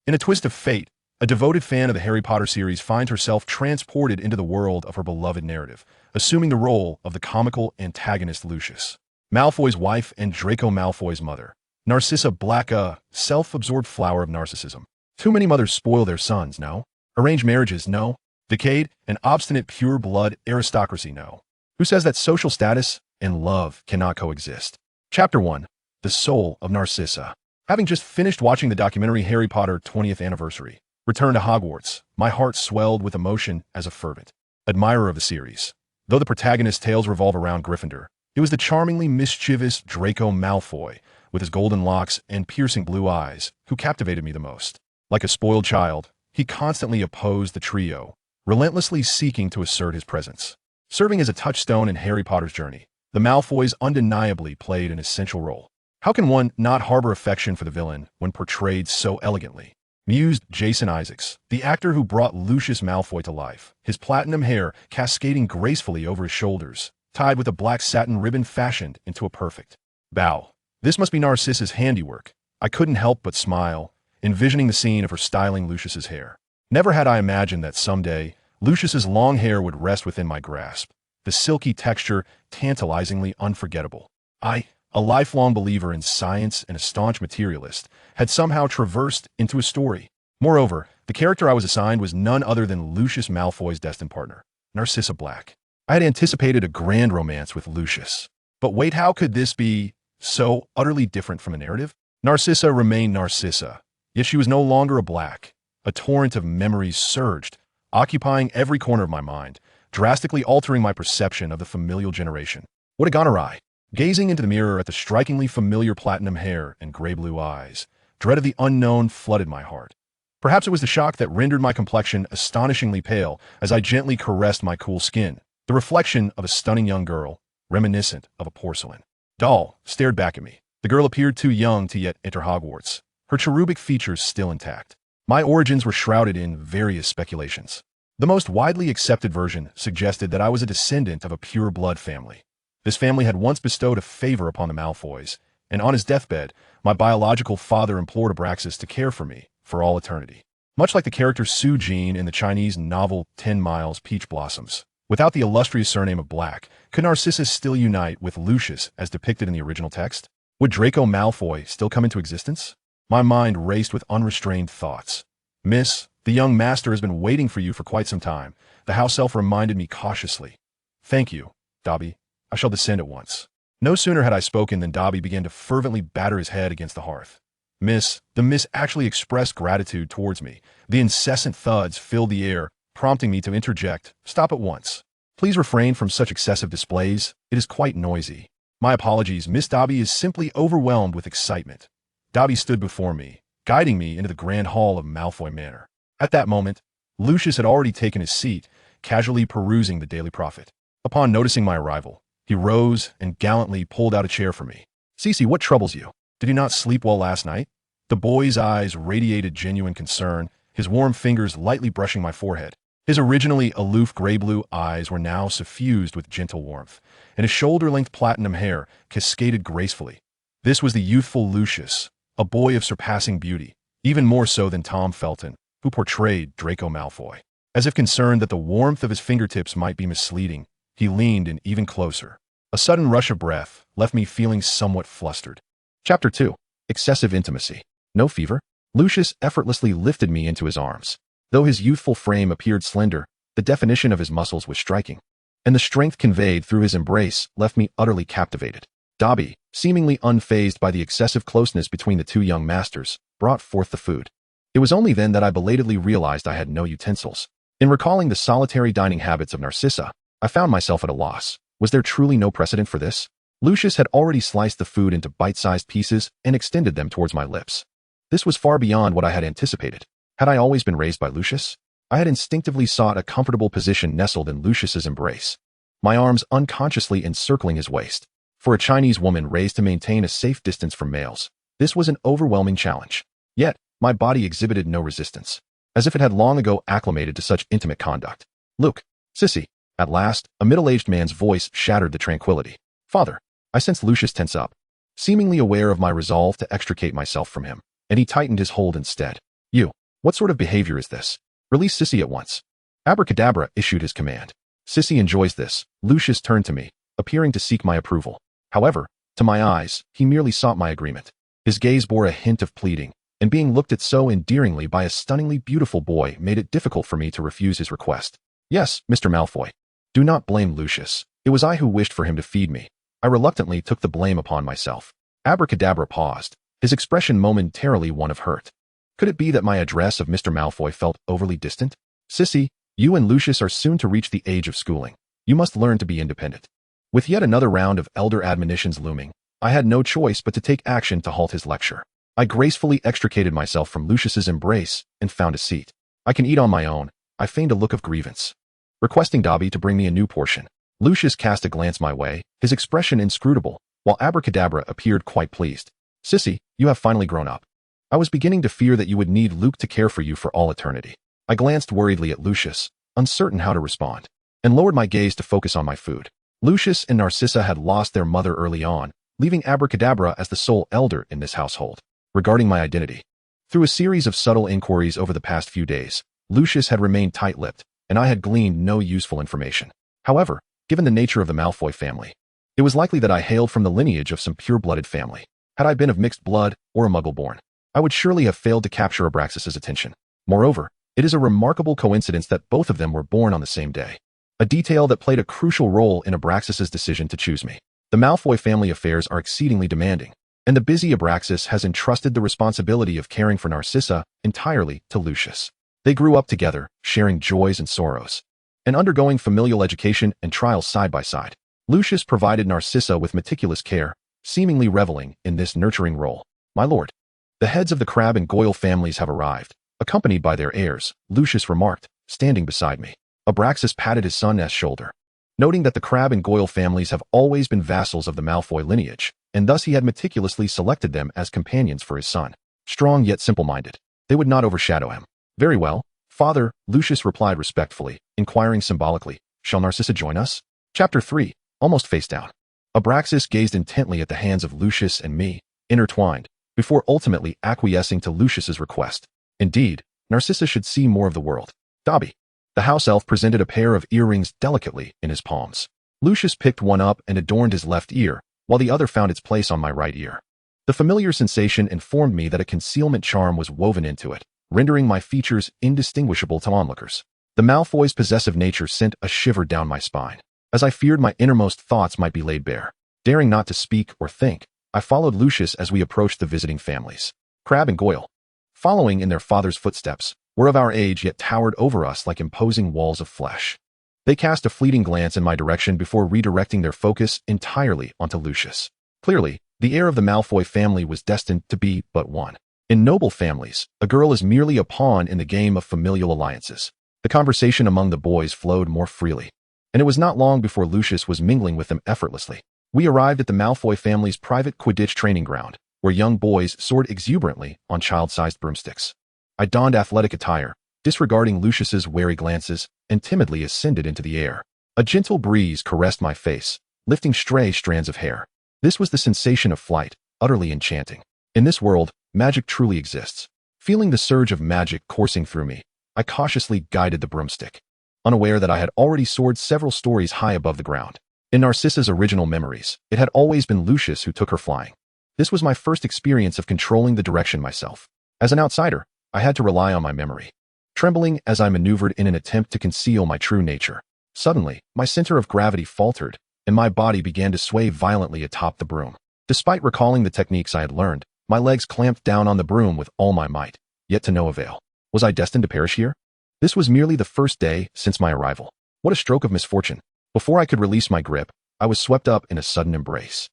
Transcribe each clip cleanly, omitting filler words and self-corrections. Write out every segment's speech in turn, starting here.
In a twist of fate, a devoted fan of the Harry Potter series finds herself transported into the world of her beloved narrative, assuming the role of the comical antagonist Lucius Malfoy's wife and Draco Malfoy's mother. Narcissa Black, a self-absorbed flower of narcissism. Too many mothers spoil their sons, no? Arranged marriages, no? Decayed and obstinate pure-blood aristocracy, no? Who says that social status and love cannot coexist? Chapter 1. The Soul of Narcissa. Having just finished watching the documentary Harry Potter 20th Anniversary, Return to Hogwarts, my heart swelled with emotion as a fervent admirer of the series. Though the protagonist's tales revolve around Gryffindor, it was the charmingly mischievous Draco Malfoy, with his golden locks and piercing blue eyes, who captivated me the most. Like a spoiled child, he constantly opposed the trio, relentlessly seeking to assert his presence. Serving as a touchstone in Harry Potter's journey, the Malfoys undeniably played an essential role. How can one not harbor affection for the villain when portrayed so elegantly? Mused Jason Isaacs, the actor who brought Lucius Malfoy to life, his platinum hair cascading gracefully over his shoulders, tied with a black satin ribbon fashioned into a perfect bow. This must be Narcissa's handiwork. I couldn't help but smile, envisioning the scene of her styling Lucius's hair. Never had I imagined that someday, Lucius's long hair would rest within my grasp, the silky texture tantalizingly unforgettable. I, a lifelong believer in science and a staunch materialist, had somehow traversed into a story. Moreover, the character I was assigned was none other than Lucius Malfoy's destined partner, Narcissa Black. I had anticipated a grand romance with Lucius. But wait, how could this be so utterly different from a narrative? Narcissa remained Narcissa, yet she was no longer a Black. A torrent of memories surged, occupying every corner of my mind, drastically altering my perception of the familial generation. What had gone awry? Gazing into the mirror at the strikingly familiar platinum hair and gray-blue eyes, dread of the unknown flooded my heart. Perhaps it was the shock that rendered my complexion astonishingly pale as I gently caressed my cool skin. The reflection of a stunning young girl, reminiscent of a porcelain doll, stared back at me. The girl appeared too young to yet enter Hogwarts, her cherubic features still intact. My origins were shrouded in various speculations. The most widely accepted version suggested that I was a descendant of a pure-blood family. This family had once bestowed a favor upon the Malfoys, and on his deathbed, my biological father implored Abraxas to care for me for all eternity. Much like the character Su Jin in the Chinese novel 10 Miles Peach Blossoms. Without the illustrious surname of Black, could Narcissa still unite with Lucius as depicted in the original text? Would Draco Malfoy still come into existence? My mind raced with unrestrained thoughts. Miss, the young master has been waiting for you for quite some time, the house elf reminded me cautiously. Thank you, Dobby. I shall descend at once. No sooner had I spoken than Dobby began to fervently batter his head against the hearth. The miss actually expressed gratitude towards me. The incessant thuds filled the air, prompting me to interject, "Stop at once. Please refrain from such excessive displays. It is quite noisy." My apologies, Miss Dobby is simply overwhelmed with excitement. Dobby stood before me, guiding me into the grand hall of Malfoy Manor. At that moment, Lucius had already taken his seat, casually perusing the Daily Prophet. Upon noticing my arrival, he rose and gallantly pulled out a chair for me. "Cece, what troubles you? Did you not sleep well last night?" The boy's eyes radiated genuine concern, his warm fingers lightly brushing my forehead. His originally aloof gray-blue eyes were now suffused with gentle warmth, and his shoulder-length platinum hair cascaded gracefully. This was the youthful Lucius, a boy of surpassing beauty, even more so than Tom Felton, who portrayed Draco Malfoy. As if concerned that the warmth of his fingertips might be misleading, he leaned in even closer. A sudden rush of breath left me feeling somewhat flustered. Chapter 2. Excessive Intimacy. No fever? Lucius effortlessly lifted me into his arms. Though his youthful frame appeared slender, the definition of his muscles was striking, and the strength conveyed through his embrace left me utterly captivated. Dobby, seemingly unfazed by the excessive closeness between the two young masters, brought forth the food. It was only then that I belatedly realized I had no utensils. In recalling the solitary dining habits of Narcissa, I found myself at a loss. Was there truly no precedent for this? Lucius had already sliced the food into bite-sized pieces and extended them towards my lips. This was far beyond what I had anticipated. Had I always been raised by Lucius? I had instinctively sought a comfortable position nestled in Lucius's embrace, my arms unconsciously encircling his waist. For a Chinese woman raised to maintain a safe distance from males, this was an overwhelming challenge. Yet, my body exhibited no resistance, as if it had long ago acclimated to such intimate conduct. "Luke, Sissy." At last, a middle-aged man's voice shattered the tranquility. "Father." I sensed Lucius tense up, seemingly aware of my resolve to extricate myself from him, and he tightened his hold instead. You. What sort of behavior is this? Release Sissy at once. Abracadabra issued his command. Sissy enjoys this. Lucius turned to me, appearing to seek my approval. However, to my eyes, he merely sought my agreement. His gaze bore a hint of pleading, and being looked at so endearingly by a stunningly beautiful boy made it difficult for me to refuse his request. Yes, Mr. Malfoy. Do not blame Lucius. It was I who wished for him to feed me. I reluctantly took the blame upon myself. Abracadabra paused, his expression momentarily one of hurt. Could it be that my address of Mr. Malfoy felt overly distant? Sissy, you and Lucius are soon to reach the age of schooling. You must learn to be independent. With yet another round of elder admonitions looming, I had no choice but to take action to halt his lecture. I gracefully extricated myself from Lucius's embrace and found a seat. I can eat on my own. I feigned a look of grievance, requesting Dobby to bring me a new portion. Lucius cast a glance my way, his expression inscrutable, while Abracadabra appeared quite pleased. Sissy, you have finally grown up. I was beginning to fear that you would need Luke to care for you for all eternity. I glanced worriedly at Lucius, uncertain how to respond, and lowered my gaze to focus on my food. Lucius and Narcissa had lost their mother early on, leaving Abracadabra as the sole elder in this household. Regarding my identity, through a series of subtle inquiries over the past few days, Lucius had remained tight-lipped, and I had gleaned no useful information. However, given the nature of the Malfoy family, it was likely that I hailed from the lineage of some pure-blooded family. Had I been of mixed blood or a muggle-born, I would surely have failed to capture Abraxas's attention. Moreover, it is a remarkable coincidence that both of them were born on the same day, a detail that played a crucial role in Abraxas's decision to choose me. The Malfoy family affairs are exceedingly demanding, and the busy Abraxas has entrusted the responsibility of caring for Narcissa entirely to Lucius. They grew up together, sharing joys and sorrows, and undergoing familial education and trials side by side. Lucius provided Narcissa with meticulous care, seemingly reveling in this nurturing role. My lord, the heads of the Crabbe and Goyle families have arrived, accompanied by their heirs, Lucius remarked, standing beside me. Abraxas patted his son's shoulder, noting that the Crabbe and Goyle families have always been vassals of the Malfoy lineage, and thus he had meticulously selected them as companions for his son. Strong yet simple-minded, they would not overshadow him. Very well, father, Lucius replied respectfully, inquiring symbolically, shall Narcissa join us? Chapter 3, almost face down. Abraxas gazed intently at the hands of Lucius and me, intertwined, before ultimately acquiescing to Lucius's request. Indeed, Narcissa should see more of the world. Dobby. The house elf presented a pair of earrings delicately in his palms. Lucius picked one up and adorned his left ear, while the other found its place on my right ear. The familiar sensation informed me that a concealment charm was woven into it, rendering my features indistinguishable to onlookers. The Malfoy's possessive nature sent a shiver down my spine, as I feared my innermost thoughts might be laid bare. Daring not to speak or think, I followed Lucius as we approached the visiting families. Crabbe and Goyle, following in their father's footsteps, were of our age yet towered over us like imposing walls of flesh. They cast a fleeting glance in my direction before redirecting their focus entirely onto Lucius. Clearly, the heir of the Malfoy family was destined to be but one. In noble families, a girl is merely a pawn in the game of familial alliances. The conversation among the boys flowed more freely, and it was not long before Lucius was mingling with them effortlessly. We arrived at the Malfoy family's private Quidditch training ground, where young boys soared exuberantly on child-sized broomsticks. I donned athletic attire, disregarding Lucius's wary glances, and timidly ascended into the air. A gentle breeze caressed my face, lifting stray strands of hair. This was the sensation of flight, utterly enchanting. In this world, magic truly exists. Feeling the surge of magic coursing through me, I cautiously guided the broomstick, unaware that I had already soared several stories high above the ground. In Narcissa's original memories, it had always been Lucius who took her flying. This was my first experience of controlling the direction myself. As an outsider, I had to rely on my memory, trembling as I maneuvered in an attempt to conceal my true nature. Suddenly, my center of gravity faltered, and my body began to sway violently atop the broom. Despite recalling the techniques I had learned, my legs clamped down on the broom with all my might, yet to no avail. Was I destined to perish here? This was merely the first day since my arrival. What a stroke of misfortune. Before I could release my grip, I was swept up in a sudden embrace.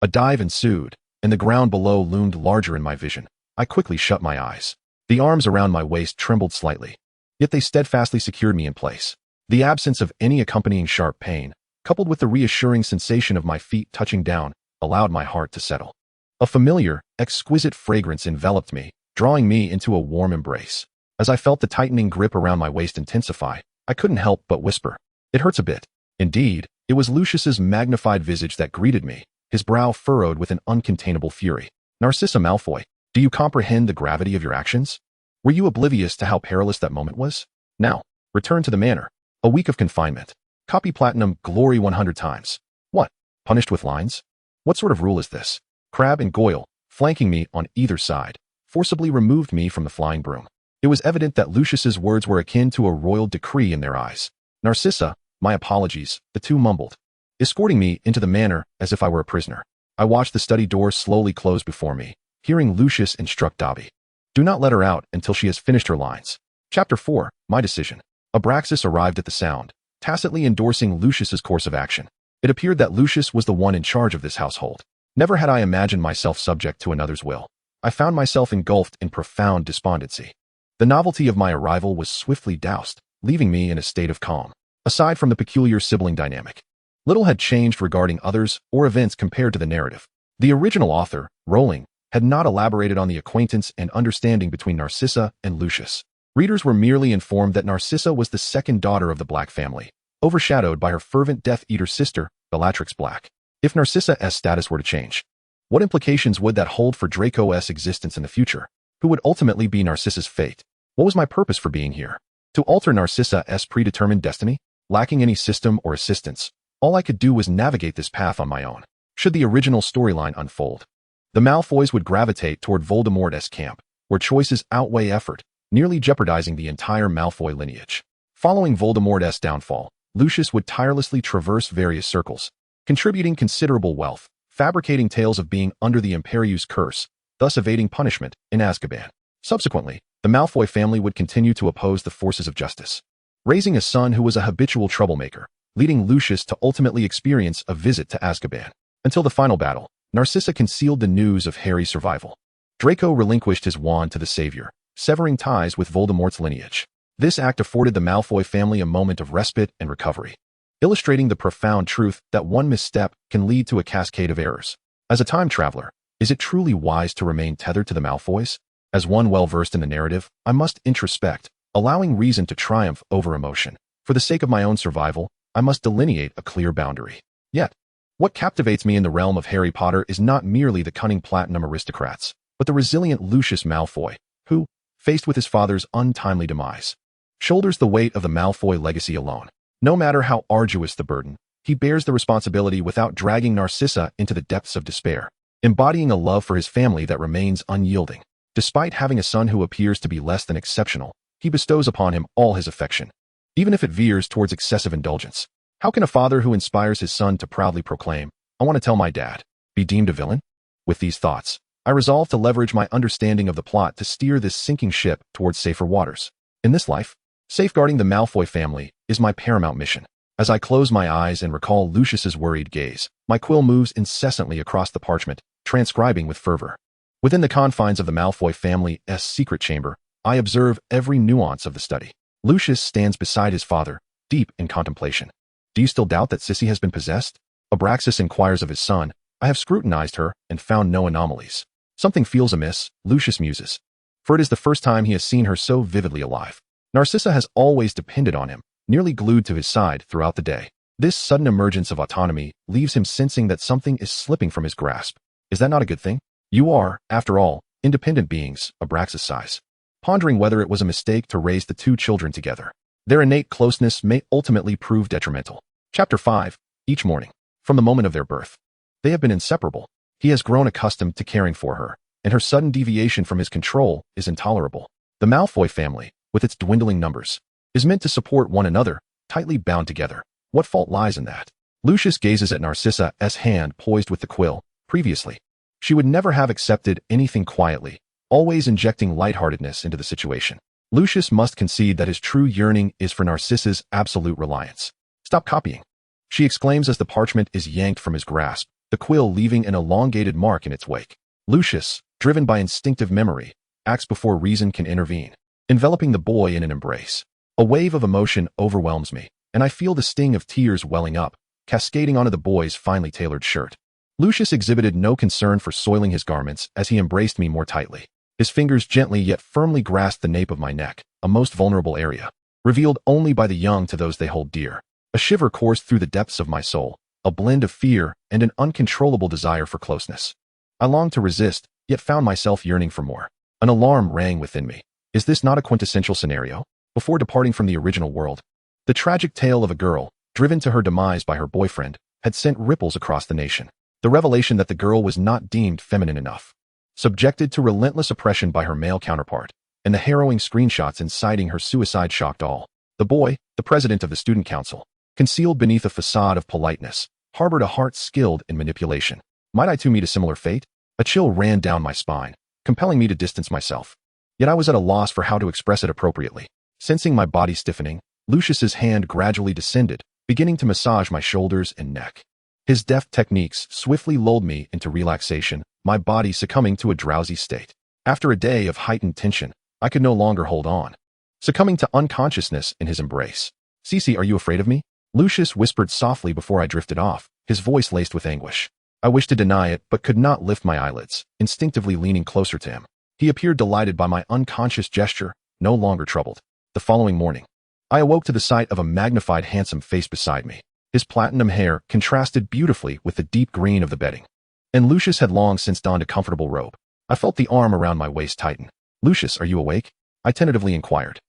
A dive ensued, and the ground below loomed larger in my vision. I quickly shut my eyes. The arms around my waist trembled slightly, yet they steadfastly secured me in place. The absence of any accompanying sharp pain, coupled with the reassuring sensation of my feet touching down, allowed my heart to settle. A familiar, exquisite fragrance enveloped me, drawing me into a warm embrace. As I felt the tightening grip around my waist intensify, I couldn't help but whisper, "It hurts a bit." Indeed, it was Lucius's magnified visage that greeted me, his brow furrowed with an uncontainable fury. "Narcissa Malfoy, do you comprehend the gravity of your actions?" Were you oblivious to how perilous that moment was? Now, return to the manor. A week of confinement. Copy platinum glory 100 times. What? Punished with lines? What sort of rule is this? Crabbe and Goyle, flanking me on either side, forcibly removed me from the flying broom. It was evident that Lucius's words were akin to a royal decree in their eyes. Narcissa, my apologies, the two mumbled, escorting me into the manor as if I were a prisoner. I watched the study door slowly close before me, hearing Lucius instruct Dobby. Do not let her out until she has finished her lines. Chapter 4, My Decision. Abraxas arrived at the sound, tacitly endorsing Lucius's course of action. It appeared that Lucius was the one in charge of this household. Never had I imagined myself subject to another's will. I found myself engulfed in profound despondency. The novelty of my arrival was swiftly doused, leaving me in a state of calm. Aside from the peculiar sibling dynamic, little had changed regarding others or events compared to the narrative. The original author, Rowling, had not elaborated on the acquaintance and understanding between Narcissa and Lucius. Readers were merely informed that Narcissa was the second daughter of the Black family, overshadowed by her fervent Death Eater sister, Bellatrix Black. If Narcissa's status were to change, what implications would that hold for Draco's existence in the future? Who would ultimately be Narcissa's fate? What was my purpose for being here? To alter Narcissa's predetermined destiny? Lacking any system or assistance, all I could do was navigate this path on my own. Should the original storyline unfold, the Malfoys would gravitate toward Voldemort's camp, where choices outweigh effort, nearly jeopardizing the entire Malfoy lineage. Following Voldemort's downfall, Lucius would tirelessly traverse various circles, contributing considerable wealth, fabricating tales of being under the Imperius curse, thus evading punishment in Azkaban. Subsequently, the Malfoy family would continue to oppose the forces of justice, raising a son who was a habitual troublemaker, leading Lucius to ultimately experience a visit to Azkaban. Until the final battle, Narcissa concealed the news of Harry's survival. Draco relinquished his wand to the Savior, severing ties with Voldemort's lineage. This act afforded the Malfoy family a moment of respite and recovery, illustrating the profound truth that one misstep can lead to a cascade of errors. As a time traveler, is it truly wise to remain tethered to the Malfoys? As one well-versed in the narrative, I must introspect, allowing reason to triumph over emotion. For the sake of my own survival, I must delineate a clear boundary. Yet, what captivates me in the realm of Harry Potter is not merely the cunning platinum aristocrats, but the resilient Lucius Malfoy, who, faced with his father's untimely demise, shoulders the weight of the Malfoy legacy alone. No matter how arduous the burden, he bears the responsibility without dragging Narcissa into the depths of despair, embodying a love for his family that remains unyielding. Despite having a son who appears to be less than exceptional, he bestows upon him all his affection, even if it veers towards excessive indulgence. How can a father who inspires his son to proudly proclaim, "I want to tell my dad," be deemed a villain? With these thoughts, I resolve to leverage my understanding of the plot to steer this sinking ship towards safer waters. In this life, safeguarding the Malfoy family is my paramount mission. As I close my eyes and recall Lucius's worried gaze, my quill moves incessantly across the parchment, transcribing with fervor. Within the confines of the Malfoy family's secret chamber, I observe every nuance of the study. Lucius stands beside his father, deep in contemplation. Do you still doubt that Sissy has been possessed? Abraxas inquires of his son. I have scrutinized her and found no anomalies. Something feels amiss, Lucius muses, for it is the first time he has seen her so vividly alive. Narcissa has always depended on him, nearly glued to his side throughout the day. This sudden emergence of autonomy leaves him sensing that something is slipping from his grasp. Is that not a good thing? You are, after all, independent beings, Abraxas sighs, pondering whether it was a mistake to raise the two children together. Their innate closeness may ultimately prove detrimental. Chapter 5. Each morning, from the moment of their birth, they have been inseparable. He has grown accustomed to caring for her, and her sudden deviation from his control is intolerable. The Malfoy family, with its dwindling numbers, is meant to support one another, tightly bound together. What fault lies in that? Lucius gazes at Narcissa's hand poised with the quill. Previously, she would never have accepted anything quietly, always injecting lightheartedness into the situation. Lucius must concede that his true yearning is for Narcissa's absolute reliance. Stop copying, she exclaims as the parchment is yanked from his grasp, the quill leaving an elongated mark in its wake. Lucius, driven by instinctive memory, acts before reason can intervene, enveloping the boy in an embrace. A wave of emotion overwhelms me, and I feel the sting of tears welling up, cascading onto the boy's finely tailored shirt. Lucius exhibited no concern for soiling his garments as he embraced me more tightly. His fingers gently yet firmly grasped the nape of my neck, a most vulnerable area, revealed only by the young to those they hold dear. A shiver coursed through the depths of my soul, a blend of fear and an uncontrollable desire for closeness. I longed to resist, yet found myself yearning for more. An alarm rang within me. Is this not a quintessential scenario? Before departing from the original world, the tragic tale of a girl, driven to her demise by her boyfriend, had sent ripples across the nation. The revelation that the girl was not deemed feminine enough, subjected to relentless oppression by her male counterpart, and the harrowing screenshots inciting her suicide shocked all. The boy, the president of the student council, concealed beneath a facade of politeness, harbored a heart skilled in manipulation. Might I too meet a similar fate? A chill ran down my spine, compelling me to distance myself. Yet I was at a loss for how to express it appropriately. Sensing my body stiffening, Lucius's hand gradually descended, beginning to massage my shoulders and neck. His deft techniques swiftly lulled me into relaxation, my body succumbing to a drowsy state. After a day of heightened tension, I could no longer hold on, succumbing to unconsciousness in his embrace. "Cece, are you afraid of me?" Lucius whispered softly before I drifted off, his voice laced with anguish. I wished to deny it, but could not lift my eyelids, instinctively leaning closer to him. He appeared delighted by my unconscious gesture, no longer troubled. The following morning, I awoke to the sight of a magnified, handsome face beside me. His platinum hair contrasted beautifully with the deep green of the bedding, and Lucius had long since donned a comfortable robe. I felt the arm around my waist tighten. "Lucius, are you awake?" I tentatively inquired.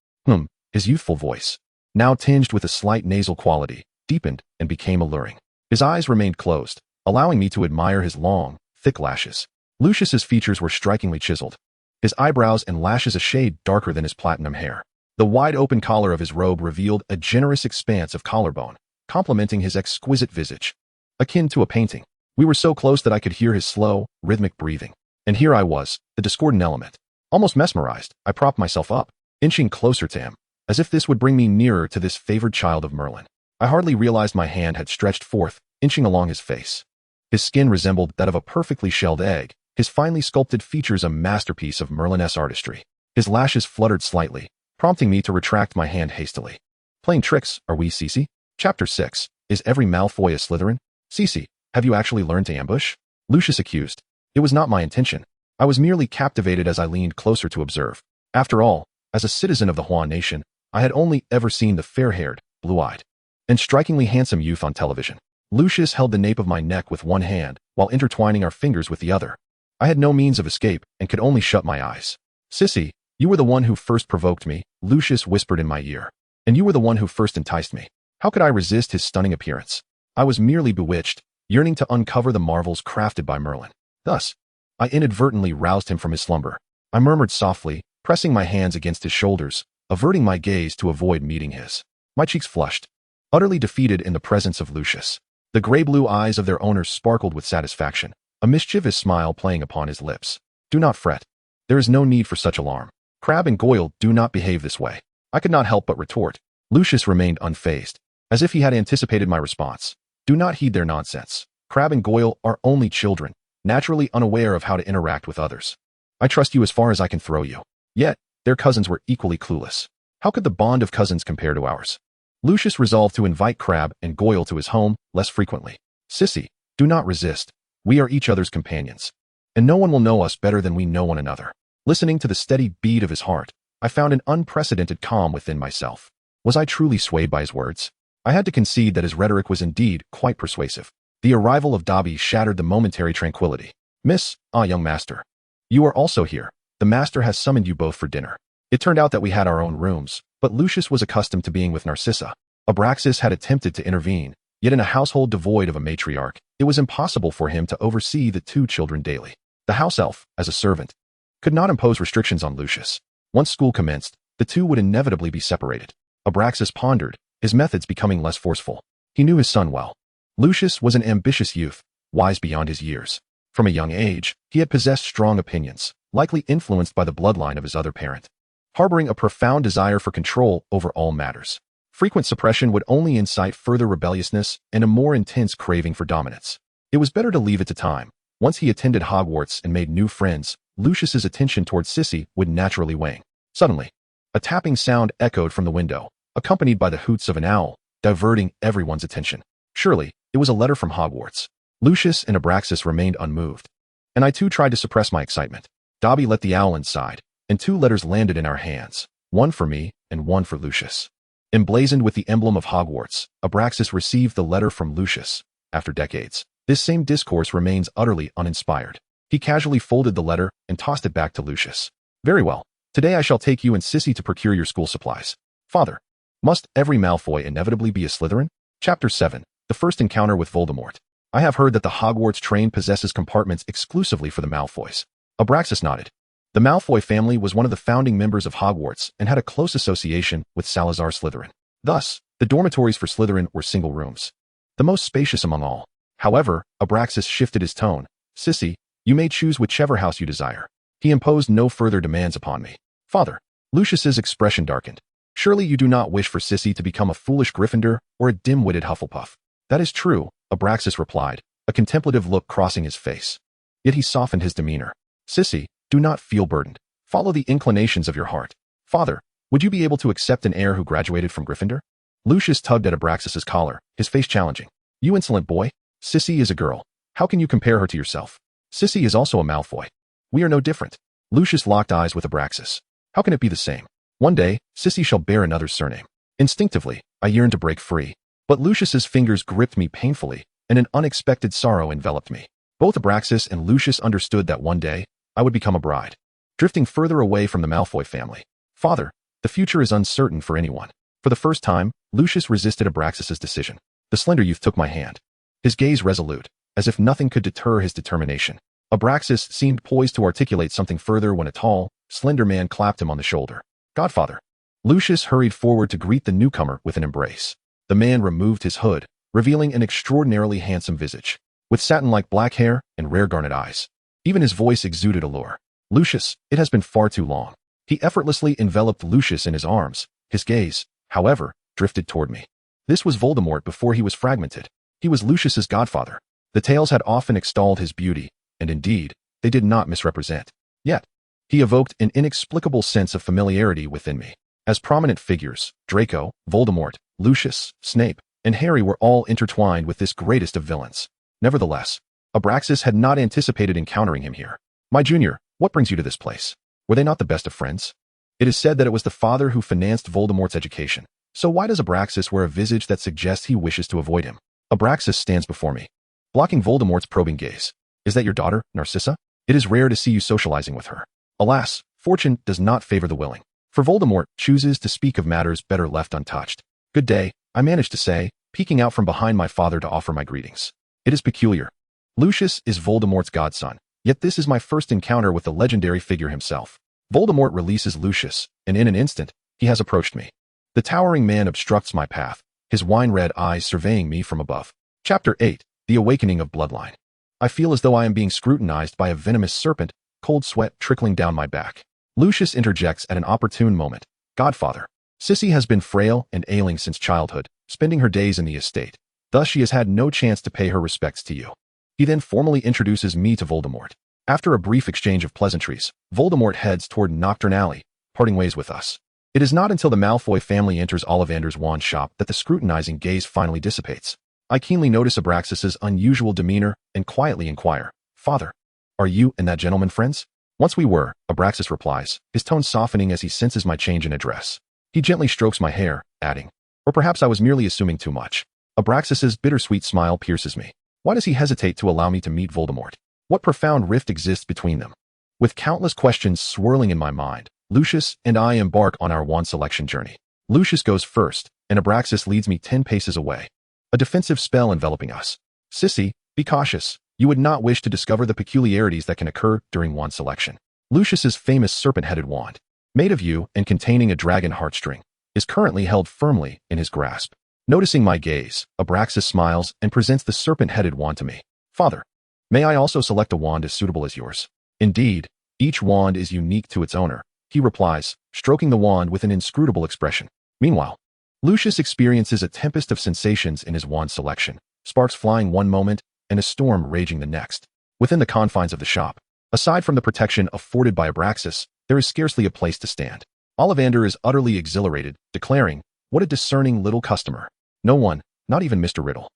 His youthful voice, now tinged with a slight nasal quality, deepened and became alluring. His eyes remained closed, allowing me to admire his long, thick lashes. Lucius's features were strikingly chiseled, his eyebrows and lashes a shade darker than his platinum hair. The wide-open collar of his robe revealed a generous expanse of collarbone, complementing his exquisite visage, akin to a painting. We were so close that I could hear his slow, rhythmic breathing. And here I was, the discordant element. Almost mesmerized, I propped myself up, inching closer to him, as if this would bring me nearer to this favored child of Merlin. I hardly realized my hand had stretched forth, inching along his face. His skin resembled that of a perfectly shelled egg, his finely sculpted features a masterpiece of Merlin-esque artistry. His lashes fluttered slightly, prompting me to retract my hand hastily. "Playing tricks, are we, Cece?" Chapter 6. Is every Malfoy a Slytherin? "Cece, have you actually learned to ambush?" Lucius accused. It was not my intention. I was merely captivated as I leaned closer to observe. After all, as a citizen of the Huan Nation, I had only ever seen the fair-haired, blue-eyed, and strikingly handsome youth on television. Lucius held the nape of my neck with one hand, while intertwining our fingers with the other. I had no means of escape, and could only shut my eyes. "Sissy, you were the one who first provoked me," Lucius whispered in my ear. "And you were the one who first enticed me." How could I resist his stunning appearance? I was merely bewitched, yearning to uncover the marvels crafted by Merlin. Thus, I inadvertently roused him from his slumber. I murmured softly, pressing my hands against his shoulders, averting my gaze to avoid meeting his. My cheeks flushed, utterly defeated in the presence of Lucius. The gray-blue eyes of their owners sparkled with satisfaction, a mischievous smile playing upon his lips. "Do not fret. There is no need for such alarm. Crabbe and Goyle do not behave this way." I could not help but retort. Lucius remained unfazed, as if he had anticipated my response. "Do not heed their nonsense. Crabbe and Goyle are only children, naturally unaware of how to interact with others. I trust you as far as I can throw you." Yet, their cousins were equally clueless. How could the bond of cousins compare to ours? Lucius resolved to invite Crabbe and Goyle to his home less frequently. "Sissy, do not resist. We are each other's companions, and no one will know us better than we know one another." Listening to the steady beat of his heart, I found an unprecedented calm within myself. Was I truly swayed by his words? I had to concede that his rhetoric was indeed quite persuasive. The arrival of Dobby shattered the momentary tranquility. Young master. You are also here. The master has summoned you both for dinner." It turned out that we had our own rooms, but Lucius was accustomed to being with Narcissa. Abraxas had attempted to intervene, yet in a household devoid of a matriarch, it was impossible for him to oversee the two children daily. The house elf, as a servant, could not impose restrictions on Lucius. Once school commenced, the two would inevitably be separated. Abraxas pondered, his methods becoming less forceful. He knew his son well. Lucius was an ambitious youth, wise beyond his years. From a young age, he had possessed strong opinions, likely influenced by the bloodline of his other parent, harboring a profound desire for control over all matters. Frequent suppression would only incite further rebelliousness and a more intense craving for dominance. It was better to leave it to time. Once he attended Hogwarts and made new friends, Lucius's attention towards Sissy would naturally wane. Suddenly, a tapping sound echoed from the window, accompanied by the hoots of an owl, diverting everyone's attention. Surely, it was a letter from Hogwarts. Lucius and Abraxas remained unmoved, and I too tried to suppress my excitement. Dobby let the owl inside, and 2 letters landed in our hands, one for me and one for Lucius. Emblazoned with the emblem of Hogwarts, Abraxas received the letter from Lucius. After decades, this same discourse remains utterly uninspired. He casually folded the letter and tossed it back to Lucius. "Very well. Today I shall take you and Sissy to procure your school supplies. Father, must every Malfoy inevitably be a Slytherin? Chapter 7. The First Encounter with Voldemort. I have heard that the Hogwarts train possesses compartments exclusively for the Malfoys. Abraxas nodded. The Malfoy family was one of the founding members of Hogwarts and had a close association with Salazar Slytherin. Thus, the dormitories for Slytherin were single rooms, the most spacious among all. However, Abraxas shifted his tone. Sissy, you may choose whichever house you desire. He imposed no further demands upon me. Father. Lucius's expression darkened. Surely you do not wish for Sissy to become a foolish Gryffindor or a dim-witted Hufflepuff. That is true, Abraxas replied, a contemplative look crossing his face. Yet he softened his demeanor. Sissy, do not feel burdened. Follow the inclinations of your heart. Father, would you be able to accept an heir who graduated from Gryffindor? Lucius tugged at Abraxas's collar, his face challenging. You insolent boy. Sissy is a girl. How can you compare her to yourself? Sissy is also a Malfoy. We are no different. Lucius locked eyes with Abraxas. How can it be the same? One day, Sissy shall bear another's surname. Instinctively, I yearned to break free. But Lucius's fingers gripped me painfully, and an unexpected sorrow enveloped me. Both Abraxas and Lucius understood that one day, I would become a bride, drifting further away from the Malfoy family. Father, the future is uncertain for anyone. For the first time, Lucius resisted Abraxas's decision. The slender youth took my hand, his gaze resolute, as if nothing could deter his determination. Abraxas seemed poised to articulate something further when a tall, slender man clapped him on the shoulder. Godfather. Lucius hurried forward to greet the newcomer with an embrace. The man removed his hood, revealing an extraordinarily handsome visage, with satin-like black hair and rare garnet eyes. Even his voice exuded allure. Lucius, it has been far too long. He effortlessly enveloped Lucius in his arms. His gaze, however, drifted toward me. This was Voldemort before he was fragmented. He was Lucius's godfather. The tales had often extolled his beauty, and indeed, they did not misrepresent. Yet, he evoked an inexplicable sense of familiarity within me. As prominent figures, Draco, Voldemort, Lucius, Snape, and Harry were all intertwined with this greatest of villains. Nevertheless, Abraxas had not anticipated encountering him here. My junior, what brings you to this place? Were they not the best of friends? It is said that it was the father who financed Voldemort's education. So why does Abraxas wear a visage that suggests he wishes to avoid him? Abraxas stands before me, blocking Voldemort's probing gaze. Is that your daughter, Narcissa? It is rare to see you socializing with her. Alas, fortune does not favor the willing. For Voldemort chooses to speak of matters better left untouched. Good day, I managed to say, peeking out from behind my father to offer my greetings. It is peculiar. Lucius is Voldemort's godson, yet this is my first encounter with the legendary figure himself. Voldemort releases Lucius, and in an instant, he has approached me. The towering man obstructs my path, his wine-red eyes surveying me from above. Chapter 8. The Awakening of Bloodline. I feel as though I am being scrutinized by a venomous serpent, cold sweat trickling down my back. Lucius interjects at an opportune moment. Godfather. Sissy has been frail and ailing since childhood, spending her days in the estate. Thus she has had no chance to pay her respects to you. He then formally introduces me to Voldemort. After a brief exchange of pleasantries, Voldemort heads toward Nocturne Alley, parting ways with us. It is not until the Malfoy family enters Ollivander's wand shop that the scrutinizing gaze finally dissipates. I keenly notice Abraxas's unusual demeanor and quietly inquire, Father, are you and that gentleman friends? Once we were, Abraxas replies, his tone softening as he senses my change in address. He gently strokes my hair, adding, or perhaps I was merely assuming too much. Abraxas's bittersweet smile pierces me. Why does he hesitate to allow me to meet Voldemort? What profound rift exists between them? With countless questions swirling in my mind, Lucius and I embark on our wand selection journey. Lucius goes first, and Abraxas leads me 10 paces away. A defensive spell enveloping us. Sissy, be cautious. You would not wish to discover the peculiarities that can occur during wand selection. Lucius's famous serpent-headed wand, made of yew and containing a dragon heartstring, is currently held firmly in his grasp. Noticing my gaze, Abraxas smiles and presents the serpent-headed wand to me. Father, may I also select a wand as suitable as yours? Indeed, each wand is unique to its owner, he replies, stroking the wand with an inscrutable expression. Meanwhile, Lucius experiences a tempest of sensations in his wand selection, sparks flying one moment and a storm raging the next. Within the confines of the shop, aside from the protection afforded by Abraxas, there is scarcely a place to stand. Ollivander is utterly exhilarated, declaring, what a discerning little customer. No one, not even Mr. Riddle.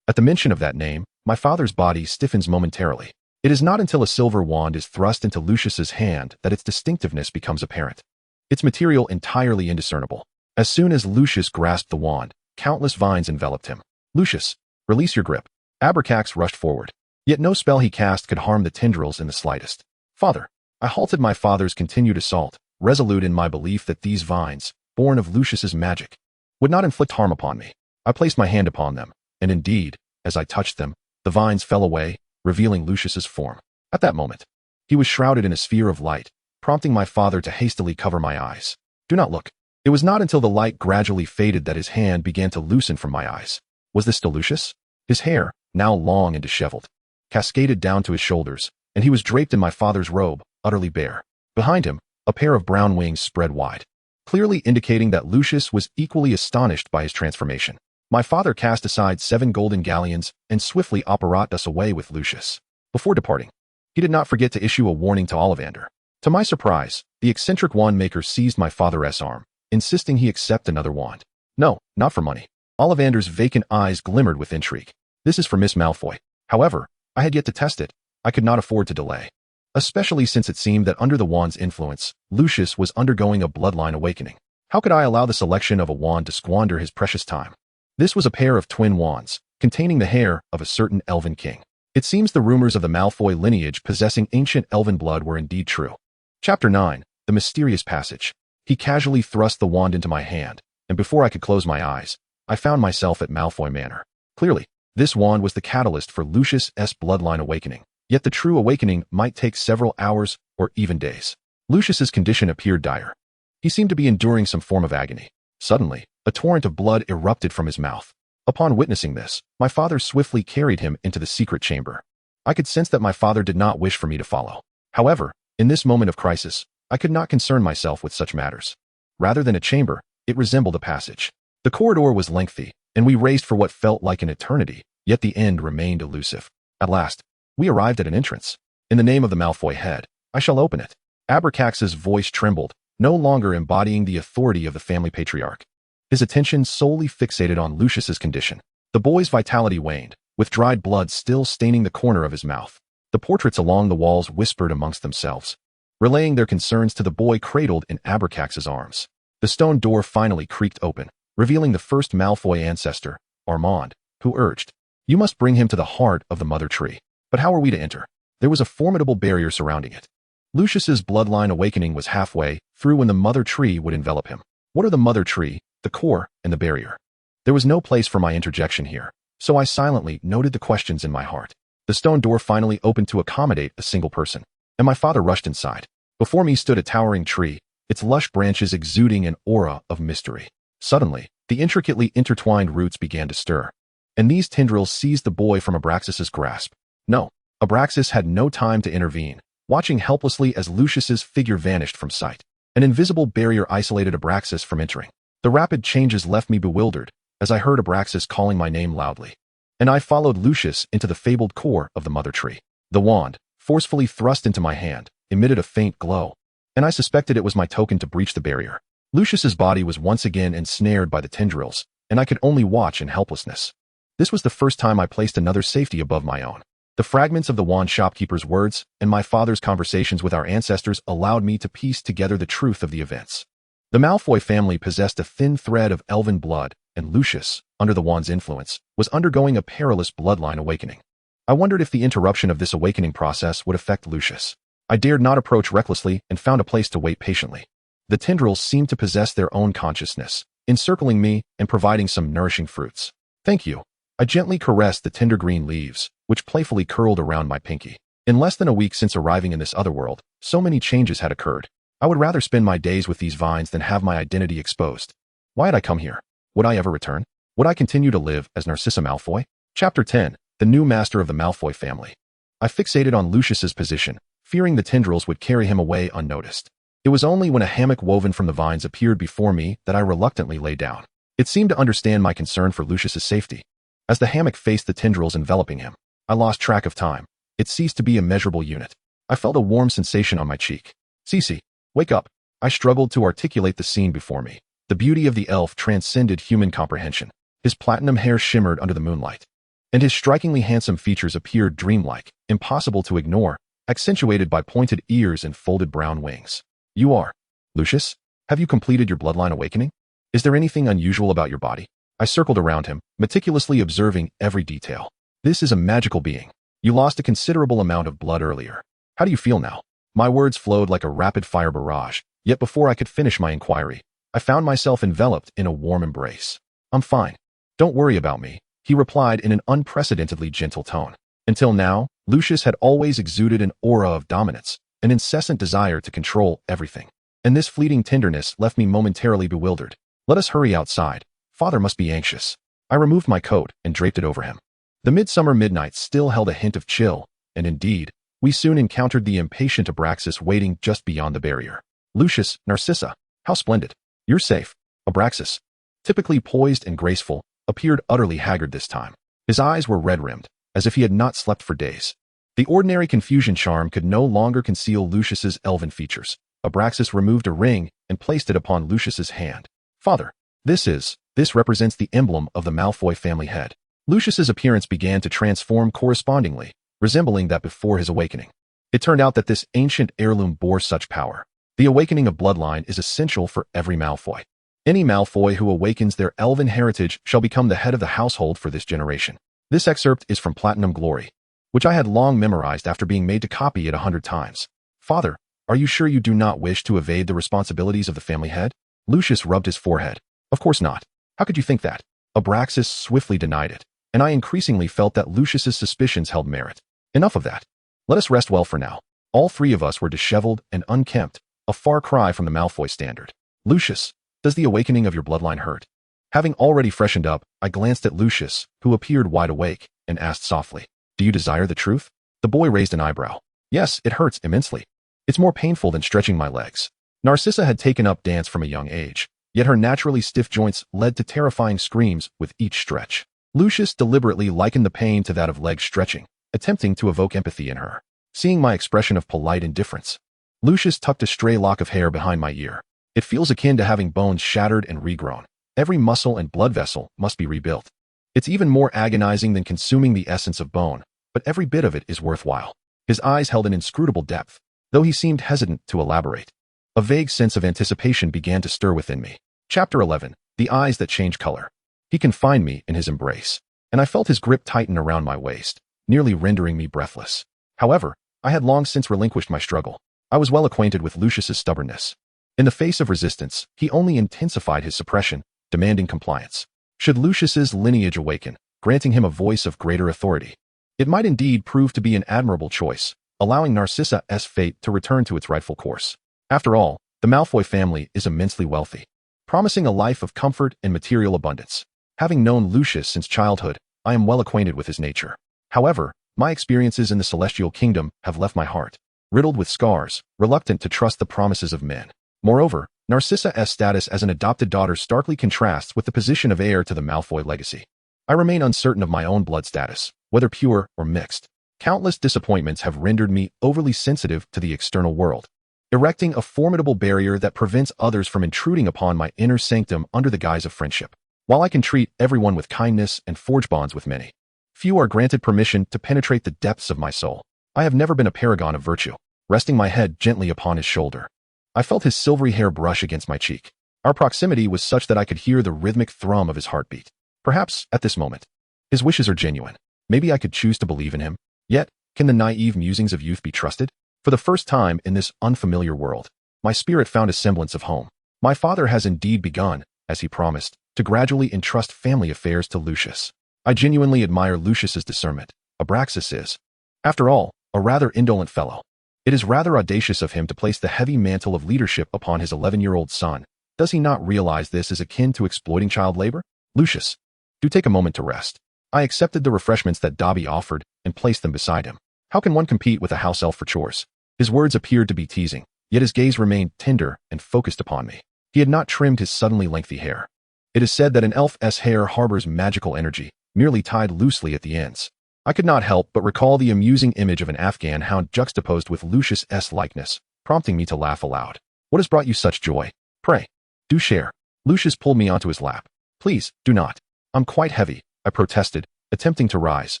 At the mention of that name, my father's body stiffens momentarily. It is not until a silver wand is thrust into Lucius's hand that its distinctiveness becomes apparent. Its material entirely indiscernible. As soon as Lucius grasped the wand, countless vines enveloped him. Lucius, release your grip. Abraxas rushed forward. Yet no spell he cast could harm the tendrils in the slightest. Father, I halted my father's continued assault, resolute in my belief that these vines, born of Lucius's magic, would not inflict harm upon me. I placed my hand upon them, and indeed, as I touched them, the vines fell away, revealing Lucius's form. At that moment, he was shrouded in a sphere of light, prompting my father to hastily cover my eyes. Do not look. It was not until the light gradually faded that his hand began to loosen from my eyes. Was this still Lucius? His hair, now long and disheveled, cascaded down to his shoulders, and he was draped in my father's robe, utterly bare. Behind him, a pair of brown wings spread wide, clearly indicating that Lucius was equally astonished by his transformation. My father cast aside 7 golden galleons and swiftly apparated us away with Lucius. Before departing, he did not forget to issue a warning to Ollivander. To my surprise, the eccentric wand-maker seized my father's arm, insisting he accept another wand. No, not for money. Ollivander's vacant eyes glimmered with intrigue. This is for Miss Malfoy. However, I had yet to test it. I could not afford to delay, especially since it seemed that under the wand's influence, Lucius was undergoing a bloodline awakening. How could I allow the selection of a wand to squander his precious time? This was a pair of twin wands, containing the hair of a certain elven king. It seems the rumors of the Malfoy lineage possessing ancient elven blood were indeed true. Chapter 9. The Mysterious Passage. He casually thrust the wand into my hand, and before I could close my eyes, I found myself at Malfoy Manor. Clearly, this wand was the catalyst for Lucius's bloodline awakening, yet the true awakening might take several hours or even days. Lucius's condition appeared dire. He seemed to be enduring some form of agony. Suddenly, a torrent of blood erupted from his mouth. Upon witnessing this, my father swiftly carried him into the secret chamber. I could sense that my father did not wish for me to follow. However, in this moment of crisis, I could not concern myself with such matters. Rather than a chamber, it resembled a passage. The corridor was lengthy, and we raced for what felt like an eternity, yet the end remained elusive. At last, we arrived at an entrance. In the name of the Malfoy head, I shall open it. Abracax's voice trembled, no longer embodying the authority of the family patriarch. His attention solely fixated on Lucius's condition. The boy's vitality waned, with dried blood still staining the corner of his mouth. The portraits along the walls whispered amongst themselves, relaying their concerns to the boy cradled in Abracax's arms. The stone door finally creaked open, revealing the first Malfoy ancestor, Armand, who urged, "You must bring him to the heart of the mother tree." But how were we to enter? There was a formidable barrier surrounding it. Lucius's bloodline awakening was halfway through when the mother tree would envelop him. What are the mother tree, the core, and the barrier? There was no place for my interjection here, so I silently noted the questions in my heart. The stone door finally opened to accommodate a single person, and my father rushed inside. Before me stood a towering tree, its lush branches exuding an aura of mystery. Suddenly, the intricately intertwined roots began to stir, and these tendrils seized the boy from Abraxas's grasp. No, Abraxas had no time to intervene, watching helplessly as Lucius's figure vanished from sight. An invisible barrier isolated Abraxas from entering. The rapid changes left me bewildered, as I heard Abraxas calling my name loudly, and I followed Lucius into the fabled core of the mother tree. The wand, forcefully thrust into my hand, emitted a faint glow, and I suspected it was my token to breach the barrier. Lucius's body was once again ensnared by the tendrils, and I could only watch in helplessness. This was the first time I placed another safety above my own. The fragments of the wand shopkeeper's words and my father's conversations with our ancestors allowed me to piece together the truth of the events. The Malfoy family possessed a thin thread of elven blood, and Lucius, under the wand's influence, was undergoing a perilous bloodline awakening. I wondered if the interruption of this awakening process would affect Lucius. I dared not approach recklessly and found a place to wait patiently. The tendrils seemed to possess their own consciousness, encircling me and providing some nourishing fruits. "Thank you." I gently caressed the tender green leaves, which playfully curled around my pinky. In less than a week since arriving in this other world, so many changes had occurred. I would rather spend my days with these vines than have my identity exposed. Why had I come here? Would I ever return? Would I continue to live as Narcissa Malfoy? Chapter 10. The new master of the Malfoy family. I fixated on Lucius's position, fearing the tendrils would carry him away unnoticed. It was only when a hammock woven from the vines appeared before me that I reluctantly lay down. It seemed to understand my concern for Lucius's safety. As the hammock faced the tendrils enveloping him, I lost track of time. It ceased to be a measurable unit. I felt a warm sensation on my cheek. "Cece, wake up." I struggled to articulate the scene before me. The beauty of the elf transcended human comprehension. His platinum hair shimmered under the moonlight, and his strikingly handsome features appeared dreamlike, impossible to ignore, accentuated by pointed ears and folded brown wings. "You are Lucius? Have you completed your bloodline awakening? Is there anything unusual about your body?" I circled around him, meticulously observing every detail. "This is a magical being. You lost a considerable amount of blood earlier. How do you feel now?" My words flowed like a rapid-fire barrage, Yet before I could finish my inquiry, I found myself enveloped in a warm embrace. "I'm fine. Don't worry about me," he replied in an unprecedentedly gentle tone. Until now, Lucius had always exuded an aura of dominance, an incessant desire to control everything. And this fleeting tenderness left me momentarily bewildered. "Let us hurry outside. Father must be anxious." I removed my coat and draped it over him. The midsummer midnight still held a hint of chill, and indeed, we soon encountered the impatient Abraxas waiting just beyond the barrier. "Lucius, Narcissa, how splendid. You're safe." Abraxas, typically poised and graceful, appeared utterly haggard this time. His eyes were red-rimmed, as if he had not slept for days. The ordinary confusion charm could no longer conceal Lucius's elven features. Abraxas removed a ring and placed it upon Lucius's hand. "Father, this represents the emblem of the Malfoy family head." Lucius's appearance began to transform correspondingly, resembling that before his awakening. It turned out that this ancient heirloom bore such power. The awakening of bloodline is essential for every Malfoy. Any Malfoy who awakens their elven heritage shall become the head of the household for this generation. This excerpt is from Platinum Glory, which I had long memorized after being made to copy it 100 times. "Father, are you sure you do not wish to evade the responsibilities of the family head?" Lucius rubbed his forehead. "Of course not. How could you think that?" Abraxas swiftly denied it, and I increasingly felt that Lucius's suspicions held merit. "Enough of that. Let us rest well for now." All three of us were disheveled and unkempt, a far cry from the Malfoy standard. "Lucius, does the awakening of your bloodline hurt?" Having already freshened up, I glanced at Lucius, who appeared wide awake, and asked softly, "Do you desire the truth?" The boy raised an eyebrow. "Yes, it hurts immensely. It's more painful than stretching my legs." Narcissa had taken up dance from a young age, yet her naturally stiff joints led to terrifying screams with each stretch. Lucius deliberately likened the pain to that of leg stretching, attempting to evoke empathy in her. Seeing my expression of polite indifference, Lucius tucked a stray lock of hair behind my ear. "It feels akin to having bones shattered and regrown. Every muscle and blood vessel must be rebuilt. It's even more agonizing than consuming the essence of bone, but every bit of it is worthwhile." His eyes held an inscrutable depth, though he seemed hesitant to elaborate. A vague sense of anticipation began to stir within me. Chapter 11. The Eyes That Change Color. He confined me in his embrace, and I felt his grip tighten around my waist, nearly rendering me breathless. However, I had long since relinquished my struggle. I was well acquainted with Lucius's stubbornness. In the face of resistance, he only intensified his suppression, demanding compliance. Should Lucius's lineage awaken, granting him a voice of greater authority, it might indeed prove to be an admirable choice, allowing Narcissa's fate to return to its rightful course. After all, the Malfoy family is immensely wealthy, promising a life of comfort and material abundance. Having known Lucius since childhood, I am well acquainted with his nature. However, my experiences in the Celestial Kingdom have left my heart riddled with scars, reluctant to trust the promises of men. Moreover, Narcissa's status as an adopted daughter starkly contrasts with the position of heir to the Malfoy legacy. I remain uncertain of my own blood status, whether pure or mixed. Countless disappointments have rendered me overly sensitive to the external world, erecting a formidable barrier that prevents others from intruding upon my inner sanctum under the guise of friendship. While I can treat everyone with kindness and forge bonds with many, few are granted permission to penetrate the depths of my soul. I have never been a paragon of virtue. Resting my head gently upon his shoulder, I felt his silvery hair brush against my cheek. Our proximity was such that I could hear the rhythmic thrum of his heartbeat. Perhaps, at this moment, his wishes are genuine. Maybe I could choose to believe in him. Yet, can the naive musings of youth be trusted? For the first time in this unfamiliar world, my spirit found a semblance of home. My father has indeed begun, as he promised, to gradually entrust family affairs to Lucius. I genuinely admire Lucius's discernment. Abraxas is, after all, a rather indolent fellow. It is rather audacious of him to place the heavy mantle of leadership upon his 11-year-old son. Does he not realize this is akin to exploiting child labor? "Lucius, do take a moment to rest." I accepted the refreshments that Dobby offered and placed them beside him. How can one compete with a house elf for chores? His words appeared to be teasing, yet his gaze remained tender and focused upon me. He had not trimmed his suddenly lengthy hair. It is said that an elf's hair harbors magical energy, merely tied loosely at the ends. I could not help but recall the amusing image of an Afghan hound juxtaposed with Lucius's likeness, prompting me to laugh aloud. "What has brought you such joy? Pray, do share." Lucius pulled me onto his lap. "Please, do not. I'm quite heavy," I protested, attempting to rise,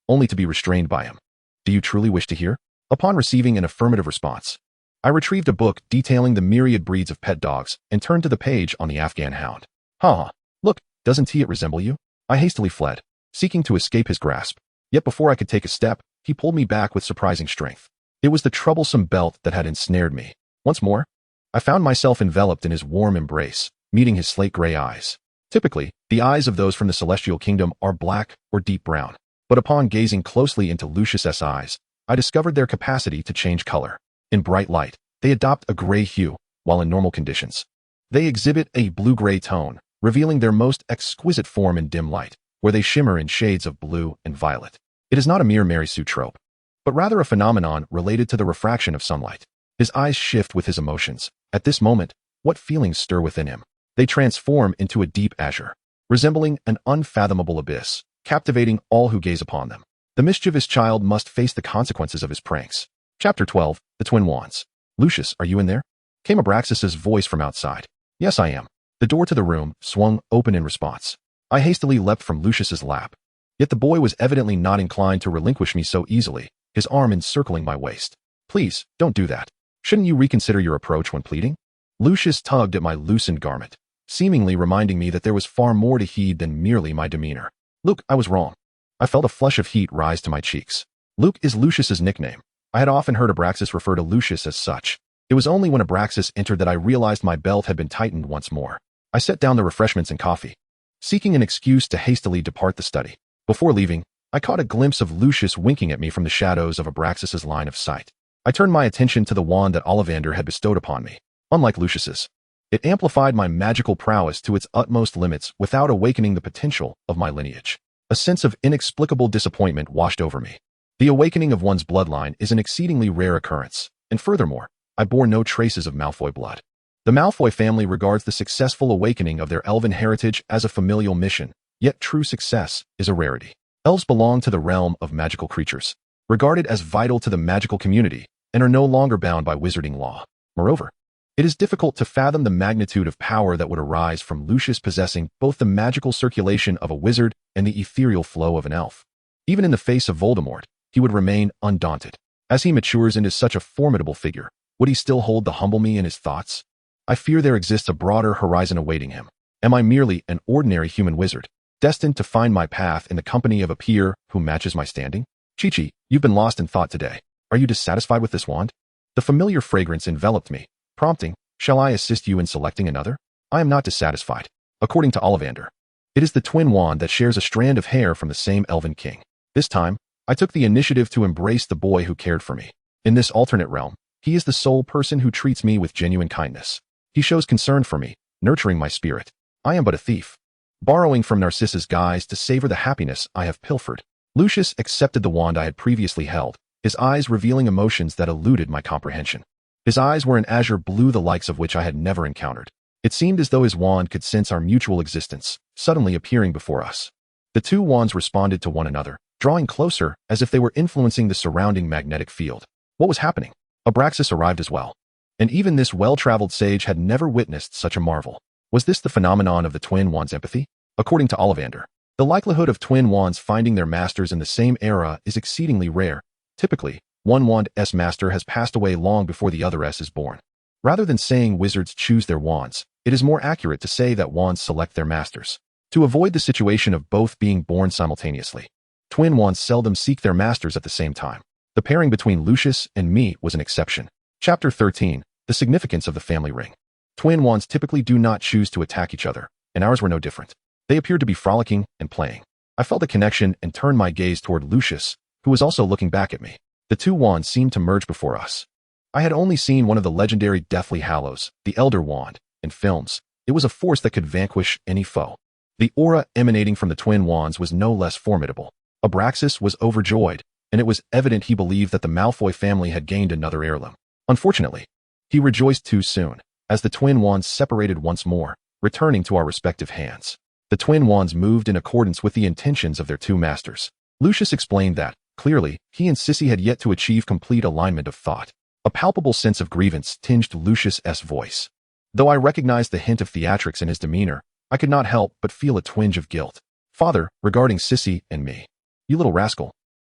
only to be restrained by him. "Do you truly wish to hear?" Upon receiving an affirmative response, I retrieved a book detailing the myriad breeds of pet dogs and turned to the page on the Afghan hound. "Ha! Look, doesn't he resemble you?" I hastily fled, seeking to escape his grasp. Yet before I could take a step, he pulled me back with surprising strength. It was the troublesome belt that had ensnared me. Once more, I found myself enveloped in his warm embrace, meeting his slate-gray eyes. Typically, the eyes of those from the Celestial Kingdom are black or deep brown, but upon gazing closely into Lucius's eyes, I discovered their capacity to change color. In bright light, they adopt a gray hue, while in normal conditions, they exhibit a blue-gray tone, revealing their most exquisite form in dim light, where they shimmer in shades of blue and violet. It is not a mere Mary Sue trope, but rather a phenomenon related to the refraction of sunlight. His eyes shift with his emotions. At this moment, what feelings stir within him? They transform into a deep azure, resembling an unfathomable abyss, captivating all who gaze upon them. The mischievous child must face the consequences of his pranks. Chapter 12, The Twin Wands. Lucius, are you in there? Came Abraxas's voice from outside. Yes, I am. The door to the room swung open in response. I hastily leapt from Lucius's lap. Yet the boy was evidently not inclined to relinquish me so easily, his arm encircling my waist. Please, don't do that. Shouldn't you reconsider your approach when pleading? Lucius tugged at my loosened garment, seemingly reminding me that there was far more to heed than merely my demeanor. Luke, I was wrong. I felt a flush of heat rise to my cheeks. Luke is Lucius's nickname. I had often heard Abraxas refer to Lucius as such. It was only when Abraxas entered that I realized my belt had been tightened once more. I set down the refreshments and coffee, seeking an excuse to hastily depart the study. Before leaving, I caught a glimpse of Lucius winking at me from the shadows of Abraxas's line of sight. I turned my attention to the wand that Ollivander had bestowed upon me. Unlike Lucius's, it amplified my magical prowess to its utmost limits without awakening the potential of my lineage. A sense of inexplicable disappointment washed over me. The awakening of one's bloodline is an exceedingly rare occurrence, and furthermore, I bore no traces of Malfoy blood. The Malfoy family regards the successful awakening of their elven heritage as a familial mission, yet true success is a rarity. Elves belong to the realm of magical creatures, regarded as vital to the magical community, and are no longer bound by wizarding law. Moreover, it is difficult to fathom the magnitude of power that would arise from Lucius possessing both the magical circulation of a wizard and the ethereal flow of an elf. Even in the face of Voldemort, he would remain undaunted. As he matures into such a formidable figure, would he still hold the humble me in his thoughts? I fear there exists a broader horizon awaiting him. Am I merely an ordinary human wizard, destined to find my path in the company of a peer who matches my standing? Chi-Chi, you've been lost in thought today. Are you dissatisfied with this wand? The familiar fragrance enveloped me, prompting, shall I assist you in selecting another? I am not dissatisfied. According to Ollivander, it is the twin wand that shares a strand of hair from the same elven king. This time, I took the initiative to embrace the boy who cared for me. In this alternate realm, he is the sole person who treats me with genuine kindness. He shows concern for me, nurturing my spirit. I am but a thief, borrowing from Narcissa's guise to savor the happiness I have pilfered. Lucius accepted the wand I had previously held, his eyes revealing emotions that eluded my comprehension. His eyes were an azure blue the likes of which I had never encountered. It seemed as though his wand could sense our mutual existence, suddenly appearing before us. The two wands responded to one another, drawing closer as if they were influencing the surrounding magnetic field. What was happening? Abraxas arrived as well. And even this well-traveled sage had never witnessed such a marvel. Was this the phenomenon of the twin wands' empathy? According to Ollivander, the likelihood of twin wands finding their masters in the same era is exceedingly rare. Typically, one wand's master has passed away long before the other's is born. Rather than saying wizards choose their wands, it is more accurate to say that wands select their masters. To avoid the situation of both being born simultaneously, twin wands seldom seek their masters at the same time. The pairing between Lucius and me was an exception. Chapter 13, The Significance of the Family Ring. Twin wands typically do not choose to attack each other, and ours were no different. They appeared to be frolicking and playing. I felt a connection and turned my gaze toward Lucius, who was also looking back at me. The two wands seemed to merge before us. I had only seen one of the legendary Deathly Hallows, the Elder Wand, in films. It was a force that could vanquish any foe. The aura emanating from the twin wands was no less formidable. Abraxas was overjoyed, and it was evident he believed that the Malfoy family had gained another heirloom. Unfortunately, he rejoiced too soon, as the twin wands separated once more, returning to our respective hands. The twin wands moved in accordance with the intentions of their two masters. Lucius explained that, clearly, he and Sissy had yet to achieve complete alignment of thought. A palpable sense of grievance tinged Lucius's voice. Though I recognized the hint of theatrics in his demeanor, I could not help but feel a twinge of guilt. Father, regarding Sissy and me. You little rascal.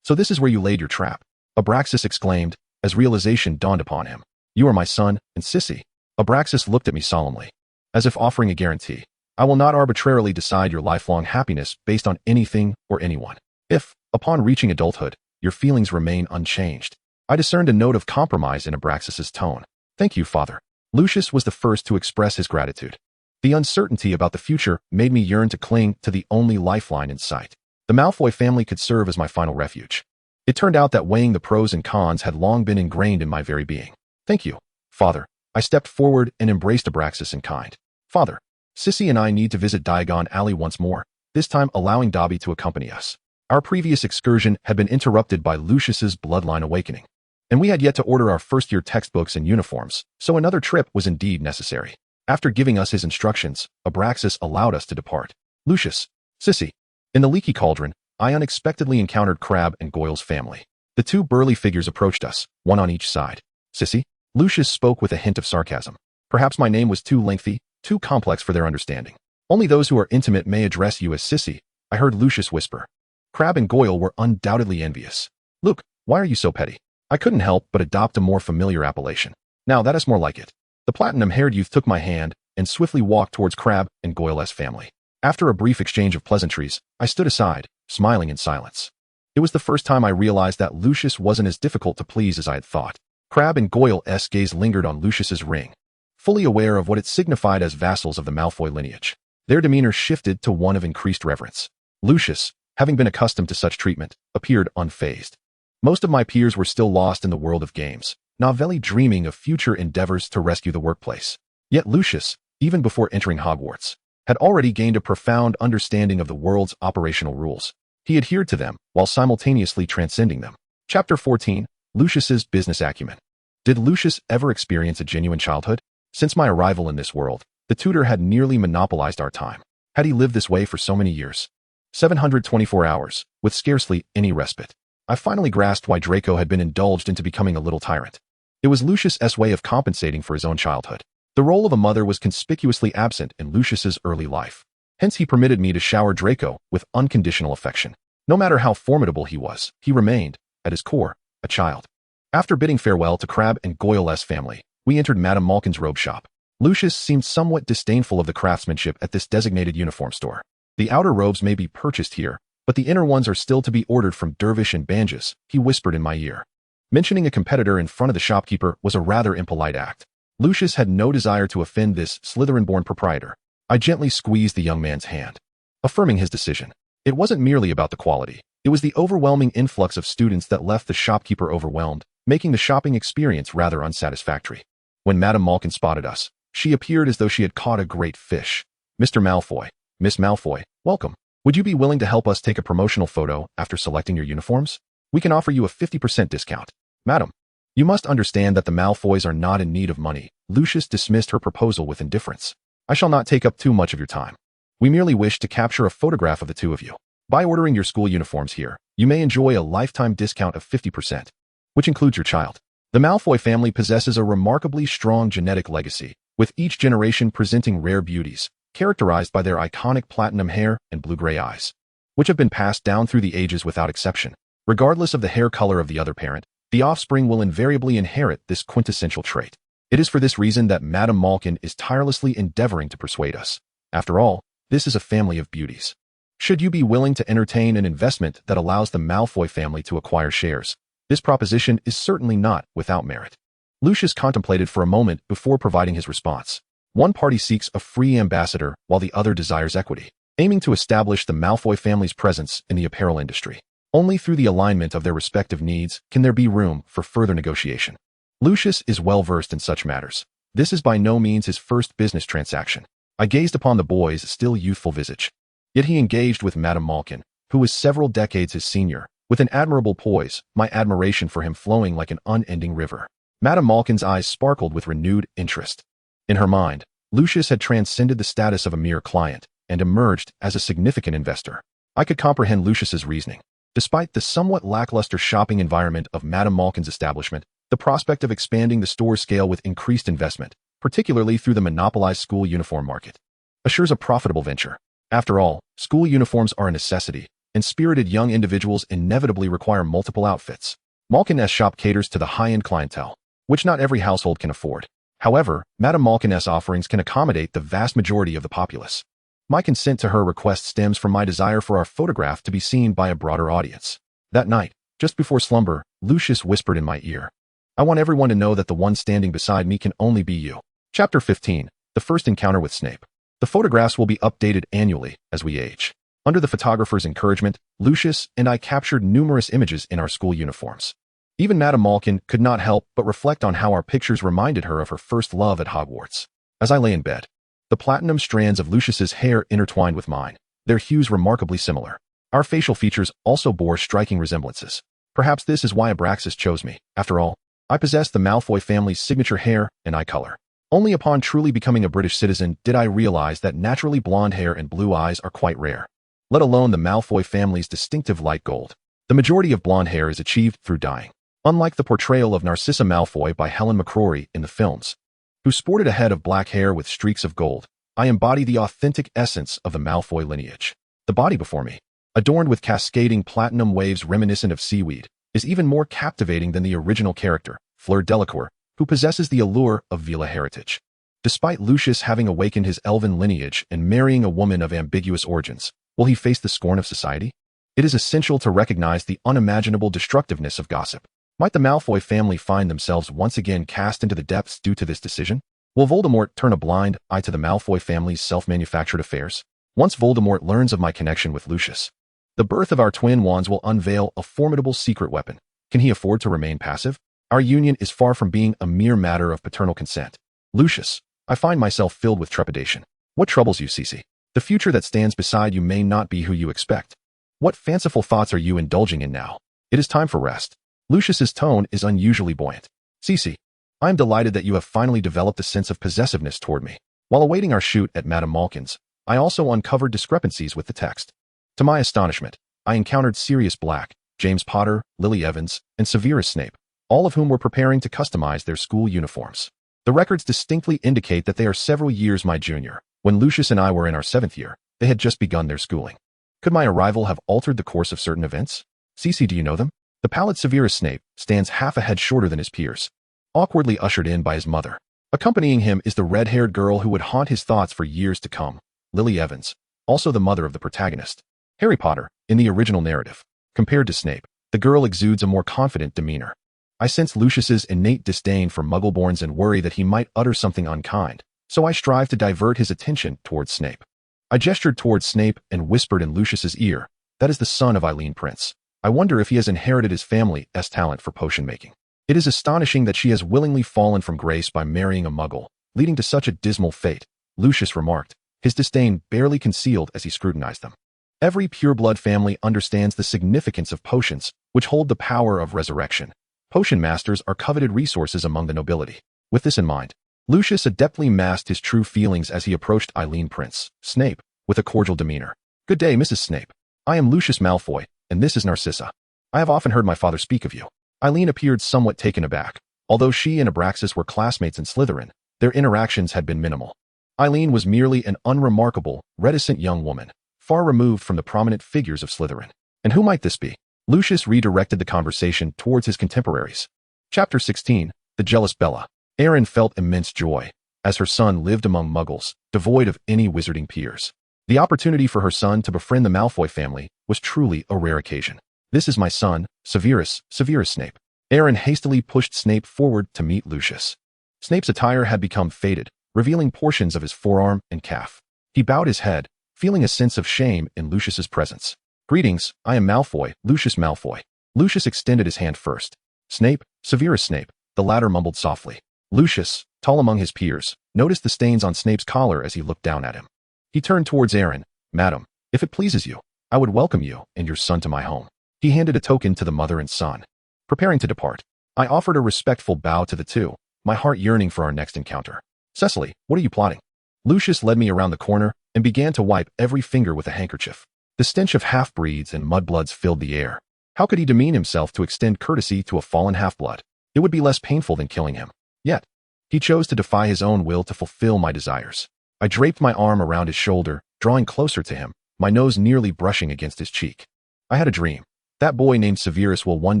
So this is where you laid your trap. Abraxas exclaimed, as realization dawned upon him. You are my son, and Sissy. Abraxas looked at me solemnly, as if offering a guarantee. I will not arbitrarily decide your lifelong happiness based on anything or anyone. If, upon reaching adulthood, your feelings remain unchanged. I discerned a note of compromise in Abraxas's tone. Thank you, father. Lucius was the first to express his gratitude. The uncertainty about the future made me yearn to cling to the only lifeline in sight. The Malfoy family could serve as my final refuge. It turned out that weighing the pros and cons had long been ingrained in my very being. Thank you, Father. I stepped forward and embraced Abraxas in kind. Father, Sissy and I need to visit Diagon Alley once more, this time allowing Dobby to accompany us. Our previous excursion had been interrupted by Lucius's bloodline awakening, and we had yet to order our first-year textbooks and uniforms, so another trip was indeed necessary. After giving us his instructions, Abraxas allowed us to depart. Lucius, Sissy. In the leaky cauldron, I unexpectedly encountered Crabbe and Goyle's family. The two burly figures approached us, one on each side. Sissy? Lucius spoke with a hint of sarcasm. Perhaps my name was too lengthy, too complex for their understanding. Only those who are intimate may address you as Sissy, I heard Lucius whisper. Crabbe and Goyle were undoubtedly envious. Luke, why are you so petty? I couldn't help but adopt a more familiar appellation. Now that is more like it. The platinum-haired youth took my hand and swiftly walked towards Crabbe and Goyle's family. After a brief exchange of pleasantries, I stood aside, smiling in silence. It was the first time I realized that Lucius wasn't as difficult to please as I had thought. Crabbe and Goyle's gaze lingered on Lucius's ring, fully aware of what it signified as vassals of the Malfoy lineage. Their demeanor shifted to one of increased reverence. Lucius, having been accustomed to such treatment, appeared unfazed. Most of my peers were still lost in the world of games, novelly dreaming of future endeavors to rescue the workplace. Yet Lucius, even before entering Hogwarts, had already gained a profound understanding of the world's operational rules. He adhered to them while simultaneously transcending them. Chapter 14, Lucius's Business Acumen. Did Lucius ever experience a genuine childhood? Since my arrival in this world, the tutor had nearly monopolized our time. Had he lived this way for so many years? 724 hours, with scarcely any respite. I finally grasped why Draco had been indulged into becoming a little tyrant. It was Lucius's way of compensating for his own childhood. The role of a mother was conspicuously absent in Lucius's early life. Hence he permitted me to shower Draco with unconditional affection. No matter how formidable he was, he remained, at his core, a child. After bidding farewell to Crabbe and Goyle's family, we entered Madame Malkin's robe shop. Lucius seemed somewhat disdainful of the craftsmanship at this designated uniform store. The outer robes may be purchased here, but the inner ones are still to be ordered from Dervish and Banjas, he whispered in my ear. Mentioning a competitor in front of the shopkeeper was a rather impolite act. Lucius had no desire to offend this Slytherin-born proprietor. I gently squeezed the young man's hand, affirming his decision. It wasn't merely about the quality. It was the overwhelming influx of students that left the shopkeeper overwhelmed, making the shopping experience rather unsatisfactory. When Madame Malkin spotted us, she appeared as though she had caught a great fish. Mr. Malfoy, Miss Malfoy, welcome. Would you be willing to help us take a promotional photo after selecting your uniforms? We can offer you a 50% discount. Madam, you must understand that the Malfoys are not in need of money. Lucius dismissed her proposal with indifference. I shall not take up too much of your time. We merely wish to capture a photograph of the two of you. By ordering your school uniforms here, you may enjoy a lifetime discount of 50%, which includes your child. The Malfoy family possesses a remarkably strong genetic legacy, with each generation presenting rare beauties, characterized by their iconic platinum hair and blue-gray eyes, which have been passed down through the ages without exception. Regardless of the hair color of the other parent, the offspring will invariably inherit this quintessential trait. It is for this reason that Madame Malkin is tirelessly endeavoring to persuade us. After all, this is a family of beauties. Should you be willing to entertain an investment that allows the Malfoy family to acquire shares, this proposition is certainly not without merit. Lucius contemplated for a moment before providing his response. One party seeks a free ambassador while the other desires equity, aiming to establish the Malfoy family's presence in the apparel industry. Only through the alignment of their respective needs can there be room for further negotiation. Lucius is well versed in such matters. This is by no means his first business transaction. I gazed upon the boy's still youthful visage. Yet he engaged with Madame Malkin, who was several decades his senior, with an admirable poise, my admiration for him flowing like an unending river. Madame Malkin's eyes sparkled with renewed interest. In her mind, Lucius had transcended the status of a mere client and emerged as a significant investor. I could comprehend Lucius's reasoning. Despite the somewhat lackluster shopping environment of Madame Malkin's establishment, the prospect of expanding the store's scale with increased investment, particularly through the monopolized school uniform market, assures a profitable venture. After all, school uniforms are a necessity, and spirited young individuals inevitably require multiple outfits. Malkin's shop caters to the high-end clientele, which not every household can afford. However, Madame Malkin's offerings can accommodate the vast majority of the populace. My consent to her request stems from my desire for our photograph to be seen by a broader audience. That night, just before slumber, Lucius whispered in my ear, I want everyone to know that the one standing beside me can only be you. Chapter 15. The First Encounter with Snape. The photographs will be updated annually as we age. Under the photographer's encouragement, Lucius and I captured numerous images in our school uniforms. Even Madame Malkin could not help but reflect on how our pictures reminded her of her first love at Hogwarts. As I lay in bed, the platinum strands of Lucius's hair intertwined with mine, their hues remarkably similar. Our facial features also bore striking resemblances. Perhaps this is why Abraxas chose me. After all, I possessed the Malfoy family's signature hair and eye color. Only upon truly becoming a British citizen did I realize that naturally blonde hair and blue eyes are quite rare, let alone the Malfoy family's distinctive light gold. The majority of blonde hair is achieved through dyeing. Unlike the portrayal of Narcissa Malfoy by Helen McCrory in the films, who sported a head of black hair with streaks of gold, I embody the authentic essence of the Malfoy lineage. The body before me, adorned with cascading platinum waves reminiscent of seaweed, is even more captivating than the original character, Fleur Delacour, who possesses the allure of Vila heritage. Despite Lucius having awakened his elven lineage and marrying a woman of ambiguous origins, will he face the scorn of society? It is essential to recognize the unimaginable destructiveness of gossip. Might the Malfoy family find themselves once again cast into the depths due to this decision? Will Voldemort turn a blind eye to the Malfoy family's self-manufactured affairs? Once Voldemort learns of my connection with Lucius, the birth of our twin wands will unveil a formidable secret weapon. Can he afford to remain passive? Our union is far from being a mere matter of paternal consent. Lucius, I find myself filled with trepidation. What troubles you, Cece? The future that stands beside you may not be who you expect. What fanciful thoughts are you indulging in now? It is time for rest. Lucius's tone is unusually buoyant. Cece, I am delighted that you have finally developed a sense of possessiveness toward me. While awaiting our shoot at Madame Malkin's, I also uncovered discrepancies with the text. To my astonishment, I encountered Sirius Black, James Potter, Lily Evans, and Severus Snape, all of whom were preparing to customize their school uniforms. The records distinctly indicate that they are several years my junior. When Lucius and I were in our 7th year, they had just begun their schooling. Could my arrival have altered the course of certain events? Cece, do you know them? The pallid Severus Snape stands half a head shorter than his peers, awkwardly ushered in by his mother. Accompanying him is the red-haired girl who would haunt his thoughts for years to come, Lily Evans, also the mother of the protagonist, Harry Potter, in the original narrative. Compared to Snape, the girl exudes a more confident demeanor. I sense Lucius's innate disdain for Muggleborns and worry that he might utter something unkind, so I strive to divert his attention towards Snape. I gestured towards Snape and whispered in Lucius's ear, "That is the son of Eileen Prince. I wonder if he has inherited his family's talent for potion making. It is astonishing that she has willingly fallen from grace by marrying a Muggle, leading to such a dismal fate," Lucius remarked, his disdain barely concealed as he scrutinized them. Every pureblood family understands the significance of potions, which hold the power of resurrection. Potion masters are coveted resources among the nobility. With this in mind, Lucius adeptly masked his true feelings as he approached Eileen Prince, Snape, with a cordial demeanor. "Good day, Mrs. Snape. I am Lucius Malfoy, and this is Narcissa. I have often heard my father speak of you." Eileen appeared somewhat taken aback. Although she and Abraxas were classmates in Slytherin, their interactions had been minimal. Eileen was merely an unremarkable, reticent young woman, far removed from the prominent figures of Slytherin. And who might this be? Lucius redirected the conversation towards his contemporaries. Chapter 16. The Jealous Bella. Erin felt immense joy, as her son lived among Muggles, devoid of any wizarding peers. The opportunity for her son to befriend the Malfoy family was truly a rare occasion. "This is my son, Severus Snape." Erin hastily pushed Snape forward to meet Lucius. Snape's attire had become faded, revealing portions of his forearm and calf. He bowed his head, feeling a sense of shame in Lucius's presence. "Greetings, I am Malfoy, Lucius Malfoy." Lucius extended his hand first. "Snape, Severus Snape," the latter mumbled softly. Lucius, tall among his peers, noticed the stains on Snape's collar as he looked down at him. He turned towards Erin. "Madam, if it pleases you, I would welcome you and your son to my home." He handed a token to the mother and son. Preparing to depart, I offered a respectful bow to the two, my heart yearning for our next encounter. "Cecily, what are you plotting?" Lucius led me around the corner and began to wipe every finger with a handkerchief. The stench of half-breeds and mudbloods filled the air. How could he demean himself to extend courtesy to a fallen half-blood? It would be less painful than killing him. Yet, he chose to defy his own will to fulfill my desires. I draped my arm around his shoulder, drawing closer to him, my nose nearly brushing against his cheek. I had a dream. That boy named Severus will one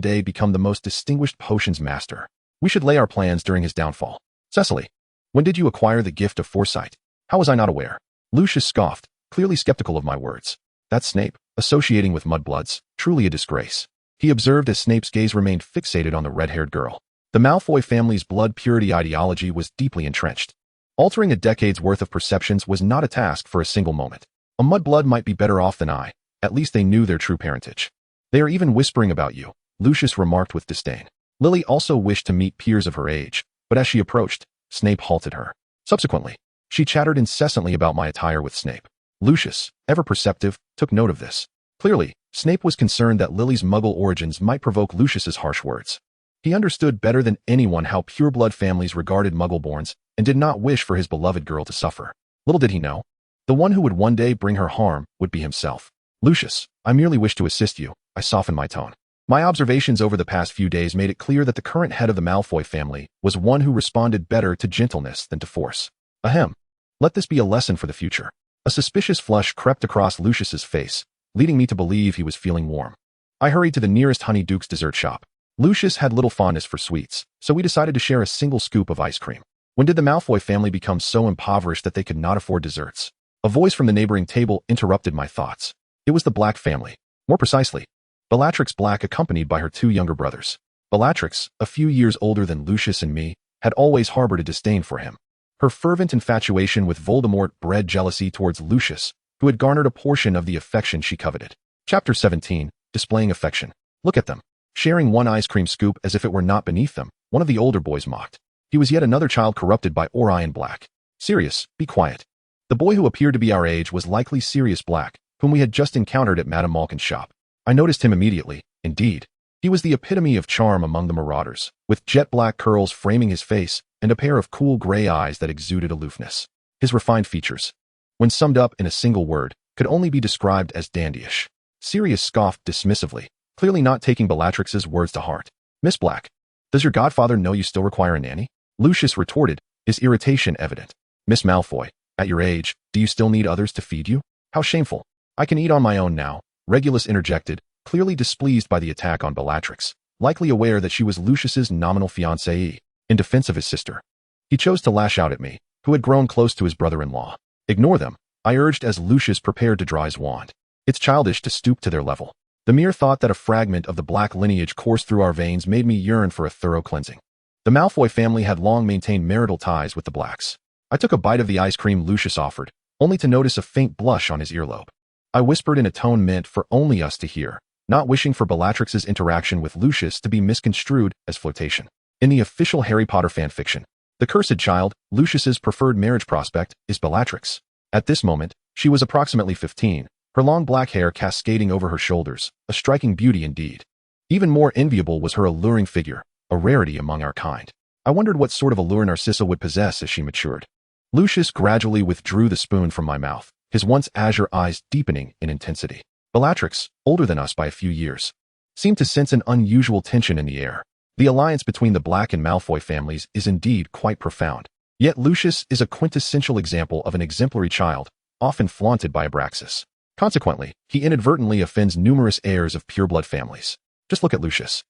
day become the most distinguished potions master. We should lay our plans during his downfall. "Cecily, when did you acquire the gift of foresight?" "How was I not aware?" Lucius scoffed, clearly skeptical of my words. "That's Snape, associating with mudbloods, truly a disgrace." He observed as Snape's gaze remained fixated on the red-haired girl. The Malfoy family's blood purity ideology was deeply entrenched. Altering a decade's worth of perceptions was not a task for a single moment. A mudblood might be better off than I. At least they knew their true parentage. They are even whispering about you, Lucius remarked with disdain. Lily also wished to meet peers of her age, but as she approached, Snape halted her. Subsequently, she chattered incessantly about my attire with Snape. Lucius, ever perceptive, took note of this. Clearly, Snape was concerned that Lily's muggle origins might provoke Lucius's harsh words. He understood better than anyone how pureblood families regarded Muggleborns and did not wish for his beloved girl to suffer. Little did he know, the one who would one day bring her harm would be himself. Lucius, I merely wish to assist you, I softened my tone. My observations over the past few days made it clear that the current head of the Malfoy family was one who responded better to gentleness than to force. Ahem. Let this be a lesson for the future. A suspicious flush crept across Lucius's face, leading me to believe he was feeling warm. I hurried to the nearest Honeyduke's dessert shop. Lucius had little fondness for sweets, so we decided to share a single scoop of ice cream. When did the Malfoy family become so impoverished that they could not afford desserts? A voice from the neighboring table interrupted my thoughts. It was the Black family. More precisely, Bellatrix Black accompanied by her two younger brothers. Bellatrix, a few years older than Lucius and me, had always harbored a disdain for him. Her fervent infatuation with Voldemort bred jealousy towards Lucius, who had garnered a portion of the affection she coveted. Chapter 17, Displaying Affection. Look at them. Sharing one ice cream scoop as if it were not beneath them, one of the older boys mocked. He was yet another child corrupted by Orion Black. Sirius, be quiet. The boy who appeared to be our age was likely Sirius Black, whom we had just encountered at Madame Malkin's shop. I noticed him immediately. Indeed, he was the epitome of charm among the marauders, with jet black curls framing his face and a pair of cool gray eyes that exuded aloofness. His refined features, when summed up in a single word, could only be described as dandyish. Sirius scoffed dismissively, clearly not taking Bellatrix's words to heart. Miss Black, does your godfather know you still require a nanny? Lucius retorted, his irritation evident. Miss Malfoy, at your age, do you still need others to feed you? How shameful. I can eat on my own now, Regulus interjected, clearly displeased by the attack on Bellatrix, likely aware that she was Lucius's nominal fiancée, in defense of his sister. He chose to lash out at me, who had grown close to his brother-in-law. Ignore them, I urged as Lucius prepared to draw his wand. It's childish to stoop to their level. The mere thought that a fragment of the Black lineage coursed through our veins made me yearn for a thorough cleansing. The Malfoy family had long maintained marital ties with the Blacks. I took a bite of the ice cream Lucius offered, only to notice a faint blush on his earlobe. I whispered in a tone meant for only us to hear, not wishing for Bellatrix's interaction with Lucius to be misconstrued as flirtation. In the official Harry Potter fanfiction, the cursed child, Lucius's preferred marriage prospect, is Bellatrix. At this moment, she was approximately 15, her long black hair cascading over her shoulders, a striking beauty indeed. Even more enviable was her alluring figure, a rarity among our kind. I wondered what sort of allure Narcissa would possess as she matured. Lucius gradually withdrew the spoon from my mouth, his once azure eyes deepening in intensity. Bellatrix, older than us by a few years, seemed to sense an unusual tension in the air. The alliance between the Black and Malfoy families is indeed quite profound. Yet Lucius is a quintessential example of an exemplary child, often flaunted by Abraxas. Consequently, he inadvertently offends numerous heirs of pureblood families. Just look at Lucius.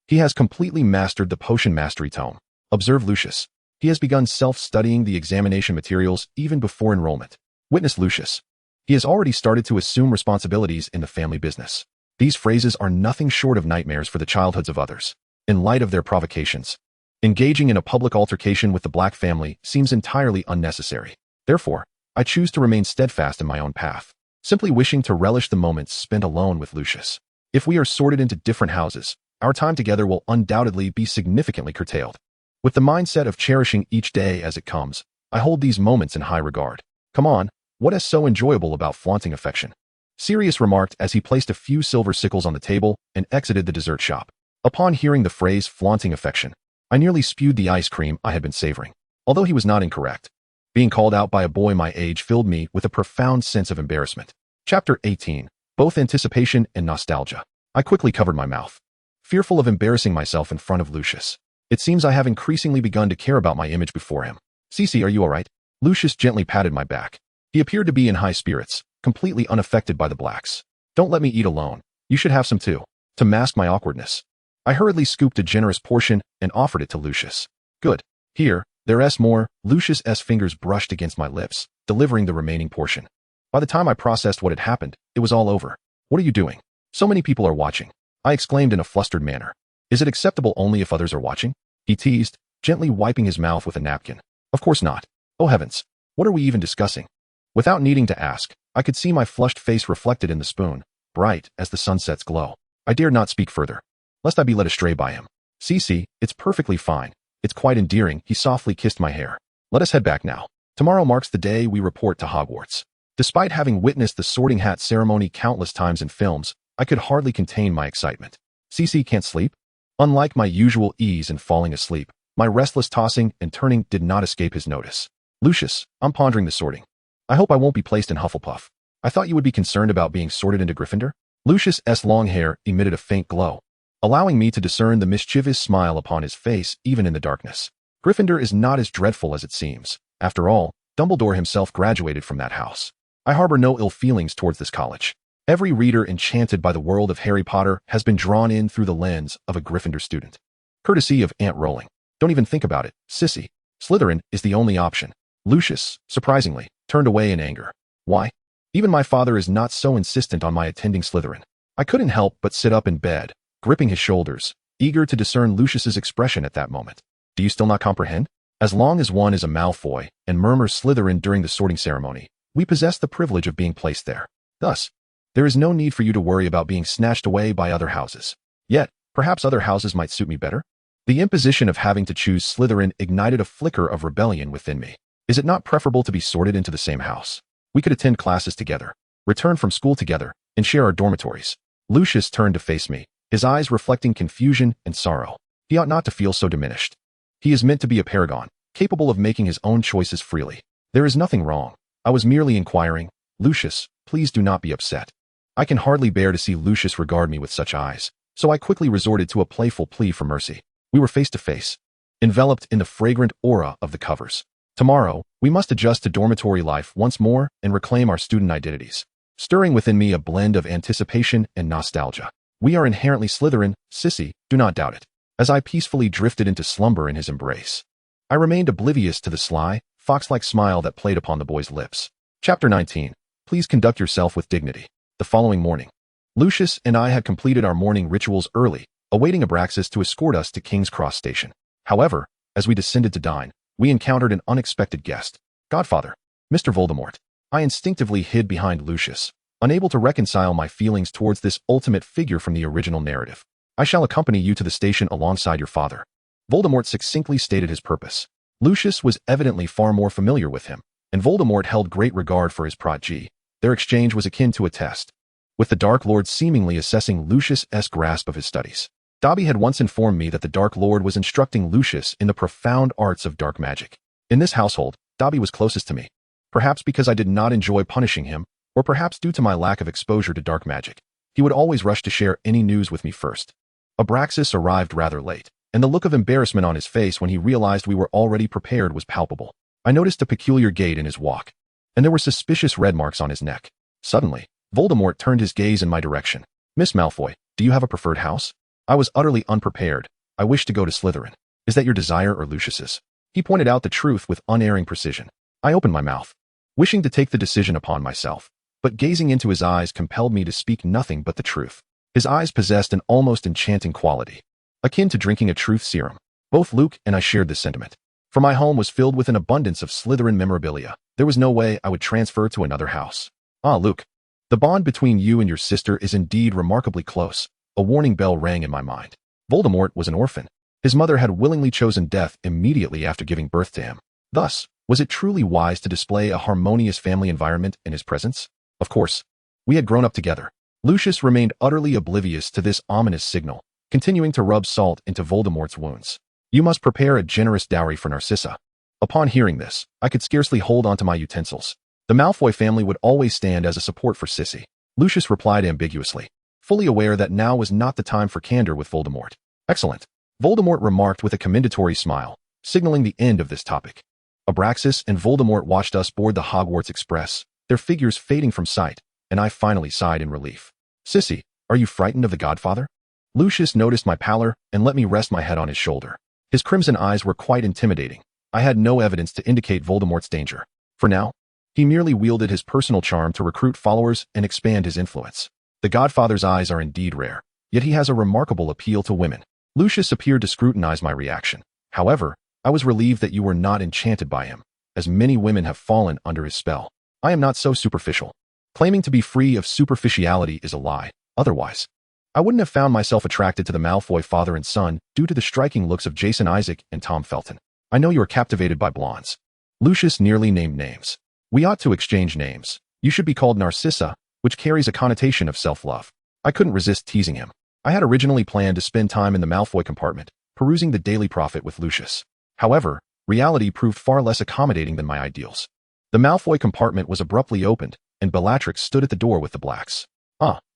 He has completely mastered the potion mastery tome. Observe Lucius. He has begun self-studying the examination materials even before enrollment. Witness Lucius. He has already started to assume responsibilities in the family business. These phrases are nothing short of nightmares for the childhoods of others. In light of their provocations, engaging in a public altercation with the Black family seems entirely unnecessary. Therefore, I choose to remain steadfast in my own path, simply wishing to relish the moments spent alone with Lucius. If we are sorted into different houses, our time together will undoubtedly be significantly curtailed. With the mindset of cherishing each day as it comes, I hold these moments in high regard. Come on, what is so enjoyable about flaunting affection? Sirius remarked as he placed a few silver sickles on the table and exited the dessert shop. Upon hearing the phrase flaunting affection, I nearly spewed the ice cream I had been savoring. Although he was not incorrect, being called out by a boy my age filled me with a profound sense of embarrassment. Chapter 18, Both Anticipation and Nostalgia. I quickly covered my mouth, fearful of embarrassing myself in front of Lucius. It seems I have increasingly begun to care about my image before him. Cece, are you all right? Lucius gently patted my back. He appeared to be in high spirits, completely unaffected by the Blacks. Don't let me eat alone. You should have some too. To mask my awkwardness, I hurriedly scooped a generous portion and offered it to Lucius. Good. Here, there's more. Lucius's fingers brushed against my lips, delivering the remaining portion. By the time I processed what had happened, it was all over. What are you doing? So many people are watching, I exclaimed in a flustered manner. Is it acceptable only if others are watching? He teased, gently wiping his mouth with a napkin. Of course not. Oh heavens, what are we even discussing? Without needing to ask, I could see my flushed face reflected in the spoon, bright as the sunset's glow. I dared not speak further, lest I be led astray by him. Cece, it's perfectly fine. It's quite endearing. He softly kissed my hair. Let us head back now. Tomorrow marks the day we report to Hogwarts. Despite having witnessed the sorting hat ceremony countless times in films, I could hardly contain my excitement. Cece can't sleep? Unlike my usual ease in falling asleep, my restless tossing and turning did not escape his notice. Lucius, I'm pondering the sorting. I hope I won't be placed in Hufflepuff. I thought you would be concerned about being sorted into Gryffindor? Lucius's long hair emitted a faint glow, allowing me to discern the mischievous smile upon his face even in the darkness. Gryffindor is not as dreadful as it seems. After all, Dumbledore himself graduated from that house. I harbor no ill feelings towards this college. Every reader enchanted by the world of Harry Potter has been drawn in through the lens of a Gryffindor student. Courtesy of Aunt Rowling. Don't even think about it, sissy. Slytherin is the only option. Lucius, surprisingly, turned away in anger. Why? Even my father is not so insistent on my attending Slytherin. I couldn't help but sit up in bed, gripping his shoulders, eager to discern Lucius's expression at that moment. Do you still not comprehend? As long as one is a Malfoy and murmurs Slytherin during the sorting ceremony, we possess the privilege of being placed there. Thus, there is no need for you to worry about being snatched away by other houses. Yet, perhaps other houses might suit me better? The imposition of having to choose Slytherin ignited a flicker of rebellion within me. Is it not preferable to be sorted into the same house? We could attend classes together, return from school together, and share our dormitories. Lucius turned to face me, his eyes reflecting confusion and sorrow. He ought not to feel so diminished. He is meant to be a paragon, capable of making his own choices freely. There is nothing wrong. I was merely inquiring. Lucius, please do not be upset. I can hardly bear to see Lucius regard me with such eyes, so I quickly resorted to a playful plea for mercy. We were face to face, enveloped in the fragrant aura of the covers. Tomorrow, we must adjust to dormitory life once more and reclaim our student identities, stirring within me a blend of anticipation and nostalgia. We are inherently Slytherin, sissy, do not doubt it. As I peacefully drifted into slumber in his embrace, I remained oblivious to the sly, fox-like smile that played upon the boy's lips. Chapter 19. Please conduct yourself with dignity. The following morning, Lucius and I had completed our morning rituals early, awaiting Abraxas to escort us to King's Cross Station. However, as we descended to dine, we encountered an unexpected guest. Godfather, Mr. Voldemort. I instinctively hid behind Lucius, unable to reconcile my feelings towards this ultimate figure from the original narrative. I shall accompany you to the station alongside your father. Voldemort succinctly stated his purpose. Lucius was evidently far more familiar with him, and Voldemort held great regard for his protege. Their exchange was akin to a test, with the Dark Lord seemingly assessing Lucius's grasp of his studies. Dobby had once informed me that the Dark Lord was instructing Lucius in the profound arts of dark magic. In this household, Dobby was closest to me. Perhaps because I did not enjoy punishing him, or perhaps due to my lack of exposure to dark magic, he would always rush to share any news with me first. Abraxas arrived rather late, and the look of embarrassment on his face when he realized we were already prepared was palpable. I noticed a peculiar gait in his walk, and there were suspicious red marks on his neck. Suddenly, Voldemort turned his gaze in my direction. Miss Malfoy, do you have a preferred house? I was utterly unprepared. I wish to go to Slytherin. Is that your desire or Lucius's? He pointed out the truth with unerring precision. I opened my mouth, wishing to take the decision upon myself, but gazing into his eyes compelled me to speak nothing but the truth. His eyes possessed an almost enchanting quality, akin to drinking a truth serum. Both Luke and I shared this sentiment. For my home was filled with an abundance of Slytherin memorabilia. There was no way I would transfer to another house. Ah, Luke, the bond between you and your sister is indeed remarkably close. A warning bell rang in my mind. Voldemort was an orphan. His mother had willingly chosen death immediately after giving birth to him. Thus, was it truly wise to display a harmonious family environment in his presence? Of course, we had grown up together. Lucius remained utterly oblivious to this ominous signal, continuing to rub salt into Voldemort's wounds. You must prepare a generous dowry for Narcissa. Upon hearing this, I could scarcely hold onto my utensils. The Malfoy family would always stand as a support for Sissy. Lucius replied ambiguously, fully aware that now was not the time for candor with Voldemort. Excellent, Voldemort remarked with a commendatory smile, signaling the end of this topic. Abraxas and Voldemort watched us board the Hogwarts Express, their figures fading from sight, and I finally sighed in relief. Sissy, are you frightened of the Godfather? Lucius noticed my pallor and let me rest my head on his shoulder. His crimson eyes were quite intimidating. I had no evidence to indicate Voldemort's danger. For now, he merely wielded his personal charm to recruit followers and expand his influence. The Godfather's eyes are indeed rare, yet he has a remarkable appeal to women. Lucius appeared to scrutinize my reaction. However, I was relieved that you were not enchanted by him. as many women have fallen under his spell. I am not so superficial. Claiming to be free of superficiality is a lie. Otherwise, I wouldn't have found myself attracted to the Malfoy father and son due to the striking looks of Jason Isaac and Tom Felton. I know you are captivated by blondes. Lucius nearly named names. We ought to exchange names. You should be called Narcissa, which carries a connotation of self-love. I couldn't resist teasing him. I had originally planned to spend time in the Malfoy compartment, perusing the Daily Prophet with Lucius. However, reality proved far less accommodating than my ideals. The Malfoy compartment was abruptly opened, and Bellatrix stood at the door with the Blacks.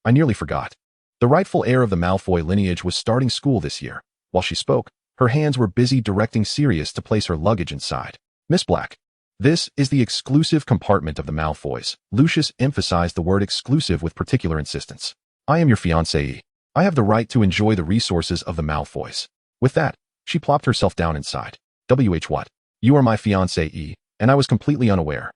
I nearly forgot. The rightful heir of the Malfoy lineage was starting school this year. While she spoke, her hands were busy directing Sirius to place her luggage inside. Miss Black. This is the exclusive compartment of the Malfoys. Lucius emphasized the word exclusive with particular insistence. I am your fiancée. I have the right to enjoy the resources of the Malfoys. With that, she plopped herself down inside. What? You are my fiancée, and I was completely unaware.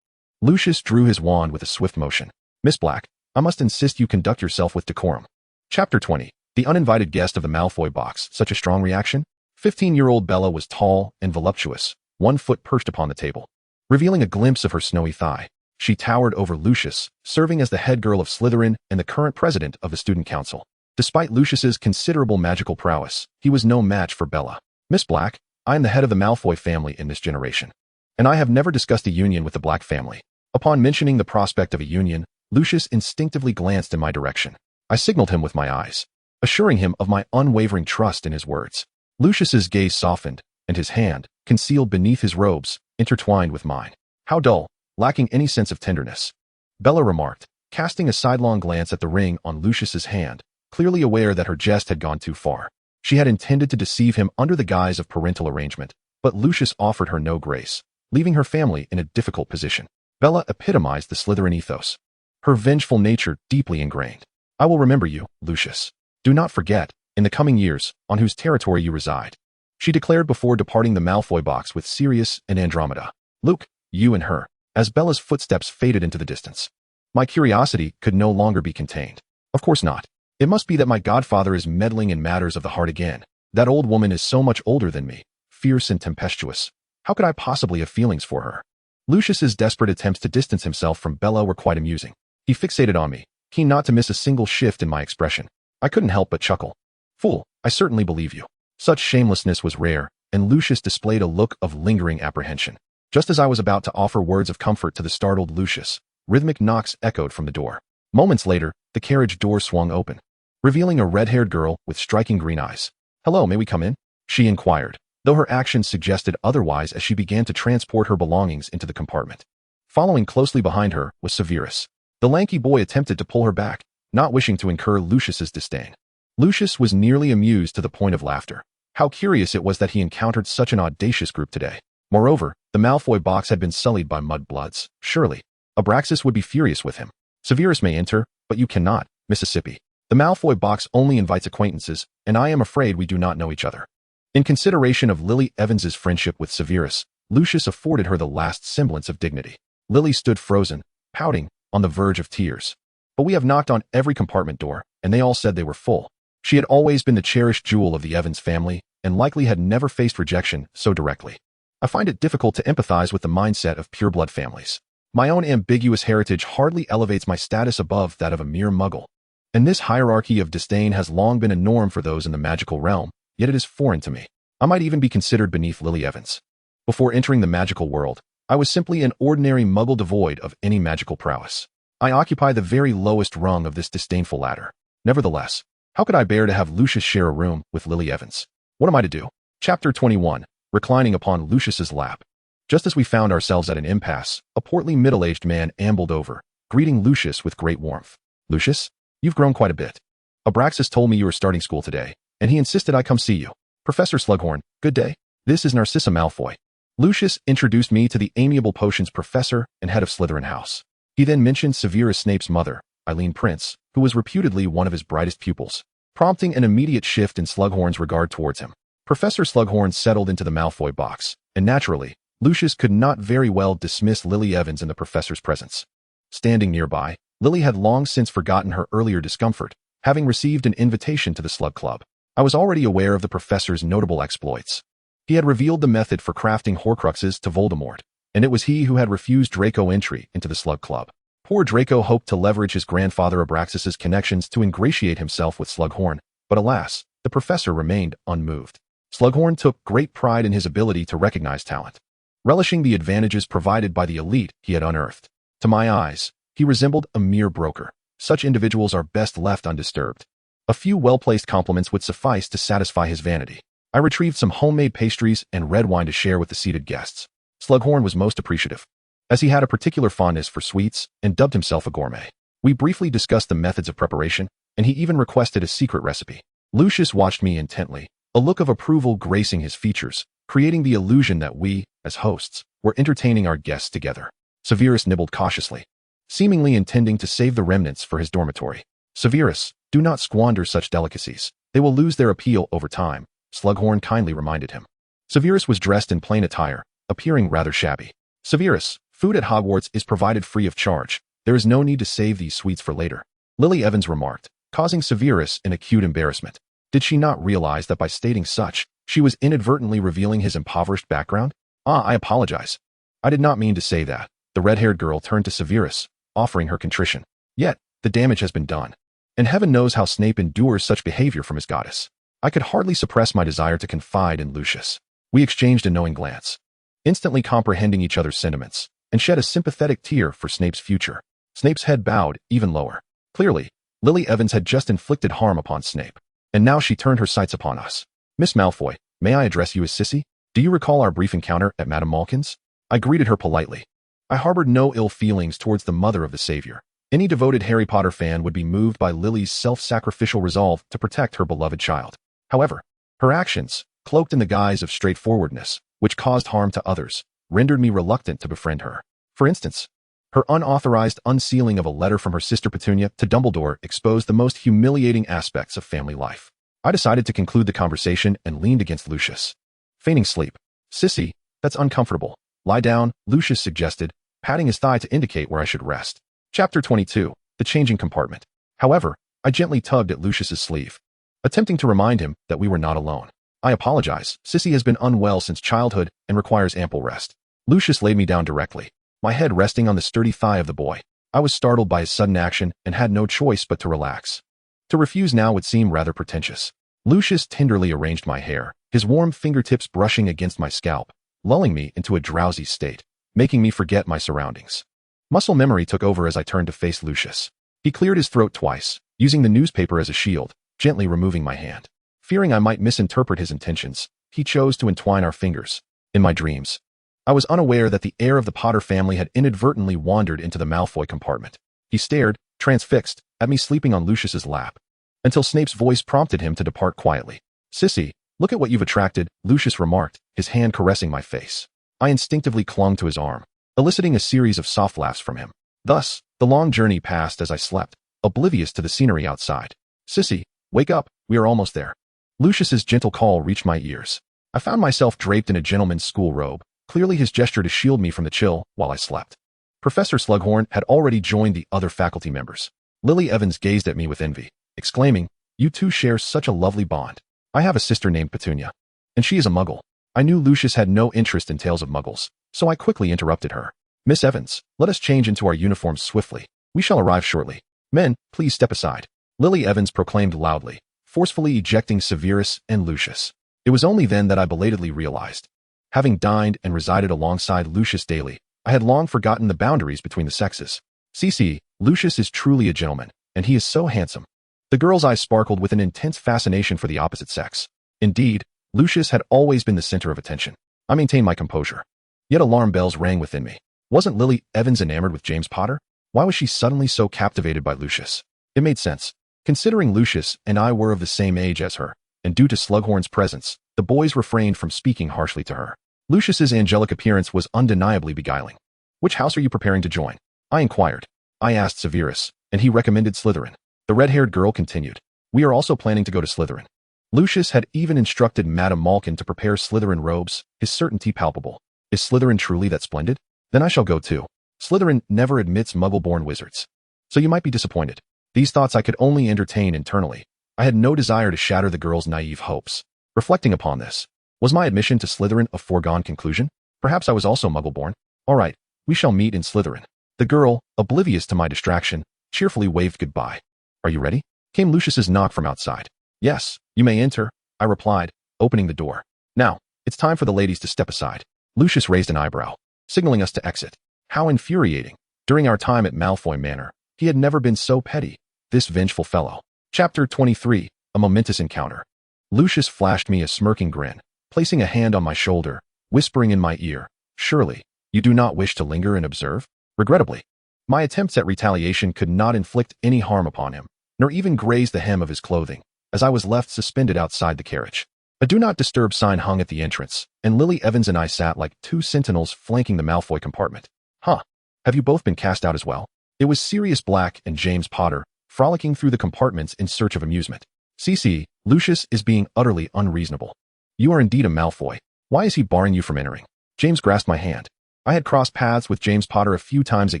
Lucius drew his wand with a swift motion. Miss Black, I must insist you conduct yourself with decorum. Chapter 20. The uninvited guest of the Malfoy box. Such a strong reaction? 15-year-old Bella was tall and voluptuous, one foot perched upon the table, revealing a glimpse of her snowy thigh. She towered over Lucius, serving as the head girl of Slytherin and the current president of the student council. Despite Lucius's considerable magical prowess, he was no match for Bella. Miss Black, I am the head of the Malfoy family in this generation, and I have never discussed a union with the Black family. Upon mentioning the prospect of a union, Lucius instinctively glanced in my direction. I signaled him with my eyes, assuring him of my unwavering trust in his words. Lucius's gaze softened, and his hand, concealed beneath his robes, intertwined with mine. How dull, lacking any sense of tenderness. Bella remarked, casting a sidelong glance at the ring on Lucius's hand, clearly aware that her jest had gone too far. She had intended to deceive him under the guise of parental arrangement, but Lucius offered her no grace, leaving her family in a difficult position. Bella epitomized the Slytherin ethos, her vengeful nature deeply ingrained. I will remember you, Lucius. Do not forget, in the coming years, on whose territory you reside, she declared before departing the Malfoy box with Sirius and Andromeda. Luke, you and her, as Bella's footsteps faded into the distance. My curiosity could no longer be contained. Of course not. It must be that my godfather is meddling in matters of the heart again. That old woman is so much older than me, fierce and tempestuous. How could I possibly have feelings for her? Lucius's desperate attempts to distance himself from Bella were quite amusing. He fixated on me, keen not to miss a single shift in my expression. I couldn't help but chuckle. Fool, I certainly believe you. Such shamelessness was rare, and Lucius displayed a look of lingering apprehension. Just as I was about to offer words of comfort to the startled Lucius, rhythmic knocks echoed from the door. Moments later, the carriage door swung open, revealing a red-haired girl with striking green eyes. Hello, may we come in? She inquired, though her actions suggested otherwise as she began to transport her belongings into the compartment. Following closely behind her was Severus. The lanky boy attempted to pull her back, not wishing to incur Lucius's disdain. Lucius was nearly amused to the point of laughter. How curious it was that he encountered such an audacious group today. Moreover, the Malfoy box had been sullied by mudbloods. Surely, Abraxas would be furious with him. Severus may enter, but you cannot, Mississippi. The Malfoy box only invites acquaintances, and I am afraid we do not know each other. In consideration of Lily Evans's friendship with Severus, Lucius afforded her the last semblance of dignity. Lily stood frozen, pouting, on the verge of tears. But we have knocked on every compartment door, and they all said they were full. She had always been the cherished jewel of the Evans family, and likely had never faced rejection so directly. I find it difficult to empathize with the mindset of pureblood families. My own ambiguous heritage hardly elevates my status above that of a mere muggle. And this hierarchy of disdain has long been a norm for those in the magical realm, yet it is foreign to me. I might even be considered beneath Lily Evans. Before entering the magical world, I was simply an ordinary muggle devoid of any magical prowess. I occupy the very lowest rung of this disdainful ladder. Nevertheless, how could I bear to have Lucius share a room with Lily Evans? What am I to do? Chapter 21. Reclining upon Lucius's lap. Just as we found ourselves at an impasse, a portly middle-aged man ambled over, greeting Lucius with great warmth. Lucius, you've grown quite a bit. Abraxas told me you were starting school today, and he insisted I come see you. Professor Slughorn, good day. This is Narcissa Malfoy. Lucius introduced me to the amiable potions professor and head of Slytherin House. He then mentioned Severus Snape's mother, Eileen Prince, who was reputedly one of his brightest pupils, prompting an immediate shift in Slughorn's regard towards him. Professor Slughorn settled into the Malfoy box, and naturally, Lucius could not very well dismiss Lily Evans in the professor's presence. Standing nearby, Lily had long since forgotten her earlier discomfort, having received an invitation to the Slug Club. I was already aware of the professor's notable exploits. He had revealed the method for crafting Horcruxes to Voldemort, and it was he who had refused Draco entry into the Slug Club. Poor Draco hoped to leverage his grandfather Abraxas's connections to ingratiate himself with Slughorn, but alas, the professor remained unmoved. Slughorn took great pride in his ability to recognize talent, relishing the advantages provided by the elite he had unearthed. To my eyes, he resembled a mere broker. Such individuals are best left undisturbed. A few well-placed compliments would suffice to satisfy his vanity. I retrieved some homemade pastries and red wine to share with the seated guests. Slughorn was most appreciative, as he had a particular fondness for sweets and dubbed himself a gourmet. We briefly discussed the methods of preparation, and he even requested a secret recipe. Lucius watched me intently, a look of approval gracing his features, creating the illusion that we, as hosts, were entertaining our guests together. Severus nibbled cautiously, seemingly intending to save the remnants for his dormitory. Severus, do not squander such delicacies. They will lose their appeal over time, Slughorn kindly reminded him. Severus was dressed in plain attire, appearing rather shabby. Severus, food at Hogwarts is provided free of charge. There is no need to save these sweets for later, Lily Evans remarked, causing Severus an acute embarrassment. Did she not realize that by stating such, she was inadvertently revealing his impoverished background? I apologize. I did not mean to say that. The red-haired girl turned to Severus, offering her contrition. Yet, the damage has been done. And heaven knows how Snape endures such behavior from his goddess. I could hardly suppress my desire to confide in Lucius. We exchanged a knowing glance, instantly comprehending each other's sentiments, and shed a sympathetic tear for Snape's future. Snape's head bowed even lower. Clearly, Lily Evans had just inflicted harm upon Snape, and now she turned her sights upon us. Miss Malfoy, may I address you as Sissy? Do you recall our brief encounter at Madame Malkin's? I greeted her politely. I harbored no ill feelings towards the mother of the Savior. Any devoted Harry Potter fan would be moved by Lily's self-sacrificial resolve to protect her beloved child. However, her actions, cloaked in the guise of straightforwardness, which caused harm to others, rendered me reluctant to befriend her. For instance, her unauthorized unsealing of a letter from her sister Petunia to Dumbledore exposed the most humiliating aspects of family life. I decided to conclude the conversation and leaned against Lucius, feigning sleep. Sissy, that's uncomfortable. Lie down, Lucius suggested, patting his thigh to indicate where I should rest. Chapter 22, The Changing Compartment. However, I gently tugged at Lucius's sleeve, attempting to remind him that we were not alone. I apologize. Sissy has been unwell since childhood and requires ample rest. Lucius laid me down directly, my head resting on the sturdy thigh of the boy. I was startled by his sudden action and had no choice but to relax. To refuse now would seem rather pretentious. Lucius tenderly arranged my hair, his warm fingertips brushing against my scalp, lulling me into a drowsy state, making me forget my surroundings. Muscle memory took over as I turned to face Lucius. He cleared his throat twice, using the newspaper as a shield, gently removing my hand. Fearing I might misinterpret his intentions, he chose to entwine our fingers. In my dreams, I was unaware that the heir of the Potter family had inadvertently wandered into the Malfoy compartment. He stared, transfixed, at me sleeping on Lucius's lap, until Snape's voice prompted him to depart quietly. Sissy, look at what you've attracted, Lucius remarked, his hand caressing my face. I instinctively clung to his arm, eliciting a series of soft laughs from him. Thus, the long journey passed as I slept, oblivious to the scenery outside. Sissy, wake up, we are almost there. Lucius's gentle call reached my ears. I found myself draped in a gentleman's school robe, clearly his gesture to shield me from the chill while I slept. Professor Slughorn had already joined the other faculty members. Lily Evans gazed at me with envy, exclaiming, "You two share such a lovely bond. I have a sister named Petunia, and she is a muggle." I knew Lucius had no interest in tales of muggles, so I quickly interrupted her. "Miss Evans, let us change into our uniforms swiftly. We shall arrive shortly. Men, please step aside," Lily Evans proclaimed loudly, forcefully ejecting Severus and Lucius. It was only then that I belatedly realized. Having dined and resided alongside Lucius daily, I had long forgotten the boundaries between the sexes. CC, Lucius is truly a gentleman, and he is so handsome. The girl's eyes sparkled with an intense fascination for the opposite sex. Indeed, Lucius had always been the center of attention. I maintained my composure. Yet alarm bells rang within me. Wasn't Lily Evans enamored with James Potter? Why was she suddenly so captivated by Lucius? It made sense, considering Lucius and I were of the same age as her, and due to Slughorn's presence, the boys refrained from speaking harshly to her. Lucius's angelic appearance was undeniably beguiling. "Which house are you preparing to join?" I inquired. I asked Severus, and he recommended Slytherin. The red-haired girl continued. "We are also planning to go to Slytherin." Lucius had even instructed Madame Malkin to prepare Slytherin robes, his certainty palpable. Is Slytherin truly that splendid? Then I shall go too. Slytherin never admits muggle-born wizards. So you might be disappointed. These thoughts I could only entertain internally. I had no desire to shatter the girl's naive hopes. Reflecting upon this, was my admission to Slytherin a foregone conclusion? Perhaps I was also muggle-born. All right, we shall meet in Slytherin. The girl, oblivious to my distraction, cheerfully waved goodbye. Are you ready? Came Lucius's knock from outside. Yes, you may enter, I replied, opening the door. Now, it's time for the ladies to step aside. Lucius raised an eyebrow, signaling us to exit. How infuriating. During our time at Malfoy Manor, he had never been so petty, this vengeful fellow. Chapter 23, A Momentous Encounter. Lucius flashed me a smirking grin, placing a hand on my shoulder, whispering in my ear, surely, you do not wish to linger and observe? Regrettably, my attempts at retaliation could not inflict any harm upon him, nor even graze the hem of his clothing, as I was left suspended outside the carriage. A do not disturb sign hung at the entrance, and Lily Evans and I sat like two sentinels flanking the Malfoy compartment. Huh. Have you both been cast out as well? It was Sirius Black and James Potter, frolicking through the compartments in search of amusement. CC, Lucius is being utterly unreasonable. You are indeed a Malfoy. Why is he barring you from entering? James grasped my hand. I had crossed paths with James Potter a few times at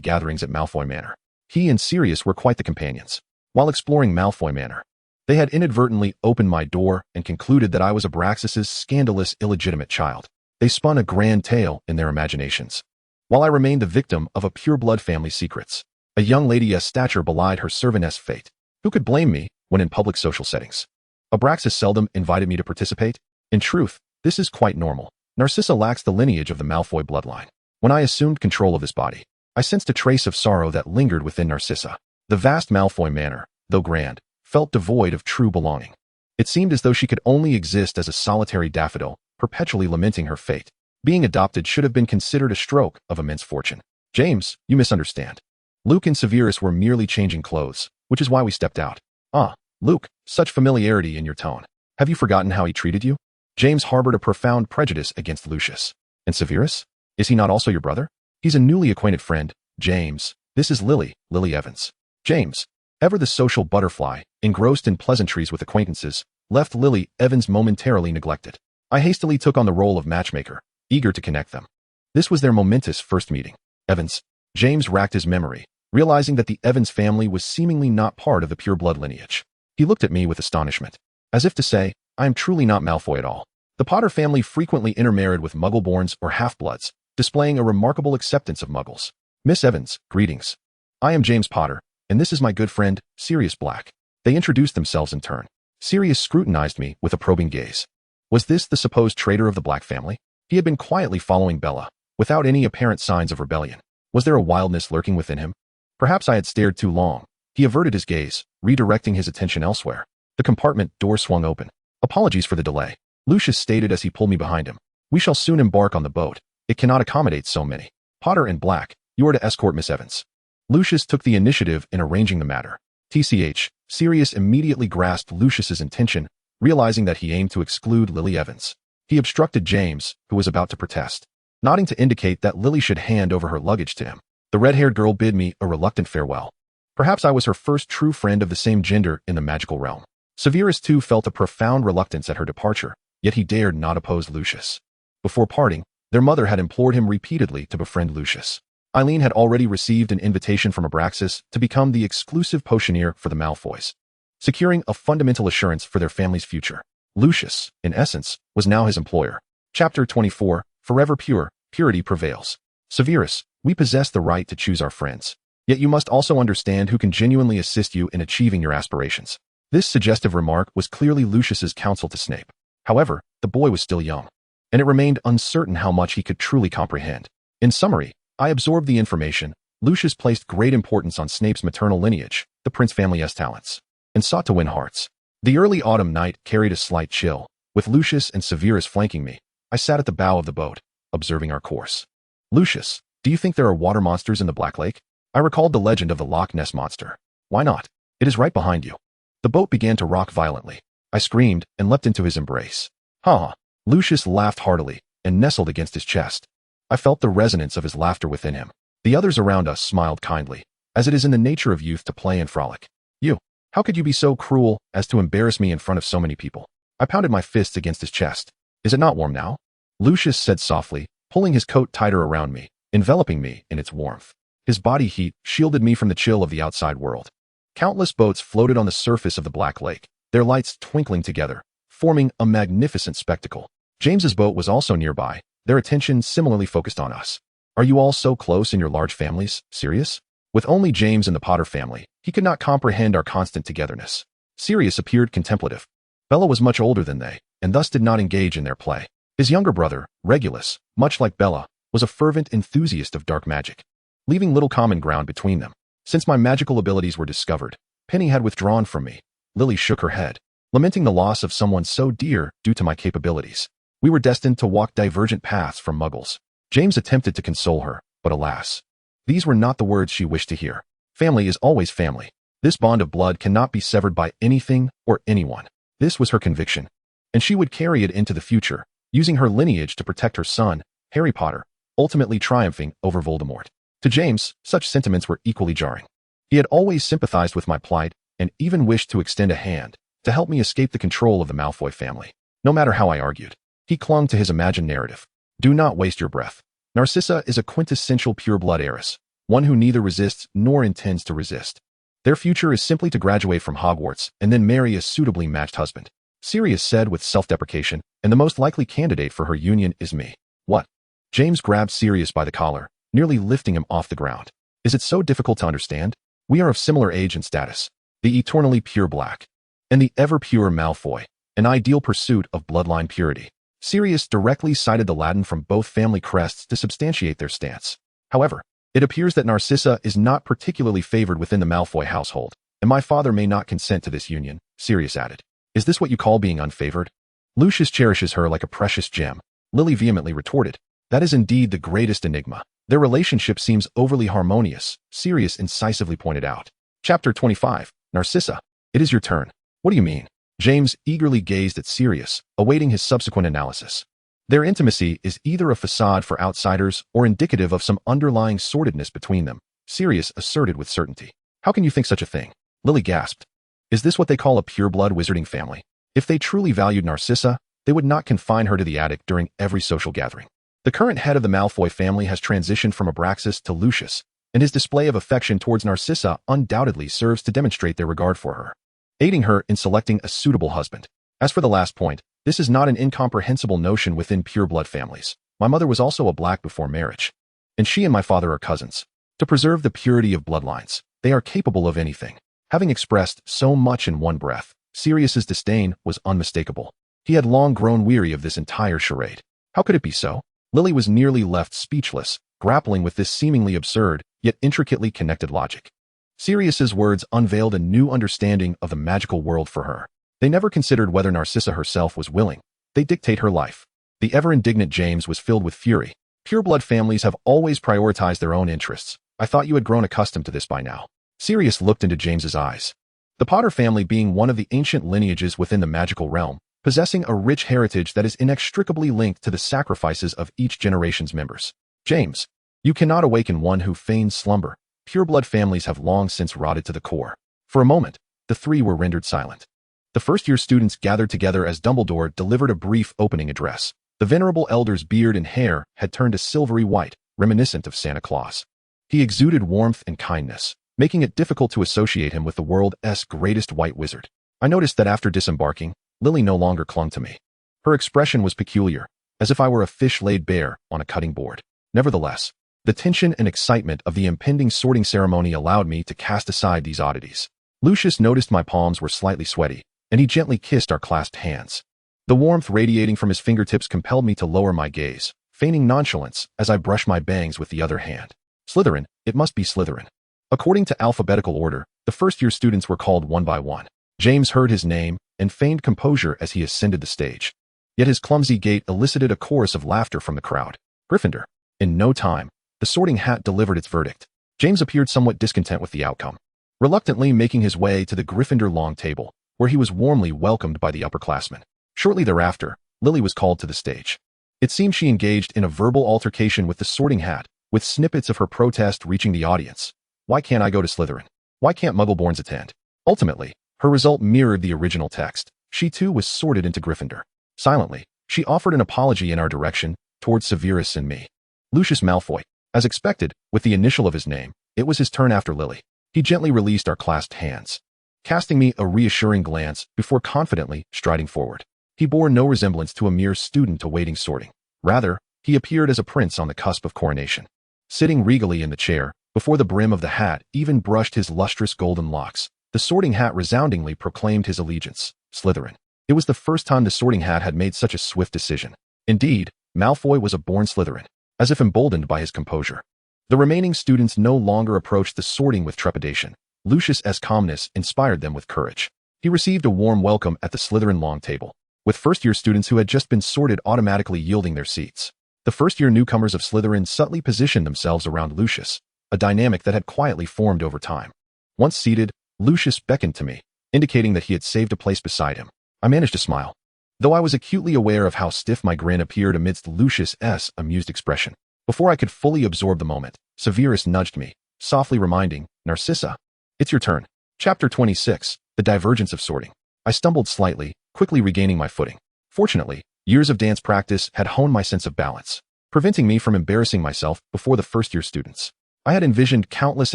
gatherings at Malfoy Manor. He and Sirius were quite the companions. While exploring Malfoy Manor, they had inadvertently opened my door and concluded that I was Abraxas's scandalous, illegitimate child. They spun a grand tale in their imaginations, while I remained the victim of a pureblood family's secrets. A young lady's stature belied her servantess fate. Who could blame me when in public social settings? Abraxas seldom invited me to participate. In truth, this is quite normal. Narcissa lacks the lineage of the Malfoy bloodline. When I assumed control of this body, I sensed a trace of sorrow that lingered within Narcissa. The vast Malfoy Manor, though grand, felt devoid of true belonging. It seemed as though she could only exist as a solitary daffodil, perpetually lamenting her fate. Being adopted should have been considered a stroke of immense fortune. James, you misunderstand. Luke and Severus were merely changing clothes, which is why we stepped out. Ah, Luke, such familiarity in your tone. Have you forgotten how he treated you? James harbored a profound prejudice against Lucius. And Severus? Is he not also your brother? He's a newly acquainted friend. James, this is Lily Evans. James, ever the social butterfly, engrossed in pleasantries with acquaintances, left Lily Evans momentarily neglected. I hastily took on the role of matchmaker, eager to connect them. This was their momentous first meeting. Evans. James racked his memory, realizing that the Evans family was seemingly not part of the pureblood lineage. He looked at me with astonishment, as if to say, I am truly not Malfoy at all. The Potter family frequently intermarried with Muggleborns or half-bloods, displaying a remarkable acceptance of Muggles. Miss Evans, greetings. I am James Potter, and this is my good friend, Sirius Black. They introduced themselves in turn. Sirius scrutinized me with a probing gaze. Was this the supposed traitor of the Black family? He had been quietly following Bella, without any apparent signs of rebellion. Was there a wildness lurking within him? Perhaps I had stared too long. He averted his gaze, redirecting his attention elsewhere. The compartment door swung open. Apologies for the delay, Lucius stated as he pulled me behind him. We shall soon embark on the boat. It cannot accommodate so many. Potter and Black, you are to escort Miss Evans. Lucius took the initiative in arranging the matter. TCH, Sirius immediately grasped Lucius's intention, realizing that he aimed to exclude Lily Evans. He obstructed James, who was about to protest, nodding to indicate that Lily should hand over her luggage to him. The red-haired girl bid me a reluctant farewell. Perhaps I was her first true friend of the same gender in the magical realm. Severus too felt a profound reluctance at her departure, yet he dared not oppose Lucius. Before parting, their mother had implored him repeatedly to befriend Lucius. Eileen had already received an invitation from Abraxas to become the exclusive potioneer for the Malfoys, securing a fundamental assurance for their family's future. Lucius, in essence, was now his employer. Chapter 24, Forever Pure, Purity Prevails. Severus, we possess the right to choose our friends. Yet you must also understand who can genuinely assist you in achieving your aspirations. This suggestive remark was clearly Lucius's counsel to Snape. However, the boy was still young, and it remained uncertain how much he could truly comprehend. In summary, I absorbed the information. Lucius placed great importance on Snape's maternal lineage, the Prince family's talents, and sought to win hearts. The early autumn night carried a slight chill. With Lucius and Severus flanking me, I sat at the bow of the boat, observing our course. Lucius, do you think there are water monsters in the Black Lake? I recalled the legend of the Loch Ness Monster. Why not? It is right behind you. The boat began to rock violently. I screamed and leapt into his embrace. Ha! Lucius laughed heartily and nestled against his chest. I felt the resonance of his laughter within him. The others around us smiled kindly, as it is in the nature of youth to play and frolic. You, how could you be so cruel as to embarrass me in front of so many people? I pounded my fists against his chest. Is it not warm now? Lucius said softly, pulling his coat tighter around me, enveloping me in its warmth. His body heat shielded me from the chill of the outside world. Countless boats floated on the surface of the Black Lake, their lights twinkling together, forming a magnificent spectacle. James's boat was also nearby, their attention similarly focused on us. Are you all so close in your large families? Sirius? With only James and the Potter family, he could not comprehend our constant togetherness. Sirius appeared contemplative. Bella was much older than they, and thus did not engage in their play. His younger brother, Regulus, much like Bella, was a fervent enthusiast of dark magic, leaving little common ground between them. Since my magical abilities were discovered, Penny had withdrawn from me. Lily shook her head, lamenting the loss of someone so dear due to my capabilities. We were destined to walk divergent paths from Muggles. James attempted to console her, but alas, these were not the words she wished to hear. Family is always family. This bond of blood cannot be severed by anything or anyone. This was her conviction, and she would carry it into the future, using her lineage to protect her son, Harry Potter, ultimately triumphing over Voldemort. To James, such sentiments were equally jarring. He had always sympathized with my plight and even wished to extend a hand to help me escape the control of the Malfoy family. No matter how I argued, he clung to his imagined narrative. Do not waste your breath. Narcissa is a quintessential pure-blood heiress, one who neither resists nor intends to resist. Their future is simply to graduate from Hogwarts and then marry a suitably matched husband. Sirius said with self-deprecation, and the most likely candidate for her union is me. What? James grabbed Sirius by the collar, nearly lifting him off the ground. Is it so difficult to understand? We are of similar age and status. The eternally pure Black, and the ever-pure Malfoy, an ideal pursuit of bloodline purity. Sirius directly cited the Latin from both family crests to substantiate their stance. However, it appears that Narcissa is not particularly favored within the Malfoy household, and my father may not consent to this union, Sirius added. Is this what you call being unfavored? Lucius cherishes her like a precious gem, Lily vehemently retorted. That is indeed the greatest enigma. Their relationship seems overly harmonious, Sirius incisively pointed out. Chapter 25, Narcissa. It is your turn. What do you mean? James eagerly gazed at Sirius, awaiting his subsequent analysis. Their intimacy is either a facade for outsiders or indicative of some underlying sordidness between them, Sirius asserted with certainty. How can you think such a thing? Lily gasped. Is this what they call a pure-blood wizarding family? If they truly valued Narcissa, they would not confine her to the attic during every social gathering. The current head of the Malfoy family has transitioned from Abraxas to Lucius, and his display of affection towards Narcissa undoubtedly serves to demonstrate their regard for her, aiding her in selecting a suitable husband. As for the last point, this is not an incomprehensible notion within pure-blood families. My mother was also a Black before marriage, and she and my father are cousins. To preserve the purity of bloodlines, they are capable of anything. Having expressed so much in one breath, Sirius's disdain was unmistakable. He had long grown weary of this entire charade. How could it be so? Lily was nearly left speechless, grappling with this seemingly absurd, yet intricately connected logic. Sirius's words unveiled a new understanding of the magical world for her. They never considered whether Narcissa herself was willing. They dictate her life. The ever-indignant James was filled with fury. Pure-blood families have always prioritized their own interests. I thought you had grown accustomed to this by now. Sirius looked into James's eyes. The Potter family being one of the ancient lineages within the magical realm, possessing a rich heritage that is inextricably linked to the sacrifices of each generation's members. James, you cannot awaken one who feigns slumber. Pure-blood families have long since rotted to the core. For a moment, the three were rendered silent. The first-year students gathered together as Dumbledore delivered a brief opening address. The venerable elder's beard and hair had turned a silvery white, reminiscent of Santa Claus. He exuded warmth and kindness, making it difficult to associate him with the world's greatest white wizard. I noticed that after disembarking, Lily no longer clung to me. Her expression was peculiar, as if I were a fish laid bare on a cutting board. Nevertheless, the tension and excitement of the impending sorting ceremony allowed me to cast aside these oddities. Lucius noticed my palms were slightly sweaty, and he gently kissed our clasped hands. The warmth radiating from his fingertips compelled me to lower my gaze, feigning nonchalance as I brushed my bangs with the other hand. Slytherin, it must be Slytherin. According to alphabetical order, the first-year students were called one by one. James heard his name and feigned composure as he ascended the stage. Yet his clumsy gait elicited a chorus of laughter from the crowd. Gryffindor. In no time, the sorting hat delivered its verdict. James appeared somewhat discontent with the outcome, reluctantly making his way to the Gryffindor long table, where he was warmly welcomed by the upperclassmen. Shortly thereafter, Lily was called to the stage. It seemed she engaged in a verbal altercation with the sorting hat, with snippets of her protest reaching the audience. Why can't I go to Slytherin? Why can't Muggleborns attend? Ultimately, her result mirrored the original text. She too was sorted into Gryffindor. Silently, she offered an apology in our direction, towards Severus and me. Lucius Malfoy. As expected, with the initial of his name, it was his turn after Lily. He gently released our clasped hands, casting me a reassuring glance before confidently striding forward. He bore no resemblance to a mere student awaiting sorting. Rather, he appeared as a prince on the cusp of coronation. Sitting regally in the chair, before the brim of the hat even brushed his lustrous golden locks, the Sorting Hat resoundingly proclaimed his allegiance, Slytherin. It was the first time the Sorting Hat had made such a swift decision. Indeed, Malfoy was a born Slytherin, as if emboldened by his composure. The remaining students no longer approached the sorting with trepidation. Lucius's calmness inspired them with courage. He received a warm welcome at the Slytherin long table, with first-year students who had just been sorted automatically yielding their seats. The first-year newcomers of Slytherin subtly positioned themselves around Lucius, a dynamic that had quietly formed over time. Once seated, Lucius beckoned to me, indicating that he had saved a place beside him. I managed to smile, though I was acutely aware of how stiff my grin appeared amidst Lucius's amused expression. Before I could fully absorb the moment, Severus nudged me, softly reminding, "Narcissa, it's your turn." Chapter 26, The Divergence of Sorting. I stumbled slightly, quickly regaining my footing. Fortunately, years of dance practice had honed my sense of balance, preventing me from embarrassing myself before the first-year students. I had envisioned countless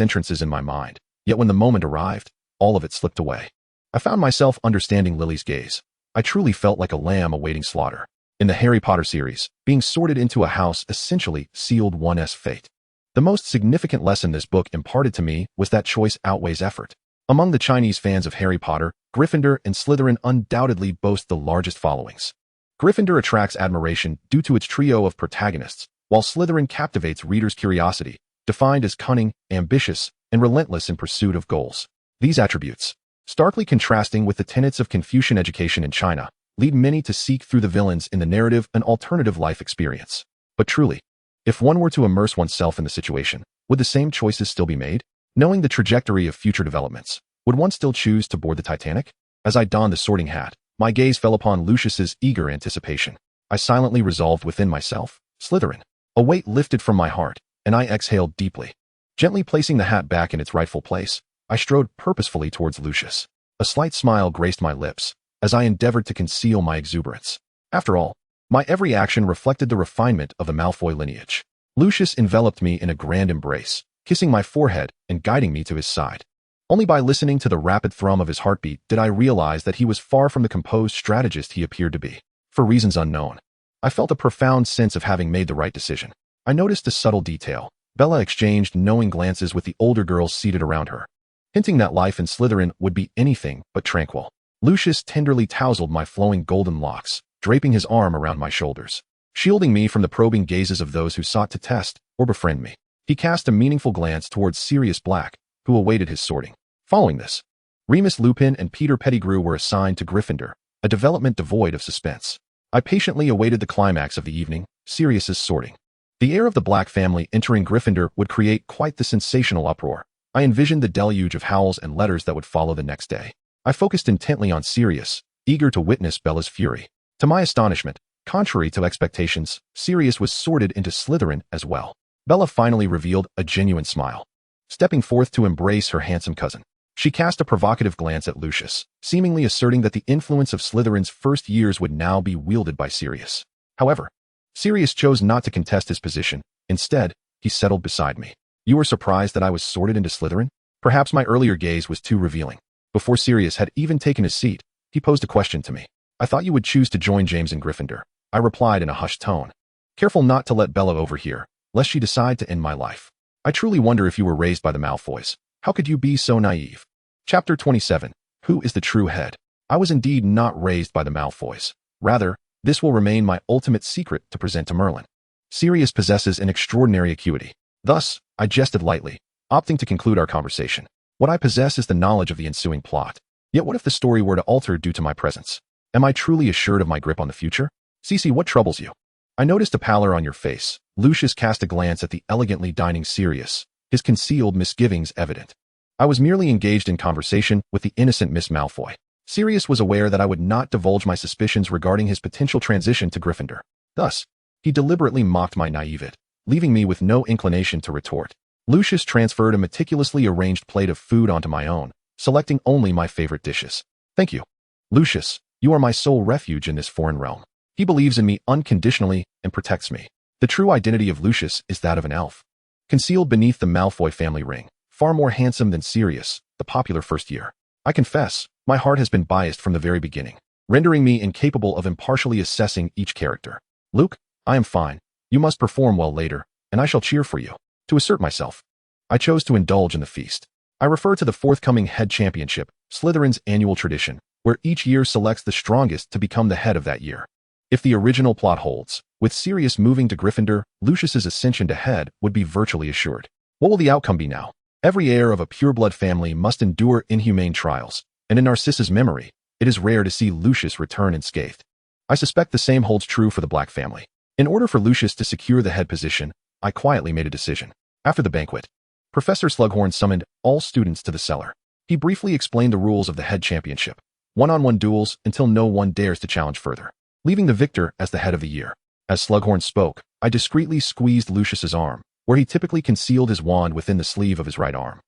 entrances in my mind, yet when the moment arrived, all of it slipped away. I found myself understanding Lily's gaze. I truly felt like a lamb awaiting slaughter. In the Harry Potter series, being sorted into a house essentially sealed one's fate. The most significant lesson this book imparted to me was that choice outweighs effort. Among the Chinese fans of Harry Potter, Gryffindor and Slytherin undoubtedly boast the largest followings. Gryffindor attracts admiration due to its trio of protagonists, while Slytherin captivates readers' curiosity, defined as cunning, ambitious, and relentless in pursuit of goals. These attributes, starkly contrasting with the tenets of Confucian education in China, lead many to seek through the villains in the narrative an alternative life experience. But truly, if one were to immerse oneself in the situation, would the same choices still be made? Knowing the trajectory of future developments, would one still choose to board the Titanic? As I donned the sorting hat, my gaze fell upon Lucius's eager anticipation. I silently resolved within myself, Slytherin. A weight lifted from my heart, and I exhaled deeply. Gently placing the hat back in its rightful place, I strode purposefully towards Lucius. A slight smile graced my lips, as I endeavored to conceal my exuberance. After all, my every action reflected the refinement of the Malfoy lineage. Lucius enveloped me in a grand embrace, kissing my forehead and guiding me to his side. Only by listening to the rapid thrum of his heartbeat did I realize that he was far from the composed strategist he appeared to be. For reasons unknown, I felt a profound sense of having made the right decision. I noticed a subtle detail. Bella exchanged knowing glances with the older girls seated around her, hinting that life in Slytherin would be anything but tranquil. Lucius tenderly tousled my flowing golden locks, draping his arm around my shoulders, shielding me from the probing gazes of those who sought to test or befriend me. He cast a meaningful glance towards Sirius Black, who awaited his sorting. Following this, Remus Lupin and Peter Pettigrew were assigned to Gryffindor, a development devoid of suspense. I patiently awaited the climax of the evening, Sirius's sorting. The heir of the Black family entering Gryffindor would create quite the sensational uproar. I envisioned the deluge of howls and letters that would follow the next day. I focused intently on Sirius, eager to witness Bella's fury. To my astonishment, contrary to expectations, Sirius was sorted into Slytherin as well. Bella finally revealed a genuine smile, stepping forth to embrace her handsome cousin. She cast a provocative glance at Lucius, seemingly asserting that the influence of Slytherin's first years would now be wielded by Sirius. However, Sirius chose not to contest his position. Instead, he settled beside me. "You were surprised that I was sorted into Slytherin?" Perhaps my earlier gaze was too revealing. Before Sirius had even taken his seat, he posed a question to me. "I thought you would choose to join James in Gryffindor," I replied in a hushed tone, careful not to let Bella overhear, lest she decide to end my life. "I truly wonder if you were raised by the Malfoys. How could you be so naive?" Chapter 27, Who is the True Head? I was indeed not raised by the Malfoys. Rather, this will remain my ultimate secret to present to Merlin. Sirius possesses an extraordinary acuity. Thus, I jested lightly, opting to conclude our conversation. What I possess is the knowledge of the ensuing plot. Yet what if the story were to alter due to my presence? Am I truly assured of my grip on the future? Cece, what troubles you? I noticed a pallor on your face. Lucius cast a glance at the elegantly dining Sirius, his concealed misgivings evident. I was merely engaged in conversation with the innocent Miss Malfoy. Sirius was aware that I would not divulge my suspicions regarding his potential transition to Gryffindor. Thus, he deliberately mocked my naivete, leaving me with no inclination to retort. Lucius transferred a meticulously arranged plate of food onto my own, selecting only my favorite dishes. "Thank you, Lucius. You are my sole refuge in this foreign realm." He believes in me unconditionally and protects me. The true identity of Lucius is that of an elf, concealed beneath the Malfoy family ring, far more handsome than Sirius, the popular first year. I confess, my heart has been biased from the very beginning, rendering me incapable of impartially assessing each character. "Luke, I am fine. You must perform well later, and I shall cheer for you." To assert myself, I chose to indulge in the feast. I refer to the forthcoming head championship, Slytherin's annual tradition, where each year selects the strongest to become the head of that year. If the original plot holds, with Sirius moving to Gryffindor, Lucius's ascension to head would be virtually assured. What will the outcome be now? Every heir of a pureblood family must endure inhumane trials, and in Narcissa's memory, it is rare to see Lucius return unscathed. I suspect the same holds true for the Black family. In order for Lucius to secure the head position, I quietly made a decision. After the banquet, Professor Slughorn summoned all students to the cellar. He briefly explained the rules of the head championship. One-on-one duels until no one dares to challenge further, leaving the victor as the head of the year. As Slughorn spoke, I discreetly squeezed Lucius's arm, where he typically concealed his wand within the sleeve of his right arm.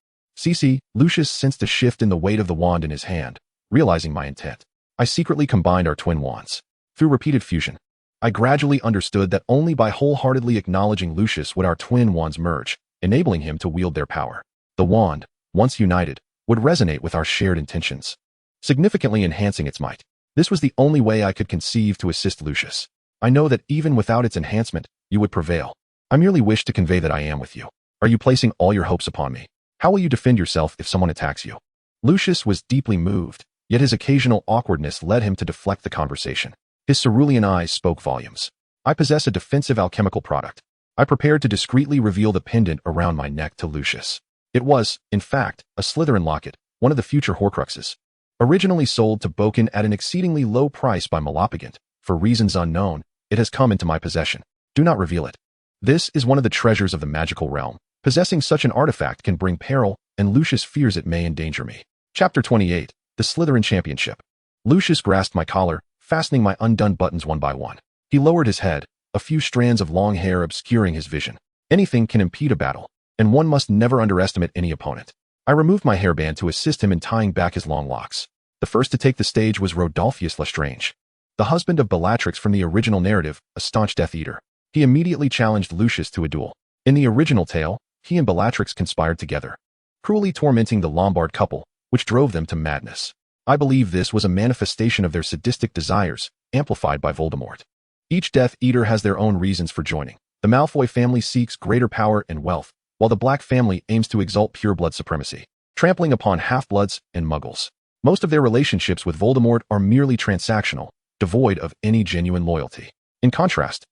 Lucius sensed a shift in the weight of the wand in his hand, realizing my intent. I secretly combined our twin wands. Through repeated fusion, I gradually understood that only by wholeheartedly acknowledging Lucius would our twin wands merge, enabling him to wield their power. The wand, once united, would resonate with our shared intentions, significantly enhancing its might. This was the only way I could conceive to assist Lucius. I know that even without its enhancement, you would prevail. I merely wish to convey that I am with you. Are you placing all your hopes upon me? How will you defend yourself if someone attacks you? Lucius was deeply moved, yet his occasional awkwardness led him to deflect the conversation. His cerulean eyes spoke volumes. I possess a defensive alchemical product. I prepared to discreetly reveal the pendant around my neck to Lucius. It was, in fact, a Slytherin locket, one of the future Horcruxes. Originally sold to Boken at an exceedingly low price by Malapagant, for reasons unknown, it has come into my possession. Do not reveal it. This is one of the treasures of the magical realm. Possessing such an artifact can bring peril, and Lucius fears it may endanger me. Chapter 28. The Slytherin Championship. Lucius grasped my collar, fastening my undone buttons one by one. He lowered his head, a few strands of long hair obscuring his vision. Anything can impede a battle, and one must never underestimate any opponent. I removed my hairband to assist him in tying back his long locks. The first to take the stage was Rodolphus Lestrange, the husband of Bellatrix from the original narrative, a staunch Death Eater. He immediately challenged Lucius to a duel. In the original tale, he and Bellatrix conspired together, cruelly tormenting the Lombard couple, which drove them to madness. I believe this was a manifestation of their sadistic desires, amplified by Voldemort. Each Death Eater has their own reasons for joining. The Malfoy family seeks greater power and wealth, while the Black family aims to exalt pureblood supremacy, trampling upon half-bloods and muggles. Most of their relationships with Voldemort are merely transactional, devoid of any genuine loyalty. In contrast,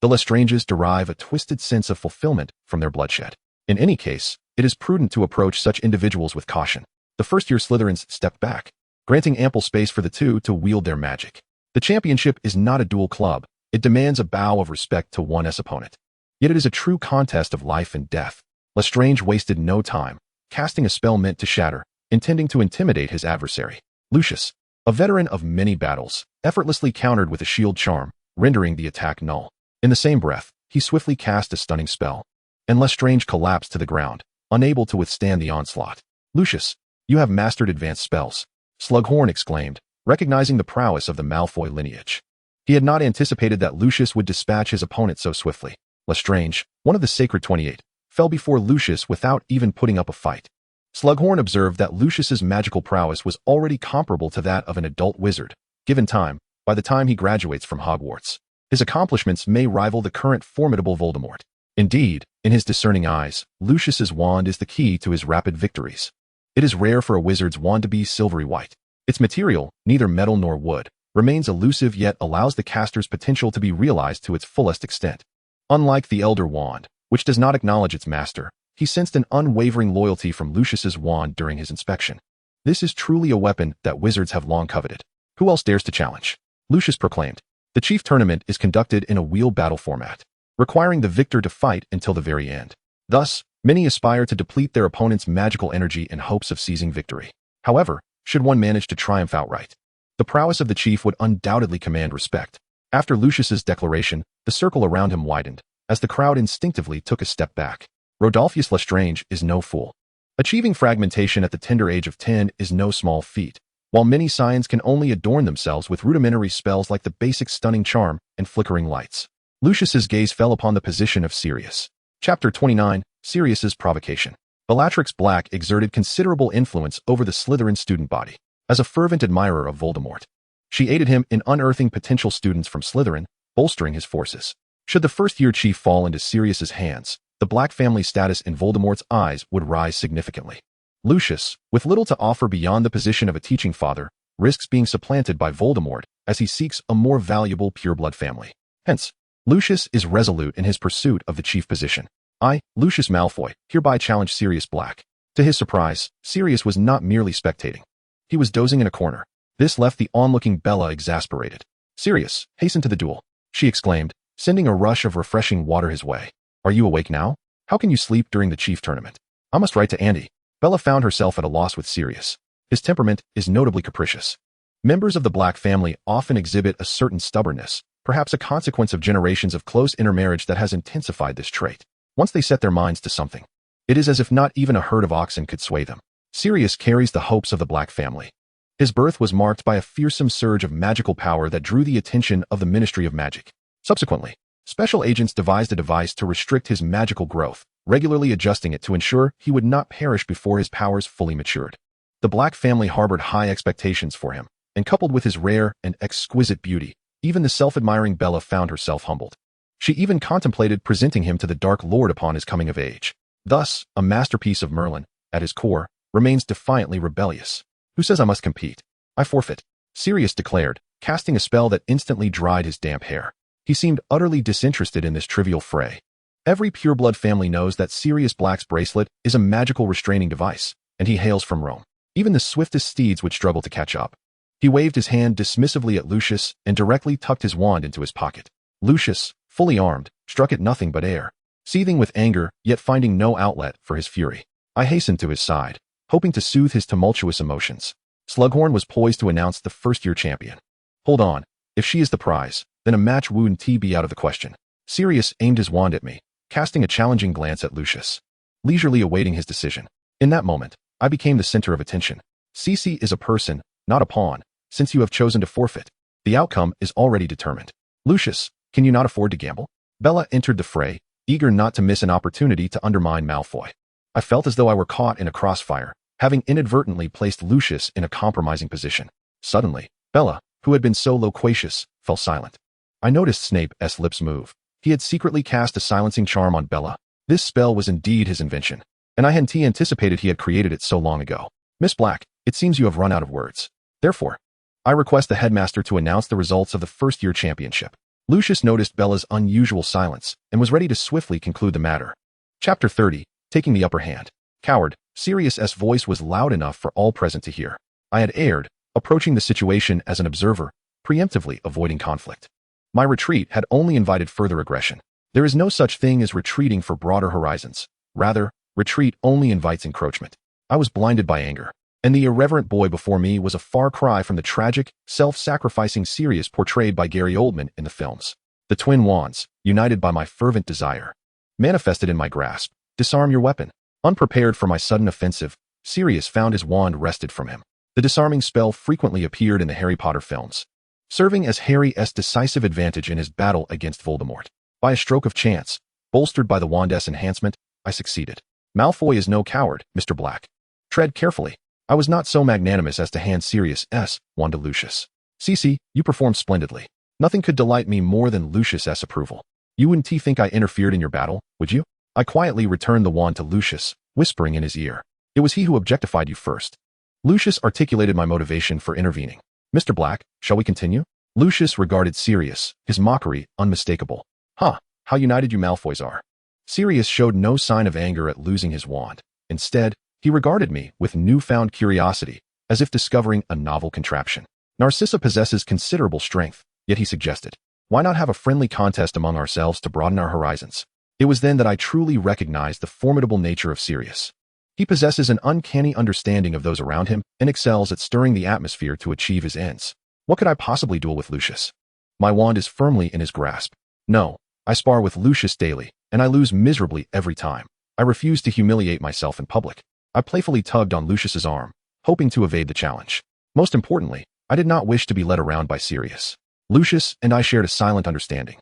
the Lestranges derive a twisted sense of fulfillment from their bloodshed. In any case, it is prudent to approach such individuals with caution. The first-year Slytherins stepped back, granting ample space for the two to wield their magic. The championship is not a duel club. It demands a bow of respect to one's opponent. Yet it is a true contest of life and death. Lestrange wasted no time, casting a spell meant to shatter, intending to intimidate his adversary. Lucius, a veteran of many battles, effortlessly countered with a shield charm, rendering the attack null. In the same breath, he swiftly cast a stunning spell, and Lestrange collapsed to the ground, unable to withstand the onslaught. Lucius, you have mastered advanced spells, Slughorn exclaimed, recognizing the prowess of the Malfoy lineage. He had not anticipated that Lucius would dispatch his opponent so swiftly. Lestrange, one of the Sacred 28, fell before Lucius without even putting up a fight. Slughorn observed that Lucius's magical prowess was already comparable to that of an adult wizard, given time, by the time he graduates from Hogwarts. His accomplishments may rival the current formidable Voldemort. Indeed, in his discerning eyes, Lucius's wand is the key to his rapid victories. It is rare for a wizard's wand to be silvery white. Its material, neither metal nor wood, remains elusive yet allows the caster's potential to be realized to its fullest extent. Unlike the Elder Wand, which does not acknowledge its master, he sensed an unwavering loyalty from Lucius's wand during his inspection. This is truly a weapon that wizards have long coveted. Who else dares to challenge? Lucius proclaimed. The chief tournament is conducted in a wheel battle format, requiring the victor to fight until the very end. Thus, many aspire to deplete their opponent's magical energy in hopes of seizing victory. However, should one manage to triumph outright, the prowess of the chief would undoubtedly command respect. After Lucius's declaration, the circle around him widened, as the crowd instinctively took a step back. Rodolphus Lestrange is no fool. Achieving fragmentation at the tender age of 10 is no small feat, while many scions can only adorn themselves with rudimentary spells like the basic stunning charm and flickering lights. Lucius's gaze fell upon the position of Sirius. Chapter 29, Sirius's Provocation. Bellatrix Black exerted considerable influence over the Slytherin student body. As a fervent admirer of Voldemort, she aided him in unearthing potential students from Slytherin, bolstering his forces. Should the first-year chief fall into Sirius's hands, the Black family's status in Voldemort's eyes would rise significantly. Lucius, with little to offer beyond the position of a teaching father, risks being supplanted by Voldemort as he seeks a more valuable pureblood family. Hence, Lucius is resolute in his pursuit of the chief position. I, Lucius Malfoy, hereby challenge Sirius Black. To his surprise, Sirius was not merely spectating. He was dozing in a corner. This left the onlooking Bella exasperated. "Sirius, hasten to the duel," she exclaimed, sending a rush of refreshing water his way. "Are you awake now? How can you sleep during the chief tournament?" "I must write to Andy." Bella found herself at a loss with Sirius. His temperament is notably capricious. Members of the Black family often exhibit a certain stubbornness, perhaps a consequence of generations of close intermarriage that has intensified this trait. Once they set their minds to something, it is as if not even a herd of oxen could sway them. Sirius carries the hopes of the Black family. His birth was marked by a fearsome surge of magical power that drew the attention of the Ministry of Magic. Subsequently, special agents devised a device to restrict his magical growth, regularly adjusting it to ensure he would not perish before his powers fully matured. The Black family harbored high expectations for him, and coupled with his rare and exquisite beauty, even the self-admiring Bella found herself humbled. She even contemplated presenting him to the Dark Lord upon his coming of age. Thus, a masterpiece of Merlin, at his core, remains defiantly rebellious. "Who says I must compete? I forfeit," Sirius declared, casting a spell that instantly dried his damp hair. He seemed utterly disinterested in this trivial fray. Every pureblood family knows that Sirius Black's bracelet is a magical restraining device, and he hails from Rome. Even the swiftest steeds would struggle to catch up. He waved his hand dismissively at Lucius and directly tucked his wand into his pocket. Lucius, fully armed, struck at nothing but air, seething with anger, yet finding no outlet for his fury. I hastened to his side, hoping to soothe his tumultuous emotions. Slughorn was poised to announce the first-year champion. "Hold on. If she is the prize, then a match wouldn't be out of the question." Sirius aimed his wand at me, casting a challenging glance at Lucius, leisurely awaiting his decision. In that moment, I became the center of attention. "Cece is a person, not a pawn. Since you have chosen to forfeit, the outcome is already determined. Lucius, can you not afford to gamble?" Bella entered the fray, eager not to miss an opportunity to undermine Malfoy. I felt as though I were caught in a crossfire, having inadvertently placed Lucius in a compromising position. Suddenly, Bella, who had been so loquacious, fell silent. I noticed Snape's lips move. He had secretly cast a silencing charm on Bella. This spell was indeed his invention, and I hadn't anticipated he had created it so long ago. "Miss Black, it seems you have run out of words. Therefore, I request the headmaster to announce the results of the first-year championship." Lucius noticed Bella's unusual silence and was ready to swiftly conclude the matter. Chapter 30, Taking the Upper Hand. "Coward," Sirius's voice was loud enough for all present to hear. I had erred, approaching the situation as an observer, preemptively avoiding conflict. My retreat had only invited further aggression. There is no such thing as retreating for broader horizons. Rather, retreat only invites encroachment. I was blinded by anger, and the irreverent boy before me was a far cry from the tragic, self-sacrificing Sirius portrayed by Gary Oldman in the films. The twin wands, united by my fervent desire, manifested in my grasp. "Disarm your weapon." Unprepared for my sudden offensive, Sirius found his wand wrested from him. The disarming spell frequently appeared in the Harry Potter films, serving as Harry's decisive advantage in his battle against Voldemort. By a stroke of chance, bolstered by the wand's enhancement, I succeeded. "Malfoy is no coward, Mr. Black. Tread carefully." I was not so magnanimous as to hand Sirius's wand to Lucius. "Cece, you performed splendidly." Nothing could delight me more than Lucius's approval. "You wouldn't think I interfered in your battle, would you?" I quietly returned the wand to Lucius, whispering in his ear. "It was he who objectified you first." Lucius articulated my motivation for intervening. "Mr. Black, shall we continue?" Lucius regarded Sirius, his mockery unmistakable. "Huh, how united you Malfoys are." Sirius showed no sign of anger at losing his wand. Instead, he regarded me with newfound curiosity, as if discovering a novel contraption. "Narcissa possesses considerable strength," yet he suggested. "Why not have a friendly contest among ourselves to broaden our horizons?" It was then that I truly recognized the formidable nature of Sirius. He possesses an uncanny understanding of those around him and excels at stirring the atmosphere to achieve his ends. What could I possibly duel with Lucius? My wand is firmly in his grasp. No, I spar with Lucius daily, and I lose miserably every time. I refuse to humiliate myself in public. I playfully tugged on Lucius's arm, hoping to evade the challenge. Most importantly, I did not wish to be led around by Sirius. Lucius and I shared a silent understanding.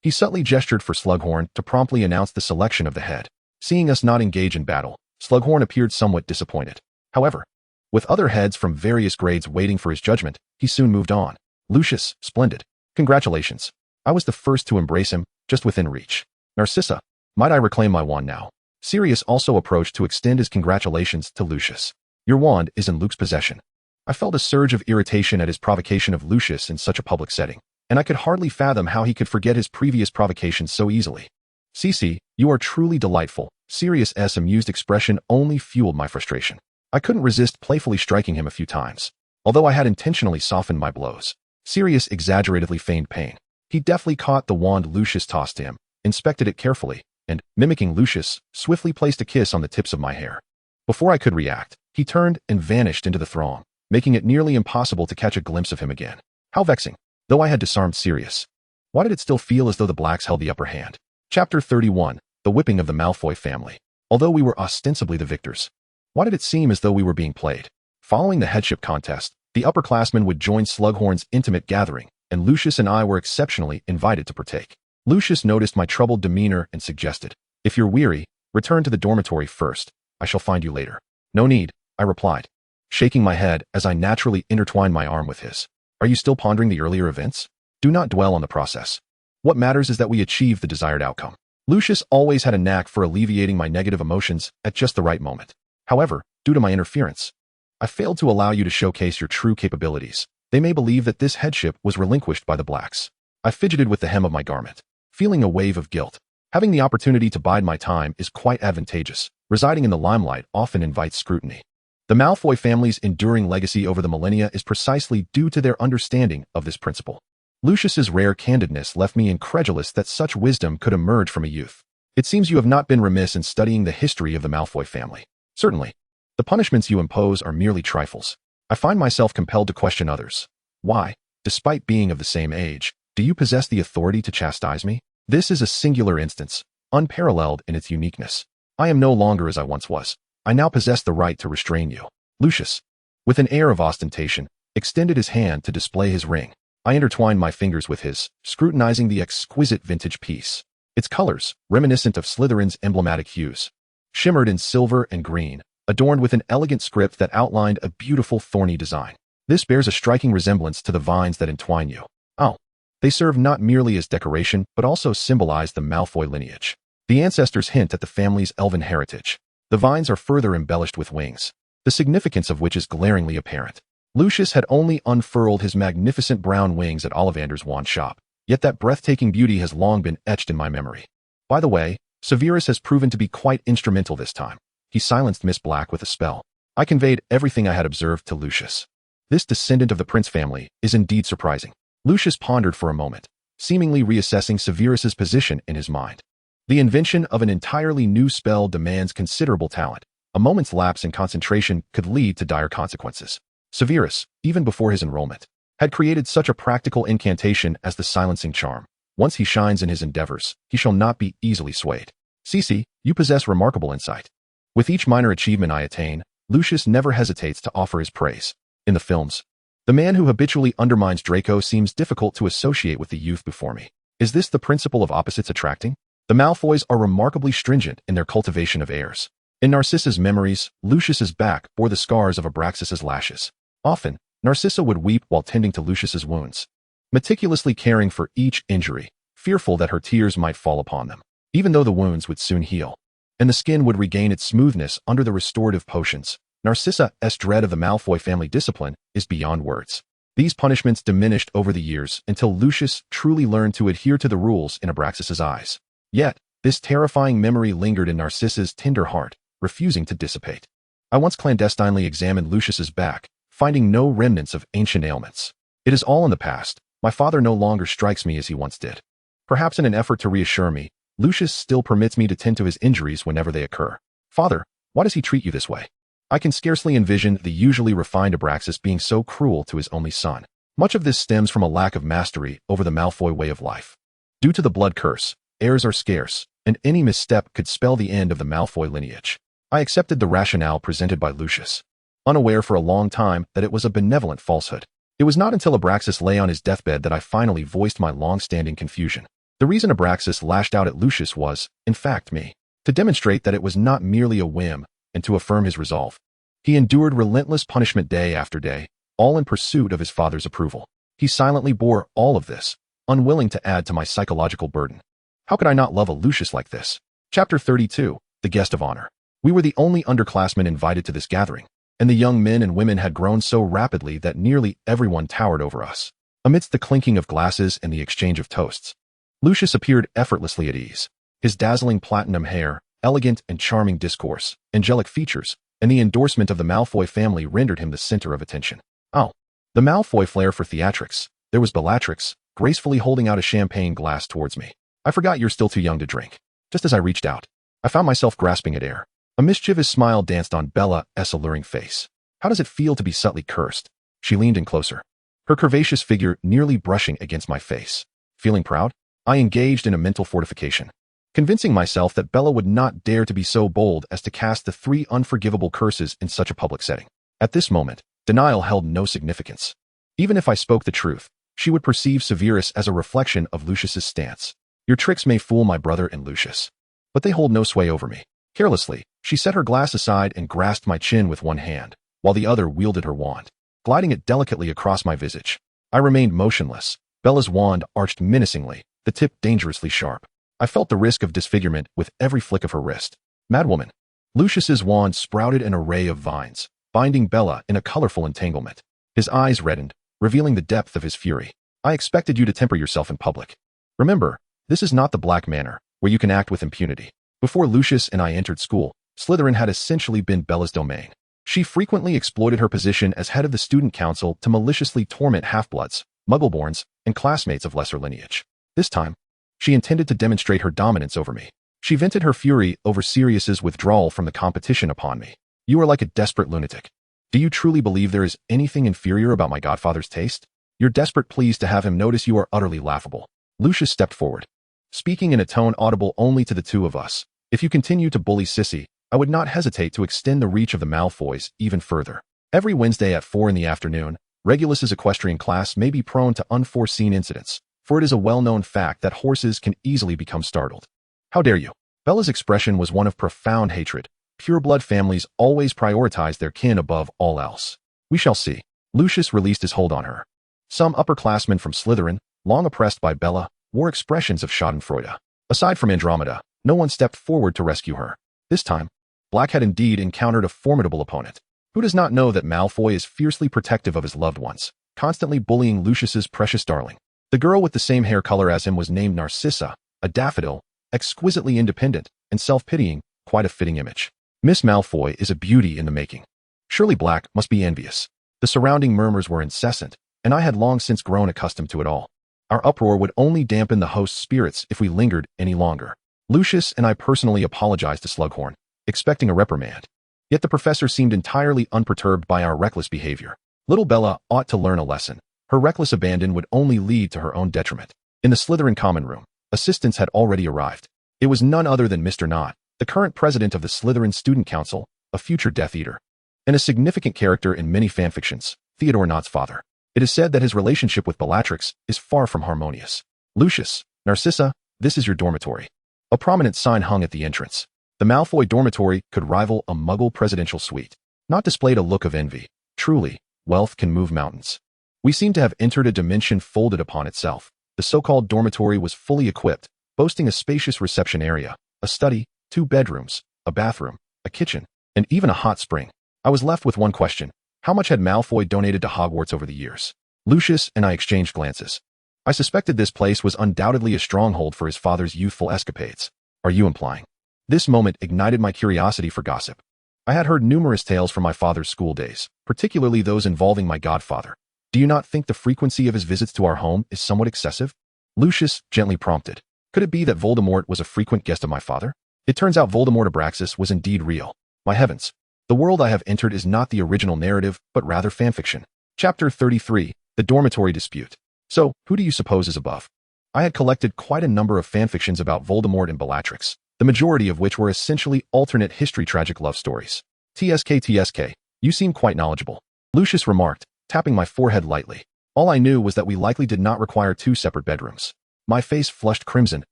He subtly gestured for Slughorn to promptly announce the selection of the head. Seeing us not engage in battle, Slughorn appeared somewhat disappointed. However, with other heads from various grades waiting for his judgment, he soon moved on. "Lucius, splendid. Congratulations." I was the first to embrace him, just within reach. "Narcissa, Might I reclaim my wand now? Sirius also approached to extend his congratulations to Lucius. Your wand is in Luke's possession. I felt a surge of irritation at his provocation of Lucius in such a public setting, and I could hardly fathom how he could forget his previous provocations so easily. Cece, you are truly delightful. Sirius's amused expression only fueled my frustration. I couldn't resist playfully striking him a few times, although I had intentionally softened my blows. Sirius exaggeratedly feigned pain. He deftly caught the wand Lucius tossed to him, inspected it carefully, and, mimicking Lucius, swiftly placed a kiss on the tips of my hair. Before I could react, he turned and vanished into the throng, making it nearly impossible to catch a glimpse of him again. How vexing. Though I had disarmed Sirius, why did it still feel as though the Blacks held the upper hand? Chapter 31. The Whipping of the Malfoy Family. Although we were ostensibly the victors, why did it seem as though we were being played? Following the headship contest, the upperclassmen would join Slughorn's intimate gathering, and Lucius and I were exceptionally invited to partake. Lucius noticed my troubled demeanor and suggested, if you're weary, return to the dormitory first. I shall find you later. No need, I replied, shaking my head as I naturally intertwined my arm with his. Are you still pondering the earlier events? Do not dwell on the process. What matters is that we achieve the desired outcome. Lucius always had a knack for alleviating my negative emotions at just the right moment. However, due to my interference, I failed to allow you to showcase your true capabilities. They may believe that this headship was relinquished by the Blacks. I fidgeted with the hem of my garment, feeling a wave of guilt. Having the opportunity to bide my time is quite advantageous. Residing in the limelight often invites scrutiny. The Malfoy family's enduring legacy over the millennia is precisely due to their understanding of this principle. Lucius's rare candidness left me incredulous that such wisdom could emerge from a youth. It seems you have not been remiss in studying the history of the Malfoy family. Certainly, the punishments you impose are merely trifles. I find myself compelled to question others. Why, despite being of the same age, do you possess the authority to chastise me? This is a singular instance, unparalleled in its uniqueness. I am no longer as I once was. I now possess the right to restrain you. Lucius, with an air of ostentation, extended his hand to display his ring. I intertwined my fingers with his, scrutinizing the exquisite vintage piece. Its colors, reminiscent of Slytherin's emblematic hues, shimmered in silver and green, adorned with an elegant script that outlined a beautiful thorny design. This bears a striking resemblance to the vines that entwine you. Oh, they serve not merely as decoration, but also symbolize the Malfoy lineage. The ancestors hint at the family's elven heritage. The vines are further embellished with wings, the significance of which is glaringly apparent. Lucius had only unfurled his magnificent brown wings at Ollivander's wand shop, yet that breathtaking beauty has long been etched in my memory. By the way, Severus has proven to be quite instrumental this time. He silenced Miss Black with a spell. I conveyed everything I had observed to Lucius. This descendant of the Prince family is indeed surprising. Lucius pondered for a moment, seemingly reassessing Severus's position in his mind. The invention of an entirely new spell demands considerable talent. A moment's lapse in concentration could lead to dire consequences. Severus, even before his enrollment, had created such a practical incantation as the silencing charm. Once he shines in his endeavors, he shall not be easily swayed. Cece, you possess remarkable insight. With each minor achievement I attain, Lucius never hesitates to offer his praise. In the films, the man who habitually undermines Draco seems difficult to associate with the youth before me. Is this the principle of opposites attracting? The Malfoys are remarkably stringent in their cultivation of heirs. In Narcissa's memories, Lucius's back bore the scars of Abraxas's lashes. Often, Narcissa would weep while tending to Lucius's wounds, meticulously caring for each injury, fearful that her tears might fall upon them, even though the wounds would soon heal, and the skin would regain its smoothness under the restorative potions. Narcissa's dread of the Malfoy family discipline is beyond words. These punishments diminished over the years until Lucius truly learned to adhere to the rules in Abraxas's eyes. Yet, this terrifying memory lingered in Narcissa's tender heart, refusing to dissipate. I once clandestinely examined Lucius's back, finding no remnants of ancient ailments. It is all in the past. My father no longer strikes me as he once did. Perhaps in an effort to reassure me, Lucius still permits me to tend to his injuries whenever they occur. Father, why does he treat you this way? I can scarcely envision the usually refined Abraxas being so cruel to his only son. Much of this stems from a lack of mastery over the Malfoy way of life. Due to the blood curse, heirs are scarce, and any misstep could spell the end of the Malfoy lineage. I accepted the rationale presented by Lucius, unaware for a long time that it was a benevolent falsehood. It was not until Abraxas lay on his deathbed that I finally voiced my long-standing confusion. The reason Abraxas lashed out at Lucius was, in fact, me. To demonstrate that it was not merely a whim, and to affirm his resolve. He endured relentless punishment day after day, all in pursuit of his father's approval. He silently bore all of this, unwilling to add to my psychological burden. How could I not love a Lucius like this? Chapter 32. The Guest of Honor. We were the only underclassmen invited to this gathering, and the young men and women had grown so rapidly that nearly everyone towered over us. Amidst the clinking of glasses and the exchange of toasts, Lucius appeared effortlessly at ease. His dazzling platinum hair, elegant and charming discourse, angelic features, and the endorsement of the Malfoy family rendered him the center of attention. Oh, the Malfoy flair for theatrics. There was Bellatrix, gracefully holding out a champagne glass towards me. I forgot you're still too young to drink. Just as I reached out, I found myself grasping at air. A mischievous smile danced on Bella's alluring face. How does it feel to be subtly cursed? She leaned in closer, her curvaceous figure nearly brushing against my face. Feeling proud, I engaged in a mental fortification, convincing myself that Bella would not dare to be so bold as to cast the 3 unforgivable curses in such a public setting. At this moment, denial held no significance. Even if I spoke the truth, she would perceive Severus as a reflection of Lucius's stance. Your tricks may fool my brother and Lucius, but they hold no sway over me. Carelessly, she set her glass aside and grasped my chin with one hand, while the other wielded her wand, gliding it delicately across my visage. I remained motionless. Bella's wand arched menacingly, the tip dangerously sharp. I felt the risk of disfigurement with every flick of her wrist. Madwoman. Lucius's wand sprouted an array of vines, binding Bella in a colorful entanglement. His eyes reddened, revealing the depth of his fury. I expected you to temper yourself in public. Remember, this is not the Black Manor, where you can act with impunity. Before Lucius and I entered school, Slytherin had essentially been Bella's domain. She frequently exploited her position as head of the student council to maliciously torment half-bloods, muggleborns, and classmates of lesser lineage. This time, she intended to demonstrate her dominance over me. She vented her fury over Sirius's withdrawal from the competition upon me. You are like a desperate lunatic. Do you truly believe there is anything inferior about my godfather's taste? You're desperate pleased to have him notice you are utterly laughable. Lucius stepped forward, speaking in a tone audible only to the two of us. If you continue to bully Sissy, I would not hesitate to extend the reach of the Malfoys even further. Every Wednesday at 4 in the afternoon, Regulus's equestrian class may be prone to unforeseen incidents, for it is a well-known fact that horses can easily become startled. How dare you? Bella's expression was one of profound hatred. Pureblood families always prioritize their kin above all else. We shall see. Lucius released his hold on her. Some upperclassmen from Slytherin, long oppressed by Bella, wore expressions of schadenfreude. Aside from Andromeda, no one stepped forward to rescue her. This time, Black had indeed encountered a formidable opponent. Who does not know that Malfoy is fiercely protective of his loved ones, constantly bullying Lucius's precious darling? The girl with the same hair color as him was named Narcissa, a daffodil, exquisitely independent and self-pitying, quite a fitting image. Miss Malfoy is a beauty in the making. Surely Black must be envious. The surrounding murmurs were incessant, and I had long since grown accustomed to it all. Our uproar would only dampen the host's spirits if we lingered any longer. Lucius and I personally apologized to Slughorn, expecting a reprimand. Yet the professor seemed entirely unperturbed by our reckless behavior. Little Bella ought to learn a lesson. Her reckless abandon would only lead to her own detriment. In the Slytherin common room, assistants had already arrived. It was none other than Mr. Knott, the current president of the Slytherin Student Council, a future Death Eater, and a significant character in many fanfictions, Theodore Knott's father. It is said that his relationship with Bellatrix is far from harmonious. Lucius, Narcissa, this is your dormitory. A prominent sign hung at the entrance. The Malfoy dormitory could rival a Muggle presidential suite. Knott displayed a look of envy. Truly, wealth can move mountains. We seemed to have entered a dimension folded upon itself. The so-called dormitory was fully equipped, boasting a spacious reception area, a study, 2 bedrooms, a bathroom, a kitchen, and even a hot spring. I was left with one question. How much had Malfoy donated to Hogwarts over the years? Lucius and I exchanged glances. I suspected this place was undoubtedly a stronghold for his father's youthful escapades. Are you implying? This moment ignited my curiosity for gossip. I had heard numerous tales from my father's school days, particularly those involving my godfather. Do you not think the frequency of his visits to our home is somewhat excessive? Lucius gently prompted. Could it be that Voldemort was a frequent guest of my father? It turns out Voldemort Abraxas was indeed real. My heavens. The world I have entered is not the original narrative, but rather fanfiction. Chapter 33. The Dormitory Dispute. So, who do you suppose is above? I had collected quite a number of fanfictions about Voldemort and Bellatrix, the majority of which were essentially alternate history tragic love stories. TSK, you seem quite knowledgeable. Lucius remarked, tapping my forehead lightly. All I knew was that we likely did not require 2 separate bedrooms. My face flushed crimson,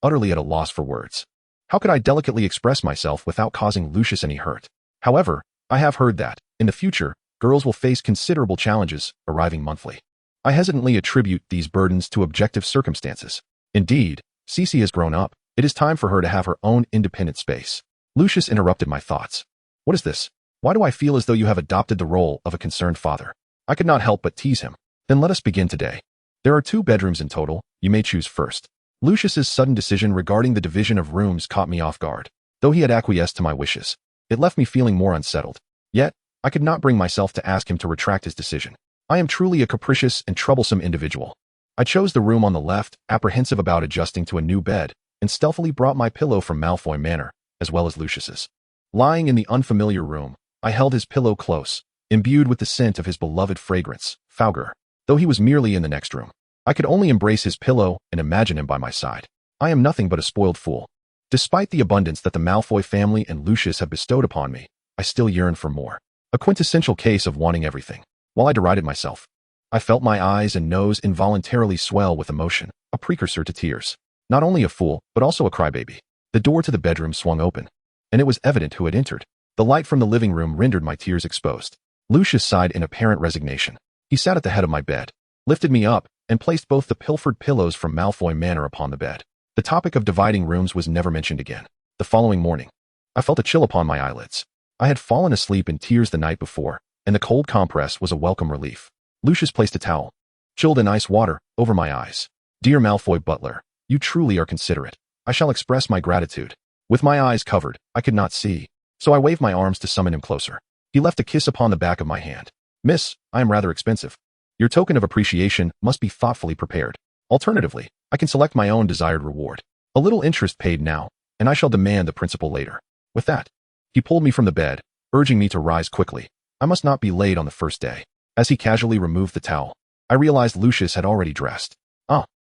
utterly at a loss for words. How could I delicately express myself without causing Lucius any hurt? However, I have heard that, in the future, girls will face considerable challenges, arriving monthly. I hesitantly attribute these burdens to objective circumstances. Indeed, Cece has grown up, It is time for her to have her own independent space. Lucius interrupted my thoughts. What is this? Why do I feel as though you have adopted the role of a concerned father? I could not help but tease him. Then let us begin today. There are 2 bedrooms in total. You may choose first. Lucius's sudden decision regarding the division of rooms caught me off guard. Though he had acquiesced to my wishes, it left me feeling more unsettled. Yet, I could not bring myself to ask him to retract his decision. I am truly a capricious and troublesome individual. I chose the room on the left, apprehensive about adjusting to a new bed, and stealthily brought my pillow from Malfoy Manor, as well as Lucius's. Lying in the unfamiliar room, I held his pillow close, imbued with the scent of his beloved fragrance, Fauger. Though he was merely in the next room, I could only embrace his pillow and imagine him by my side. I am nothing but a spoiled fool. Despite the abundance that the Malfoy family and Lucius have bestowed upon me, I still yearn for more. A quintessential case of wanting everything. While I derided myself, I felt my eyes and nose involuntarily swell with emotion, a precursor to tears. Not only a fool, but also a crybaby. The door to the bedroom swung open, and it was evident who had entered. The light from the living room rendered my tears exposed. Lucius sighed in apparent resignation. He sat at the head of my bed, lifted me up, and placed both the pilfered pillows from Malfoy Manor upon the bed. The topic of dividing rooms was never mentioned again. The following morning, I felt a chill upon my eyelids. I had fallen asleep in tears the night before, and the cold compress was a welcome relief. Lucius placed a towel, chilled in ice water, over my eyes. Dear Malfoy butler, you truly are considerate. I shall express my gratitude. With my eyes covered, I could not see, so I waved my arms to summon him closer. He left a kiss upon the back of my hand. Miss, I am rather expensive. Your token of appreciation must be thoughtfully prepared. Alternatively, I can select my own desired reward. A little interest paid now, and I shall demand the principal later. With that, he pulled me from the bed, urging me to rise quickly. I must not be late on the first day. As he casually removed the towel, I realized Lucius had already dressed.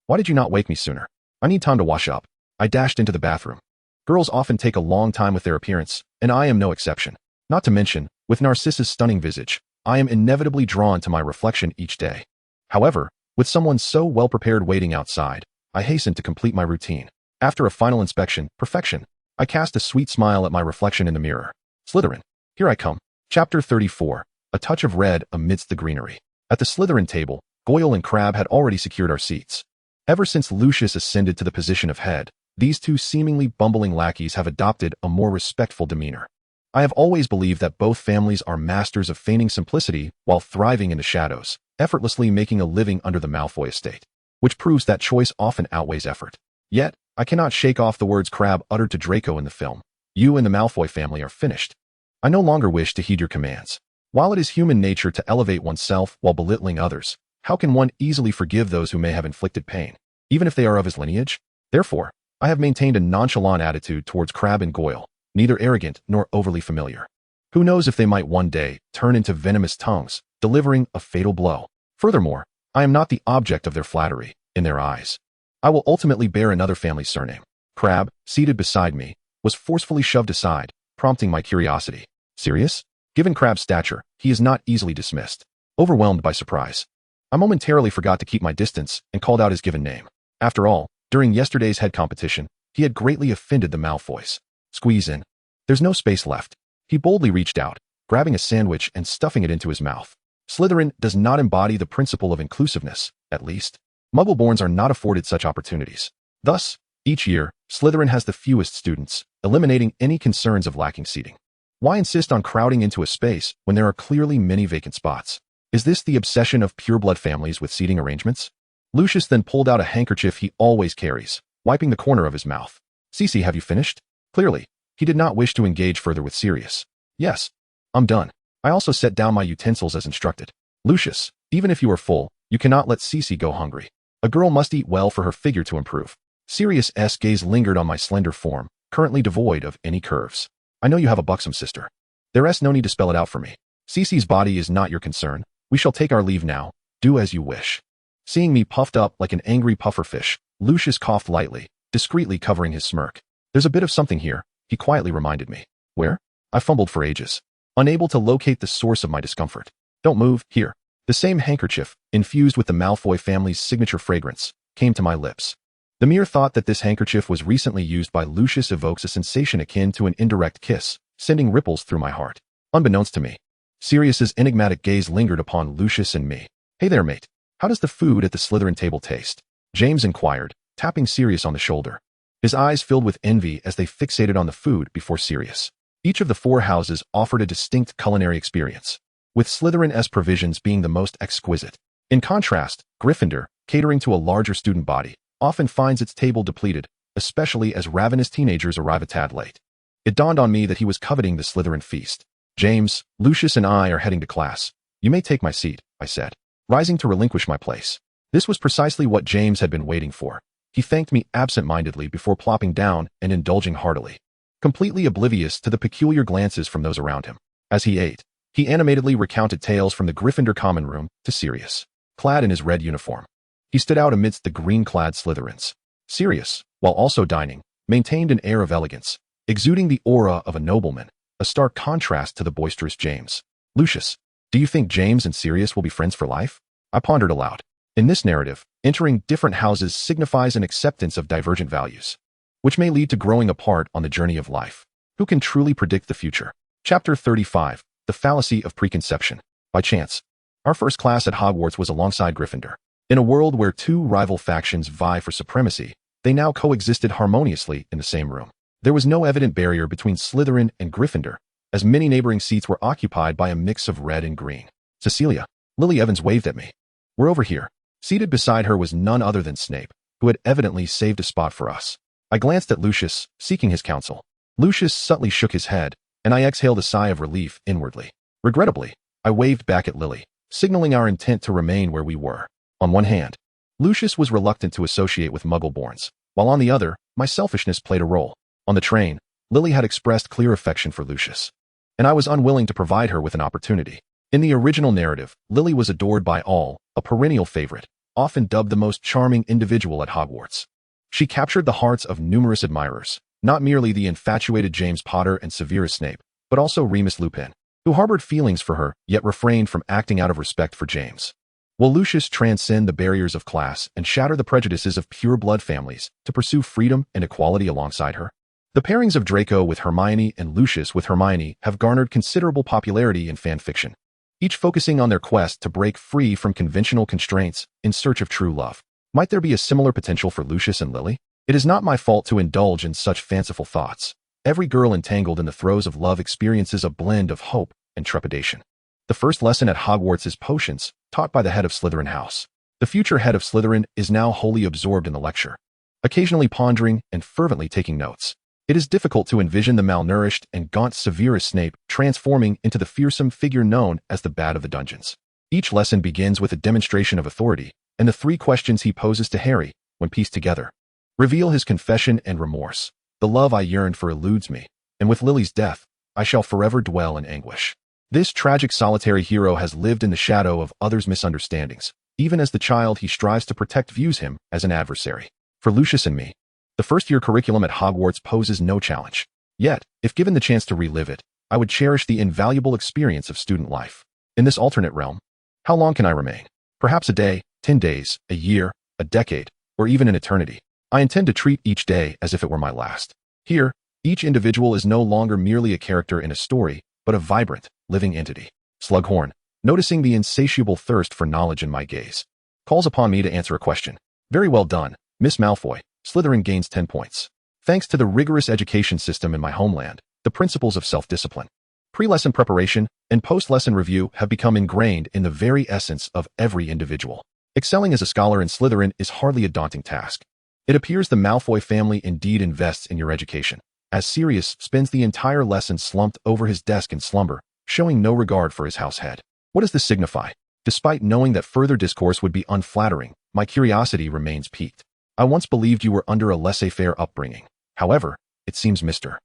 Why did you not wake me sooner? I need time to wash up. I dashed into the bathroom. Girls often take a long time with their appearance, and I am no exception. Not to mention, with Narcissa's stunning visage, I am inevitably drawn to my reflection each day. However, with someone so well-prepared waiting outside, I hastened to complete my routine. After a final inspection, perfection, I cast a sweet smile at my reflection in the mirror. Slytherin, here I come. Chapter 34, A Touch of Red Amidst the Greenery. At the Slytherin table, Goyle and Crabbe had already secured our seats. Ever since Lucius ascended to the position of head, these 2 seemingly bumbling lackeys have adopted a more respectful demeanor. I have always believed that both families are masters of feigning simplicity while thriving in the shadows, effortlessly making a living under the Malfoy estate, which proves that choice often outweighs effort. Yet, I cannot shake off the words Crabbe uttered to Draco in the film. You and the Malfoy family are finished. I no longer wish to heed your commands. While it is human nature to elevate oneself while belittling others, how can one easily forgive those who may have inflicted pain, even if they are of his lineage? Therefore, I have maintained a nonchalant attitude towards Crabbe and Goyle, neither arrogant nor overly familiar. Who knows if they might one day turn into venomous tongues, delivering a fatal blow. Furthermore, I am not the object of their flattery, in their eyes. I will ultimately bear another family's surname. Crabbe, seated beside me, was forcefully shoved aside, prompting my curiosity. Serious? Given Crabbe's stature, he is not easily dismissed. Overwhelmed by surprise, I momentarily forgot to keep my distance and called out his given name. After all, during yesterday's head competition, he had greatly offended the Malfoys. Squeeze in. There's no space left. He boldly reached out, grabbing a sandwich and stuffing it into his mouth. Slytherin does not embody the principle of inclusiveness, at least. Muggleborns are not afforded such opportunities. Thus, each year, Slytherin has the fewest students, eliminating any concerns of lacking seating. Why insist on crowding into a space when there are clearly many vacant spots? Is this the obsession of pureblood families with seating arrangements? Lucius then pulled out a handkerchief he always carries, wiping the corner of his mouth. Cece, have you finished? Clearly, he did not wish to engage further with Sirius. Yes, I'm done. I also set down my utensils as instructed. Lucius, even if you are full, you cannot let Cece go hungry. A girl must eat well for her figure to improve. Sirius's gaze lingered on my slender form, currently devoid of any curves. I know you have a buxom sister. There's no need to spell it out for me. Cece's body is not your concern. We shall take our leave now. Do as you wish. Seeing me puffed up like an angry pufferfish, Lucius coughed lightly, discreetly covering his smirk. There's a bit of something here, he quietly reminded me. Where? I fumbled for ages, unable to locate the source of my discomfort. Don't move, here. The same handkerchief, infused with the Malfoy family's signature fragrance, came to my lips. The mere thought that this handkerchief was recently used by Lucius evokes a sensation akin to an indirect kiss, sending ripples through my heart. Unbeknownst to me, Sirius's enigmatic gaze lingered upon Lucius and me. Hey there, mate. How does the food at the Slytherin table taste? James inquired, tapping Sirius on the shoulder. His eyes filled with envy as they fixated on the food before Sirius. Each of the 4 houses offered a distinct culinary experience, with Slytherin's provisions being the most exquisite. In contrast, Gryffindor, catering to a larger student body, often finds its table depleted, especially as ravenous teenagers arrive a tad late. It dawned on me that he was coveting the Slytherin feast. James, Lucius and I are heading to class. You may take my seat, I said, rising to relinquish my place. This was precisely what James had been waiting for. He thanked me absent-mindedly before plopping down and indulging heartily, completely oblivious to the peculiar glances from those around him. As he ate, he animatedly recounted tales from the Gryffindor common room to Sirius, clad in his red uniform. He stood out amidst the green-clad Slytherins. Sirius, while also dining, maintained an air of elegance, exuding the aura of a nobleman, a stark contrast to the boisterous James. Lucius, do you think James and Sirius will be friends for life? I pondered aloud. In this narrative, entering different houses signifies an acceptance of divergent values, which may lead to growing apart on the journey of life. Who can truly predict the future? Chapter 35, The Fallacy of Preconception. By chance, our first class at Hogwarts was alongside Gryffindor. In a world where 2 rival factions vie for supremacy, they now coexisted harmoniously in the same room. There was no evident barrier between Slytherin and Gryffindor, as many neighboring seats were occupied by a mix of red and green. Cecilia, Lily Evans waved at me. We're over here. Seated beside her was none other than Snape, who had evidently saved a spot for us. I glanced at Lucius, seeking his counsel. Lucius subtly shook his head, and I exhaled a sigh of relief inwardly. Regrettably, I waved back at Lily, signaling our intent to remain where we were. On one hand, Lucius was reluctant to associate with Muggle-borns, while on the other, my selfishness played a role. On the train, Lily had expressed clear affection for Lucius, and I was unwilling to provide her with an opportunity. In the original narrative, Lily was adored by all, a perennial favorite, often dubbed the most charming individual at Hogwarts. She captured the hearts of numerous admirers, not merely the infatuated James Potter and Severus Snape, but also Remus Lupin, who harbored feelings for her, yet refrained from acting out of respect for James. Will Lucius transcend the barriers of class and shatter the prejudices of pure-blood families to pursue freedom and equality alongside her? The pairings of Draco with Hermione and Lucius with Hermione have garnered considerable popularity in fan fiction, each focusing on their quest to break free from conventional constraints in search of true love. Might there be a similar potential for Lucius and Lily? It is not my fault to indulge in such fanciful thoughts. Every girl entangled in the throes of love experiences a blend of hope and trepidation. The first lesson at Hogwarts is Potions, taught by the head of Slytherin House. The future head of Slytherin is now wholly absorbed in the lecture, occasionally pondering and fervently taking notes. It is difficult to envision the malnourished and gaunt Severus Snape transforming into the fearsome figure known as the Bat of the Dungeons. Each lesson begins with a demonstration of authority, and the 3 questions he poses to Harry, when pieced together, reveal his confession and remorse. The love I yearned for eludes me, and with Lily's death, I shall forever dwell in anguish. This tragic solitary hero has lived in the shadow of others' misunderstandings, even as the child he strives to protect views him as an adversary. For Lucius and me, the first-year curriculum at Hogwarts poses no challenge. Yet, if given the chance to relive it, I would cherish the invaluable experience of student life. In this alternate realm, how long can I remain? Perhaps a day, 10 days, a year, a decade, or even an eternity. I intend to treat each day as if it were my last. Here, each individual is no longer merely a character in a story, but a vibrant, living entity. Slughorn, noticing the insatiable thirst for knowledge in my gaze, calls upon me to answer a question. Very well done, Miss Malfoy. Slytherin gains 10 points. Thanks to the rigorous education system in my homeland, the principles of self-discipline, pre-lesson preparation, and post-lesson review have become ingrained in the very essence of every individual. Excelling as a scholar in Slytherin is hardly a daunting task. It appears the Malfoy family indeed invests in your education, as Sirius spends the entire lesson slumped over his desk in slumber, showing no regard for his house head. What does this signify? Despite knowing that further discourse would be unflattering, my curiosity remains piqued. I once believed you were under a laissez-faire upbringing. However, it seems Mr.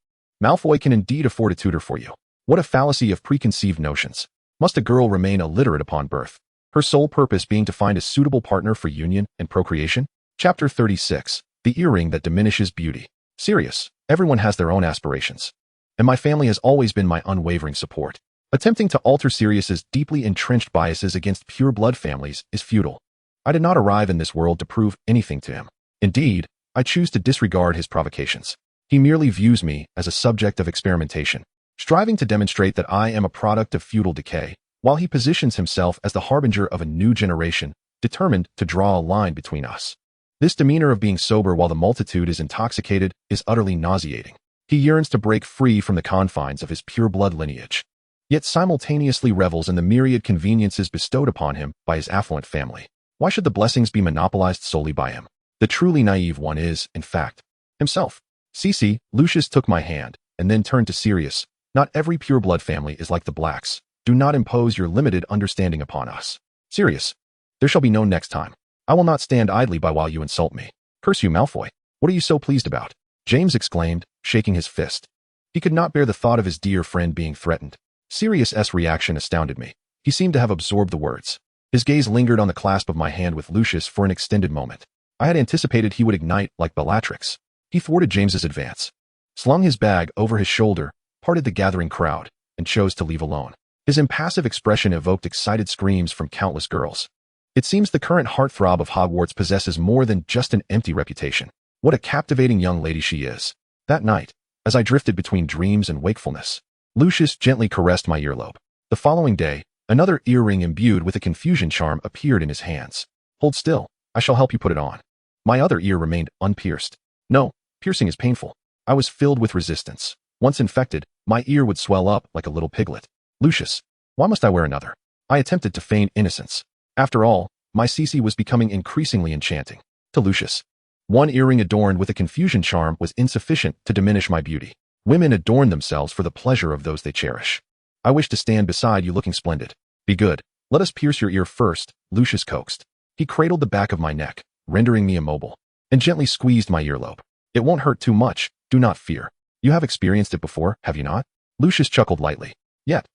Malfoy can indeed afford a tutor for you. What a fallacy of preconceived notions. Must a girl remain illiterate upon birth, her sole purpose being to find a suitable partner for union and procreation? Chapter 36, The Earring That Diminishes Beauty. Sirius, everyone has their own aspirations, and my family has always been my unwavering support. Attempting to alter Sirius's deeply entrenched biases against pure-blood families is futile. I did not arrive in this world to prove anything to him. Indeed, I choose to disregard his provocations. He merely views me as a subject of experimentation, striving to demonstrate that I am a product of feudal decay, while he positions himself as the harbinger of a new generation, determined to draw a line between us. This demeanor of being sober while the multitude is intoxicated is utterly nauseating. He yearns to break free from the confines of his pure-blood lineage, yet simultaneously revels in the myriad conveniences bestowed upon him by his affluent family. Why should the blessings be monopolized solely by him? The truly naive one is, in fact, himself. Cece, Lucius took my hand, and then turned to Sirius. Not every pure-blood family is like the Blacks. Do not impose your limited understanding upon us. Sirius, there shall be no next time. I will not stand idly by while you insult me. Curse you, Malfoy. What are you so pleased about? James exclaimed, shaking his fist. He could not bear the thought of his dear friend being threatened. Sirius's reaction astounded me. He seemed to have absorbed the words. His gaze lingered on the clasp of my hand with Lucius for an extended moment. I had anticipated he would ignite like Bellatrix. He thwarted James's advance, slung his bag over his shoulder, parted the gathering crowd, and chose to leave alone. His impassive expression evoked excited screams from countless girls. It seems the current heartthrob of Hogwarts possesses more than just an empty reputation. What a captivating young lady she is. That night, as I drifted between dreams and wakefulness, Lucius gently caressed my earlobe. The following day, another earring imbued with a confusion charm appeared in his hands. Hold still, I shall help you put it on. My other ear remained unpierced. No, piercing is painful. I was filled with resistance. Once infected, my ear would swell up like a little piglet. Lucius, why must I wear another? I attempted to feign innocence. After all, my Cece was becoming increasingly enchanting. To Lucius, one earring adorned with a confusion charm was insufficient to diminish my beauty. Women adorn themselves for the pleasure of those they cherish. I wish to stand beside you looking splendid. Be good. Let us pierce your ear first, Lucius coaxed. He cradled the back of my neck, rendering me immobile, and gently squeezed my earlobe. It won't hurt too much, do not fear. You have experienced it before, have you not? Lucius chuckled lightly. Yet.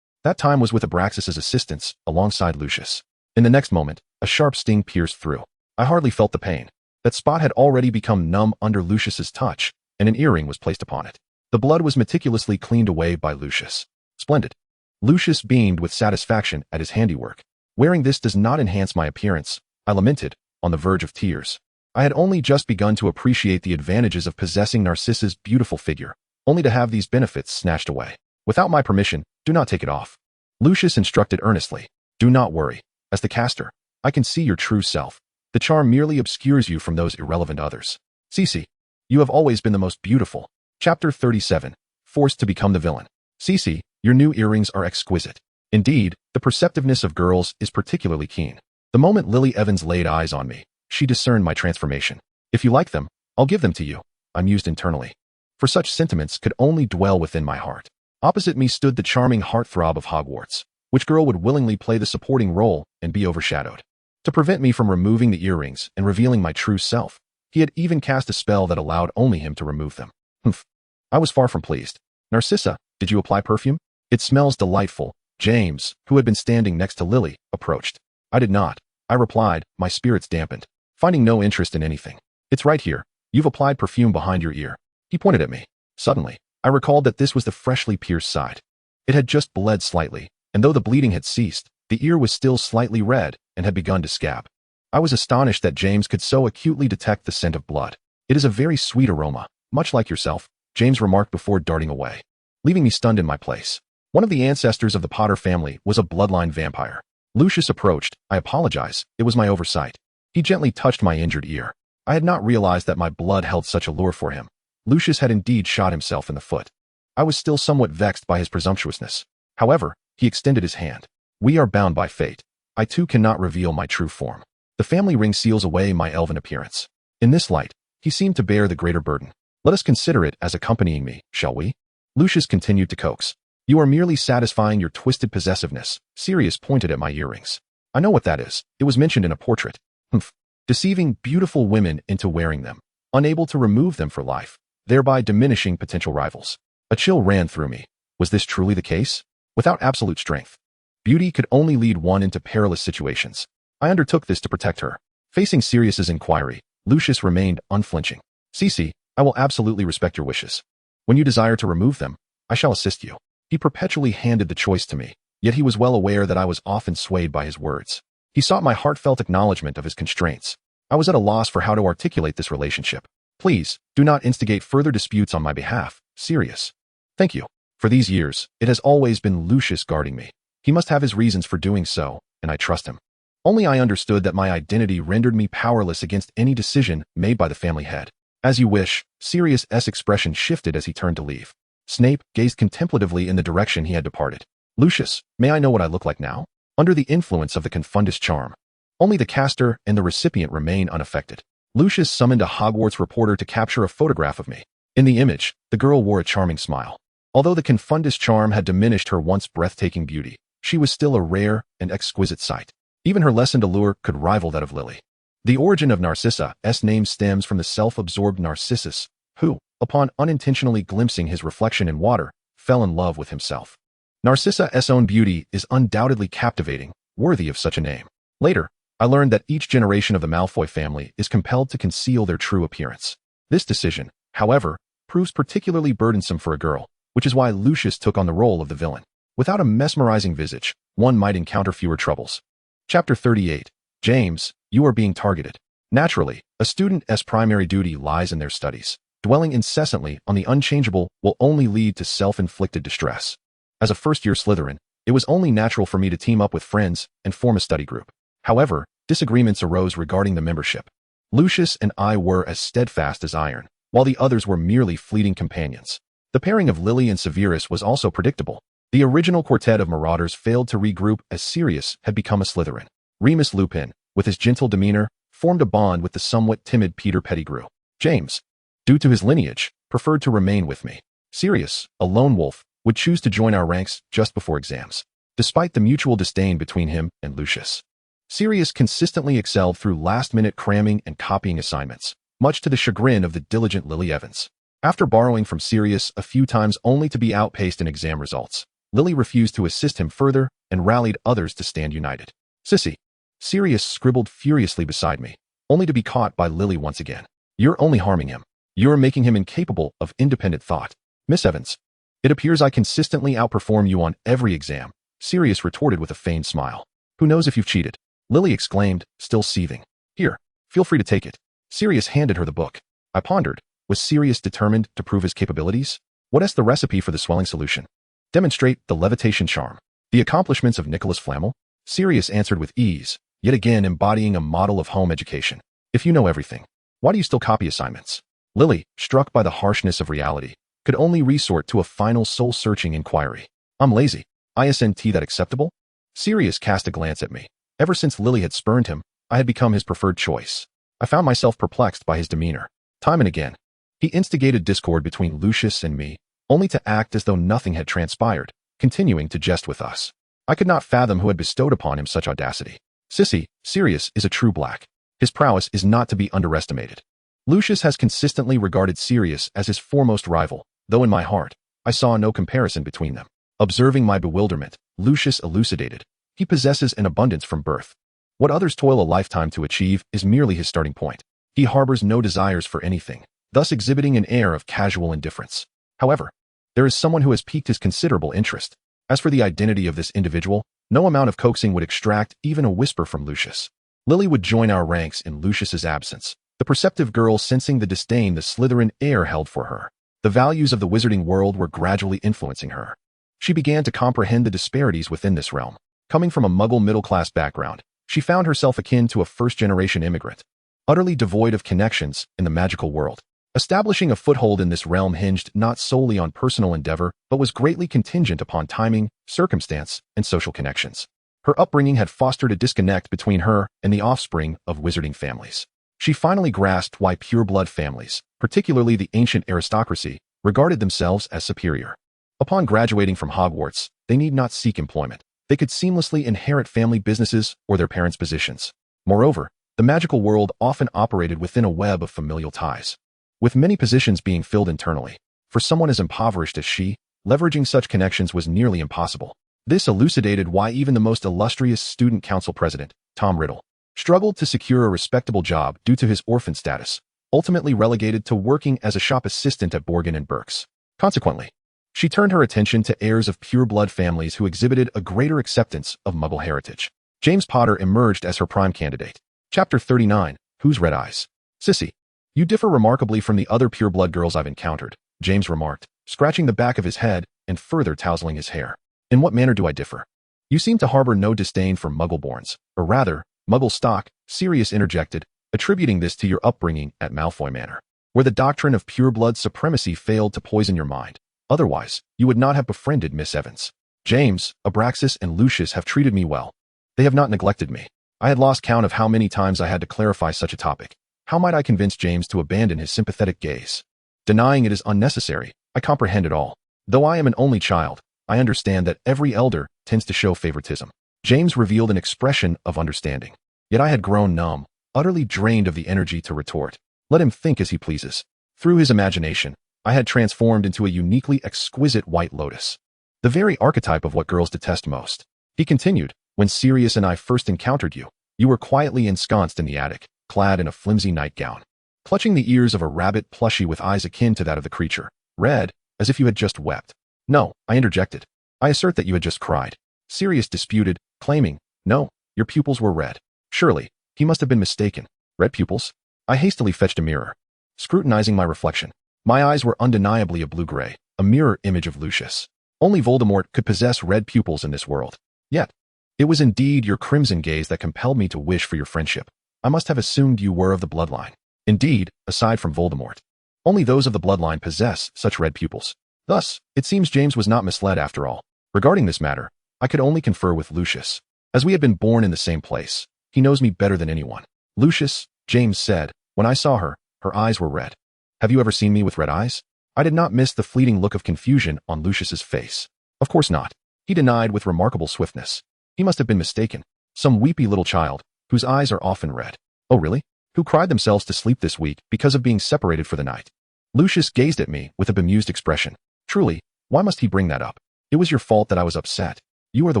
That time was with Abraxas's assistance, alongside Lucius. In the next moment, a sharp sting pierced through. I hardly felt the pain. That spot had already become numb under Lucius's touch, and an earring was placed upon it. The blood was meticulously cleaned away by Lucius. Splendid. Lucius beamed with satisfaction at his handiwork. Wearing this does not enhance my appearance, I lamented, on the verge of tears. I had only just begun to appreciate the advantages of possessing Narcissa's beautiful figure, only to have these benefits snatched away. Without my permission, do not take it off. Lucius instructed earnestly. Do not worry. As the caster, I can see your true self. The charm merely obscures you from those irrelevant others. Cece, you have always been the most beautiful. Chapter 37. Forced to become the villain. Cece, your new earrings are exquisite. Indeed, the perceptiveness of girls is particularly keen. The moment Lily Evans laid eyes on me, she discerned my transformation. If you like them, I'll give them to you, I mused internally. For such sentiments could only dwell within my heart. Opposite me stood the charming heartthrob of Hogwarts. Which girl would willingly play the supporting role and be overshadowed? To prevent me from removing the earrings and revealing my true self, he had even cast a spell that allowed only him to remove them. Humph. I was far from pleased. Narcissa, did you apply perfume? It smells delightful. James, who had been standing next to Lily, approached. I did not. I replied, my spirits dampened, finding no interest in anything. It's right here. You've applied perfume behind your ear. He pointed at me. Suddenly, I recalled that this was the freshly pierced side. It had just bled slightly, and though the bleeding had ceased, the ear was still slightly red and had begun to scab. I was astonished that James could so acutely detect the scent of blood. It is a very sweet aroma, much like yourself, James remarked before darting away, leaving me stunned in my place. One of the ancestors of the Potter family was a bloodline vampire. Lucius approached. I apologize, it was my oversight. He gently touched my injured ear. I had not realized that my blood held such allure for him. Lucius had indeed shot himself in the foot. I was still somewhat vexed by his presumptuousness. However, he extended his hand. We are bound by fate. I too cannot reveal my true form. The family ring seals away my elven appearance. In this light, he seemed to bear the greater burden. Let us consider it as accompanying me, shall we? Lucius continued to coax. You are merely satisfying your twisted possessiveness. Sirius pointed at my earrings. I know what that is. It was mentioned in a portrait. Humph. Deceiving beautiful women into wearing them, unable to remove them for life, thereby diminishing potential rivals. A chill ran through me. Was this truly the case? Without absolute strength, beauty could only lead one into perilous situations. I undertook this to protect her. Facing Sirius's inquiry, Lucius remained unflinching. Cece, I will absolutely respect your wishes. When you desire to remove them, I shall assist you. He perpetually handed the choice to me, yet he was well aware that I was often swayed by his words. He sought my heartfelt acknowledgement of his constraints. I was at a loss for how to articulate this relationship. Please, do not instigate further disputes on my behalf, Sirius. Thank you. For these years, it has always been Lucius guarding me. He must have his reasons for doing so, and I trust him. Only I understood that my identity rendered me powerless against any decision made by the family head. As you wish. Sirius's expression shifted as he turned to leave. Snape gazed contemplatively in the direction he had departed. Lucius, may I know what I look like now? Under the influence of the Confundus charm. Only the caster and the recipient remain unaffected. Lucius summoned a Hogwarts reporter to capture a photograph of me. In the image, the girl wore a charming smile. Although the Confundus charm had diminished her once breathtaking beauty, she was still a rare and exquisite sight. Even her lessened allure could rival that of Lily. The origin of Narcissa's name stems from the self-absorbed Narcissus, who, upon unintentionally glimpsing his reflection in water, fell in love with himself. Narcissa's own beauty is undoubtedly captivating, worthy of such a name. Later, I learned that each generation of the Malfoy family is compelled to conceal their true appearance. This decision, however, proves particularly burdensome for a girl, which is why Lucius took on the role of the villain. Without a mesmerizing visage, one might encounter fewer troubles. Chapter 38. James, you are being targeted. Naturally, a student's primary duty lies in their studies. Dwelling incessantly on the unchangeable will only lead to self-inflicted distress. As a first-year Slytherin, it was only natural for me to team up with friends and form a study group. However, disagreements arose regarding the membership. Lucius and I were as steadfast as iron, while the others were merely fleeting companions. The pairing of Lily and Severus was also predictable. The original quartet of Marauders failed to regroup as Sirius had become a Slytherin. Remus Lupin, with his gentle demeanor, formed a bond with the somewhat timid Peter Pettigrew. James, due to his lineage, preferred to remain with me. Sirius, a lone wolf, would choose to join our ranks just before exams, despite the mutual disdain between him and Lucius. Sirius consistently excelled through last-minute cramming and copying assignments, much to the chagrin of the diligent Lily Evans. After borrowing from Sirius a few times only to be outpaced in exam results, Lily refused to assist him further and rallied others to stand united. Sissy. Sirius scribbled furiously beside me, only to be caught by Lily once again. You're only harming him. You're making him incapable of independent thought. Miss Evans. It appears I consistently outperform you on every exam, Sirius retorted with a feigned smile. Who knows if you've cheated? Lily exclaimed, still seething. Here, feel free to take it. Sirius handed her the book. I pondered. Was Sirius determined to prove his capabilities? What is the recipe for the swelling solution? Demonstrate the levitation charm. The accomplishments of Nicholas Flamel? Sirius answered with ease, yet again embodying a model of home education. If you know everything, why do you still copy assignments? Lily, struck by the harshness of reality, could only resort to a final soul-searching inquiry. I'm lazy. Isn't that acceptable? Sirius cast a glance at me. Ever since Lily had spurned him, I had become his preferred choice. I found myself perplexed by his demeanor. Time and again, he instigated discord between Lucius and me, only to act as though nothing had transpired, continuing to jest with us. I could not fathom who had bestowed upon him such audacity. Sissy, Sirius is a true black. His prowess is not to be underestimated. Lucius has consistently regarded Sirius as his foremost rival, though in my heart, I saw no comparison between them. Observing my bewilderment, Lucius elucidated. He possesses an abundance from birth. What others toil a lifetime to achieve is merely his starting point. He harbors no desires for anything, thus exhibiting an air of casual indifference. However, there is someone who has piqued his considerable interest. As for the identity of this individual, no amount of coaxing would extract even a whisper from Lucius. Lily would join our ranks in Lucius's absence, the perceptive girl sensing the disdain the Slytherin air held for her. The values of the wizarding world were gradually influencing her. She began to comprehend the disparities within this realm. Coming from a Muggle middle-class background, she found herself akin to a first-generation immigrant, utterly devoid of connections in the magical world. Establishing a foothold in this realm hinged not solely on personal endeavor, but was greatly contingent upon timing, circumstance, and social connections. Her upbringing had fostered a disconnect between her and the offspring of wizarding families. She finally grasped why pureblood families, particularly the ancient aristocracy, regarded themselves as superior. Upon graduating from Hogwarts, they need not seek employment. They could seamlessly inherit family businesses or their parents' positions. Moreover, the magical world often operated within a web of familial ties, with many positions being filled internally. For someone as impoverished as she, leveraging such connections was nearly impossible. This elucidated why even the most illustrious student council president, Tom Riddle, struggled to secure a respectable job due to his orphan status, ultimately relegated to working as a shop assistant at Borgin & Burke's. Consequently, she turned her attention to heirs of pure-blood families who exhibited a greater acceptance of Muggle heritage. James Potter emerged as her prime candidate. Chapter 39, Whose Red Eyes? Sissy, you differ remarkably from the other pure-blood girls I've encountered, James remarked, scratching the back of his head and further tousling his hair. In what manner do I differ? You seem to harbor no disdain for Muggle-borns, or rather, Muggle stock, Sirius interjected, attributing this to your upbringing at Malfoy Manor, where the doctrine of pureblood supremacy failed to poison your mind. Otherwise, you would not have befriended Miss Evans. James, Abraxas, and Lucius have treated me well. They have not neglected me. I had lost count of how many times I had to clarify such a topic. How might I convince James to abandon his sympathetic gaze? Denying it is unnecessary. I comprehend it all. Though I am an only child, I understand that every elder tends to show favoritism. James revealed an expression of understanding. Yet I had grown numb, utterly drained of the energy to retort. Let him think as he pleases. Through his imagination, I had transformed into a uniquely exquisite white lotus, the very archetype of what girls detest most. He continued, when Sirius and I first encountered you, you were quietly ensconced in the attic, clad in a flimsy nightgown, clutching the ears of a rabbit plushie with eyes akin to that of the creature, red, as if you had just wept. No, I interjected. I assert that you had just cried. Sirius disputed, claiming, no, your pupils were red. Surely, he must have been mistaken. Red pupils? I hastily fetched a mirror, scrutinizing my reflection. My eyes were undeniably a blue-gray, a mirror image of Lucius. Only Voldemort could possess red pupils in this world. Yet, it was indeed your crimson gaze that compelled me to wish for your friendship. I must have assumed you were of the bloodline. Indeed, aside from Voldemort, only those of the bloodline possess such red pupils. Thus, it seems James was not misled after all. Regarding this matter, I could only confer with Lucius. As we had been born in the same place, he knows me better than anyone. Lucius, James said, when I saw her, her eyes were red. Have you ever seen me with red eyes? I did not miss the fleeting look of confusion on Lucius's face. Of course not. He denied with remarkable swiftness. He must have been mistaken. Some weepy little child, whose eyes are often red. Oh really? Who cried themselves to sleep this week because of being separated for the night. Lucius gazed at me with a bemused expression. Truly, why must he bring that up? It was your fault that I was upset. You are the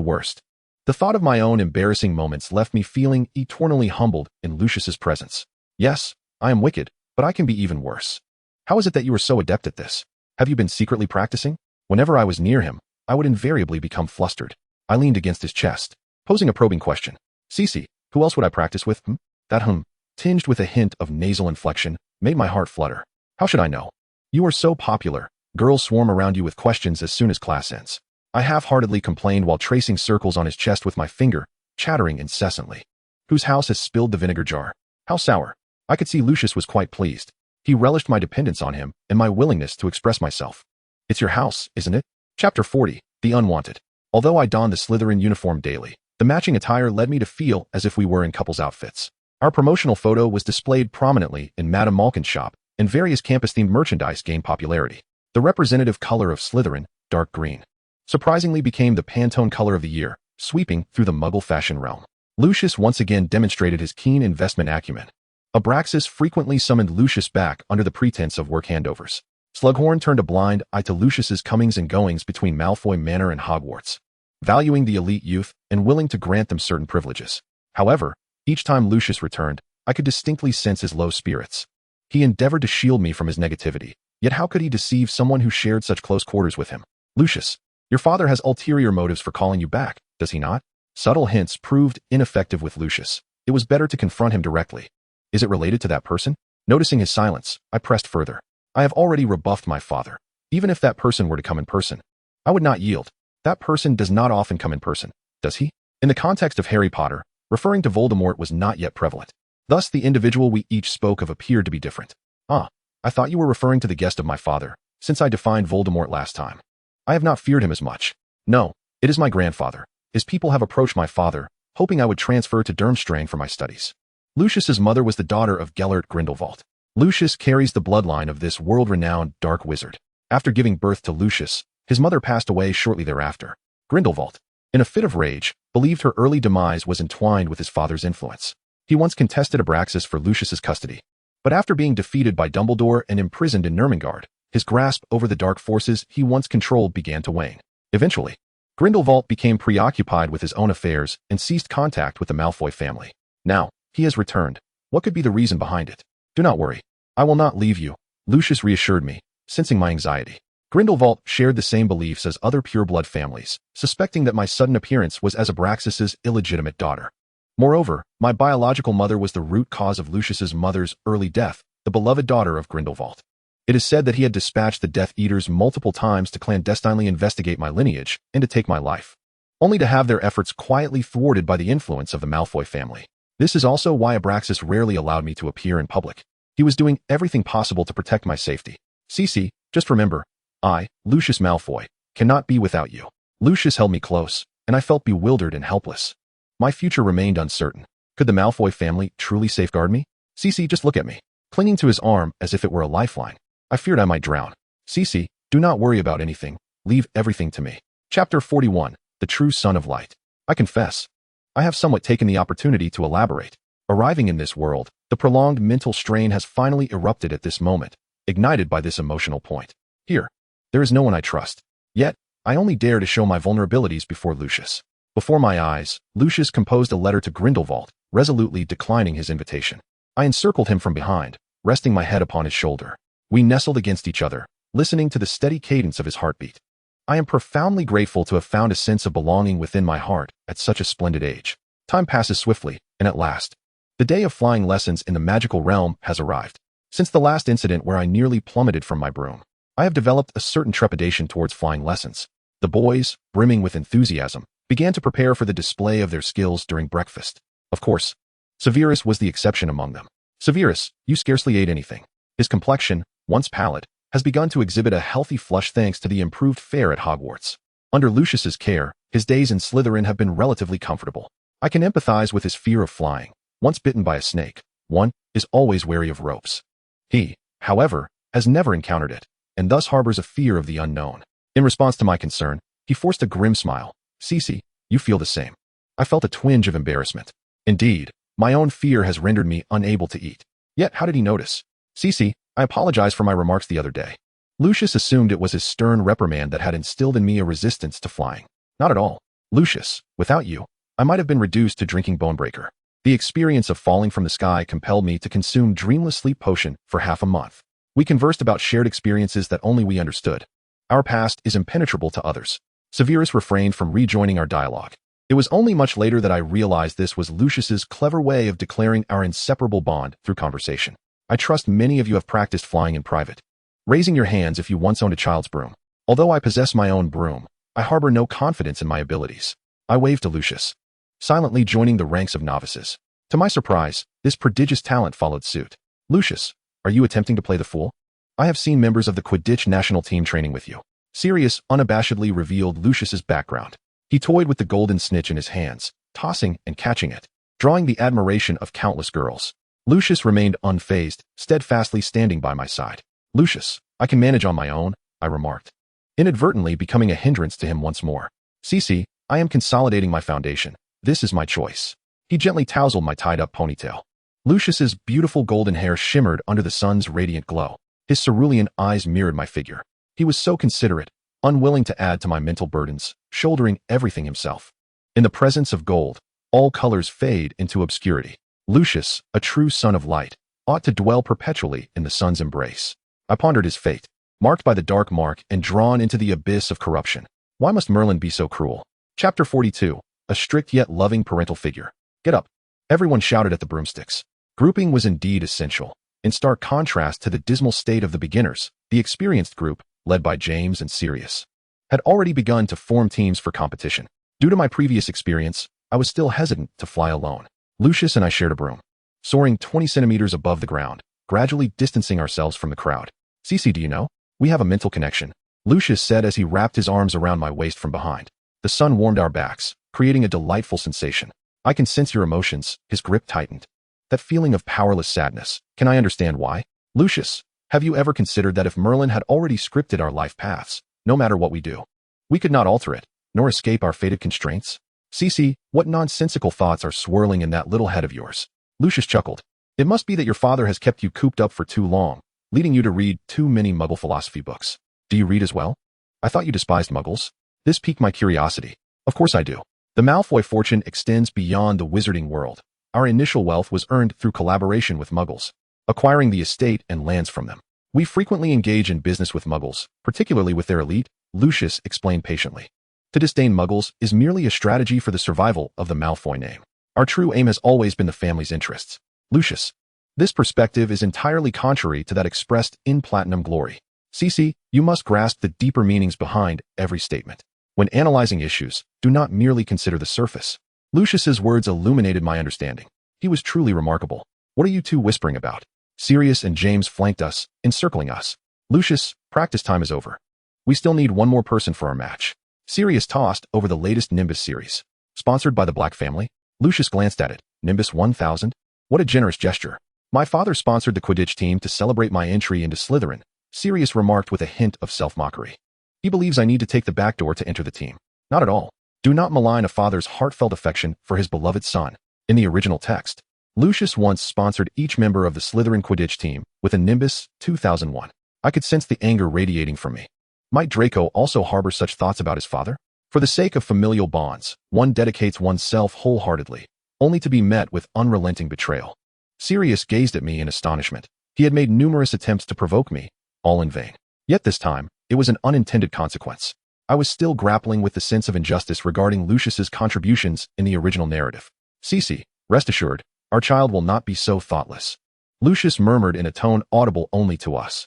worst. The thought of my own embarrassing moments left me feeling eternally humbled in Lucius's presence. Yes, I am wicked, but I can be even worse. How is it that you are so adept at this? Have you been secretly practicing? Whenever I was near him, I would invariably become flustered. I leaned against his chest, posing a probing question. Cece, who else would I practice with? That tinged with a hint of nasal inflection, made my heart flutter. How should I know? You are so popular. Girls swarm around you with questions as soon as class ends. I half-heartedly complained while tracing circles on his chest with my finger, chattering incessantly. Whose house has spilled the vinegar jar? How sour? I could see Lucius was quite pleased. He relished my dependence on him and my willingness to express myself. It's your house, isn't it? Chapter 40, The Unwanted. Although I donned the Slytherin uniform daily, the matching attire led me to feel as if we were in couples outfits. Our promotional photo was displayed prominently in Madame Malkin's shop, and various campus-themed merchandise gained popularity. The representative color of Slytherin, dark green, surprisingly became the Pantone color of the year, sweeping through the Muggle fashion realm. Lucius once again demonstrated his keen investment acumen. Abraxas frequently summoned Lucius back under the pretense of work handovers. Slughorn turned a blind eye to Lucius's comings and goings between Malfoy Manor and Hogwarts, valuing the elite youth and willing to grant them certain privileges. However, each time Lucius returned, I could distinctly sense his low spirits. He endeavored to shield me from his negativity, yet how could he deceive someone who shared such close quarters with him? Lucius, your father has ulterior motives for calling you back, does he not? Subtle hints proved ineffective with Lucius. It was better to confront him directly. Is it related to that person? Noticing his silence, I pressed further. I have already rebuffed my father. Even if that person were to come in person, I would not yield. That person does not often come in person, does he? In the context of Harry Potter, referring to Voldemort was not yet prevalent. Thus, the individual we each spoke of appeared to be different. Ah, I thought you were referring to the guest of my father, since I defined Voldemort last time. I have not feared him as much. No, it is my grandfather. His people have approached my father, hoping I would transfer to Durmstrang for my studies. Lucius's mother was the daughter of Gellert Grindelwald. Lucius carries the bloodline of this world-renowned dark wizard. After giving birth to Lucius, his mother passed away shortly thereafter. Grindelwald, in a fit of rage, believed her early demise was entwined with his father's influence. He once contested Abraxas for Lucius's custody, but after being defeated by Dumbledore and imprisoned in Nurmengard, his grasp over the dark forces he once controlled began to wane. Eventually, Grindelwald became preoccupied with his own affairs and ceased contact with the Malfoy family. Now, he has returned. What could be the reason behind it? Do not worry. I will not leave you, Lucius reassured me, sensing my anxiety. Grindelwald shared the same beliefs as other pureblood families, suspecting that my sudden appearance was as Abraxas's illegitimate daughter. Moreover, my biological mother was the root cause of Lucius's mother's early death, the beloved daughter of Grindelwald. It is said that he had dispatched the Death Eaters multiple times to clandestinely investigate my lineage and to take my life, only to have their efforts quietly thwarted by the influence of the Malfoy family. This is also why Abraxas rarely allowed me to appear in public. He was doing everything possible to protect my safety. Cece, just remember, I, Lucius Malfoy, cannot be without you. Lucius held me close, and I felt bewildered and helpless. My future remained uncertain. Could the Malfoy family truly safeguard me? Cece, just look at me. Clinging to his arm as if it were a lifeline. I feared I might drown. Cece, do not worry about anything. Leave everything to me. Chapter 41. The True Son of Light. I confess, I have somewhat taken the opportunity to elaborate. Arriving in this world, the prolonged mental strain has finally erupted at this moment, ignited by this emotional point. Here, there is no one I trust. Yet, I only dare to show my vulnerabilities before Lucius. Before my eyes, Lucius composed a letter to Grindelwald, resolutely declining his invitation. I encircled him from behind, resting my head upon his shoulder. We nestled against each other, listening to the steady cadence of his heartbeat. I am profoundly grateful to have found a sense of belonging within my heart at such a splendid age. Time passes swiftly, and at last, the day of flying lessons in the magical realm has arrived. Since the last incident where I nearly plummeted from my broom, I have developed a certain trepidation towards flying lessons. The boys, brimming with enthusiasm, began to prepare for the display of their skills during breakfast. Of course, Severus was the exception among them. Severus, you scarcely ate anything. His complexion, once pallid, has begun to exhibit a healthy flush thanks to the improved fare at Hogwarts. Under Lucius's care, his days in Slytherin have been relatively comfortable. I can empathize with his fear of flying. Once bitten by a snake, one is always wary of ropes. He, however, has never encountered it, and thus harbors a fear of the unknown. In response to my concern, he forced a grim smile. Cece, you feel the same. I felt a twinge of embarrassment. Indeed, my own fear has rendered me unable to eat. Yet how did he notice? Cece, I apologize for my remarks the other day. Lucius assumed it was his stern reprimand that had instilled in me a resistance to flying. Not at all. Lucius, without you, I might have been reduced to drinking Bonebreaker. The experience of falling from the sky compelled me to consume Dreamless Sleep Potion for half a month. We conversed about shared experiences that only we understood. Our past is impenetrable to others. Severus refrained from rejoining our dialogue. It was only much later that I realized this was Lucius's clever way of declaring our inseparable bond through conversation. I trust many of you have practiced flying in private. Raising your hands if you once owned a child's broom. Although I possess my own broom, I harbor no confidence in my abilities. I waved to Lucius, silently joining the ranks of novices. To my surprise, this prodigious talent followed suit. Lucius, are you attempting to play the fool? I have seen members of the Quidditch national team training with you. Sirius unabashedly revealed Lucius's background. He toyed with the golden snitch in his hands, tossing and catching it, drawing the admiration of countless girls. Lucius remained unfazed, steadfastly standing by my side. Lucius, I can manage on my own, I remarked, inadvertently becoming a hindrance to him once more. Cece, I am consolidating my foundation. This is my choice. He gently tousled my tied-up ponytail. Lucius's beautiful golden hair shimmered under the sun's radiant glow. His cerulean eyes mirrored my figure. He was so considerate, unwilling to add to my mental burdens, shouldering everything himself. In the presence of gold, all colors fade into obscurity. Lucius, a true son of light, ought to dwell perpetually in the sun's embrace. I pondered his fate, marked by the dark mark and drawn into the abyss of corruption. Why must Merlin be so cruel? Chapter 42. A strict yet loving parental figure. Get up. Everyone shouted at the broomsticks. Grouping was indeed essential. In stark contrast to the dismal state of the beginners, the experienced group, led by James and Sirius, had already begun to form teams for competition. Due to my previous experience, I was still hesitant to fly alone. Lucius and I shared a broom, soaring 20 centimeters above the ground, gradually distancing ourselves from the crowd. Cece, do you know? We have a mental connection, Lucius said as he wrapped his arms around my waist from behind. The sun warmed our backs, creating a delightful sensation. I can sense your emotions, his grip tightened. That feeling of powerless sadness, can I understand why? Lucius, have you ever considered that if Merlin had already scripted our life paths, no matter what we do, we could not alter it, nor escape our fated constraints? Cece, what nonsensical thoughts are swirling in that little head of yours? Lucius chuckled. It must be that your father has kept you cooped up for too long, leading you to read too many Muggle philosophy books. Do you read as well? I thought you despised Muggles. This piqued my curiosity. Of course I do. The Malfoy fortune extends beyond the wizarding world. Our initial wealth was earned through collaboration with Muggles, acquiring the estate and lands from them. We frequently engage in business with Muggles, particularly with their elite, Lucius explained patiently. To disdain Muggles is merely a strategy for the survival of the Malfoy name. Our true aim has always been the family's interests. Lucius, this perspective is entirely contrary to that expressed in Platinum Glory. Cece, you must grasp the deeper meanings behind every statement. When analyzing issues, do not merely consider the surface. Lucius's words illuminated my understanding. He was truly remarkable. What are you two whispering about? Sirius and James flanked us, encircling us. Lucius, practice time is over. We still need one more person for our match. Sirius tossed over the latest Nimbus series. Sponsored by the Black family? Lucius glanced at it. Nimbus 1000? What a generous gesture. My father sponsored the Quidditch team to celebrate my entry into Slytherin, Sirius remarked with a hint of self-mockery. He believes I need to take the back door to enter the team. Not at all. Do not malign a father's heartfelt affection for his beloved son. In the original text, Lucius once sponsored each member of the Slytherin Quidditch team with a Nimbus 2001. I could sense the anger radiating from me. Might Draco also harbor such thoughts about his father? For the sake of familial bonds, one dedicates oneself wholeheartedly, only to be met with unrelenting betrayal. Sirius gazed at me in astonishment. He had made numerous attempts to provoke me, all in vain. Yet this time, it was an unintended consequence. I was still grappling with the sense of injustice regarding Lucius's contributions in the original narrative. Cece, rest assured, our child will not be so thoughtless. Lucius murmured in a tone audible only to us.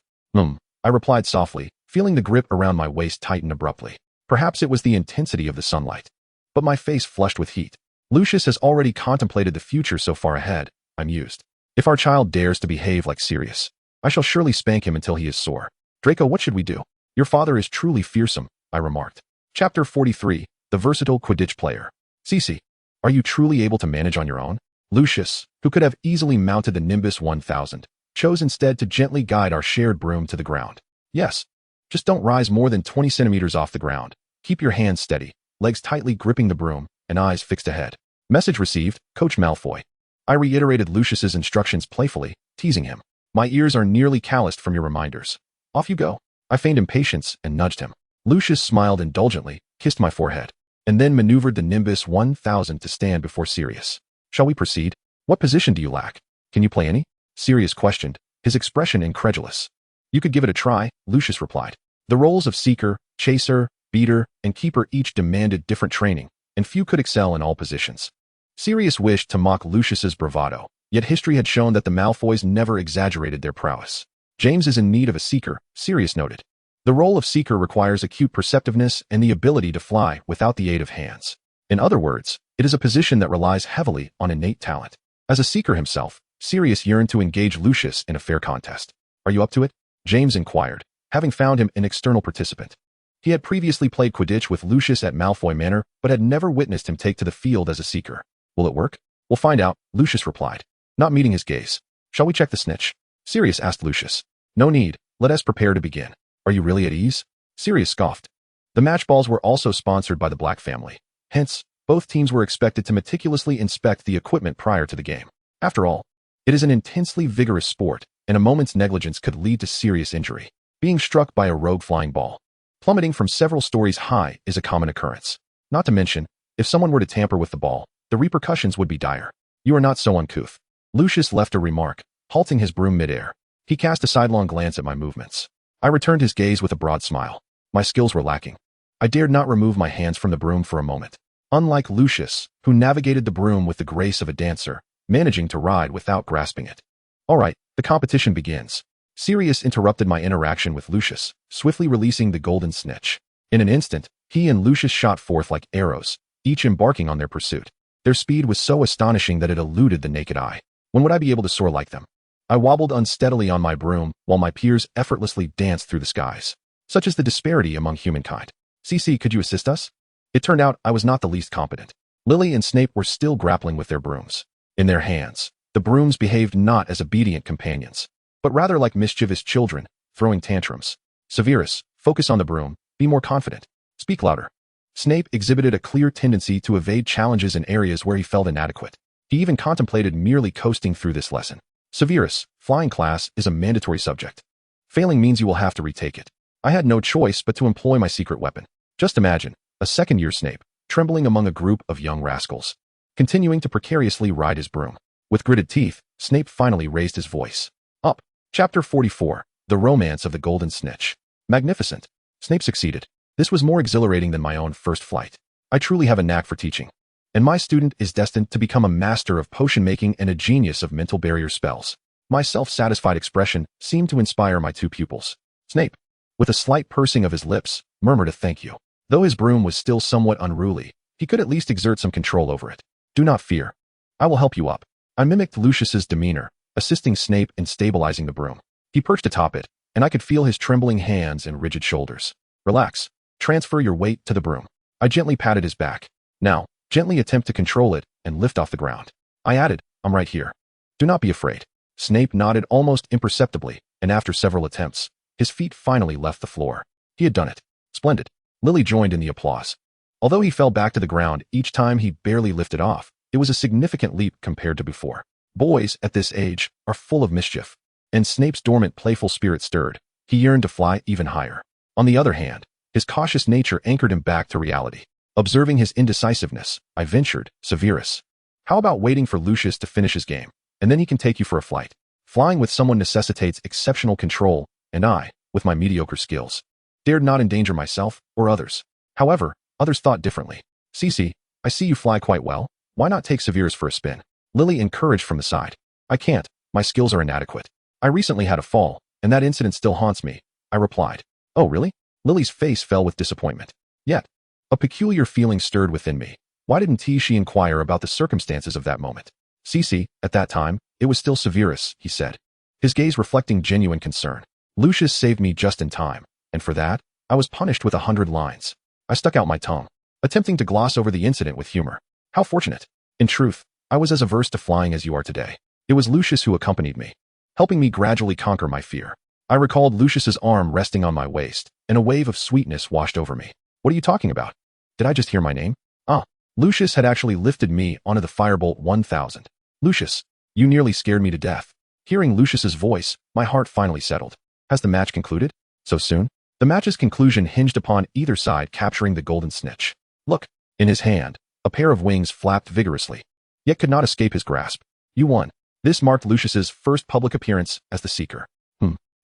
I replied softly, feeling the grip around my waist tighten abruptly. Perhaps it was the intensity of the sunlight. But my face flushed with heat. Lucius has already contemplated the future so far ahead, I mused. If our child dares to behave like Sirius, I shall surely spank him until he is sore. Draco, what should we do? Your father is truly fearsome, I remarked. Chapter 43, The Versatile Quidditch Player. Cece, are you truly able to manage on your own? Lucius, who could have easily mounted the Nimbus 1000, chose instead to gently guide our shared broom to the ground. Yes. Just don't rise more than 20 centimeters off the ground. Keep your hands steady, legs tightly gripping the broom, and eyes fixed ahead. Message received, Coach Malfoy. I reiterated Lucius's instructions playfully, teasing him. My ears are nearly calloused from your reminders. Off you go. I feigned impatience and nudged him. Lucius smiled indulgently, kissed my forehead, and then maneuvered the Nimbus 1000 to stand before Sirius. Shall we proceed? What position do you lack? Can you play any? Sirius questioned, his expression incredulous. You could give it a try, Lucius replied. The roles of Seeker, Chaser, Beater, and Keeper each demanded different training, and few could excel in all positions. Sirius wished to mock Lucius's bravado, yet history had shown that the Malfoys never exaggerated their prowess. James is in need of a Seeker, Sirius noted. The role of Seeker requires acute perceptiveness and the ability to fly without the aid of hands. In other words, it is a position that relies heavily on innate talent. As a Seeker himself, Sirius yearned to engage Lucius in a fair contest. Are you up to it? James inquired, having found him an external participant. He had previously played Quidditch with Lucius at Malfoy Manor, but had never witnessed him take to the field as a Seeker. Will it work? We'll find out, Lucius replied, not meeting his gaze. Shall we check the snitch? Sirius asked Lucius. No need, let us prepare to begin. Are you really at ease? Sirius scoffed. The match balls were also sponsored by the Black family. Hence, both teams were expected to meticulously inspect the equipment prior to the game. After all, it is an intensely vigorous sport, and a moment's negligence could lead to serious injury. Being struck by a rogue flying ball, plummeting from several stories high is a common occurrence. Not to mention, if someone were to tamper with the ball, the repercussions would be dire. You are not so uncouth. Lucius left a remark, halting his broom midair. He cast a sidelong glance at my movements. I returned his gaze with a broad smile. My skills were lacking. I dared not remove my hands from the broom for a moment. Unlike Lucius, who navigated the broom with the grace of a dancer, managing to ride without grasping it. All right, the competition begins. Sirius interrupted my interaction with Lucius, swiftly releasing the golden snitch. In an instant, he and Lucius shot forth like arrows, each embarking on their pursuit. Their speed was so astonishing that it eluded the naked eye. When would I be able to soar like them? I wobbled unsteadily on my broom, while my peers effortlessly danced through the skies. Such is the disparity among humankind. Cece, could you assist us? It turned out I was not the least competent. Lily and Snape were still grappling with their brooms. In their hands, the brooms behaved not as obedient companions, but rather like mischievous children, throwing tantrums. Severus, focus on the broom, be more confident. Speak louder. Snape exhibited a clear tendency to evade challenges in areas where he felt inadequate. He even contemplated merely coasting through this lesson. Severus, flying class is a mandatory subject. Failing means you will have to retake it. I had no choice but to employ my secret weapon. Just imagine, a second-year Snape, trembling among a group of young rascals, continuing to precariously ride his broom. With gritted teeth, Snape finally raised his voice. Up. Chapter 44, The Romance of the Golden Snitch. Magnificent. Snape succeeded. This was more exhilarating than my own first flight. I truly have a knack for teaching. And my student is destined to become a master of potion making and a genius of mental barrier spells. My self-satisfied expression seemed to inspire my two pupils. Snape, with a slight pursing of his lips, murmured a thank you. Though his broom was still somewhat unruly, he could at least exert some control over it. Do not fear. I will help you up. I mimicked Lucius's demeanor, assisting Snape in stabilizing the broom. He perched atop it, and I could feel his trembling hands and rigid shoulders. Relax. Transfer your weight to the broom. I gently patted his back. Now, gently attempt to control it and lift off the ground. I added, I'm right here. Do not be afraid. Snape nodded almost imperceptibly, and after several attempts, his feet finally left the floor. He had done it. Splendid. Lily joined in the applause. Although he fell back to the ground each time he barely lifted off, it was a significant leap compared to before. Boys, at this age, are full of mischief. And Snape's dormant playful spirit stirred. He yearned to fly even higher. On the other hand, his cautious nature anchored him back to reality. Observing his indecisiveness, I ventured, Severus. How about waiting for Lucius to finish his game, and then he can take you for a flight? Flying with someone necessitates exceptional control, and I, with my mediocre skills, dared not endanger myself or others. However, others thought differently. Cece, I see you fly quite well. Why not take Severus for a spin? Lily encouraged from the side. I can't. My skills are inadequate. I recently had a fall, and that incident still haunts me, I replied. Oh, really? Lily's face fell with disappointment. Yet, a peculiar feeling stirred within me. Why didn't she inquire about the circumstances of that moment? Cece, at that time, it was still Severus, he said, his gaze reflecting genuine concern. Lucius saved me just in time, and for that, I was punished with 100 lines. I stuck out my tongue, attempting to gloss over the incident with humor. How fortunate. In truth, I was as averse to flying as you are today. It was Lucius who accompanied me, helping me gradually conquer my fear. I recalled Lucius's arm resting on my waist, and a wave of sweetness washed over me. What are you talking about? Did I just hear my name? Ah, Lucius had actually lifted me onto the Firebolt 1000. Lucius, you nearly scared me to death. Hearing Lucius's voice, my heart finally settled. Has the match concluded? So soon? The match's conclusion hinged upon either side capturing the golden snitch. Look, in his hand, a pair of wings flapped vigorously, yet could not escape his grasp. You won. This marked Lucius's first public appearance as the Seeker.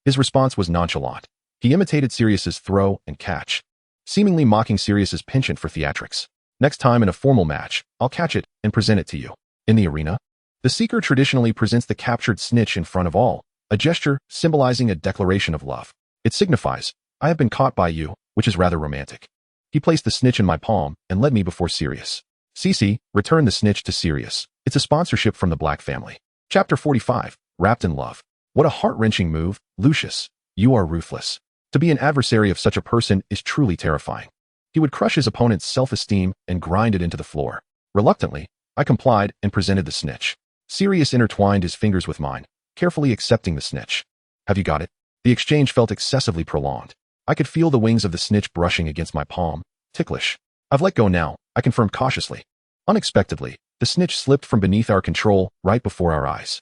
His response was nonchalant. He imitated Sirius's throw and catch, seemingly mocking Sirius's penchant for theatrics. Next time in a formal match, I'll catch it and present it to you. In the arena, the Seeker traditionally presents the captured snitch in front of all, a gesture symbolizing a declaration of love. It signifies, I have been caught by you, which is rather romantic. He placed the snitch in my palm and led me before Sirius. Cece, return the snitch to Sirius. It's a sponsorship from the Black family. Chapter 45, Wrapped in Love. What a heart-wrenching move, Lucius. You are ruthless. To be an adversary of such a person is truly terrifying. He would crush his opponent's self-esteem and grind it into the floor. Reluctantly, I complied and presented the snitch. Sirius intertwined his fingers with mine, carefully accepting the snitch. Have you got it? The exchange felt excessively prolonged. I could feel the wings of the snitch brushing against my palm. Ticklish. I've let go now, I confirmed cautiously. Unexpectedly, the snitch slipped from beneath our control right before our eyes.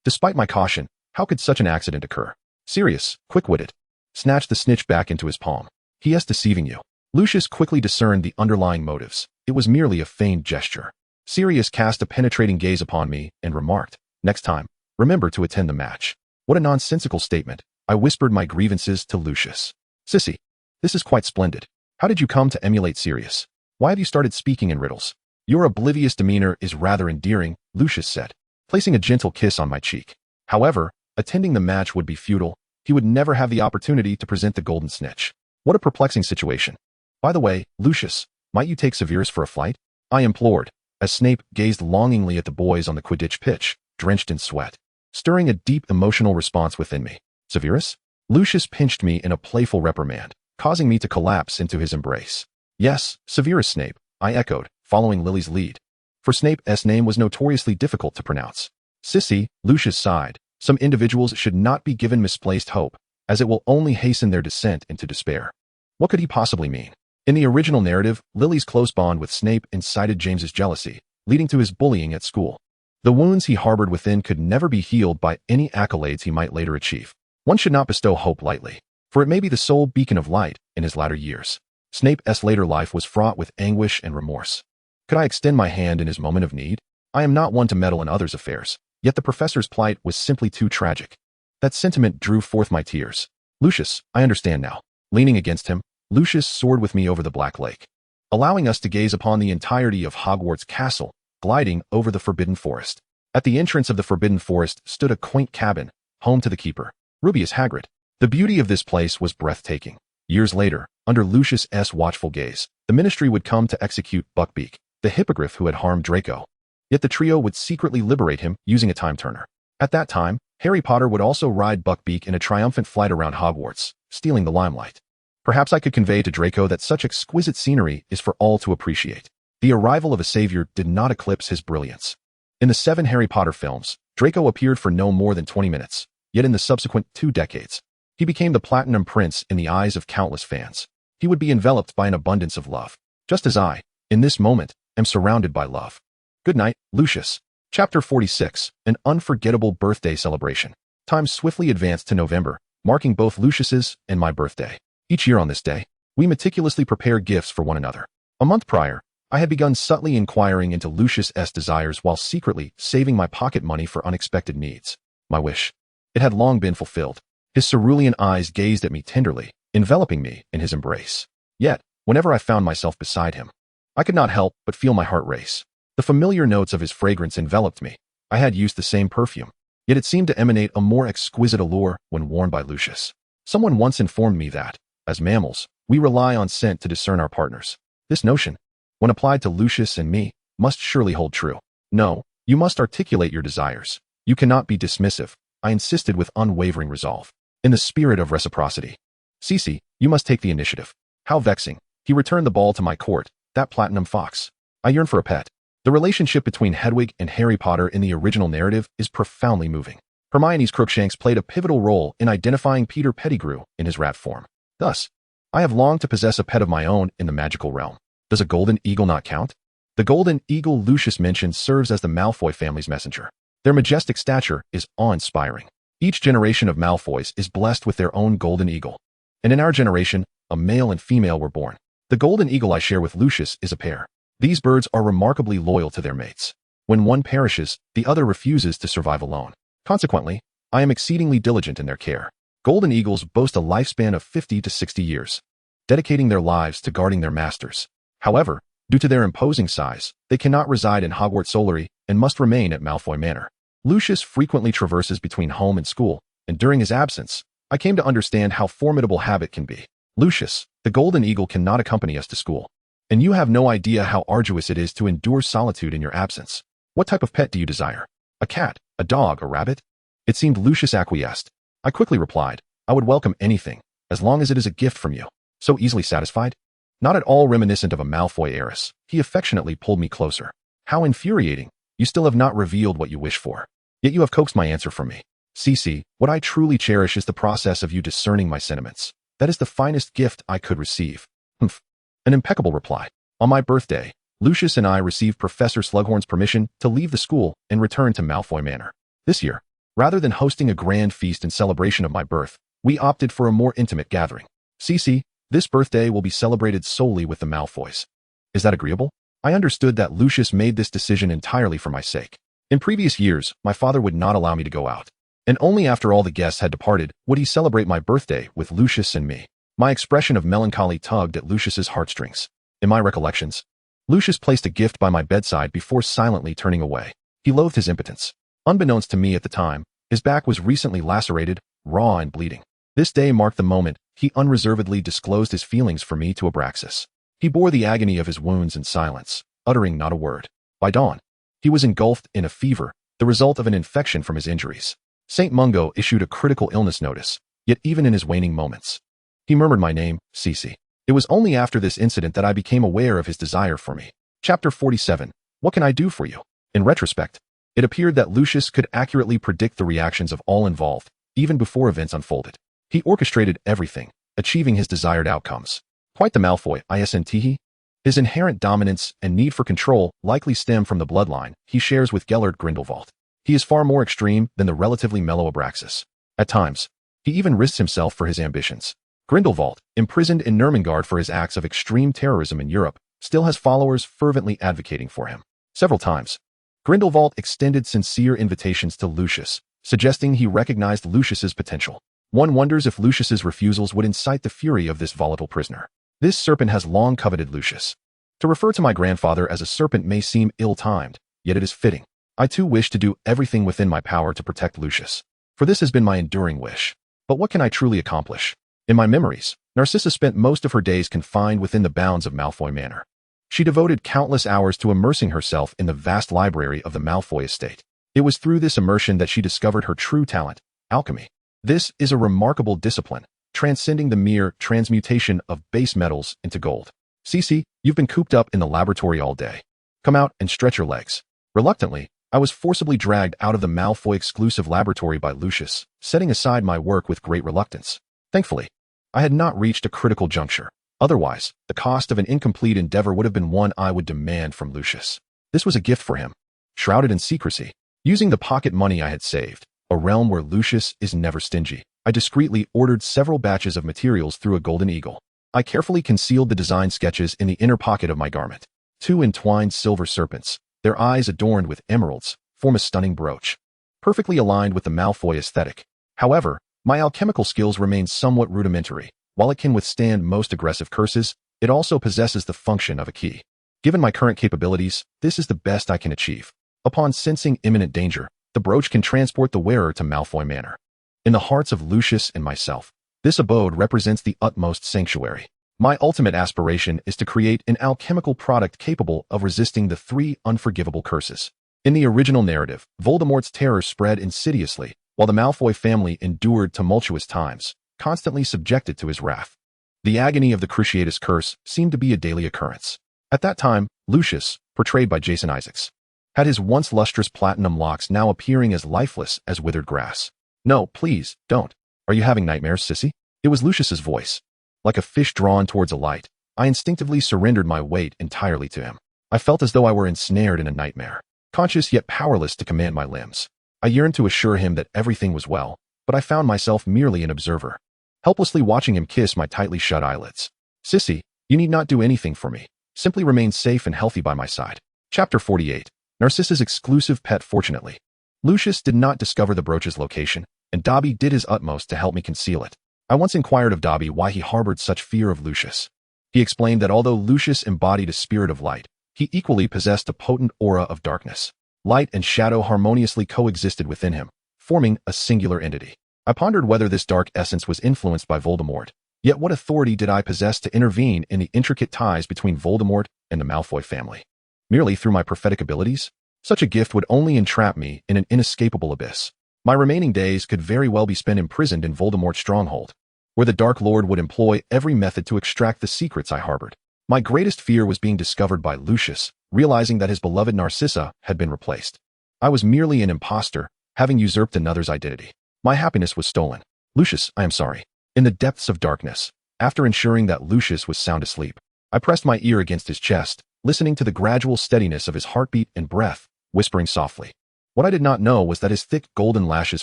Despite my caution, how could such an accident occur? Sirius, quick-witted, snatched the snitch back into his palm. He is deceiving you. Lucius quickly discerned the underlying motives. It was merely a feigned gesture. Sirius cast a penetrating gaze upon me and remarked, next time, remember to attend the match. What a nonsensical statement. I whispered my grievances to Lucius. Sissy, this is quite splendid. How did you come to emulate Sirius? Why have you started speaking in riddles? Your oblivious demeanor is rather endearing, Lucius said, placing a gentle kiss on my cheek. However, attending the match would be futile. He would never have the opportunity to present the golden snitch. What a perplexing situation. By the way, Lucius, might you take Severus for a flight? I implored, as Snape gazed longingly at the boys on the Quidditch pitch, drenched in sweat, stirring a deep emotional response within me. Severus? Lucius pinched me in a playful reprimand, causing me to collapse into his embrace. Yes, Severus Snape, I echoed, following Lily's lead. For Snape's name was notoriously difficult to pronounce. Sissy, Lucius sighed. Some individuals should not be given misplaced hope, as it will only hasten their descent into despair. What could he possibly mean? In the original narrative, Lily's close bond with Snape incited James's jealousy, leading to his bullying at school. The wounds he harbored within could never be healed by any accolades he might later achieve. One should not bestow hope lightly, for it may be the sole beacon of light in his latter years. Snape's later life was fraught with anguish and remorse. Could I extend my hand in his moment of need? I am not one to meddle in others' affairs, yet the professor's plight was simply too tragic. That sentiment drew forth my tears. Lucius, I understand now. Leaning against him, Lucius soared with me over the Black Lake, allowing us to gaze upon the entirety of Hogwarts Castle, gliding over the Forbidden Forest. At the entrance of the Forbidden Forest stood a quaint cabin, home to the keeper, Rubeus Hagrid. The beauty of this place was breathtaking. Years later, under Lucius's watchful gaze, the Ministry would come to execute Buckbeak, the hippogriff who had harmed Draco. Yet the trio would secretly liberate him using a time turner. At that time, Harry Potter would also ride Buckbeak in a triumphant flight around Hogwarts, stealing the limelight. Perhaps I could convey to Draco that such exquisite scenery is for all to appreciate. The arrival of a savior did not eclipse his brilliance. In the 7 Harry Potter films, Draco appeared for no more than 20 minutes, yet in the subsequent 2 decades, he became the Platinum Prince in the eyes of countless fans. He would be enveloped by an abundance of love, just as I, in this moment, am surrounded by love. Good night, Lucius. Chapter 46, An Unforgettable Birthday Celebration. Time swiftly advanced to November, marking both Lucius's and my birthday. Each year on this day, we meticulously prepare gifts for one another. A month prior, I had begun subtly inquiring into Lucius's desires while secretly saving my pocket money for unexpected needs. My wish. It had long been fulfilled. His cerulean eyes gazed at me tenderly, enveloping me in his embrace. Yet, whenever I found myself beside him, I could not help but feel my heart race. The familiar notes of his fragrance enveloped me. I had used the same perfume, yet it seemed to emanate a more exquisite allure when worn by Lucius. Someone once informed me that, as mammals, we rely on scent to discern our partners. This notion, when applied to Lucius and me, must surely hold true. No, you must articulate your desires. You cannot be dismissive, I insisted with unwavering resolve. In the spirit of reciprocity. Cece, you must take the initiative. How vexing. He returned the ball to my court, that platinum fox. I yearn for a pet. The relationship between Hedwig and Harry Potter in the original narrative is profoundly moving. Hermione's Crookshanks played a pivotal role in identifying Peter Pettigrew in his rat form. Thus, I have longed to possess a pet of my own in the magical realm. Does a golden eagle not count? The golden eagle Lucius mentioned serves as the Malfoy family's messenger. Their majestic stature is awe-inspiring. Each generation of Malfoys is blessed with their own golden eagle. And in our generation, a male and female were born. The golden eagle I share with Lucius is a pair. These birds are remarkably loyal to their mates. When one perishes, the other refuses to survive alone. Consequently, I am exceedingly diligent in their care. Golden eagles boast a lifespan of 50 to 60 years, dedicating their lives to guarding their masters. However, due to their imposing size, they cannot reside in Hogwarts Solary and must remain at Malfoy Manor. Lucius frequently traverses between home and school, and during his absence, I came to understand how formidable habit can be. Lucius, the golden eagle cannot accompany us to school. And you have no idea how arduous it is to endure solitude in your absence. What type of pet do you desire? A cat, a dog, a rabbit? It seemed Lucius acquiesced. I quickly replied, I would welcome anything, as long as it is a gift from you. So easily satisfied? Not at all reminiscent of a Malfoy heiress, he affectionately pulled me closer. How infuriating. You still have not revealed what you wish for. Yet you have coaxed my answer from me. Cece, what I truly cherish is the process of you discerning my sentiments. That is the finest gift I could receive. Humph. An impeccable reply. On my birthday, Lucius and I received Professor Slughorn's permission to leave the school and return to Malfoy Manor. This year, rather than hosting a grand feast in celebration of my birth, we opted for a more intimate gathering. Cece, this birthday will be celebrated solely with the Malfoys. Is that agreeable? I understood that Lucius made this decision entirely for my sake. In previous years, my father would not allow me to go out, and only after all the guests had departed would he celebrate my birthday with Lucius and me. My expression of melancholy tugged at Lucius's heartstrings. In my recollections, Lucius placed a gift by my bedside before silently turning away. He loathed his impotence. Unbeknownst to me at the time, his back was recently lacerated, raw and bleeding. This day marked the moment he unreservedly disclosed his feelings for me to Abraxas. He bore the agony of his wounds in silence, uttering not a word. By dawn, he was engulfed in a fever, the result of an infection from his injuries. St. Mungo issued a critical illness notice, yet even in his waning moments, he murmured my name, Cece. It was only after this incident that I became aware of his desire for me. Chapter 47. What can I do for you? In retrospect, it appeared that Lucius could accurately predict the reactions of all involved, even before events unfolded. He orchestrated everything, achieving his desired outcomes. Quite the Malfoy, isn't he? His inherent dominance and need for control likely stem from the bloodline he shares with Gellert Grindelwald. He is far more extreme than the relatively mellow Abraxas. At times, he even risks himself for his ambitions. Grindelwald, imprisoned in Nurmengard for his acts of extreme terrorism in Europe, still has followers fervently advocating for him. Several times, Grindelwald extended sincere invitations to Lucius, suggesting he recognized Lucius's potential. One wonders if Lucius's refusals would incite the fury of this volatile prisoner. This serpent has long coveted Lucius. To refer to my grandfather as a serpent may seem ill-timed, yet it is fitting. I too wish to do everything within my power to protect Lucius, for this has been my enduring wish. But what can I truly accomplish? In my memories, Narcissa spent most of her days confined within the bounds of Malfoy Manor. She devoted countless hours to immersing herself in the vast library of the Malfoy estate. It was through this immersion that she discovered her true talent, alchemy. This is a remarkable discipline, transcending the mere transmutation of base metals into gold. Cece, you've been cooped up in the laboratory all day. Come out and stretch your legs. Reluctantly, I was forcibly dragged out of the Malfoy-exclusive laboratory by Lucius, setting aside my work with great reluctance. Thankfully, I had not reached a critical juncture. Otherwise, the cost of an incomplete endeavor would have been one I would demand from Lucius. This was a gift for him, shrouded in secrecy. Using the pocket money I had saved, a realm where Lucius is never stingy, I discreetly ordered several batches of materials through a golden eagle. I carefully concealed the design sketches in the inner pocket of my garment. 2 entwined silver serpents, their eyes adorned with emeralds, form a stunning brooch, perfectly aligned with the Malfoy aesthetic. However, my alchemical skills remain somewhat rudimentary. While it can withstand most aggressive curses, it also possesses the function of a key. Given my current capabilities, this is the best I can achieve. Upon sensing imminent danger, the brooch can transport the wearer to Malfoy Manor. In the hearts of Lucius and myself, this abode represents the utmost sanctuary. My ultimate aspiration is to create an alchemical product capable of resisting the 3 unforgivable curses. In the original narrative, Voldemort's terror spread insidiously, while the Malfoy family endured tumultuous times, constantly subjected to his wrath. The agony of the Cruciatus Curse seemed to be a daily occurrence. At that time, Lucius, portrayed by Jason Isaacs, had his once lustrous platinum locks now appearing as lifeless as withered grass. No, please, don't. Are you having nightmares, sissy? It was Lucius's voice. Like a fish drawn towards a light, I instinctively surrendered my weight entirely to him. I felt as though I were ensnared in a nightmare, conscious yet powerless to command my limbs. I yearned to assure him that everything was well, but I found myself merely an observer, helplessly watching him kiss my tightly shut eyelids. Sissy, you need not do anything for me. Simply remain safe and healthy by my side. Chapter 48. Narcissa's exclusive pet. Fortunately, Lucius did not discover the brooch's location, and Dobby did his utmost to help me conceal it. I once inquired of Dobby why he harbored such fear of Lucius. He explained that although Lucius embodied a spirit of light, he equally possessed a potent aura of darkness. Light and shadow harmoniously coexisted within him, forming a singular entity. I pondered whether this dark essence was influenced by Voldemort, yet what authority did I possess to intervene in the intricate ties between Voldemort and the Malfoy family? Merely through my prophetic abilities? Such a gift would only entrap me in an inescapable abyss. My remaining days could very well be spent imprisoned in Voldemort's stronghold, where the Dark Lord would employ every method to extract the secrets I harbored. My greatest fear was being discovered by Lucius, realizing that his beloved Narcissa had been replaced. I was merely an imposter, having usurped another's identity. My happiness was stolen. Lucius, I am sorry. In the depths of darkness, after ensuring that Lucius was sound asleep, I pressed my ear against his chest, listening to the gradual steadiness of his heartbeat and breath, whispering softly. What I did not know was that his thick golden lashes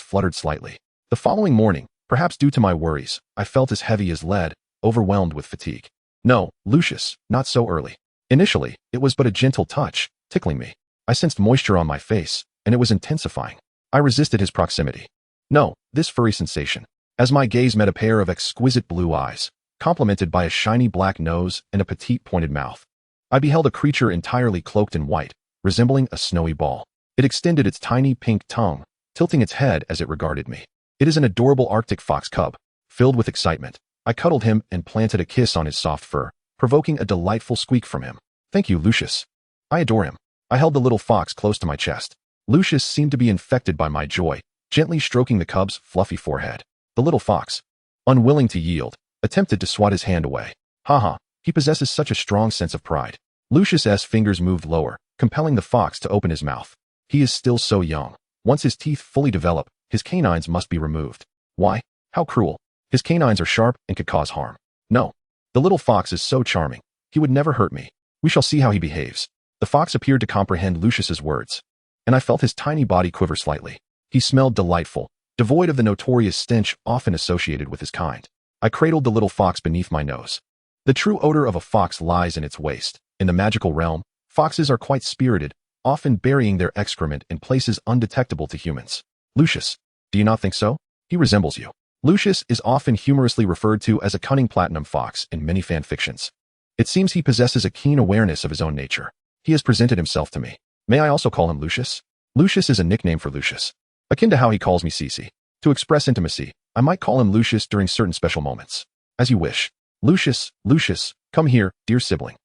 fluttered slightly. The following morning, perhaps due to my worries, I felt as heavy as lead, overwhelmed with fatigue. No, Lucius, not so early. Initially, it was but a gentle touch, tickling me. I sensed moisture on my face, and it was intensifying. I resisted his proximity. No, this furry sensation, as my gaze met a pair of exquisite blue eyes, complemented by a shiny black nose and a petite pointed mouth. I beheld a creature entirely cloaked in white, resembling a snowy ball. It extended its tiny pink tongue, tilting its head as it regarded me. It is an adorable Arctic fox cub. Filled with excitement, I cuddled him and planted a kiss on his soft fur, provoking a delightful squeak from him. Thank you, Lucius. I adore him. I held the little fox close to my chest. Lucius seemed to be infected by my joy, gently stroking the cub's fluffy forehead. The little fox, unwilling to yield, attempted to swat his hand away. Haha, he possesses such a strong sense of pride. Lucius's fingers moved lower, compelling the fox to open his mouth. He is still so young. Once his teeth fully develop, his canines must be removed. Why? How cruel. His canines are sharp and could cause harm. No. The little fox is so charming. He would never hurt me. We shall see how he behaves. The fox appeared to comprehend Lucius's words, and I felt his tiny body quiver slightly. He smelled delightful, devoid of the notorious stench often associated with his kind. I cradled the little fox beneath my nose. The true odor of a fox lies in its waste. In the magical realm, foxes are quite spirited, often burying their excrement in places undetectable to humans. Lucius, do you not think so? He resembles you. Lucius is often humorously referred to as a cunning platinum fox in many fan fictions. It seems he possesses a keen awareness of his own nature. He has presented himself to me. May I also call him Lucius? Lucius is a nickname for Lucius, akin to how he calls me Cece. To express intimacy, I might call him Lucius during certain special moments. As you wish. Lucius, Lucius, come here, dear sibling.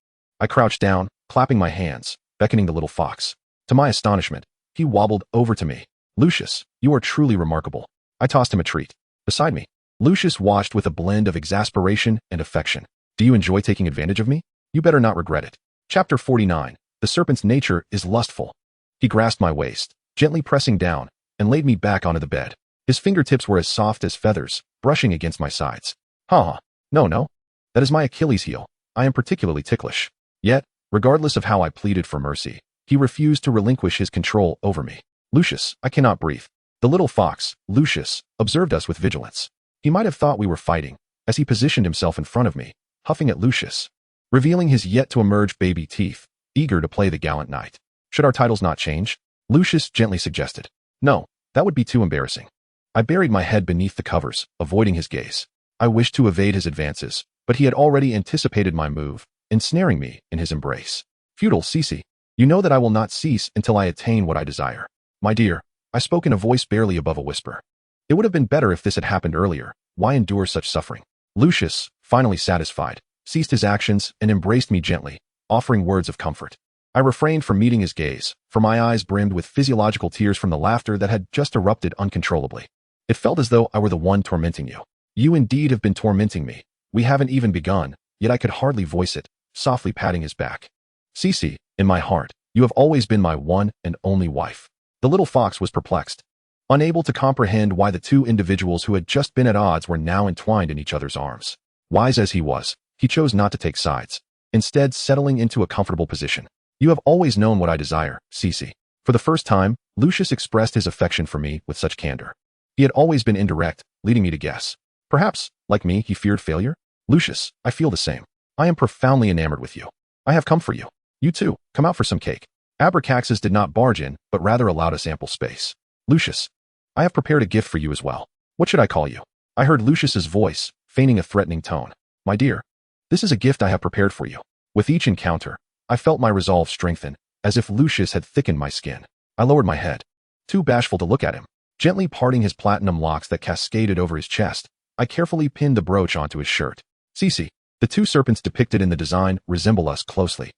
I crouched down, clapping my hands, beckoning the little fox. To my astonishment, he wobbled over to me. Lucius, you are truly remarkable. I tossed him a treat. Beside me, Lucius watched with a blend of exasperation and affection. Do you enjoy taking advantage of me? You better not regret it. Chapter 49. The serpent's nature is lustful. He grasped my waist, gently pressing down, and laid me back onto the bed. His fingertips were as soft as feathers, brushing against my sides. Ha! No. That is my Achilles heel. I am particularly ticklish. Yet, regardless of how I pleaded for mercy, he refused to relinquish his control over me. Lucius, I cannot breathe. The little fox, Lucius, observed us with vigilance. He might have thought we were fighting, as he positioned himself in front of me, huffing at Lucius, revealing his yet-to-emerge baby teeth, eager to play the gallant knight. Should our titles not change? Lucius gently suggested. No, that would be too embarrassing. I buried my head beneath the covers, avoiding his gaze. I wished to evade his advances, but he had already anticipated my move, ensnaring me in his embrace. Futile, Cece. You know that I will not cease until I attain what I desire. My dear, I spoke in a voice barely above a whisper. It would have been better if this had happened earlier. Why endure such suffering? Lucius, finally satisfied, ceased his actions and embraced me gently, offering words of comfort. I refrained from meeting his gaze, for my eyes brimmed with physiological tears from the laughter that had just erupted uncontrollably. It felt as though I were the one tormenting you. You indeed have been tormenting me. We haven't even begun, yet I could hardly voice it, softly patting his back. Cece, in my heart, you have always been my one and only wife. The little fox was perplexed, unable to comprehend why the two individuals who had just been at odds were now entwined in each other's arms. Wise as he was, he chose not to take sides, instead settling into a comfortable position. You have always known what I desire, Cece. For the first time, Lucius expressed his affection for me with such candor. He had always been indirect, leading me to guess. Perhaps, like me, he feared failure? Lucius, I feel the same. I am profoundly enamored with you. I have come for you. You too, come out for some cake. Abracaxas did not barge in, but rather allowed us ample space. Lucius, I have prepared a gift for you as well. What should I call you? I heard Lucius's voice, feigning a threatening tone. My dear, this is a gift I have prepared for you. With each encounter, I felt my resolve strengthen, as if Lucius had thickened my skin. I lowered my head, too bashful to look at him. Gently parting his platinum locks that cascaded over his chest, I carefully pinned the brooch onto his shirt. Cece, the two serpents depicted in the design resemble us closely.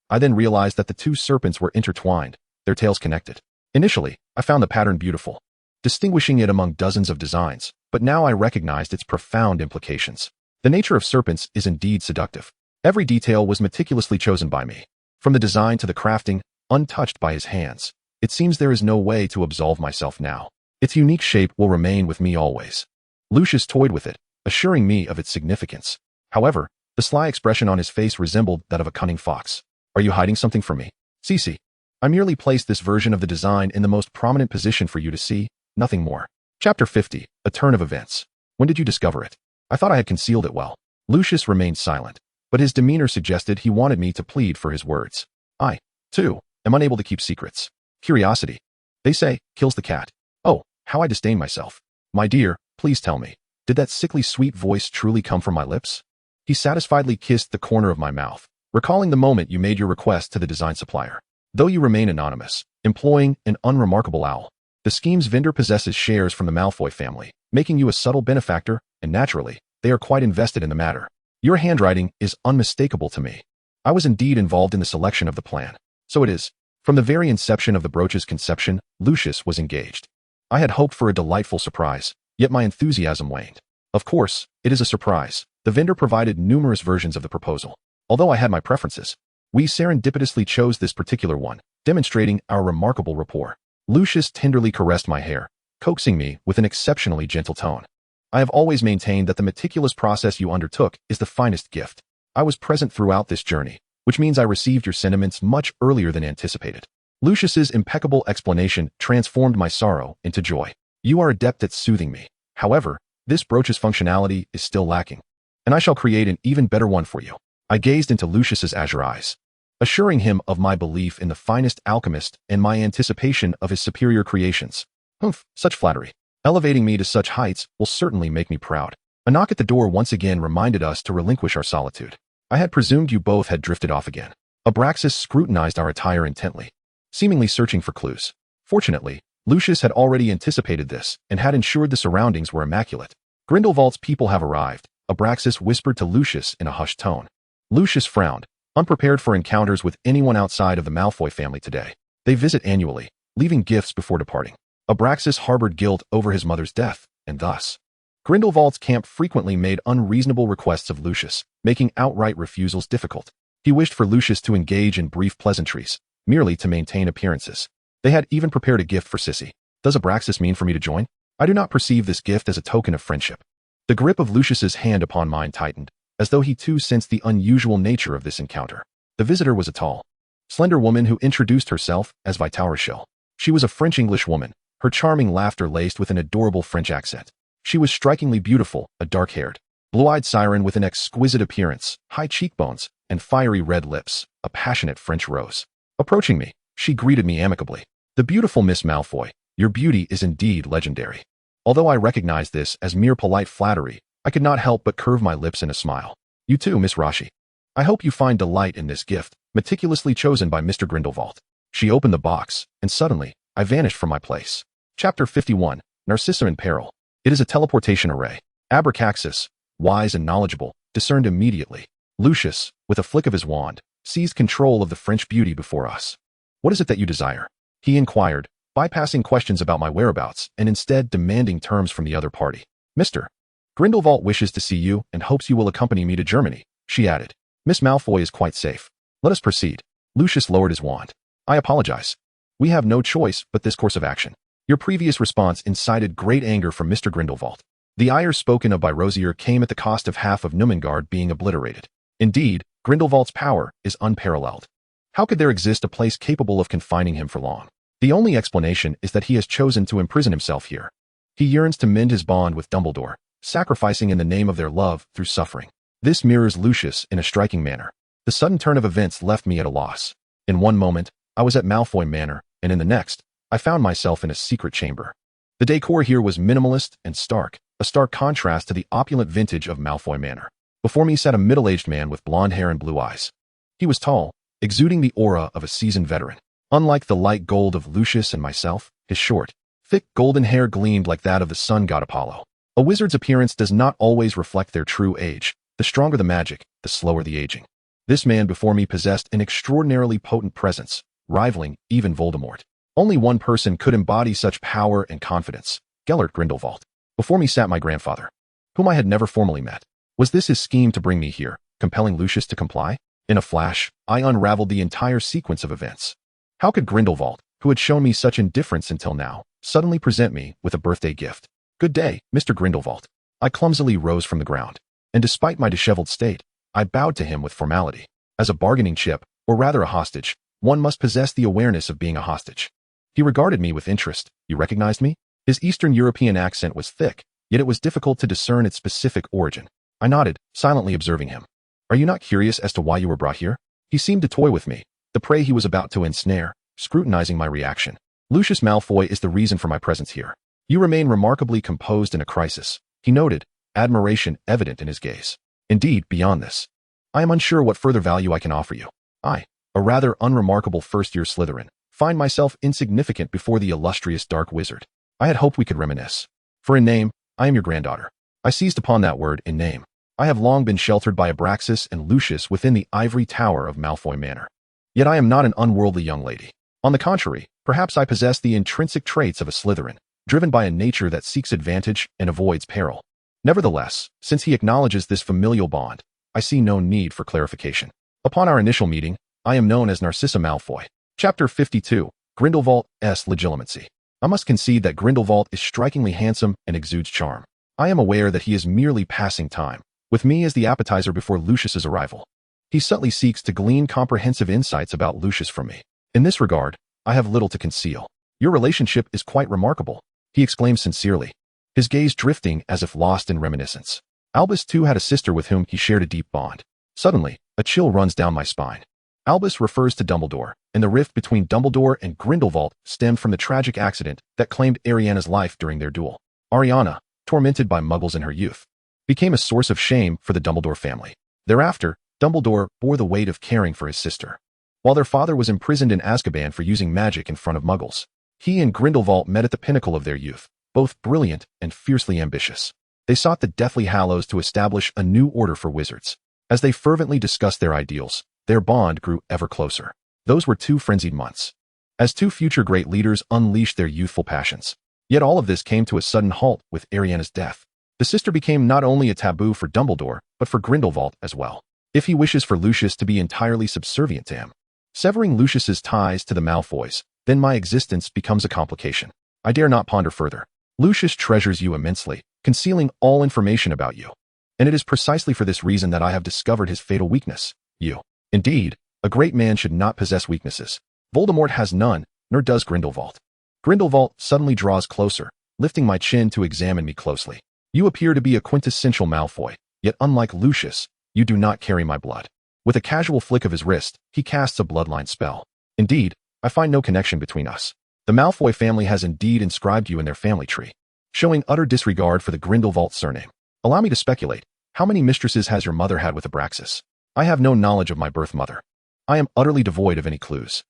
I then realized that the two serpents were intertwined, their tails connected. Initially, I found the pattern beautiful, distinguishing it among dozens of designs, but now I recognized its profound implications. The nature of serpents is indeed seductive. Every detail was meticulously chosen by me. From the design to the crafting, untouched by his hands. It seems there is no way to absolve myself now. Its unique shape will remain with me always. Lucius toyed with it, assuring me of its significance. However, the sly expression on his face resembled that of a cunning fox. Are you hiding something from me? Cece, I merely placed this version of the design in the most prominent position for you to see, nothing more. Chapter 50, A Turn of Events. When did you discover it? I thought I had concealed it well. Lucius remained silent, but his demeanor suggested he wanted me to plead for his words. I, too, am unable to keep secrets. Curiosity, they say, kills the cat. Oh, how I disdain myself. My dear, please tell me, did that sickly sweet voice truly come from my lips? He satisfiedly kissed the corner of my mouth, recalling the moment you made your request to the design supplier. Though you remain anonymous, employing an unremarkable owl, the scheme's vendor possesses shares from the Malfoy family, making you a subtle benefactor, and naturally, they are quite invested in the matter. Your handwriting is unmistakable to me. I was indeed involved in the selection of the plan. So it is. From the very inception of the brooch's conception, Lucius was engaged. I had hoped for a delightful surprise, yet my enthusiasm waned. Of course, it is a surprise. The vendor provided numerous versions of the proposal. Although I had my preferences, we serendipitously chose this particular one, demonstrating our remarkable rapport. Lucius tenderly caressed my hair, coaxing me with an exceptionally gentle tone. I have always maintained that the meticulous process you undertook is the finest gift. I was present throughout this journey, which means I received your sentiments much earlier than anticipated. Lucius's impeccable explanation transformed my sorrow into joy. You are adept at soothing me. However, this brooch's functionality is still lacking, and I shall create an even better one for you. I gazed into Lucius's azure eyes, assuring him of my belief in the finest alchemist and my anticipation of his superior creations. Humph, such flattery. Elevating me to such heights will certainly make me proud. A knock at the door once again reminded us to relinquish our solitude. I had presumed you both had drifted off again. Abraxas scrutinized our attire intently, seemingly searching for clues. Fortunately, Lucius had already anticipated this and had ensured the surroundings were immaculate. Grindelwald's people have arrived, Abraxas whispered to Lucius in a hushed tone. Lucius frowned, unprepared for encounters with anyone outside of the Malfoy family today. They visit annually, leaving gifts before departing. Abraxas harbored guilt over his mother's death, and thus, Grindelwald's camp frequently made unreasonable requests of Lucius, making outright refusals difficult. He wished for Lucius to engage in brief pleasantries, merely to maintain appearances. They had even prepared a gift for Sissy. Does Abraxas mean for me to join? I do not perceive this gift as a token of friendship. The grip of Lucius's hand upon mine tightened, as though he too sensed the unusual nature of this encounter. The visitor was a tall, slender woman who introduced herself as Vitaurishill. She was a French-English woman, her charming laughter laced with an adorable French accent. She was strikingly beautiful, a dark-haired, blue-eyed siren with an exquisite appearance, high cheekbones, and fiery red lips, a passionate French rose. Approaching me, she greeted me amicably. The beautiful Miss Malfoy, your beauty is indeed legendary. Although I recognized this as mere polite flattery, I could not help but curve my lips in a smile. You too, Miss Rashi. I hope you find delight in this gift, meticulously chosen by Mr. Grindelwald. She opened the box, and suddenly, I vanished from my place. Chapter 51, Narcissa in Peril. It is a teleportation array. Abraxas, wise and knowledgeable, discerned immediately. Lucius, with a flick of his wand, seized control of the French beauty before us. What is it that you desire? He inquired, bypassing questions about my whereabouts and instead demanding terms from the other party. Mr. Grindelwald wishes to see you and hopes you will accompany me to Germany, she added. Miss Malfoy is quite safe. Let us proceed. Lucius lowered his wand. I apologize. We have no choice but this course of action. Your previous response incited great anger from Mr. Grindelwald. The ire spoken of by Rosier came at the cost of half of Numengard being obliterated. Indeed, Grindelwald's power is unparalleled. How could there exist a place capable of confining him for long? The only explanation is that he has chosen to imprison himself here. He yearns to mend his bond with Dumbledore, sacrificing in the name of their love through suffering. This mirrors Lucius in a striking manner. The sudden turn of events left me at a loss. In one moment, I was at Malfoy Manor, and in the next, I found myself in a secret chamber. The decor here was minimalist and stark, a stark contrast to the opulent vintage of Malfoy Manor. Before me sat a middle-aged man with blonde hair and blue eyes. He was tall, exuding the aura of a seasoned veteran. Unlike the light gold of Lucius and myself, his short, thick golden hair gleamed like that of the sun god Apollo. A wizard's appearance does not always reflect their true age. The stronger the magic, the slower the aging. This man before me possessed an extraordinarily potent presence, rivaling even Voldemort. Only one person could embody such power and confidence, Gellert Grindelwald. Before me sat my grandfather, whom I had never formally met. Was this his scheme to bring me here, compelling Lucius to comply? In a flash, I unraveled the entire sequence of events. How could Grindelwald, who had shown me such indifference until now, suddenly present me with a birthday gift? Good day, Mr. Grindelwald. I clumsily rose from the ground, and despite my disheveled state, I bowed to him with formality. As a bargaining chip, or rather a hostage, one must possess the awareness of being a hostage. He regarded me with interest. You recognized me? His Eastern European accent was thick, yet it was difficult to discern its specific origin. I nodded, silently observing him. Are you not curious as to why you were brought here? He seemed to toy with me, the prey he was about to ensnare, scrutinizing my reaction. Lucius Malfoy is the reason for my presence here. You remain remarkably composed in a crisis, he noted, admiration evident in his gaze. Indeed, beyond this, I am unsure what further value I can offer you. I, a rather unremarkable first-year Slytherin, find myself insignificant before the illustrious Dark Wizard. I had hoped we could reminisce. For in name, I am your granddaughter. I seized upon that word, in name. I have long been sheltered by Abraxas and Lucius within the ivory tower of Malfoy Manor. Yet I am not an unworldly young lady. On the contrary, perhaps I possess the intrinsic traits of a Slytherin, driven by a nature that seeks advantage and avoids peril. Nevertheless, since he acknowledges this familial bond, I see no need for clarification. Upon our initial meeting, I am known as Narcissa Malfoy. Chapter 52, Grindelwald's Legitimacy. I must concede that Grindelwald is strikingly handsome and exudes charm. I am aware that he is merely passing time, with me as the appetizer before Lucius's arrival. He subtly seeks to glean comprehensive insights about Lucius from me. In this regard, I have little to conceal. Your relationship is quite remarkable, he exclaimed sincerely, his gaze drifting as if lost in reminiscence. Albus too had a sister with whom he shared a deep bond. Suddenly, a chill runs down my spine. Albus refers to Dumbledore, and the rift between Dumbledore and Grindelwald stemmed from the tragic accident that claimed Ariana's life during their duel. Ariana, tormented by muggles in her youth, became a source of shame for the Dumbledore family. Thereafter, Dumbledore bore the weight of caring for his sister. While their father was imprisoned in Azkaban for using magic in front of muggles, he and Grindelwald met at the pinnacle of their youth, both brilliant and fiercely ambitious. They sought the Deathly Hallows to establish a new order for wizards. As they fervently discussed their ideals, Their bond grew ever closer. Those were 2 frenzied months, as 2 future great leaders unleashed their youthful passions. Yet all of this came to a sudden halt with Ariana's death. The sister became not only a taboo for Dumbledore, but for Grindelwald as well, if he wishes for Lucius to be entirely subservient to him. Severing Lucius's ties to the Malfoys, then my existence becomes a complication. I dare not ponder further. Lucius treasures you immensely, concealing all information about you. And it is precisely for this reason that I have discovered his fatal weakness, you. Indeed, a great man should not possess weaknesses. Voldemort has none, nor does Grindelwald. Grindelwald suddenly draws closer, lifting my chin to examine me closely. You appear to be a quintessential Malfoy, yet unlike Lucius, you do not carry my blood. With a casual flick of his wrist, he casts a bloodline spell. Indeed, I find no connection between us. The Malfoy family has indeed inscribed you in their family tree, showing utter disregard for the Grindelwald surname. Allow me to speculate, how many mistresses has your mother had with Abraxas? I have no knowledge of my birth mother. I am utterly devoid of any clues.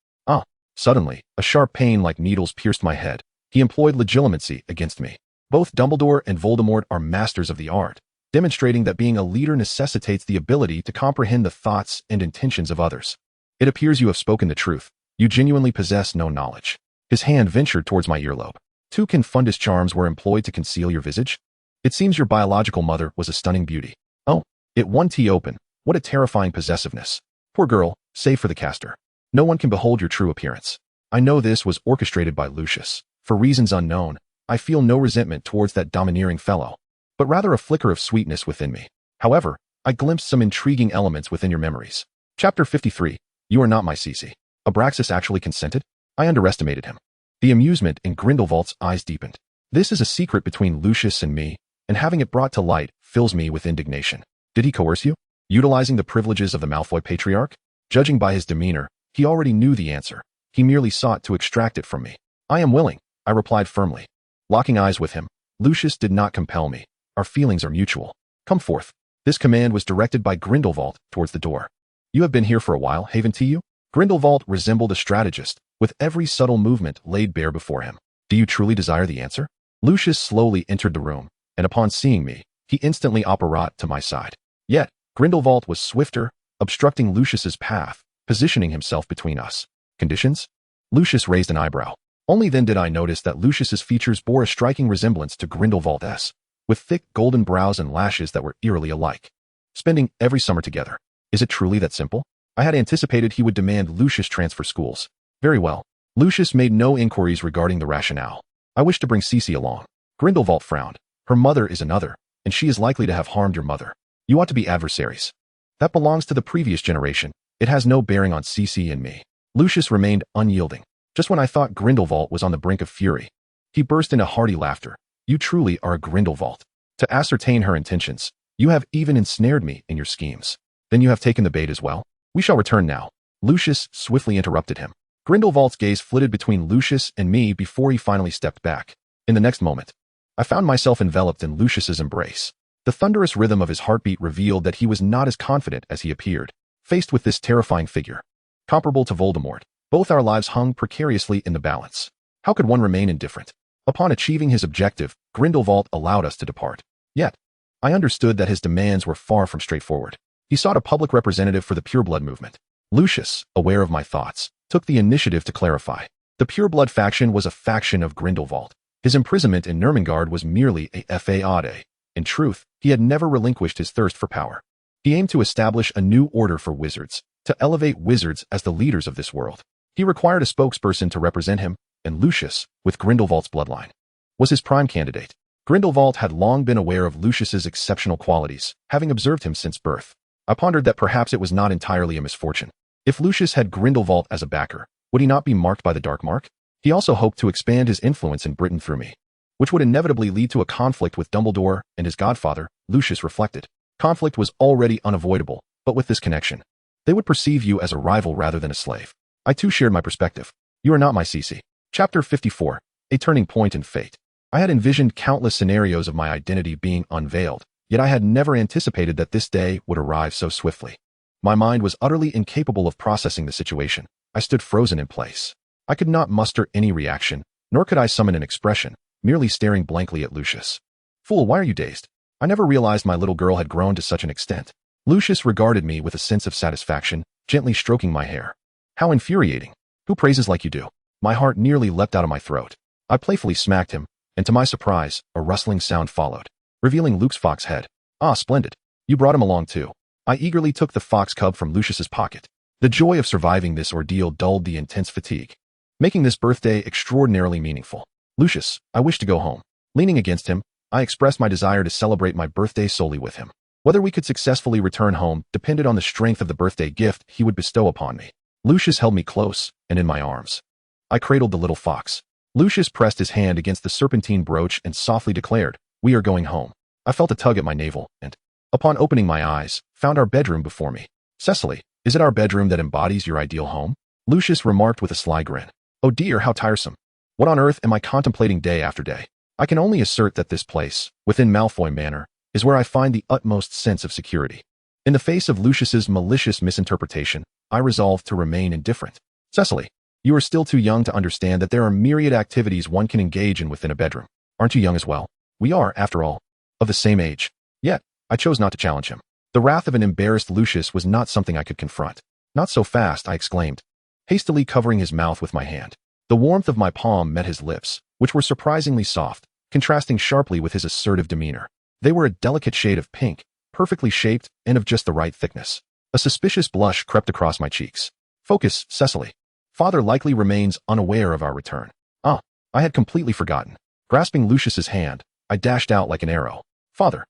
Suddenly, a sharp pain like needles pierced my head. He employed legilimency against me. Both Dumbledore and Voldemort are masters of the art, demonstrating that being a leader necessitates the ability to comprehend the thoughts and intentions of others. It appears you have spoken the truth. You genuinely possess no knowledge. His hand ventured towards my earlobe. 2 confundus charms were employed to conceal your visage? It seems your biological mother was a stunning beauty. Oh, it one T open. What a terrifying possessiveness. Poor girl, save for the caster. No one can behold your true appearance. I know this was orchestrated by Lucius. For reasons unknown, I feel no resentment towards that domineering fellow, but rather a flicker of sweetness within me. However, I glimpsed some intriguing elements within your memories. Chapter 53. You are not my Cece. Abraxas actually consented? I underestimated him. The amusement in Grindelwald's eyes deepened. This is a secret between Lucius and me, and having it brought to light fills me with indignation. Did he coerce you? Utilizing the privileges of the Malfoy patriarch? Judging by his demeanor, he already knew the answer. He merely sought to extract it from me. I am willing, I replied firmly. Locking eyes with him, Lucius did not compel me. Our feelings are mutual. Come forth. This command was directed by Grindelwald towards the door. You have been here for a while, haven't you? Grindelwald resembled a strategist, with every subtle movement laid bare before him. Do you truly desire the answer? Lucius slowly entered the room, and upon seeing me, he instantly apparat to my side. Yet, Grindelwald was swifter, obstructing Lucius's path, positioning himself between us. Conditions? Lucius raised an eyebrow. Only then did I notice that Lucius's features bore a striking resemblance to Grindelwald's, with thick golden brows and lashes that were eerily alike. Spending every summer together. Is it truly that simple? I had anticipated he would demand Lucius transfer schools. Very well. Lucius made no inquiries regarding the rationale. I wish to bring Cece along. Grindelwald frowned. Her mother is another, and she is likely to have harmed your mother. You ought to be adversaries. That belongs to the previous generation. It has no bearing on Cece and me. Lucius remained unyielding. Just when I thought Grindelwald was on the brink of fury, he burst into hearty laughter. You truly are a Grindelwald. To ascertain her intentions, you have even ensnared me in your schemes. Then you have taken the bait as well? We shall return now. Lucius swiftly interrupted him. Grindelwald's gaze flitted between Lucius and me before he finally stepped back. In the next moment, I found myself enveloped in Lucius's embrace. The thunderous rhythm of his heartbeat revealed that he was not as confident as he appeared. Faced with this terrifying figure, comparable to Voldemort, both our lives hung precariously in the balance. How could one remain indifferent? Upon achieving his objective, Grindelwald allowed us to depart. Yet, I understood that his demands were far from straightforward. He sought a public representative for the pureblood movement. Lucius, aware of my thoughts, took the initiative to clarify. The pureblood faction was a faction of Grindelwald. His imprisonment in Nurmengard was merely a fade. In truth, he had never relinquished his thirst for power. He aimed to establish a new order for wizards, to elevate wizards as the leaders of this world. He required a spokesperson to represent him, and Lucius, with Grindelwald's bloodline, was his prime candidate. Grindelwald had long been aware of Lucius's exceptional qualities, having observed him since birth. I pondered that perhaps it was not entirely a misfortune. If Lucius had Grindelwald as a backer, would he not be marked by the dark mark? He also hoped to expand his influence in Britain through me, which would inevitably lead to a conflict with Dumbledore and his godfather. Lucius reflected. Conflict was already unavoidable, but with this connection, they would perceive you as a rival rather than a slave. I too shared my perspective. You are not my Cece. Chapter 54. A turning point in fate. I had envisioned countless scenarios of my identity being unveiled, yet I had never anticipated that this day would arrive so swiftly. My mind was utterly incapable of processing the situation. I stood frozen in place. I could not muster any reaction, nor could I summon an expression, merely staring blankly at Lucius. Fool, why are you dazed? I never realized my little girl had grown to such an extent. Lucius regarded me with a sense of satisfaction, gently stroking my hair. How infuriating. Who praises like you do? My heart nearly leapt out of my throat. I playfully smacked him, and to my surprise, a rustling sound followed, revealing Luke's fox head. Ah, splendid. You brought him along too. I eagerly took the fox cub from Lucius's pocket. The joy of surviving this ordeal dulled the intense fatigue, making this birthday extraordinarily meaningful. Lucius, I wish to go home. Leaning against him, I expressed my desire to celebrate my birthday solely with him. Whether we could successfully return home depended on the strength of the birthday gift he would bestow upon me. Lucius held me close and in my arms. I cradled the little fox. Lucius pressed his hand against the serpentine brooch and softly declared, "We are going home." I felt a tug at my navel and, upon opening my eyes, found our bedroom before me. "Cecily, is it our bedroom that embodies your ideal home?" Lucius remarked with a sly grin. "Oh dear, how tiresome. What on earth am I contemplating day after day? I can only assert that this place, within Malfoy Manor, is where I find the utmost sense of security." In the face of Lucius's malicious misinterpretation, I resolved to remain indifferent. "Cecily, you are still too young to understand that there are myriad activities one can engage in within a bedroom. Aren't you young as well? We are, after all, of the same age." Yet, I chose not to challenge him. The wrath of an embarrassed Lucius was not something I could confront. "Not so fast," I exclaimed, hastily covering his mouth with my hand. The warmth of my palm met his lips, which were surprisingly soft, contrasting sharply with his assertive demeanor. They were a delicate shade of pink, perfectly shaped and of just the right thickness. A suspicious blush crept across my cheeks. "Focus, Cecily. Father likely remains unaware of our return." "Ah, I had completely forgotten." Grasping Lucius's hand, I dashed out like an arrow. Father,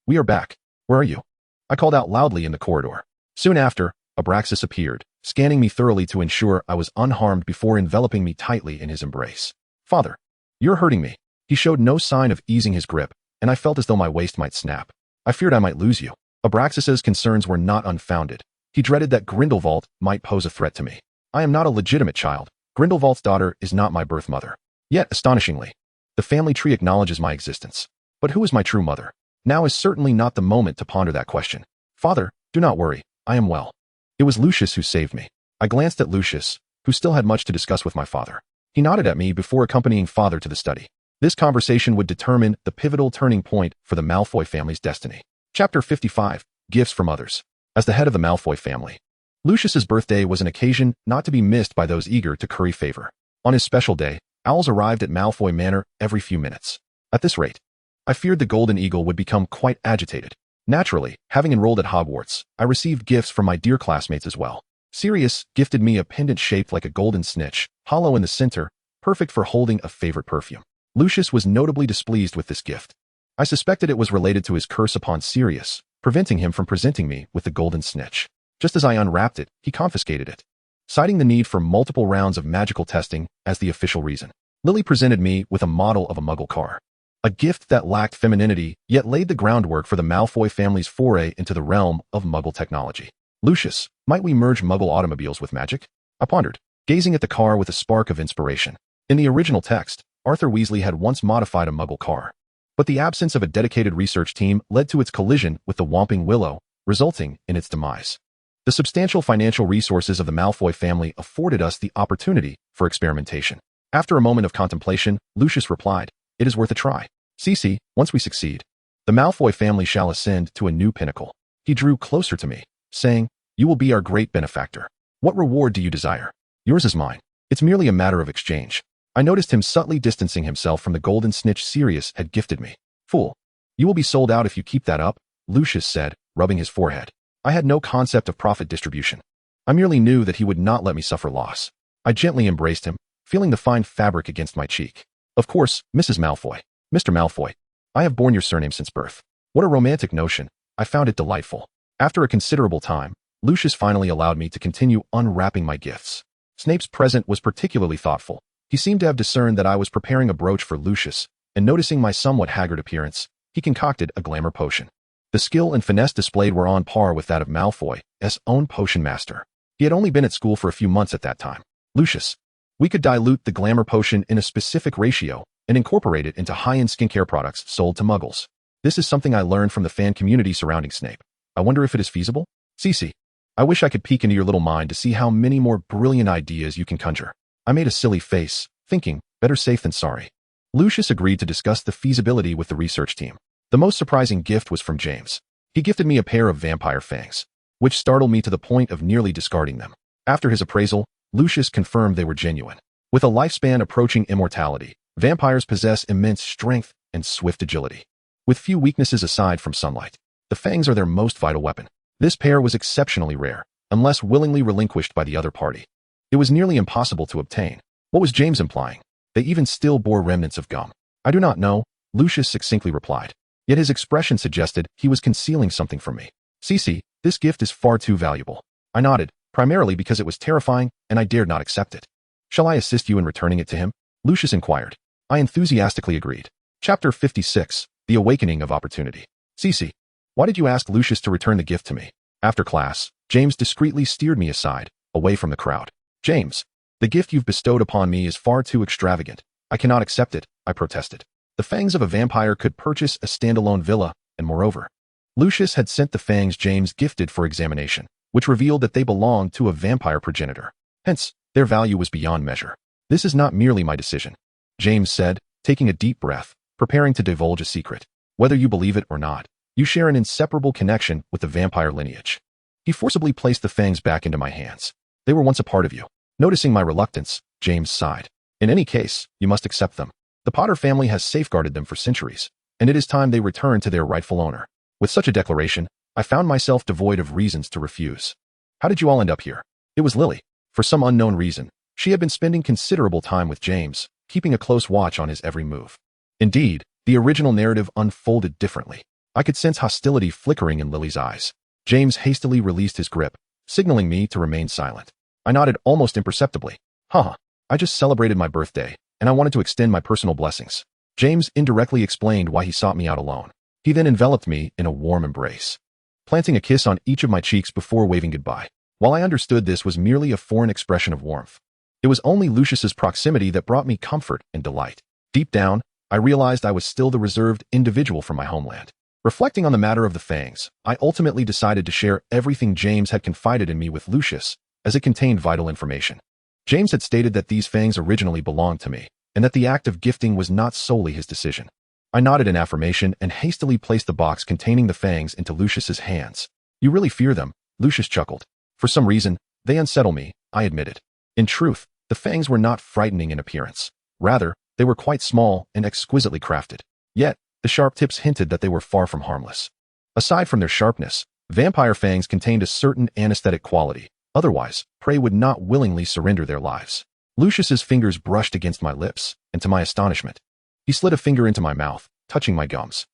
we are back. Where are you?" I called out loudly in the corridor. Soon after, Abraxas appeared, scanning me thoroughly to ensure I was unharmed before enveloping me tightly in his embrace. "Father, you're hurting me." He showed no sign of easing his grip, and I felt as though my waist might snap. "I feared I might lose you." Abraxas's concerns were not unfounded. He dreaded that Grindelwald might pose a threat to me. I am not a legitimate child. Grindelwald's daughter is not my birth mother. Yet, astonishingly, the family tree acknowledges my existence. But who is my true mother? Now is certainly not the moment to ponder that question. "Father, do not worry. I am well." It was Lucius who saved me. I glanced at Lucius, who still had much to discuss with my father. He nodded at me before accompanying father to the study. This conversation would determine the pivotal turning point for the Malfoy family's destiny. Chapter 55, Gifts from Others. As the head of the Malfoy family, Lucius's birthday was an occasion not to be missed by those eager to curry favor. On his special day, owls arrived at Malfoy Manor every few minutes. At this rate, I feared the Golden Eagle would become quite agitated. Naturally, having enrolled at Hogwarts, I received gifts from my dear classmates as well. Sirius gifted me a pendant shaped like a golden snitch, hollow in the center, perfect for holding a favorite perfume. Lucius was notably displeased with this gift. I suspected it was related to his curse upon Sirius, preventing him from presenting me with the golden snitch. Just as I unwrapped it, he confiscated it, citing the need for multiple rounds of magical testing as the official reason. Lily presented me with a model of a Muggle car. A gift that lacked femininity, yet laid the groundwork for the Malfoy family's foray into the realm of Muggle technology. "Lucius, might we merge Muggle automobiles with magic?" I pondered, gazing at the car with a spark of inspiration. In the original text, Arthur Weasley had once modified a Muggle car, but the absence of a dedicated research team led to its collision with the Whomping Willow, resulting in its demise. The substantial financial resources of the Malfoy family afforded us the opportunity for experimentation. After a moment of contemplation, Lucius replied, "It is worth a try. Cece, once we succeed, the Malfoy family shall ascend to a new pinnacle." He drew closer to me, saying, "You will be our great benefactor. What reward do you desire? Yours is mine. It's merely a matter of exchange." I noticed him subtly distancing himself from the golden snitch Sirius had gifted me. "Fool, you will be sold out if you keep that up," Lucius said, rubbing his forehead. I had no concept of profit distribution. I merely knew that he would not let me suffer loss. I gently embraced him, feeling the fine fabric against my cheek. "Of course, Mrs. Malfoy. Mr. Malfoy, I have borne your surname since birth." What a romantic notion. I found it delightful. After a considerable time, Lucius finally allowed me to continue unwrapping my gifts. Snape's present was particularly thoughtful. He seemed to have discerned that I was preparing a brooch for Lucius, and noticing my somewhat haggard appearance, he concocted a glamour potion. The skill and finesse displayed were on par with that of Malfoy's own potion master. He had only been at school for a few months at that time. "Lucius, we could dilute the glamour potion in a specific ratio and incorporate it into high-end skincare products sold to Muggles. This is something I learned from the fan community surrounding Snape. I wonder if it is feasible? Cece, I wish I could peek into your little mind to see how many more brilliant ideas you can conjure." I made a silly face, thinking, better safe than sorry. Lucius agreed to discuss the feasibility with the research team. The most surprising gift was from James. He gifted me a pair of vampire fangs. which startled me to the point of nearly discarding them. After his appraisal, Lucius confirmed they were genuine. With a lifespan approaching immortality, vampires possess immense strength and swift agility. With few weaknesses aside from sunlight, the fangs are their most vital weapon. This pair was exceptionally rare, unless willingly relinquished by the other party. It was nearly impossible to obtain. What was James implying? They even still bore remnants of gum. I do not know, Lucius succinctly replied. Yet his expression suggested he was concealing something from me. Cece, this gift is far too valuable. I nodded, primarily because it was terrifying and I dared not accept it. Shall I assist you in returning it to him? Lucius inquired. I enthusiastically agreed. Chapter 56, The Awakening of Opportunity. Cece, why did you ask Lucius to return the gift to me? After class, James discreetly steered me aside, away from the crowd. James, the gift you've bestowed upon me is far too extravagant. I cannot accept it, I protested. The fangs of a vampire could purchase a standalone villa, and moreover, Lucius had sent the fangs James gifted for examination, which revealed that they belonged to a vampire progenitor. Hence, their value was beyond measure. This is not merely my decision, James said, taking a deep breath, preparing to divulge a secret. Whether you believe it or not, you share an inseparable connection with the vampire lineage. He forcibly placed the fangs back into my hands. They were once a part of you. Noticing my reluctance, James sighed. In any case, you must accept them. The Potter family has safeguarded them for centuries, and it is time they return to their rightful owner. With such a declaration, I found myself devoid of reasons to refuse. How did you all end up here? It was Lily. For some unknown reason, she had been spending considerable time with James, keeping a close watch on his every move. Indeed, the original narrative unfolded differently. I could sense hostility flickering in Lily's eyes. James hastily released his grip, signaling me to remain silent. I nodded almost imperceptibly. I just celebrated my birthday, and I wanted to extend my personal blessings. James indirectly explained why he sought me out alone. He then enveloped me in a warm embrace, planting a kiss on each of my cheeks before waving goodbye. While I understood this was merely a foreign expression of warmth, it was only Lucius's proximity that brought me comfort and delight. Deep down, I realized I was still the reserved individual from my homeland. Reflecting on the matter of the fangs, I ultimately decided to share everything James had confided in me with Lucius, as it contained vital information. James had stated that these fangs originally belonged to me, and that the act of gifting was not solely his decision. I nodded in affirmation and hastily placed the box containing the fangs into Lucius's hands. You really fear them, Lucius chuckled. For some reason, they unsettle me, I admitted. In truth, the fangs were not frightening in appearance. Rather, they were quite small and exquisitely crafted. Yet, the sharp tips hinted that they were far from harmless. Aside from their sharpness, vampire fangs contained a certain anesthetic quality. Otherwise, prey would not willingly surrender their lives. Lucius's fingers brushed against my lips, and to my astonishment, he slid a finger into my mouth, touching my gums.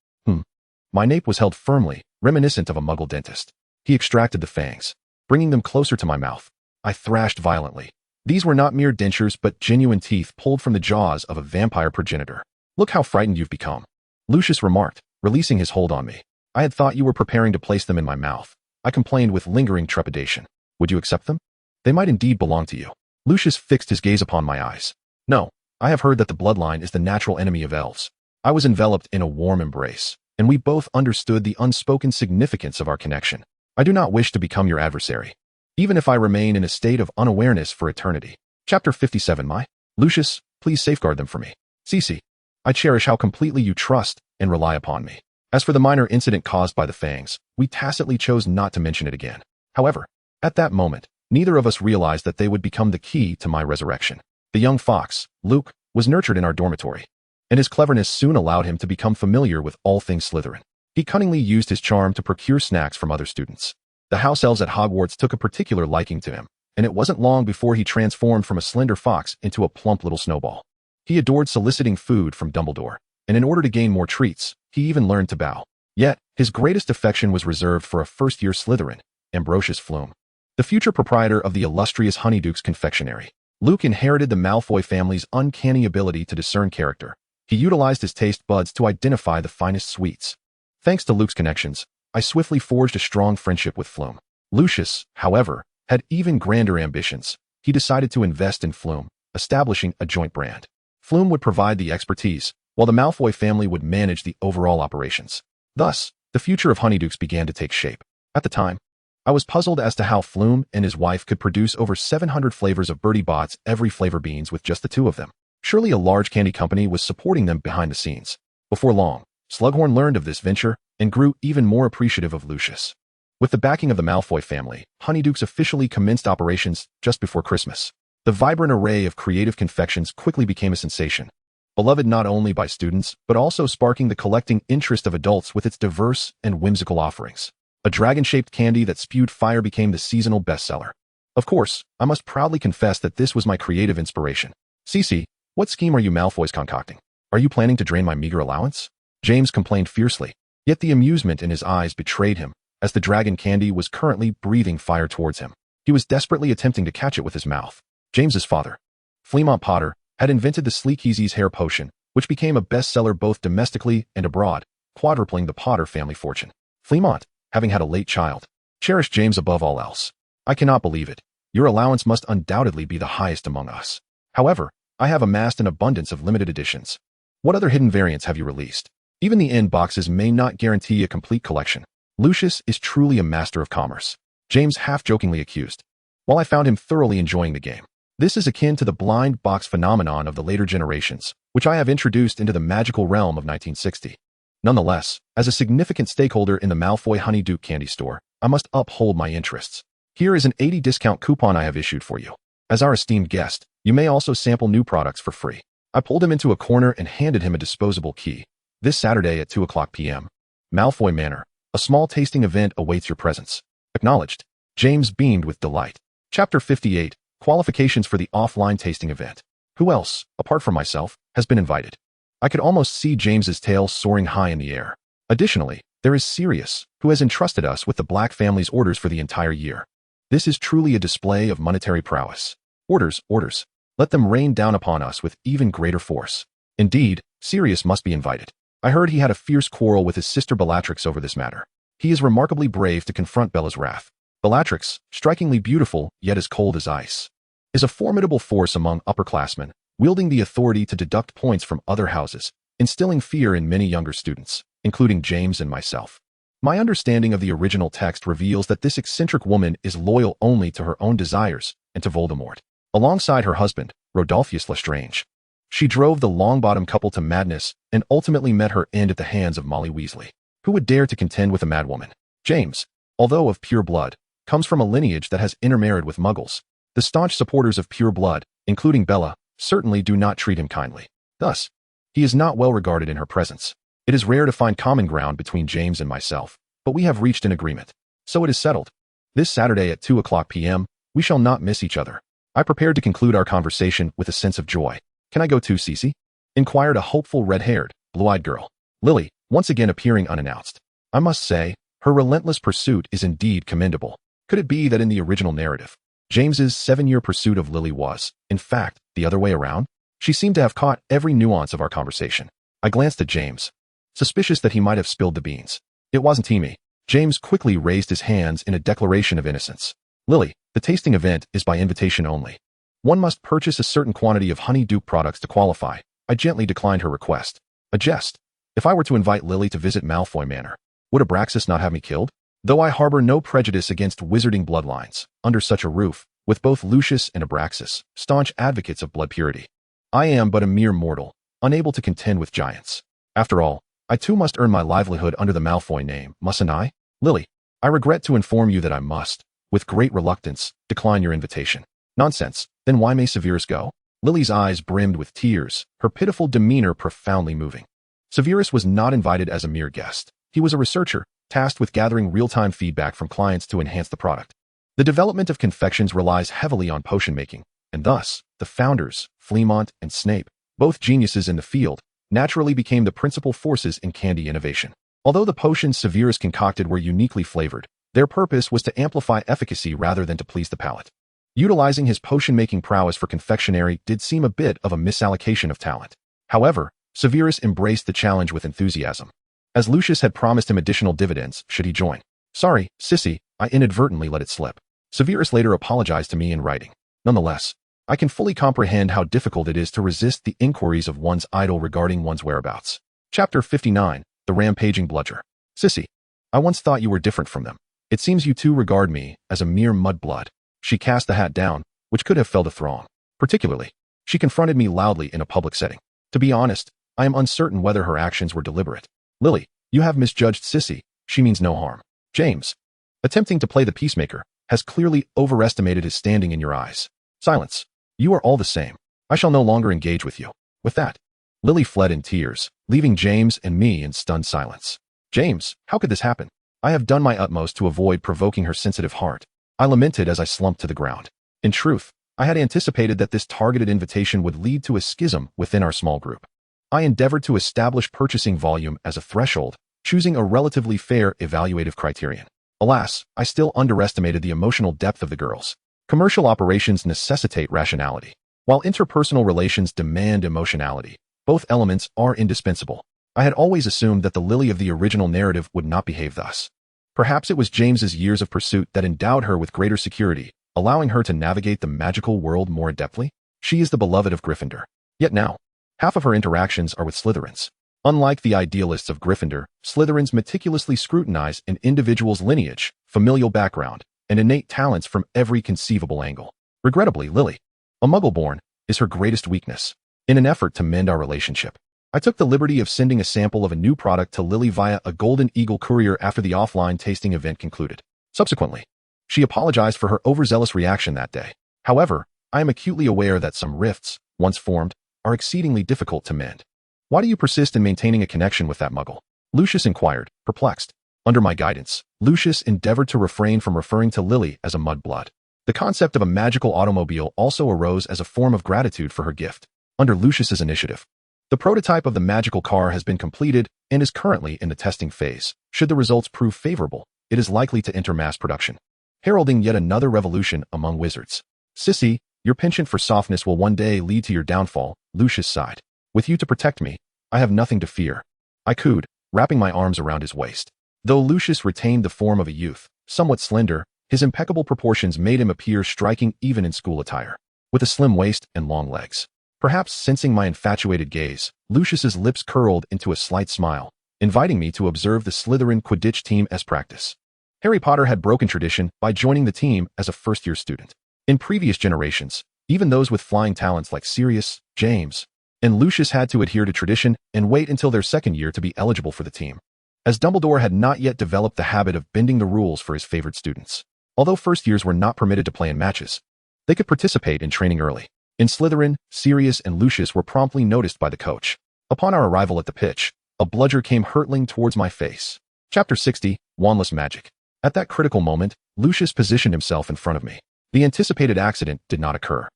My nape was held firmly, reminiscent of a muggle dentist. He extracted the fangs, bringing them closer to my mouth. I thrashed violently. These were not mere dentures but genuine teeth pulled from the jaws of a vampire progenitor. Look how frightened you've become, Lucius remarked, releasing his hold on me. I had thought you were preparing to place them in my mouth. I complained with lingering trepidation. Would you accept them? They might indeed belong to you. Lucius fixed his gaze upon my eyes. No, I have heard that the bloodline is the natural enemy of elves. I was enveloped in a warm embrace, and we both understood the unspoken significance of our connection. I do not wish to become your adversary, even if I remain in a state of unawareness for eternity. Chapter 57. Lucius, please safeguard them for me. Cece, I cherish how completely you trust and rely upon me. As for the minor incident caused by the fangs, we tacitly chose not to mention it again. However, at that moment, neither of us realized that they would become the key to my resurrection. The young fox, Luke, was nurtured in our dormitory, and his cleverness soon allowed him to become familiar with all things Slytherin. He cunningly used his charm to procure snacks from other students. The house elves at Hogwarts took a particular liking to him, and it wasn't long before he transformed from a slender fox into a plump little snowball. He adored soliciting food from Dumbledore, and in order to gain more treats, he even learned to bow. Yet, his greatest affection was reserved for a first-year Slytherin, Ambrosius Flume, the future proprietor of the illustrious Honeyduke's confectionery. Luke inherited the Malfoy family's uncanny ability to discern character. He utilized his taste buds to identify the finest sweets. Thanks to Luke's connections, I swiftly forged a strong friendship with Flume. Lucius, however, had even grander ambitions. He decided to invest in Flume, establishing a joint brand. Flume would provide the expertise, while the Malfoy family would manage the overall operations. Thus, the future of Honeydukes began to take shape. At the time, I was puzzled as to how Flume and his wife could produce over 700 flavors of Bertie Bott's every flavor beans with just the two of them. Surely a large candy company was supporting them behind the scenes. Before long, Slughorn learned of this venture and grew even more appreciative of Lucius. With the backing of the Malfoy family, Honeydukes officially commenced operations just before Christmas. The vibrant array of creative confections quickly became a sensation, beloved not only by students, but also sparking the collecting interest of adults with its diverse and whimsical offerings. A dragon-shaped candy that spewed fire became the seasonal bestseller. Of course, I must proudly confess that this was my creative inspiration. Cece, what scheme are you Malfoys concocting? Are you planning to drain my meager allowance? James complained fiercely, yet the amusement in his eyes betrayed him, as the dragon candy was currently breathing fire towards him. He was desperately attempting to catch it with his mouth. James's father, Flemmont Potter, had invented the Sleekeasy's hair potion, which became a bestseller both domestically and abroad, quadrupling the Potter family fortune. Flemmont, having had a late child, cherished James above all else. I cannot believe it. Your allowance must undoubtedly be the highest among us. However, I have amassed an abundance of limited editions. What other hidden variants have you released? Even the end boxes may not guarantee a complete collection. Lucius is truly a master of commerce, James half-jokingly accused, while I found him thoroughly enjoying the game. This is akin to the blind box phenomenon of the later generations, which I have introduced into the magical realm of 1960. Nonetheless, as a significant stakeholder in the Malfoy Honeyduke candy store, I must uphold my interests. Here is an 80 discount coupon I have issued for you. As our esteemed guest, you may also sample new products for free. I pulled him into a corner and handed him a disposable key. This Saturday at 2:00 p.m. Malfoy Manor. A small tasting event awaits your presence. Acknowledged. James beamed with delight. Chapter 58. Qualifications for the offline tasting event. Who else, apart from myself, has been invited? I could almost see James's tail soaring high in the air. Additionally, there is Sirius, who has entrusted us with the Black family's orders for the entire year. This is truly a display of monetary prowess. Orders, orders. Let them rain down upon us with even greater force. Indeed, Sirius must be invited. I heard he had a fierce quarrel with his sister Bellatrix over this matter. He is remarkably brave to confront Bella's wrath. Bellatrix, strikingly beautiful, yet as cold as ice, is a formidable force among upperclassmen, wielding the authority to deduct points from other houses, instilling fear in many younger students, including James and myself. My understanding of the original text reveals that this eccentric woman is loyal only to her own desires and to Voldemort. Alongside her husband, Rodolphus Lestrange, she drove the Longbottom couple to madness and ultimately met her end at the hands of Molly Weasley. Who would dare to contend with a madwoman? James, although of pure blood, comes from a lineage that has intermarried with Muggles. The staunch supporters of pure blood, including Bella, certainly do not treat him kindly. Thus, he is not well regarded in her presence. It is rare to find common ground between James and myself, but we have reached an agreement. So it is settled. This Saturday at 2:00 p.m., we shall not miss each other. I prepared to conclude our conversation with a sense of joy. Can I go too, Cece? Inquired a hopeful red-haired, blue-eyed girl. Lily, once again appearing unannounced. I must say, her relentless pursuit is indeed commendable. Could it be that in the original narrative, James's 7-year pursuit of Lily was, in fact, the other way around? She seemed to have caught every nuance of our conversation. I glanced at James, suspicious that he might have spilled the beans. It wasn't me. James quickly raised his hands in a declaration of innocence. Lily, the tasting event is by invitation only. One must purchase a certain quantity of Honeyduke products to qualify. I gently declined her request. A jest. If I were to invite Lily to visit Malfoy Manor, would Abraxas not have me killed? Though I harbor no prejudice against wizarding bloodlines, under such a roof, with both Lucius and Abraxas, staunch advocates of blood purity, I am but a mere mortal, unable to contend with giants. After all, I too must earn my livelihood under the Malfoy name, mustn't I? Lily, I regret to inform you that I must, with great reluctance, decline your invitation. Nonsense. Then why may Severus go? Lily's eyes brimmed with tears, her pitiful demeanor profoundly moving. Severus was not invited as a mere guest. He was a researcher, tasked with gathering real-time feedback from clients to enhance the product. The development of confections relies heavily on potion making, and thus, the founders, Flemmont and Snape, both geniuses in the field, naturally became the principal forces in candy innovation. Although the potions Severus concocted were uniquely flavored, their purpose was to amplify efficacy rather than to please the palate. Utilizing his potion-making prowess for confectionery did seem a bit of a misallocation of talent. However, Severus embraced the challenge with enthusiasm, as Lucius had promised him additional dividends should he join. Sorry, Sissy, I inadvertently let it slip. Severus later apologized to me in writing. Nonetheless, I can fully comprehend how difficult it is to resist the inquiries of one's idol regarding one's whereabouts. Chapter 59, The Rampaging Bludger. Sissy, I once thought you were different from them. It seems you too regard me as a mere mudblood. She cast the hat down, which could have felled a throng. Particularly, she confronted me loudly in a public setting. To be honest, I am uncertain whether her actions were deliberate. Lily, you have misjudged Sissy. She means no harm. James, attempting to play the peacemaker, has clearly overestimated his standing in your eyes. Silence. You are all the same. I shall no longer engage with you. With that, Lily fled in tears, leaving James and me in stunned silence. James, how could this happen? I have done my utmost to avoid provoking her sensitive heart. I lamented as I slumped to the ground. In truth, I had anticipated that this targeted invitation would lead to a schism within our small group. I endeavored to establish purchasing volume as a threshold, choosing a relatively fair evaluative criterion. Alas, I still underestimated the emotional depth of the girls. Commercial operations necessitate rationality, while interpersonal relations demand emotionality. Both elements are indispensable. I had always assumed that the Lily of the original narrative would not behave thus. Perhaps it was James's years of pursuit that endowed her with greater security, allowing her to navigate the magical world more adeptly. She is the beloved of Gryffindor. Yet now, half of her interactions are with Slytherins. Unlike the idealists of Gryffindor, Slytherins meticulously scrutinize an individual's lineage, familial background, and innate talents from every conceivable angle. Regrettably, Lily, a Muggle-born, is her greatest weakness. In an effort to mend our relationship, I took the liberty of sending a sample of a new product to Lily via a Golden Eagle courier after the offline tasting event concluded. Subsequently, she apologized for her overzealous reaction that day. However, I am acutely aware that some rifts, once formed, are exceedingly difficult to mend. Why do you persist in maintaining a connection with that Muggle? Lucius inquired, perplexed. Under my guidance, Lucius endeavored to refrain from referring to Lily as a mudblood. The concept of a magical automobile also arose as a form of gratitude for her gift. Under Lucius's initiative, the prototype of the magical car has been completed and is currently in the testing phase. Should the results prove favorable, it is likely to enter mass production, heralding yet another revolution among wizards. Sissy, your penchant for softness will one day lead to your downfall, Lucius sighed. With you to protect me, I have nothing to fear. I cooed, wrapping my arms around his waist. Though Lucius retained the form of a youth, somewhat slender, his impeccable proportions made him appear striking even in school attire, with a slim waist and long legs. Perhaps sensing my infatuated gaze, Lucius's lips curled into a slight smile, inviting me to observe the Slytherin Quidditch team's practice. Harry Potter had broken tradition by joining the team as a first-year student. In previous generations, even those with flying talents like Sirius, James, and Lucius had to adhere to tradition and wait until their second year to be eligible for the team, as Dumbledore had not yet developed the habit of bending the rules for his favorite students. Although first years were not permitted to play in matches, they could participate in training early. In Slytherin, Sirius and Lucius were promptly noticed by the coach. Upon our arrival at the pitch, a bludger came hurtling towards my face. Chapter 60, Wandless Magic. At that critical moment, Lucius positioned himself in front of me. The anticipated accident did not occur.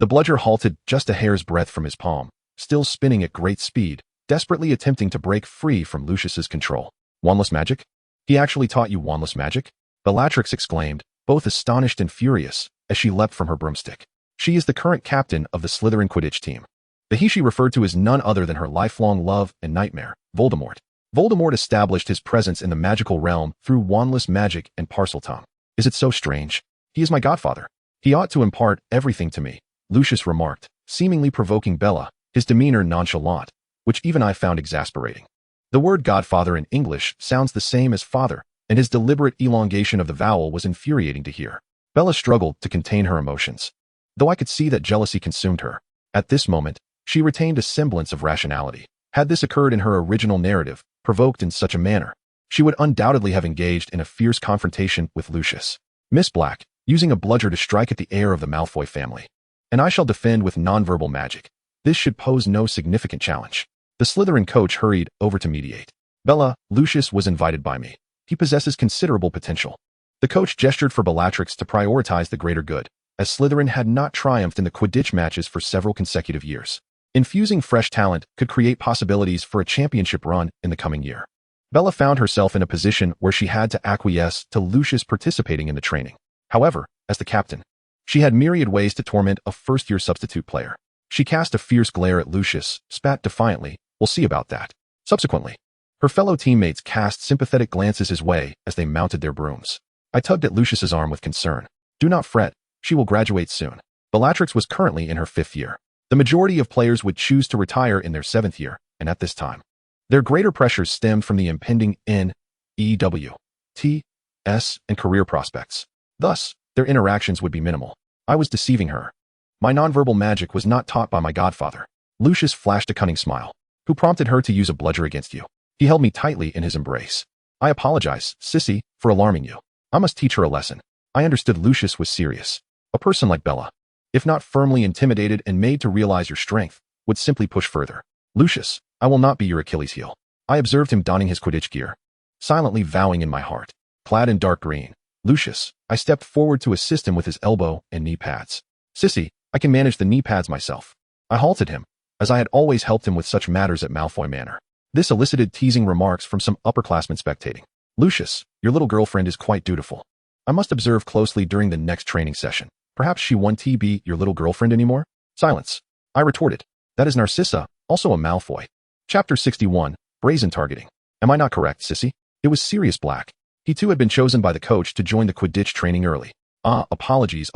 The bludger halted just a hair's breadth from his palm, still spinning at great speed, desperately attempting to break free from Lucius's control. Wandless magic? He actually taught you wandless magic? Bellatrix exclaimed, both astonished and furious, as she leapt from her broomstick. She is the current captain of the Slytherin Quidditch team. The he she referred to is none other than her lifelong love and nightmare, Voldemort. Voldemort established his presence in the magical realm through wandless magic and Parseltongue. Is it so strange? He is my godfather. He ought to impart everything to me, Lucius remarked, seemingly provoking Bella, his demeanor nonchalant, which even I found exasperating. The word godfather in English sounds the same as father, and his deliberate elongation of the vowel was infuriating to hear. Bella struggled to contain her emotions, though I could see that jealousy consumed her. At this moment, she retained a semblance of rationality. Had this occurred in her original narrative, provoked in such a manner, she would undoubtedly have engaged in a fierce confrontation with Lucius. Miss Black, using a bludger to strike at the heir of the Malfoy family. And I shall defend with nonverbal magic. This should pose no significant challenge. The Slytherin coach hurried over to mediate. Bella, Lucius was invited by me. He possesses considerable potential. The coach gestured for Bellatrix to prioritize the greater good, as Slytherin had not triumphed in the Quidditch matches for several consecutive years. Infusing fresh talent could create possibilities for a championship run in the coming year. Bella found herself in a position where she had to acquiesce to Lucius participating in the training. However, as the captain, she had myriad ways to torment a first-year substitute player. She cast a fierce glare at Lucius, spat defiantly, "We'll see about that." Subsequently, her fellow teammates cast sympathetic glances his way as they mounted their brooms. I tugged at Lucius's arm with concern. "Do not fret. She will graduate soon." Bellatrix was currently in her 5th year. The majority of players would choose to retire in their 7th year, and at this time, their greater pressures stemmed from the impending NEW, TS, and career prospects. Thus, their interactions would be minimal. I was deceiving her. My nonverbal magic was not taught by my godfather. Lucius flashed a cunning smile. "Who prompted her to use a bludger against you?" He held me tightly in his embrace. "I apologize, Sissy, for alarming you. I must teach her a lesson. I understood Lucius was serious. A person like Bella, if not firmly intimidated and made to realize your strength, would simply push further. Lucius, I will not be your Achilles heel. I observed him donning his Quidditch gear, silently vowing in my heart. Clad in dark green, Lucius, I stepped forward to assist him with his elbow and knee pads. Sissy, I can manage the knee pads myself. I halted him, as I had always helped him with such matters at Malfoy Manor. This elicited teasing remarks from some upperclassmen spectating. Lucius, your little girlfriend is quite dutiful. I must observe closely during the next training session. Perhaps she won't be your little girlfriend anymore? Silence. I retorted. That is Narcissa, also a Malfoy. Chapter 61, Brazen Targeting. Am I not correct, Sissy? It was Sirius Black. He too had been chosen by the coach to join the Quidditch training early. Apologies.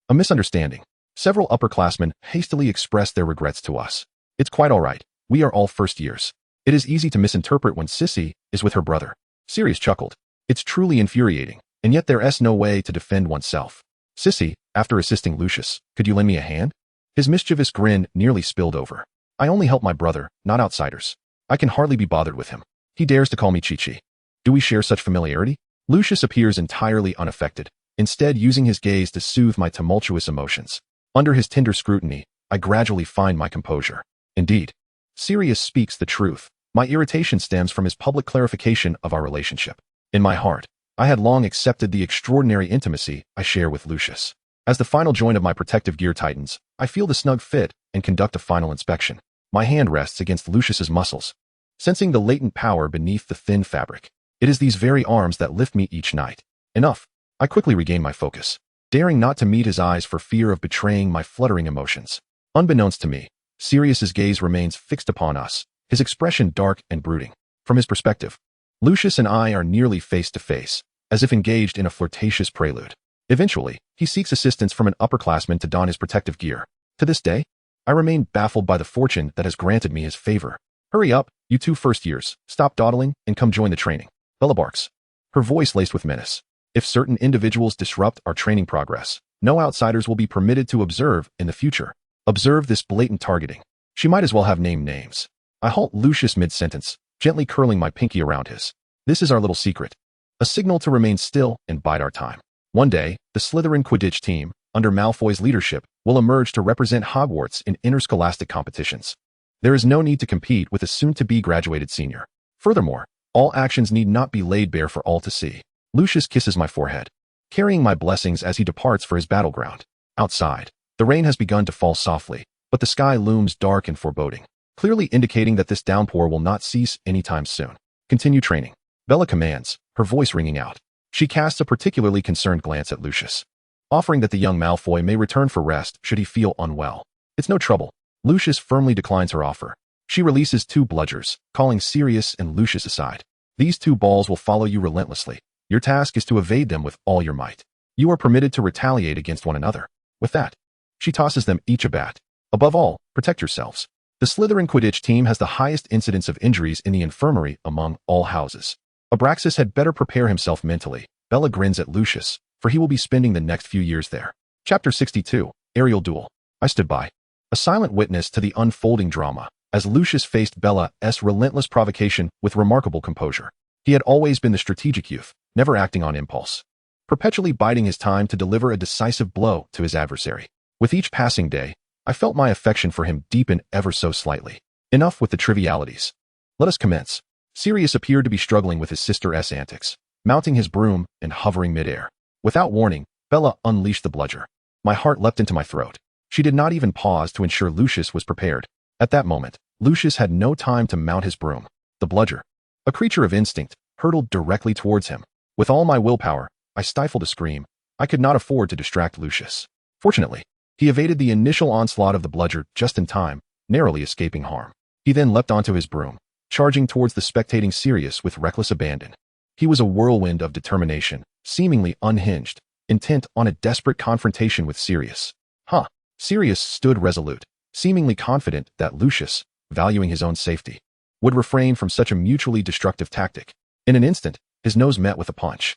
A misunderstanding. Several upperclassmen hastily expressed their regrets to us. It's quite all right. We are all first years. It is easy to misinterpret when Sissy is with her brother. Sirius chuckled. It's truly infuriating, and yet there's no way to defend oneself. Sissy, after assisting Lucius, could you lend me a hand? His mischievous grin nearly spilled over. I only help my brother, not outsiders. I can hardly be bothered with him. He dares to call me Chi-Chi. Do we share such familiarity? Lucius appears entirely unaffected, instead using his gaze to soothe my tumultuous emotions. Under his tender scrutiny, I gradually find my composure. Indeed, Sirius speaks the truth. My irritation stems from his public clarification of our relationship. In my heart, I had long accepted the extraordinary intimacy I share with Lucius. As the final joint of my protective gear tightens, I feel the snug fit and conduct a final inspection. My hand rests against Lucius's muscles, sensing the latent power beneath the thin fabric. It is these very arms that lift me each night. Enough. I quickly regain my focus, daring not to meet his eyes for fear of betraying my fluttering emotions. Unbeknownst to me, Sirius's gaze remains fixed upon us, his expression dark and brooding. From his perspective, Lucius and I are nearly face to face, as if engaged in a flirtatious prelude. Eventually, he seeks assistance from an upperclassman to don his protective gear. To this day, I remain baffled by the fortune that has granted me his favor. Hurry up, you two first years. Stop dawdling and come join the training. Bella barks, her voice laced with menace. If certain individuals disrupt our training progress, no outsiders will be permitted to observe in the future. Observe this blatant targeting. She might as well have named names. I halt Lucius mid-sentence, gently curling my pinky around his. This is our little secret. A signal to remain still and bide our time. One day, the Slytherin Quidditch team, under Malfoy's leadership, will emerge to represent Hogwarts in interscholastic competitions. There is no need to compete with a soon-to-be graduated senior. Furthermore, all actions need not be laid bare for all to see. Lucius kisses my forehead, carrying my blessings as he departs for his battleground. Outside, the rain has begun to fall softly, but the sky looms dark and foreboding, clearly indicating that this downpour will not cease anytime soon. Continue training. Bella commands, her voice ringing out. She casts a particularly concerned glance at Lucius, offering that the young Malfoy may return for rest should he feel unwell. It's no trouble. Lucius firmly declines her offer. She releases two bludgers, calling Sirius and Lucius aside. These two balls will follow you relentlessly. Your task is to evade them with all your might. You are permitted to retaliate against one another. With that, she tosses them each a bat. Above all, protect yourselves. The Slytherin Quidditch team has the highest incidence of injuries in the infirmary among all houses. Abraxas had better prepare himself mentally. Bella grins at Lucius, for he will be spending the next few years there. Chapter 62, Aerial Duel. I stood by, a silent witness to the unfolding drama, as Lucius faced Bella's relentless provocation with remarkable composure. He had always been the strategic youth, never acting on impulse, perpetually biding his time to deliver a decisive blow to his adversary. With each passing day, I felt my affection for him deepen ever so slightly. Enough with the trivialities. Let us commence. Sirius appeared to be struggling with his sister's antics, mounting his broom and hovering midair. Without warning, Bella unleashed the bludger. My heart leapt into my throat. She did not even pause to ensure Lucius was prepared. At that moment, Lucius had no time to mount his broom. The bludger, a creature of instinct, hurtled directly towards him. With all my willpower, I stifled a scream. I could not afford to distract Lucius. Fortunately, he evaded the initial onslaught of the bludger just in time, narrowly escaping harm. He then leapt onto his broom, charging towards the spectating Sirius with reckless abandon. He was a whirlwind of determination, seemingly unhinged, intent on a desperate confrontation with Sirius. Sirius stood resolute, seemingly confident that Lucius, valuing his own safety, would refrain from such a mutually destructive tactic. In an instant, his nose met with a punch.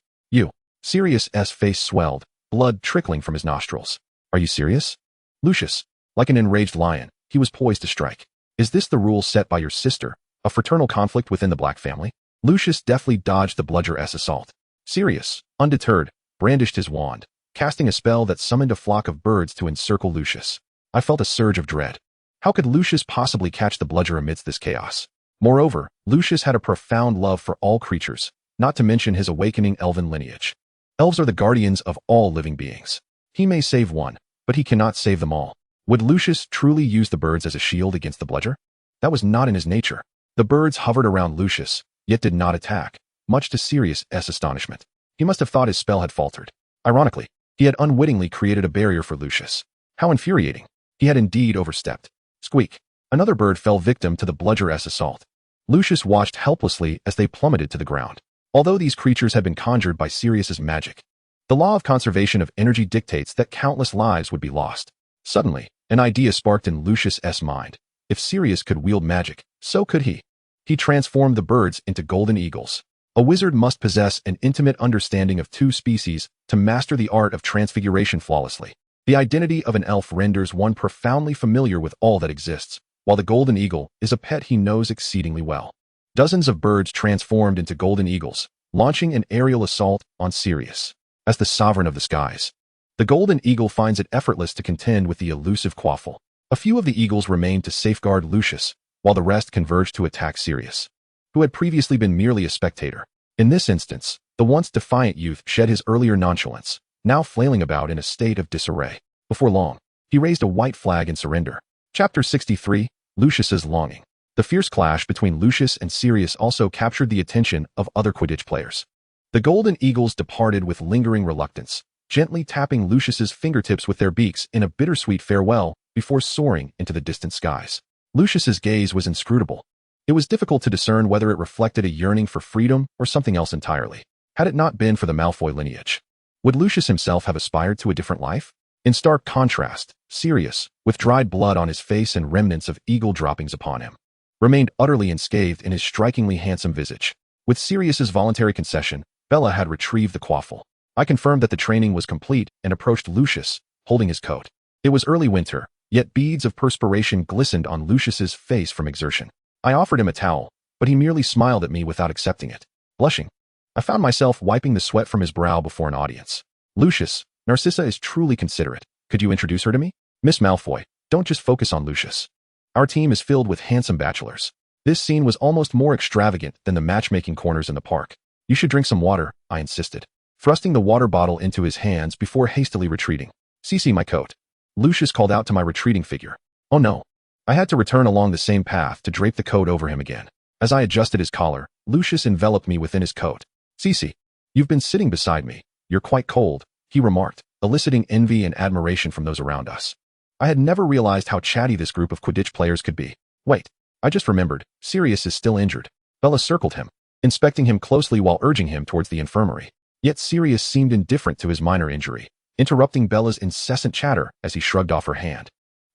Sirius's face swelled, blood trickling from his nostrils. Are you serious? Lucius, like an enraged lion, he was poised to strike. Is this the rule set by your sister, a fraternal conflict within the Black family? Lucius deftly dodged the bludger's assault. Sirius, undeterred, brandished his wand, casting a spell that summoned a flock of birds to encircle Lucius. I felt a surge of dread. How could Lucius possibly catch the bludger amidst this chaos? Moreover, Lucius had a profound love for all creatures, not to mention his awakening elven lineage. Elves are the guardians of all living beings. He may save one, but he cannot save them all. Would Lucius truly use the birds as a shield against the bludger? That was not in his nature. The birds hovered around Lucius, yet did not attack, much to Sirius's astonishment. He must have thought his spell had faltered. Ironically, he had unwittingly created a barrier for Lucius. How infuriating. He had indeed overstepped. Squeak. Another bird fell victim to the bludger's assault. Lucius watched helplessly as they plummeted to the ground. Although these creatures had been conjured by Sirius's magic, the law of conservation of energy dictates that countless lives would be lost. Suddenly, an idea sparked in Lucius's mind. If Sirius could wield magic, so could he. He transformed the birds into golden eagles. A wizard must possess an intimate understanding of two species to master the art of transfiguration flawlessly. The identity of an elf renders one profoundly familiar with all that exists, while the golden eagle is a pet he knows exceedingly well. Dozens of birds transformed into golden eagles, launching an aerial assault on Sirius. As the sovereign of the skies, the golden eagle finds it effortless to contend with the elusive quaffle. A few of the eagles remained to safeguard Lucius, while the rest converged to attack Sirius, who had previously been merely a spectator. In this instance, the once defiant youth shed his earlier nonchalance, now flailing about in a state of disarray. Before long, he raised a white flag in surrender. Chapter 63, Lucius's Longing. The fierce clash between Lucius and Sirius also captured the attention of other Quidditch players. The golden eagles departed with lingering reluctance, gently tapping Lucius's fingertips with their beaks in a bittersweet farewell before soaring into the distant skies. Lucius's gaze was inscrutable. It was difficult to discern whether it reflected a yearning for freedom or something else entirely. Had it not been for the Malfoy lineage, would Lucius himself have aspired to a different life? In stark contrast, Sirius, with dried blood on his face and remnants of eagle droppings upon him, remained utterly unscathed in his strikingly handsome visage. With Sirius's voluntary concession, Bella had retrieved the quaffle. I confirmed that the training was complete and approached Lucius, holding his coat. It was early winter, yet beads of perspiration glistened on Lucius's face from exertion. I offered him a towel, but he merely smiled at me without accepting it. Blushing, I found myself wiping the sweat from his brow before an audience. Lucius, Narcissa is truly considerate. Could you introduce her to me? Miss Malfoy, don't just focus on Lucius. Our team is filled with handsome bachelors. This scene was almost more extravagant than the matchmaking corners in the park. You should drink some water, I insisted, thrusting the water bottle into his hands before hastily retreating. "CC my coat." Lucius called out to my retreating figure. Oh no. I had to return along the same path to drape the coat over him again. As I adjusted his collar, Lucius enveloped me within his coat. "CC, you've been sitting beside me. You're quite cold," he remarked, eliciting envy and admiration from those around us. I had never realized how chatty this group of Quidditch players could be. Wait, I just remembered, Sirius is still injured. Bella circled him, inspecting him closely while urging him towards the infirmary. Yet Sirius seemed indifferent to his minor injury, interrupting Bella's incessant chatter as he shrugged off her hand,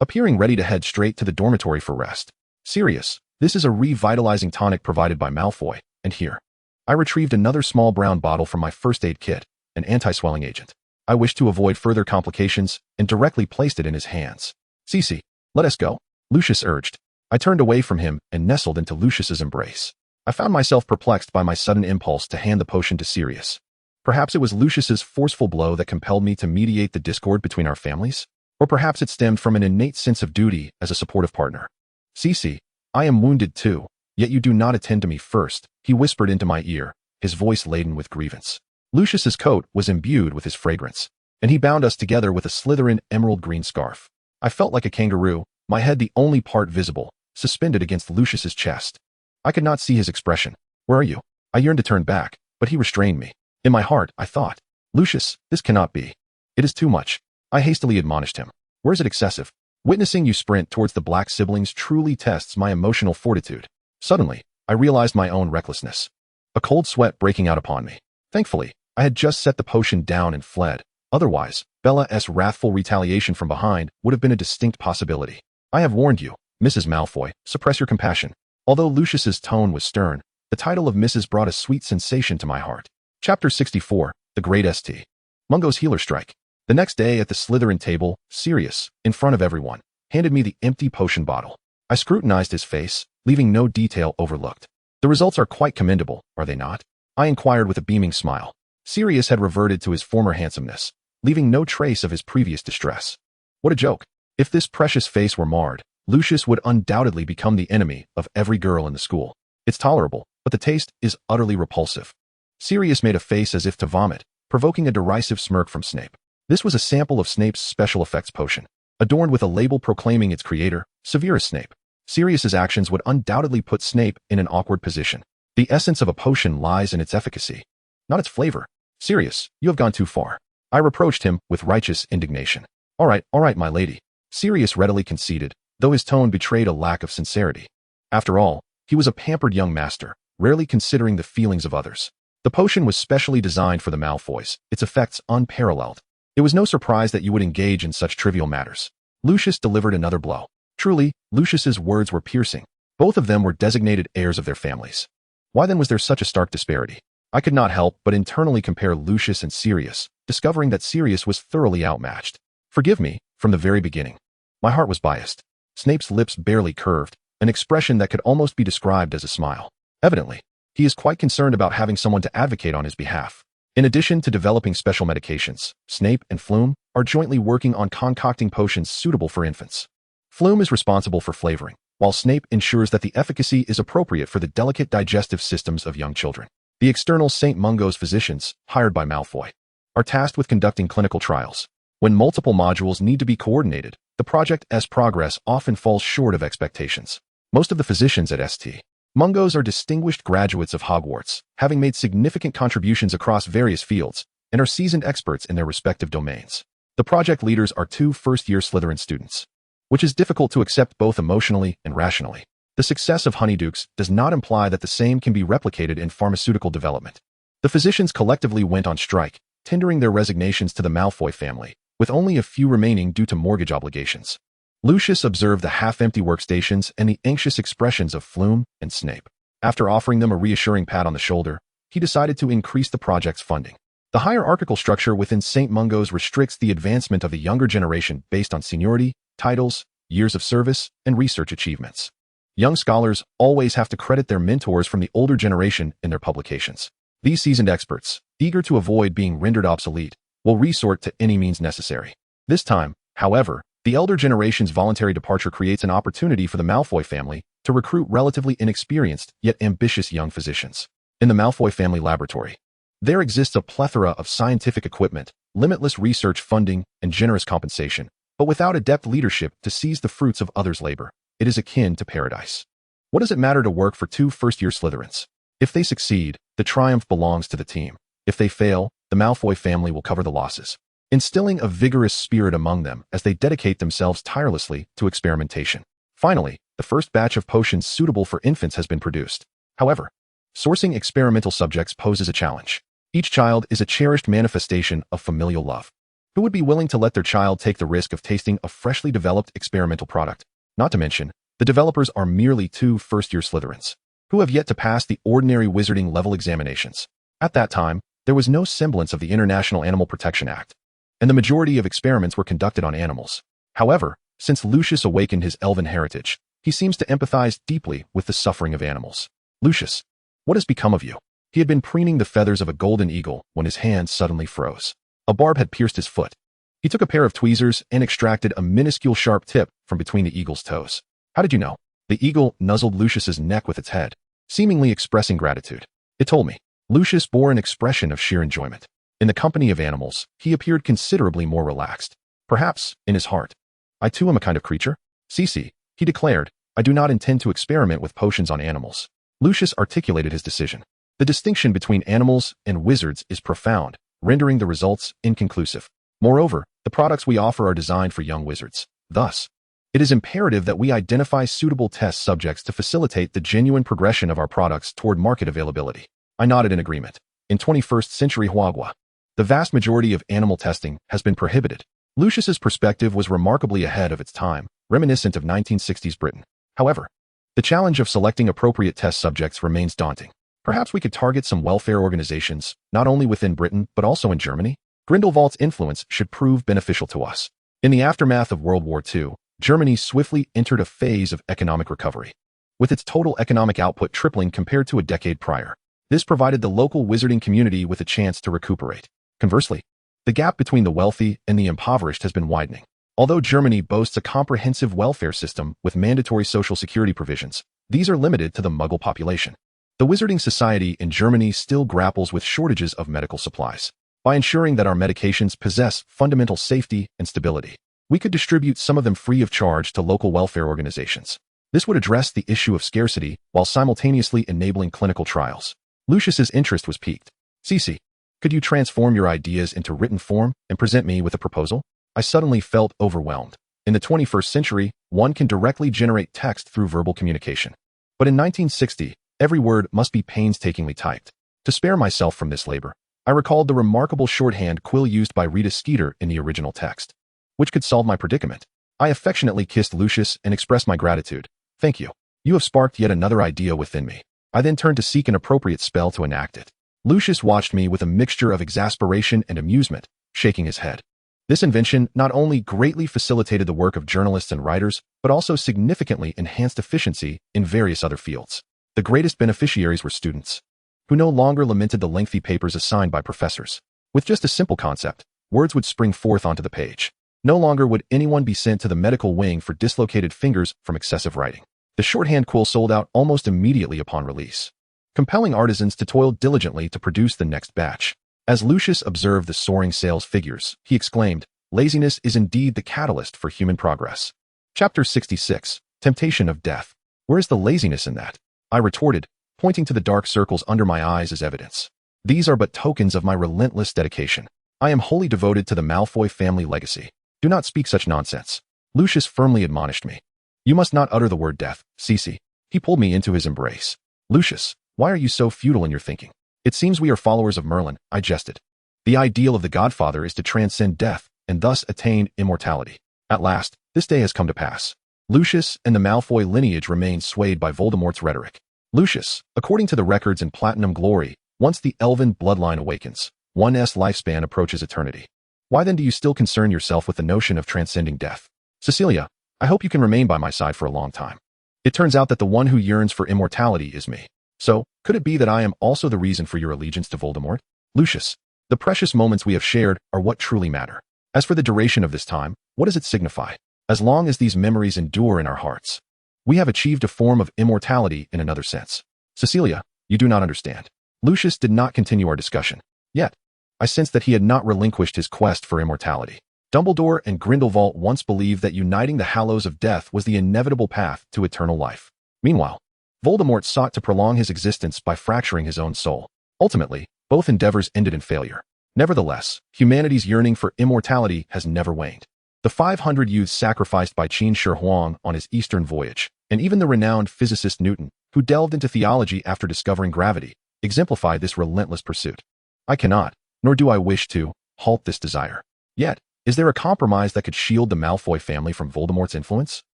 appearing ready to head straight to the dormitory for rest. "Sirius, this is a revitalizing tonic provided by Malfoy, and here." I retrieved another small brown bottle from my first aid kit, an anti-swelling agent. I wished to avoid further complications and directly placed it in his hands. "CC, let us go," Lucius urged. I turned away from him and nestled into Lucius's embrace. I found myself perplexed by my sudden impulse to hand the potion to Sirius. Perhaps it was Lucius's forceful blow that compelled me to mediate the discord between our families? Or perhaps it stemmed from an innate sense of duty as a supportive partner. "CC, I am wounded too, yet you do not attend to me first," he whispered into my ear, his voice laden with grievance. Lucius's coat was imbued with his fragrance, and he bound us together with a Slytherin emerald green scarf. I felt like a kangaroo, my head the only part visible, suspended against Lucius's chest. I could not see his expression. "Where are you?" I yearned to turn back, but he restrained me. In my heart, I thought, "Lucius, this cannot be. It is too much." I hastily admonished him. "Where is it excessive? Witnessing you sprint towards the Black siblings truly tests my emotional fortitude." Suddenly, I realized my own recklessness, a cold sweat breaking out upon me. Thankfully, I had just set the potion down and fled. Otherwise, Bella's wrathful retaliation from behind would have been a distinct possibility. "I have warned you, Mrs. Malfoy, suppress your compassion." Although Lucius's tone was stern, the title of Mrs. brought a sweet sensation to my heart. Chapter 64, The Great St. Mungo's Healer Strike. The next day at the Slytherin table, Sirius, in front of everyone, handed me the empty potion bottle. I scrutinized his face, leaving no detail overlooked. "The results are quite commendable, are they not?" I inquired with a beaming smile. Sirius had reverted to his former handsomeness, leaving no trace of his previous distress. What a joke. If this precious face were marred, Lucius would undoubtedly become the enemy of every girl in the school. It's tolerable, but the taste is utterly repulsive. Sirius made a face as if to vomit, provoking a derisive smirk from Snape. This was a sample of Snape's special effects potion, adorned with a label proclaiming its creator, Severus Snape. Sirius's actions would undoubtedly put Snape in an awkward position. The essence of a potion lies in its efficacy, not its flavor. Sirius, you have gone too far. I reproached him with righteous indignation. All right, my lady. Sirius readily conceded, though his tone betrayed a lack of sincerity. After all, he was a pampered young master, rarely considering the feelings of others. The potion was specially designed for the Malfoys, its effects unparalleled. It was no surprise that you would engage in such trivial matters. Lucius delivered another blow. Truly, Lucius's words were piercing. Both of them were designated heirs of their families. Why then was there such a stark disparity? I could not help but internally compare Lucius and Sirius, discovering that Sirius was thoroughly outmatched. Forgive me, from the very beginning. My heart was biased. Snape's lips barely curved, an expression that could almost be described as a smile. Evidently, he is quite concerned about having someone to advocate on his behalf. In addition to developing special medications, Snape and Flume are jointly working on concocting potions suitable for infants. Flume is responsible for flavoring, while Snape ensures that the efficacy is appropriate for the delicate digestive systems of young children. The external St. Mungo's physicians, hired by Malfoy, are tasked with conducting clinical trials. When multiple modules need to be coordinated, the project's progress often falls short of expectations. Most of the physicians at St. Mungo's are distinguished graduates of Hogwarts, having made significant contributions across various fields, and are seasoned experts in their respective domains. The project leaders are two first-year Slytherin students, which is difficult to accept both emotionally and rationally. The success of Honeydukes does not imply that the same can be replicated in pharmaceutical development. The physicians collectively went on strike, tendering their resignations to the Malfoy family, with only a few remaining due to mortgage obligations. Lucius observed the half-empty workstations and the anxious expressions of Flume and Snape. After offering them a reassuring pat on the shoulder, he decided to increase the project's funding. The hierarchical structure within St. Mungo's restricts the advancement of the younger generation based on seniority, titles, years of service, and research achievements. Young scholars always have to credit their mentors from the older generation in their publications. These seasoned experts, eager to avoid being rendered obsolete, will resort to any means necessary. This time, however, the elder generation's voluntary departure creates an opportunity for the Malfoy family to recruit relatively inexperienced yet ambitious young physicians. In the Malfoy family laboratory, there exists a plethora of scientific equipment, limitless research funding, and generous compensation, but without adept leadership to seize the fruits of others' labor, it is akin to paradise. What does it matter to work for two first-year Slytherins? If they succeed, the triumph belongs to the team. If they fail, the Malfoy family will cover the losses, instilling a vigorous spirit among them as they dedicate themselves tirelessly to experimentation. Finally, the first batch of potions suitable for infants has been produced. However, sourcing experimental subjects poses a challenge. Each child is a cherished manifestation of familial love. Who would be willing to let their child take the risk of tasting a freshly developed experimental product? Not to mention, the developers are merely two first-year Slytherins, who have yet to pass the ordinary wizarding level examinations. At that time, there was no semblance of the International Animal Protection Act, and the majority of experiments were conducted on animals. However, since Lucius awakened his elven heritage, he seems to empathize deeply with the suffering of animals. Lucius, what has become of you? He had been preening the feathers of a golden eagle when his hand suddenly froze. A barb had pierced his foot. He took a pair of tweezers and extracted a minuscule sharp tip from between the eagle's toes. How did you know? The eagle nuzzled Lucius's neck with its head, seemingly expressing gratitude. It told me. Lucius bore an expression of sheer enjoyment. In the company of animals, he appeared considerably more relaxed. Perhaps, in his heart, I too am a kind of creature? Cece, he declared, I do not intend to experiment with potions on animals. Lucius articulated his decision. The distinction between animals and wizards is profound, rendering the results inconclusive. Moreover, the products we offer are designed for young wizards. Thus, it is imperative that we identify suitable test subjects to facilitate the genuine progression of our products toward market availability. I nodded in agreement. In 21st century Hogwarts, the vast majority of animal testing has been prohibited. Lucius's perspective was remarkably ahead of its time, reminiscent of 1960s Britain. However, the challenge of selecting appropriate test subjects remains daunting. Perhaps we could target some welfare organizations, not only within Britain but also in Germany. Grindelwald's influence should prove beneficial to us. In the aftermath of World War II, Germany swiftly entered a phase of economic recovery, with its total economic output tripling compared to a decade prior. This provided the local wizarding community with a chance to recuperate. Conversely, the gap between the wealthy and the impoverished has been widening. Although Germany boasts a comprehensive welfare system with mandatory social security provisions, these are limited to the Muggle population. The Wizarding Society in Germany still grapples with shortages of medical supplies. By ensuring that our medications possess fundamental safety and stability, we could distribute some of them free of charge to local welfare organizations. This would address the issue of scarcity while simultaneously enabling clinical trials. Lucius's interest was piqued. Cece, could you transform your ideas into written form and present me with a proposal? I suddenly felt overwhelmed. In the 21st century, one can directly generate text through verbal communication. But in 1960, every word must be painstakingly typed. To spare myself from this labor, I recalled the remarkable shorthand quill used by Rita Skeeter in the original text, which could solve my predicament. I affectionately kissed Lucius and expressed my gratitude. Thank you. You have sparked yet another idea within me. I then turned to seek an appropriate spell to enact it. Lucius watched me with a mixture of exasperation and amusement, shaking his head. This invention not only greatly facilitated the work of journalists and writers, but also significantly enhanced efficiency in various other fields. The greatest beneficiaries were students, who no longer lamented the lengthy papers assigned by professors. With just a simple concept, words would spring forth onto the page. No longer would anyone be sent to the medical wing for dislocated fingers from excessive writing. The shorthand quill sold out almost immediately upon release, compelling artisans to toil diligently to produce the next batch. As Lucius observed the soaring sales figures, he exclaimed, "Laziness is indeed the catalyst for human progress." Chapter 66, Temptation of Death. Where is the laziness in that? I retorted, pointing to the dark circles under my eyes as evidence. These are but tokens of my relentless dedication. I am wholly devoted to the Malfoy family legacy. Do not speak such nonsense. Lucius firmly admonished me. You must not utter the word death, Cece. He pulled me into his embrace. Lucius, why are you so futile in your thinking? It seems we are followers of Merlin, I jested. The ideal of the Godfather is to transcend death and thus attain immortality. At last, this day has come to pass. Lucius and the Malfoy lineage remain swayed by Voldemort's rhetoric. Lucius, according to the records in Platinum Glory, once the elven bloodline awakens, one's lifespan approaches eternity. Why then do you still concern yourself with the notion of transcending death? Cecilia, I hope you can remain by my side for a long time. It turns out that the one who yearns for immortality is me. So, could it be that I am also the reason for your allegiance to Voldemort? Lucius, the precious moments we have shared are what truly matter. As for the duration of this time, what does it signify? As long as these memories endure in our hearts, we have achieved a form of immortality in another sense. Cecilia, you do not understand. Lucius did not continue our discussion. Yet, I sensed that he had not relinquished his quest for immortality. Dumbledore and Grindelwald once believed that uniting the Hallows of Death was the inevitable path to eternal life. Meanwhile, Voldemort sought to prolong his existence by fracturing his own soul. Ultimately, both endeavors ended in failure. Nevertheless, humanity's yearning for immortality has never waned. The 500 youths sacrificed by Qin Shi Huang on his eastern voyage, and even the renowned physicist Newton, who delved into theology after discovering gravity, exemplify this relentless pursuit. I cannot, nor do I wish to, halt this desire. Yet, is there a compromise that could shield the Malfoy family from Voldemort's influence?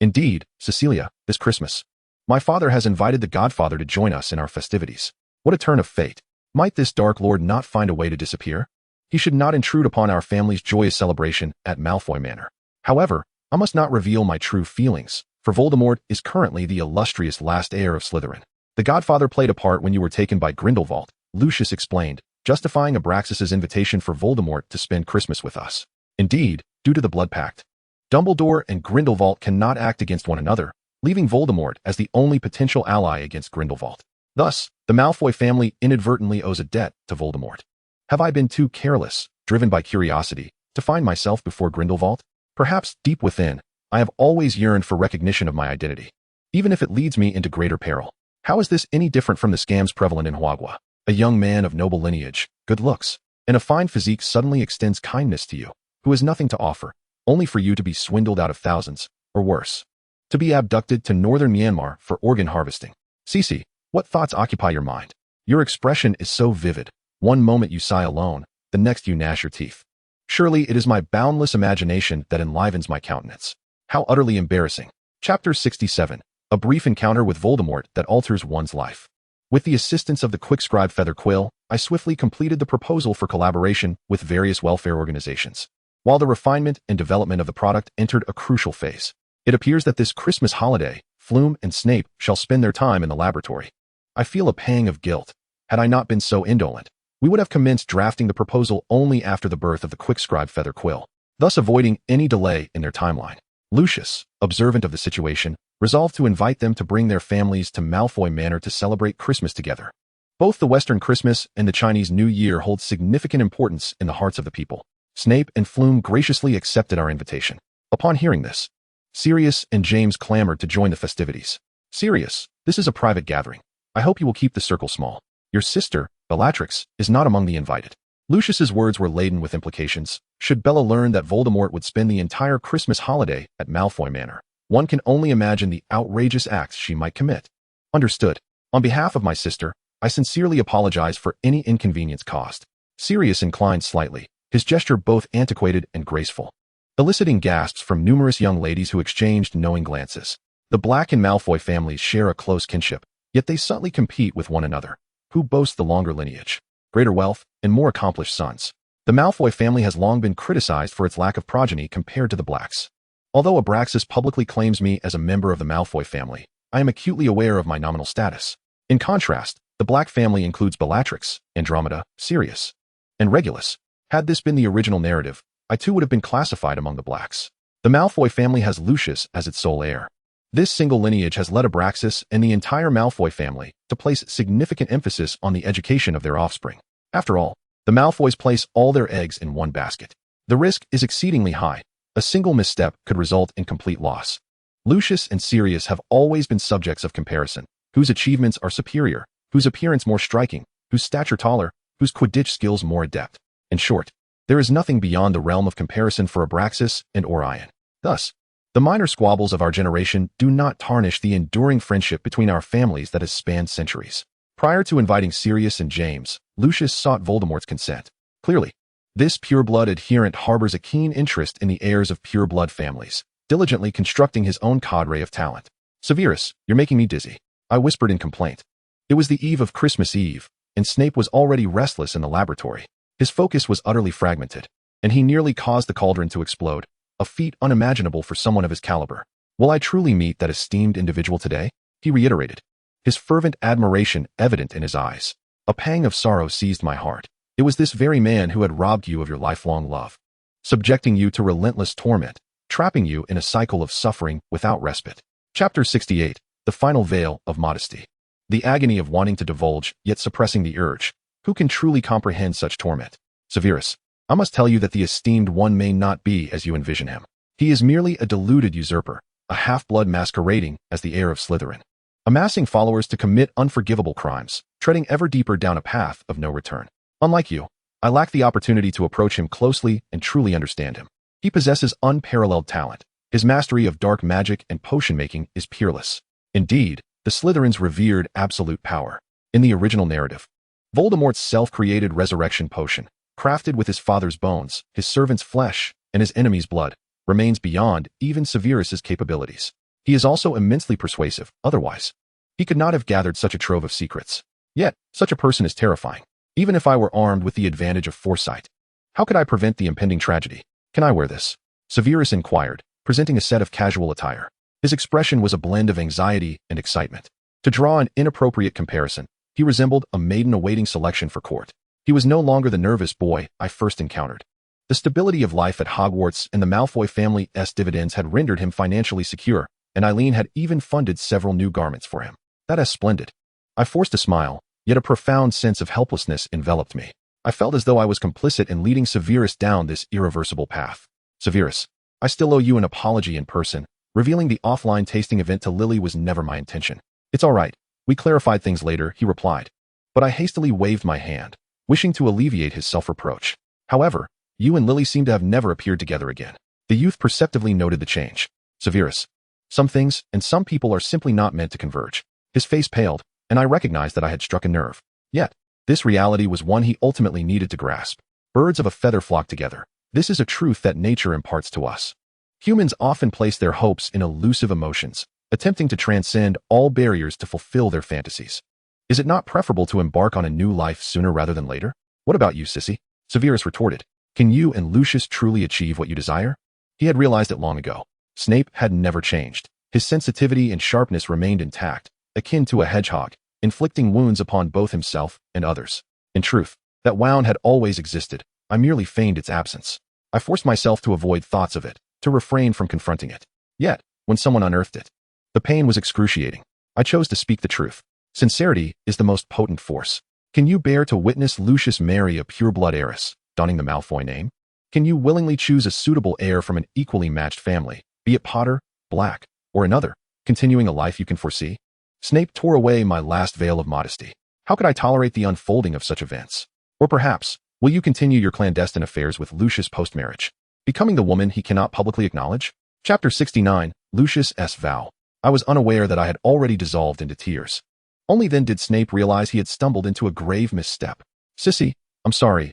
Indeed, Cecilia, this Christmas, my father has invited the Godfather to join us in our festivities. What a turn of fate. Might this Dark Lord not find a way to disappear? He should not intrude upon our family's joyous celebration at Malfoy Manor. However, I must not reveal my true feelings, for Voldemort is currently the illustrious last heir of Slytherin. The Godfather played a part when you were taken by Grindelwald, Lucius explained, justifying Abraxas's invitation for Voldemort to spend Christmas with us. Indeed, due to the blood pact, Dumbledore and Grindelwald cannot act against one another, leaving Voldemort as the only potential ally against Grindelwald. Thus, the Malfoy family inadvertently owes a debt to Voldemort. Have I been too careless, driven by curiosity, to find myself before Grindelwald? Perhaps, deep within, I have always yearned for recognition of my identity, even if it leads me into greater peril. How is this any different from the scams prevalent in Hogwarts? A young man of noble lineage, good looks, and a fine physique suddenly extends kindness to you, who has nothing to offer, only for you to be swindled out of thousands, or worse, to be abducted to northern Myanmar for organ harvesting. Cece, what thoughts occupy your mind? Your expression is so vivid. One moment you sigh alone, the next you gnash your teeth. Surely it is my boundless imagination that enlivens my countenance. How utterly embarrassing. Chapter 67. A brief encounter with Voldemort that alters one's life. With the assistance of the quick-scribe feather quill, I swiftly completed the proposal for collaboration with various welfare organizations. While the refinement and development of the product entered a crucial phase, it appears that this Christmas holiday, Flume and Snape shall spend their time in the laboratory. I feel a pang of guilt. Had I not been so indolent, we would have commenced drafting the proposal only after the birth of the quickscribe Feather Quill, thus avoiding any delay in their timeline. Lucius, observant of the situation, resolved to invite them to bring their families to Malfoy Manor to celebrate Christmas together. Both the Western Christmas and the Chinese New Year hold significant importance in the hearts of the people. Snape and Flume graciously accepted our invitation. Upon hearing this, Sirius and James clamored to join the festivities. Sirius, this is a private gathering. I hope you will keep the circle small. Your sister, Bellatrix, is not among the invited. Lucius's words were laden with implications. Should Bella learn that Voldemort would spend the entire Christmas holiday at Malfoy Manor, one can only imagine the outrageous acts she might commit. Understood. On behalf of my sister, I sincerely apologize for any inconvenience caused. Sirius inclined slightly, his gesture both antiquated and graceful, eliciting gasps from numerous young ladies who exchanged knowing glances. The Black and Malfoy families share a close kinship, yet they subtly compete with one another. Who boasts the longer lineage, greater wealth, and more accomplished sons? The Malfoy family has long been criticized for its lack of progeny compared to the Blacks. Although Abraxas publicly claims me as a member of the Malfoy family, I am acutely aware of my nominal status. In contrast, the Black family includes Bellatrix, Andromeda, Sirius, and Regulus. Had this been the original narrative, I too would have been classified among the Blacks. The Malfoy family has Lucius as its sole heir. This single lineage has led Abraxas and the entire Malfoy family to place significant emphasis on the education of their offspring. After all, the Malfoys place all their eggs in one basket. The risk is exceedingly high. A single misstep could result in complete loss. Lucius and Sirius have always been subjects of comparison. Whose achievements are superior, whose appearance more striking, whose stature taller, whose Quidditch skills more adept. In short, there is nothing beyond the realm of comparison for Abraxas and Orion. Thus, the minor squabbles of our generation do not tarnish the enduring friendship between our families that has spanned centuries. Prior to inviting Sirius and James, Lucius sought Voldemort's consent. Clearly, this pure-blood adherent harbors a keen interest in the heirs of pure-blood families, diligently constructing his own cadre of talent. Severus, you're making me dizzy, I whispered in complaint. It was the eve of Christmas Eve, and Snape was already restless in the laboratory. His focus was utterly fragmented, and he nearly caused the cauldron to explode, a feat unimaginable for someone of his caliber. Will I truly meet that esteemed individual today? He reiterated, his fervent admiration evident in his eyes. A pang of sorrow seized my heart. It was this very man who had robbed you of your lifelong love, subjecting you to relentless torment, trapping you in a cycle of suffering without respite. Chapter 68, The Final Veil of Modesty. The agony of wanting to divulge, yet suppressing the urge. Who can truly comprehend such torment? Severus, I must tell you that the esteemed one may not be as you envision him. He is merely a deluded usurper, a half-blood masquerading as the heir of Slytherin, amassing followers to commit unforgivable crimes, treading ever deeper down a path of no return. Unlike you, I lack the opportunity to approach him closely and truly understand him. He possesses unparalleled talent. His mastery of dark magic and potion-making is peerless. Indeed, the Slytherins revered absolute power. In the original narrative, Voldemort's self-created resurrection potion, crafted with his father's bones, his servant's flesh, and his enemy's blood, remains beyond even Severus's capabilities. He is also immensely persuasive, otherwise he could not have gathered such a trove of secrets. Yet, such a person is terrifying. Even if I were armed with the advantage of foresight, how could I prevent the impending tragedy? Can I wear this? Severus inquired, presenting a set of casual attire. His expression was a blend of anxiety and excitement. To draw an inappropriate comparison, he resembled a maiden awaiting selection for court. He was no longer the nervous boy I first encountered. The stability of life at Hogwarts and the Malfoy family's dividends had rendered him financially secure, and Eileen had even funded several new garments for him. That is splendid. I forced a smile, yet a profound sense of helplessness enveloped me. I felt as though I was complicit in leading Severus down this irreversible path. Severus, I still owe you an apology in person. Revealing the offline tasting event to Lily was never my intention. It's all right. We clarified things later, he replied. But I hastily waved my hand, wishing to alleviate his self-reproach. However, you and Lily seem to have never appeared together again. The youth perceptively noted the change. Severus, some things and some people are simply not meant to converge. His face paled, and I recognized that I had struck a nerve. Yet, this reality was one he ultimately needed to grasp. Birds of a feather flock together. This is a truth that nature imparts to us. Humans often place their hopes in elusive emotions, attempting to transcend all barriers to fulfill their fantasies. Is it not preferable to embark on a new life sooner rather than later? What about you, sissy? Severus retorted. Can you and Lucius truly achieve what you desire? He had realized it long ago. Snape had never changed. His sensitivity and sharpness remained intact, akin to a hedgehog, inflicting wounds upon both himself and others. In truth, that wound had always existed. I merely feigned its absence. I forced myself to avoid thoughts of it, to refrain from confronting it. Yet, when someone unearthed it, the pain was excruciating. I chose to speak the truth. Sincerity is the most potent force. Can you bear to witness Lucius marry a pure-blood heiress, donning the Malfoy name? Can you willingly choose a suitable heir from an equally matched family, be it Potter, Black, or another, continuing a life you can foresee? Snape tore away my last veil of modesty. How could I tolerate the unfolding of such events? Or perhaps, will you continue your clandestine affairs with Lucius post-marriage, becoming the woman he cannot publicly acknowledge? Chapter 69, Lucius' Vow. I was unaware that I had already dissolved into tears. Only then did Snape realize he had stumbled into a grave misstep. Sissy, I'm sorry,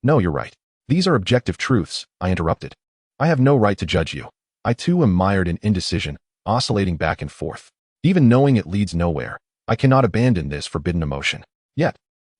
no, you're right. These are objective truths, I interrupted. I have no right to judge you. I too am mired in indecision, oscillating back and forth. Even knowing it leads nowhere, I cannot abandon this forbidden emotion. Yet,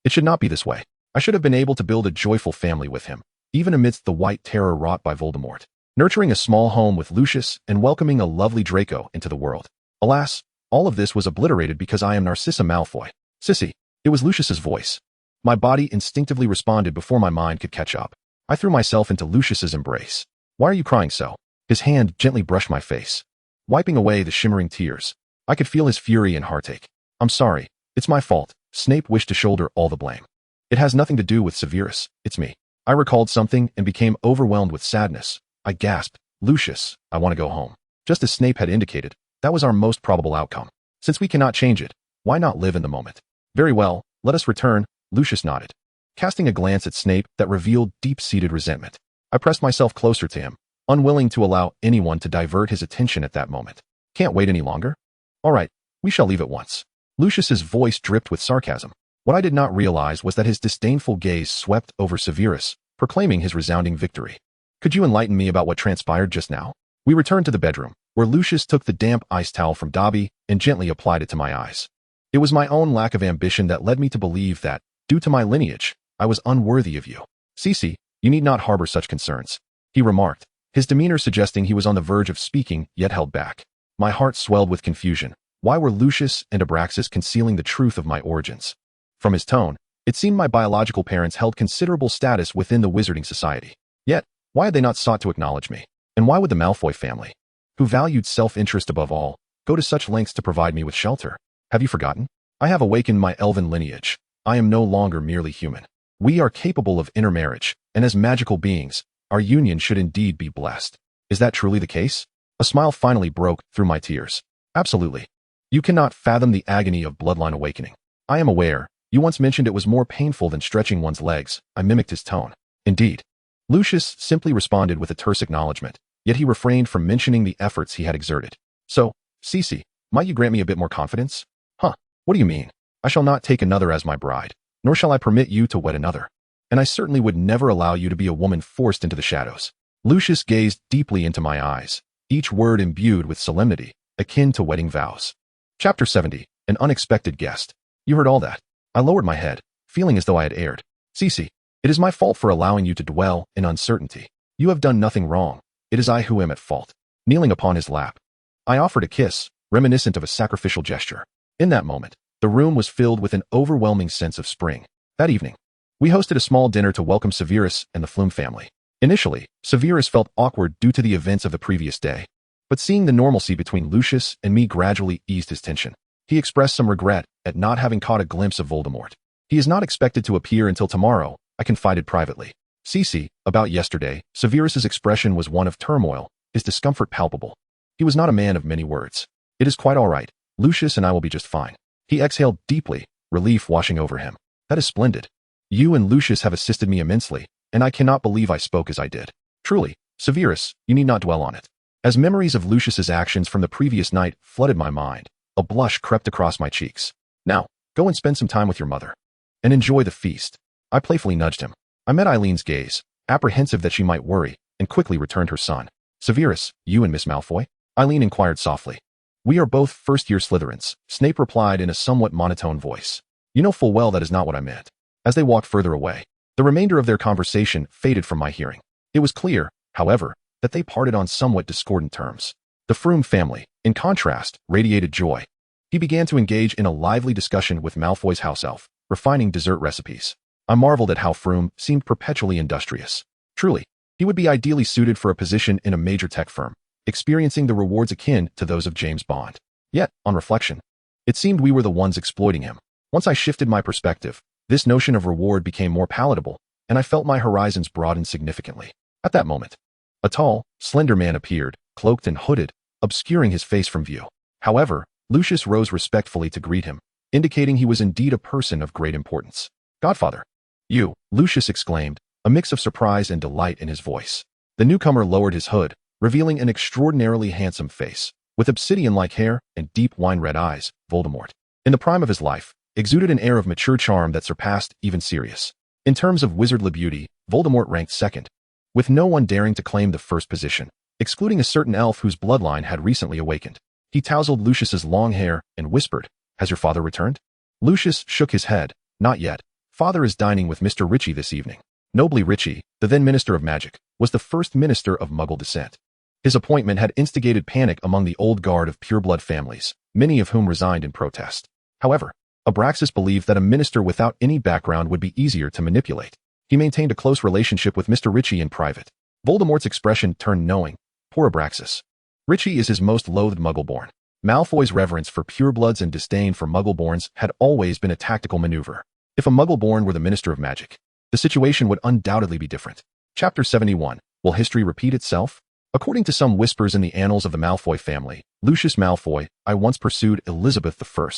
it should not be this way. I should have been able to build a joyful family with him, even amidst the white terror wrought by Voldemort, nurturing a small home with Lucius and welcoming a lovely Draco into the world. Alas, all of this was obliterated because I am Narcissa Malfoy. Sissy, it was Lucius's voice. My body instinctively responded before my mind could catch up. I threw myself into Lucius's embrace. Why are you crying so? His hand gently brushed my face, wiping away the shimmering tears. I could feel his fury and heartache. I'm sorry, it's my fault. Snape wished to shoulder all the blame. It has nothing to do with Severus, it's me. I recalled something and became overwhelmed with sadness. I gasped, Lucius, I want to go home. Just as Snape had indicated, that was our most probable outcome. Since we cannot change it, why not live in the moment? Very well, let us return, Lucius nodded, casting a glance at Snape that revealed deep-seated resentment. I pressed myself closer to him, unwilling to allow anyone to divert his attention at that moment. Can't wait any longer? All right, we shall leave at once. Lucius's voice dripped with sarcasm. What I did not realize was that his disdainful gaze swept over Severus, proclaiming his resounding victory. Could you enlighten me about what transpired just now? We returned to the bedroom, where Lucius took the damp ice towel from Dobby and gently applied it to my eyes. It was my own lack of ambition that led me to believe that, due to my lineage, I was unworthy of you. Cece, you need not harbor such concerns, he remarked, his demeanor suggesting he was on the verge of speaking, yet held back. My heart swelled with confusion. Why were Lucius and Abraxas concealing the truth of my origins? From his tone, it seemed my biological parents held considerable status within the Wizarding Society. Yet, why had they not sought to acknowledge me? And why would the Malfoy family, who valued self-interest above all, go to such lengths to provide me with shelter? Have you forgotten? I have awakened my elven lineage. I am no longer merely human. We are capable of intermarriage, and as magical beings, our union should indeed be blessed. Is that truly the case? A smile finally broke through my tears. Absolutely. You cannot fathom the agony of bloodline awakening. I am aware. You once mentioned it was more painful than stretching one's legs. I mimicked his tone. Indeed. Lucius simply responded with a terse acknowledgement, yet he refrained from mentioning the efforts he had exerted. So, Cece, might you grant me a bit more confidence? Huh, what do you mean? I shall not take another as my bride, nor shall I permit you to wed another. And I certainly would never allow you to be a woman forced into the shadows. Lucius gazed deeply into my eyes, each word imbued with solemnity, akin to wedding vows. Chapter 70, An Unexpected Guest. You heard all that. I lowered my head, feeling as though I had erred. Cece, it is my fault for allowing you to dwell in uncertainty. You have done nothing wrong. It is I who am at fault. Kneeling upon his lap, I offered a kiss, reminiscent of a sacrificial gesture. In that moment, the room was filled with an overwhelming sense of spring. That evening, we hosted a small dinner to welcome Severus and the Flume family. Initially, Severus felt awkward due to the events of the previous day, but seeing the normalcy between Lucius and me gradually eased his tension. He expressed some regret at not having caught a glimpse of Voldemort. He is not expected to appear until tomorrow, I confided privately. Cece, about yesterday, Severus's expression was one of turmoil, his discomfort palpable. He was not a man of many words. It is quite all right. Lucius and I will be just fine. He exhaled deeply, relief washing over him. That is splendid. You and Lucius have assisted me immensely, and I cannot believe I spoke as I did. Truly, Severus, you need not dwell on it. As memories of Lucius's actions from the previous night flooded my mind, a blush crept across my cheeks. Now, go and spend some time with your mother. And enjoy the feast. I playfully nudged him. I met Eileen's gaze, apprehensive that she might worry, and quickly returned her son. Severus, you and Miss Malfoy? Eileen inquired softly. We are both first-year Slytherins, Snape replied in a somewhat monotone voice. You know full well that is not what I meant. As they walked further away, the remainder of their conversation faded from my hearing. It was clear, however, that they parted on somewhat discordant terms. The Froome family, in contrast, radiated joy. He began to engage in a lively discussion with Malfoy's house elf, refining dessert recipes. I marveled at how Froom seemed perpetually industrious. Truly, he would be ideally suited for a position in a major tech firm, experiencing the rewards akin to those of James Bond. Yet, on reflection, it seemed we were the ones exploiting him. Once I shifted my perspective, this notion of reward became more palatable, and I felt my horizons broaden significantly. At that moment, a tall, slender man appeared, cloaked and hooded, obscuring his face from view. However, Lucius rose respectfully to greet him, indicating he was indeed a person of great importance. "Godfather." "You," Lucius exclaimed, a mix of surprise and delight in his voice. The newcomer lowered his hood, revealing an extraordinarily handsome face. With obsidian-like hair and deep wine-red eyes, Voldemort, in the prime of his life, exuded an air of mature charm that surpassed even Sirius. In terms of wizardly beauty, Voldemort ranked second, with no one daring to claim the first position, excluding a certain elf whose bloodline had recently awakened. He tousled Lucius's long hair and whispered, "Has your father returned?" Lucius shook his head. "Not yet. Father is dining with Mr. Ritchie this evening." Nobly Ritchie, the then Minister of Magic, was the first minister of Muggle descent. His appointment had instigated panic among the old guard of pureblood families, many of whom resigned in protest. However, Abraxas believed that a minister without any background would be easier to manipulate. He maintained a close relationship with Mr. Ritchie in private. Voldemort's expression turned knowing. Poor Abraxas. Ritchie is his most loathed Muggle-born. Malfoy's reverence for purebloods and disdain for Muggle-borns had always been a tactical maneuver. If a Muggle-born were the Minister of Magic, the situation would undoubtedly be different. Chapter 71. Will history repeat itself? According to some whispers in the annals of the Malfoy family, Lucius Malfoy, I once pursued Elizabeth I,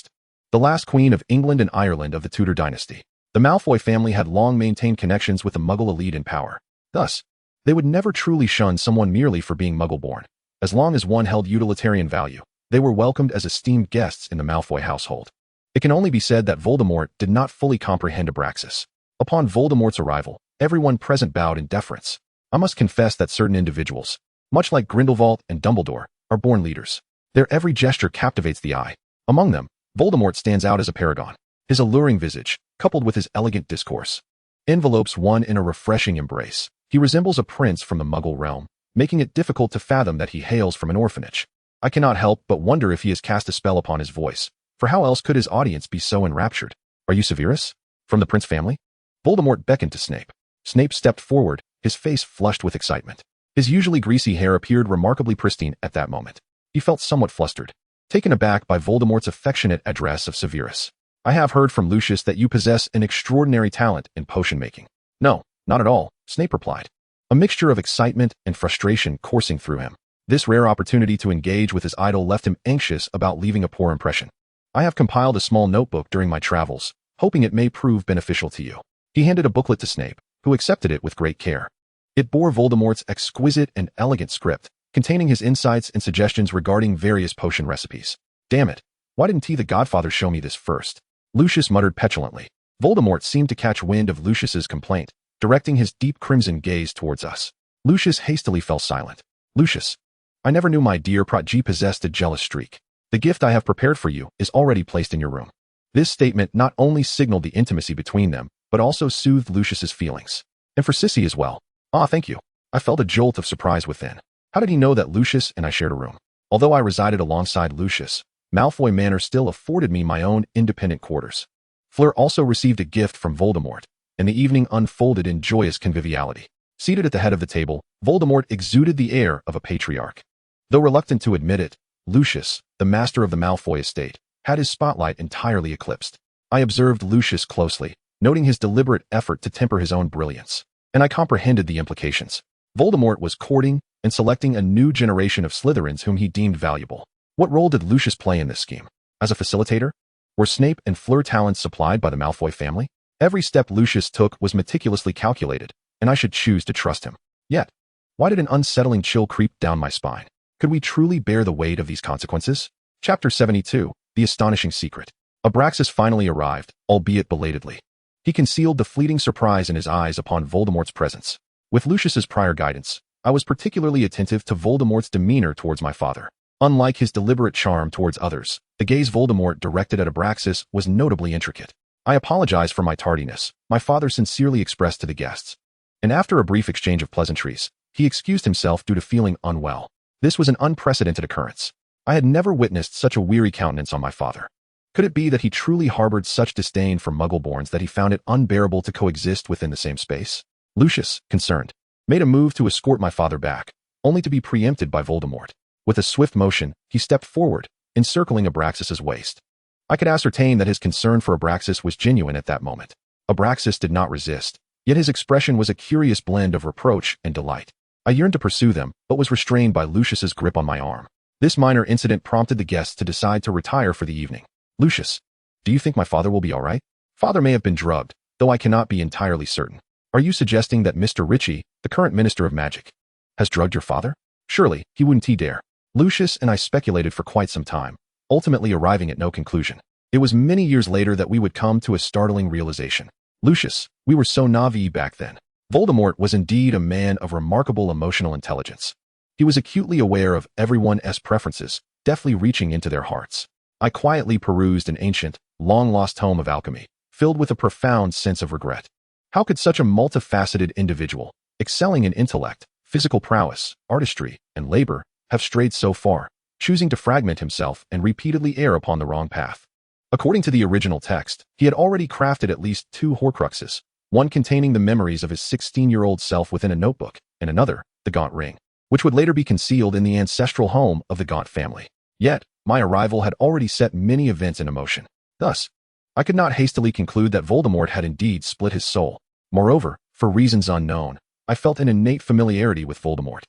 the last Queen of England and Ireland of the Tudor dynasty. The Malfoy family had long maintained connections with the Muggle elite in power. Thus, they would never truly shun someone merely for being Muggle-born. As long as one held utilitarian value, they were welcomed as esteemed guests in the Malfoy household. It can only be said that Voldemort did not fully comprehend Abraxas. Upon Voldemort's arrival, everyone present bowed in deference. I must confess that certain individuals, much like Grindelwald and Dumbledore, are born leaders. Their every gesture captivates the eye. Among them, Voldemort stands out as a paragon. His alluring visage, coupled with his elegant discourse, envelopes one in a refreshing embrace. He resembles a prince from the Muggle realm, making it difficult to fathom that he hails from an orphanage. I cannot help but wonder if he has cast a spell upon his voice, for how else could his audience be so enraptured? "Are you Severus? From the Prince family?" Voldemort beckoned to Snape. Snape stepped forward, his face flushed with excitement. His usually greasy hair appeared remarkably pristine at that moment. He felt somewhat flustered, taken aback by Voldemort's affectionate address of Severus. "I have heard from Lucius that you possess an extraordinary talent in potion-making." "No, not at all," Snape replied, a mixture of excitement and frustration coursing through him. This rare opportunity to engage with his idol left him anxious about leaving a poor impression. "I have compiled a small notebook during my travels, hoping it may prove beneficial to you." He handed a booklet to Snape, who accepted it with great care. It bore Voldemort's exquisite and elegant script, containing his insights and suggestions regarding various potion recipes. "Damn it, why didn't the Godfather show me this first?" Lucius muttered petulantly. Voldemort seemed to catch wind of Lucius's complaint, directing his deep crimson gaze towards us. Lucius hastily fell silent. "Lucius, I never knew my dear protege possessed a jealous streak. The gift I have prepared for you is already placed in your room." This statement not only signaled the intimacy between them, but also soothed Lucius's feelings. "And for Sissy as well." "Ah, thank you." I felt a jolt of surprise within. How did he know that Lucius and I shared a room? Although I resided alongside Lucius, Malfoy Manor still afforded me my own independent quarters. Fleur also received a gift from Voldemort, and the evening unfolded in joyous conviviality. Seated at the head of the table, Voldemort exuded the air of a patriarch. Though reluctant to admit it, Lucius, the master of the Malfoy estate, had his spotlight entirely eclipsed. I observed Lucius closely, noting his deliberate effort to temper his own brilliance, and I comprehended the implications. Voldemort was courting and selecting a new generation of Slytherins whom he deemed valuable. What role did Lucius play in this scheme? As a facilitator? Were Snape and Fleur talents supplied by the Malfoy family? Every step Lucius took was meticulously calculated, and I should choose to trust him. Yet, why did an unsettling chill creep down my spine? Could we truly bear the weight of these consequences? Chapter 72. The Astonishing Secret. Abraxas finally arrived, albeit belatedly. He concealed the fleeting surprise in his eyes upon Voldemort's presence. With Lucius's prior guidance, I was particularly attentive to Voldemort's demeanor towards my father. Unlike his deliberate charm towards others, the gaze Voldemort directed at Abraxas was notably intricate. I apologized for my tardiness, my father sincerely expressed to the guests. And after a brief exchange of pleasantries, he excused himself due to feeling unwell. This was an unprecedented occurrence. I had never witnessed such a weary countenance on my father. Could it be that he truly harbored such disdain for Muggleborns that he found it unbearable to coexist within the same space? Lucius, concerned, made a move to escort my father back, only to be preempted by Voldemort. With a swift motion, he stepped forward, encircling Abraxas's waist. I could ascertain that his concern for Abraxas was genuine at that moment. Abraxas did not resist, yet his expression was a curious blend of reproach and delight. I yearned to pursue them, but was restrained by Lucius's grip on my arm. This minor incident prompted the guests to decide to retire for the evening. Lucius, do you think my father will be all right? Father may have been drugged, though I cannot be entirely certain. Are you suggesting that Mr. Ritchie, the current Minister of Magic, has drugged your father? Surely, he wouldn't dare. Lucius and I speculated for quite some time, ultimately arriving at no conclusion. It was many years later that we would come to a startling realization. Lucius, we were so naive back then. Voldemort was indeed a man of remarkable emotional intelligence. He was acutely aware of everyone's preferences, deftly reaching into their hearts. I quietly perused an ancient, long-lost tome of alchemy, filled with a profound sense of regret. How could such a multifaceted individual, excelling in intellect, physical prowess, artistry, and labor, have strayed so far, choosing to fragment himself and repeatedly err upon the wrong path? According to the original text, he had already crafted at least 2 Horcruxes, one containing the memories of his 16-year-old self within a notebook, and another, the Gaunt Ring, which would later be concealed in the ancestral home of the Gaunt family. Yet, my arrival had already set many events in motion. Thus, I could not hastily conclude that Voldemort had indeed split his soul. Moreover, for reasons unknown, I felt an innate familiarity with Voldemort.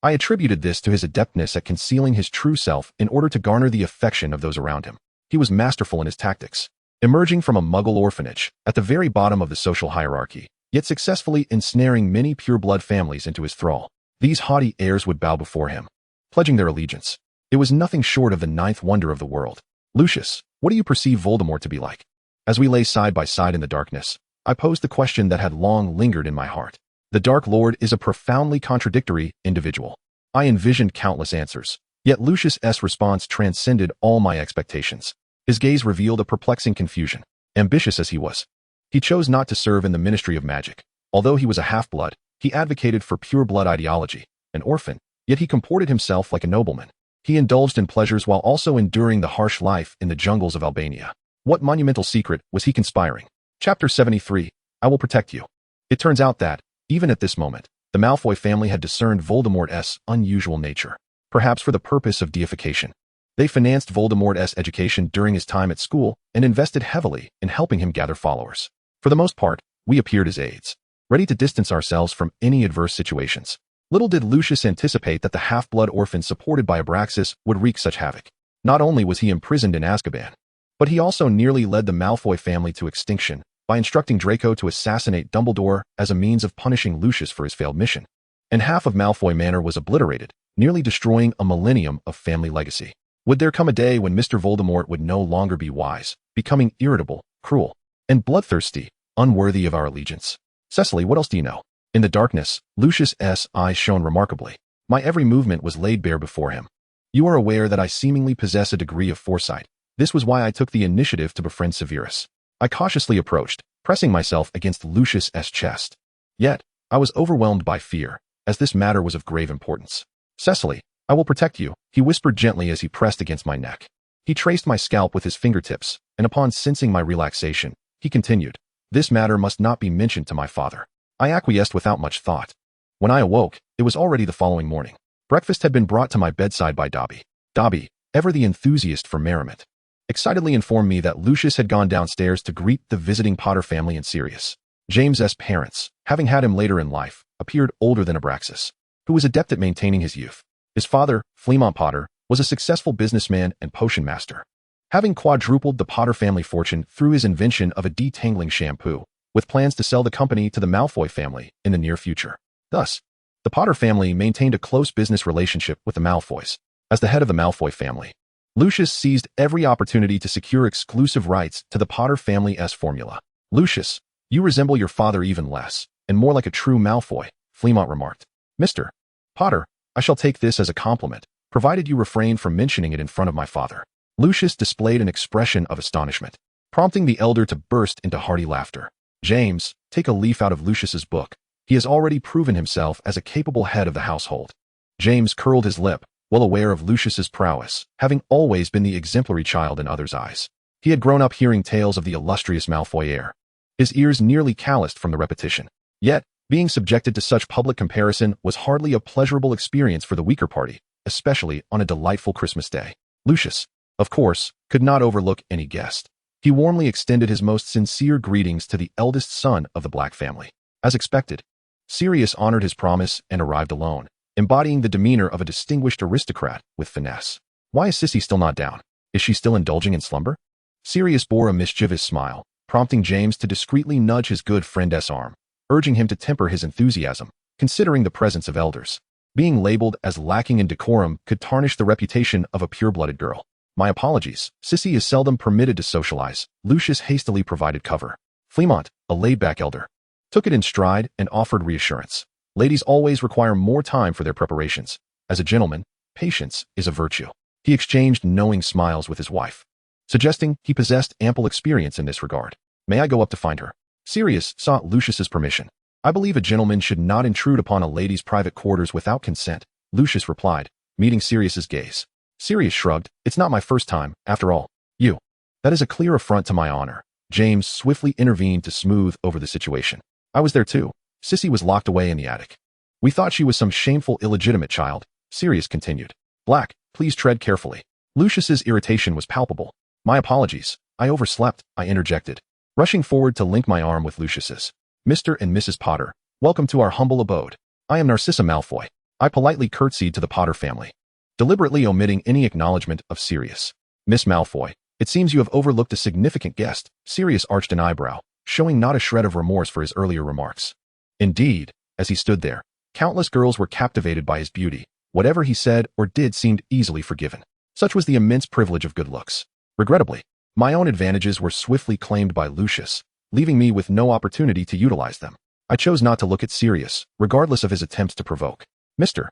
I attributed this to his adeptness at concealing his true self in order to garner the affection of those around him. He was masterful in his tactics, emerging from a Muggle orphanage at the very bottom of the social hierarchy, yet successfully ensnaring many pure-blood families into his thrall. These haughty heirs would bow before him, pledging their allegiance. It was nothing short of the 9th wonder of the world. Lucius, what do you perceive Voldemort to be like? As we lay side by side in the darkness, I posed the question that had long lingered in my heart. The Dark Lord is a profoundly contradictory individual. I envisioned countless answers, yet Lucius's response transcended all my expectations. His gaze revealed a perplexing confusion. Ambitious as he was, he chose not to serve in the Ministry of Magic. Although he was a half-blood, he advocated for pure-blood ideology. An orphan, yet he comported himself like a nobleman. He indulged in pleasures while also enduring the harsh life in the jungles of Albania. What monumental secret was he conspiring? Chapter 73, I will protect you. It turns out that, even at this moment, the Malfoy family had discerned Voldemort's unusual nature, perhaps for the purpose of deification. They financed Voldemort's education during his time at school and invested heavily in helping him gather followers. For the most part, we appeared as aides, ready to distance ourselves from any adverse situations. Little did Lucius anticipate that the half-blood orphan supported by Abraxas would wreak such havoc. Not only was he imprisoned in Azkaban, but he also nearly led the Malfoy family to extinction by instructing Draco to assassinate Dumbledore as a means of punishing Lucius for his failed mission. And half of Malfoy Manor was obliterated, nearly destroying a millennium of family legacy. Would there come a day when Mr. Voldemort would no longer be wise, becoming irritable, cruel, and bloodthirsty, unworthy of our allegiance? Cecily, what else do you know? In the darkness, Lucius's eyes shone remarkably. My every movement was laid bare before him. You are aware that I seemingly possess a degree of foresight. This was why I took the initiative to befriend Severus. I cautiously approached, pressing myself against Lucius's chest. Yet, I was overwhelmed by fear, as this matter was of grave importance. Cecily, I will protect you, he whispered gently as he pressed against my neck. He traced my scalp with his fingertips, and upon sensing my relaxation, he continued, this matter must not be mentioned to my father. I acquiesced without much thought. When I awoke, it was already the following morning. Breakfast had been brought to my bedside by Dobby. Dobby, ever the enthusiast for merriment, excitedly informed me that Lucius had gone downstairs to greet the visiting Potter family in Sirius. James's parents, having had him later in life, appeared older than Abraxas, who was adept at maintaining his youth. His father, Flemmont Potter, was a successful businessman and potion master, having quadrupled the Potter family fortune through his invention of a detangling shampoo, with plans to sell the company to the Malfoy family in the near future. Thus, the Potter family maintained a close business relationship with the Malfoys. As the head of the Malfoy family, Lucius seized every opportunity to secure exclusive rights to the Potter family's formula. Lucius, you resemble your father even less, and more like a true Malfoy, Flemmont remarked. Mr. Potter, I shall take this as a compliment, provided you refrain from mentioning it in front of my father. Lucius displayed an expression of astonishment, prompting the elder to burst into hearty laughter. James, take a leaf out of Lucius's book. He has already proven himself as a capable head of the household. James curled his lip, well aware of Lucius's prowess, having always been the exemplary child in others' eyes. He had grown up hearing tales of the illustrious Malfoy heir, his ears nearly calloused from the repetition. Yet, being subjected to such public comparison was hardly a pleasurable experience for the weaker party, especially on a delightful Christmas day. Lucius, of course, could not overlook any guest. He warmly extended his most sincere greetings to the eldest son of the Black family. As expected, Sirius honored his promise and arrived alone, embodying the demeanor of a distinguished aristocrat with finesse. Why is Sissy still not down? Is she still indulging in slumber? Sirius bore a mischievous smile, prompting James to discreetly nudge his good friend's arm, urging him to temper his enthusiasm, considering the presence of elders. Being labeled as lacking in decorum could tarnish the reputation of a pure-blooded girl. My apologies, Sissy is seldom permitted to socialize. Lucius hastily provided cover. Fleamont, a laid-back elder, took it in stride and offered reassurance. Ladies always require more time for their preparations. As a gentleman, patience is a virtue. He exchanged knowing smiles with his wife, suggesting he possessed ample experience in this regard. May I go up to find her? Sirius sought Lucius's permission. I believe a gentleman should not intrude upon a lady's private quarters without consent, Lucius replied, meeting Sirius's gaze. Sirius shrugged. It's not my first time, after all. You. That is a clear affront to my honor. James swiftly intervened to smooth over the situation. I was there too. Sissy was locked away in the attic. We thought she was some shameful illegitimate child, Sirius continued. Black, please tread carefully. Lucius's irritation was palpable. My apologies. I overslept, I interjected, rushing forward to link my arm with Lucius's. Mr. and Mrs. Potter, welcome to our humble abode. I am Narcissa Malfoy. I politely curtsied to the Potter family, deliberately omitting any acknowledgement of Sirius. Miss Malfoy, it seems you have overlooked a significant guest. Sirius arched an eyebrow, showing not a shred of remorse for his earlier remarks. Indeed, as he stood there, countless girls were captivated by his beauty. Whatever he said or did seemed easily forgiven. Such was the immense privilege of good looks. Regrettably, my own advantages were swiftly claimed by Lucius, leaving me with no opportunity to utilize them. I chose not to look at Sirius, regardless of his attempts to provoke. Mr.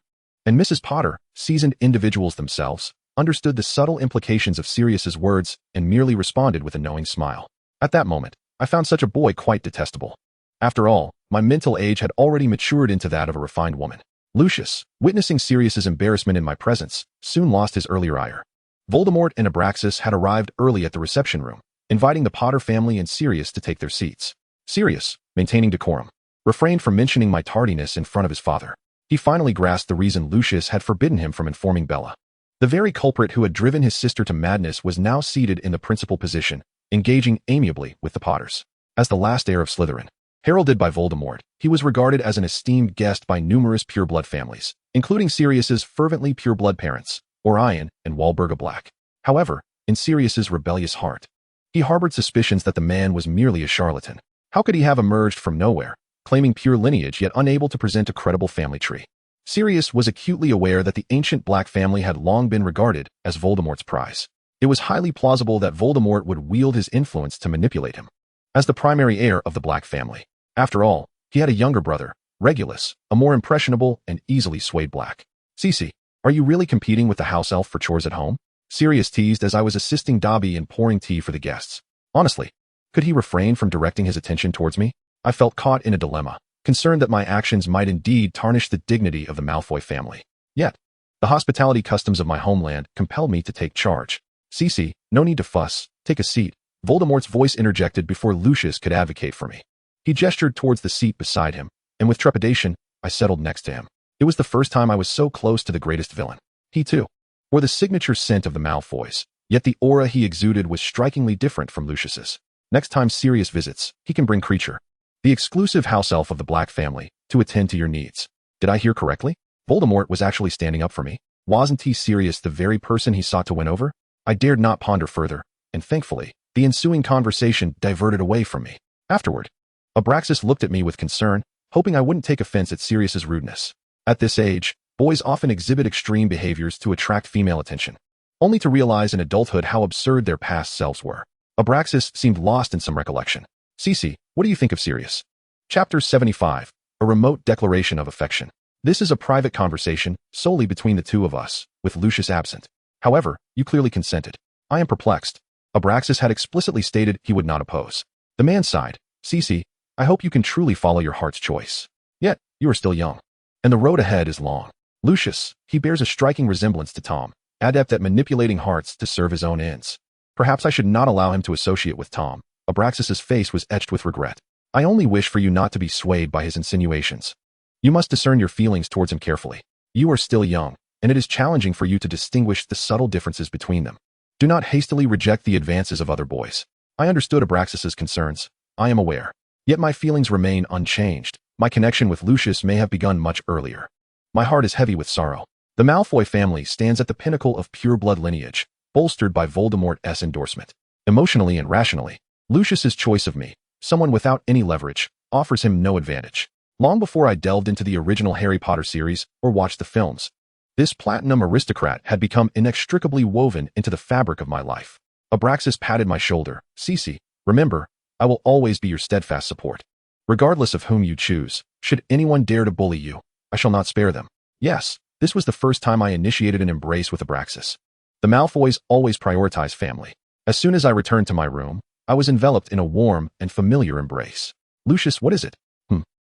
and Mrs. Potter, seasoned individuals themselves, understood the subtle implications of Sirius's words and merely responded with a knowing smile. At that moment, I found such a boy quite detestable. After all, my mental age had already matured into that of a refined woman. Lucius, witnessing Sirius's embarrassment in my presence, soon lost his earlier ire. Voldemort and Abraxas had arrived early at the reception room, inviting the Potter family and Sirius to take their seats. Sirius, maintaining decorum, refrained from mentioning my tardiness in front of his father. He finally grasped the reason Lucius had forbidden him from informing Bella. The very culprit who had driven his sister to madness was now seated in the principal position, engaging amiably with the Potters. As the last heir of Slytherin, heralded by Voldemort, he was regarded as an esteemed guest by numerous pureblood families, including Sirius's fervently pureblood parents, Orion and Walburga Black. However, in Sirius's rebellious heart, he harbored suspicions that the man was merely a charlatan. How could he have emerged from nowhere, claiming pure lineage yet unable to present a credible family tree? Sirius was acutely aware that the ancient Black family had long been regarded as Voldemort's prize. It was highly plausible that Voldemort would wield his influence to manipulate him as the primary heir of the Black family. After all, he had a younger brother, Regulus, a more impressionable and easily swayed Black. Cece, are you really competing with the house elf for chores at home? Sirius teased as I was assisting Dobby in pouring tea for the guests. Honestly, could he refrain from directing his attention towards me? I felt caught in a dilemma, concerned that my actions might indeed tarnish the dignity of the Malfoy family. Yet, the hospitality customs of my homeland compelled me to take charge. Cece, no need to fuss, take a seat. Voldemort's voice interjected before Lucius could advocate for me. He gestured towards the seat beside him, and with trepidation, I settled next to him. It was the first time I was so close to the greatest villain. He, too, wore the signature scent of the Malfoys, yet the aura he exuded was strikingly different from Lucius's. Next time Sirius visits, he can bring Creature, the exclusive house elf of the Black family, to attend to your needs. Did I hear correctly? Voldemort was actually standing up for me. Wasn't he Sirius the very person he sought to win over? I dared not ponder further, and thankfully, the ensuing conversation diverted away from me. Afterward, Abraxas looked at me with concern, hoping I wouldn't take offense at Sirius's rudeness. At this age, boys often exhibit extreme behaviors to attract female attention, only to realize in adulthood how absurd their past selves were. Abraxas seemed lost in some recollection. Cece, what do you think of Sirius? Chapter 75, A Remote Declaration of Affection. This is a private conversation, solely between the two of us, with Lucius absent. However, you clearly consented. I am perplexed. Abraxas had explicitly stated he would not oppose. The man sighed. Cece, I hope you can truly follow your heart's choice. Yet, you are still young, and the road ahead is long. Lucius, he bears a striking resemblance to Tom, adept at manipulating hearts to serve his own ends. Perhaps I should not allow him to associate with Tom. Abraxas's face was etched with regret. I only wish for you not to be swayed by his insinuations. You must discern your feelings towards him carefully. You are still young, and it is challenging for you to distinguish the subtle differences between them. Do not hastily reject the advances of other boys. I understood Abraxas's concerns. I am aware. Yet my feelings remain unchanged. My connection with Lucius may have begun much earlier. My heart is heavy with sorrow. The Malfoy family stands at the pinnacle of pure-blood lineage, bolstered by Voldemort's endorsement. Emotionally and rationally, Lucius's choice of me, someone without any leverage, offers him no advantage. Long before I delved into the original Harry Potter series or watched the films, this platinum aristocrat had become inextricably woven into the fabric of my life. Abraxas patted my shoulder. Cece, remember, I will always be your steadfast support. Regardless of whom you choose, should anyone dare to bully you, I shall not spare them. Yes, this was the first time I initiated an embrace with Abraxas. The Malfoys always prioritize family. As soon as I returned to my room, I was enveloped in a warm and familiar embrace. Lucius, what is it?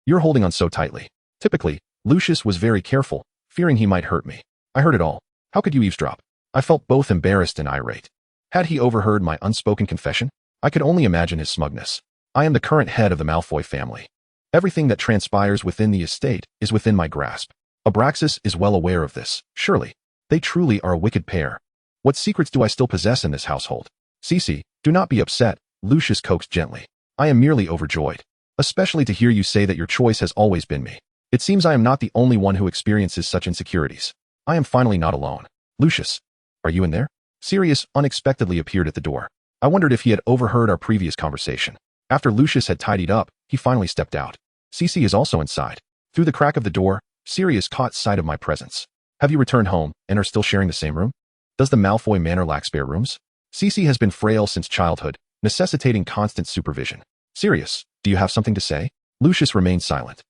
You're holding on so tightly. Typically, Lucius was very careful, fearing he might hurt me. I heard it all. How could you eavesdrop? I felt both embarrassed and irate. Had he overheard my unspoken confession? I could only imagine his smugness. I am the current head of the Malfoy family. Everything that transpires within the estate is within my grasp. Abraxas is well aware of this, surely. They truly are a wicked pair. What secrets do I still possess in this household? Cece, do not be upset, Lucius coaxed gently. I am merely overjoyed. Especially to hear you say that your choice has always been me. It seems I am not the only one who experiences such insecurities. I am finally not alone. Lucius, are you in there? Sirius unexpectedly appeared at the door. I wondered if he had overheard our previous conversation. After Lucius had tidied up, he finally stepped out. Cece is also inside. Through the crack of the door, Sirius caught sight of my presence. Have you returned home and are still sharing the same room? Does the Malfoy manor lack spare rooms? Cece has been frail since childhood, necessitating constant supervision. Sirius, do you have something to say? Lucius remained silent.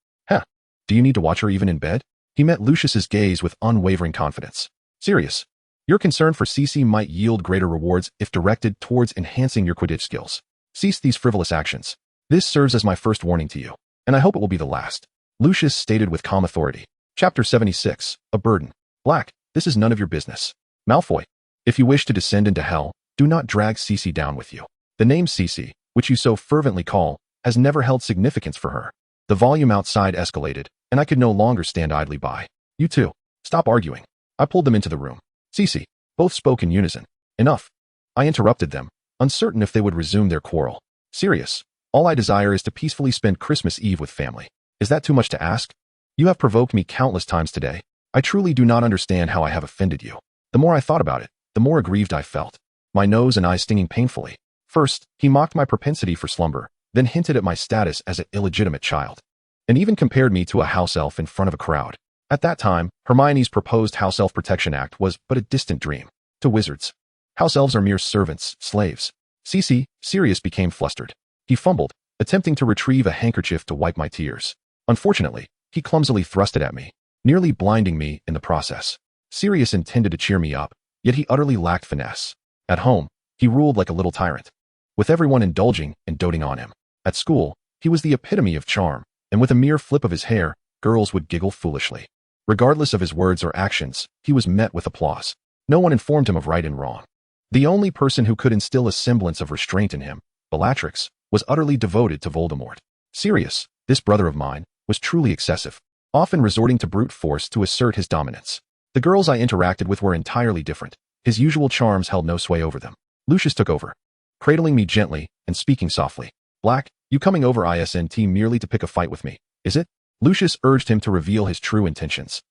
Do you need to watch her even in bed? He met Lucius's gaze with unwavering confidence. Sirius, your concern for Cece might yield greater rewards if directed towards enhancing your Quidditch skills. Cease these frivolous actions. This serves as my first warning to you, and I hope it will be the last. Lucius stated with calm authority. Chapter 76, A Burden. Black, this is none of your business. Malfoy, if you wish to descend into hell, do not drag Cece down with you. The name Cece, which you so fervently call, has never held significance for her. The volume outside escalated, and I could no longer stand idly by. You two, stop arguing. I pulled them into the room. Cece, both spoke in unison. Enough. I interrupted them, uncertain if they would resume their quarrel. Sirius, all I desire is to peacefully spend Christmas Eve with family. Is that too much to ask? You have provoked me countless times today. I truly do not understand how I have offended you. The more I thought about it, the more aggrieved I felt. My nose and eyes stinging painfully. First, he mocked my propensity for slumber, then hinted at my status as an illegitimate child, and even compared me to a house elf in front of a crowd. At that time, Hermione's proposed House Elf Protection Act was but a distant dream. To wizards, house elves are mere servants, slaves. Sirius became flustered. He fumbled, attempting to retrieve a handkerchief to wipe my tears. Unfortunately, he clumsily thrust it at me, nearly blinding me in the process. Sirius intended to cheer me up, yet he utterly lacked finesse. At home, he ruled like a little tyrant, with everyone indulging and doting on him. At school, he was the epitome of charm, and with a mere flip of his hair, girls would giggle foolishly. Regardless of his words or actions, he was met with applause. No one informed him of right and wrong. The only person who could instill a semblance of restraint in him, Bellatrix, was utterly devoted to Voldemort. Sirius, this brother of mine, was truly excessive, often resorting to brute force to assert his dominance. The girls I interacted with were entirely different. His usual charms held no sway over them. Lucius took over, cradling me gently and speaking softly. Black, you coming over ISNT merely to pick a fight with me, is it? Lucius urged him to reveal his true intentions.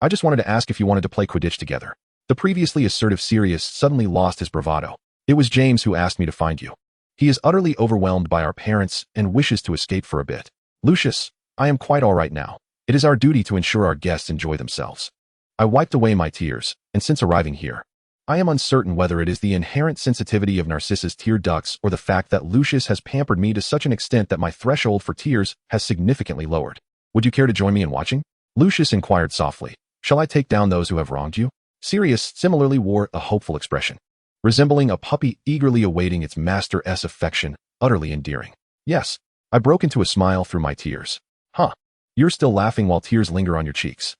I just wanted to ask if you wanted to play Quidditch together. The previously assertive Sirius suddenly lost his bravado. It was James who asked me to find you. He is utterly overwhelmed by our parents and wishes to escape for a bit. Lucius, I am quite all right now. It is our duty to ensure our guests enjoy themselves. I wiped away my tears, and since arriving here, I am uncertain whether it is the inherent sensitivity of Narcissa's tear ducts or the fact that Lucius has pampered me to such an extent that my threshold for tears has significantly lowered. Would you care to join me in watching? Lucius inquired softly. Shall I take down those who have wronged you? Sirius similarly wore a hopeful expression, resembling a puppy eagerly awaiting its master's affection, utterly endearing. Yes, I broke into a smile through my tears. You're still laughing while tears linger on your cheeks.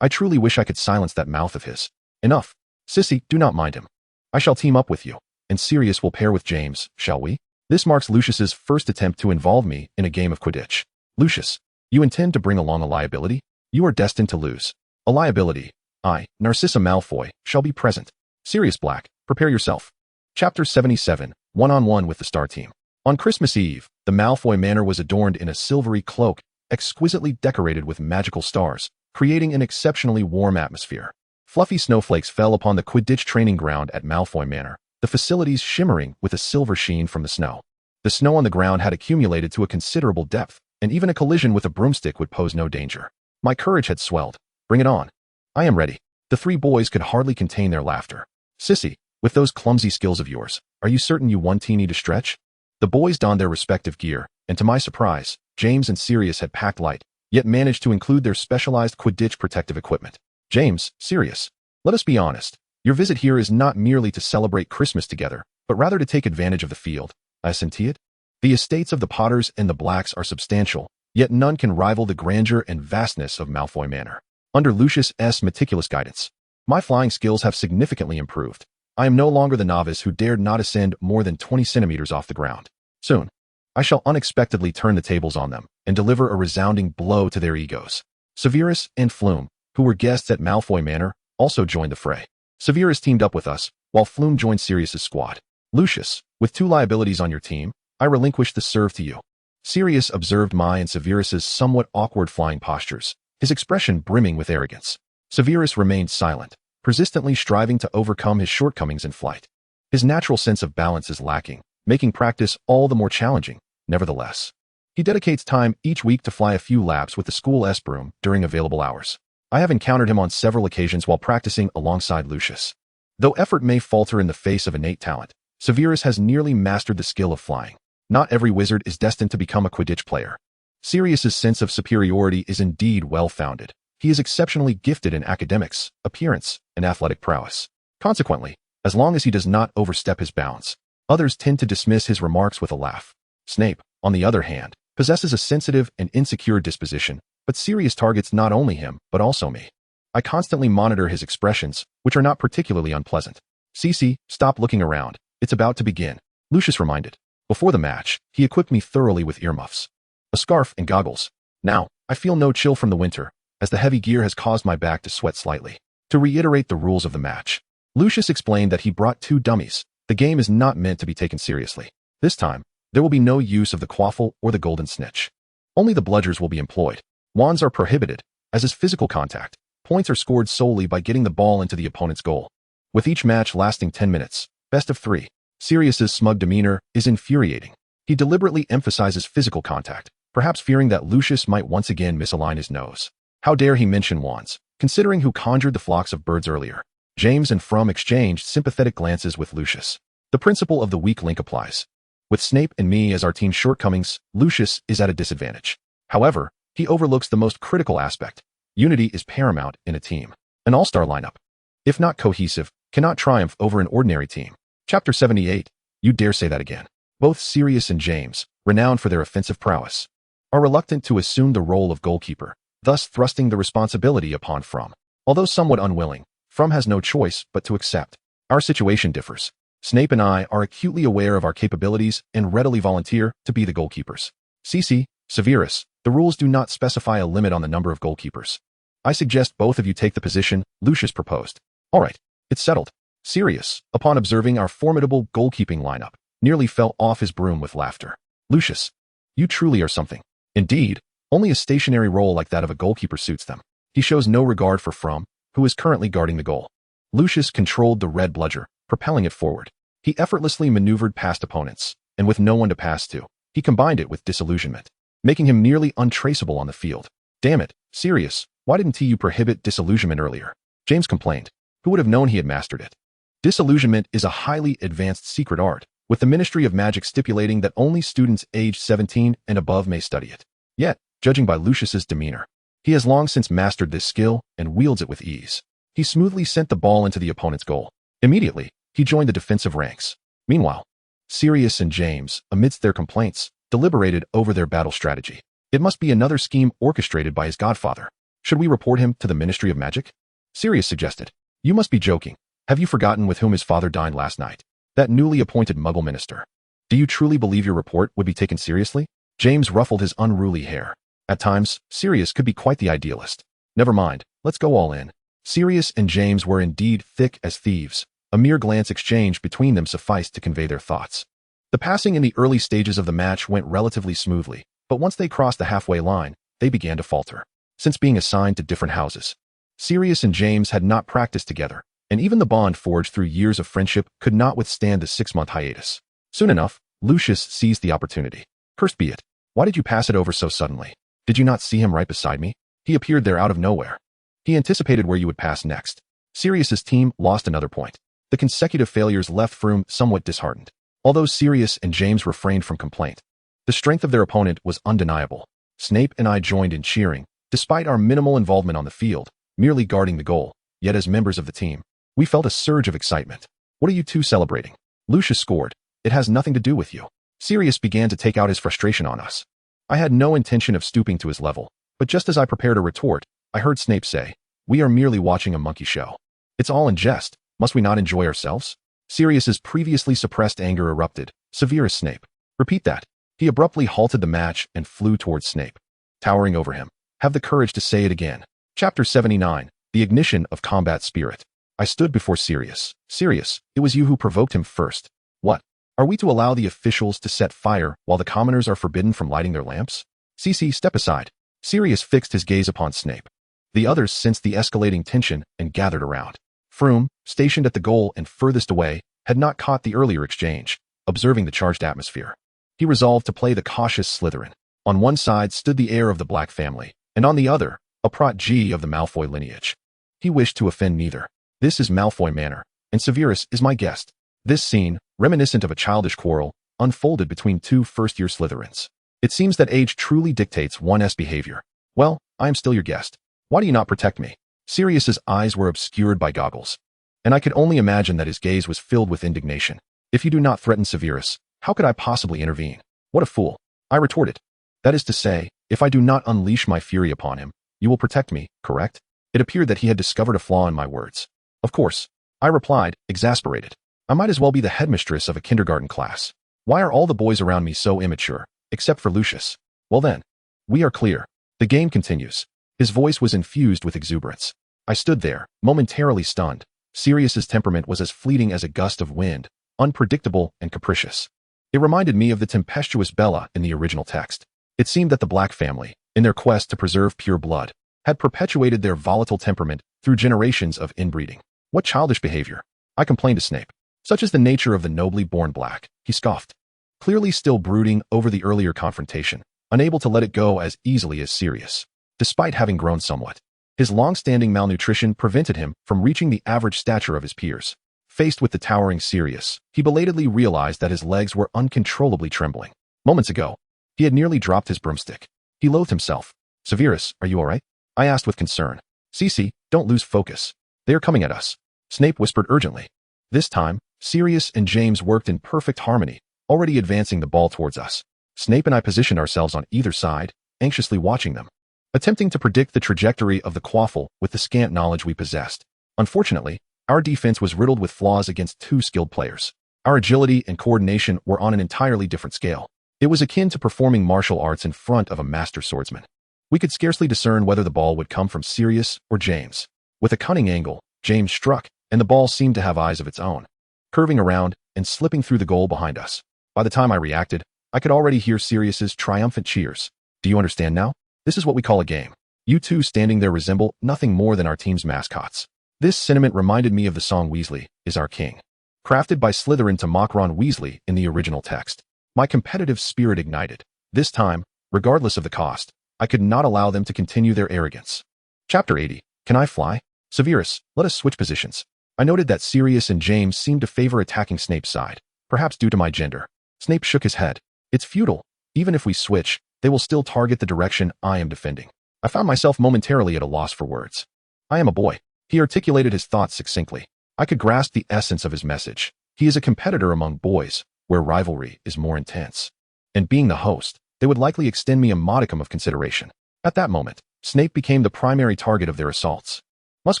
I truly wish I could silence that mouth of his. Enough. Sissy, do not mind him. I shall team up with you, and Sirius will pair with James, shall we? This marks Lucius's first attempt to involve me in a game of Quidditch. Lucius, you intend to bring along a liability? You are destined to lose. A liability. I, Narcissa Malfoy, shall be present. Sirius Black, prepare yourself. Chapter 77, One-on-One with the Star Team. On Christmas Eve, the Malfoy Manor was adorned in a silvery cloak, exquisitely decorated with magical stars, creating an exceptionally warm atmosphere. Fluffy snowflakes fell upon the Quidditch training ground at Malfoy Manor, the facilities shimmering with a silver sheen from the snow. The snow on the ground had accumulated to a considerable depth, and even a collision with a broomstick would pose no danger. My courage had swelled. Bring it on. I am ready. The three boys could hardly contain their laughter. Sissy, with those clumsy skills of yours, are you certain you one teeny to stretch? The boys donned their respective gear, and to my surprise, James and Sirius had packed light, yet managed to include their specialized Quidditch protective equipment. James, Sirius, let us be honest. Your visit here is not merely to celebrate Christmas together, but rather to take advantage of the field. I assent it. The estates of the Potters and the Blacks are substantial, yet none can rival the grandeur and vastness of Malfoy Manor. Under Lucius's meticulous guidance, my flying skills have significantly improved. I am no longer the novice who dared not ascend more than 20 centimeters off the ground. Soon, I shall unexpectedly turn the tables on them and deliver a resounding blow to their egos. Severus and Flume, who were guests at Malfoy Manor, also joined the fray. Severus teamed up with us, while Flume joined Sirius's squad. Lucius, with two liabilities on your team, I relinquish the serve to you. Sirius observed my and Severus's somewhat awkward flying postures, his expression brimming with arrogance. Severus remained silent, persistently striving to overcome his shortcomings in flight. His natural sense of balance is lacking, making practice all the more challenging. Nevertheless, he dedicates time each week to fly a few laps with the school's broom during available hours. I have encountered him on several occasions while practicing alongside Lucius. Though effort may falter in the face of innate talent, Severus has nearly mastered the skill of flying. Not every wizard is destined to become a Quidditch player. Sirius's sense of superiority is indeed well-founded. He is exceptionally gifted in academics, appearance, and athletic prowess. Consequently, as long as he does not overstep his bounds, others tend to dismiss his remarks with a laugh. Snape, on the other hand, possesses a sensitive and insecure disposition, but Sirius targets not only him, but also me. I constantly monitor his expressions, which are not particularly unpleasant. Cece, stop looking around. It's about to begin. Lucius reminded. Before the match, he equipped me thoroughly with earmuffs, a scarf, and goggles. Now, I feel no chill from the winter, as the heavy gear has caused my back to sweat slightly. To reiterate the rules of the match, Lucius explained that he brought two dummies. The game is not meant to be taken seriously. This time, there will be no use of the quaffle or the golden snitch. Only the bludgers will be employed. Wands are prohibited, as is physical contact. Points are scored solely by getting the ball into the opponent's goal. With each match lasting 10 minutes, best of 3. Sirius's smug demeanor is infuriating. He deliberately emphasizes physical contact, perhaps fearing that Lucius might once again misalign his nose. How dare he mention wands, considering who conjured the flocks of birds earlier. James and Frum exchanged sympathetic glances with Lucius. The principle of the weak link applies. With Snape and me as our team's shortcomings, Lucius is at a disadvantage. However, he overlooks the most critical aspect. Unity is paramount in a team. An all-star lineup, if not cohesive, cannot triumph over an ordinary team. Chapter 78. You dare say that again. Both Sirius and James, renowned for their offensive prowess, are reluctant to assume the role of goalkeeper, thus thrusting the responsibility upon Frum. Although somewhat unwilling, Frum has no choice but to accept. Our situation differs. Snape and I are acutely aware of our capabilities and readily volunteer to be the goalkeepers. Cece, Severus, the rules do not specify a limit on the number of goalkeepers. I suggest both of you take the position Lucius proposed. All right, it's settled. Sirius, upon observing our formidable goalkeeping lineup, nearly fell off his broom with laughter. Lucius, you truly are something. Indeed, only a stationary role like that of a goalkeeper suits them. He shows no regard for Frum, who is currently guarding the goal. Lucius controlled the red bludger, propelling it forward. He effortlessly maneuvered past opponents, and with no one to pass to, he combined it with disillusionment, making him nearly untraceable on the field. Damn it, Sirius, why didn't you prohibit disillusionment earlier? James complained. Who would have known he had mastered it? Disillusionment is a highly advanced secret art, with the Ministry of Magic stipulating that only students aged 17 and above may study it. Yet, judging by Lucius's demeanor, he has long since mastered this skill and wields it with ease. He smoothly sent the ball into the opponent's goal. Immediately, he joined the defensive ranks. Meanwhile, Sirius and James, amidst their complaints, deliberated over their battle strategy. It must be another scheme orchestrated by his godfather. Should we report him to the Ministry of Magic? Sirius suggested. You must be joking. Have you forgotten with whom his father dined last night? That newly appointed Muggle minister. Do you truly believe your report would be taken seriously? James ruffled his unruly hair. At times, Sirius could be quite the idealist. Never mind, let's go all in. Sirius and James were indeed thick as thieves. A mere glance exchanged between them sufficed to convey their thoughts. The passing in the early stages of the match went relatively smoothly, but once they crossed the halfway line, they began to falter. Since being assigned to different houses, Sirius and James had not practiced together, and even the bond forged through years of friendship could not withstand the 6-month hiatus. Soon enough, Lucius seized the opportunity. Cursed be it. Why did you pass it over so suddenly? Did you not see him right beside me? He appeared there out of nowhere. He anticipated where you would pass next. Sirius's team lost another point. The consecutive failures left Froome somewhat disheartened. Although Sirius and James refrained from complaint, the strength of their opponent was undeniable. Snape and I joined in cheering, despite our minimal involvement on the field, merely guarding the goal. Yet as members of the team, we felt a surge of excitement. What are you two celebrating? Lucius scored. It has nothing to do with you. Sirius began to take out his frustration on us. I had no intention of stooping to his level, but just as I prepared a retort, I heard Snape say, "We are merely watching a monkey show. It's all in jest. Must we not enjoy ourselves?" Sirius's previously suppressed anger erupted. Severe as Snape. Repeat that. He abruptly halted the match and flew towards Snape. Towering over him. Have the courage to say it again. Chapter 79. The Ignition of Combat Spirit. I stood before Sirius. Sirius, it was you who provoked him first. What? Are we to allow the officials to set fire while the commoners are forbidden from lighting their lamps? CC, step aside. Sirius fixed his gaze upon Snape. The others sensed the escalating tension and gathered around. Froome, stationed at the goal and furthest away, had not caught the earlier exchange, observing the charged atmosphere. He resolved to play the cautious Slytherin. On one side stood the heir of the Black family, and on the other, a protégé of the Malfoy lineage. He wished to offend neither. This is Malfoy Manor, and Severus is my guest. This scene, reminiscent of a childish quarrel, unfolded between two first-year Slytherins. It seems that age truly dictates one's behavior. Well, I am still your guest. Why do you not protect me? Sirius's eyes were obscured by goggles, and I could only imagine that his gaze was filled with indignation. If you do not threaten Severus, how could I possibly intervene? What a fool. I retorted. That is to say, if I do not unleash my fury upon him, you will protect me, correct? It appeared that he had discovered a flaw in my words. Of course, I replied, exasperated. I might as well be the headmistress of a kindergarten class. Why are all the boys around me so immature, except for Lucius? Well then, we are clear. The game continues. His voice was infused with exuberance. I stood there, momentarily stunned. Sirius's temperament was as fleeting as a gust of wind, unpredictable and capricious. It reminded me of the tempestuous Bella in the original text. It seemed that the Black family, in their quest to preserve pure blood, had perpetuated their volatile temperament through generations of inbreeding. What childish behavior! I complained to Snape. Such is the nature of the nobly born Black, he scoffed. Clearly still brooding over the earlier confrontation, unable to let it go as easily as Sirius. Despite having grown somewhat, his long-standing malnutrition prevented him from reaching the average stature of his peers. Faced with the towering Sirius, he belatedly realized that his legs were uncontrollably trembling. Moments ago, he had nearly dropped his broomstick. He loathed himself. Severus, are you all right? I asked with concern. Cece, don't lose focus. They are coming at us. Snape whispered urgently. This time, Sirius and James worked in perfect harmony, already advancing the ball towards us. Snape and I positioned ourselves on either side, anxiously watching them, attempting to predict the trajectory of the quaffle with the scant knowledge we possessed. Unfortunately, our defense was riddled with flaws against two skilled players. Our agility and coordination were on an entirely different scale. It was akin to performing martial arts in front of a master swordsman. We could scarcely discern whether the ball would come from Sirius or James. With a cunning angle, James struck, and the ball seemed to have eyes of its own, curving around and slipping through the goal behind us. By the time I reacted, I could already hear Sirius's triumphant cheers. Do you understand now? This is what we call a game. You two standing there resemble nothing more than our team's mascots. This sentiment reminded me of the song Weasley is Our King, crafted by Slytherin to mock Ron Weasley in the original text. My competitive spirit ignited. This time, regardless of the cost, I could not allow them to continue their arrogance. Chapter 80. Can I fly? Severus, let us switch positions. I noted that Sirius and James seemed to favor attacking Snape's side, perhaps due to my gender. Snape shook his head. It's futile. Even if we switch, they will still target the direction I am defending. I found myself momentarily at a loss for words. I am a boy. He articulated his thoughts succinctly. I could grasp the essence of his message. He is a competitor among boys, where rivalry is more intense. And being the host, they would likely extend me a modicum of consideration. At that moment, Snape became the primary target of their assaults. Must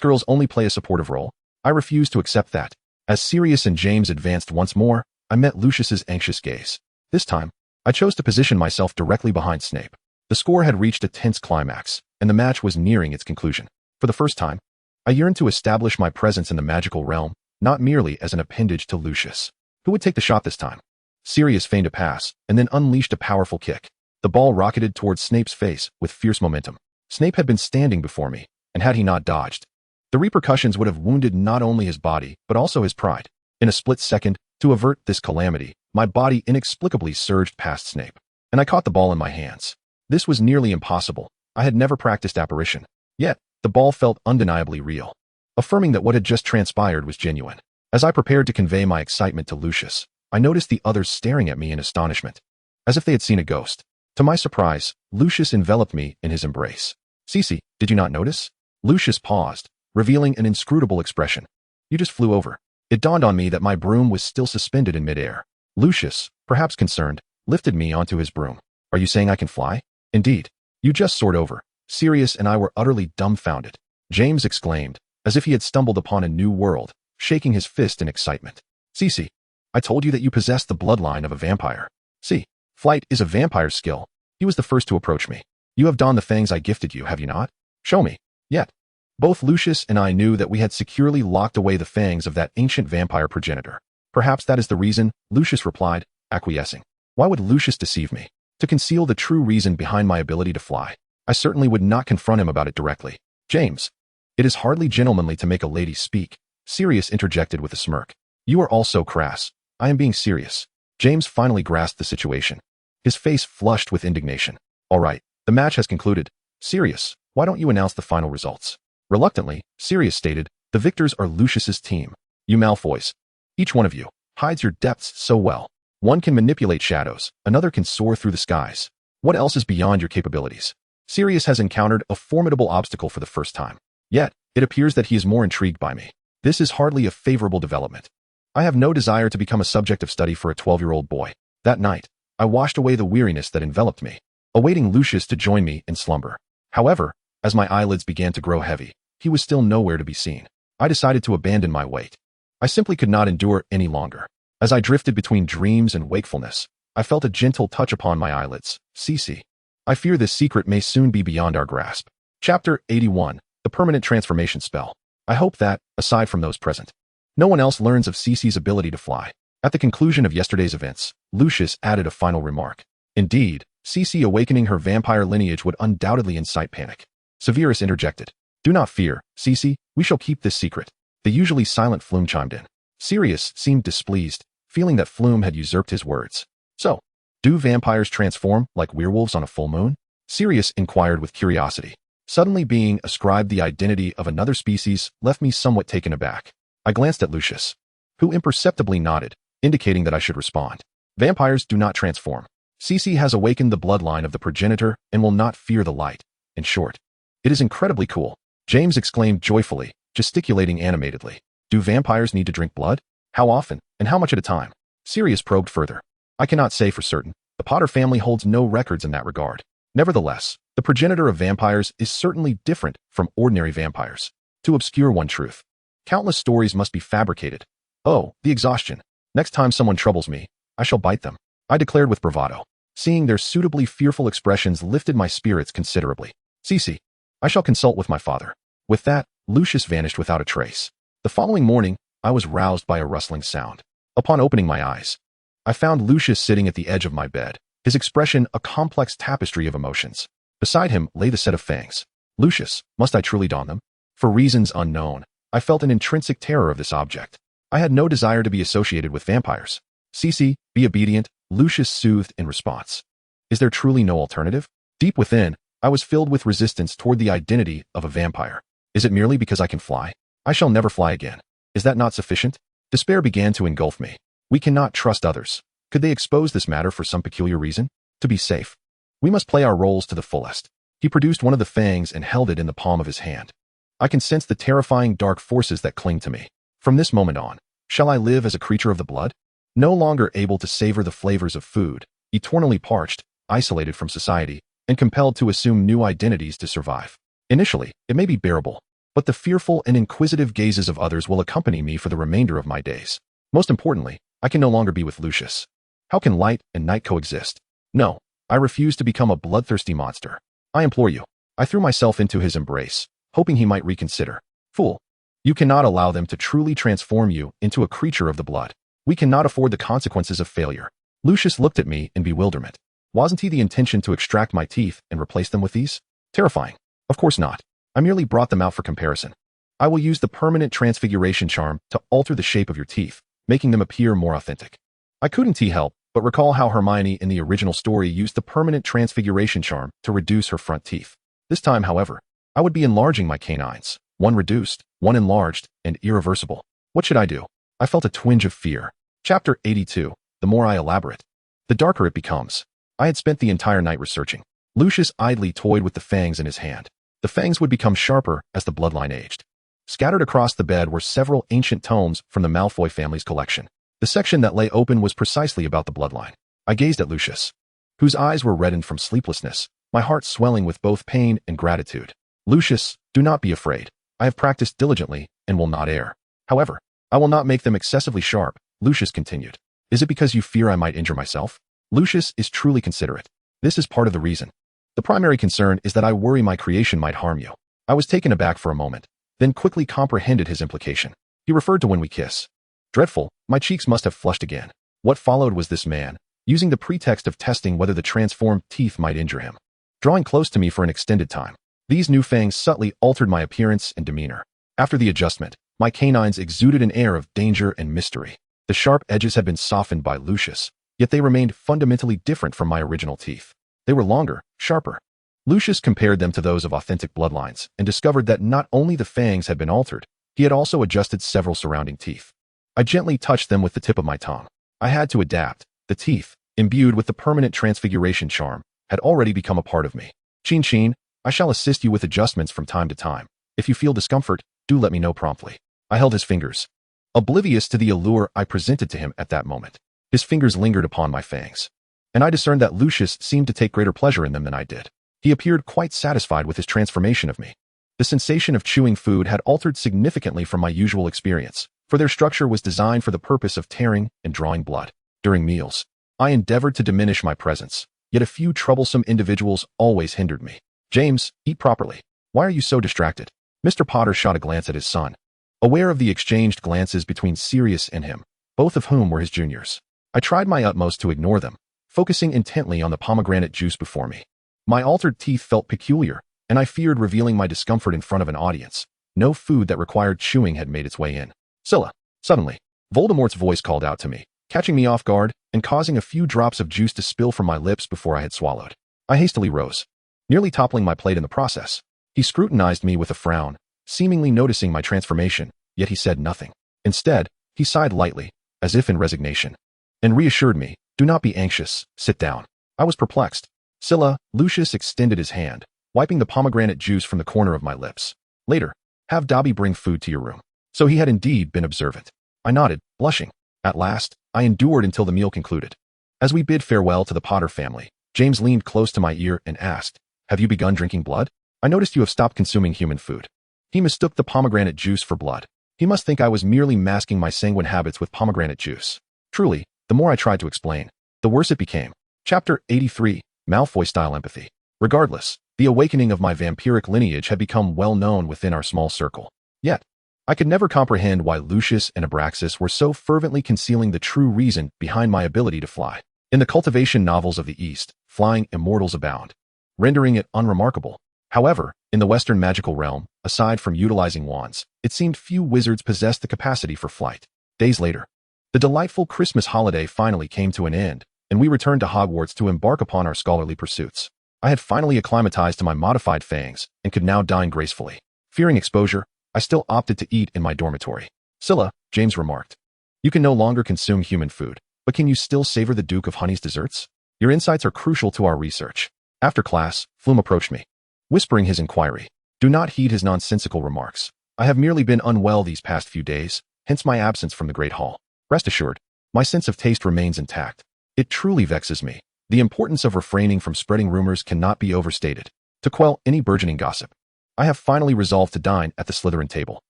girls only play a supportive role? I refused to accept that. As Sirius and James advanced once more, I met Lucius's anxious gaze. This time, I chose to position myself directly behind Snape. The score had reached a tense climax, and the match was nearing its conclusion. For the first time, I yearned to establish my presence in the magical realm, not merely as an appendage to Lucius. Who would take the shot this time? Sirius feigned a pass, and then unleashed a powerful kick. The ball rocketed towards Snape's face with fierce momentum. Snape had been standing before me, and had he not dodged, the repercussions would have wounded not only his body, but also his pride. In a split second, to avert this calamity, my body inexplicably surged past Snape, and I caught the ball in my hands. This was nearly impossible. I had never practiced apparition. Yet, the ball felt undeniably real, affirming that what had just transpired was genuine. As I prepared to convey my excitement to Lucius, I noticed the others staring at me in astonishment, as if they had seen a ghost. To my surprise, Lucius enveloped me in his embrace. "Cece, did you not notice?" Lucius paused, revealing an inscrutable expression. "You just flew over." It dawned on me that my broom was still suspended in midair. Lucius, perhaps concerned, lifted me onto his broom. "Are you saying I can fly?" "Indeed. You just soared over." Sirius and I were utterly dumbfounded. James exclaimed, as if he had stumbled upon a new world, shaking his fist in excitement. "Cece, I told you that you possessed the bloodline of a vampire. See, flight is a vampire's skill." He was the first to approach me. "You have donned the fangs I gifted you, have you not?" "Show me." "Yet." Both Lucius and I knew that we had securely locked away the fangs of that ancient vampire progenitor. "Perhaps that is the reason," Lucius replied, acquiescing. Why would Lucius deceive me? To conceal the true reason behind my ability to fly. I certainly would not confront him about it directly. "James, it is hardly gentlemanly to make a lady speak," Sirius interjected with a smirk. "You are all so crass. I am being serious." James finally grasped the situation. His face flushed with indignation. "All right, the match has concluded. Sirius, why don't you announce the final results?" Reluctantly, Sirius stated, "The victors are Lucius's team. You Malfoys. Each one of you hides your depths so well. One can manipulate shadows, another can soar through the skies. What else is beyond your capabilities?" Sirius has encountered a formidable obstacle for the first time. Yet, it appears that he is more intrigued by me. This is hardly a favorable development. I have no desire to become a subject of study for a 12-year-old boy. That night, I washed away the weariness that enveloped me, awaiting Lucius to join me in slumber. However, as my eyelids began to grow heavy, he was still nowhere to be seen. I decided to abandon my wait. I simply could not endure any longer. As I drifted between dreams and wakefulness, I felt a gentle touch upon my eyelids. "Cece. I fear this secret may soon be beyond our grasp." Chapter 81, The Permanent Transformation Spell. I hope that, aside from those present, no one else learns of Cece's ability to fly. At the conclusion of yesterday's events, Lucius added a final remark. Indeed, Cece awakening her vampire lineage would undoubtedly incite panic. Severus interjected. "Do not fear, Cece, we shall keep this secret." The usually silent Flume chimed in. Sirius seemed displeased, feeling that Flume had usurped his words. "So, do vampires transform like werewolves on a full moon?" Sirius inquired with curiosity. Suddenly being ascribed the identity of another species left me somewhat taken aback. I glanced at Lucius, who imperceptibly nodded, indicating that I should respond. "Vampires do not transform. Cece has awakened the bloodline of the progenitor and will not fear the light. In short, it is incredibly cool." James exclaimed joyfully, gesticulating animatedly. "Do vampires need to drink blood? How often, and how much at a time?" Sirius probed further. "I cannot say for certain. The Potter family holds no records in that regard. Nevertheless, the progenitor of vampires is certainly different from ordinary vampires. To obscure one truth, countless stories must be fabricated. Oh, the exhaustion. Next time someone troubles me, I shall bite them," I declared with bravado. Seeing their suitably fearful expressions lifted my spirits considerably. "Cece, I shall consult with my father." With that, Lucius vanished without a trace. The following morning, I was roused by a rustling sound. Upon opening my eyes, I found Lucius sitting at the edge of my bed, his expression a complex tapestry of emotions. Beside him lay the set of fangs. "Lucius, must I truly don them?" For reasons unknown, I felt an intrinsic terror of this object. I had no desire to be associated with vampires. "Cece, be obedient," Lucius soothed in response. "Is there truly no alternative?" Deep within, I was filled with resistance toward the identity of a vampire. Is it merely because I can fly? I shall never fly again. Is that not sufficient? Despair began to engulf me. We cannot trust others. Could they expose this matter for some peculiar reason? To be safe, we must play our roles to the fullest. He produced one of the fangs and held it in the palm of his hand. I can sense the terrifying dark forces that cling to me. From this moment on, shall I live as a creature of the blood? No longer able to savor the flavors of food, eternally parched, isolated from society, and compelled to assume new identities to survive. Initially, it may be bearable, but the fearful and inquisitive gazes of others will accompany me for the remainder of my days. Most importantly, I can no longer be with Lucius. How can light and night coexist? No, I refuse to become a bloodthirsty monster. I implore you. I threw myself into his embrace, hoping he might reconsider. Fool. You cannot allow them to truly transform you into a creature of the blood. We cannot afford the consequences of failure. Lucius looked at me in bewilderment. Wasn't he the intention to extract my teeth and replace them with these? Terrifying. Of course not. I merely brought them out for comparison. I will use the permanent transfiguration charm to alter the shape of your teeth, making them appear more authentic. I couldn't help but recall how Hermione in the original story used the permanent transfiguration charm to reduce her front teeth. This time, however, I would be enlarging my canines, one reduced, one enlarged, and irreversible. What should I do? I felt a twinge of fear. Chapter 82. The more I elaborate, the darker it becomes. I had spent the entire night researching. Lucius idly toyed with the fangs in his hand. The fangs would become sharper as the bloodline aged. Scattered across the bed were several ancient tomes from the Malfoy family's collection. The section that lay open was precisely about the bloodline. I gazed at Lucius, whose eyes were reddened from sleeplessness, my heart swelling with both pain and gratitude. Lucius, do not be afraid. I have practiced diligently and will not err. However, I will not make them excessively sharp, Lucius continued. Is it because you fear I might injure myself? Lucius is truly considerate. This is part of the reason. The primary concern is that I worry my creation might harm you. I was taken aback for a moment, then quickly comprehended his implication. He referred to when we kiss. Dreadful, my cheeks must have flushed again. What followed was this man, using the pretext of testing whether the transformed teeth might injure him, drawing close to me for an extended time. These new fangs subtly altered my appearance and demeanor. After the adjustment, my canines exuded an air of danger and mystery. The sharp edges had been softened by Lucius, yet they remained fundamentally different from my original teeth. They were longer, sharper. Lucius compared them to those of authentic bloodlines and discovered that not only the fangs had been altered, he had also adjusted several surrounding teeth. I gently touched them with the tip of my tongue. I had to adapt. The teeth, imbued with the permanent transfiguration charm, had already become a part of me. Chin, I shall assist you with adjustments from time to time. If you feel discomfort, do let me know promptly. I held his fingers, oblivious to the allure I presented to him at that moment. His fingers lingered upon my fangs, and I discerned that Lucius seemed to take greater pleasure in them than I did. He appeared quite satisfied with his transformation of me. The sensation of chewing food had altered significantly from my usual experience, for their structure was designed for the purpose of tearing and drawing blood. During meals, I endeavored to diminish my presence, yet a few troublesome individuals always hindered me. James, eat properly. Why are you so distracted? Mr. Potter shot a glance at his son, aware of the exchanged glances between Sirius and him, both of whom were his juniors. I tried my utmost to ignore them, focusing intently on the pomegranate juice before me. My altered teeth felt peculiar, and I feared revealing my discomfort in front of an audience. No food that required chewing had made its way in. Scylla. Suddenly, Voldemort's voice called out to me, catching me off guard and causing a few drops of juice to spill from my lips before I had swallowed. I hastily rose, nearly toppling my plate in the process. He scrutinized me with a frown, seemingly noticing my transformation, yet he said nothing. Instead, he sighed lightly, as if in resignation, and reassured me, do not be anxious, sit down. I was perplexed. Scylla, Lucius extended his hand, wiping the pomegranate juice from the corner of my lips. Later, have Dobby bring food to your room. So he had indeed been observant. I nodded, blushing. At last, I endured until the meal concluded. As we bid farewell to the Potter family, James leaned close to my ear and asked, have you begun drinking blood? I noticed you have stopped consuming human food. He mistook the pomegranate juice for blood. He must think I was merely masking my sanguine habits with pomegranate juice. Truly, the more I tried to explain, the worse it became. Chapter 83. Malfoy-style empathy. Regardless, the awakening of my vampiric lineage had become well known within our small circle. Yet, I could never comprehend why Lucius and Abraxas were so fervently concealing the true reason behind my ability to fly. In the cultivation novels of the East, flying immortals abound, rendering it unremarkable. However, in the Western magical realm, aside from utilizing wands, it seemed few wizards possessed the capacity for flight. Days later, the delightful Christmas holiday finally came to an end, and we returned to Hogwarts to embark upon our scholarly pursuits. I had finally acclimatized to my modified fangs and could now dine gracefully. Fearing exposure, I still opted to eat in my dormitory. Scylla, James remarked, you can no longer consume human food, but can you still savor the Duke of Honey's desserts? Your insights are crucial to our research. After class, Flume approached me, whispering his inquiry. Do not heed his nonsensical remarks. I have merely been unwell these past few days, hence my absence from the Great Hall. Rest assured, my sense of taste remains intact. It truly vexes me, The importance of refraining from spreading rumors cannot be overstated. To quell any burgeoning gossip, I have finally resolved to dine at the Slytherin table.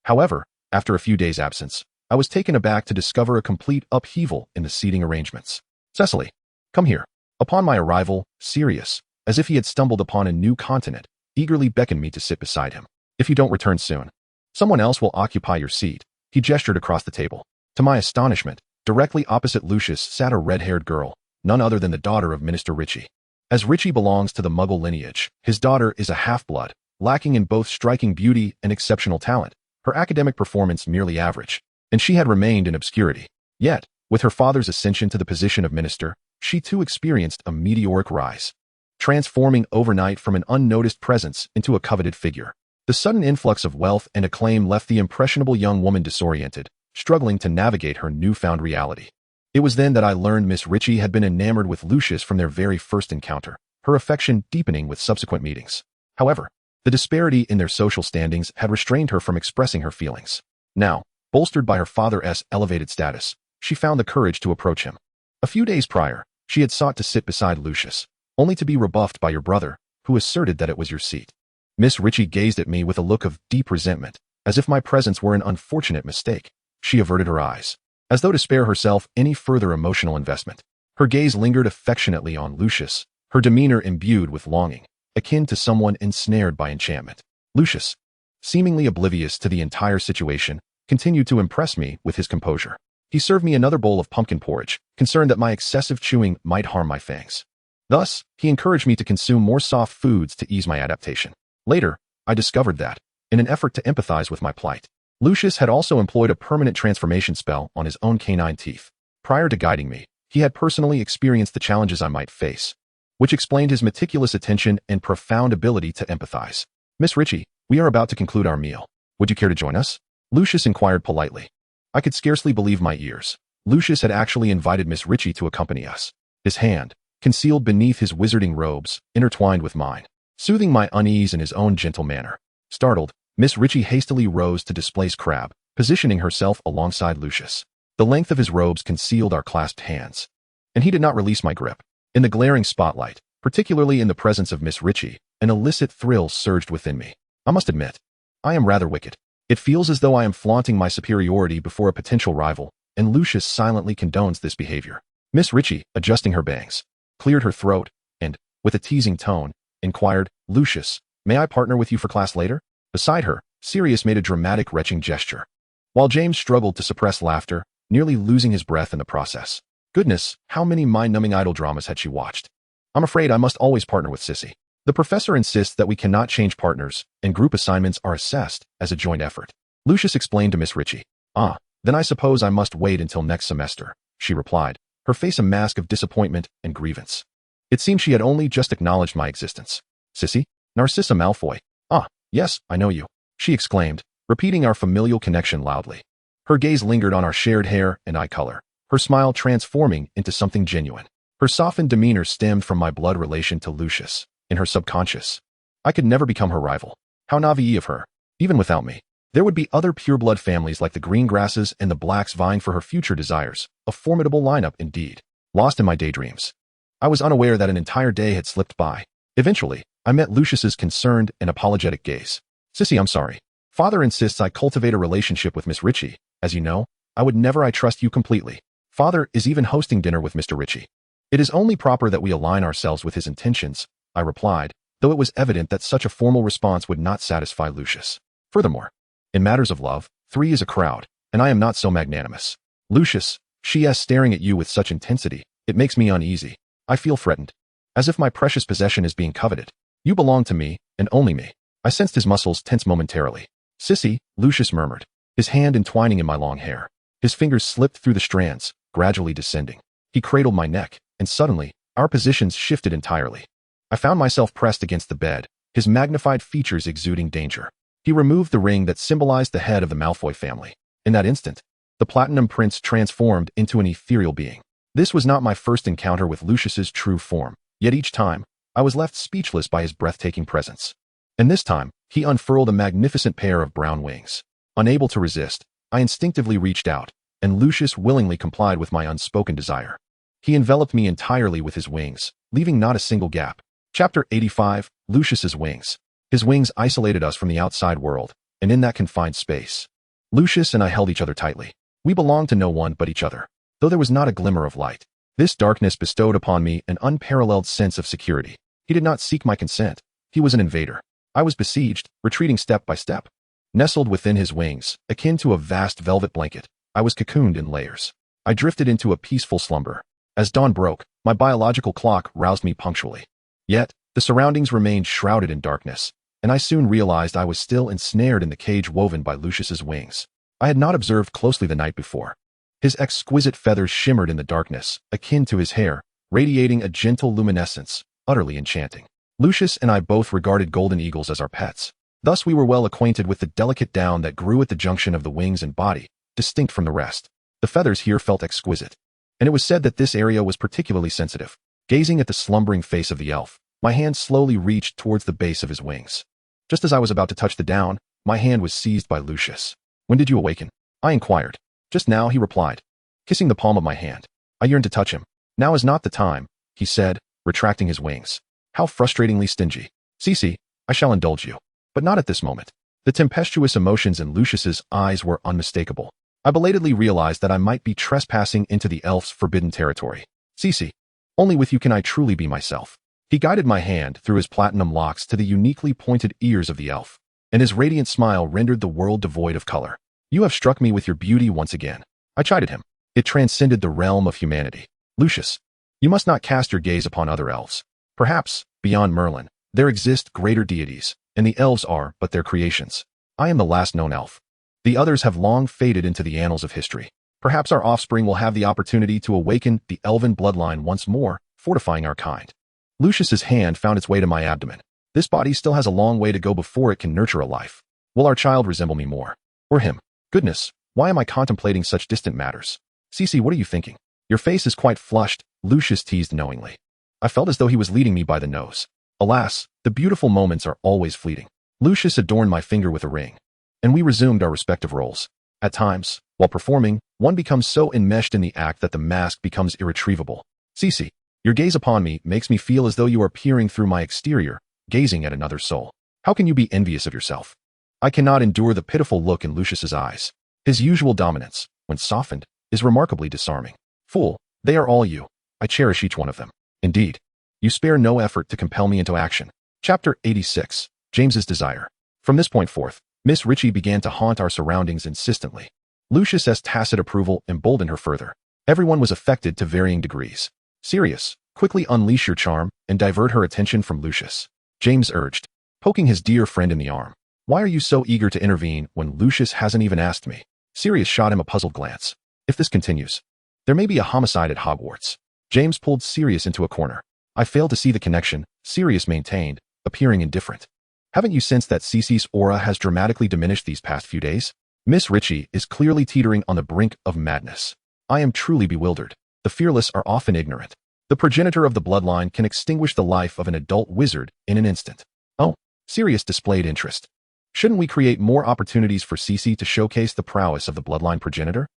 However, after a few days' absence, I was taken aback to discover a complete upheaval in the seating arrangements. Cecily, come here. Upon my arrival, Sirius, as if he had stumbled upon a new continent, eagerly beckoned me to sit beside him. If you don't return soon, someone else will occupy your seat. He gestured across the table. To my astonishment, directly opposite Lucius sat a red-haired girl, none other than the daughter of Minister Ritchie. As Ritchie belongs to the Muggle lineage, his daughter is a half-blood, lacking in both striking beauty and exceptional talent, her academic performance merely average, and she had remained in obscurity. Yet, with her father's ascension to the position of minister, she too experienced a meteoric rise, transforming overnight from an unnoticed presence into a coveted figure. The sudden influx of wealth and acclaim left the impressionable young woman disoriented, struggling to navigate her newfound reality. It was then that I learned Miss Ritchie had been enamored with Lucius from their very first encounter, her affection deepening with subsequent meetings. However, the disparity in their social standings had restrained her from expressing her feelings. Now, bolstered by her father's elevated status, she found the courage to approach him. A few days prior, she had sought to sit beside Lucius, only to be rebuffed by your brother, who asserted that it was your seat. Miss Ritchie gazed at me with a look of deep resentment, as if my presence were an unfortunate mistake. She averted her eyes, as though to spare herself any further emotional investment. Her gaze lingered affectionately on Lucius, her demeanor imbued with longing, akin to someone ensnared by enchantment. Lucius, seemingly oblivious to the entire situation, continued to impress me with his composure. He served me another bowl of pumpkin porridge, concerned that my excessive chewing might harm my fangs. Thus, he encouraged me to consume more soft foods to ease my adaptation. Later, I discovered that, in an effort to empathize with my plight, Lucius had also employed a permanent transformation spell on his own canine teeth. Prior to guiding me, he had personally experienced the challenges I might face, which explained his meticulous attention and profound ability to empathize. Miss Ritchie, we are about to conclude our meal. Would you care to join us? Lucius inquired politely. I could scarcely believe my ears. Lucius had actually invited Miss Ritchie to accompany us. His hand, concealed beneath his wizarding robes, intertwined with mine, soothing my unease in his own gentle manner. Startled, Miss Ritchie hastily rose to displace Crabbe, positioning herself alongside Lucius. The length of his robes concealed our clasped hands, and he did not release my grip. In the glaring spotlight, particularly in the presence of Miss Ritchie, an illicit thrill surged within me. I must admit, I am rather wicked. It feels as though I am flaunting my superiority before a potential rival, and Lucius silently condones this behavior. Miss Ritchie, adjusting her bangs, cleared her throat, and, with a teasing tone, inquired, Lucius, may I partner with you for class later? Beside her, Sirius made a dramatic retching gesture, while James struggled to suppress laughter, nearly losing his breath in the process. Goodness, how many mind-numbing idol dramas had she watched? I'm afraid I must always partner with Sissy. The professor insists that we cannot change partners, and group assignments are assessed as a joint effort. Lucius explained to Miss Ritchie. Ah, then I suppose I must wait until next semester, she replied, her face a mask of disappointment and grievance. It seemed she had only just acknowledged my existence. Sissy? Narcissa Malfoy. Ah, yes, I know you, she exclaimed, repeating our familial connection loudly. Her gaze lingered on our shared hair and eye color, her smile transforming into something genuine. Her softened demeanor stemmed from my blood relation to Lucius. In her subconscious, I could never become her rival. How naive of her. Even without me, there would be other pureblood families like the Greengrasses and the Blacks vying for her future desires. A formidable lineup indeed. Lost in my daydreams, I was unaware that an entire day had slipped by. Eventually, I met Lucius's concerned and apologetic gaze. Sissy, I'm sorry. Father insists I cultivate a relationship with Miss Ritchie. As you know, I would never trust you completely. Father is even hosting dinner with Mr. Ritchie. It is only proper that we align ourselves with his intentions, I replied, though it was evident that such a formal response would not satisfy Lucius. Furthermore, in matters of love, 3 is a crowd, and I am not so magnanimous. Lucius, she is staring at you with such intensity, it makes me uneasy. I feel threatened, as if my precious possession is being coveted. You belong to me, and only me. I sensed his muscles tense momentarily. Sissy, Lucius murmured, his hand entwining in my long hair. His fingers slipped through the strands, gradually descending. He cradled my neck, and suddenly, our positions shifted entirely. I found myself pressed against the bed, his magnified features exuding danger. He removed the ring that symbolized the head of the Malfoy family. In that instant, the Platinum Prince transformed into an ethereal being. This was not my first encounter with Lucius's true form, yet each time, I was left speechless by his breathtaking presence. And this time, he unfurled a magnificent pair of brown wings. Unable to resist, I instinctively reached out, and Lucius willingly complied with my unspoken desire. He enveloped me entirely with his wings, leaving not a single gap. Chapter 85, Lucius's Wings. His wings isolated us from the outside world, and in that confined space, Lucius and I held each other tightly. We belonged to no one but each other, though there was not a glimmer of light. This darkness bestowed upon me an unparalleled sense of security. He did not seek my consent. He was an invader. I was besieged, retreating step by step. Nestled within his wings, akin to a vast velvet blanket, I was cocooned in layers. I drifted into a peaceful slumber. As dawn broke, my biological clock roused me punctually. Yet, the surroundings remained shrouded in darkness, and I soon realized I was still ensnared in the cage woven by Lucius's wings. I had not observed closely the night before. His exquisite feathers shimmered in the darkness, akin to his hair, radiating a gentle luminescence, utterly enchanting. Lucius and I both regarded golden eagles as our pets. Thus we were well acquainted with the delicate down that grew at the junction of the wings and body, distinct from the rest. The feathers here felt exquisite, and it was said that this area was particularly sensitive. Gazing at the slumbering face of the elf, my hand slowly reached towards the base of his wings. Just as I was about to touch the down, my hand was seized by Lucius. "When did you awaken?" I inquired. "Just now," he replied, kissing the palm of my hand. I yearned to touch him. "Now is not the time," he said, retracting his wings. "How frustratingly stingy. Cece, I shall indulge you. But not at this moment." The tempestuous emotions in Lucius's eyes were unmistakable. I belatedly realized that I might be trespassing into the elf's forbidden territory. "Cece, only with you can I truly be myself." He guided my hand through his platinum locks to the uniquely pointed ears of the elf, and his radiant smile rendered the world devoid of color. "You have struck me with your beauty once again." I chided him. "It transcended the realm of humanity. Lucius, you must not cast your gaze upon other elves. Perhaps, beyond Merlin, there exist greater deities, and the elves are but their creations. I am the last known elf. The others have long faded into the annals of history. Perhaps our offspring will have the opportunity to awaken the elven bloodline once more, fortifying our kind." Lucius's hand found its way to my abdomen. "This body still has a long way to go before it can nurture a life. Will our child resemble me more? Or him? Goodness, why am I contemplating such distant matters? Cece, what are you thinking? Your face is quite flushed," Lucius teased knowingly. I felt as though he was leading me by the nose. Alas, the beautiful moments are always fleeting. Lucius adorned my finger with a ring, and we resumed our respective roles. At times, while performing, one becomes so enmeshed in the act that the mask becomes irretrievable. "Cece, your gaze upon me makes me feel as though you are peering through my exterior, gazing at another soul. How can you be envious of yourself?" I cannot endure the pitiful look in Lucius's eyes. His usual dominance, when softened, is remarkably disarming. "Fool, they are all you. I cherish each one of them. Indeed, you spare no effort to compel me into action." Chapter 86, James's Desire. From this point forth, Miss Ritchie began to haunt our surroundings insistently. Lucius's tacit approval emboldened her further. Everyone was affected to varying degrees. "Sirius, quickly unleash your charm and divert her attention from Lucius," James urged, poking his dear friend in the arm. "Why are you so eager to intervene when Lucius hasn't even asked me?" Sirius shot him a puzzled glance. "If this continues, there may be a homicide at Hogwarts." James pulled Sirius into a corner. "I fail to see the connection," Sirius maintained, appearing indifferent. "Haven't you sensed that Cece's aura has dramatically diminished these past few days? Miss Ritchie is clearly teetering on the brink of madness. I am truly bewildered. The fearless are often ignorant. The progenitor of the bloodline can extinguish the life of an adult wizard in an instant." "Oh," Sirius displayed interest. "Shouldn't we create more opportunities for Cece to showcase the prowess of the bloodline progenitor?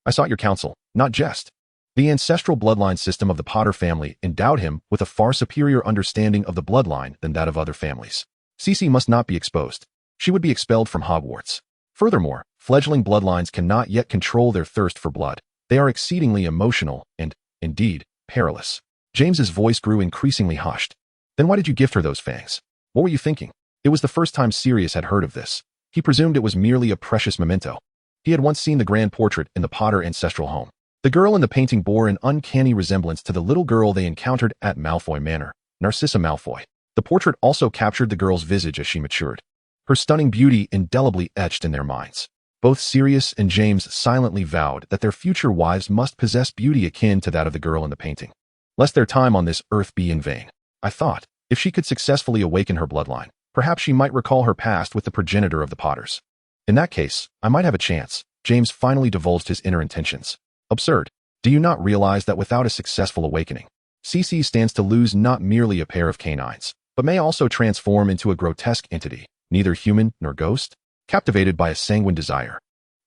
I sought your counsel, not jest." The ancestral bloodline system of the Potter family endowed him with a far superior understanding of the bloodline than that of other families. Cece must not be exposed. She would be expelled from Hogwarts. Furthermore, fledgling bloodlines cannot yet control their thirst for blood. They are exceedingly emotional and, indeed, perilous. James's voice grew increasingly hushed. "Then why did you gift her those fangs? What were you thinking?" It was the first time Sirius had heard of this. He presumed it was merely a precious memento. He had once seen the grand portrait in the Potter ancestral home. The girl in the painting bore an uncanny resemblance to the little girl they encountered at Malfoy Manor, Narcissa Malfoy. The portrait also captured the girl's visage as she matured, her stunning beauty indelibly etched in their minds. Both Sirius and James silently vowed that their future wives must possess beauty akin to that of the girl in the painting, lest their time on this earth be in vain. I thought, if she could successfully awaken her bloodline, perhaps she might recall her past with the progenitor of the Potters. In that case, I might have a chance. James finally divulged his inner intentions. "Absurd. Do you not realize that without a successful awakening, Cece stands to lose not merely a pair of canines, but may also transform into a grotesque entity, neither human nor ghost, captivated by a sanguine desire.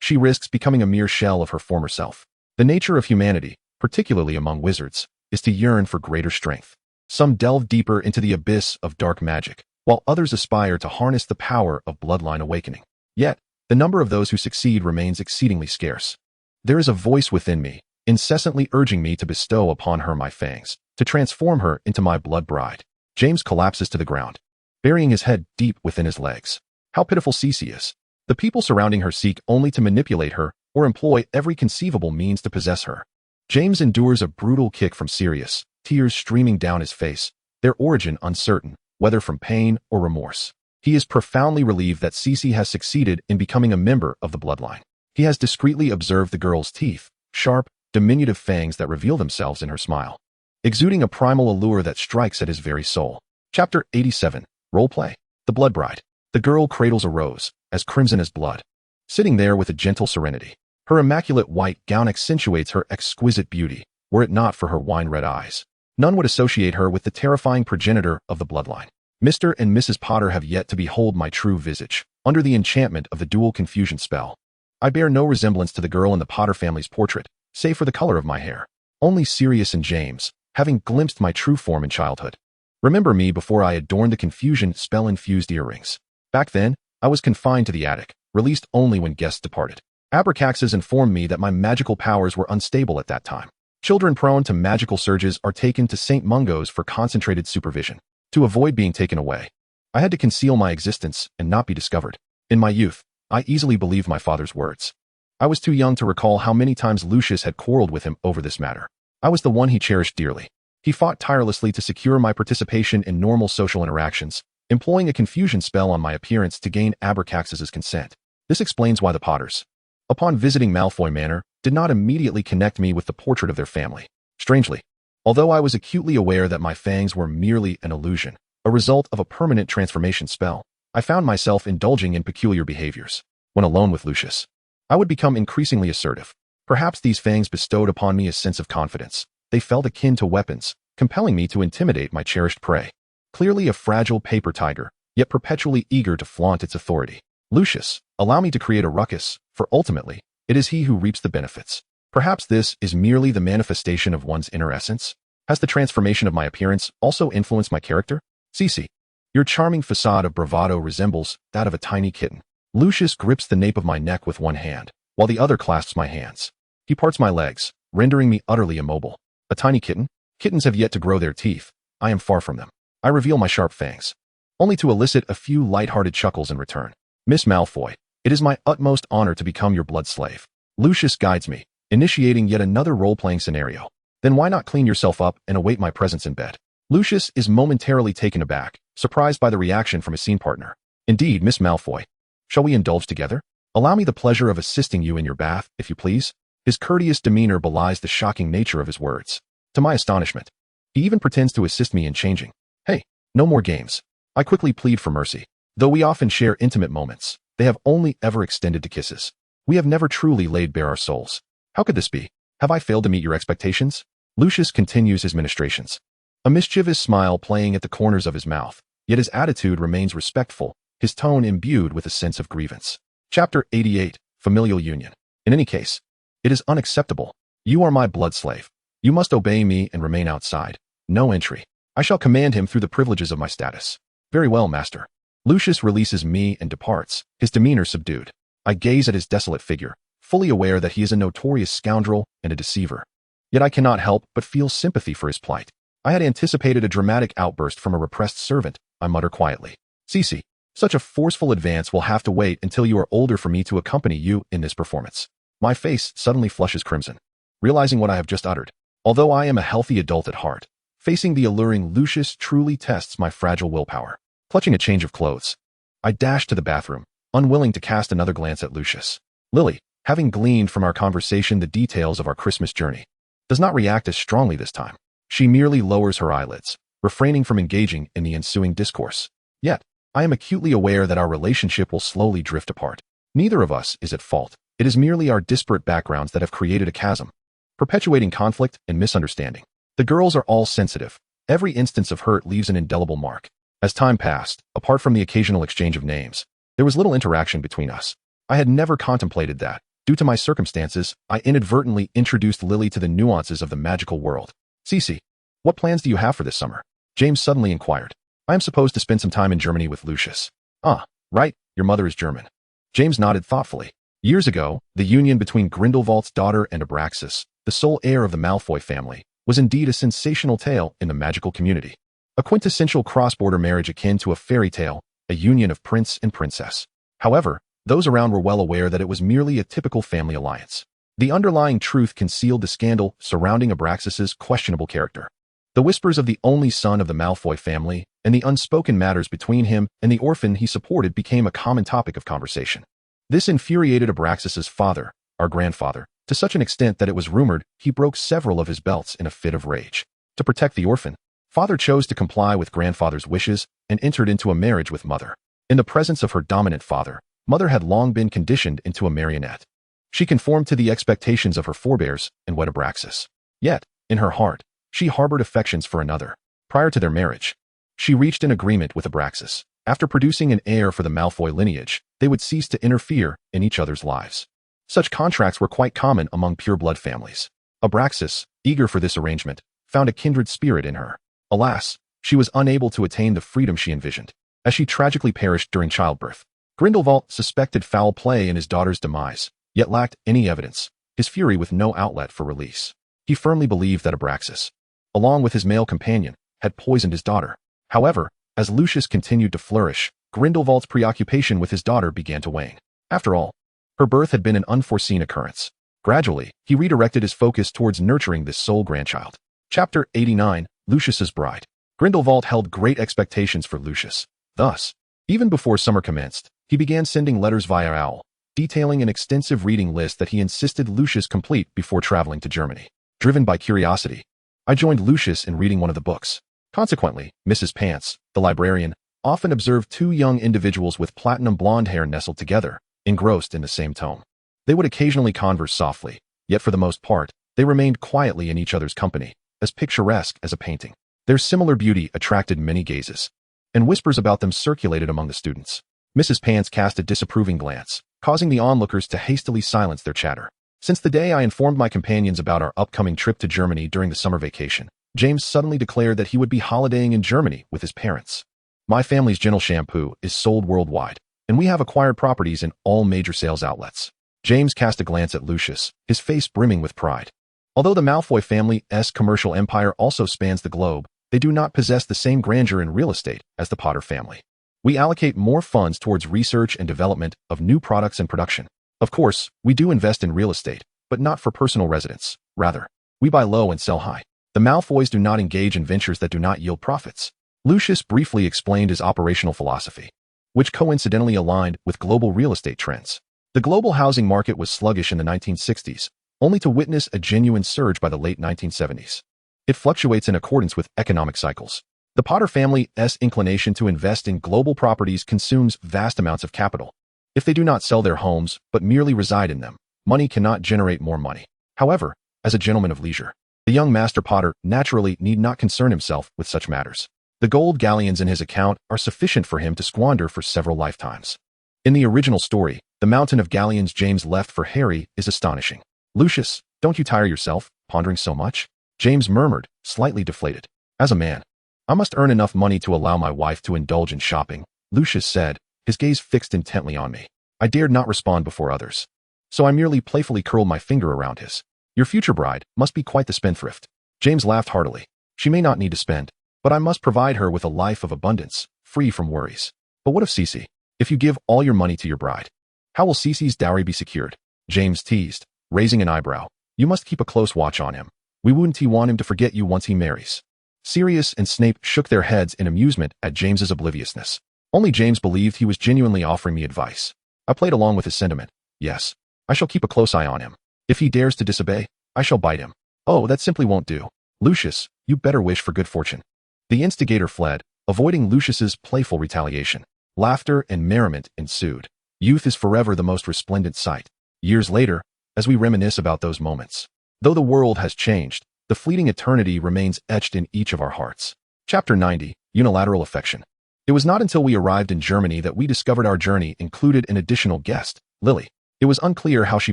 She risks becoming a mere shell of her former self. The nature of humanity, particularly among wizards, is to yearn for greater strength. Some delve deeper into the abyss of dark magic, while others aspire to harness the power of bloodline awakening. Yet, the number of those who succeed remains exceedingly scarce. There is a voice within me, incessantly urging me to bestow upon her my fangs, to transform her into my blood bride. James collapses to the ground, burying his head deep within his legs. How pitiful Cece is. The people surrounding her seek only to manipulate her or employ every conceivable means to possess her. James endures a brutal kick from Sirius, tears streaming down his face, their origin uncertain, whether from pain or remorse. He is profoundly relieved that Cece has succeeded in becoming a member of the bloodline. He has discreetly observed the girl's teeth, sharp, diminutive fangs that reveal themselves in her smile, exuding a primal allure that strikes at his very soul. Chapter 87. Roleplay. The Blood Bride. The girl cradles a rose, as crimson as blood, sitting there with a gentle serenity. Her immaculate white gown accentuates her exquisite beauty, were it not for her wine-red eyes. None would associate her with the terrifying progenitor of the bloodline. Mr. and Mrs. Potter have yet to behold my true visage, under the enchantment of the dual confusion spell. I bear no resemblance to the girl in the Potter family's portrait, save for the color of my hair. Only Sirius and James, having glimpsed my true form in childhood, remember me before I adorned the confusion spell-infused earrings. Back then, I was confined to the attic, released only when guests departed. Abracaxes informed me that my magical powers were unstable at that time. Children prone to magical surges are taken to St. Mungo's for concentrated supervision. To avoid being taken away, I had to conceal my existence and not be discovered. In my youth, I easily believed my father's words. I was too young to recall how many times Lucius had quarreled with him over this matter. I was the one he cherished dearly. He fought tirelessly to secure my participation in normal social interactions, employing a confusion spell on my appearance to gain Abracax's consent. This explains why the Potters, upon visiting Malfoy Manor, did not immediately connect me with the portrait of their family. Strangely, although I was acutely aware that my fangs were merely an illusion, a result of a permanent transformation spell, I found myself indulging in peculiar behaviors. When alone with Lucius, I would become increasingly assertive. Perhaps these fangs bestowed upon me a sense of confidence. They felt akin to weapons, compelling me to intimidate my cherished prey. Clearly a fragile paper tiger, yet perpetually eager to flaunt its authority. Lucius, allow me to create a ruckus, for ultimately, it is he who reaps the benefits. Perhaps this is merely the manifestation of one's inner essence. Has the transformation of my appearance also influenced my character? Cece, your charming facade of bravado resembles that of a tiny kitten. Lucius grips the nape of my neck with one hand, while the other clasps my hands. He parts my legs, rendering me utterly immobile. A tiny kitten? Kittens have yet to grow their teeth. I am far from them. I reveal my sharp fangs, only to elicit a few light-hearted chuckles in return. Miss Malfoy, it is my utmost honor to become your blood slave. Lucius guides me, initiating yet another role-playing scenario. Then why not clean yourself up and await my presence in bed? Lucius is momentarily taken aback, surprised by the reaction from his scene partner. Indeed, Miss Malfoy. Shall we indulge together? Allow me the pleasure of assisting you in your bath, if you please. His courteous demeanor belies the shocking nature of his words. To my astonishment, he even pretends to assist me in changing. Hey, no more games. I quickly plead for mercy. Though we often share intimate moments, they have only ever extended to kisses. We have never truly laid bare our souls. How could this be? Have I failed to meet your expectations? Lucius continues his ministrations, a mischievous smile playing at the corners of his mouth, yet his attitude remains respectful, his tone imbued with a sense of grievance. Chapter 88. Familial Union. In any case, it is unacceptable. You are my blood slave. You must obey me and remain outside. No entry. I shall command him through the privileges of my status. Very well, master. Lucius releases me and departs, his demeanor subdued. I gaze at his desolate figure, fully aware that he is a notorious scoundrel and a deceiver. Yet I cannot help but feel sympathy for his plight. I had anticipated a dramatic outburst from a repressed servant, I mutter quietly. Cece, such a forceful advance will have to wait until you are older for me to accompany you in this performance. My face suddenly flushes crimson, realizing what I have just uttered. Although I am a healthy adult at heart, facing the alluring Lucius truly tests my fragile willpower. Clutching a change of clothes, I dash to the bathroom, unwilling to cast another glance at Lucius. Lily, having gleaned from our conversation the details of our Christmas journey, does not react as strongly this time. She merely lowers her eyelids, refraining from engaging in the ensuing discourse. Yet, I am acutely aware that our relationship will slowly drift apart. Neither of us is at fault. It is merely our disparate backgrounds that have created a chasm, perpetuating conflict and misunderstanding. The girls are all sensitive. Every instance of hurt leaves an indelible mark. As time passed, apart from the occasional exchange of names, there was little interaction between us. I had never contemplated that, Due to my circumstances, I inadvertently introduced Lily to the nuances of the magical world. Cece, what plans do you have for this summer? James suddenly inquired. I am supposed to spend some time in Germany with Lucius. Ah, right, your mother is German. James nodded thoughtfully. Years ago, the union between Grindelwald's daughter and Abraxas, the sole heir of the Malfoy family, was indeed a sensational tale in the magical community. A quintessential cross-border marriage akin to a fairy tale, a union of prince and princess. However, those around were well aware that it was merely a typical family alliance. The underlying truth concealed the scandal surrounding Abraxas's questionable character. The whispers of the only son of the Malfoy family and the unspoken matters between him and the orphan he supported became a common topic of conversation. This infuriated Abraxas's father, our grandfather, to such an extent that it was rumored he broke several of his belts in a fit of rage. To protect the orphan, father chose to comply with grandfather's wishes and entered into a marriage with mother. In the presence of her dominant father, mother had long been conditioned into a marionette. She conformed to the expectations of her forebears and wed Abraxas. Yet, in her heart, she harbored affections for another. Prior to their marriage, she reached an agreement with Abraxas. After producing an heir for the Malfoy lineage, they would cease to interfere in each other's lives. Such contracts were quite common among pure-blood families. Abraxas, eager for this arrangement, found a kindred spirit in her. Alas, she was unable to attain the freedom she envisioned, as she tragically perished during childbirth. Grindelwald suspected foul play in his daughter's demise, yet lacked any evidence, his fury with no outlet for release. He firmly believed that Abraxas, along with his male companion, had poisoned his daughter. However, as Lucius continued to flourish, Grindelwald's preoccupation with his daughter began to wane. After all, her birth had been an unforeseen occurrence. Gradually, he redirected his focus towards nurturing this sole grandchild. Chapter 89, Lucius's Bride. Grindelwald held great expectations for Lucius. Thus, even before summer commenced, he began sending letters via owl, detailing an extensive reading list that he insisted Lucius complete before traveling to Germany. Driven by curiosity, I joined Lucius in reading one of the books. Consequently, Mrs. Pants, the librarian, often observed two young individuals with platinum blonde hair nestled together, engrossed in the same tome. They would occasionally converse softly, yet for the most part, they remained quietly in each other's company, as picturesque as a painting. Their similar beauty attracted many gazes, and whispers about them circulated among the students. Mrs. Pants cast a disapproving glance, causing the onlookers to hastily silence their chatter. Since the day I informed my companions about our upcoming trip to Germany during the summer vacation, James suddenly declared that he would be holidaying in Germany with his parents. My family's Gentle shampoo is sold worldwide, and we have acquired properties in all major sales outlets. James cast a glance at Lucius, his face brimming with pride. Although the Malfoy family's commercial empire also spans the globe, they do not possess the same grandeur in real estate as the Potter family. We allocate more funds towards research and development of new products and production. Of course, we do invest in real estate, but not for personal residence. Rather, we buy low and sell high. The Malfoys do not engage in ventures that do not yield profits. Lucius briefly explained his operational philosophy, which coincidentally aligned with global real estate trends. The global housing market was sluggish in the 1960s, only to witness a genuine surge by the late 1970s. It fluctuates in accordance with economic cycles. The Potter family's inclination to invest in global properties consumes vast amounts of capital. If they do not sell their homes, but merely reside in them, money cannot generate more money. However, as a gentleman of leisure, the young Master Potter naturally need not concern himself with such matters. The gold galleons in his account are sufficient for him to squander for several lifetimes. In the original story, the mountain of galleons James left for Harry is astonishing. Lucius, don't you tire yourself, pondering so much? James murmured, slightly deflated. As a man, I must earn enough money to allow my wife to indulge in shopping, Lucius said, his gaze fixed intently on me. I dared not respond before others, so I merely playfully curled my finger around his. Your future bride must be quite the spendthrift. James laughed heartily. She may not need to spend, but I must provide her with a life of abundance, free from worries. But what of Cece? If you give all your money to your bride, how will Cece's dowry be secured? James teased, raising an eyebrow. You must keep a close watch on him. We wouldn't want him to forget you once he marries. Sirius and Snape shook their heads in amusement at James's obliviousness. Only James believed he was genuinely offering me advice. I played along with his sentiment. Yes, I shall keep a close eye on him. If he dares to disobey, I shall bite him. Oh, that simply won't do. Lucius, you better wish for good fortune. The instigator fled, avoiding Lucius's playful retaliation. Laughter and merriment ensued. Youth is forever the most resplendent sight. Years later, as we reminisce about those moments, though the world has changed, the fleeting eternity remains etched in each of our hearts. Chapter 90, Unilateral Affection. It was not until we arrived in Germany that we discovered our journey included an additional guest, Lily. It was unclear how she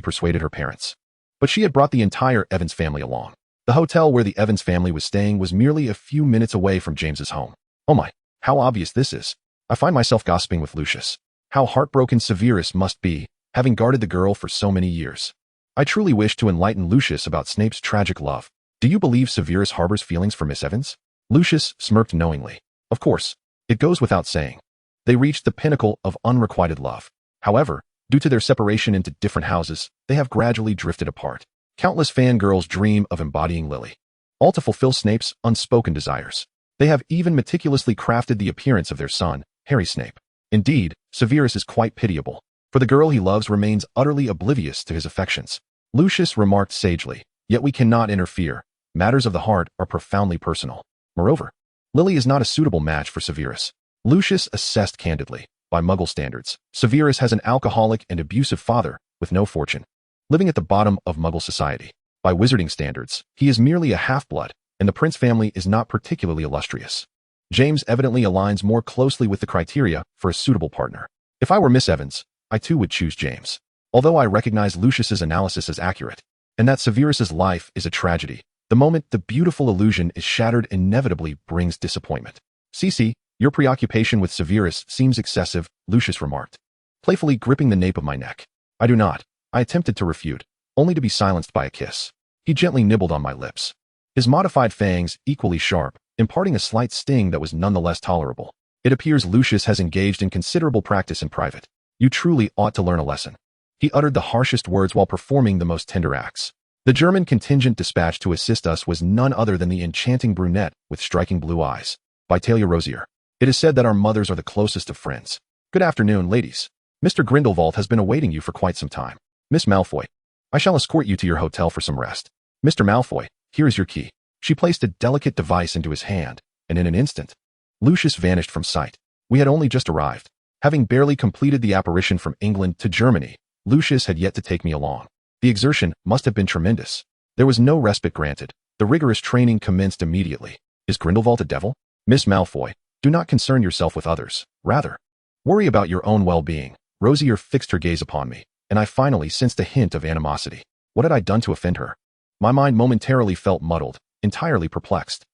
persuaded her parents. But she had brought the entire Evans family along. The hotel where the Evans family was staying was merely a few minutes away from James's home. Oh my, how obvious this is. I find myself gossiping with Lucius. How heartbroken Severus must be, having guarded the girl for so many years. I truly wish to enlighten Lucius about Snape's tragic love. Do you believe Severus harbors feelings for Miss Evans? Lucius smirked knowingly. Of course, it goes without saying. They reached the pinnacle of unrequited love. However, due to their separation into different houses, they have gradually drifted apart. Countless fangirls dream of embodying Lily, all to fulfill Snape's unspoken desires. They have even meticulously crafted the appearance of their son, Harry Snape. Indeed, Severus is quite pitiable, for the girl he loves remains utterly oblivious to his affections. Lucius remarked sagely, yet we cannot interfere. Matters of the heart are profoundly personal. Moreover, Lily is not a suitable match for Severus. Lucius assessed candidly. By Muggle standards, Severus has an alcoholic and abusive father with no fortune, living at the bottom of Muggle society. By Wizarding standards, he is merely a half-blood, and the Prince family is not particularly illustrious. James evidently aligns more closely with the criteria for a suitable partner. If I were Miss Evans, I too would choose James. Although I recognize Lucius's analysis as accurate, and that Severus's life is a tragedy, the moment the beautiful illusion is shattered inevitably brings disappointment. Cece, your preoccupation with Severus seems excessive, Lucius remarked, playfully gripping the nape of my neck. I do not. I attempted to refute, only to be silenced by a kiss. He gently nibbled on my lips, his modified fangs equally sharp, imparting a slight sting that was nonetheless tolerable. It appears Lucius has engaged in considerable practice in private. You truly ought to learn a lesson. He uttered the harshest words while performing the most tender acts. The German contingent dispatched to assist us was none other than the enchanting brunette with striking blue eyes, Vitalia Rosier. It is said that our mothers are the closest of friends. Good afternoon, ladies. Mr. Grindelwald has been awaiting you for quite some time. Miss Malfoy, I shall escort you to your hotel for some rest. Mr. Malfoy, here is your key. She placed a delicate device into his hand, and in an instant, Lucius vanished from sight. We had only just arrived. Having barely completed the apparition from England to Germany, Lucius had yet to take me along. The exertion must have been tremendous. There was no respite granted. The rigorous training commenced immediately. Is Grindelwald a devil? Miss Malfoy, do not concern yourself with others. Rather, worry about your own well-being. Rosier fixed her gaze upon me, and I finally sensed a hint of animosity. What had I done to offend her? My mind momentarily felt muddled, entirely perplexed.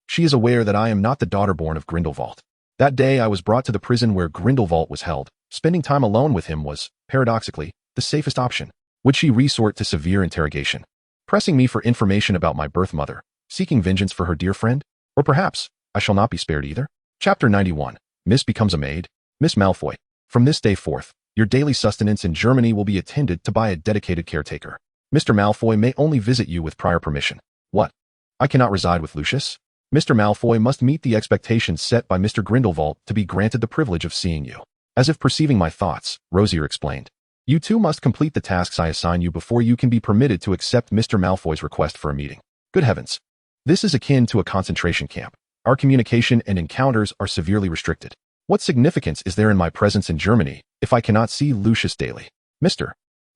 She is aware that I am not the daughter born of Grindelwald. That day I was brought to the prison where Grindelwald was held. Spending time alone with him was, paradoxically, the safest option. Would she resort to severe interrogation, pressing me for information about my birth mother, seeking vengeance for her dear friend? Or perhaps, I shall not be spared either? Chapter 91. Miss becomes a maid. Miss Malfoy, from this day forth, your daily sustenance in Germany will be attended to by a dedicated caretaker. Mr. Malfoy may only visit you with prior permission. What? I cannot reside with Lucius? Mr. Malfoy must meet the expectations set by Mr. Grindelwald to be granted the privilege of seeing you. As if perceiving my thoughts, Rosier explained. You too must complete the tasks I assign you before you can be permitted to accept Mr. Malfoy's request for a meeting. Good heavens. This is akin to a concentration camp. Our communication and encounters are severely restricted. What significance is there in my presence in Germany if I cannot see Lucius daily? Mr.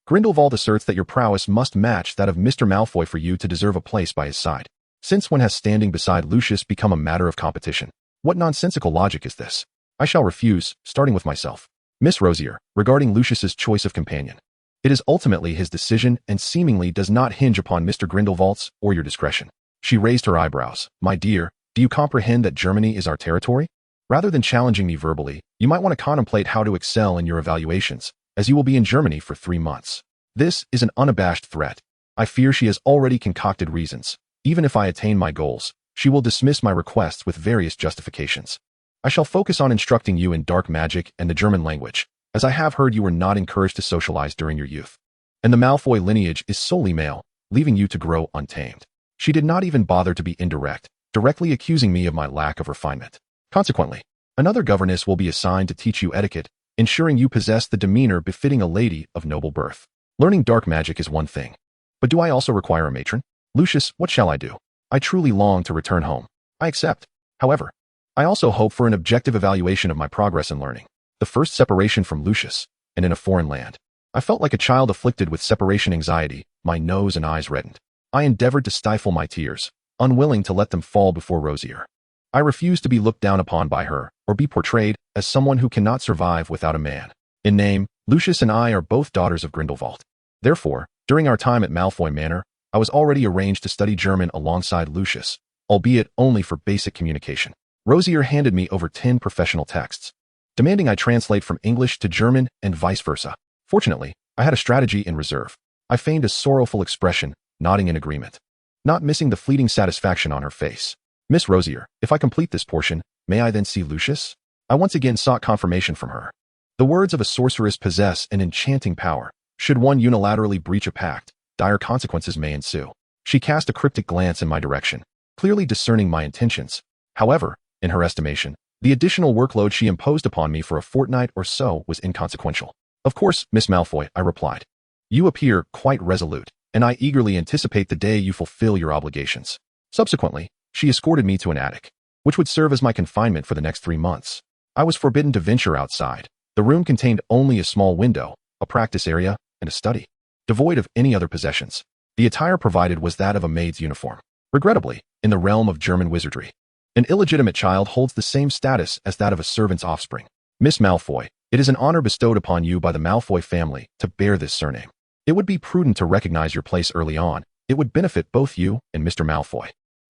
Grindelwald asserts that your prowess must match that of Mr. Malfoy for you to deserve a place by his side. Since when has standing beside Lucius become a matter of competition? What nonsensical logic is this? I shall refuse, starting with myself. Miss Rosier, regarding Lucius's choice of companion. It is ultimately his decision and seemingly does not hinge upon Mr. Grindelwald's or your discretion. She raised her eyebrows. My dear, do you comprehend that Germany is our territory? Rather than challenging me verbally, you might want to contemplate how to excel in your evaluations, as you will be in Germany for 3 months. This is an unabashed threat. I fear she has already concocted reasons. Even if I attain my goals, she will dismiss my requests with various justifications. I shall focus on instructing you in dark magic and the German language, as I have heard you were not encouraged to socialize during your youth. And the Malfoy lineage is solely male, leaving you to grow untamed. She did not even bother to be indirect, directly accusing me of my lack of refinement. Consequently, another governess will be assigned to teach you etiquette, ensuring you possess the demeanor befitting a lady of noble birth. Learning dark magic is one thing. But do I also require a matron? Lucius, what shall I do? I truly long to return home. I accept. However, I also hope for an objective evaluation of my progress in learning. The first separation from Lucius, and in a foreign land. I felt like a child afflicted with separation anxiety, my nose and eyes reddened. I endeavored to stifle my tears, unwilling to let them fall before Rosier. I refused to be looked down upon by her, or be portrayed as someone who cannot survive without a man. In name, Lucius and I are both daughters of Grindelwald. Therefore, during our time at Malfoy Manor, I was already arranged to study German alongside Lucius, albeit only for basic communication. Rosier handed me over 10 professional texts, demanding I translate from English to German and vice versa. Fortunately, I had a strategy in reserve. I feigned a sorrowful expression, nodding in agreement, not missing the fleeting satisfaction on her face. Miss Rosier, if I complete this portion, may I then see Lucius? I once again sought confirmation from her. The words of a sorceress possess an enchanting power. Should one unilaterally breach a pact, dire consequences may ensue. She cast a cryptic glance in my direction, clearly discerning my intentions. However, in her estimation, the additional workload she imposed upon me for a fortnight or so was inconsequential. Of course, Miss Malfoy, I replied. You appear quite resolute, and I eagerly anticipate the day you fulfill your obligations. Subsequently, she escorted me to an attic, which would serve as my confinement for the next 3 months. I was forbidden to venture outside. The room contained only a small window, a practice area, and a study, devoid of any other possessions. The attire provided was that of a maid's uniform. Regrettably, in the realm of German wizardry, an illegitimate child holds the same status as that of a servant's offspring. Miss Malfoy, it is an honor bestowed upon you by the Malfoy family to bear this surname. It would be prudent to recognize your place early on. It would benefit both you and Mr. Malfoy.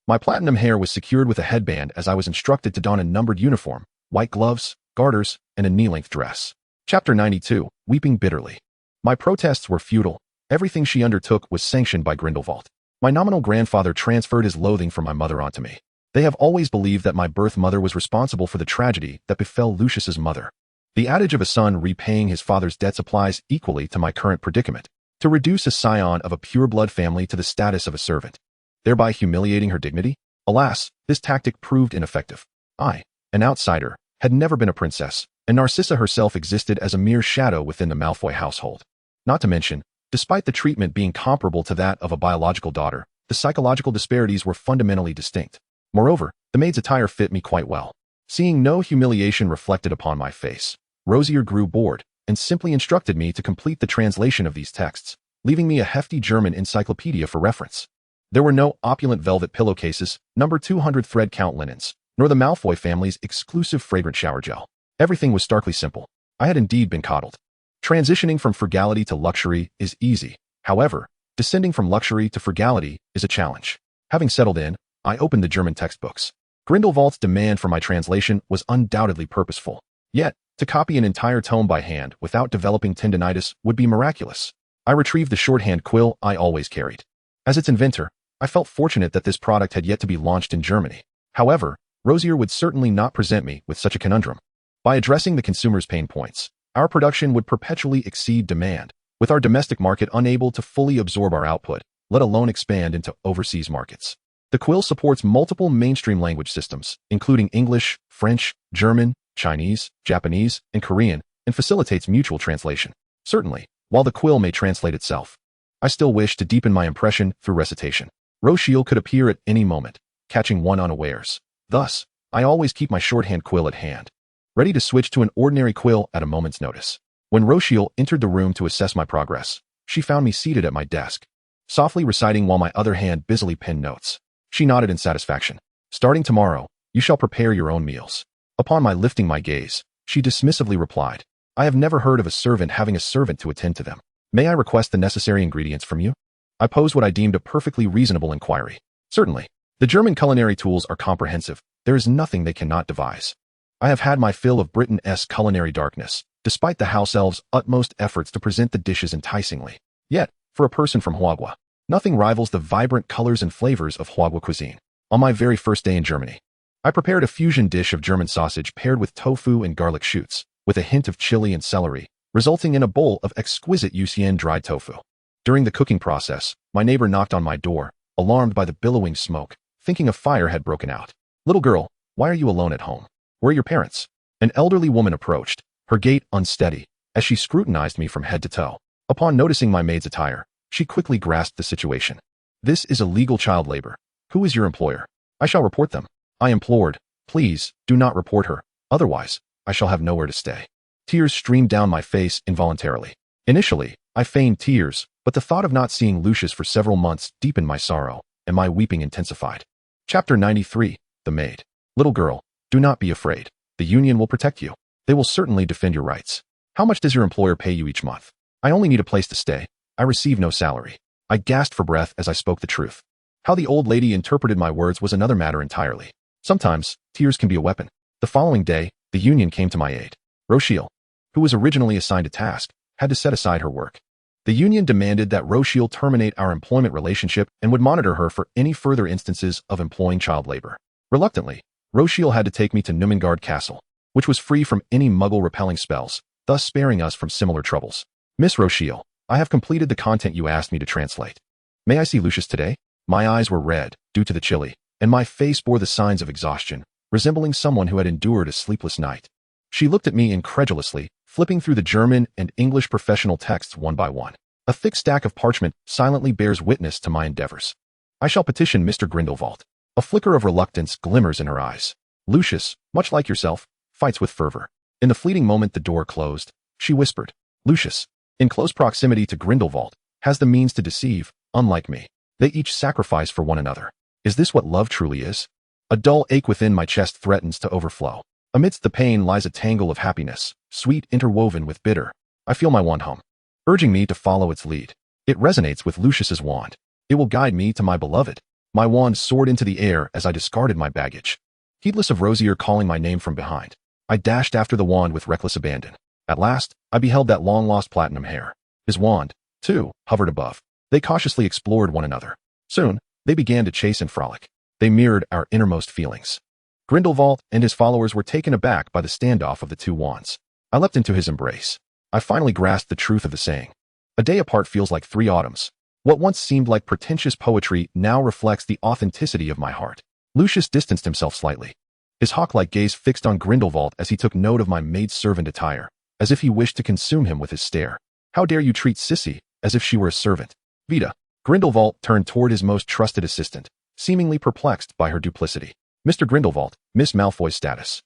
My platinum hair was secured with a headband as I was instructed to don a numbered uniform, white gloves, garters, and a knee-length dress. Chapter 92, Weeping Bitterly. My protests were futile. Everything she undertook was sanctioned by Grindelwald. My nominal grandfather transferred his loathing for my mother onto me. They have always believed that my birth mother was responsible for the tragedy that befell Lucius's mother. The adage of a son repaying his father's debts applies equally to my current predicament, to reduce a scion of a pure-blood family to the status of a servant, thereby humiliating her dignity. Alas, this tactic proved ineffective. I, an outsider, had never been a princess, and Narcissa herself existed as a mere shadow within the Malfoy household. Not to mention, despite the treatment being comparable to that of a biological daughter, the psychological disparities were fundamentally distinct. Moreover, the maid's attire fit me quite well. Seeing no humiliation reflected upon my face, Rosier grew bored and simply instructed me to complete the translation of these texts, leaving me a hefty German encyclopedia for reference. There were no opulent velvet pillowcases, number 200 thread count linens, nor the Malfoy family's exclusive fragrant shower gel. Everything was starkly simple. I had indeed been coddled. Transitioning from frugality to luxury is easy. However, descending from luxury to frugality is a challenge. Having settled in, I opened the German textbooks. Grindelwald's demand for my translation was undoubtedly purposeful. Yet, to copy an entire tome by hand without developing tendinitis would be miraculous. I retrieved the shorthand quill I always carried. As its inventor, I felt fortunate that this product had yet to be launched in Germany. However, Rosier would certainly not present me with such a conundrum. By addressing the consumer's pain points, our production would perpetually exceed demand, with our domestic market unable to fully absorb our output, let alone expand into overseas markets. The quill supports multiple mainstream language systems, including English, French, German, Chinese, Japanese, and Korean, and facilitates mutual translation. Certainly, while the quill may translate itself, I still wish to deepen my impression through recitation. Rochiel could appear at any moment, catching one unawares. Thus, I always keep my shorthand quill at hand, ready to switch to an ordinary quill at a moment's notice. When Rochiel entered the room to assess my progress, she found me seated at my desk, softly reciting while my other hand busily penned notes. She nodded in satisfaction. Starting tomorrow, you shall prepare your own meals. Upon my lifting my gaze, she dismissively replied, I have never heard of a servant having a servant to attend to them. May I request the necessary ingredients from you? I posed what I deemed a perfectly reasonable inquiry. Certainly. The German culinary tools are comprehensive. There is nothing they cannot devise. I have had my fill of Britain-esque culinary darkness, despite the house elves' utmost efforts to present the dishes enticingly. Yet, for a person from Hogwarts, nothing rivals the vibrant colors and flavors of Hogwarts cuisine. On my very first day in Germany, I prepared a fusion dish of German sausage paired with tofu and garlic shoots, with a hint of chili and celery, resulting in a bowl of exquisite Yusian dried tofu. During the cooking process, my neighbor knocked on my door, alarmed by the billowing smoke, thinking a fire had broken out. Little girl, why are you alone at home? Where are your parents? An elderly woman approached, her gait unsteady, as she scrutinized me from head to toe. Upon noticing my maid's attire, she quickly grasped the situation. This is illegal child labor. Who is your employer? I shall report them. I implored, please, do not report her, otherwise, I shall have nowhere to stay. Tears streamed down my face involuntarily. Initially, I feigned tears, but the thought of not seeing Lucius for several months deepened my sorrow, and my weeping intensified. Chapter 93, The Maid. Little girl, do not be afraid. The Union will protect you. They will certainly defend your rights. How much does your employer pay you each month? I only need a place to stay. I receive no salary. I gasped for breath as I spoke the truth. How the old lady interpreted my words was another matter entirely. Sometimes, tears can be a weapon. The following day, the union came to my aid. Rochelle, who was originally assigned a task, had to set aside her work. The union demanded that Rochelle terminate our employment relationship and would monitor her for any further instances of employing child labor. Reluctantly, Rochelle had to take me to Numengard Castle, which was free from any muggle-repelling spells, thus sparing us from similar troubles. Miss Rochelle, I have completed the content you asked me to translate. May I see Lucius today? My eyes were red, due to the chilly, and my face bore the signs of exhaustion, resembling someone who had endured a sleepless night. She looked at me incredulously, flipping through the German and English professional texts one by one. A thick stack of parchment silently bears witness to my endeavors. I shall petition Mr. Grindelwald. A flicker of reluctance glimmers in her eyes. Lucius, much like yourself, fights with fervor. In the fleeting moment the door closed, she whispered, Lucius, in close proximity to Grindelwald, has the means to deceive, unlike me. They each sacrifice for one another. Is this what love truly is? A dull ache within my chest threatens to overflow. Amidst the pain lies a tangle of happiness, sweet interwoven with bitter. I feel my wand hum, urging me to follow its lead. It resonates with Lucius's wand. It will guide me to my beloved. My wand soared into the air as I discarded my baggage. Heedless of Rosier calling my name from behind, I dashed after the wand with reckless abandon. At last, I beheld that long-lost platinum hair. His wand, too, hovered above. They cautiously explored one another. Soon, they began to chase and frolic. They mirrored our innermost feelings. Grindelwald and his followers were taken aback by the standoff of the two wands. I leapt into his embrace. I finally grasped the truth of the saying. A day apart feels like 3 autumns. What once seemed like pretentious poetry now reflects the authenticity of my heart. Lucius distanced himself slightly. His hawk-like gaze fixed on Grindelwald as he took note of my maidservant attire, as if he wished to consume him with his stare. How dare you treat Sissy as if she were a servant? Vita. Grindelwald turned toward his most trusted assistant, seemingly perplexed by her duplicity. Mr. Grindelwald, Miss Malfoy's status.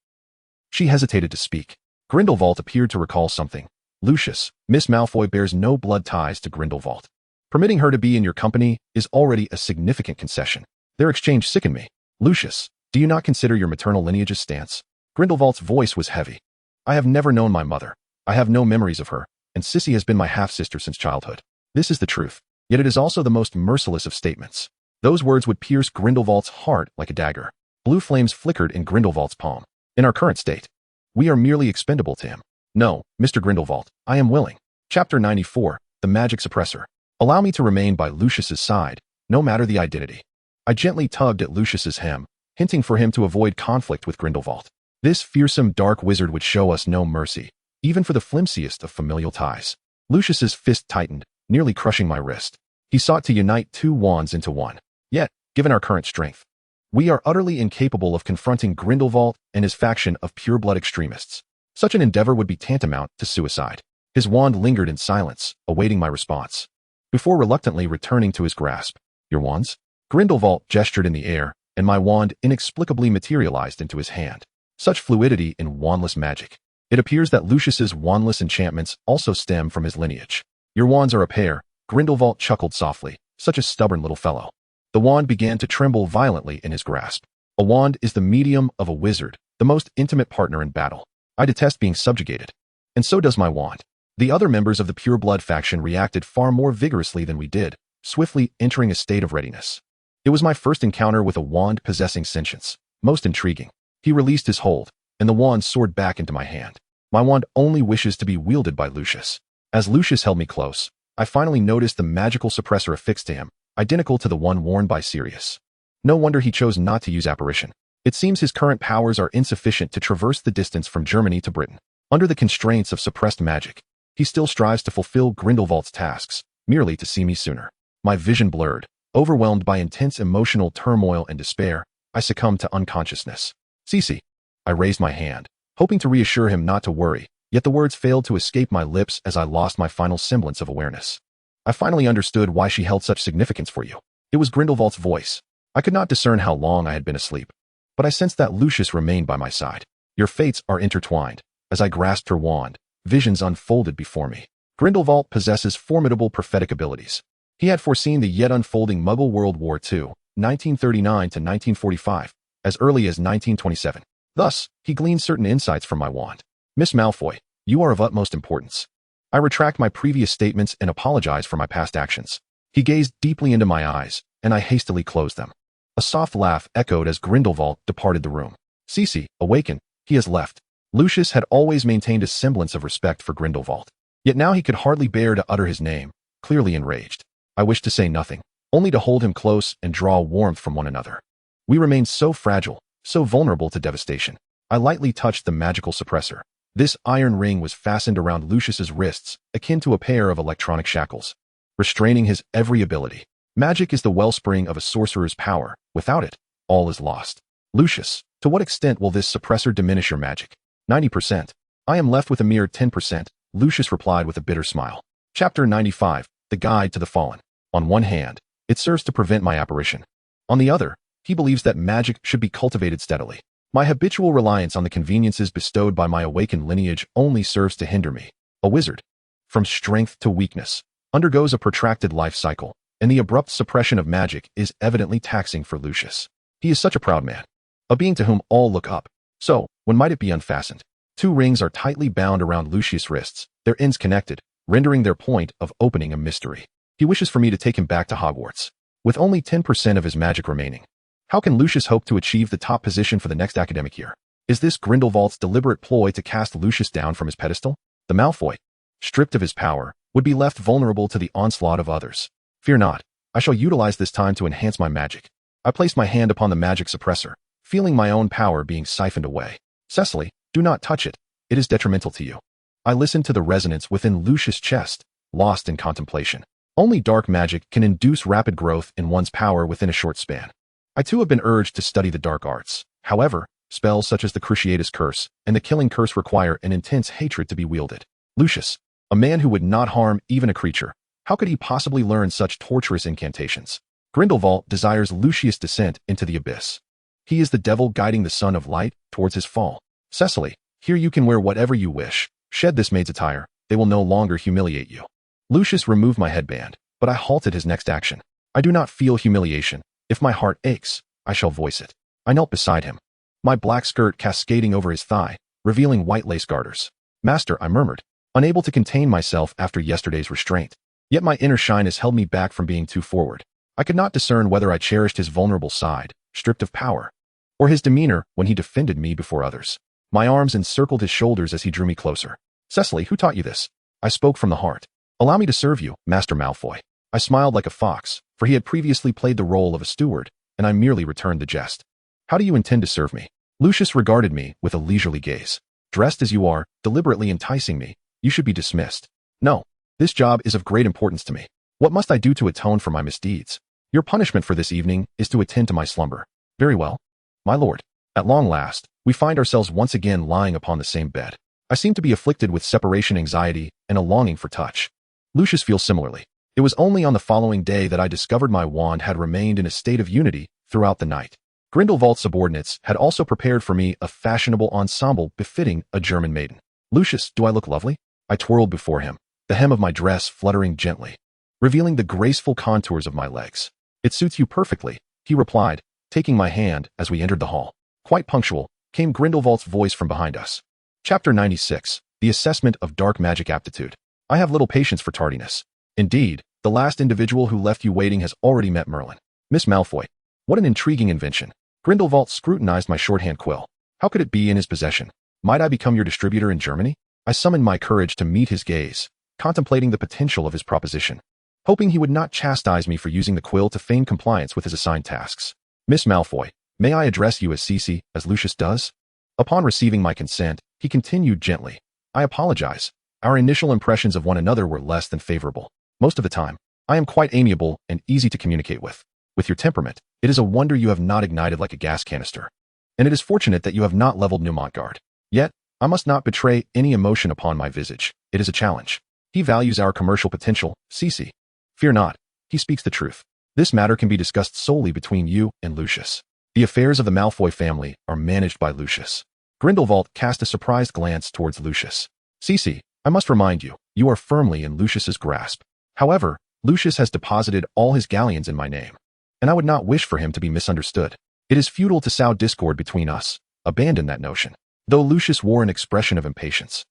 She hesitated to speak. Grindelwald appeared to recall something. Lucius, Miss Malfoy bears no blood ties to Grindelwald. Permitting her to be in your company is already a significant concession. Their exchange sickened me. Lucius, do you not consider your maternal lineage's stance? Grindelwald's voice was heavy. I have never known my mother. I have no memories of her, and Sissy has been my half-sister since childhood. This is the truth, yet it is also the most merciless of statements. Those words would pierce Grindelwald's heart like a dagger. Blue flames flickered in Grindelwald's palm. In our current state, we are merely expendable to him. No, Mr. Grindelwald, I am willing. Chapter 94, The Magic Suppressor. Allow me to remain by Lucius's side, no matter the identity. I gently tugged at Lucius's hem, hinting for him to avoid conflict with Grindelwald. This fearsome dark wizard would show us no mercy, even for the flimsiest of familial ties. Lucius's fist tightened, nearly crushing my wrist. He sought to unite 2 wands into one. Yet, given our current strength, we are utterly incapable of confronting Grindelwald and his faction of pure-blood extremists. Such an endeavor would be tantamount to suicide. His wand lingered in silence, awaiting my response, before reluctantly returning to his grasp. Your wands? Grindelwald gestured in the air, and my wand inexplicably materialized into his hand. Such fluidity in wandless magic. It appears that Lucius's wandless enchantments also stem from his lineage. Your wands are a pair, Grindelwald chuckled softly, such a stubborn little fellow. The wand began to tremble violently in his grasp. A wand is the medium of a wizard, the most intimate partner in battle. I detest being subjugated. And so does my wand. The other members of the pure-blood faction reacted far more vigorously than we did, swiftly entering a state of readiness. It was my first encounter with a wand possessing sentience. Most intriguing. He released his hold, and the wand soared back into my hand. My wand only wishes to be wielded by Lucius. As Lucius held me close, I finally noticed the magical suppressor affixed to him, identical to the one worn by Sirius. No wonder he chose not to use apparition. It seems his current powers are insufficient to traverse the distance from Germany to Britain. Under the constraints of suppressed magic, he still strives to fulfill Grindelwald's tasks, merely to see me sooner. My vision blurred. Overwhelmed by intense emotional turmoil and despair, I succumbed to unconsciousness. Sissy. I raised my hand, hoping to reassure him not to worry, yet the words failed to escape my lips as I lost my final semblance of awareness. I finally understood why she held such significance for you. It was Grindelwald's voice. I could not discern how long I had been asleep, but I sensed that Lucius remained by my side. Your fates are intertwined. As I grasped her wand, visions unfolded before me. Grindelwald possesses formidable prophetic abilities. He had foreseen the yet unfolding Muggle World War II, 1939 to 1945, as early as 1927. Thus, he gleaned certain insights from my wand. Miss Malfoy, You are of utmost importance. I retract my previous statements and apologize for my past actions. He gazed deeply into my eyes, and I hastily closed them. A soft laugh echoed as Grindelwald departed the room. Cece, awaken. He has left. Lucius had always maintained a semblance of respect for Grindelwald. Yet now he could hardly bear to utter his name, clearly enraged. I wished to say nothing, only to hold him close and draw warmth from one another. We remained so fragile, so vulnerable to devastation. I lightly touched the magical suppressor. This iron ring was fastened around Lucius's wrists, akin to a pair of electronic shackles, restraining his every ability. Magic is the wellspring of a sorcerer's power. Without it, all is lost. Lucius, to what extent will this suppressor diminish your magic? 90%. I am left with a mere 10%, Lucius replied with a bitter smile. Chapter 95, The Guide to the Fallen. On one hand, it serves to prevent my apparition. On the other, he believes that magic should be cultivated steadily. My habitual reliance on the conveniences bestowed by my awakened lineage only serves to hinder me. A wizard, from strength to weakness, undergoes a protracted life cycle, and the abrupt suppression of magic is evidently taxing for Lucius. He is such a proud man, a being to whom all look up. So, when might it be unfastened? 2 rings are tightly bound around Lucius' wrists, their ends connected, rendering their point of opening a mystery. He wishes for me to take him back to Hogwarts, with only 10% of his magic remaining. How can Lucius hope to achieve the top position for the next academic year? Is this Grindelwald's deliberate ploy to cast Lucius down from his pedestal? The Malfoy, stripped of his power, would be left vulnerable to the onslaught of others. Fear not, I shall utilize this time to enhance my magic. I placed my hand upon the magic suppressor, feeling my own power being siphoned away. Cecily, do not touch it. It is detrimental to you. I listened to the resonance within Lucius' chest, lost in contemplation. Only dark magic can induce rapid growth in one's power within a short span. I too have been urged to study the dark arts. However, spells such as the Cruciatus Curse and the Killing Curse require an intense hatred to be wielded. Lucius, a man who would not harm even a creature, how could he possibly learn such torturous incantations? Grindelwald desires Lucius' descent into the abyss. He is the devil guiding the son of light towards his fall. Cecily, here you can wear whatever you wish. Shed this maid's attire. They will no longer humiliate you. Lucius removed my headband, but I halted his next action. I do not feel humiliation. If my heart aches, I shall voice it. I knelt beside him, my black skirt cascading over his thigh, revealing white lace garters. Master, I murmured, unable to contain myself after yesterday's restraint. Yet my inner shyness held me back from being too forward. I could not discern whether I cherished his vulnerable side, stripped of power, or his demeanor when he defended me before others. My arms encircled his shoulders as he drew me closer. Cecily, who taught you this? I spoke from the heart. Allow me to serve you, Master Malfoy. I smiled like a fox, for he had previously played the role of a steward, and I merely returned the jest. How do you intend to serve me? Lucius regarded me with a leisurely gaze. Dressed as you are, deliberately enticing me, you should be dismissed. No, this job is of great importance to me. What must I do to atone for my misdeeds? Your punishment for this evening is to attend to my slumber. Very well. My lord, at long last, we find ourselves once again lying upon the same bed. I seem to be afflicted with separation anxiety and a longing for touch. Lucius feels similarly. It was only on the following day that I discovered my wand had remained in a state of unity throughout the night. Grindelwald's subordinates had also prepared for me a fashionable ensemble befitting a German maiden. Lucius, do I look lovely? I twirled before him, the hem of my dress fluttering gently, revealing the graceful contours of my legs. It suits you perfectly, he replied, taking my hand as we entered the hall. Quite punctual, came Grindelwald's voice from behind us. Chapter 96, The Assessment of Dark Magic Aptitude. I have little patience for tardiness. Indeed, the last individual who left you waiting has already met Merlin. Miss Malfoy. What an intriguing invention. Grindelwald scrutinized my shorthand quill. How could it be in his possession? Might I become your distributor in Germany? I summoned my courage to meet his gaze, contemplating the potential of his proposition, hoping he would not chastise me for using the quill to feign compliance with his assigned tasks. Miss Malfoy, may I address you as Cece, as Lucius does? Upon receiving my consent, he continued gently. I apologize. Our initial impressions of one another were less than favorable. Most of the time, I am quite amiable and easy to communicate with. With your temperament, it is a wonder you have not ignited like a gas canister. And it is fortunate that you have not leveled Neumont. Yet, I must not betray any emotion upon my visage. It is a challenge. He values our commercial potential, Cece. Fear not, he speaks the truth. This matter can be discussed solely between you and Lucius. The affairs of the Malfoy family are managed by Lucius. Grindelwald cast a surprised glance towards Lucius. Cece, I must remind you, you are firmly in Lucius's grasp. However, Lucius has deposited all his galleons in my name, and I would not wish for him to be misunderstood. It is futile to sow discord between us. Abandon that notion. Though Lucius wore an expression of impatience,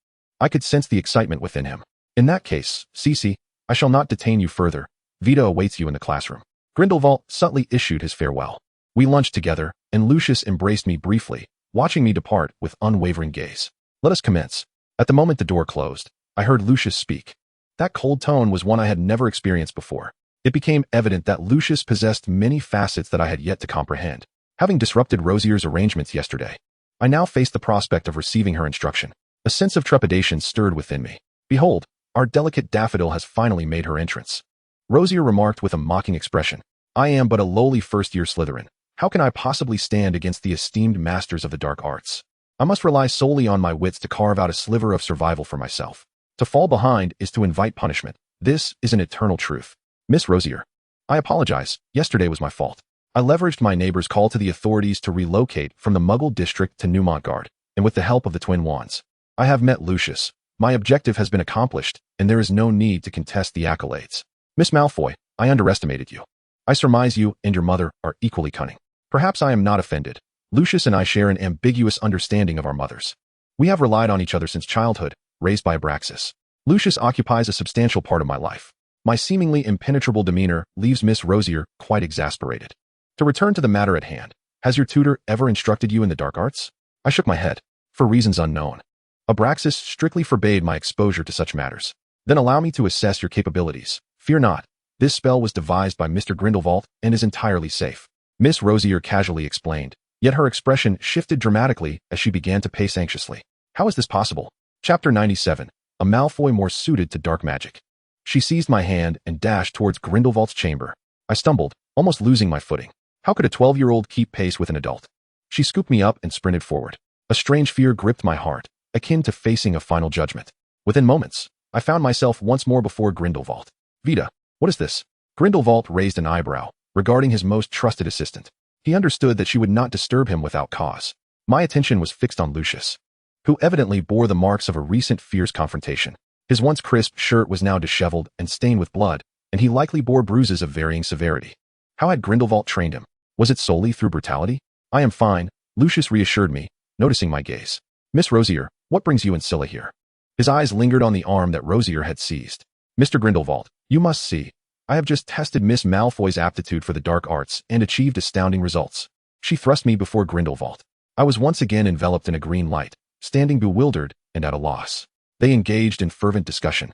I could sense the excitement within him. In that case, Cece, I shall not detain you further. Vita awaits you in the classroom. Grindelwald subtly issued his farewell. We lunched together, and Lucius embraced me briefly, watching me depart with unwavering gaze. Let us commence. At the moment the door closed, I heard Lucius speak. That cold tone was one I had never experienced before. It became evident that Lucius possessed many facets that I had yet to comprehend. Having disrupted Rosier's arrangements yesterday, I now faced the prospect of receiving her instruction. A sense of trepidation stirred within me. Behold, our delicate daffodil has finally made her entrance. Rosier remarked with a mocking expression. I am but a lowly first-year Slytherin. How can I possibly stand against the esteemed masters of the dark arts? I must rely solely on my wits to carve out a sliver of survival for myself. To fall behind is to invite punishment. This is an eternal truth. Miss Rosier, I apologize. Yesterday was my fault. I leveraged my neighbor's call to the authorities to relocate from the Muggle district to New Montgard, and with the help of the Twin Wands, I have met Lucius. My objective has been accomplished, and there is no need to contest the accolades. Miss Malfoy, I underestimated you. I surmise you and your mother are equally cunning. Perhaps I am not offended. Lucius and I share an ambiguous understanding of our mothers. We have relied on each other since childhood, raised by Abraxas. Lucius occupies a substantial part of my life. My seemingly impenetrable demeanor leaves Miss Rosier quite exasperated. To return to the matter at hand, has your tutor ever instructed you in the dark arts? I shook my head. For reasons unknown. Abraxas strictly forbade my exposure to such matters. Then allow me to assess your capabilities. Fear not. This spell was devised by Mr. Grindelwald and is entirely safe. Miss Rosier casually explained, yet her expression shifted dramatically as she began to pace anxiously. How is this possible? Chapter 97. A Malfoy more suited to dark magic. She seized my hand and dashed towards Grindelwald's chamber. I stumbled, almost losing my footing. How could a 12-year-old keep pace with an adult? She scooped me up and sprinted forward. A strange fear gripped my heart, akin to facing a final judgment. Within moments, I found myself once more before Grindelwald. Vita, what is this? Grindelwald raised an eyebrow, regarding his most trusted assistant. He understood that she would not disturb him without cause. My attention was fixed on Lucius, who evidently bore the marks of a recent fierce confrontation. His once crisp shirt was now disheveled and stained with blood, and he likely bore bruises of varying severity. How had Grindelwald trained him? Was it solely through brutality? I am fine, Lucius reassured me, noticing my gaze. Miss Rosier, what brings you and Scylla here? His eyes lingered on the arm that Rosier had seized. Mr. Grindelwald, you must see. I have just tested Miss Malfoy's aptitude for the dark arts and achieved astounding results. She thrust me before Grindelwald. I was once again enveloped in a green light, standing bewildered and at a loss. They engaged in fervent discussion,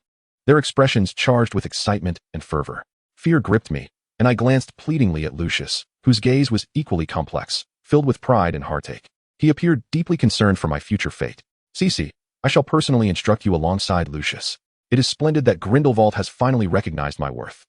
their expressions charged with excitement and fervor. Fear gripped me, and I glanced pleadingly at Lucius, whose gaze was equally complex, filled with pride and heartache. He appeared deeply concerned for my future fate. Cece, I shall personally instruct you alongside Lucius. It is splendid that Grindelwald has finally recognized my worth.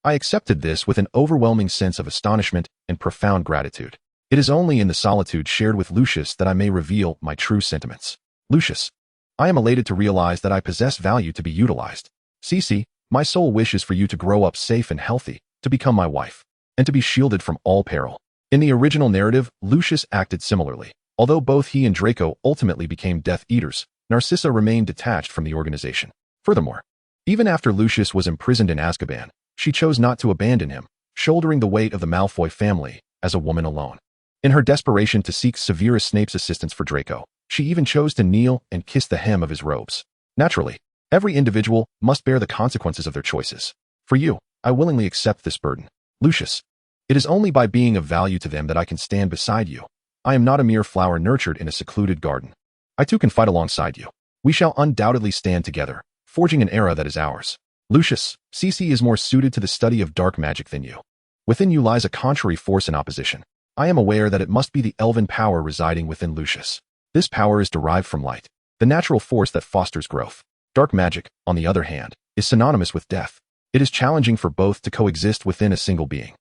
I accepted this with an overwhelming sense of astonishment and profound gratitude. It is only in the solitude shared with Lucius that I may reveal my true sentiments. Lucius, I am elated to realize that I possess value to be utilized. Cece, my sole wish is for you to grow up safe and healthy, to become my wife, and to be shielded from all peril. In the original narrative, Lucius acted similarly. Although both he and Draco ultimately became Death Eaters, Narcissa remained detached from the organization. Furthermore, even after Lucius was imprisoned in Azkaban, she chose not to abandon him, shouldering the weight of the Malfoy family as a woman alone. In her desperation to seek Severus Snape's assistance for Draco, she even chose to kneel and kiss the hem of his robes. Naturally, every individual must bear the consequences of their choices. For you, I willingly accept this burden. Lucius, it is only by being of value to them that I can stand beside you. I am not a mere flower nurtured in a secluded garden. I too can fight alongside you. We shall undoubtedly stand together, forging an era that is ours. Lucius, Cece is more suited to the study of dark magic than you. Within you lies a contrary force in opposition. I am aware that it must be the elven power residing within Lucius. This power is derived from light, the natural force that fosters growth. Dark magic, on the other hand, is synonymous with death. It is challenging for both to coexist within a single being.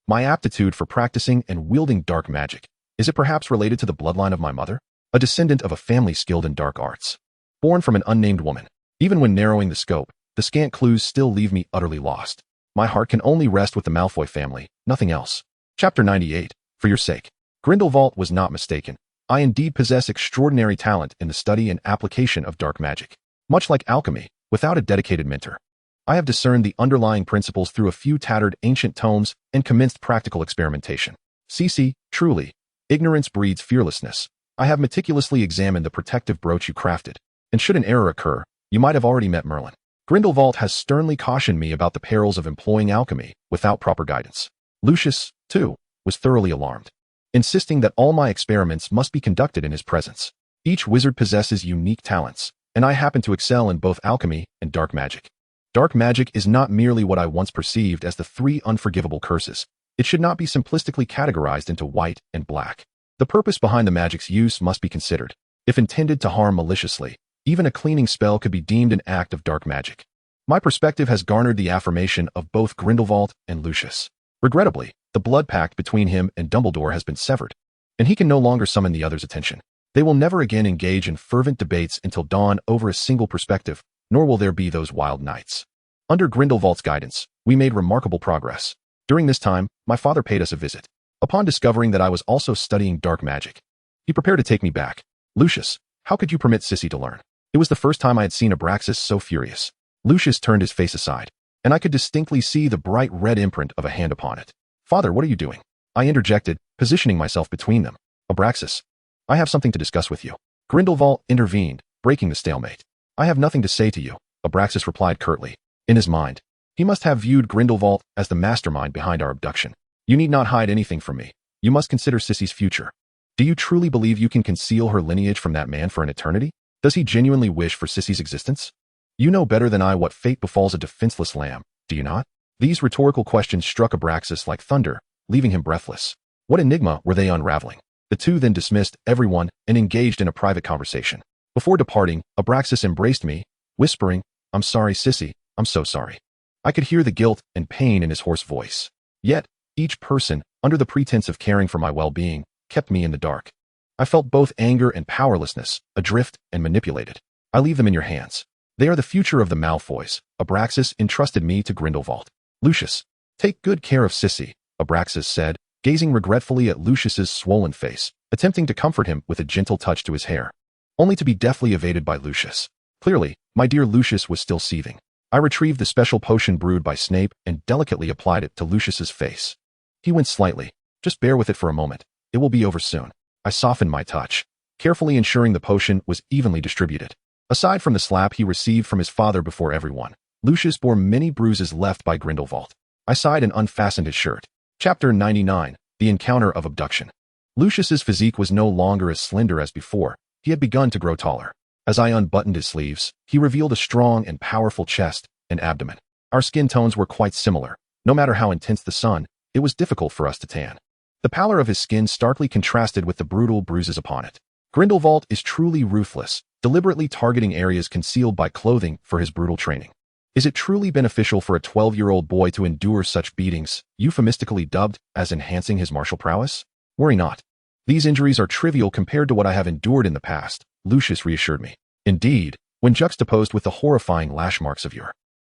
My aptitude for practicing and wielding dark magic, is it perhaps related to the bloodline of my mother? A descendant of a family skilled in dark arts. Born from an unnamed woman. Even when narrowing the scope, the scant clues still leave me utterly lost. My heart can only rest with the Malfoy family, nothing else. Chapter 98. For your sake. Grindelwald was not mistaken. I indeed possess extraordinary talent in the study and application of dark magic. Much like alchemy, without a dedicated mentor. I have discerned the underlying principles through a few tattered ancient tomes and commenced practical experimentation. Cece, truly, ignorance breeds fearlessness. I have meticulously examined the protective brooch you crafted, and should an error occur, You might have already met Merlin. Grindelwald has sternly cautioned me about the perils of employing alchemy without proper guidance. Lucius, too, was thoroughly alarmed, insisting that all my experiments must be conducted in his presence. Each wizard possesses unique talents, and I happen to excel in both alchemy and dark magic. Dark magic is not merely what I once perceived as the 3 unforgivable curses. It should not be simplistically categorized into white and black. The purpose behind the magic's use must be considered. If intended to harm maliciously, even a cleaning spell could be deemed an act of dark magic. My perspective has garnered the affirmation of both Grindelwald and Lucius. Regrettably, the blood pact between him and Dumbledore has been severed, and he can no longer summon the other's attention. They will never again engage in fervent debates until dawn over a single perspective, nor will there be those wild nights. Under Grindelwald's guidance, we made remarkable progress. During this time, my father paid us a visit. Upon discovering that I was also studying dark magic, he prepared to take me back. Lucius, how could you permit Sissy to learn? It was the first time I had seen Abraxas so furious. Lucius turned his face aside, and I could distinctly see the bright red imprint of a hand upon it. Father, what are you doing? I interjected, positioning myself between them. Abraxas, I have something to discuss with you. Grindelwald intervened, breaking the stalemate. I have nothing to say to you, Abraxas replied curtly. In his mind, he must have viewed Grindelwald as the mastermind behind our abduction. You need not hide anything from me. You must consider Sissy's future. Do you truly believe you can conceal her lineage from that man for an eternity? Does he genuinely wish for Sissy's existence? You know better than I what fate befalls a defenseless lamb, do you not? These rhetorical questions struck Abraxas like thunder, leaving him breathless. What enigma were they unraveling? The two then dismissed everyone and engaged in a private conversation. Before departing, Abraxas embraced me, whispering, I'm sorry, Sissy, I'm so sorry. I could hear the guilt and pain in his hoarse voice. Yet, each person, under the pretense of caring for my well-being, kept me in the dark. I felt both anger and powerlessness, adrift and manipulated. I leave them in your hands. They are the future of the Malfoys. Abraxas entrusted me to Grindelwald. Lucius, take good care of Sissy, Abraxas said, gazing regretfully at Lucius's swollen face, attempting to comfort him with a gentle touch to his hair, only to be deftly evaded by Lucius. Clearly, my dear Lucius was still seething. I retrieved the special potion brewed by Snape and delicately applied it to Lucius's face. He winced slightly. Just bear with it for a moment. It will be over soon. I softened my touch, carefully ensuring the potion was evenly distributed. Aside from the slap he received from his father before everyone, Lucius bore many bruises left by Grindelwald. I sighed and unfastened his shirt. Chapter 99, The Encounter of Abduction. Lucius's physique was no longer as slender as before. He had begun to grow taller. As I unbuttoned his sleeves, he revealed a strong and powerful chest and abdomen. Our skin tones were quite similar. No matter how intense the sun, it was difficult for us to tan. The pallor of his skin starkly contrasted with the brutal bruises upon it. Grindelwald is truly ruthless, deliberately targeting areas concealed by clothing for his brutal training. Is it truly beneficial for a 12-year-old boy to endure such beatings, euphemistically dubbed as enhancing his martial prowess? Worry not. These injuries are trivial compared to what I have endured in the past, Lucius reassured me. Indeed, when juxtaposed with the horrifying lash marks of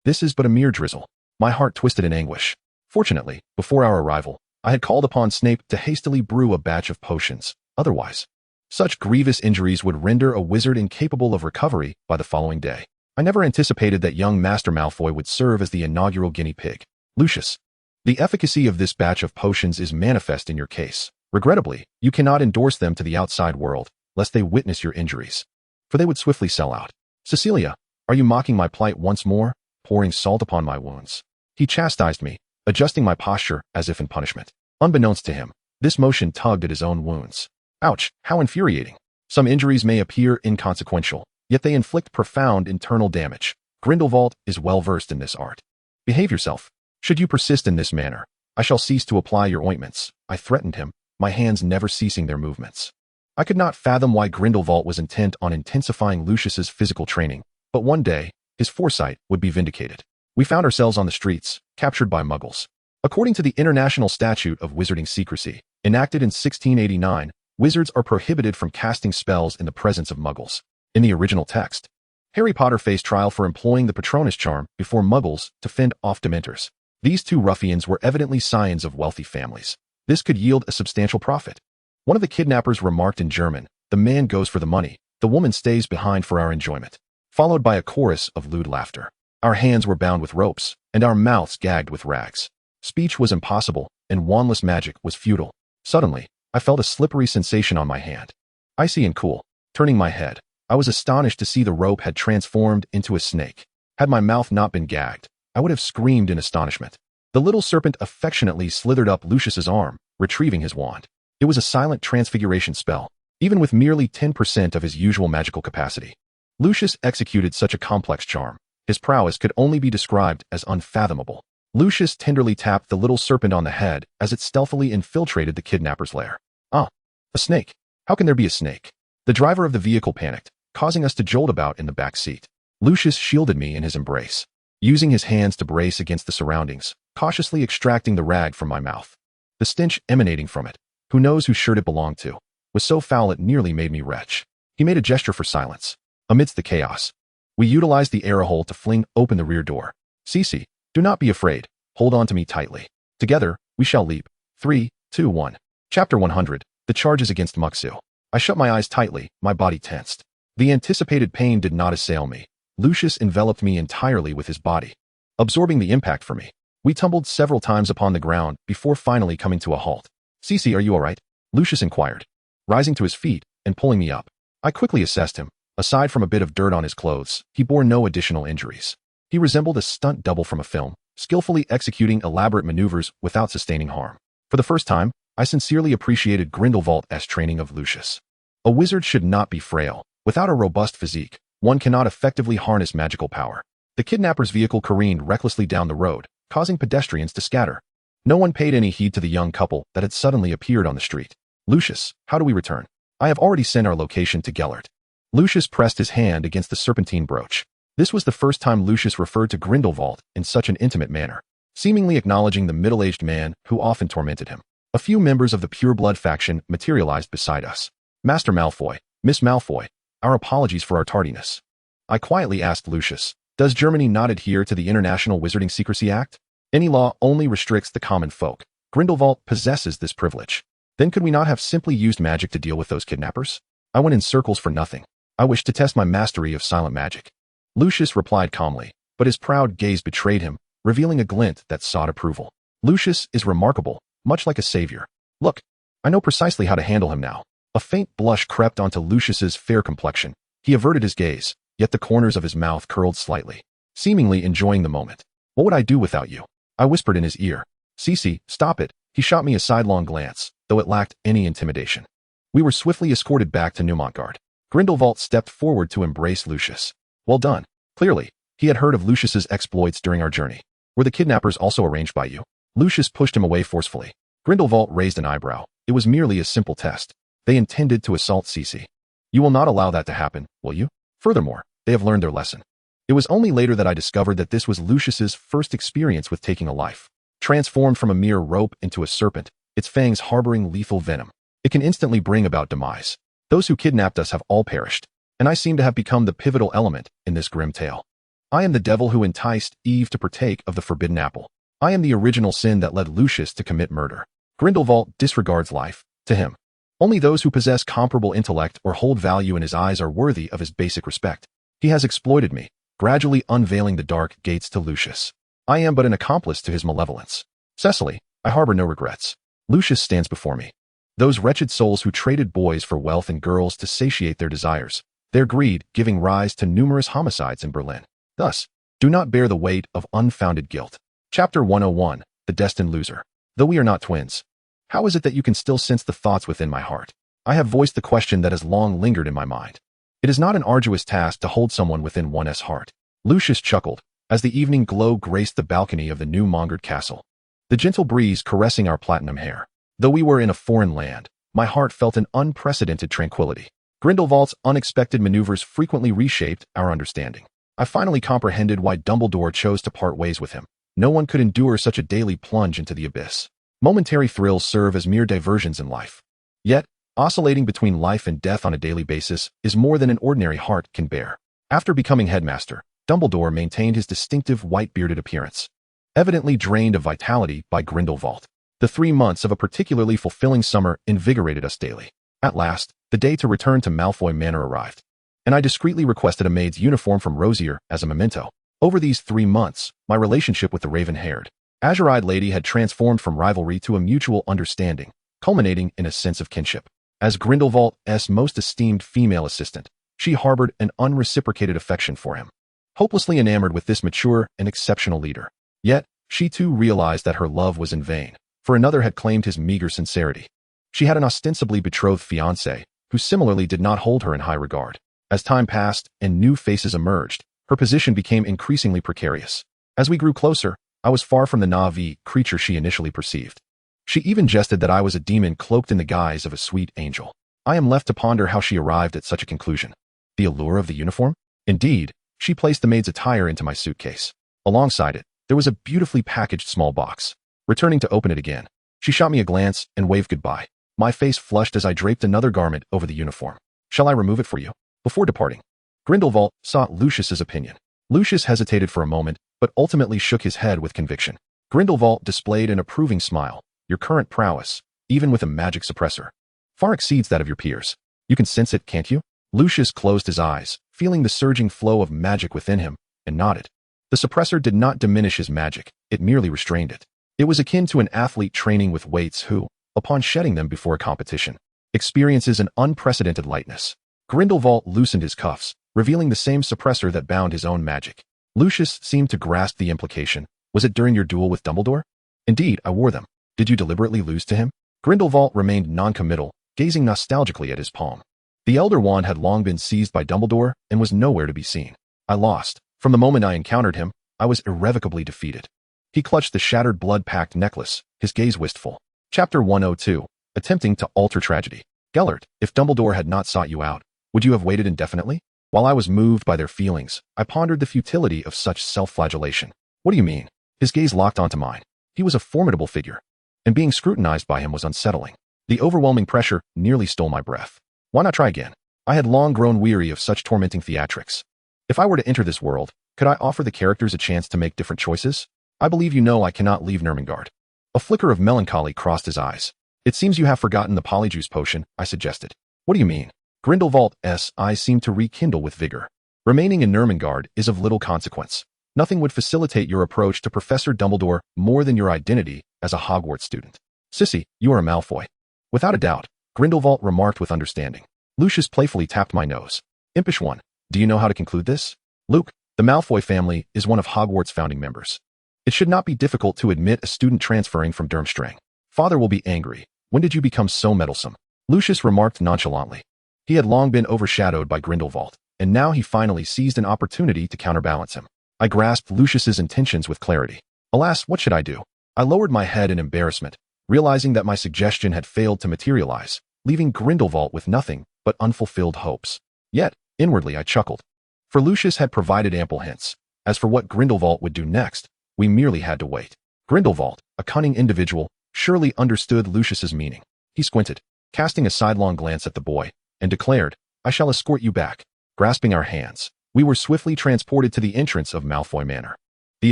this is but a mere drizzle. My heart twisted in anguish. Fortunately, before our arrival, I had called upon Snape to hastily brew a batch of potions. Otherwise, such grievous injuries would render a wizard incapable of recovery by the following day. I never anticipated that young Master Malfoy would serve as the inaugural guinea pig. Lucius, the efficacy of this batch of potions is manifest in your case. Regrettably, you cannot endorse them to the outside world, lest they witness your injuries, for they would swiftly sell out. Cecilia, are you mocking my plight once more, pouring salt upon my wounds? He chastised me, adjusting my posture as if in punishment. Unbeknownst to him, this motion tugged at his own wounds. Ouch, how infuriating. Some injuries may appear inconsequential, yet they inflict profound internal damage. Grindelwald is well versed in this art. Behave yourself. Should you persist in this manner, I shall cease to apply your ointments, I threatened him, my hands never ceasing their movements. I could not fathom why Grindelwald was intent on intensifying Lucius's physical training, but one day, his foresight would be vindicated. We found ourselves on the streets, captured by muggles. According to the International Statute of Wizarding Secrecy, enacted in 1689, wizards are prohibited from casting spells in the presence of muggles. In the original text, Harry Potter faced trial for employing the Patronus charm before muggles to fend off dementors. These two ruffians were evidently scions of wealthy families. This could yield a substantial profit. One of the kidnappers remarked in German, "The man goes for the money, the woman stays behind for our enjoyment," followed by a chorus of lewd laughter. Our hands were bound with ropes, and our mouths gagged with rags. Speech was impossible, and wandless magic was futile. Suddenly, I felt a slippery sensation on my hand. Icy and cool. Turning my head, I was astonished to see the rope had transformed into a snake. Had my mouth not been gagged, I would have screamed in astonishment. The little serpent affectionately slithered up Lucius's arm, retrieving his wand. It was a silent transfiguration spell, even with merely 10% of his usual magical capacity. Lucius executed such a complex charm. His prowess could only be described as unfathomable. Lucius tenderly tapped the little serpent on the head as it stealthily infiltrated the kidnapper's lair. Ah, a snake. How can there be a snake? The driver of the vehicle panicked, causing us to jolt about in the back seat. Lucius shielded me in his embrace, using his hands to brace against the surroundings, cautiously extracting the rag from my mouth. The stench emanating from it, who knows whose shirt it belonged to, was so foul it nearly made me retch. He made a gesture for silence. Amidst the chaos, we utilized the air hole to fling open the rear door. Cece, do not be afraid. Hold on to me tightly. Together, we shall leap. 3, 2, 1. Chapter 100. The charges against Muxu. I shut my eyes tightly, my body tensed. The anticipated pain did not assail me. Lucius enveloped me entirely with his body, absorbing the impact for me. We tumbled several times upon the ground before finally coming to a halt. Cece, are you all right? Lucius inquired, rising to his feet and pulling me up. I quickly assessed him. Aside from a bit of dirt on his clothes, he bore no additional injuries. He resembled a stunt double from a film, skillfully executing elaborate maneuvers without sustaining harm. For the first time, I sincerely appreciated Grindelwald's training of Lucius. A wizard should not be frail. Without a robust physique, one cannot effectively harness magical power. The kidnapper's vehicle careened recklessly down the road, causing pedestrians to scatter. No one paid any heed to the young couple that had suddenly appeared on the street. Lucius, how do we return? I have already sent our location to Gellert. Lucius pressed his hand against the serpentine brooch. This was the first time Lucius referred to Grindelwald in such an intimate manner, seemingly acknowledging the middle-aged man who often tormented him. A few members of the pure-blood faction materialized beside us. Master Malfoy, Miss Malfoy, our apologies for our tardiness. I quietly asked Lucius, does Germany not adhere to the International Wizarding Secrecy Act? Any law only restricts the common folk. Grindelwald possesses this privilege. Then could we not have simply used magic to deal with those kidnappers? I went in circles for nothing. I wished to test my mastery of silent magic. Lucius replied calmly, but his proud gaze betrayed him, revealing a glint that sought approval. Lucius is remarkable, much like a savior. Look, I know precisely how to handle him now. A faint blush crept onto Lucius's fair complexion. He averted his gaze, yet the corners of his mouth curled slightly, seemingly enjoying the moment. What would I do without you? I whispered in his ear. Cece, stop it. He shot me a sidelong glance, though it lacked any intimidation. We were swiftly escorted back to Neumontgard. Grindelwald stepped forward to embrace Lucius. Well done. Clearly, he had heard of Lucius's exploits during our journey. Were the kidnappers also arranged by you? Lucius pushed him away forcefully. Grindelwald raised an eyebrow. It was merely a simple test. They intended to assault Cece. You will not allow that to happen, will you? Furthermore, they have learned their lesson. It was only later that I discovered that this was Lucius's first experience with taking a life. Transformed from a mere rope into a serpent, its fangs harboring lethal venom. It can instantly bring about demise. Those who kidnapped us have all perished, and I seem to have become the pivotal element in this grim tale. I am the devil who enticed Eve to partake of the forbidden apple. I am the original sin that led Lucius to commit murder. Grindelwald disregards life. To him, only those who possess comparable intellect or hold value in his eyes are worthy of his basic respect. He has exploited me, gradually unveiling the dark gates to Lucius. I am but an accomplice to his malevolence. Cecily, I harbor no regrets. Lucius stands before me. Those wretched souls who traded boys for wealth and girls to satiate their desires, their greed giving rise to numerous homicides in Berlin. Thus, do not bear the weight of unfounded guilt. Chapter 101, The Destined Loser. Though we are not twins, how is it that you can still sense the thoughts within my heart? I have voiced the question that has long lingered in my mind. It is not an arduous task to hold someone within one's heart. Lucius chuckled, as the evening glow graced the balcony of the new Mongard castle. The gentle breeze caressing our platinum hair. Though we were in a foreign land, my heart felt an unprecedented tranquility. Grindelwald's unexpected maneuvers frequently reshaped our understanding. I finally comprehended why Dumbledore chose to part ways with him. No one could endure such a daily plunge into the abyss. Momentary thrills serve as mere diversions in life. Yet, oscillating between life and death on a daily basis is more than an ordinary heart can bear. After becoming headmaster, Dumbledore maintained his distinctive white-bearded appearance, evidently drained of vitality by Grindelwald. The 3 months of a particularly fulfilling summer invigorated us daily. At last, the day to return to Malfoy Manor arrived, and I discreetly requested a maid's uniform from Rosier as a memento. Over these 3 months, my relationship with the raven-haired, azure-eyed lady had transformed from rivalry to a mutual understanding, culminating in a sense of kinship. As Grindelwald's most esteemed female assistant, She harbored an unreciprocated affection for him, hopelessly enamored with this mature and exceptional leader. Yet, she too realized that her love was in vain, for another had claimed his meager sincerity. She had an ostensibly betrothed fiancé, who similarly did not hold her in high regard. As time passed and new faces emerged, her position became increasingly precarious. As we grew closer, I was far from the naive creature she initially perceived. She even jested that I was a demon cloaked in the guise of a sweet angel. I am left to ponder how she arrived at such a conclusion. The allure of the uniform? Indeed, she placed the maid's attire into my suitcase. Alongside it, there was a beautifully packaged small box. Returning to open it again, she shot me a glance and waved goodbye. My face flushed as I draped another garment over the uniform. Shall I remove it for you? Before departing, Grindelwald sought Lucius's opinion. Lucius hesitated for a moment, but ultimately shook his head with conviction. Grindelwald displayed an approving smile. Your current prowess, even with a magic suppressor, far exceeds that of your peers. You can sense it, can't you? Lucius closed his eyes, feeling the surging flow of magic within him, and nodded. The suppressor did not diminish his magic, it merely restrained it. It was akin to an athlete training with weights who, upon shedding them before a competition, experiences an unprecedented lightness. Grindelwald loosened his cuffs, revealing the same suppressor that bound his own magic. Lucius seemed to grasp the implication. Was it during your duel with Dumbledore? Indeed, I wore them. Did you deliberately lose to him? Grindelwald remained non-committal, gazing nostalgically at his palm. The Elder Wand had long been seized by Dumbledore and was nowhere to be seen. I lost. From the moment I encountered him, I was irrevocably defeated. He clutched the shattered blood-packed necklace, his gaze wistful. Chapter 102. Attempting to alter tragedy. Gellert, if Dumbledore had not sought you out, would you have waited indefinitely? While I was moved by their feelings, I pondered the futility of such self-flagellation. What do you mean? His gaze locked onto mine. He was a formidable figure, and being scrutinized by him was unsettling. The overwhelming pressure nearly stole my breath. Why not try again? I had long grown weary of such tormenting theatrics. If I were to enter this world, could I offer the characters a chance to make different choices? I believe you know I cannot leave Nurmengard. A flicker of melancholy crossed his eyes. It seems you have forgotten the polyjuice potion, I suggested. What do you mean? Grindelwald's eyes seemed to rekindle with vigor. Remaining in Nurmengard is of little consequence. Nothing would facilitate your approach to Professor Dumbledore more than your identity as a Hogwarts student. Sissy, you are a Malfoy. Without a doubt, Grindelwald remarked with understanding. Lucius playfully tapped my nose. Impish one, do you know how to conclude this? Luke, the Malfoy family is one of Hogwarts' founding members. It should not be difficult to admit a student transferring from Durmstrang. Father will be angry. When did you become so meddlesome? Lucius remarked nonchalantly. He had long been overshadowed by Grindelwald, and now he finally seized an opportunity to counterbalance him. I grasped Lucius's intentions with clarity. Alas, what should I do? I lowered my head in embarrassment, realizing that my suggestion had failed to materialize, leaving Grindelwald with nothing but unfulfilled hopes. Yet, inwardly I chuckled. For Lucius had provided ample hints. As for what Grindelwald would do next, we merely had to wait. Grindelwald, a cunning individual, surely understood Lucius's meaning. He squinted, casting a sidelong glance at the boy, and declared, I shall escort you back. Grasping our hands, we were swiftly transported to the entrance of Malfoy Manor. The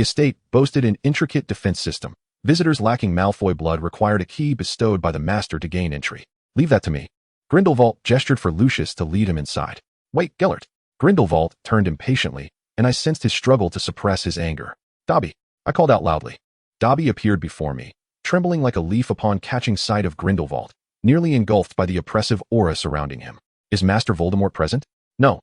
estate boasted an intricate defense system. Visitors lacking Malfoy blood required a key bestowed by the master to gain entry. Leave that to me. Grindelwald gestured for Lucius to lead him inside. Wait, Gellert. Grindelwald turned impatiently, and I sensed his struggle to suppress his anger. Dobby, I called out loudly. Dobby appeared before me, trembling like a leaf upon catching sight of Grindelwald, nearly engulfed by the oppressive aura surrounding him. Is Master Voldemort present? No,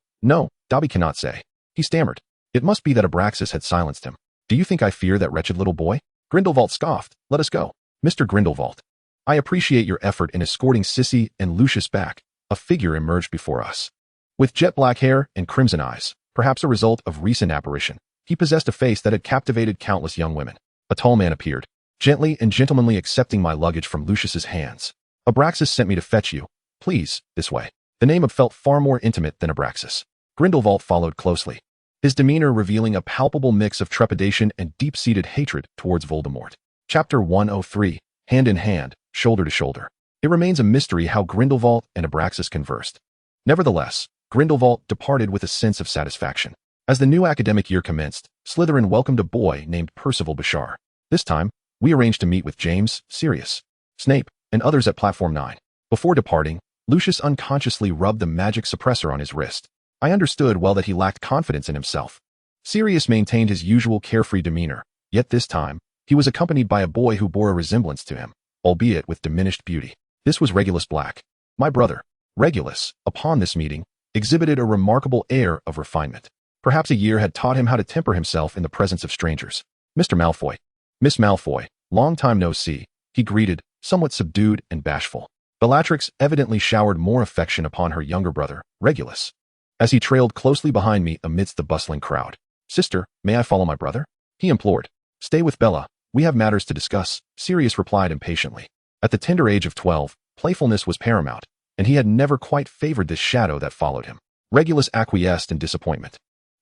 Dobby cannot say. He stammered. It must be that Abraxas had silenced him. Do you think I fear that wretched little boy? Grindelwald scoffed. Let us go. Mr. Grindelwald, I appreciate your effort in escorting Sissy and Lucius back. A figure emerged before us. With jet black hair and crimson eyes, perhaps a result of recent apparition, he possessed a face that had captivated countless young women. A tall man appeared, gently and gentlemanly accepting my luggage from Lucius's hands. Abraxas sent me to fetch you. Please, this way. The name felt far more intimate than Abraxas. Grindelwald followed closely, his demeanor revealing a palpable mix of trepidation and deep-seated hatred towards Voldemort. Chapter 103. Hand in hand, shoulder to shoulder. It remains a mystery how Grindelwald and Abraxas conversed. Nevertheless, Grindelwald departed with a sense of satisfaction. As the new academic year commenced, Slytherin welcomed a boy named Percival Bashar. This time, we arranged to meet with James, Sirius, Snape, and others at Platform 9. Before departing, Lucius unconsciously rubbed the magic suppressor on his wrist. I understood well that he lacked confidence in himself. Sirius maintained his usual carefree demeanor, yet this time, he was accompanied by a boy who bore a resemblance to him, albeit with diminished beauty. This was Regulus Black. My brother, Regulus, upon this meeting, exhibited a remarkable air of refinement. Perhaps a year had taught him how to temper himself in the presence of strangers. Mr. Malfoy. Miss Malfoy, long time no see, he greeted, somewhat subdued and bashful. Bellatrix evidently showered more affection upon her younger brother, Regulus, as he trailed closely behind me amidst the bustling crowd. Sister, may I follow my brother? He implored. Stay with Bella, we have matters to discuss, Sirius replied impatiently. At the tender age of 12, playfulness was paramount, and he had never quite favored this shadow that followed him. Regulus acquiesced in disappointment.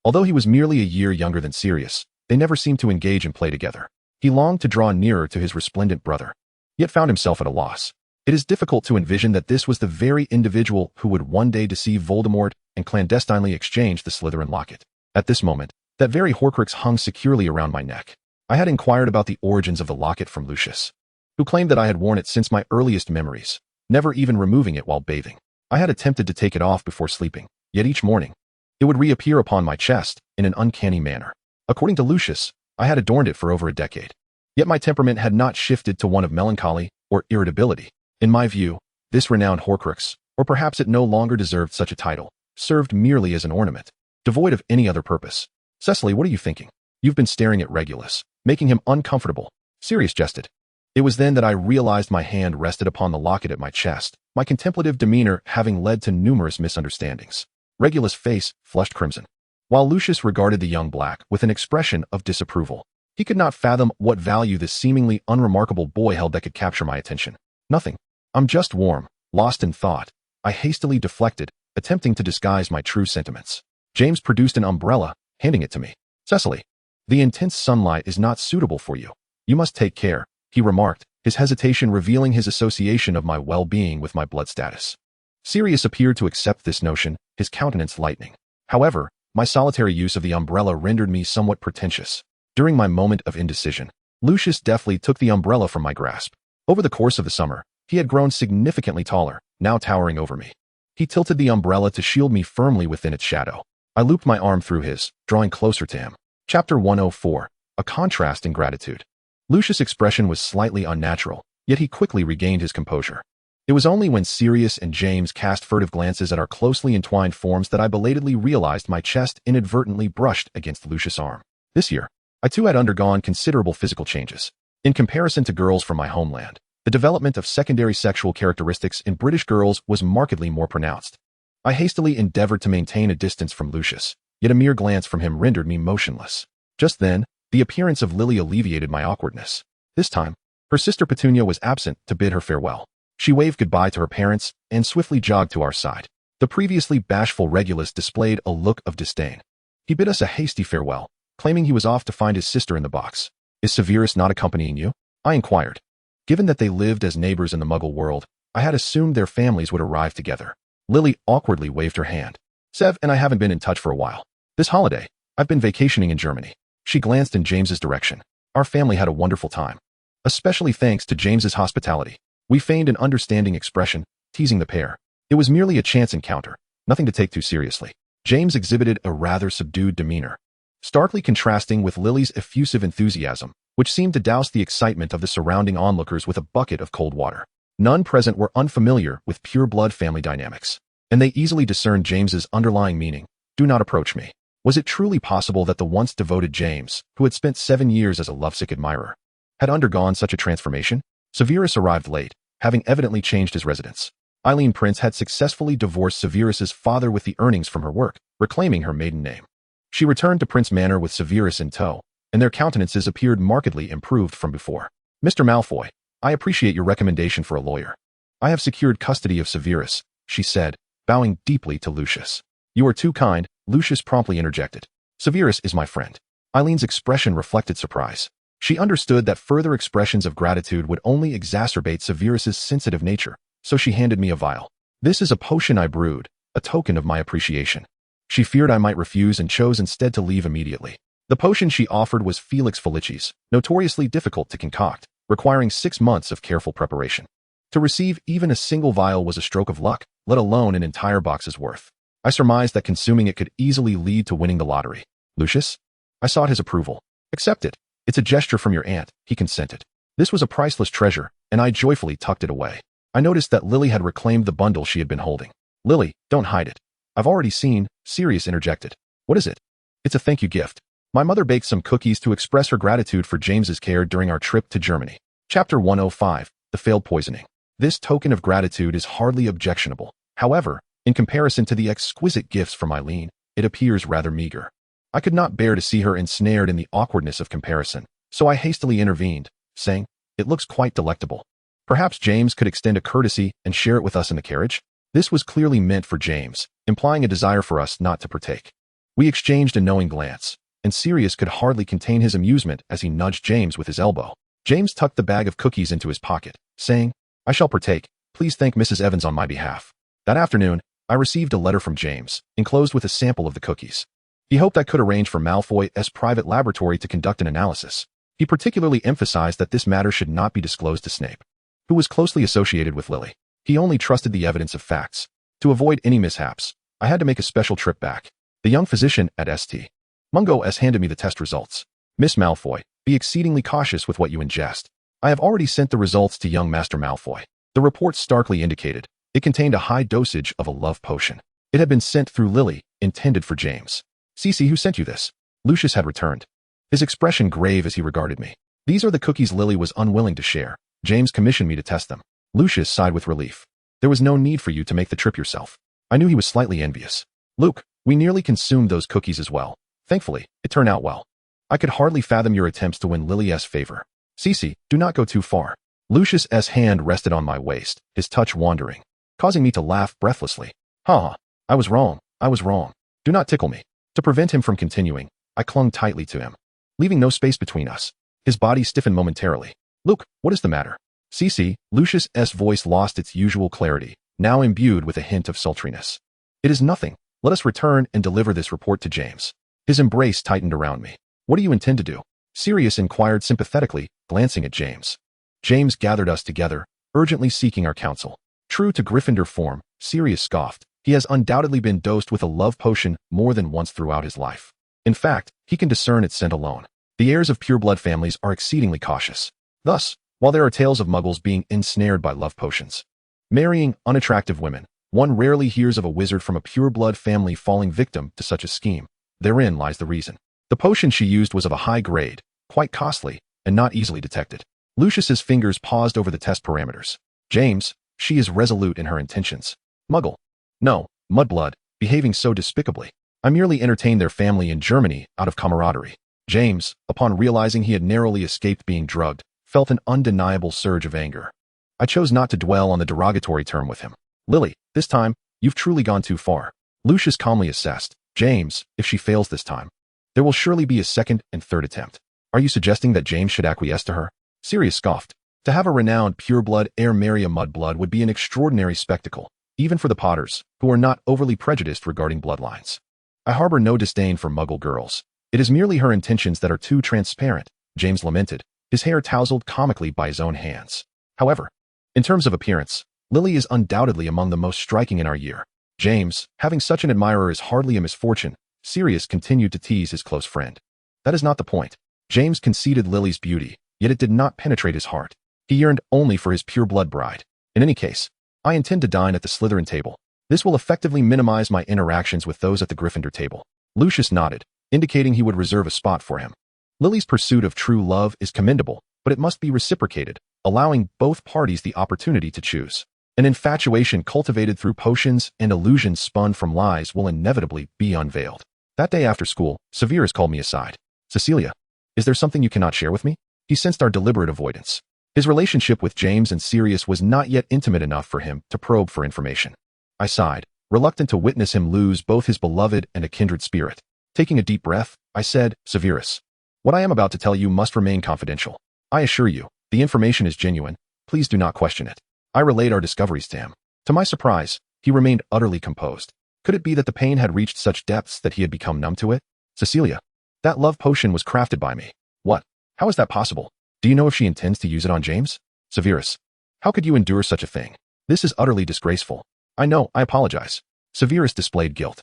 Although he was merely a year younger than Sirius, they never seemed to engage in play together. He longed to draw nearer to his resplendent brother, yet found himself at a loss. It is difficult to envision that this was the very individual who would one day deceive Voldemort and clandestinely exchange the Slytherin locket. At this moment, that very Horcrux hung securely around my neck. I had inquired about the origins of the locket from Lucius, who claimed that I had worn it since my earliest memories, never even removing it while bathing. I had attempted to take it off before sleeping, yet each morning, it would reappear upon my chest in an uncanny manner. According to Lucius, I had adorned it for over a decade. Yet my temperament had not shifted to one of melancholy or irritability. In my view, this renowned Horcrux, or perhaps it no longer deserved such a title, served merely as an ornament, devoid of any other purpose. Cecily, what are you thinking? You've been staring at Regulus, making him uncomfortable. Sirius jested. It was then that I realized my hand rested upon the locket at my chest, my contemplative demeanor having led to numerous misunderstandings. Regulus' face flushed crimson, while Lucius regarded the young Black with an expression of disapproval. He could not fathom what value this seemingly unremarkable boy held that could capture my attention. Nothing. I'm just warm, lost in thought. I hastily deflected, attempting to disguise my true sentiments. James produced an umbrella, handing it to me. Cecily, the intense sunlight is not suitable for you. You must take care, he remarked, his hesitation revealing his association of my well-being with my blood status. Sirius appeared to accept this notion, his countenance lightening. However, my solitary use of the umbrella rendered me somewhat pretentious. During my moment of indecision, Lucius deftly took the umbrella from my grasp. Over the course of the summer, he had grown significantly taller, now towering over me. He tilted the umbrella to shield me firmly within its shadow. I looped my arm through his, drawing closer to him. Chapter 104. A Contrast in Gratitude. Lucius' expression was slightly unnatural, yet he quickly regained his composure. It was only when Sirius and James cast furtive glances at our closely entwined forms that I belatedly realized my chest inadvertently brushed against Lucius' arm. This year, I too had undergone considerable physical changes. In comparison to girls from my homeland, the development of secondary sexual characteristics in British girls was markedly more pronounced. I hastily endeavored to maintain a distance from Lucius, yet a mere glance from him rendered me motionless. Just then, the appearance of Lily alleviated my awkwardness. This time, her sister Petunia was absent to bid her farewell. She waved goodbye to her parents and swiftly jogged to our side. The previously bashful Regulus displayed a look of disdain. He bid us a hasty farewell, claiming he was off to find his sister in the box. Is Severus not accompanying you? I inquired. Given that they lived as neighbors in the Muggle world, I had assumed their families would arrive together. Lily awkwardly waved her hand. Sev and I haven't been in touch for a while. This holiday, I've been vacationing in Germany. She glanced in James's direction. Our family had a wonderful time, especially thanks to James's hospitality. We feigned an understanding expression, teasing the pair. It was merely a chance encounter, nothing to take too seriously. James exhibited a rather subdued demeanor, starkly contrasting with Lily's effusive enthusiasm, which seemed to douse the excitement of the surrounding onlookers with a bucket of cold water. None present were unfamiliar with pure-blood family dynamics, and they easily discerned James's underlying meaning. Do not approach me. Was it truly possible that the once devoted James, who had spent 7 years as a lovesick admirer, had undergone such a transformation? Severus arrived late, having evidently changed his residence. Eileen Prince had successfully divorced Severus's father with the earnings from her work, reclaiming her maiden name. She returned to Prince Manor with Severus in tow, and their countenances appeared markedly improved from before. Mr. Malfoy, I appreciate your recommendation for a lawyer. I have secured custody of Severus, she said, bowing deeply to Lucius. You are too kind, Lucius promptly interjected. Severus is my friend. Eileen's expression reflected surprise. She understood that further expressions of gratitude would only exacerbate Severus's sensitive nature, so she handed me a vial. This is a potion I brewed, a token of my appreciation. She feared I might refuse and chose instead to leave immediately. The potion she offered was Felix Felicis, notoriously difficult to concoct, requiring 6 months of careful preparation. To receive even a single vial was a stroke of luck, let alone an entire box's worth. I surmised that consuming it could easily lead to winning the lottery. Lucius? I sought his approval. Accept it. It's a gesture from your aunt, he consented. This was a priceless treasure, and I joyfully tucked it away. I noticed that Lily had reclaimed the bundle she had been holding. Lily, don't hide it. I've already seen, Sirius interjected. What is it? It's a thank you gift. My mother baked some cookies to express her gratitude for James's care during our trip to Germany. Chapter 105, The Failed Poisoning. This token of gratitude is hardly objectionable. However, in comparison to the exquisite gifts from Eileen, it appears rather meager. I could not bear to see her ensnared in the awkwardness of comparison, so I hastily intervened, saying, "It looks quite delectable. Perhaps James could extend a courtesy and share it with us in the carriage?" This was clearly meant for James, implying a desire for us not to partake. We exchanged a knowing glance, and Sirius could hardly contain his amusement as he nudged James with his elbow. James tucked the bag of cookies into his pocket, saying, "I shall partake. Please thank Mrs. Evans on my behalf." That afternoon, I received a letter from James, enclosed with a sample of the cookies. He hoped I could arrange for Malfoy's private laboratory to conduct an analysis. He particularly emphasized that this matter should not be disclosed to Snape, who was closely associated with Lily. He only trusted the evidence of facts. To avoid any mishaps, I had to make a special trip back. The young physician at St. Mungo's handed me the test results. "Miss Malfoy, be exceedingly cautious with what you ingest. I have already sent the results to young Master Malfoy." The report starkly indicated it contained a high dosage of a love potion. It had been sent through Lily, intended for James. "Cece, who sent you this?" Lucius had returned, his expression grave as he regarded me. "These are the cookies Lily was unwilling to share. James commissioned me to test them." Lucius sighed with relief. "There was no need for you to make the trip yourself." I knew he was slightly envious. "Luke, we nearly consumed those cookies as well. Thankfully, it turned out well. I could hardly fathom your attempts to win Lily's favor. Cece, do not go too far." Lucius's hand rested on my waist, his touch wandering, causing me to laugh breathlessly. "Ha! I was wrong. Do not tickle me." To prevent him from continuing, I clung tightly to him, leaving no space between us. His body stiffened momentarily. "Luke, what is the matter?" "Cece," Lucius's voice lost its usual clarity, now imbued with a hint of sultriness. "It is nothing. Let us return and deliver this report to James." His embrace tightened around me. "What do you intend to do?" Sirius inquired sympathetically, glancing at James. James gathered us together, urgently seeking our counsel. True to Gryffindor form, Sirius scoffed. He has undoubtedly been dosed with a love potion more than once throughout his life. In fact, he can discern its scent alone. The heirs of pureblood families are exceedingly cautious. Thus, while there are tales of muggles being ensnared by love potions, marrying unattractive women, one rarely hears of a wizard from a pureblood family falling victim to such a scheme. Therein lies the reason. The potion she used was of a high grade, quite costly, and not easily detected. Lucius's fingers paused over the test parameters. "James, she is resolute in her intentions. Muggle. No, mudblood, behaving so despicably. I merely entertained their family in Germany out of camaraderie." James, upon realizing he had narrowly escaped being drugged, felt an undeniable surge of anger. I chose not to dwell on the derogatory term with him. "Lily, this time, you've truly gone too far." Lucius calmly assessed. "James, if she fails this time, there will surely be a second and third attempt." "Are you suggesting that James should acquiesce to her?" Sirius scoffed. To have a renowned pureblood heir marry a mudblood would be an extraordinary spectacle, even for the Potters, who are not overly prejudiced regarding bloodlines. "I harbor no disdain for Muggle girls. It is merely her intentions that are too transparent," James lamented, his hair tousled comically by his own hands. "However, in terms of appearance, Lily is undoubtedly among the most striking in our year." James, having such an admirer is hardly a misfortune, Sirius continued to tease his close friend. "That is not the point." James conceded Lily's beauty, yet it did not penetrate his heart. He yearned only for his pureblood bride. "In any case, I intend to dine at the Slytherin table. This will effectively minimize my interactions with those at the Gryffindor table." Lucius nodded, indicating he would reserve a spot for him. Lily's pursuit of true love is commendable, but it must be reciprocated, allowing both parties the opportunity to choose. An infatuation cultivated through potions and illusions spun from lies will inevitably be unveiled. That day after school, Severus called me aside. "Cecilia, is there something you cannot share with me?" He sensed our deliberate avoidance. His relationship with James and Sirius was not yet intimate enough for him to probe for information. I sighed, reluctant to witness him lose both his beloved and a kindred spirit. Taking a deep breath, I said, "Severus, what I am about to tell you must remain confidential. I assure you, the information is genuine. Please do not question it." I relayed our discoveries to him. To my surprise, he remained utterly composed. Could it be that the pain had reached such depths that he had become numb to it? "Cecilia, that love potion was crafted by me." "What? How is that possible? Do you know if she intends to use it on James?" "Severus, how could you endure such a thing? This is utterly disgraceful." "I know, I apologize." Severus displayed guilt.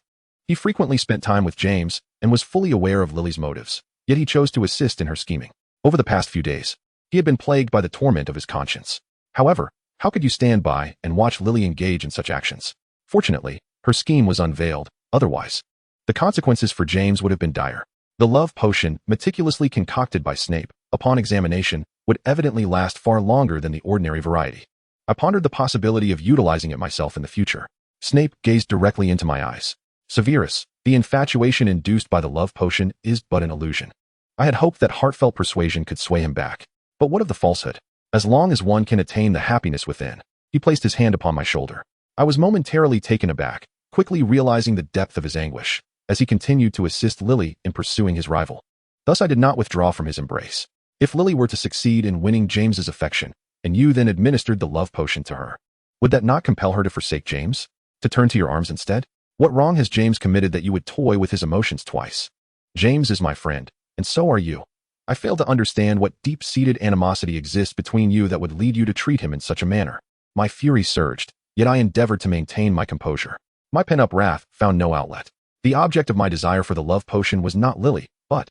He frequently spent time with James and was fully aware of Lily's motives, yet he chose to assist in her scheming. Over the past few days, he had been plagued by the torment of his conscience. However, how could you stand by and watch Lily engage in such actions? Fortunately, Her scheme was unveiled. Otherwise, the consequences for James would have been dire. The love potion, meticulously concocted by Snape, upon examination, would evidently last far longer than the ordinary variety. I pondered the possibility of utilizing it myself in the future. Snape gazed directly into my eyes. Severus, the infatuation induced by the love potion is but an illusion. I had hoped that heartfelt persuasion could sway him back. But what of the falsehood? As long as one can attain the happiness within. He placed his hand upon my shoulder. I was momentarily taken aback, quickly realizing the depth of his anguish, as he continued to assist Lily in pursuing his rival. Thus I did not withdraw from his embrace. If Lily were to succeed in winning James's affection, and you then administered the love potion to her, would that not compel her to forsake James? To turn to your arms instead? What wrong has James committed that you would toy with his emotions twice? James is my friend, and so are you. I fail to understand what deep-seated animosity exists between you that would lead you to treat him in such a manner. My fury surged, yet I endeavored to maintain my composure. My pent-up wrath found no outlet. The object of my desire for the love potion was not Lily, but...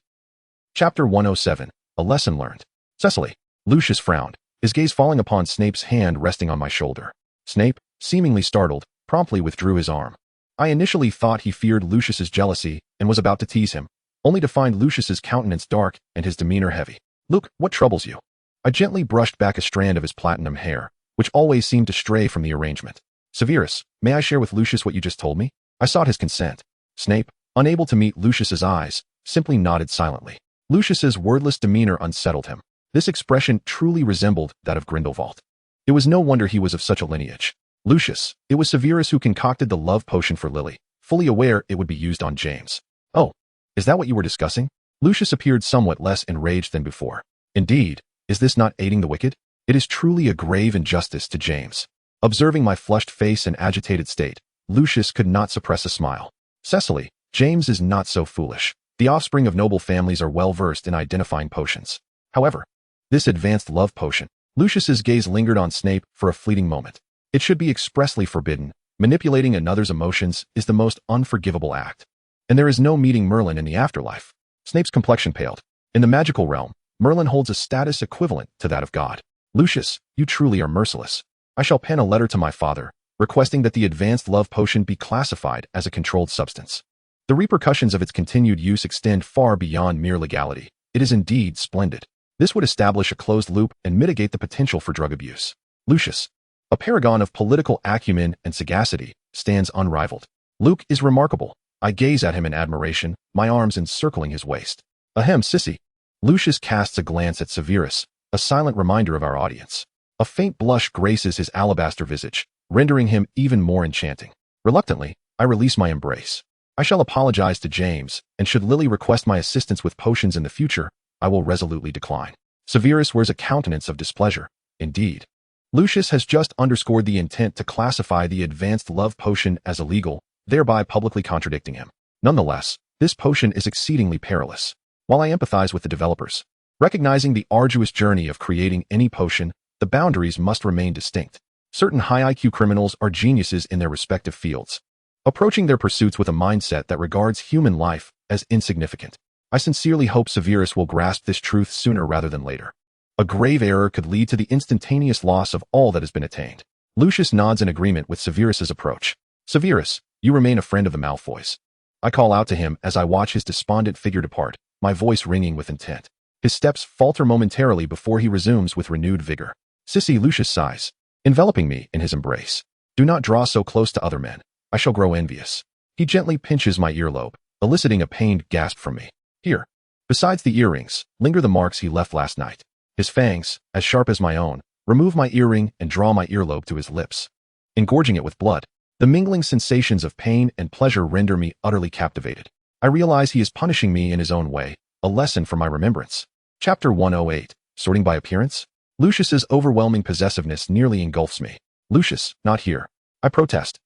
Chapter 107, A Lesson Learned. Cecily. Lucius frowned, his gaze falling upon Snape's hand resting on my shoulder. Snape, seemingly startled, promptly withdrew his arm. I initially thought he feared Lucius's jealousy and was about to tease him, only to find Lucius's countenance dark and his demeanor heavy. Luke, what troubles you? I gently brushed back a strand of his platinum hair, which always seemed to stray from the arrangement. Severus, may I share with Lucius what you just told me? I sought his consent. Snape, unable to meet Lucius's eyes, simply nodded silently. Lucius's wordless demeanor unsettled him. This expression truly resembled that of Grindelwald. It was no wonder he was of such a lineage. Lucius, it was Severus who concocted the love potion for Lily, fully aware it would be used on James. Oh, is that what you were discussing? Lucius appeared somewhat less enraged than before. Indeed, is this not aiding the wicked? It is truly a grave injustice to James. Observing my flushed face and agitated state, Lucius could not suppress a smile. Cecily, James is not so foolish. The offspring of noble families are well versed in identifying potions. However, this advanced love potion. Lucius's gaze lingered on Snape for a fleeting moment. It should be expressly forbidden. Manipulating another's emotions is the most unforgivable act. And there is no meeting Merlin in the afterlife. Snape's complexion paled. In the magical realm, Merlin holds a status equivalent to that of God. Lucius, you truly are merciless. I shall pen a letter to my father, requesting that the advanced love potion be classified as a controlled substance. The repercussions of its continued use extend far beyond mere legality. It is indeed splendid. This would establish a closed loop and mitigate the potential for drug abuse. Lucius, a paragon of political acumen and sagacity, stands unrivaled. Luke is remarkable. I gaze at him in admiration, my arms encircling his waist. Ahem, sissy. Lucius casts a glance at Severus, a silent reminder of our audience. A faint blush graces his alabaster visage, rendering him even more enchanting. Reluctantly, I release my embrace. I shall apologize to James, and should Lily request my assistance with potions in the future, I will resolutely decline. Severus wears a countenance of displeasure. Indeed. Lucius has just underscored the intent to classify the advanced love potion as illegal, thereby publicly contradicting him. Nonetheless, this potion is exceedingly perilous. While I empathize with the developers, recognizing the arduous journey of creating any potion, the boundaries must remain distinct. Certain high IQ criminals are geniuses in their respective fields, approaching their pursuits with a mindset that regards human life as insignificant. I sincerely hope Severus will grasp this truth sooner rather than later. A grave error could lead to the instantaneous loss of all that has been attained. Lucius nods in agreement with Severus's approach. Severus, you remain a friend of the Malfoys. I call out to him as I watch his despondent figure depart, my voice ringing with intent. His steps falter momentarily before he resumes with renewed vigor. Sissy, Lucius sighs, enveloping me in his embrace. Do not draw so close to other men. I shall grow envious. He gently pinches my earlobe, eliciting a pained gasp from me. Here, besides the earrings, linger the marks he left last night. His fangs, as sharp as my own, remove my earring and draw my earlobe to his lips, engorging it with blood. The mingling sensations of pain and pleasure render me utterly captivated. I realize he is punishing me in his own way, a lesson for my remembrance. Chapter 108, Sorting by Appearance? Lucius's overwhelming possessiveness nearly engulfs me. Lucius, not here. I protest.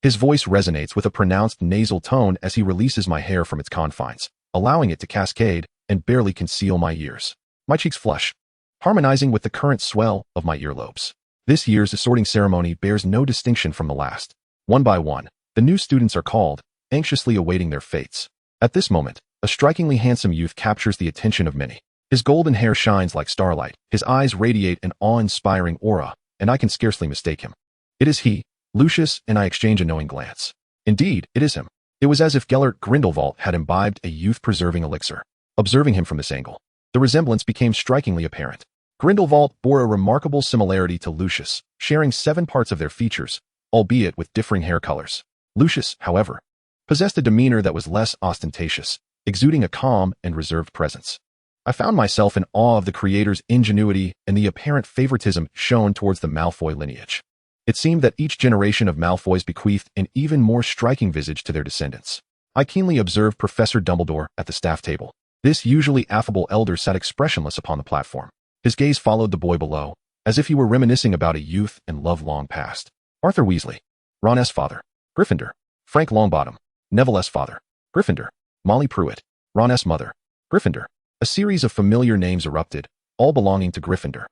His voice resonates with a pronounced nasal tone as he releases my hair from its confines, allowing it to cascade and barely conceal my ears. My cheeks flush, harmonizing with the current swell of my earlobes. This year's assorting ceremony bears no distinction from the last. One by one, the new students are called, anxiously awaiting their fates. At this moment, a strikingly handsome youth captures the attention of many. His golden hair shines like starlight, his eyes radiate an awe-inspiring aura, and I can scarcely mistake him. It is he, Lucius and I exchange a knowing glance. Indeed, it is him. It was as if Gellert Grindelwald had imbibed a youth-preserving elixir. Observing him from this angle, the resemblance became strikingly apparent. Grindelwald bore a remarkable similarity to Lucius, sharing 7 parts of their features, albeit with differing hair colors. Lucius, however, possessed a demeanor that was less ostentatious, exuding a calm and reserved presence. I found myself in awe of the creator's ingenuity and the apparent favoritism shown towards the Malfoy lineage. It seemed that each generation of Malfoys bequeathed an even more striking visage to their descendants. I keenly observed Professor Dumbledore at the staff table. This usually affable elder sat expressionless upon the platform. His gaze followed the boy below, as if he were reminiscing about a youth and love long past. Arthur Weasley, Ron S. father, Gryffindor. Frank Longbottom, Neville S. father, Gryffindor. Molly Pruitt, Ron S. mother, Gryffindor. A series of familiar names erupted, all belonging to Gryffindor,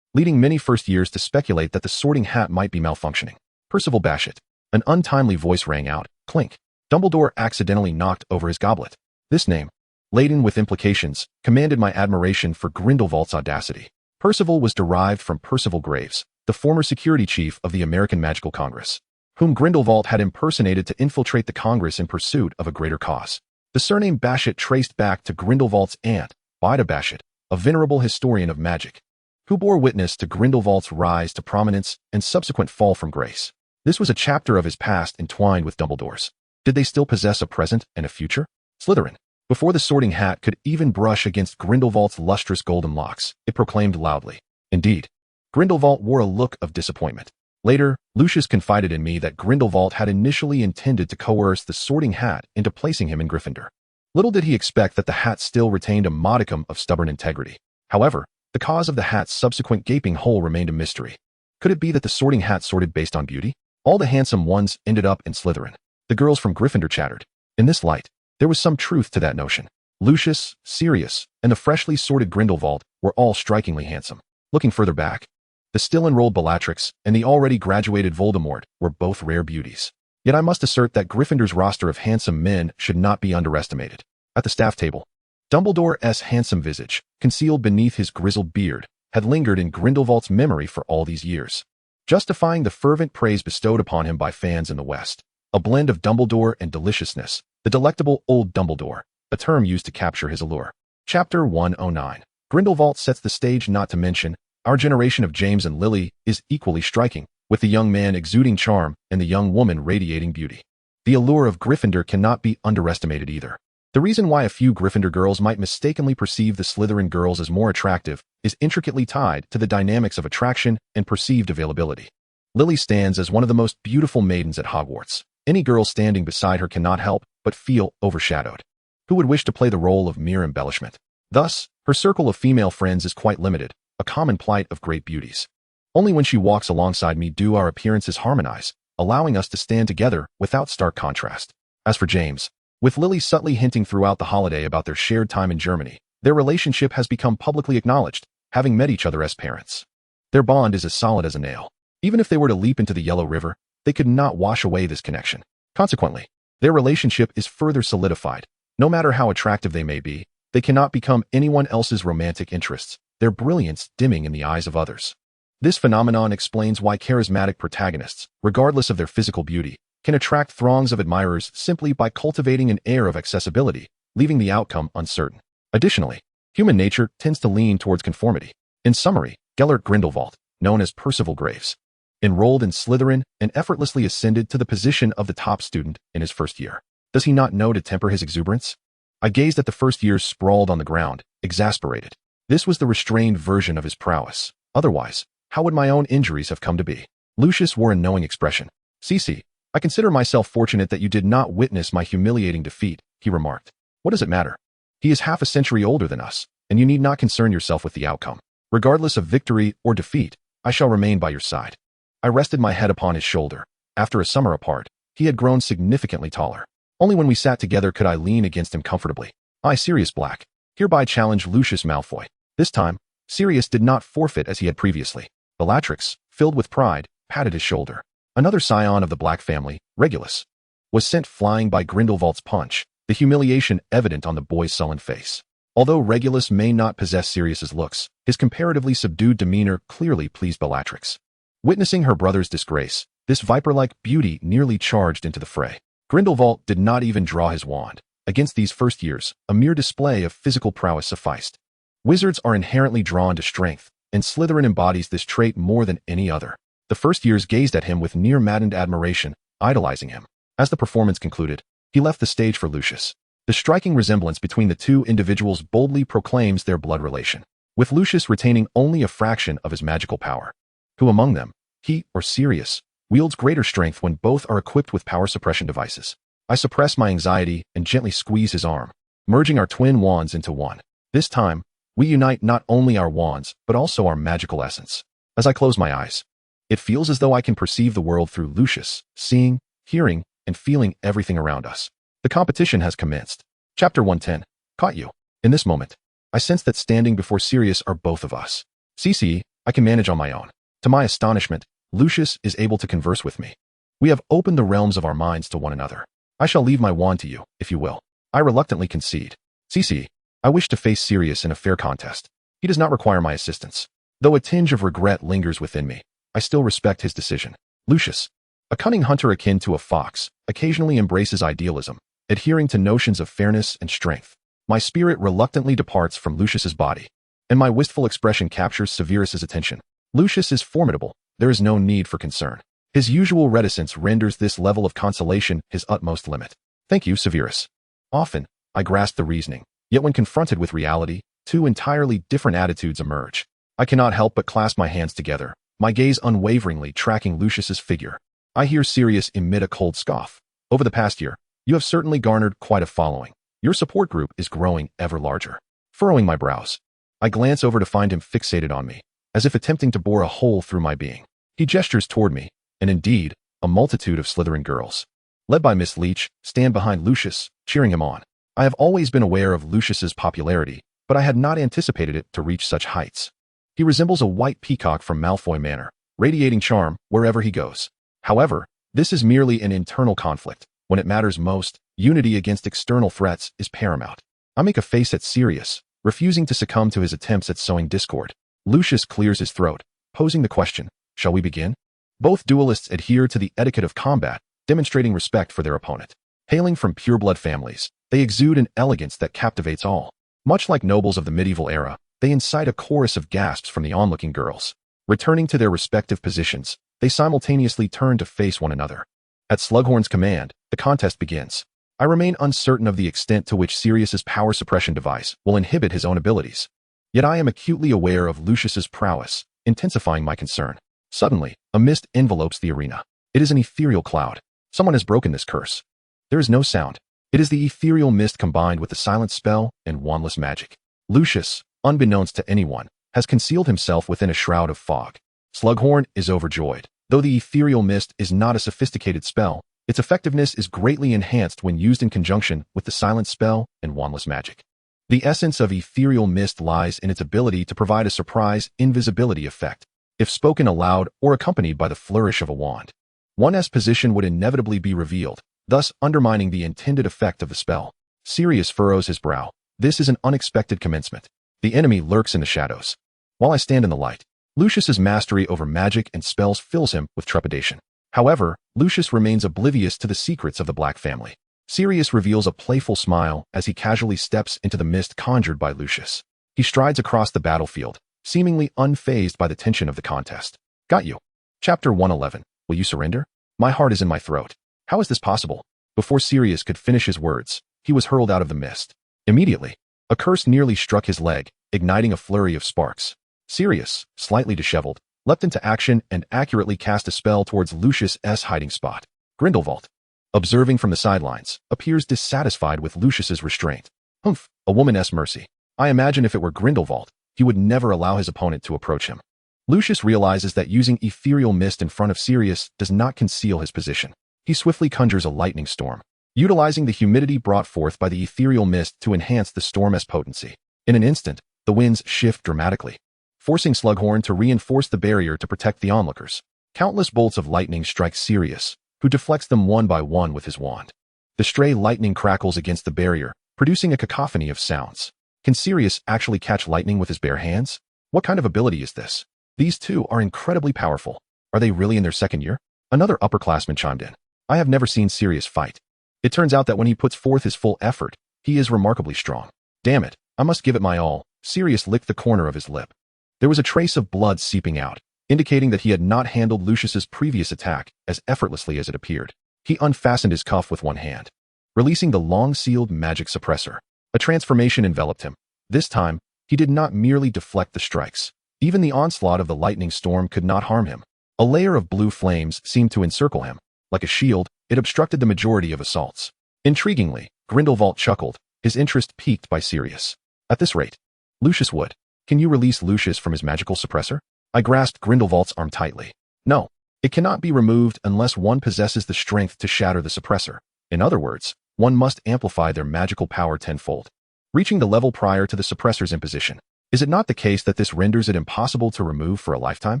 leading many first years to speculate that the Sorting Hat might be malfunctioning. Percival Bashit. An untimely voice rang out. Clink. Dumbledore accidentally knocked over his goblet. This name, laden with implications, commanded my admiration for Grindelwald's audacity. Percival was derived from Percival Graves, the former security chief of the American Magical Congress, whom Grindelwald had impersonated to infiltrate the Congress in pursuit of a greater cause. The surname Bashit traced back to Grindelwald's aunt, Bida Bashit, a venerable historian of magic, who bore witness to Grindelwald's rise to prominence and subsequent fall from grace. This was a chapter of his past entwined with Dumbledore's. Did they still possess a present and a future? Slytherin. Before the Sorting Hat could even brush against Grindelwald's lustrous golden locks, it proclaimed loudly. Indeed, Grindelwald wore a look of disappointment. Later, Lucius confided in me that Grindelwald had initially intended to coerce the Sorting Hat into placing him in Gryffindor. Little did he expect that the hat still retained a modicum of stubborn integrity. However, the cause of the hat's subsequent gaping hole remained a mystery. Could it be that the Sorting Hat sorted based on beauty? All the handsome ones ended up in Slytherin. The girls from Gryffindor chattered. In this light, there was some truth to that notion. Lucius, Sirius, and the freshly sorted Grindelwald were all strikingly handsome. Looking further back, the still-enrolled Bellatrix and the already graduated Voldemort were both rare beauties. Yet I must assert that Gryffindor's roster of handsome men should not be underestimated. At the staff table, Dumbledore's handsome visage, concealed beneath his grizzled beard, had lingered in Grindelwald's memory for all these years, justifying the fervent praise bestowed upon him by fans in the West. A blend of Dumbledore and deliciousness, the delectable old Dumbledore, a term used to capture his allure. Chapter 109. Grindelwald sets the stage. Not to mention, our generation of James and Lily is equally striking, with the young man exuding charm and the young woman radiating beauty. The allure of Gryffindor cannot be underestimated either. The reason why a few Gryffindor girls might mistakenly perceive the Slytherin girls as more attractive is intricately tied to the dynamics of attraction and perceived availability. Lily stands as one of the most beautiful maidens at Hogwarts. Any girl standing beside her cannot help but feel overshadowed. Who would wish to play the role of mere embellishment? Thus, her circle of female friends is quite limited, a common plight of great beauties. Only when she walks alongside me do our appearances harmonize, allowing us to stand together without stark contrast. As for James, with Lily subtly hinting throughout the holiday about their shared time in Germany, their relationship has become publicly acknowledged, having met each other as parents. Their bond is as solid as a nail. Even if they were to leap into the Yellow River, they could not wash away this connection. Consequently, their relationship is further solidified. No matter how attractive they may be, they cannot become anyone else's romantic interests, their brilliance dimming in the eyes of others. This phenomenon explains why charismatic protagonists, regardless of their physical beauty, can attract throngs of admirers simply by cultivating an air of accessibility, leaving the outcome uncertain. Additionally, human nature tends to lean towards conformity. In summary, Gellert Grindelwald, known as Percival Graves, enrolled in Slytherin and effortlessly ascended to the position of the top student in his first year. Does he not know to temper his exuberance? I gazed at the first years sprawled on the ground, exasperated. This was the restrained version of his prowess. Otherwise, how would my own injuries have come to be? Lucius wore a knowing expression. Cece, I consider myself fortunate that you did not witness my humiliating defeat, he remarked. What does it matter? He is half a century older than us, and you need not concern yourself with the outcome. Regardless of victory or defeat, I shall remain by your side. I rested my head upon his shoulder. After a summer apart, he had grown significantly taller. Only when we sat together could I lean against him comfortably. I, Sirius Black, hereby challenged Lucius Malfoy. This time, Sirius did not forfeit as he had previously. Bellatrix, filled with pride, patted his shoulder. Another scion of the Black family, Regulus, was sent flying by Grindelwald's punch, the humiliation evident on the boy's sullen face. Although Regulus may not possess Sirius's looks, his comparatively subdued demeanor clearly pleased Bellatrix. Witnessing her brother's disgrace, This viper-like beauty nearly charged into the fray. Grindelwald did not even draw his wand. Against these first years, a mere display of physical prowess sufficed. Wizards are inherently drawn to strength, and Slytherin embodies this trait more than any other. The first years gazed at him with near-maddened admiration, idolizing him. As the performance concluded, he left the stage for Lucius. The striking resemblance between the two individuals boldly proclaims their blood relation, with Lucius retaining only a fraction of his magical power. Who among them, he or Sirius, wields greater strength when both are equipped with power suppression devices? I suppress my anxiety and gently squeeze his arm, merging our twin wands into one. This time, we unite not only our wands, but also our magical essence. As I close my eyes, it feels as though I can perceive the world through Lucius, seeing, hearing, and feeling everything around us. The competition has commenced. Chapter 110. Caught you. In this moment, I sense that standing before Sirius are both of us. CC, I can manage on my own. To my astonishment, Lucius is able to converse with me. We have opened the realms of our minds to one another. I shall leave my wand to you, if you will. I reluctantly concede. CC, I wish to face Sirius in a fair contest. He does not require my assistance. Though a tinge of regret lingers within me, I still respect his decision. Lucius, a cunning hunter akin to a fox, occasionally embraces idealism, adhering to notions of fairness and strength. My spirit reluctantly departs from Lucius's body, and my wistful expression captures Severus's attention. Lucius is formidable. There is no need for concern. His usual reticence renders this level of consolation his utmost limit. Thank you, Severus. Often, I grasp the reasoning, yet when confronted with reality, two entirely different attitudes emerge. I cannot help but clasp my hands together, my gaze unwaveringly tracking Lucius's figure. I hear Sirius emit a cold scoff. Over the past year, you have certainly garnered quite a following. Your support group is growing ever larger. Furrowing my brows, I glance over to find him fixated on me, as if attempting to bore a hole through my being. He gestures toward me, and indeed, a multitude of Slytherin girls, led by Miss Leech, stand behind Lucius, cheering him on. I have always been aware of Lucius's popularity, but I had not anticipated it to reach such heights. He resembles a white peacock from Malfoy Manor, radiating charm wherever he goes. However, this is merely an internal conflict. When it matters most, unity against external threats is paramount. I make a face at Sirius, refusing to succumb to his attempts at sowing discord. Lucius clears his throat, posing the question, shall we begin? Both duelists adhere to the etiquette of combat, demonstrating respect for their opponent. Hailing from pureblood families, they exude an elegance that captivates all. Much like nobles of the medieval era, they incite a chorus of gasps from the onlooking girls. Returning to their respective positions, they simultaneously turn to face one another. At Slughorn's command, the contest begins. I remain uncertain of the extent to which Sirius's power suppression device will inhibit his own abilities. Yet I am acutely aware of Lucius's prowess, intensifying my concern. Suddenly, a mist envelopes the arena. It is an ethereal cloud. Someone has broken this curse. There is no sound. It is the ethereal mist combined with the silent spell and wandless magic. Lucius, unbeknownst to anyone, has concealed himself within a shroud of fog. Slughorn is overjoyed. Though the ethereal mist is not a sophisticated spell, its effectiveness is greatly enhanced when used in conjunction with the silent spell and wandless magic. The essence of ethereal mist lies in its ability to provide a surprise invisibility effect, if spoken aloud or accompanied by the flourish of a wand. One's position would inevitably be revealed, thus undermining the intended effect of the spell. Sirius furrows his brow. This is an unexpected commencement. The enemy lurks in the shadows, while I stand in the light. Lucius's mastery over magic and spells fills him with trepidation. However, Lucius remains oblivious to the secrets of the Black family. Sirius reveals a playful smile as he casually steps into the mist conjured by Lucius. He strides across the battlefield, seemingly unfazed by the tension of the contest. Got you. Chapter 111. Will you surrender? My heart is in my throat. How is this possible? Before Sirius could finish his words, he was hurled out of the mist. Immediately, a curse nearly struck his leg, igniting a flurry of sparks. Sirius, slightly disheveled, leapt into action and accurately cast a spell towards Lucius's hiding spot. Grindelwald, observing from the sidelines, appears dissatisfied with Lucius's restraint. Humph, a woman's mercy. I imagine if it were Grindelwald, he would never allow his opponent to approach him. Lucius realizes that using ethereal mist in front of Sirius does not conceal his position. He swiftly conjures a lightning storm, utilizing the humidity brought forth by the ethereal mist to enhance the storm's potency. In an instant, the winds shift dramatically, forcing Slughorn to reinforce the barrier to protect the onlookers. Countless bolts of lightning strike Sirius, who deflects them one by one with his wand. The stray lightning crackles against the barrier, producing a cacophony of sounds. Can Sirius actually catch lightning with his bare hands? What kind of ability is this? These two are incredibly powerful. Are they really in their second year? Another upperclassman chimed in. I have never seen Sirius fight. It turns out that when he puts forth his full effort, he is remarkably strong. Damn it, I must give it my all. Sirius licked the corner of his lip. There was a trace of blood seeping out, indicating that he had not handled Lucius's previous attack as effortlessly as it appeared. He unfastened his cuff with one hand, releasing the long-sealed magic suppressor. A transformation enveloped him. This time, he did not merely deflect the strikes. Even the onslaught of the lightning storm could not harm him. A layer of blue flames seemed to encircle him. Like a shield, it obstructed the majority of assaults. Intriguingly, Grindelwald chuckled, his interest piqued by Sirius. At this rate, Lucius would. Can you release Lucius from his magical suppressor? I grasped Grindelwald's arm tightly. No, it cannot be removed unless one possesses the strength to shatter the suppressor. In other words, one must amplify their magical power tenfold, reaching the level prior to the suppressor's imposition. Is it not the case that this renders it impossible to remove for a lifetime?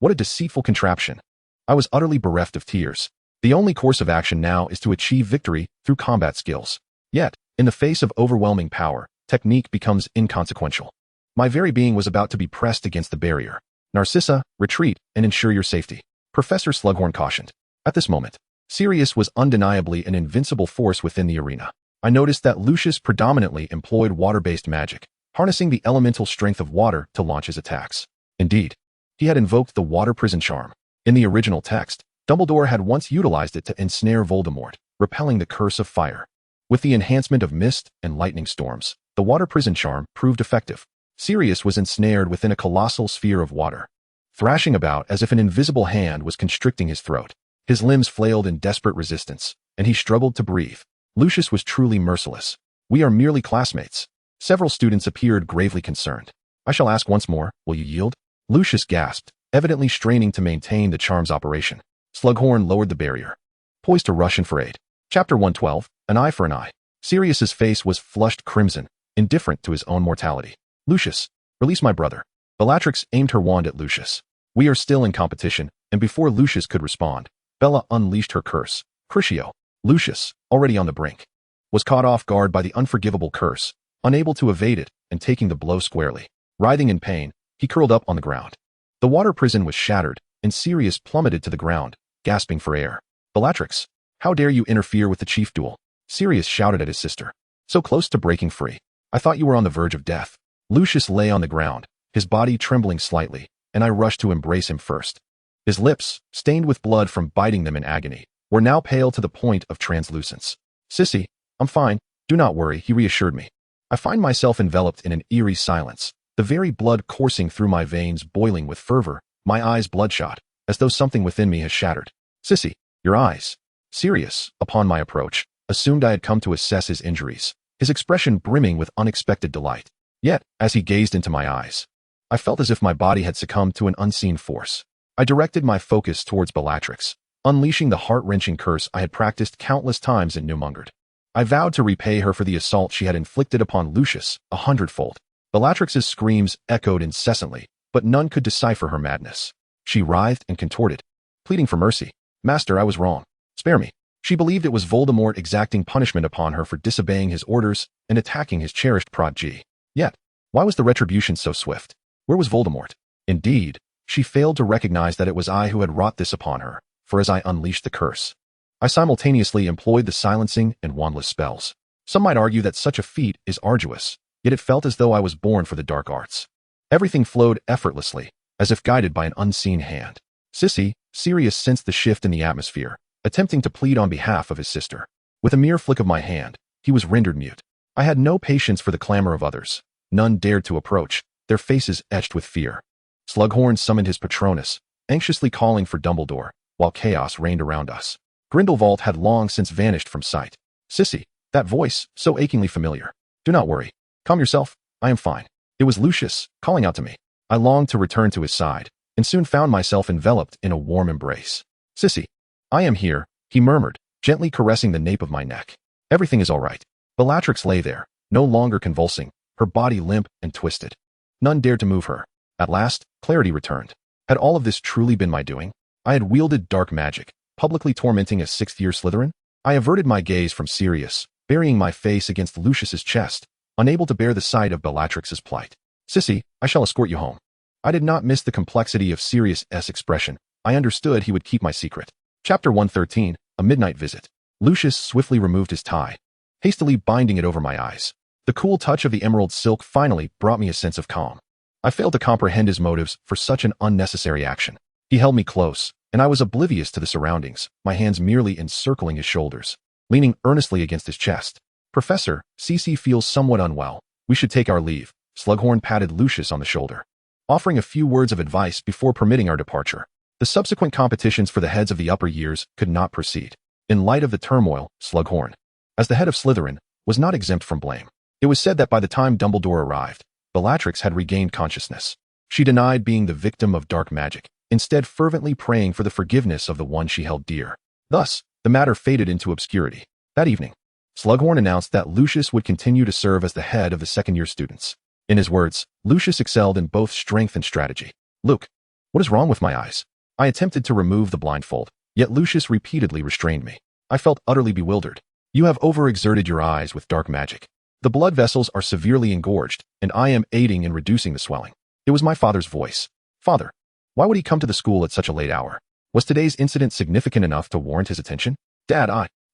What a deceitful contraption. I was utterly bereft of tears. The only course of action now is to achieve victory through combat skills. Yet, in the face of overwhelming power, technique becomes inconsequential. My very being was about to be pressed against the barrier. Narcissa, retreat and ensure your safety, Professor Slughorn cautioned. At this moment, Sirius was undeniably an invincible force within the arena. I noticed that Lucius predominantly employed water-based magic, harnessing the elemental strength of water to launch his attacks. Indeed, he had invoked the water prison charm. In the original text, Dumbledore had once utilized it to ensnare Voldemort, repelling the curse of fire. With the enhancement of mist and lightning storms, the water prison charm proved effective. Sirius was ensnared within a colossal sphere of water, thrashing about as if an invisible hand was constricting his throat. His limbs flailed in desperate resistance, and he struggled to breathe. Lucius was truly merciless. We are merely classmates. Several students appeared gravely concerned. I shall ask once more, will you yield? Lucius gasped, evidently straining to maintain the charm's operation. Slughorn lowered the barrier, poised to rush in for aid. Chapter 112, An Eye for an Eye. Sirius's face was flushed crimson, indifferent to his own mortality. Lucius, release my brother. Bellatrix aimed her wand at Lucius. We are still in competition, and before Lucius could respond, Bella unleashed her curse. Crucio. Lucius, already on the brink, was caught off guard by the unforgivable curse, unable to evade it and taking the blow squarely. Writhing in pain, he curled up on the ground. The water prison was shattered, and Sirius plummeted to the ground, gasping for air. Bellatrix, how dare you interfere with the chief duel? Sirius shouted at his sister. So close to breaking free. I thought you were on the verge of death. Lucius lay on the ground, his body trembling slightly, and I rushed to embrace him first. His lips, stained with blood from biting them in agony, were now pale to the point of translucence. Sissy, I'm fine, do not worry, he reassured me. I find myself enveloped in an eerie silence, the very blood coursing through my veins boiling with fervor, my eyes bloodshot, as though something within me has shattered. Sissy, your eyes. Sirius, upon my approach, assumed I had come to assess his injuries, his expression brimming with unexpected delight. Yet, as he gazed into my eyes, I felt as if my body had succumbed to an unseen force. I directed my focus towards Bellatrix, unleashing the heart-wrenching curse I had practiced countless times in Newmongard. I vowed to repay her for the assault she had inflicted upon Lucius 100-fold. Bellatrix's screams echoed incessantly, but none could decipher her madness. She writhed and contorted, pleading for mercy. Master, I was wrong. Spare me. She believed it was Voldemort exacting punishment upon her for disobeying his orders and attacking his cherished protege. Yet, why was the retribution so swift? Where was Voldemort? Indeed, she failed to recognize that it was I who had wrought this upon her, for as I unleashed the curse, I simultaneously employed the silencing and wandless spells. Some might argue that such a feat is arduous, yet it felt as though I was born for the dark arts. Everything flowed effortlessly, as if guided by an unseen hand. Sissy, Sirius sensed the shift in the atmosphere, attempting to plead on behalf of his sister. With a mere flick of my hand, he was rendered mute. I had no patience for the clamor of others. None dared to approach, their faces etched with fear. Slughorn summoned his Patronus, anxiously calling for Dumbledore, while chaos reigned around us. Grindelwald had long since vanished from sight. Sissy, that voice, so achingly familiar. Do not worry. Calm yourself, I am fine. It was Lucius, calling out to me. I longed to return to his side, and soon found myself enveloped in a warm embrace. Sissy, I am here, he murmured, gently caressing the nape of my neck. Everything is all right. Bellatrix lay there, no longer convulsing, her body limp and twisted. None dared to move her. At last, clarity returned. Had all of this truly been my doing? I had wielded dark magic, publicly tormenting a sixth-year Slytherin? I averted my gaze from Sirius, burying my face against Lucius's chest, unable to bear the sight of Bellatrix's plight. Sissy, I shall escort you home. I did not miss the complexity of Sirius's expression. I understood he would keep my secret. Chapter 113, A Midnight Visit. Lucius swiftly removed his tie, hastily binding it over my eyes. The cool touch of the emerald silk finally brought me a sense of calm. I failed to comprehend his motives for such an unnecessary action. He held me close, and I was oblivious to the surroundings, my hands merely encircling his shoulders, leaning earnestly against his chest. Professor, Cece feels somewhat unwell. We should take our leave. Slughorn patted Lucius on the shoulder, offering a few words of advice before permitting our departure. The subsequent competitions for the heads of the upper years could not proceed. In light of the turmoil, Slughorn, as the head of Slytherin, was not exempt from blame. It was said that by the time Dumbledore arrived, Bellatrix had regained consciousness. She denied being the victim of dark magic, instead fervently praying for the forgiveness of the one she held dear. Thus, the matter faded into obscurity. That evening, Slughorn announced that Lucius would continue to serve as the head of the second-year students. In his words, Lucius excelled in both strength and strategy. Luke, what is wrong with my eyes? I attempted to remove the blindfold, yet Lucius repeatedly restrained me. I felt utterly bewildered. You have overexerted your eyes with dark magic. The blood vessels are severely engorged, and I am aiding in reducing the swelling. It was my father's voice. Father, why would he come to the school at such a late hour? Was today's incident significant enough to warrant his attention? Dad,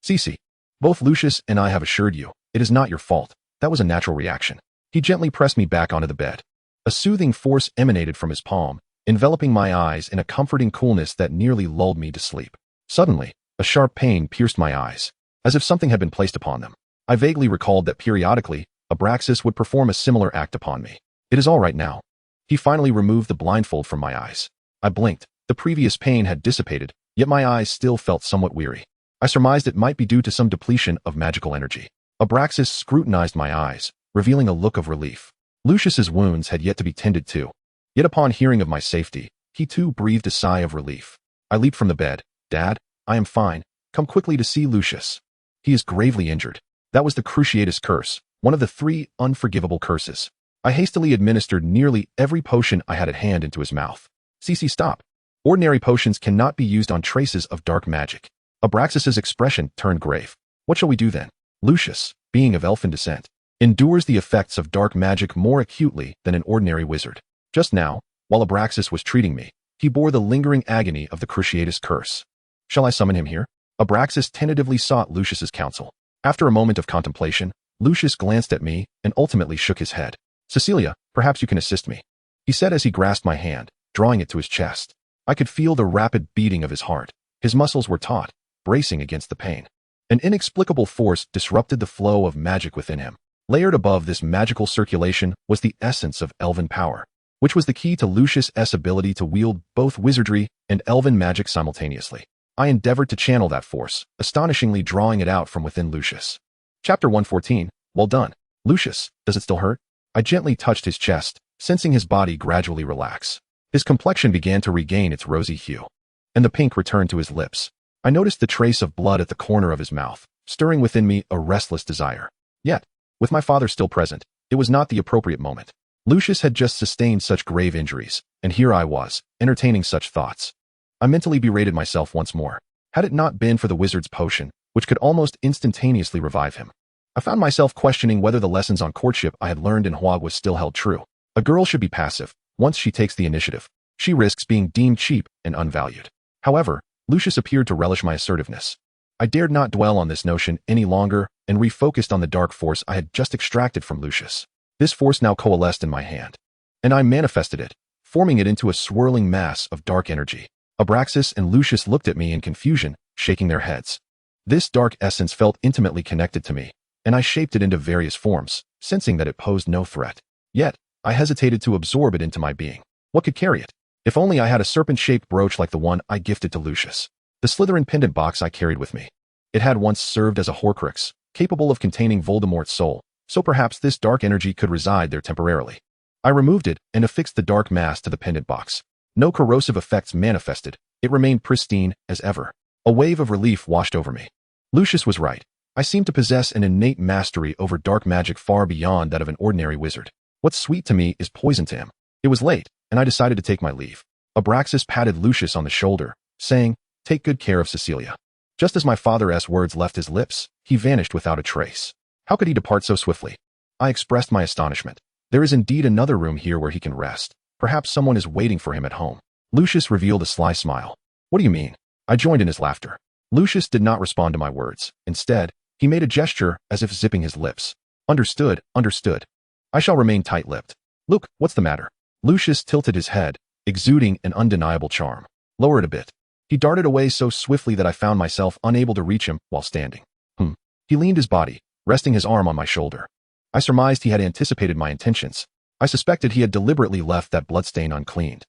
Cece. Both Lucius and I have assured you, it is not your fault. That was a natural reaction. He gently pressed me back onto the bed. A soothing force emanated from his palm, enveloping my eyes in a comforting coolness that nearly lulled me to sleep. Suddenly, a sharp pain pierced my eyes, as if something had been placed upon them. I vaguely recalled that periodically, Abraxas would perform a similar act upon me. It is all right now. He finally removed the blindfold from my eyes. I blinked. The previous pain had dissipated, yet my eyes still felt somewhat weary. I surmised it might be due to some depletion of magical energy. Abraxas scrutinized my eyes, revealing a look of relief. Lucius's wounds had yet to be tended to. Yet upon hearing of my safety, he too breathed a sigh of relief. I leaped from the bed. Dad, I am fine. Come quickly to see Lucius. He is gravely injured. That was the Cruciatus curse, one of the 3 unforgivable curses. I hastily administered nearly every potion I had at hand into his mouth. Cece, stop. Ordinary potions cannot be used on traces of dark magic. Abraxas's expression turned grave. What shall we do then? Lucius, being of elfin descent, endures the effects of dark magic more acutely than an ordinary wizard. Just now, while Abraxas was treating me, he bore the lingering agony of the Cruciatus curse. Shall I summon him here? Abraxas tentatively sought Lucius's counsel. After a moment of contemplation, Lucius glanced at me and ultimately shook his head. Cecilia, perhaps you can assist me, he said as he grasped my hand, drawing it to his chest. I could feel the rapid beating of his heart. His muscles were taut, bracing against the pain. An inexplicable force disrupted the flow of magic within him. Layered above this magical circulation was the essence of elven power, which was the key to Lucius's ability to wield both wizardry and elven magic simultaneously. I endeavored to channel that force, astonishingly drawing it out from within Lucius. Chapter 114, Well done. Lucius, does it still hurt? I gently touched his chest, sensing his body gradually relax. His complexion began to regain its rosy hue, and the pink returned to his lips. I noticed the trace of blood at the corner of his mouth, stirring within me a restless desire. Yet, with my father still present, it was not the appropriate moment. Lucius had just sustained such grave injuries, and here I was, entertaining such thoughts. I mentally berated myself once more. Had it not been for the wizard's potion, which could almost instantaneously revive him, I found myself questioning whether the lessons on courtship I had learned in Hogwarts still held true. A girl should be passive. Once she takes the initiative, she risks being deemed cheap and unvalued. However, Lucius appeared to relish my assertiveness. I dared not dwell on this notion any longer and refocused on the dark force I had just extracted from Lucius. This force now coalesced in my hand, and I manifested it, forming it into a swirling mass of dark energy. Abraxas and Lucius looked at me in confusion, shaking their heads. This dark essence felt intimately connected to me, and I shaped it into various forms, sensing that it posed no threat. Yet, I hesitated to absorb it into my being. What could carry it? If only I had a serpent-shaped brooch like the one I gifted to Lucius. The Slytherin pendant box I carried with me. It had once served as a Horcrux, capable of containing Voldemort's soul, so perhaps this dark energy could reside there temporarily. I removed it and affixed the dark mass to the pendant box. No corrosive effects manifested. It remained pristine as ever. A wave of relief washed over me. Lucius was right. I seemed to possess an innate mastery over dark magic far beyond that of an ordinary wizard. What's sweet to me is poison to him. It was late, and I decided to take my leave. Abraxas patted Lucius on the shoulder, saying, "Take good care of Cecilia." Just as my father's words left his lips, he vanished without a trace. How could he depart so swiftly? I expressed my astonishment. There is indeed another room here where he can rest. Perhaps someone is waiting for him at home. Lucius revealed a sly smile. What do you mean? I joined in his laughter. Lucius did not respond to my words. Instead, he made a gesture as if zipping his lips. Understood, understood. I shall remain tight-lipped. Luke, what's the matter? Lucius tilted his head, exuding an undeniable charm. Lower it a bit. He darted away so swiftly that I found myself unable to reach him while standing. He leaned his body, resting his arm on my shoulder. I surmised he had anticipated my intentions. I suspected he had deliberately left that bloodstain uncleaned.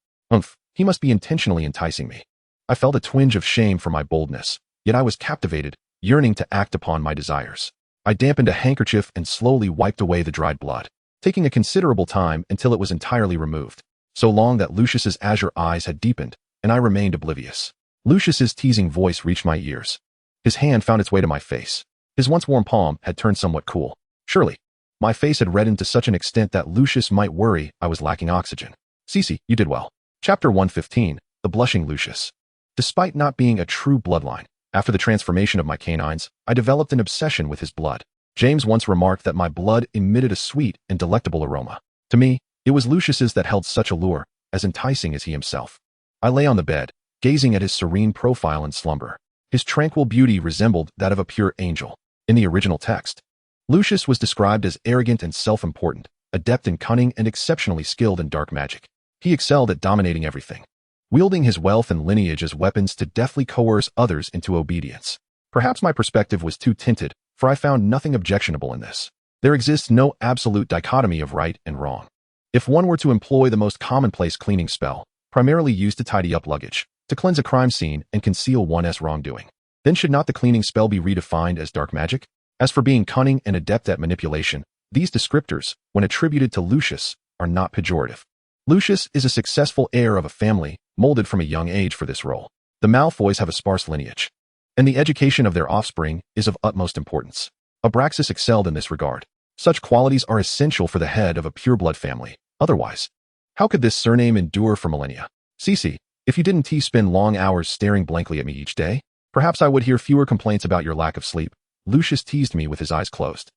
He must be intentionally enticing me. I felt a twinge of shame for my boldness, yet I was captivated, yearning to act upon my desires. I dampened a handkerchief and slowly wiped away the dried blood, taking a considerable time until it was entirely removed, so long that Lucius's azure eyes had deepened, and I remained oblivious. Lucius's teasing voice reached my ears. His hand found its way to my face. His once warm palm had turned somewhat cool. Surely, my face had reddened to such an extent that Lucius might worry I was lacking oxygen. Cece, you did well. Chapter 115, The Blushing Lucius. Despite not being a true bloodline, after the transformation of my canines, I developed an obsession with his blood. James once remarked that my blood emitted a sweet and delectable aroma. To me, it was Lucius's that held such allure, as enticing as he himself. I lay on the bed, gazing at his serene profile in slumber. His tranquil beauty resembled that of a pure angel. In the original text, Lucius was described as arrogant and self-important, adept in cunning and exceptionally skilled in dark magic. He excelled at dominating everything, wielding his wealth and lineage as weapons to deftly coerce others into obedience. Perhaps my perspective was too tinted, for I found nothing objectionable in this. There exists no absolute dichotomy of right and wrong. If one were to employ the most commonplace cleaning spell, primarily used to tidy up luggage, to cleanse a crime scene and conceal one's wrongdoing, then should not the cleaning spell be redefined as dark magic? As for being cunning and adept at manipulation, these descriptors, when attributed to Lucius, are not pejorative. Lucius is a successful heir of a family, molded from a young age for this role. The Malfoys have a sparse lineage, and the education of their offspring is of utmost importance. Abraxas excelled in this regard. Such qualities are essential for the head of a pureblood family. Otherwise, how could this surname endure for millennia? Cece, if you didn't spend long hours staring blankly at me each day, perhaps I would hear fewer complaints about your lack of sleep. Lucius teased me with his eyes closed.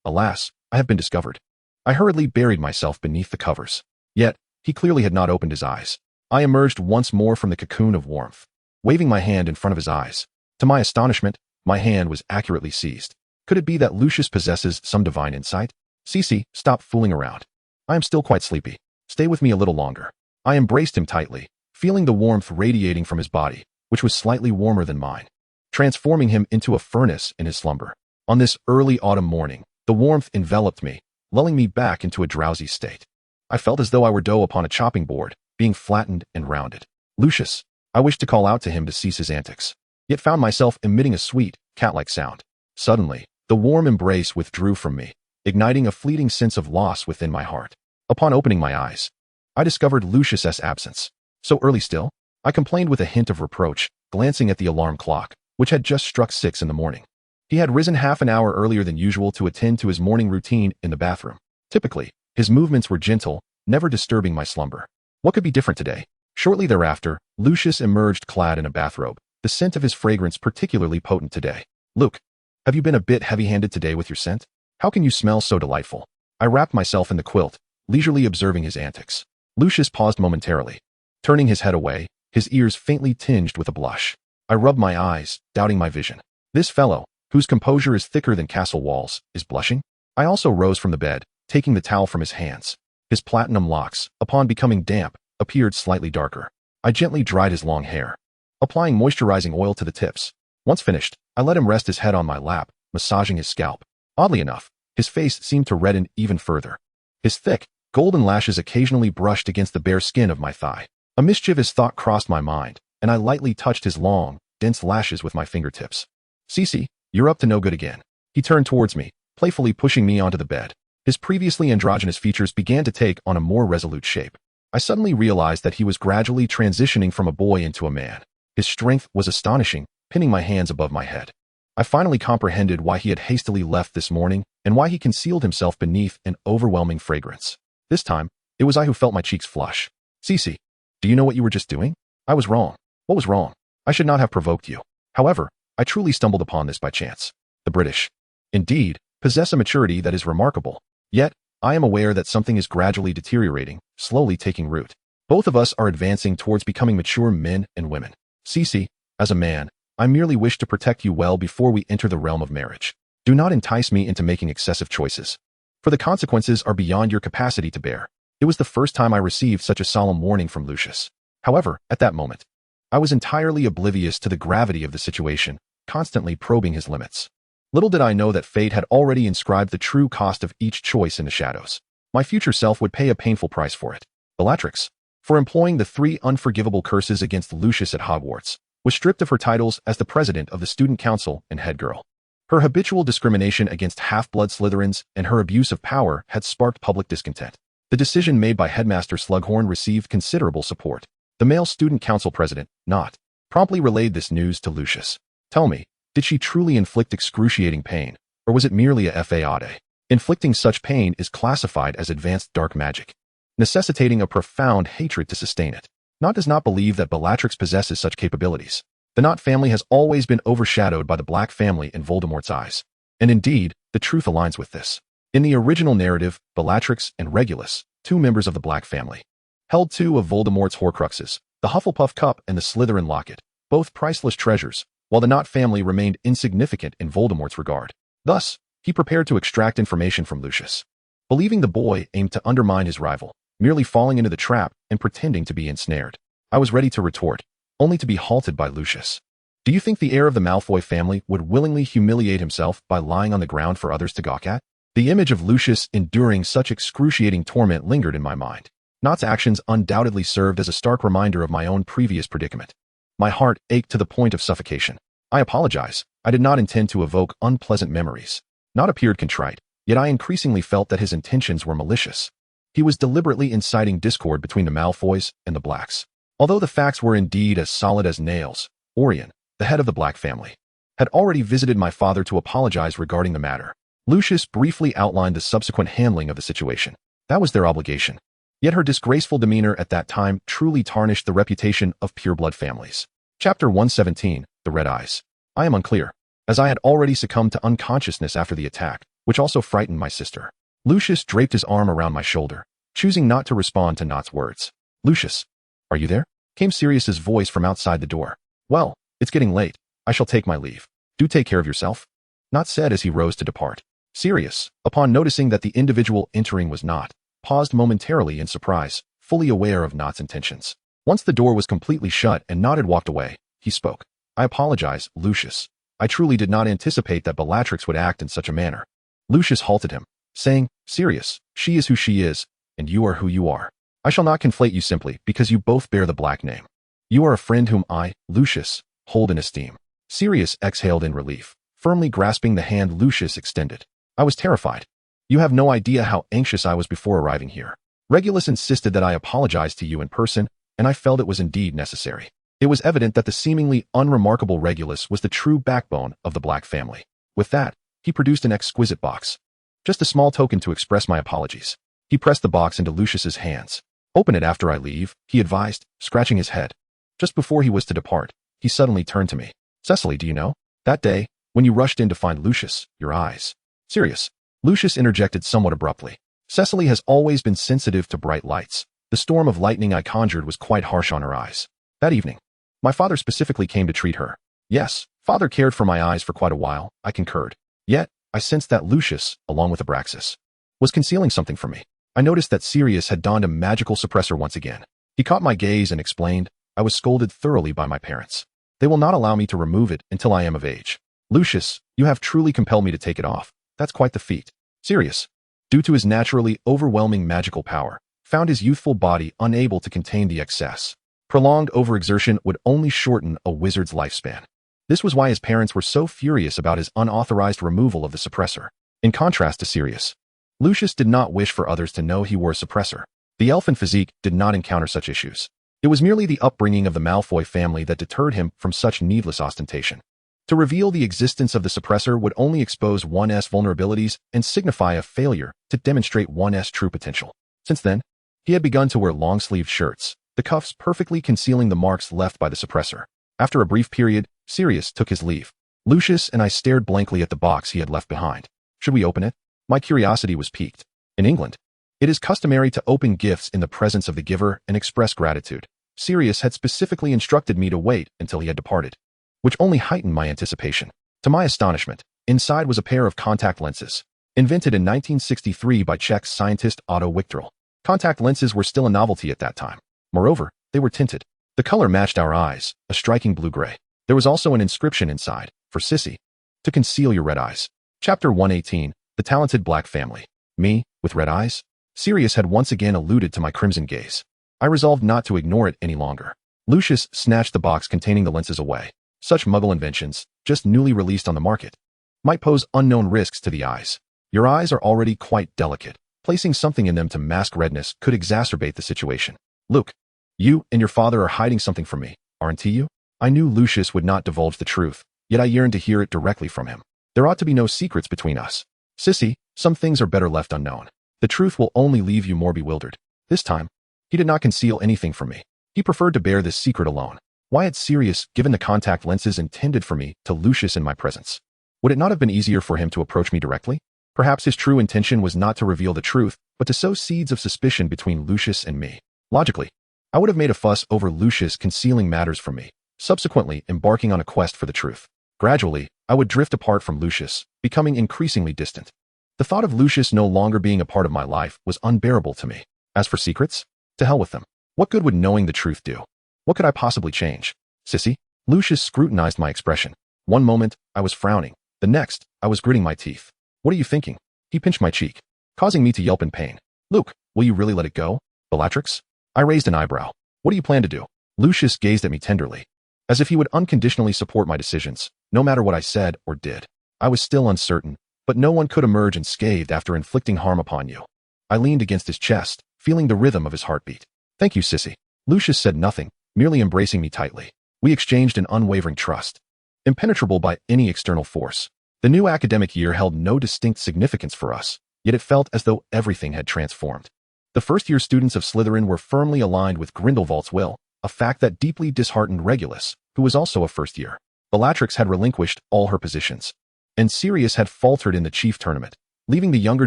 Alas, I have been discovered. I hurriedly buried myself beneath the covers. Yet, he clearly had not opened his eyes. I emerged once more from the cocoon of warmth, waving my hand in front of his eyes. To my astonishment, my hand was accurately seized. Could it be that Lucius possesses some divine insight? Cece, stop fooling around. I am still quite sleepy. Stay with me a little longer. I embraced him tightly, feeling the warmth radiating from his body, which was slightly warmer than mine, transforming him into a furnace in his slumber. On this early autumn morning, the warmth enveloped me, lulling me back into a drowsy state. I felt as though I were dough upon a chopping board, being flattened and rounded. Lucius, I wished to call out to him to cease his antics, yet found myself emitting a sweet, cat-like sound. Suddenly, the warm embrace withdrew from me, igniting a fleeting sense of loss within my heart. Upon opening my eyes, I discovered Lucius's absence. So early still? I complained with a hint of reproach, glancing at the alarm clock, which had just struck 6 in the morning. He had risen half an hour earlier than usual to attend to his morning routine in the bathroom. Typically, his movements were gentle, never disturbing my slumber. What could be different today? Shortly thereafter, Lucius emerged clad in a bathrobe, the scent of his fragrance particularly potent today. Luke, have you been a bit heavy-handed today with your scent? How can you smell so delightful? I wrapped myself in the quilt, leisurely observing his antics. Lucius paused momentarily, turning his head away, his ears faintly tinged with a blush. I rubbed my eyes, doubting my vision. This fellow, whose composure is thicker than castle walls, is blushing? I also rose from the bed, taking the towel from his hands. His platinum locks, upon becoming damp, appeared slightly darker. I gently dried his long hair, applying moisturizing oil to the tips. Once finished, I let him rest his head on my lap, massaging his scalp. Oddly enough, his face seemed to redden even further. His thick, golden lashes occasionally brushed against the bare skin of my thigh. A mischievous thought crossed my mind, and I lightly touched his long, dense lashes with my fingertips. Cece, you're up to no good again. He turned towards me, playfully pushing me onto the bed. His previously androgynous features began to take on a more resolute shape. I suddenly realized that he was gradually transitioning from a boy into a man. His strength was astonishing, pinning my hands above my head. I finally comprehended why he had hastily left this morning and why he concealed himself beneath an overwhelming fragrance. This time, it was I who felt my cheeks flush. Cece, do you know what you were just doing? I was wrong. What was wrong? I should not have provoked you. However, I truly stumbled upon this by chance. The British, indeed, possess a maturity that is remarkable. Yet, I am aware that something is gradually deteriorating, slowly taking root. Both of us are advancing towards becoming mature men and women. Cece, As a man, I merely wish to protect you well before we enter the realm of marriage. Do not entice me into making excessive choices, for the consequences are beyond your capacity to bear. It was the first time I received such a solemn warning from Lucius. However, at that moment, I was entirely oblivious to the gravity of the situation, constantly probing his limits. Little did I know that fate had already inscribed the true cost of each choice in the shadows. My future self would pay a painful price for it. Bellatrix, for employing the 3 unforgivable curses against Lucius at Hogwarts, was stripped of her titles as the president of the student council and head girl. Her habitual discrimination against half-blood Slytherins and her abuse of power had sparked public discontent. The decision made by Headmaster Slughorn received considerable support. The male student council president, Not, promptly relayed this news to Lucius. Tell me, did she truly inflict excruciating pain, or was it merely a fade? Inflicting such pain is classified as advanced dark magic, necessitating a profound hatred to sustain it. Not does not believe that Bellatrix possesses such capabilities. The Not family has always been overshadowed by the Black family in Voldemort's eyes. And indeed, the truth aligns with this. In the original narrative, Bellatrix and Regulus, 2 members of the Black family, held 2 of Voldemort's Horcruxes, the Hufflepuff Cup and the Slytherin Locket, both priceless treasures, while the Not family remained insignificant in Voldemort's regard. Thus, he prepared to extract information from Lucius. Believing the boy aimed to undermine his rival, merely falling into the trap and pretending to be ensnared, I was ready to retort, only to be halted by Lucius. Do you think the heir of the Malfoy family would willingly humiliate himself by lying on the ground for others to gawk at? The image of Lucius enduring such excruciating torment lingered in my mind. Not's actions undoubtedly served as a stark reminder of my own previous predicament. My heart ached to the point of suffocation. I apologize. I did not intend to evoke unpleasant memories. Not appeared contrite, yet I increasingly felt that his intentions were malicious. He was deliberately inciting discord between the Malfoys and the Blacks. Although the facts were indeed as solid as nails, Orion, the head of the Black family, had already visited my father to apologize regarding the matter. Lucius briefly outlined the subsequent handling of the situation. That was their obligation. Yet her disgraceful demeanor at that time truly tarnished the reputation of pureblood families. Chapter 117, The Red Eyes. I am unclear, as I had already succumbed to unconsciousness after the attack, which also frightened my sister. Lucius draped his arm around my shoulder, choosing not to respond to Not's words. Lucius, are you there? Came Sirius's voice from outside the door. Well, it's getting late. I shall take my leave. Do take care of yourself. Not said as he rose to depart. Sirius, upon noticing that the individual entering was Not, paused momentarily in surprise, fully aware of Not's intentions. Once the door was completely shut and Not had walked away, he spoke. I apologize, Lucius. I truly did not anticipate that Bellatrix would act in such a manner. Lucius halted him, saying, Sirius, she is who she is, and you are who you are. I shall not conflate you simply because you both bear the Black name. You are a friend whom I, Lucius, hold in esteem. Sirius exhaled in relief, firmly grasping the hand Lucius extended. I was terrified. You have no idea how anxious I was before arriving here. Regulus insisted that I apologize to you in person, and I felt it was indeed necessary. It was evident that the seemingly unremarkable Regulus was the true backbone of the Black family. With that, he produced an exquisite box. Just a small token to express my apologies. He pressed the box into Lucius's hands. Open it after I leave, he advised, scratching his head. Just before he was to depart, he suddenly turned to me. Cecily, do you know? That day, when you rushed in to find Lucius, your eyes. Sirius. Lucius interjected somewhat abruptly. Cecily has always been sensitive to bright lights. The storm of lightning I conjured was quite harsh on her eyes. That evening, my father specifically came to treat her. Yes, father cared for my eyes for quite a while, I concurred. Yet, I sensed that Lucius, along with Abraxas, was concealing something from me. I noticed that Sirius had donned a magical suppressor once again. He caught my gaze and explained, I was scolded thoroughly by my parents. They will not allow me to remove it until I am of age. Lucius, you have truly compelled me to take it off. That's quite the feat. Sirius, due to his naturally overwhelming magical power, found his youthful body unable to contain the excess. Prolonged overexertion would only shorten a wizard's lifespan. This was why his parents were so furious about his unauthorized removal of the suppressor. In contrast to Sirius, Lucius did not wish for others to know he wore a suppressor. The elfin physique did not encounter such issues. It was merely the upbringing of the Malfoy family that deterred him from such needless ostentation. To reveal the existence of the suppressor would only expose one's vulnerabilities and signify a failure to demonstrate one's true potential. Since then, he had begun to wear long-sleeved shirts, the cuffs perfectly concealing the marks left by the suppressor. After a brief period, Sirius took his leave. Lucius and I stared blankly at the box he had left behind. Should we open it? My curiosity was piqued. In England, it is customary to open gifts in the presence of the giver and express gratitude. Sirius had specifically instructed me to wait until he had departed. which only heightened my anticipation. To my astonishment, inside was a pair of contact lenses, invented in 1963 by Czech scientist Otto Wichterl. Contact lenses were still a novelty at that time. Moreover, they were tinted. The color matched our eyes, a striking blue-gray. There was also an inscription inside, for Sissy, to conceal your red eyes. Chapter 118, The Talented Black Family. Me, with red eyes? Sirius had once again alluded to my crimson gaze. I resolved not to ignore it any longer. Lucius snatched the box containing the lenses away. Such muggle inventions, just newly released on the market, might pose unknown risks to the eyes. Your eyes are already quite delicate. Placing something in them to mask redness could exacerbate the situation. Luke, you and your father are hiding something from me, aren't you? I knew Lucius would not divulge the truth, yet I yearned to hear it directly from him. There ought to be no secrets between us. Sissy, some things are better left unknown. The truth will only leave you more bewildered. This time, he did not conceal anything from me. He preferred to bear this secret alone. Why had Sirius given the contact lenses intended for me to Lucius in my presence? Would it not have been easier for him to approach me directly? Perhaps his true intention was not to reveal the truth, but to sow seeds of suspicion between Lucius and me. Logically, I would have made a fuss over Lucius concealing matters from me, subsequently embarking on a quest for the truth. Gradually, I would drift apart from Lucius, becoming increasingly distant. The thought of Lucius no longer being a part of my life was unbearable to me. As for secrets, to hell with them. What good would knowing the truth do? What could I possibly change? Sissy? Lucius scrutinized my expression. One moment, I was frowning. The next, I was gritting my teeth. What are you thinking? He pinched my cheek, causing me to yelp in pain. Luke, will you really let it go? Bellatrix? I raised an eyebrow. What do you plan to do? Lucius gazed at me tenderly, as if he would unconditionally support my decisions, no matter what I said or did. I was still uncertain, but no one could emerge unscathed after inflicting harm upon you. I leaned against his chest, feeling the rhythm of his heartbeat. Thank you, Sissy. Lucius said nothing, merely embracing me tightly. We exchanged an unwavering trust, impenetrable by any external force. The new academic year held no distinct significance for us, yet it felt as though everything had transformed. The first-year students of Slytherin were firmly aligned with Grindelwald's will, a fact that deeply disheartened Regulus, who was also a first-year. Bellatrix had relinquished all her positions, and Sirius had faltered in the chief tournament, leaving the younger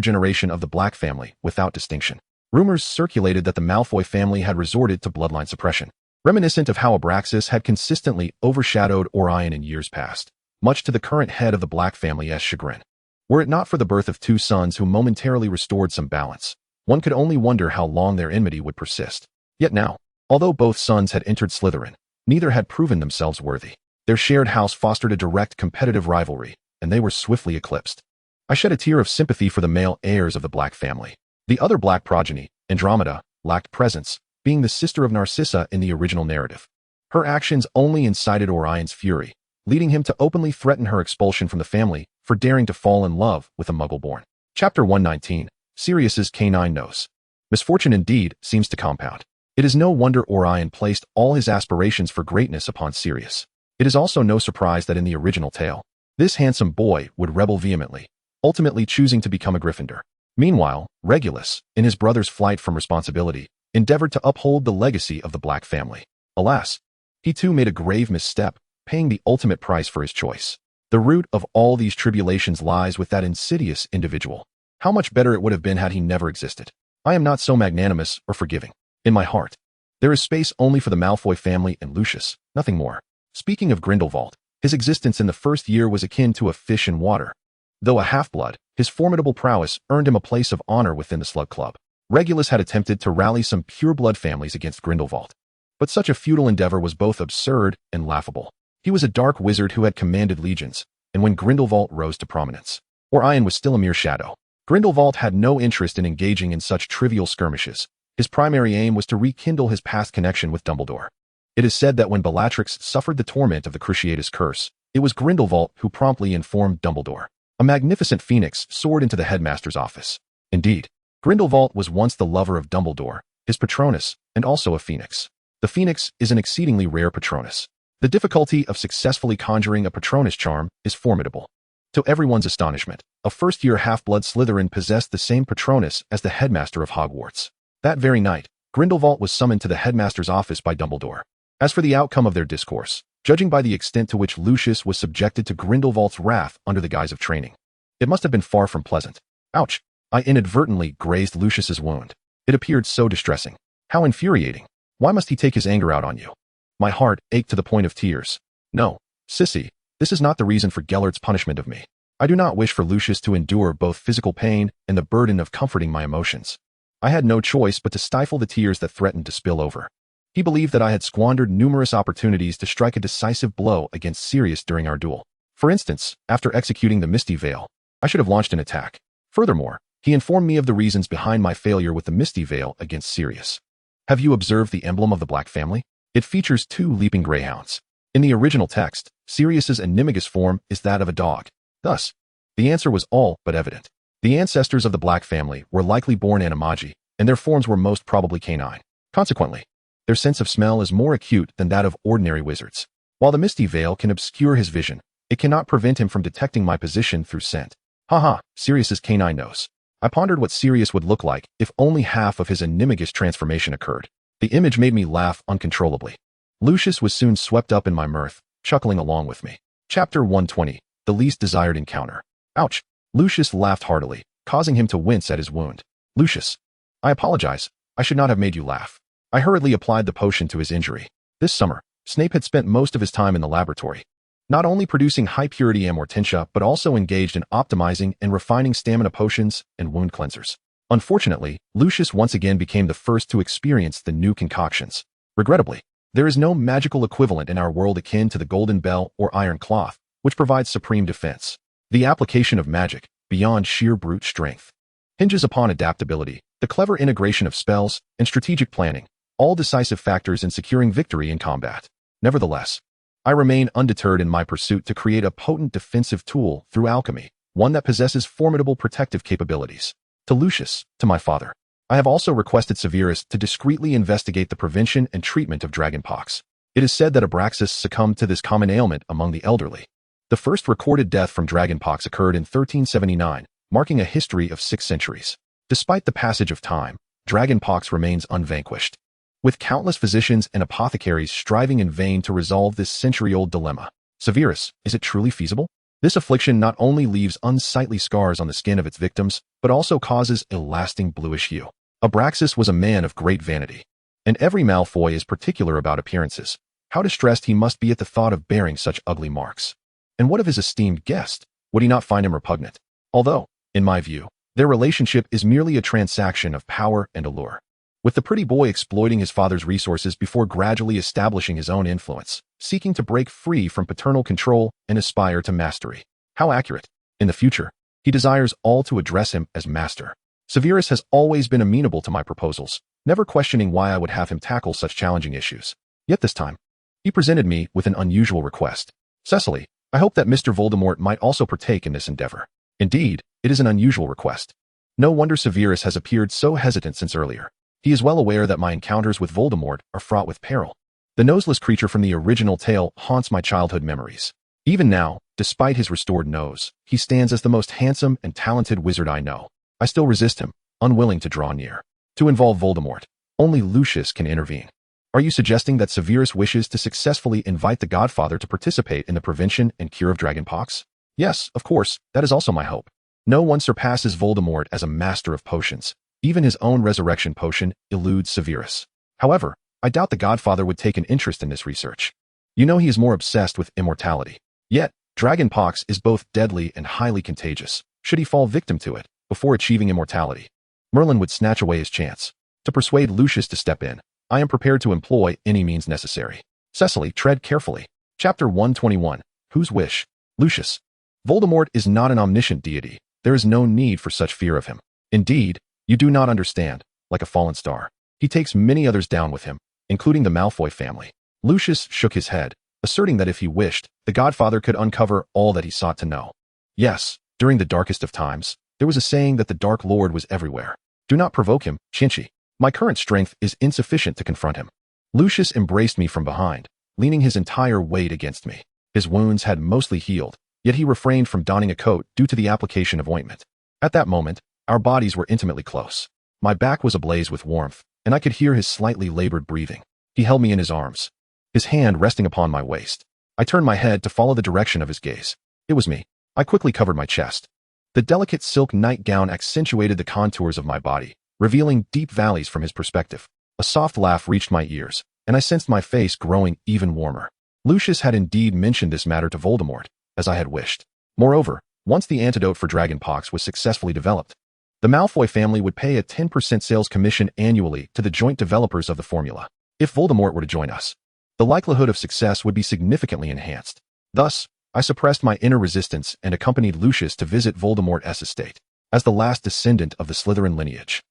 generation of the Black family without distinction. Rumors circulated that the Malfoy family had resorted to bloodline suppression, reminiscent of how Abraxas had consistently overshadowed Orion in years past, much to the current head of the Black family's chagrin. Were it not for the birth of two sons who momentarily restored some balance, one could only wonder how long their enmity would persist. Yet now, although both sons had entered Slytherin, neither had proven themselves worthy. Their shared house fostered a direct competitive rivalry, and they were swiftly eclipsed. I shed a tear of sympathy for the male heirs of the Black family. The other Black progeny, Andromeda, lacked presence, being the sister of Narcissa in the original narrative. Her actions only incited Orion's fury, leading him to openly threaten her expulsion from the family for daring to fall in love with a Muggle-born. Chapter 119, Sirius's Canine Nose. Misfortune indeed seems to compound. It is no wonder Orion placed all his aspirations for greatness upon Sirius. It is also no surprise that in the original tale, this handsome boy would rebel vehemently, ultimately choosing to become a Gryffindor. Meanwhile, Regulus, in his brother's flight from responsibility, endeavored to uphold the legacy of the Black family. Alas, he too made a grave misstep, paying the ultimate price for his choice. The root of all these tribulations lies with that insidious individual. How much better it would have been had he never existed. I am not so magnanimous or forgiving. In my heart, there is space only for the Malfoy family and Lucius, nothing more. Speaking of Grindelwald, his existence in the first year was akin to a fish in water. Though a half-blood, his formidable prowess earned him a place of honor within the Slug Club. Regulus had attempted to rally some pure-blood families against Grindelwald, but such a futile endeavor was both absurd and laughable. He was a dark wizard who had commanded legions, and when Grindelwald rose to prominence, Orion was still a mere shadow. Grindelwald had no interest in engaging in such trivial skirmishes. His primary aim was to rekindle his past connection with Dumbledore. It is said that when Bellatrix suffered the torment of the Cruciatus Curse, it was Grindelwald who promptly informed Dumbledore. A magnificent phoenix soared into the headmaster's office. Indeed, Grindelwald was once the lover of Dumbledore, his Patronus, and also a phoenix. The phoenix is an exceedingly rare Patronus. The difficulty of successfully conjuring a Patronus charm is formidable. To everyone's astonishment, a first-year half-blood Slytherin possessed the same Patronus as the headmaster of Hogwarts. That very night, Grindelwald was summoned to the headmaster's office by Dumbledore. As for the outcome of their discourse, judging by the extent to which Lucius was subjected to Grindelwald's wrath under the guise of training, it must have been far from pleasant. Ouch! I inadvertently grazed Lucius's wound. It appeared so distressing. How infuriating. Why must he take his anger out on you? My heart ached to the point of tears. No, Sissy, this is not the reason for Gellert's punishment of me. I do not wish for Lucius to endure both physical pain and the burden of comforting my emotions. I had no choice but to stifle the tears that threatened to spill over. He believed that I had squandered numerous opportunities to strike a decisive blow against Sirius during our duel. For instance, after executing the Misty Veil, I should have launched an attack. Furthermore, he informed me of the reasons behind my failure with the Misty Veil against Sirius. Have you observed the emblem of the Black family? It features 2 leaping greyhounds. In the original text, Sirius's animagus form is that of a dog. Thus, the answer was all but evident. The ancestors of the Black family were likely born animagi, and their forms were most probably canine. Consequently, their sense of smell is more acute than that of ordinary wizards. While the Misty Veil can obscure his vision, it cannot prevent him from detecting my position through scent. Haha, Sirius's canine nose. I pondered what Sirius would look like if only half of his animagus transformation occurred. The image made me laugh uncontrollably. Lucius was soon swept up in my mirth, chuckling along with me. Chapter 120, The Least Desired Encounter. Ouch! Lucius laughed heartily, causing him to wince at his wound. Lucius, I apologize. I should not have made you laugh. I hurriedly applied the potion to his injury. This summer, Snape had spent most of his time in the laboratory, not only producing high-purity amortentia but also engaged in optimizing and refining stamina potions and wound cleansers. Unfortunately, Lucius once again became the first to experience the new concoctions. Regrettably, there is no magical equivalent in our world akin to the Golden Bell or Iron Cloth, which provides supreme defense. The application of magic, beyond sheer brute strength, hinges upon adaptability, the clever integration of spells, and strategic planning, all decisive factors in securing victory in combat. Nevertheless, I remain undeterred in my pursuit to create a potent defensive tool through alchemy, one that possesses formidable protective capabilities. To Lucius, to my father, I have also requested Severus to discreetly investigate the prevention and treatment of dragonpox. It is said that Abraxas succumbed to this common ailment among the elderly. The first recorded death from dragonpox occurred in 1379, marking a history of 6 centuries. Despite the passage of time, dragonpox remains unvanquished, with countless physicians and apothecaries striving in vain to resolve this century-old dilemma. Severus, is it truly feasible? This affliction not only leaves unsightly scars on the skin of its victims, but also causes a lasting bluish hue. Abraxas was a man of great vanity, and every Malfoy is particular about appearances. How distressed he must be at the thought of bearing such ugly marks. And what of his esteemed guest? Would he not find him repugnant? Although, in my view, their relationship is merely a transaction of power and allure, with the pretty boy exploiting his father's resources before gradually establishing his own influence, seeking to break free from paternal control and aspire to mastery. How accurate. In the future, he desires all to address him as master. Severus has always been amenable to my proposals, never questioning why I would have him tackle such challenging issues. Yet this time, he presented me with an unusual request. Cecily, I hope that Mr. Voldemort might also partake in this endeavor. Indeed, it is an unusual request. No wonder Severus has appeared so hesitant since earlier. He is well aware that my encounters with Voldemort are fraught with peril. The noseless creature from the original tale haunts my childhood memories. Even now, despite his restored nose, he stands as the most handsome and talented wizard I know. I still resist him, unwilling to draw near. To involve Voldemort, only Lucius can intervene. Are you suggesting that Severus wishes to successfully invite the Godfather to participate in the prevention and cure of dragonpox? Yes, of course, that is also my hope. No one surpasses Voldemort as a master of potions. Even his own resurrection potion eludes Severus. However, I doubt the Godfather would take an interest in this research. You know he is more obsessed with immortality. Yet, dragonpox is both deadly and highly contagious. Should he fall victim to it before achieving immortality, Merlin would snatch away his chance. To persuade Lucius to step in, I am prepared to employ any means necessary. Cecily, tread carefully. Chapter 121, Whose Wish? Lucius. Voldemort is not an omniscient deity. There is no need for such fear of him. Indeed, you do not understand. Like a fallen star, he takes many others down with him, including the Malfoy family. Lucius shook his head, asserting that if he wished, the Godfather could uncover all that he sought to know. Yes, during the darkest of times, there was a saying that the Dark Lord was everywhere. Do not provoke him, Chinchi. My current strength is insufficient to confront him. Lucius embraced me from behind, leaning his entire weight against me. His wounds had mostly healed, yet he refrained from donning a coat due to the application of ointment. At that moment, our bodies were intimately close. My back was ablaze with warmth, and I could hear his slightly labored breathing. He held me in his arms, his hand resting upon my waist. I turned my head to follow the direction of his gaze. It was me. I quickly covered my chest. The delicate silk nightgown accentuated the contours of my body, revealing deep valleys from his perspective. A soft laugh reached my ears, and I sensed my face growing even warmer. Lucius had indeed mentioned this matter to Voldemort, as I had wished. Moreover, once the antidote for dragonpox was successfully developed, the Malfoy family would pay a 10% sales commission annually to the joint developers of the formula. If Voldemort were to join us, the likelihood of success would be significantly enhanced. Thus, I suppressed my inner resistance and accompanied Lucius to visit Voldemort's estate. As the last descendant of the Slytherin lineage,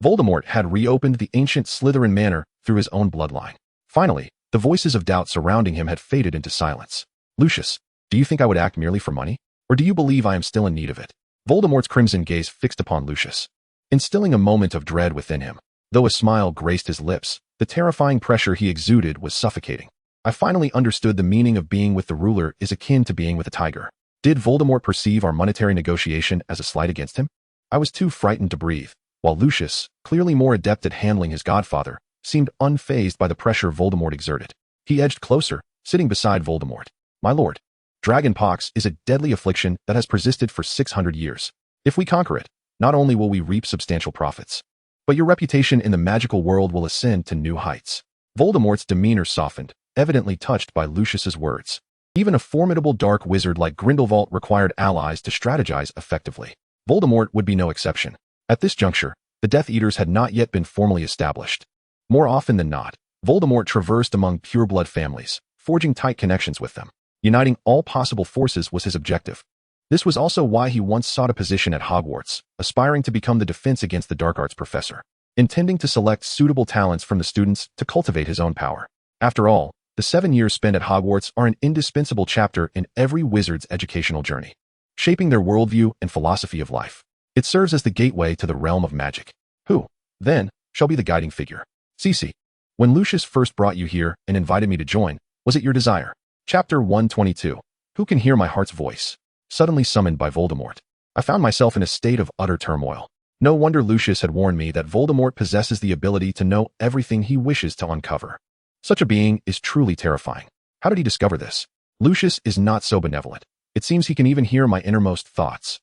Voldemort had reopened the ancient Slytherin manor through his own bloodline. Finally, the voices of doubt surrounding him had faded into silence. Lucius, do you think I would act merely for money? Or do you believe I am still in need of it? Voldemort's crimson gaze fixed upon Lucius, instilling a moment of dread within him. Though a smile graced his lips, the terrifying pressure he exuded was suffocating. I finally understood the meaning of being with the ruler is akin to being with a tiger. Did Voldemort perceive our monetary negotiation as a slight against him? I was too frightened to breathe, while Lucius, clearly more adept at handling his godfather, seemed unfazed by the pressure Voldemort exerted. He edged closer, sitting beside Voldemort. My lord, dragonpox is a deadly affliction that has persisted for 600 years. If we conquer it, not only will we reap substantial profits, but your reputation in the magical world will ascend to new heights. Voldemort's demeanor softened, evidently touched by Lucius's words. Even a formidable dark wizard like Grindelwald required allies to strategize effectively. Voldemort would be no exception. At this juncture, the Death Eaters had not yet been formally established. More often than not, Voldemort traversed among pureblood families, forging tight connections with them. Uniting all possible forces was his objective. This was also why he once sought a position at Hogwarts, aspiring to become the Defense Against the Dark Arts professor, intending to select suitable talents from the students to cultivate his own power. After all, the 7 years spent at Hogwarts are an indispensable chapter in every wizard's educational journey, shaping their worldview and philosophy of life. It serves as the gateway to the realm of magic. Who, then, shall be the guiding figure? Cece, when Lucius first brought you here and invited me to join, was it your desire? Chapter 122. Who can hear my heart's voice? Suddenly summoned by Voldemort, I found myself in a state of utter turmoil. No wonder Lucius had warned me that Voldemort possesses the ability to know everything he wishes to uncover. Such a being is truly terrifying. How did he discover this? Lucius is not so benevolent. It seems he can even hear my innermost thoughts.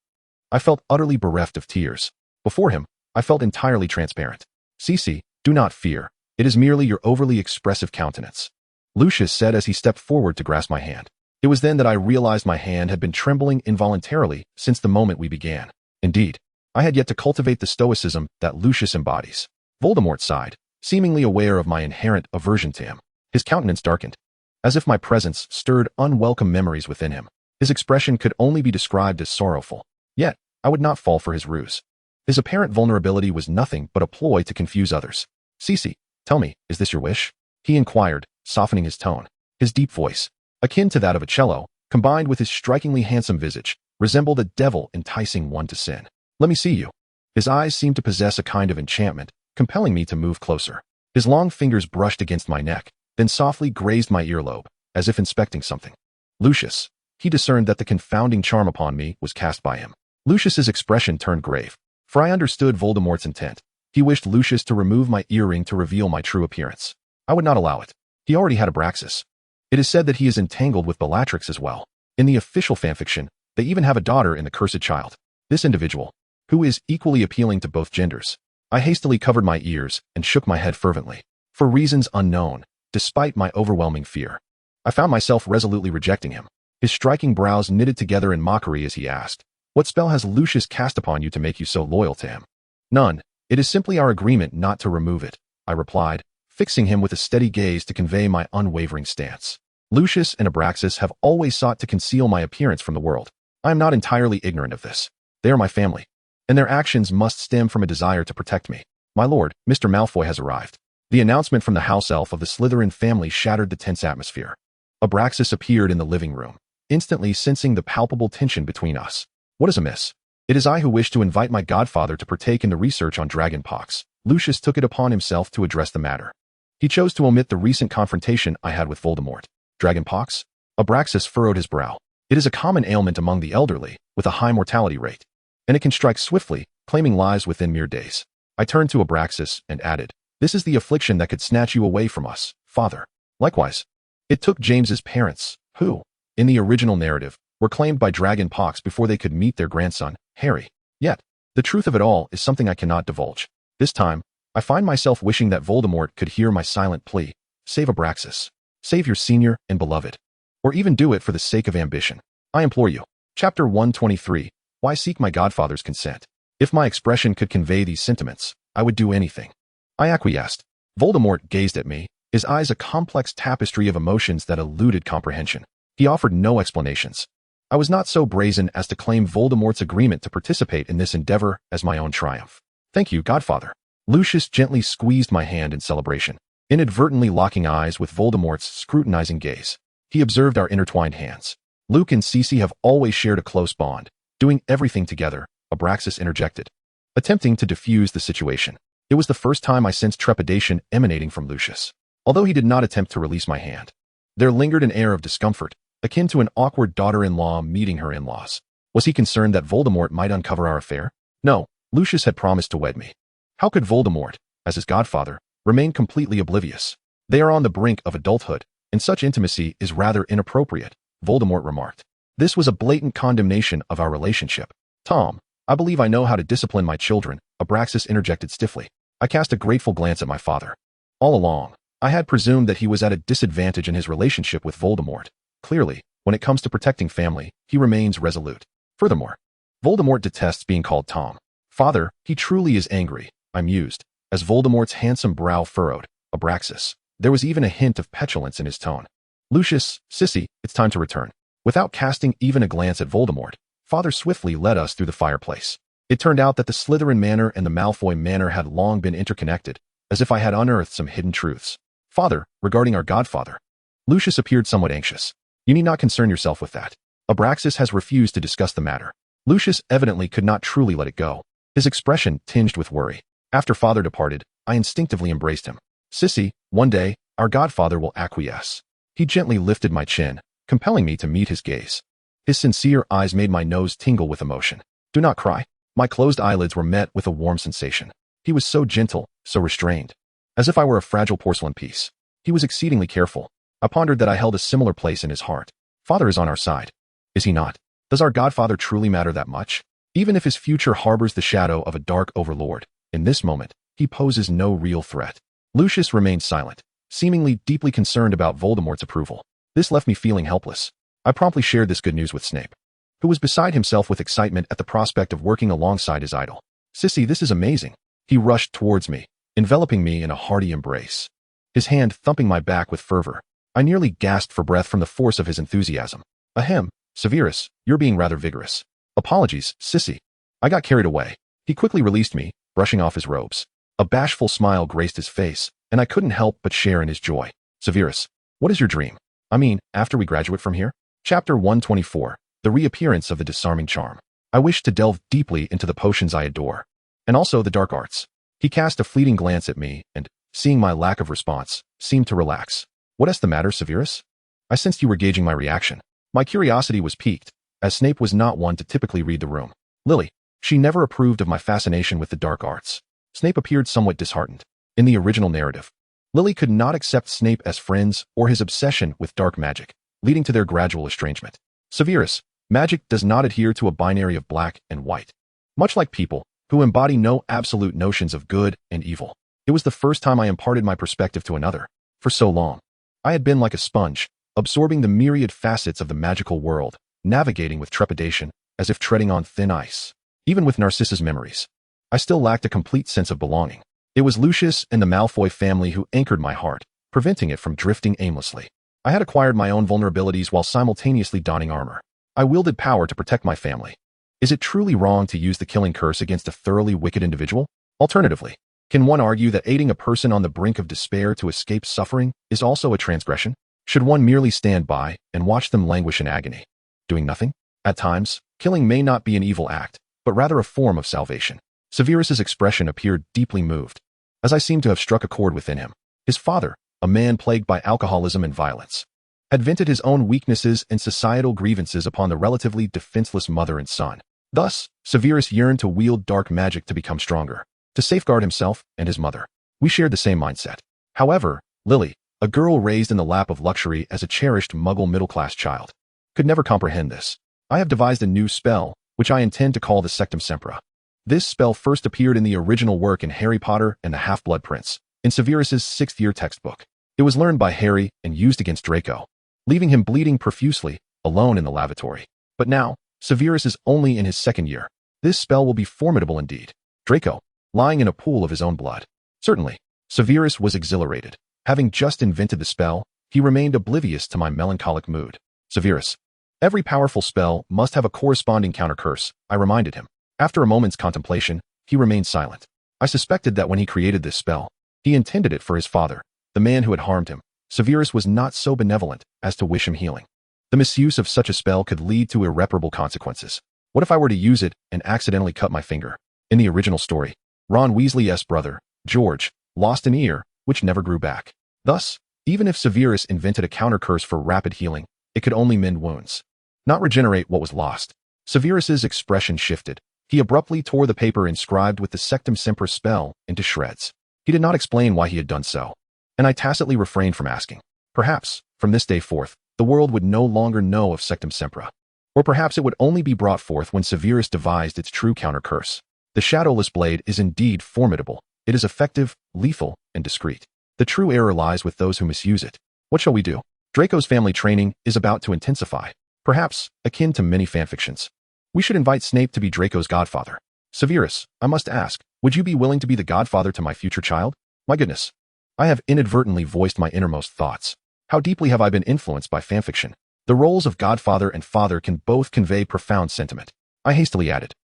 I felt utterly bereft of tears. Before him, I felt entirely transparent. Cece, do not fear. It is merely your overly expressive countenance, Lucius said as he stepped forward to grasp my hand. It was then that I realized my hand had been trembling involuntarily since the moment we began. Indeed, I had yet to cultivate the stoicism that Lucius embodies. Voldemort sighed, seemingly aware of my inherent aversion to him. His countenance darkened, as if my presence stirred unwelcome memories within him. His expression could only be described as sorrowful. Yet, I would not fall for his ruse. His apparent vulnerability was nothing but a ploy to confuse others. Cece, tell me, is this your wish? He inquired, softening his tone. His deep voice, akin to that of a cello, combined with his strikingly handsome visage, resembled a devil enticing one to sin. Let me see you. His eyes seemed to possess a kind of enchantment, compelling me to move closer. His long fingers brushed against my neck, then softly grazed my earlobe, as if inspecting something. Lucius. He discerned that the confounding charm upon me was cast by him. Lucius's expression turned grave, for I understood Voldemort's intent. He wished Lucius to remove my earring to reveal my true appearance. I would not allow it. He already had Abraxas. It is said that he is entangled with Bellatrix as well. In the official fanfiction, they even have a daughter in the Cursed Child. This individual, who is equally appealing to both genders. I hastily covered my ears and shook my head fervently. For reasons unknown, despite my overwhelming fear, I found myself resolutely rejecting him. His striking brows knitted together in mockery as he asked, "What spell has Lucius cast upon you to make you so loyal to him?" "None. It is simply our agreement not to remove it," I replied, fixing him with a steady gaze to convey my unwavering stance. Lucius and Abraxas have always sought to conceal my appearance from the world. I am not entirely ignorant of this. They are my family, and their actions must stem from a desire to protect me. My lord, Mr. Malfoy has arrived. The announcement from the house elf of the Slytherin family shattered the tense atmosphere. Abraxas appeared in the living room, instantly sensing the palpable tension between us. What is amiss? It is I who wish to invite my godfather to partake in the research on dragonpox. Lucius took it upon himself to address the matter. He chose to omit the recent confrontation I had with Voldemort. Dragonpox? Abraxas furrowed his brow. It is a common ailment among the elderly, with a high mortality rate, and it can strike swiftly, claiming lives within mere days. I turned to Abraxas and added, "This is the affliction that could snatch you away from us, father." Likewise, it took James's parents, who, in the original narrative, were claimed by dragonpox before they could meet their grandson, Harry. Yet, the truth of it all is something I cannot divulge. This time, I find myself wishing that Voldemort could hear my silent plea, "Save Abraxas." Save your senior and beloved. Or even do it for the sake of ambition. I implore you. Chapter 123. Why seek my godfather's consent? If my expression could convey these sentiments, I would do anything. I acquiesced. Voldemort gazed at me, his eyes a complex tapestry of emotions that eluded comprehension. He offered no explanations. I was not so brazen as to claim Voldemort's agreement to participate in this endeavor as my own triumph. Thank you, Godfather. Lucius gently squeezed my hand in celebration, inadvertently locking eyes with Voldemort's scrutinizing gaze. He observed our intertwined hands. Luke and Cece have always shared a close bond, doing everything together, Abraxas interjected, attempting to defuse the situation. It was the first time I sensed trepidation emanating from Lucius, although he did not attempt to release my hand. There lingered an air of discomfort, akin to an awkward daughter-in-law meeting her in-laws. Was he concerned that Voldemort might uncover our affair? No, Lucius had promised to wed me. How could Voldemort, as his godfather, remain completely oblivious? They are on the brink of adulthood, and such intimacy is rather inappropriate, Voldemort remarked. This was a blatant condemnation of our relationship. Tom, I believe I know how to discipline my children, Abraxas interjected stiffly. I cast a grateful glance at my father. All along, I had presumed that he was at a disadvantage in his relationship with Voldemort. Clearly, when it comes to protecting family, he remains resolute. Furthermore, Voldemort detests being called Tom. Father, he truly is angry, I mused, as Voldemort's handsome brow furrowed. Abraxas. There was even a hint of petulance in his tone. Lucius, Sissy, it's time to return. Without casting even a glance at Voldemort, Father swiftly led us through the fireplace. It turned out that the Slytherin Manor and the Malfoy Manor had long been interconnected, as if I had unearthed some hidden truths. Father, regarding our godfather. Lucius appeared somewhat anxious. You need not concern yourself with that. Abraxas has refused to discuss the matter. Lucius evidently could not truly let it go. His expression tinged with worry. After Father departed, I instinctively embraced him. Sissy, one day, our godfather will acquiesce. He gently lifted my chin, compelling me to meet his gaze. His sincere eyes made my nose tingle with emotion. Do not cry. My closed eyelids were met with a warm sensation. He was so gentle, so restrained. As if I were a fragile porcelain piece. He was exceedingly careful. I pondered that I held a similar place in his heart. Father is on our side. Is he not? Does our godfather truly matter that much? Even if his future harbors the shadow of a dark overlord, in this moment, he poses no real threat. Lucius remained silent, seemingly deeply concerned about Voldemort's approval. This left me feeling helpless. I promptly shared this good news with Snape, who was beside himself with excitement at the prospect of working alongside his idol. Sissy, this is amazing. He rushed towards me, enveloping me in a hearty embrace, his hand thumping my back with fervor. I nearly gasped for breath from the force of his enthusiasm. Ahem, Severus, you're being rather vigorous. Apologies, Sissy. I got carried away. He quickly released me, brushing off his robes. A bashful smile graced his face, and I couldn't help but share in his joy. Severus, what is your dream? I mean, after we graduate from here? Chapter 124. The reappearance of the disarming charm. I wish to delve deeply into the potions I adore, and also the dark arts. He cast a fleeting glance at me, and, seeing my lack of response, seemed to relax. What is the matter, Severus? I sensed you were gauging my reaction. My curiosity was piqued, as Snape was not one to typically read the room. Lily, she never approved of my fascination with the dark arts. Snape appeared somewhat disheartened. In the original narrative, Lily could not accept Snape as friends or his obsession with dark magic, leading to their gradual estrangement. Severus, magic does not adhere to a binary of black and white. Much like people, who embody no absolute notions of good and evil. It was the first time I imparted my perspective to another. For so long, I had been like a sponge, absorbing the myriad facets of the magical world, navigating with trepidation, as if treading on thin ice. Even with Narcissa's memories, I still lacked a complete sense of belonging. It was Lucius and the Malfoy family who anchored my heart, preventing it from drifting aimlessly. I had acquired my own vulnerabilities while simultaneously donning armor. I wielded power to protect my family. Is it truly wrong to use the killing curse against a thoroughly wicked individual? Alternatively, can one argue that aiding a person on the brink of despair to escape suffering is also a transgression? Should one merely stand by and watch them languish in agony, doing nothing? At times, killing may not be an evil act, but rather a form of salvation. Severus's expression appeared deeply moved, as I seemed to have struck a chord within him. His father, a man plagued by alcoholism and violence, had vented his own weaknesses and societal grievances upon the relatively defenseless mother and son. Thus, Severus yearned to wield dark magic to become stronger, to safeguard himself and his mother. We shared the same mindset. However, Lily, a girl raised in the lap of luxury as a cherished Muggle middle-class child, could never comprehend this. I have devised a new spell, which I intend to call the Sectum Sempra. This spell first appeared in the original work in Harry Potter and the Half-Blood Prince, in Severus's 6th-year textbook. It It was learned by Harry and used against Draco, leaving him bleeding profusely, alone in the lavatory. But now, Severus is only in his second year. This spell will be formidable indeed. Draco, lying in a pool of his own blood. Certainly, Severus was exhilarated. Having just invented the spell, he remained oblivious to my melancholic mood. Severus, every powerful spell must have a corresponding counter-curse, I reminded him. After a moment's contemplation, he remained silent. I suspected that when he created this spell, he intended it for his father, the man who had harmed him. Severus was not so benevolent as to wish him healing. The misuse of such a spell could lead to irreparable consequences. What if I were to use it and accidentally cut my finger? In the original story, Ron Weasley's brother, George, lost an ear, which never grew back. Thus, even if Severus invented a counter-curse for rapid healing, it could only mend wounds, not regenerate what was lost. Severus's expression shifted. He abruptly tore the paper inscribed with the Sectum Sempra spell into shreds. He did not explain why he had done so, and I tacitly refrained from asking. Perhaps, from this day forth, the world would no longer know of Sectum Sempra. Or perhaps it would only be brought forth when Severus devised its true counter-curse. The Shadowless Blade is indeed formidable. It is effective, lethal, and discreet. The true error lies with those who misuse it. What shall we do? Draco's family training is about to intensify, perhaps akin to many fanfictions. We should invite Snape to be Draco's godfather. Severus, I must ask, would you be willing to be the godfather to my future child? My goodness. I have inadvertently voiced my innermost thoughts. How deeply have I been influenced by fanfiction? The roles of godfather and father can both convey profound sentiment. I hastily added.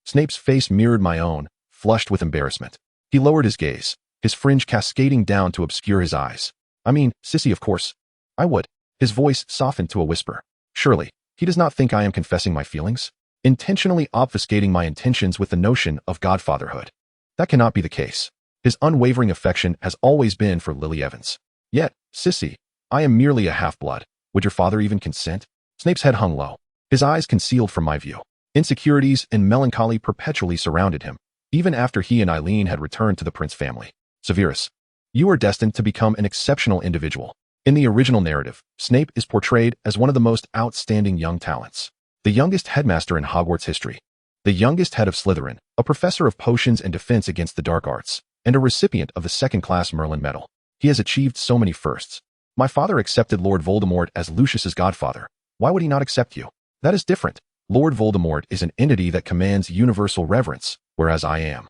Snape's face mirrored my own, flushed with embarrassment. He lowered his gaze, his fringe cascading down to obscure his eyes. Sissy, of course. I would. His voice softened to a whisper. Surely, he does not think I am confessing my feelings? Intentionally obfuscating my intentions with the notion of godfatherhood. That cannot be the case. His unwavering affection has always been for Lily Evans. Yet, Sissy, I am merely a half-blood. Would your father even consent? Snape's head hung low, his eyes concealed from my view. Insecurities and melancholy perpetually surrounded him, even after he and Eileen had returned to the Prince family. Severus, you are destined to become an exceptional individual. In the original narrative, Snape is portrayed as one of the most outstanding young talents. The youngest headmaster in Hogwarts history. The youngest head of Slytherin, a professor of potions and defense against the dark arts, and a recipient of the second-class Merlin Medal. He has achieved so many firsts. My father accepted Lord Voldemort as Lucius's godfather. Why would he not accept you? That is different. Lord Voldemort is an entity that commands universal reverence, whereas I am.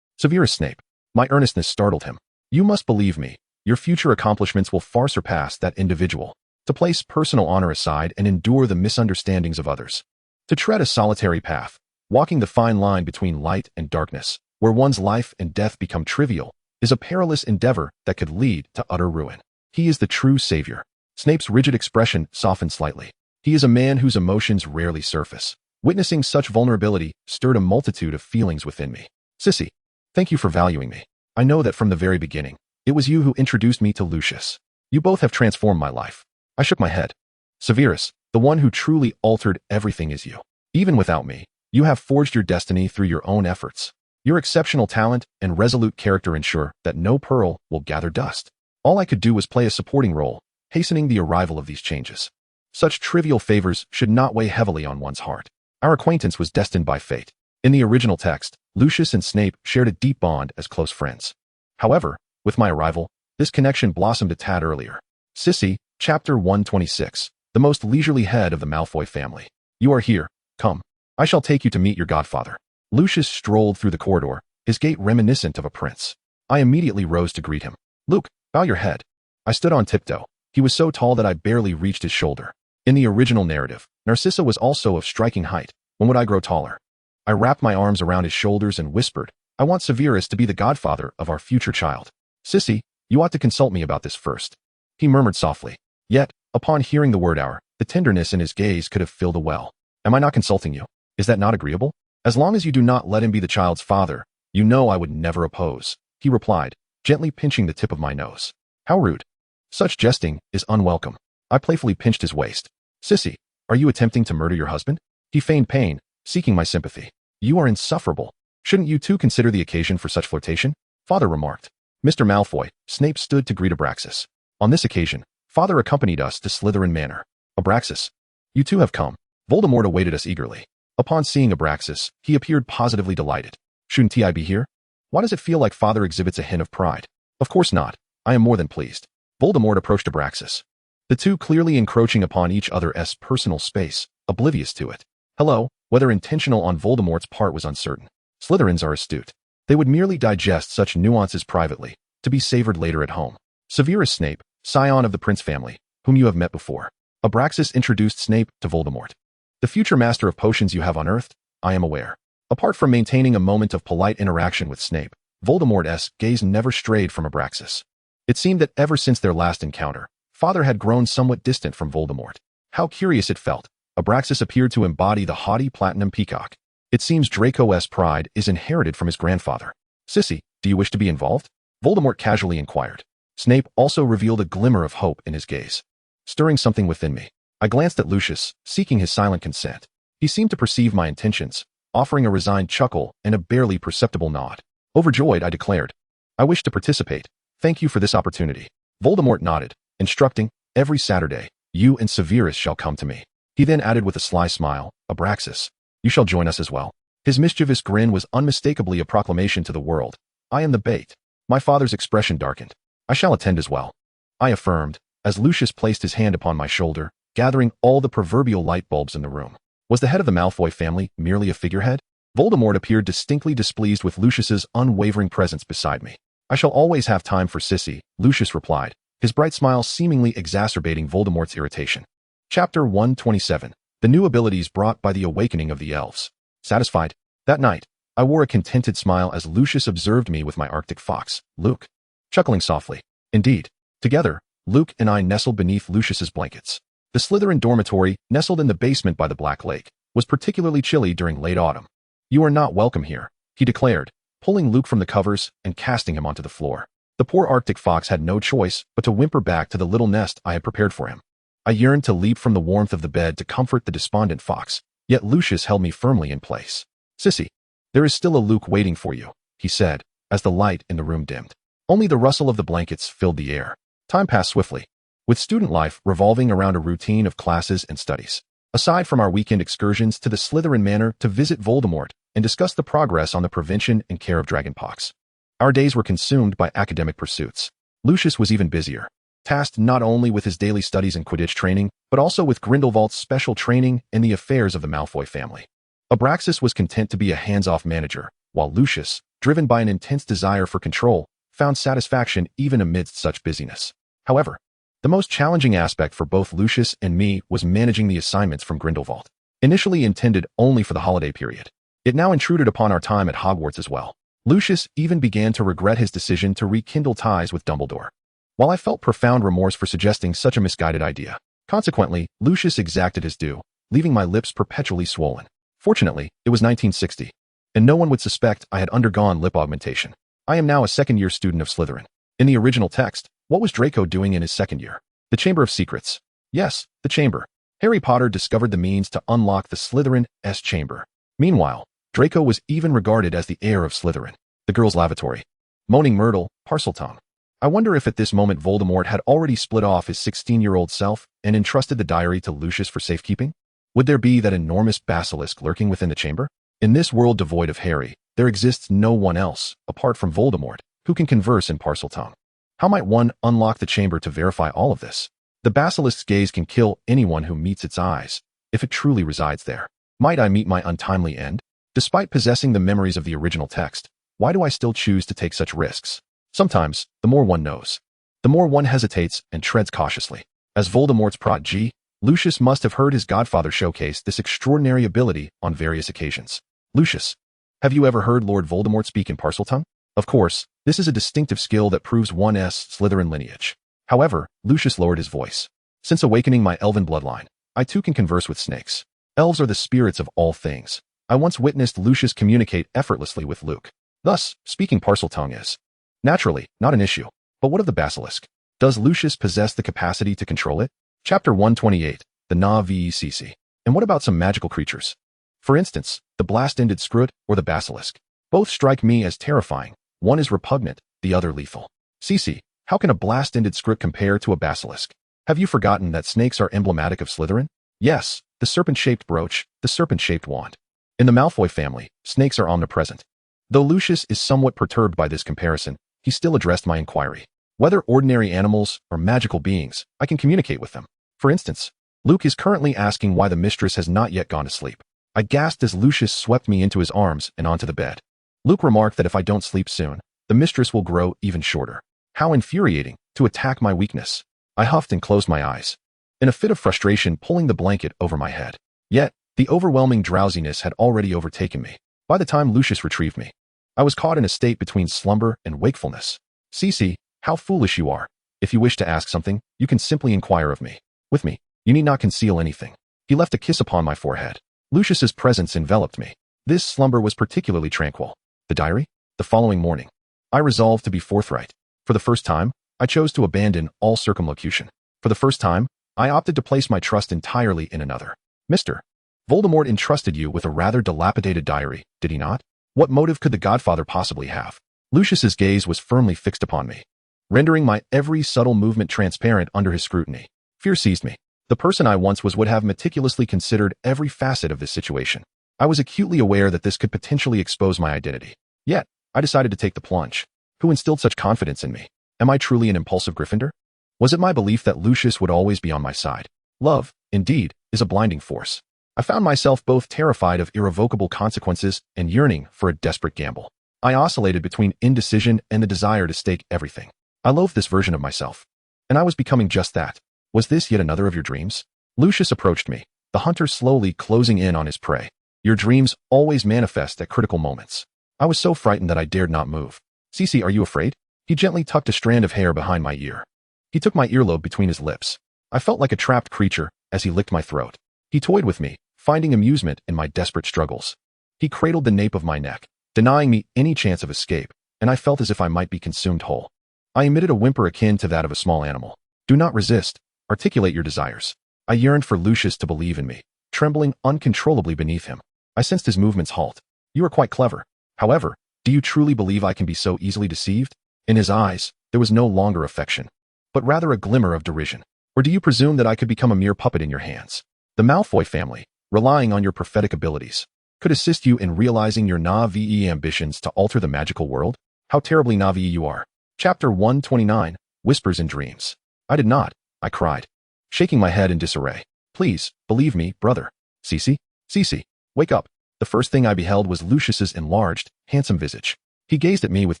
Severus Snape. My earnestness startled him. You must believe me. Your future accomplishments will far surpass that individual. To place personal honor aside and endure the misunderstandings of others. To tread a solitary path, walking the fine line between light and darkness, where one's life and death become trivial, is a perilous endeavor that could lead to utter ruin. He is the true savior. Snape's rigid expression softened slightly. He is a man whose emotions rarely surface. Witnessing such vulnerability stirred a multitude of feelings within me. Sissy, thank you for valuing me. I know that from the very beginning, it was you who introduced me to Lucius. You both have transformed my life. I shook my head. Severus, the one who truly altered everything is you. Even without me, you have forged your destiny through your own efforts. Your exceptional talent and resolute character ensure that no pearl will gather dust. All I could do was play a supporting role, hastening the arrival of these changes. Such trivial favors should not weigh heavily on one's heart. Our acquaintance was destined by fate. In the original text, Lucius and Snape shared a deep bond as close friends. However, with my arrival, this connection blossomed a tad earlier. Sissy, Chapter 126, the most leisurely head of the Malfoy family. You are here. Come. I shall take you to meet your godfather. Lucius strolled through the corridor, his gait reminiscent of a prince. I immediately rose to greet him. Luke, bow your head. I stood on tiptoe. He was so tall that I barely reached his shoulder. In the original narrative, Narcissa was also of striking height. When would I grow taller? I wrapped my arms around his shoulders and whispered, I want Severus to be the godfather of our future child. Sissy, you ought to consult me about this first. He murmured softly. Yet, upon hearing the word our, the tenderness in his gaze could have filled a well. Am I not consulting you? Is that not agreeable? As long as you do not let him be the child's father, you know I would never oppose, he replied, gently pinching the tip of my nose. How rude. Such jesting is unwelcome. I playfully pinched his waist. Sissy, are you attempting to murder your husband? He feigned pain, seeking my sympathy. You are insufferable. Shouldn't you too consider the occasion for such flirtation? Father remarked. Mr. Malfoy, Snape stood to greet Abraxas. On this occasion, Father accompanied us to Slytherin Manor. Abraxas, you too have come. Voldemort awaited us eagerly. Upon seeing Abraxas, he appeared positively delighted. Shouldn't I be here? Why does it feel like Father exhibits a hint of pride? Of course not. I am more than pleased. Voldemort approached Abraxas, the two clearly encroaching upon each other's personal space, oblivious to it. Hello, whether intentional on Voldemort's part was uncertain. Slytherins are astute. They would merely digest such nuances privately, to be savored later at home. Severus Snape, scion of the Prince family, whom you have met before. Abraxas introduced Snape to Voldemort. The future master of potions you have unearthed, I am aware. Apart from maintaining a moment of polite interaction with Snape, Voldemort's gaze never strayed from Abraxas. It seemed that ever since their last encounter, Father had grown somewhat distant from Voldemort. How curious it felt. Abraxas appeared to embody the haughty platinum peacock. It seems Draco's pride is inherited from his grandfather. Sissy, do you wish to be involved? Voldemort casually inquired. Snape also revealed a glimmer of hope in his gaze, stirring something within me. I glanced at Lucius, seeking his silent consent. He seemed to perceive my intentions, offering a resigned chuckle and a barely perceptible nod. Overjoyed, I declared, I wish to participate. Thank you for this opportunity. Voldemort nodded, instructing, every Saturday, you and Severus shall come to me. He then added with a sly smile, Abraxas, you shall join us as well. His mischievous grin was unmistakably a proclamation to the world. I am the bait. My father's expression darkened. I shall attend as well, I affirmed, as Lucius placed his hand upon my shoulder, gathering all the proverbial light bulbs in the room. Was the head of the Malfoy family merely a figurehead? Voldemort appeared distinctly displeased with Lucius's unwavering presence beside me. I shall always have time for Sissy, Lucius replied, his bright smile seemingly exacerbating Voldemort's irritation. Chapter 127. The new abilities brought by the awakening of the elves. Satisfied? That night, I wore a contented smile as Lucius observed me with my Arctic fox, Luke, chuckling softly. Indeed, together, Luke and I nestled beneath Lucius's blankets. The Slytherin dormitory, nestled in the basement by the Black Lake, was particularly chilly during late autumn. You are not welcome here, he declared, pulling Luke from the covers and casting him onto the floor. The poor Arctic fox had no choice but to whimper back to the little nest I had prepared for him. I yearned to leap from the warmth of the bed to comfort the despondent fox, yet Lucius held me firmly in place. Sissy, there is still a Luke waiting for you, he said, as the light in the room dimmed. Only the rustle of the blankets filled the air. Time passed swiftly, with student life revolving around a routine of classes and studies. Aside from our weekend excursions to the Slytherin Manor to visit Voldemort and discuss the progress on the prevention and care of dragonpox, our days were consumed by academic pursuits. Lucius was even busier, tasked not only with his daily studies and Quidditch training, but also with Grindelwald's special training and the affairs of the Malfoy family. Abraxas was content to be a hands-off manager, while Lucius, driven by an intense desire for control, found satisfaction even amidst such busyness. However, the most challenging aspect for both Lucius and me was managing the assignments from Grindelwald. Initially intended only for the holiday period, it now intruded upon our time at Hogwarts as well. Lucius even began to regret his decision to rekindle ties with Dumbledore. While I felt profound remorse for suggesting such a misguided idea, consequently, Lucius exacted his due, leaving my lips perpetually swollen. Fortunately, it was 1960, and no one would suspect I had undergone lip augmentation. I am now a second-year student of Slytherin. In the original text, what was Draco doing in his second year? The Chamber of Secrets. Yes, the Chamber. Harry Potter discovered the means to unlock the Slytherin's chamber. Meanwhile, Draco was even regarded as the heir of Slytherin, the girls' lavatory. Moaning Myrtle, Parseltongue. I wonder if at this moment Voldemort had already split off his 16-year-old self and entrusted the diary to Lucius for safekeeping? Would there be that enormous basilisk lurking within the chamber? In this world devoid of Harry, there exists no one else, apart from Voldemort, who can converse in Parseltongue. How might one unlock the chamber to verify all of this? The basilisk's gaze can kill anyone who meets its eyes, if it truly resides there. Might I meet my untimely end? Despite possessing the memories of the original text, why do I still choose to take such risks? Sometimes, the more one knows, the more one hesitates and treads cautiously. As Voldemort's protege, Lucius must have heard his godfather showcase this extraordinary ability on various occasions. Lucius, have you ever heard Lord Voldemort speak in Parseltongue? Of course, this is a distinctive skill that proves one's Slytherin lineage. However, Lucius lowered his voice. Since awakening my elven bloodline, I too can converse with snakes. Elves are the spirits of all things. I once witnessed Lucius communicate effortlessly with Luke. Thus, speaking Parseltongue is, naturally, not an issue. But what of the basilisk? Does Lucius possess the capacity to control it? Chapter 128. The Na-Vecc. And what about some magical creatures? For instance, the blast-ended scrut or the basilisk. Both strike me as terrifying. One is repugnant, the other lethal. Cece, how can a blast-ended scrut compare to a basilisk? Have you forgotten that snakes are emblematic of Slytherin? Yes, the serpent-shaped brooch, the serpent-shaped wand. In the Malfoy family, snakes are omnipresent. Though Lucius is somewhat perturbed by this comparison, he still addressed my inquiry. Whether ordinary animals or magical beings, I can communicate with them. For instance, Luke is currently asking why the mistress has not yet gone to sleep. I gasped as Lucius swept me into his arms and onto the bed. Luke remarked that if I don't sleep soon, the mistress will grow even shorter. How infuriating, to attack my weakness. I huffed and closed my eyes, in a fit of frustration pulling the blanket over my head. Yet, the overwhelming drowsiness had already overtaken me. By the time Lucius retrieved me, I was caught in a state between slumber and wakefulness. Cece, how foolish you are. If you wish to ask something, you can simply inquire of me. With me, you need not conceal anything. He left a kiss upon my forehead. Lucius's presence enveloped me. This slumber was particularly tranquil. The diary? The following morning, I resolved to be forthright. For the first time, I chose to abandon all circumlocution. For the first time, I opted to place my trust entirely in another. Mr. Voldemort entrusted you with a rather dilapidated diary, did he not? What motive could the Godfather possibly have? Lucius's gaze was firmly fixed upon me, rendering my every subtle movement transparent under his scrutiny. Fear seized me. The person I once was would have meticulously considered every facet of this situation. I was acutely aware that this could potentially expose my identity. Yet, I decided to take the plunge. Who instilled such confidence in me? Am I truly an impulsive Gryffindor? Was it my belief that Lucius would always be on my side? Love, indeed, is a blinding force. I found myself both terrified of irrevocable consequences and yearning for a desperate gamble. I oscillated between indecision and the desire to stake everything. I loathed this version of myself. And I was becoming just that. Was this yet another of your dreams? Lucius approached me, the hunter slowly closing in on his prey. Your dreams always manifest at critical moments. I was so frightened that I dared not move. Cece, are you afraid? He gently tucked a strand of hair behind my ear. He took my earlobe between his lips. I felt like a trapped creature as he licked my throat. He toyed with me, finding amusement in my desperate struggles. He cradled the nape of my neck, denying me any chance of escape, and I felt as if I might be consumed whole. I emitted a whimper akin to that of a small animal. Do not resist. Articulate your desires. I yearned for Lucius to believe in me, trembling uncontrollably beneath him. I sensed his movements halt. You are quite clever. However, do you truly believe I can be so easily deceived? In his eyes, there was no longer affection, but rather a glimmer of derision. Or do you presume that I could become a mere puppet in your hands? The Malfoy family, relying on your prophetic abilities, could assist you in realizing your naive ambitions to alter the magical world? How terribly naive you are. Chapter 129, Whispers and Dreams. I did not, I cried, shaking my head in disarray. Please, believe me, brother. Cece? Cece, wake up. The first thing I beheld was Lucius's enlarged, handsome visage. He gazed at me with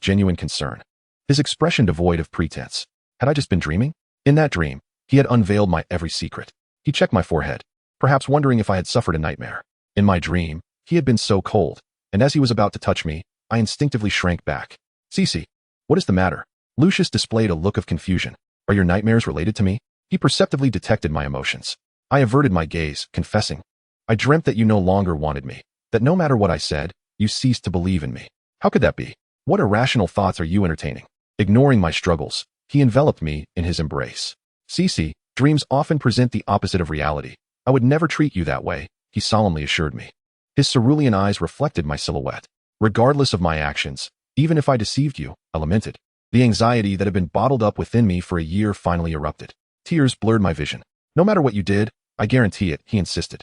genuine concern, his expression devoid of pretense. Had I just been dreaming? In that dream, he had unveiled my every secret. He checked my forehead, perhaps wondering if I had suffered a nightmare. In my dream, he had been so cold, and as he was about to touch me, I instinctively shrank back. Cece, what is the matter? Lucius displayed a look of confusion. Are your nightmares related to me? He perceptively detected my emotions. I averted my gaze, confessing. I dreamt that you no longer wanted me, that no matter what I said, you ceased to believe in me. How could that be? What irrational thoughts are you entertaining? Ignoring my struggles, he enveloped me in his embrace. Cece, dreams often present the opposite of reality. I would never treat you that way, he solemnly assured me. His cerulean eyes reflected my silhouette. Regardless of my actions, even if I deceived you, I lamented. The anxiety that had been bottled up within me for a year finally erupted. Tears blurred my vision. No matter what you did, I guarantee it, he insisted.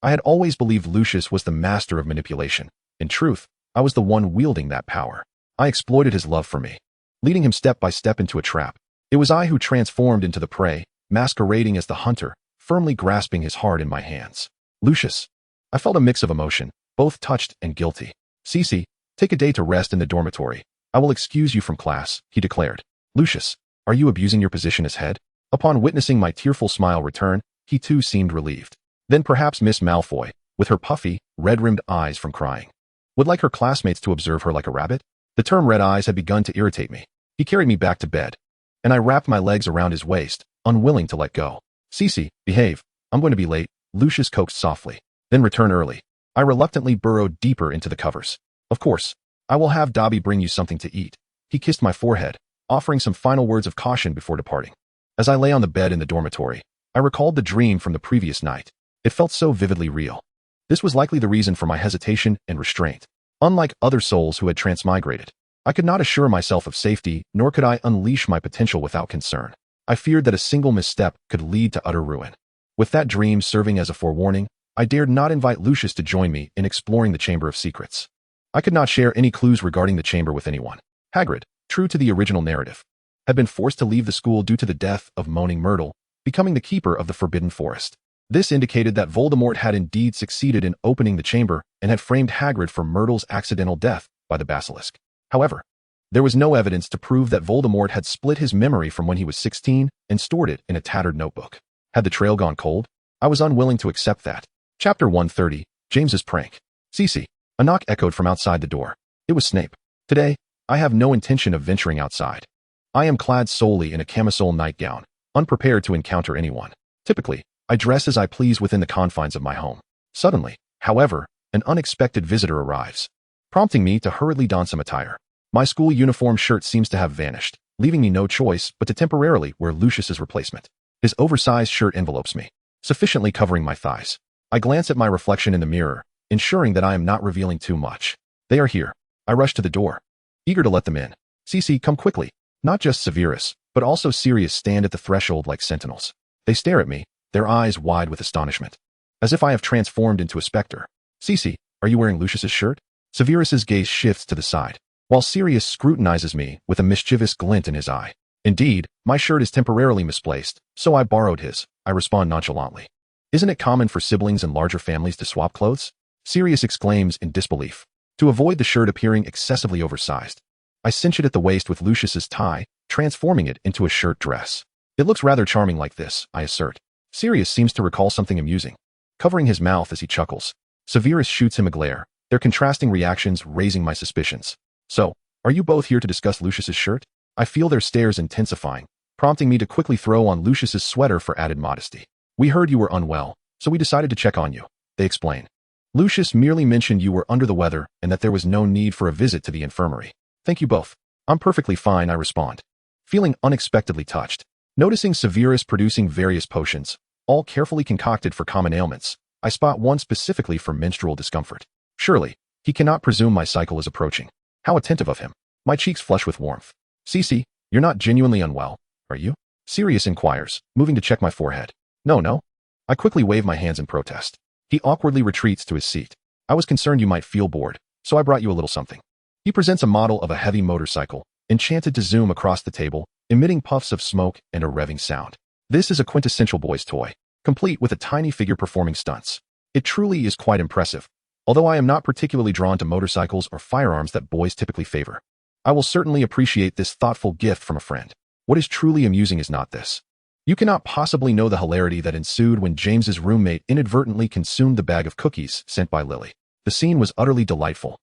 I had always believed Lucius was the master of manipulation. In truth, I was the one wielding that power. I exploited his love for me, leading him step by step into a trap. It was I who transformed into the prey, masquerading as the hunter, firmly grasping his heart in my hands. Lucius. I felt a mix of emotion, both touched and guilty. Cece, take a day to rest in the dormitory. I will excuse you from class, he declared. Lucius, are you abusing your position as head? Upon witnessing my tearful smile return, he too seemed relieved. Then perhaps Miss Malfoy, with her puffy, red-rimmed eyes from crying, would like her classmates to observe her like a rabbit? The term red eyes had begun to irritate me. He carried me back to bed, and I wrapped my legs around his waist, unwilling to let go. Cece, behave. I'm going to be late, Lucius coaxed softly. Then return early. I reluctantly burrowed deeper into the covers. Of course, I will have Dobby bring you something to eat. He kissed my forehead, offering some final words of caution before departing. As I lay on the bed in the dormitory, I recalled the dream from the previous night. It felt so vividly real. This was likely the reason for my hesitation and restraint. Unlike other souls who had transmigrated, I could not assure myself of safety, nor could I unleash my potential without concern. I feared that a single misstep could lead to utter ruin. With that dream serving as a forewarning, I dared not invite Lucius to join me in exploring the Chamber of Secrets. I could not share any clues regarding the chamber with anyone. Hagrid, true to the original narrative, had been forced to leave the school due to the death of Moaning Myrtle, becoming the keeper of the Forbidden Forest. This indicated that Voldemort had indeed succeeded in opening the chamber and had framed Hagrid for Myrtle's accidental death by the basilisk. However, there was no evidence to prove that Voldemort had split his memory from when he was 16 and stored it in a tattered notebook. Had the trail gone cold? I was unwilling to accept that. Chapter 130, James's Prank. Cece. A knock echoed from outside the door. It was Snape. Today, I have no intention of venturing outside. I am clad solely in a camisole nightgown, unprepared to encounter anyone. Typically, I dress as I please within the confines of my home. Suddenly, however, an unexpected visitor arrives, prompting me to hurriedly don some attire. My school uniform shirt seems to have vanished, leaving me no choice but to temporarily wear Lucius's replacement. His oversized shirt envelopes me, sufficiently covering my thighs. I glance at my reflection in the mirror, ensuring that I am not revealing too much. They are here. I rush to the door, eager to let them in. Cece, come quickly. Not just Severus, but also Sirius stand at the threshold like sentinels. They stare at me, their eyes wide with astonishment, as if I have transformed into a specter. Cece, are you wearing Lucius's shirt? Severus's gaze shifts to the side, while Sirius scrutinizes me with a mischievous glint in his eye. Indeed, my shirt is temporarily misplaced, so I borrowed his. I respond nonchalantly. Isn't it common for siblings and larger families to swap clothes? Sirius exclaims in disbelief. To avoid the shirt appearing excessively oversized, I cinch it at the waist with Lucius's tie, transforming it into a shirt dress. It looks rather charming like this, I assert. Sirius seems to recall something amusing, covering his mouth as he chuckles. Severus shoots him a glare, their contrasting reactions raising my suspicions. So, are you both here to discuss Lucius's shirt? I feel their stares intensifying, prompting me to quickly throw on Lucius's sweater for added modesty. We heard you were unwell, so we decided to check on you, they explain. Lucius merely mentioned you were under the weather and that there was no need for a visit to the infirmary. Thank you both. I'm perfectly fine, I respond, feeling unexpectedly touched. Noticing Severus producing various potions, all carefully concocted for common ailments, I spot one specifically for menstrual discomfort. Surely, he cannot presume my cycle is approaching. How attentive of him. My cheeks flush with warmth. Cece, you're not genuinely unwell, are you? Sirius inquires, moving to check my forehead. No. I quickly wave my hands in protest. He awkwardly retreats to his seat. I was concerned you might feel bored, so I brought you a little something. He presents a model of a heavy motorcycle, enchanted to zoom across the table, emitting puffs of smoke and a revving sound. This is a quintessential boy's toy, complete with a tiny figure performing stunts. It truly is quite impressive, although I am not particularly drawn to motorcycles or firearms that boys typically favor. I will certainly appreciate this thoughtful gift from a friend. What is truly amusing is not this. You cannot possibly know the hilarity that ensued when James's roommate inadvertently consumed the bag of cookies sent by Lily. The scene was utterly delightful.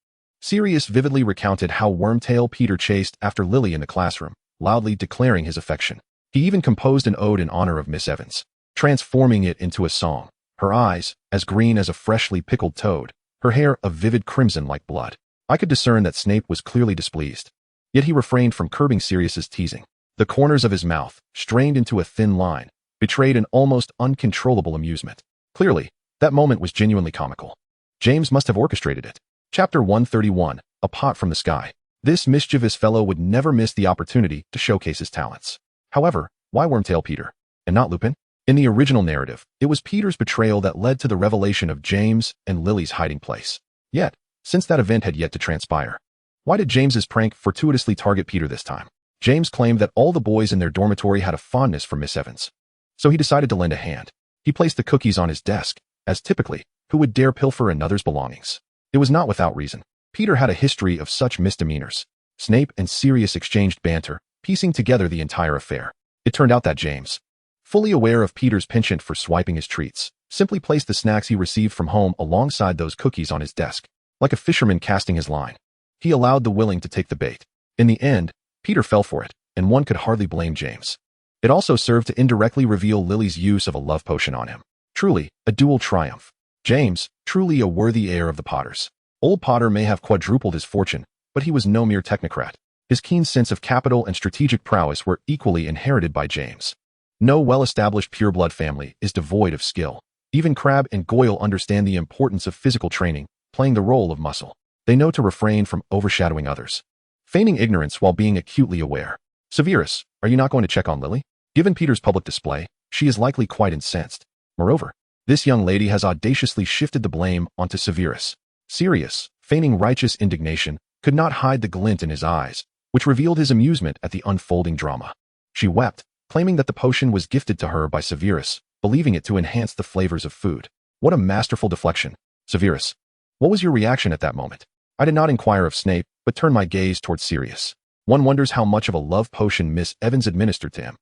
Sirius vividly recounted how Wormtail Peter chased after Lily in the classroom, loudly declaring his affection. He even composed an ode in honor of Miss Evans, transforming it into a song. Her eyes, as green as a freshly pickled toad, her hair a vivid crimson like blood. I could discern that Snape was clearly displeased, yet he refrained from curbing Sirius's teasing. The corners of his mouth, strained into a thin line, betrayed an almost uncontrollable amusement. Clearly, that moment was genuinely comical. James must have orchestrated it. Chapter 131, A Pot from the Sky. This mischievous fellow would never miss the opportunity to showcase his talents. However, why Wormtail Peter, and not Lupin? In the original narrative, it was Peter's betrayal that led to the revelation of James and Lily's hiding place. Yet, since that event had yet to transpire, why did James's prank fortuitously target Peter this time? James claimed that all the boys in their dormitory had a fondness for Miss Evans, so he decided to lend a hand. He placed the cookies on his desk, as typically, who would dare pilfer another's belongings? It was not without reason. Peter had a history of such misdemeanors. Snape and Sirius exchanged banter, piecing together the entire affair. It turned out that James, fully aware of Peter's penchant for swiping his treats, simply placed the snacks he received from home alongside those cookies on his desk, like a fisherman casting his line. He allowed the willing to take the bait. In the end, Peter fell for it, and one could hardly blame James. It also served to indirectly reveal Lily's use of a love potion on him. Truly, a dual triumph. James, truly a worthy heir of the Potters. Old Potter may have quadrupled his fortune, but he was no mere technocrat. His keen sense of capital and strategic prowess were equally inherited by James. No well-established pureblood family is devoid of skill. Even Crabbe and Goyle understand the importance of physical training, playing the role of muscle. They know to refrain from overshadowing others, feigning ignorance while being acutely aware. Severus, are you not going to check on Lily? Given Peter's public display, she is likely quite incensed. Moreover, this young lady has audaciously shifted the blame onto Severus. Sirius, feigning righteous indignation, could not hide the glint in his eyes, which revealed his amusement at the unfolding drama. She wept, claiming that the potion was gifted to her by Severus, believing it to enhance the flavors of food. What a masterful deflection. Severus, what was your reaction at that moment? I did not inquire of Snape, but turned my gaze towards Sirius. One wonders how much of a love potion Miss Evans administered to him.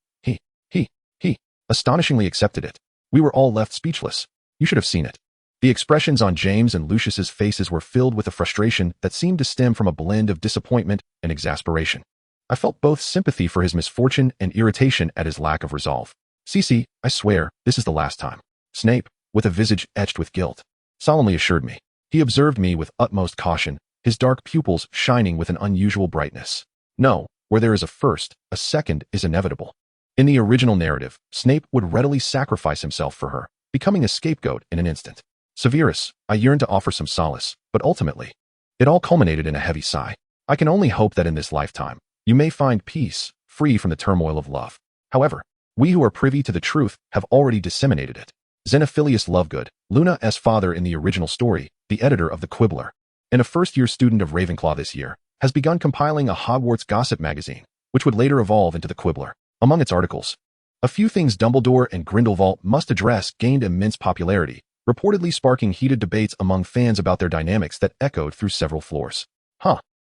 He astonishingly accepted it. We were all left speechless. You should have seen it. The expressions on James and Lucius's faces were filled with a frustration that seemed to stem from a blend of disappointment and exasperation. I felt both sympathy for his misfortune and irritation at his lack of resolve. "Cece, I swear, this is the last time," Snape, with a visage etched with guilt, solemnly assured me. He observed me with utmost caution, his dark pupils shining with an unusual brightness. No, where there is a first, a second is inevitable. In the original narrative, Snape would readily sacrifice himself for her, becoming a scapegoat in an instant. Severus, I yearned to offer some solace, but ultimately, it all culminated in a heavy sigh. I can only hope that in this lifetime, you may find peace, free from the turmoil of love. However, we who are privy to the truth have already disseminated it. Xenophilius Lovegood, Luna's father in the original story, the editor of the Quibbler, and a first-year student of Ravenclaw this year, has begun compiling a Hogwarts gossip magazine, which would later evolve into the Quibbler. Among its articles, a few things Dumbledore and Grindelwald must address gained immense popularity, reportedly sparking heated debates among fans about their dynamics that echoed through several floors.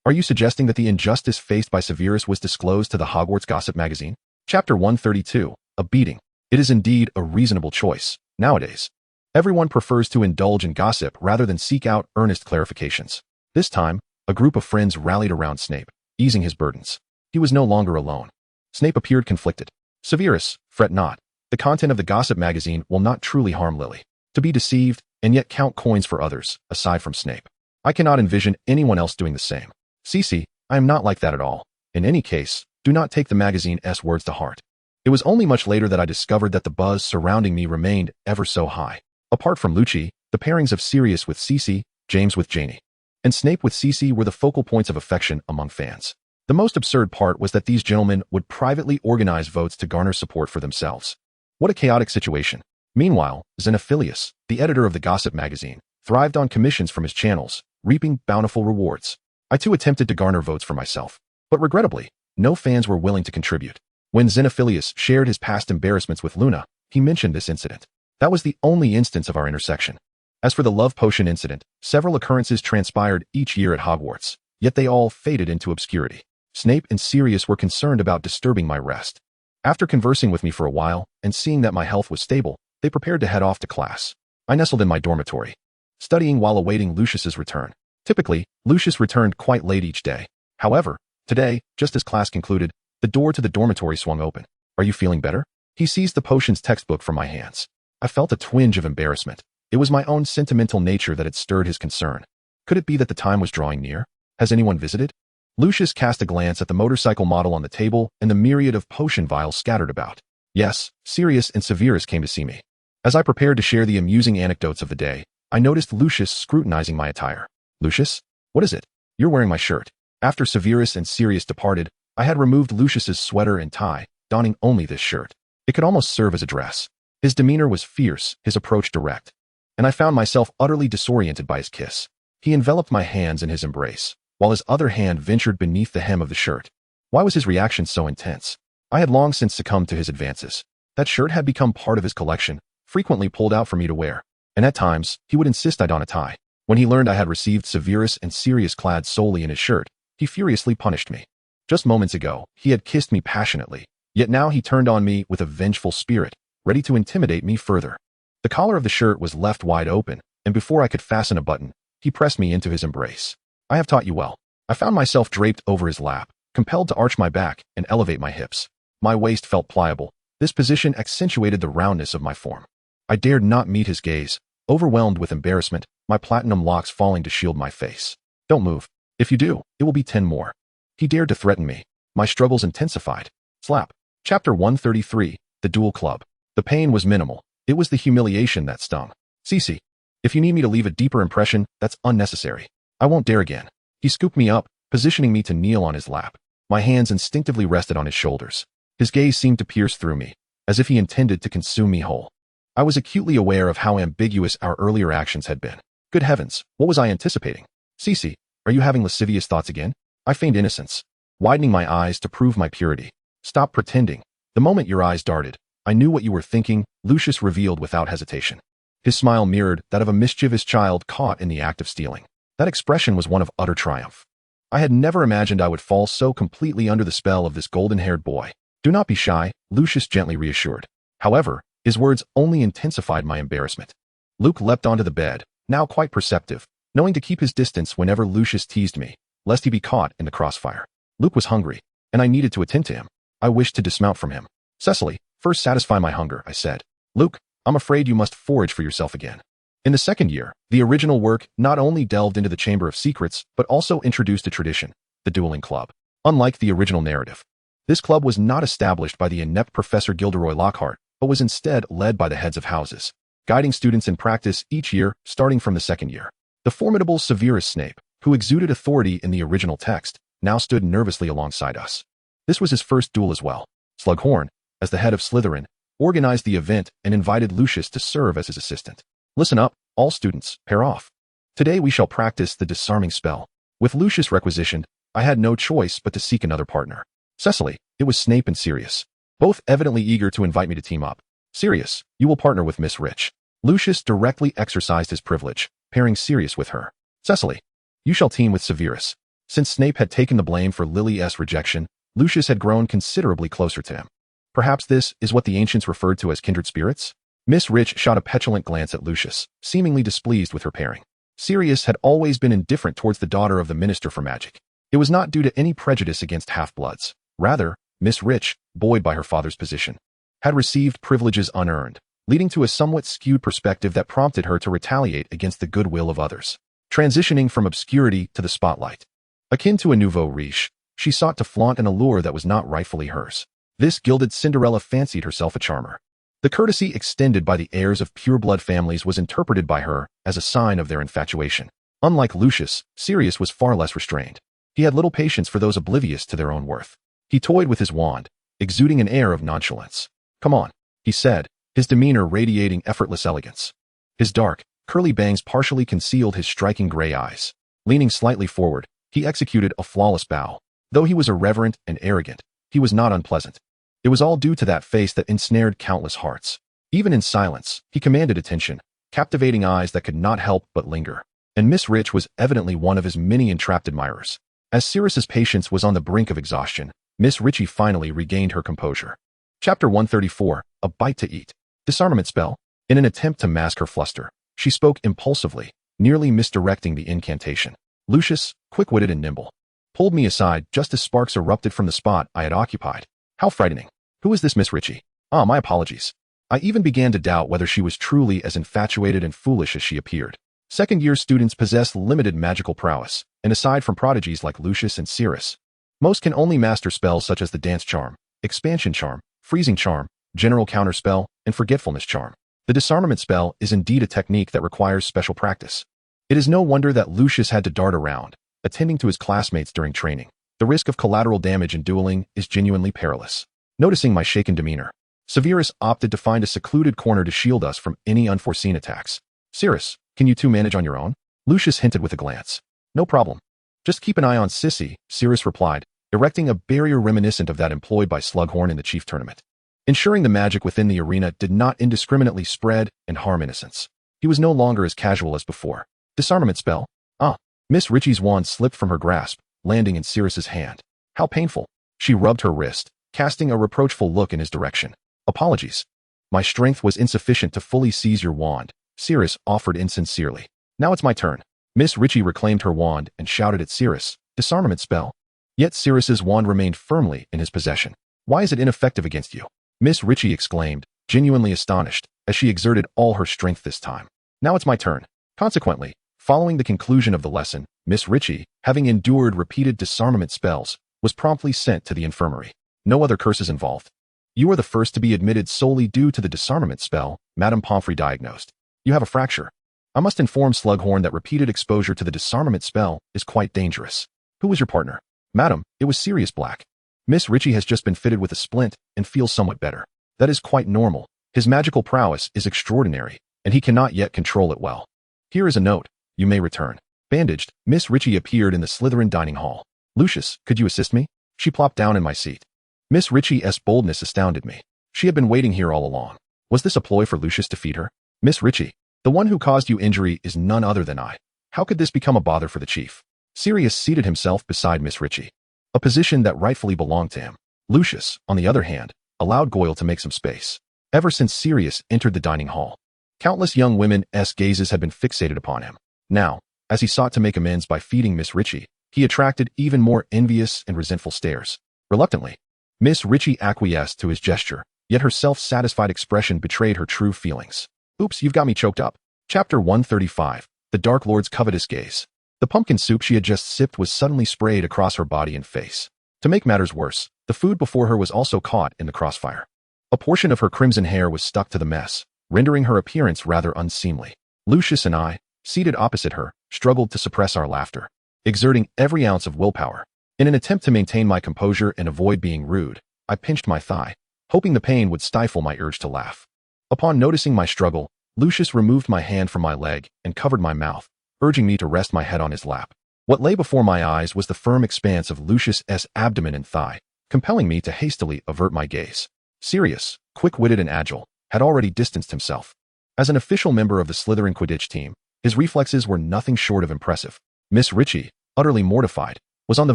Are you suggesting that the injustice faced by Severus was disclosed to the Hogwarts gossip magazine? Chapter 132, A Beating. It is indeed a reasonable choice. Nowadays, everyone prefers to indulge in gossip rather than seek out earnest clarifications. This time, a group of friends rallied around Snape, easing his burdens. He was no longer alone. Snape appeared conflicted. "Severus, fret not. The content of the gossip magazine will not truly harm Lily. To be deceived, and yet count coins for others, aside from Snape. I cannot envision anyone else doing the same. Cece, I am not like that at all. In any case, do not take the magazine's words to heart." It was only much later that I discovered that the buzz surrounding me remained ever so high. Apart from Lucci, the pairings of Sirius with Cece, James with Janie, and Snape with Cece were the focal points of affection among fans. The most absurd part was that these gentlemen would privately organize votes to garner support for themselves. What a chaotic situation. Meanwhile, Xenophilius, the editor of the gossip magazine, thrived on commissions from his channels, reaping bountiful rewards. I too attempted to garner votes for myself, but regrettably, no fans were willing to contribute. When Xenophilius shared his past embarrassments with Luna, he mentioned this incident. That was the only instance of our intersection. As for the love potion incident, several occurrences transpired each year at Hogwarts, yet they all faded into obscurity. Snape and Sirius were concerned about disturbing my rest. After conversing with me for a while, and seeing that my health was stable, they prepared to head off to class. I nestled in my dormitory, studying while awaiting Lucius's return. Typically, Lucius returned quite late each day. However, today, just as class concluded, the door to the dormitory swung open. "Are you feeling better?" He seized the potions textbook from my hands. I felt a twinge of embarrassment. It was my own sentimental nature that had stirred his concern. Could it be that the time was drawing near? Has anyone visited? Lucius cast a glance at the motorcycle model on the table and the myriad of potion vials scattered about. Yes, Sirius and Severus came to see me. As I prepared to share the amusing anecdotes of the day, I noticed Lucius scrutinizing my attire. "Lucius? What is it? You're wearing my shirt." After Severus and Sirius departed, I had removed Lucius's sweater and tie, donning only this shirt. It could almost serve as a dress. His demeanor was fierce, his approach direct, and I found myself utterly disoriented by his kiss. He enveloped my hands in his embrace, while his other hand ventured beneath the hem of the shirt. Why was his reaction so intense? I had long since succumbed to his advances. That shirt had become part of his collection, frequently pulled out for me to wear, and at times, he would insist I don a tie. When he learned I had received Severus and Sirius clad solely in his shirt, he furiously punished me. Just moments ago, he had kissed me passionately, yet now he turned on me with a vengeful spirit, ready to intimidate me further. The collar of the shirt was left wide open, and before I could fasten a button, he pressed me into his embrace. "I have taught you well." I found myself draped over his lap, compelled to arch my back and elevate my hips. My waist felt pliable. This position accentuated the roundness of my form. I dared not meet his gaze, overwhelmed with embarrassment, my platinum locks falling to shield my face. "Don't move. If you do, it will be 10 more. He dared to threaten me. My struggles intensified. Slap. Chapter 133, The Duel Club. The pain was minimal. It was the humiliation that stung. "Cece, if you need me to leave a deeper impression, that's unnecessary. I won't dare again." He scooped me up, positioning me to kneel on his lap. My hands instinctively rested on his shoulders. His gaze seemed to pierce through me, as if he intended to consume me whole. I was acutely aware of how ambiguous our earlier actions had been. Good heavens, what was I anticipating? "Cece, are you having lascivious thoughts again?" I feigned innocence. widening my eyes to prove my purity. Stop pretending. The moment your eyes darted, I knew what you were thinking, Lucius revealed without hesitation. His smile mirrored that of a mischievous child caught in the act of stealing. That expression was one of utter triumph. I had never imagined I would fall so completely under the spell of this golden-haired boy. Do not be shy, Lucius gently reassured. However, his words only intensified my embarrassment. Luke leapt onto the bed, now quite perceptive, knowing to keep his distance whenever Lucius teased me, lest he be caught in the crossfire. Luke was hungry, and I needed to attend to him. I wished to dismount from him. Cecily, first satisfy my hunger, I said. Luke, I'm afraid you must forage for yourself again. In the second year, the original work not only delved into the Chamber of Secrets, but also introduced a tradition, the Dueling Club. Unlike the original narrative, this club was not established by the inept Professor Gilderoy Lockhart, but was instead led by the heads of houses, guiding students in practice each year, starting from the second year. The formidable Severus Snape, who exuded authority in the original text, now stood nervously alongside us. This was his first duel as well. Slughorn, as the head of Slytherin, organized the event and invited Lucius to serve as his assistant. Listen up, all students, pair off. Today we shall practice the disarming spell. With Lucius requisitioned, I had no choice but to seek another partner. Cecily, it was Snape and Sirius, both evidently eager to invite me to team up. Sirius, you will partner with Miss Rich. Lucius directly exercised his privilege, pairing Sirius with her. Cecily, you shall team with Severus. Since Snape had taken the blame for Lily's rejection, Lucius had grown considerably closer to him. Perhaps this is what the ancients referred to as kindred spirits? Miss Rich shot a petulant glance at Lucius, seemingly displeased with her pairing. Sirius had always been indifferent towards the daughter of the Minister for Magic. It was not due to any prejudice against half-bloods. Rather, Miss Rich, buoyed by her father's position, had received privileges unearned, leading to a somewhat skewed perspective that prompted her to retaliate against the goodwill of others. Transitioning from obscurity to the spotlight. Akin to a nouveau riche, she sought to flaunt an allure that was not rightfully hers. This gilded Cinderella fancied herself a charmer. The courtesy extended by the heirs of pure-blood families was interpreted by her as a sign of their infatuation. Unlike Lucius, Sirius was far less restrained. He had little patience for those oblivious to their own worth. He toyed with his wand, exuding an air of nonchalance. Come on, he said, his demeanor radiating effortless elegance. His dark, curly bangs partially concealed his striking gray eyes. Leaning slightly forward, he executed a flawless bow. Though he was irreverent and arrogant, he was not unpleasant. It was all due to that face that ensnared countless hearts. Even in silence, he commanded attention, captivating eyes that could not help but linger. And Miss Rich was evidently one of his many entrapped admirers. As Sirius's patience was on the brink of exhaustion, Miss Ritchie finally regained her composure. Chapter 134, A Bite to Eat. Disarmament spell. In an attempt to mask her fluster, she spoke impulsively, nearly misdirecting the incantation. Lucius, quick-witted and nimble, pulled me aside just as sparks erupted from the spot I had occupied. How frightening. Who is this Miss Ritchie? Ah, my apologies. I even began to doubt whether she was truly as infatuated and foolish as she appeared. Second-year students possess limited magical prowess, and aside from prodigies like Lucius and Sirius, most can only master spells such as the Dance Charm, Expansion Charm, Freezing Charm, General Counter Spell, and Forgetfulness Charm. The disarmament spell is indeed a technique that requires special practice. It is no wonder that Lucius had to dart around, attending to his classmates during training. The risk of collateral damage in dueling is genuinely perilous. Noticing my shaken demeanor, Severus opted to find a secluded corner to shield us from any unforeseen attacks. Sirius, can you two manage on your own? Lucius hinted with a glance. No problem. Just keep an eye on Sissy, Sirius replied, erecting a barrier reminiscent of that employed by Slughorn in the chief tournament, ensuring the magic within the arena did not indiscriminately spread and harm innocents. He was no longer as casual as before. Disarmament spell? Ah. Miss Ritchie's wand slipped from her grasp, landing in Sirius's hand. How painful. She rubbed her wrist, casting a reproachful look in his direction. Apologies. My strength was insufficient to fully seize your wand, Sirius offered insincerely. Now it's my turn. Miss Ritchie reclaimed her wand and shouted at Sirius, disarmament spell. Yet Sirius's wand remained firmly in his possession. Why is it ineffective against you? Miss Ritchie exclaimed, genuinely astonished, as she exerted all her strength this time. Now it's my turn. Consequently, following the conclusion of the lesson, Miss Ritchie, having endured repeated disarmament spells, was promptly sent to the infirmary. No other curses involved. You are the first to be admitted solely due to the disarmament spell, Madame Pomfrey diagnosed. You have a fracture. I must inform Slughorn that repeated exposure to the disarmament spell is quite dangerous. Who was your partner? Madam, it was Sirius Black. Miss Ritchie has just been fitted with a splint and feels somewhat better. That is quite normal. His magical prowess is extraordinary, and he cannot yet control it well. Here is a note. You may return. Bandaged, Miss Ritchie appeared in the Slytherin dining hall. Lucius, could you assist me? She plopped down in my seat. Miss Ritchie's boldness astounded me. She had been waiting here all along. Was this a ploy for Lucius to feed her? Miss Ritchie, the one who caused you injury is none other than I. How could this become a bother for the chief? Sirius seated himself beside Miss Ritchie, a position that rightfully belonged to him. Lucius, on the other hand, allowed Goyle to make some space. Ever since Sirius entered the dining hall, countless young women's gazes had been fixated upon him. Now, as he sought to make amends by feeding Miss Ritchie, he attracted even more envious and resentful stares. Reluctantly, Miss Ritchie acquiesced to his gesture, yet her self-satisfied expression betrayed her true feelings. Oops, you've got me choked up. Chapter 135, The Dark Lord's Covetous Gaze. The pumpkin soup she had just sipped was suddenly sprayed across her body and face. To make matters worse, the food before her was also caught in the crossfire. A portion of her crimson hair was stuck to the mess, rendering her appearance rather unseemly. Lucius and I, seated opposite her, struggled to suppress our laughter, exerting every ounce of willpower. In an attempt to maintain my composure and avoid being rude, I pinched my thigh, hoping the pain would stifle my urge to laugh. Upon noticing my struggle, Lucius removed my hand from my leg and covered my mouth, urging me to rest my head on his lap. What lay before my eyes was the firm expanse of Lucius's abdomen and thigh, compelling me to hastily avert my gaze. Sirius, quick-witted and agile, had already distanced himself. As an official member of the Slytherin Quidditch team, his reflexes were nothing short of impressive. Miss Ritchie, utterly mortified, was on the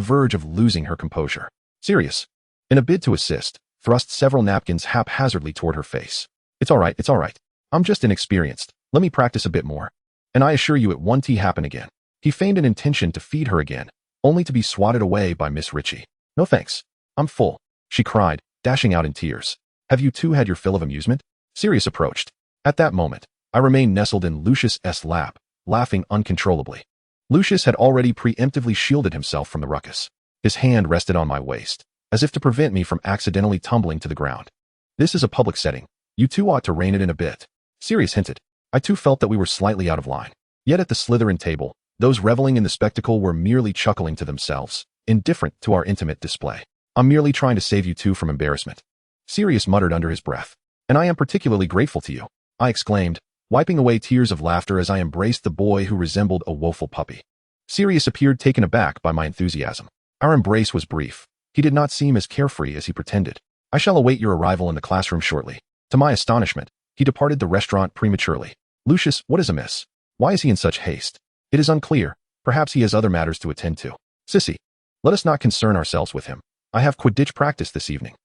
verge of losing her composure. Sirius, in a bid to assist, thrust several napkins haphazardly toward her face. It's all right. I'm just inexperienced. Let me practice a bit more. And I assure you it won't happen again. He feigned an intention to feed her again, only to be swatted away by Miss Ritchie. No thanks. I'm full, she cried, dashing out in tears. Have you two had your fill of amusement? Sirius approached. At that moment, I remained nestled in Lucius's lap, laughing uncontrollably. Lucius had already preemptively shielded himself from the ruckus. His hand rested on my waist, as if to prevent me from accidentally tumbling to the ground. This is a public setting. You two ought to rein it in a bit, Sirius hinted. I too felt that we were slightly out of line. Yet at the Slytherin table, those reveling in the spectacle were merely chuckling to themselves, indifferent to our intimate display. I'm merely trying to save you two from embarrassment, Sirius muttered under his breath. And I am particularly grateful to you, I exclaimed, wiping away tears of laughter as I embraced the boy who resembled a woeful puppy. Sirius appeared taken aback by my enthusiasm. Our embrace was brief. He did not seem as carefree as he pretended. I shall await your arrival in the classroom shortly. To my astonishment, he departed the restaurant prematurely. Lucius, what is amiss? Why is he in such haste? It is unclear. Perhaps he has other matters to attend to. Sissy, let us not concern ourselves with him. I have Quidditch practice this evening.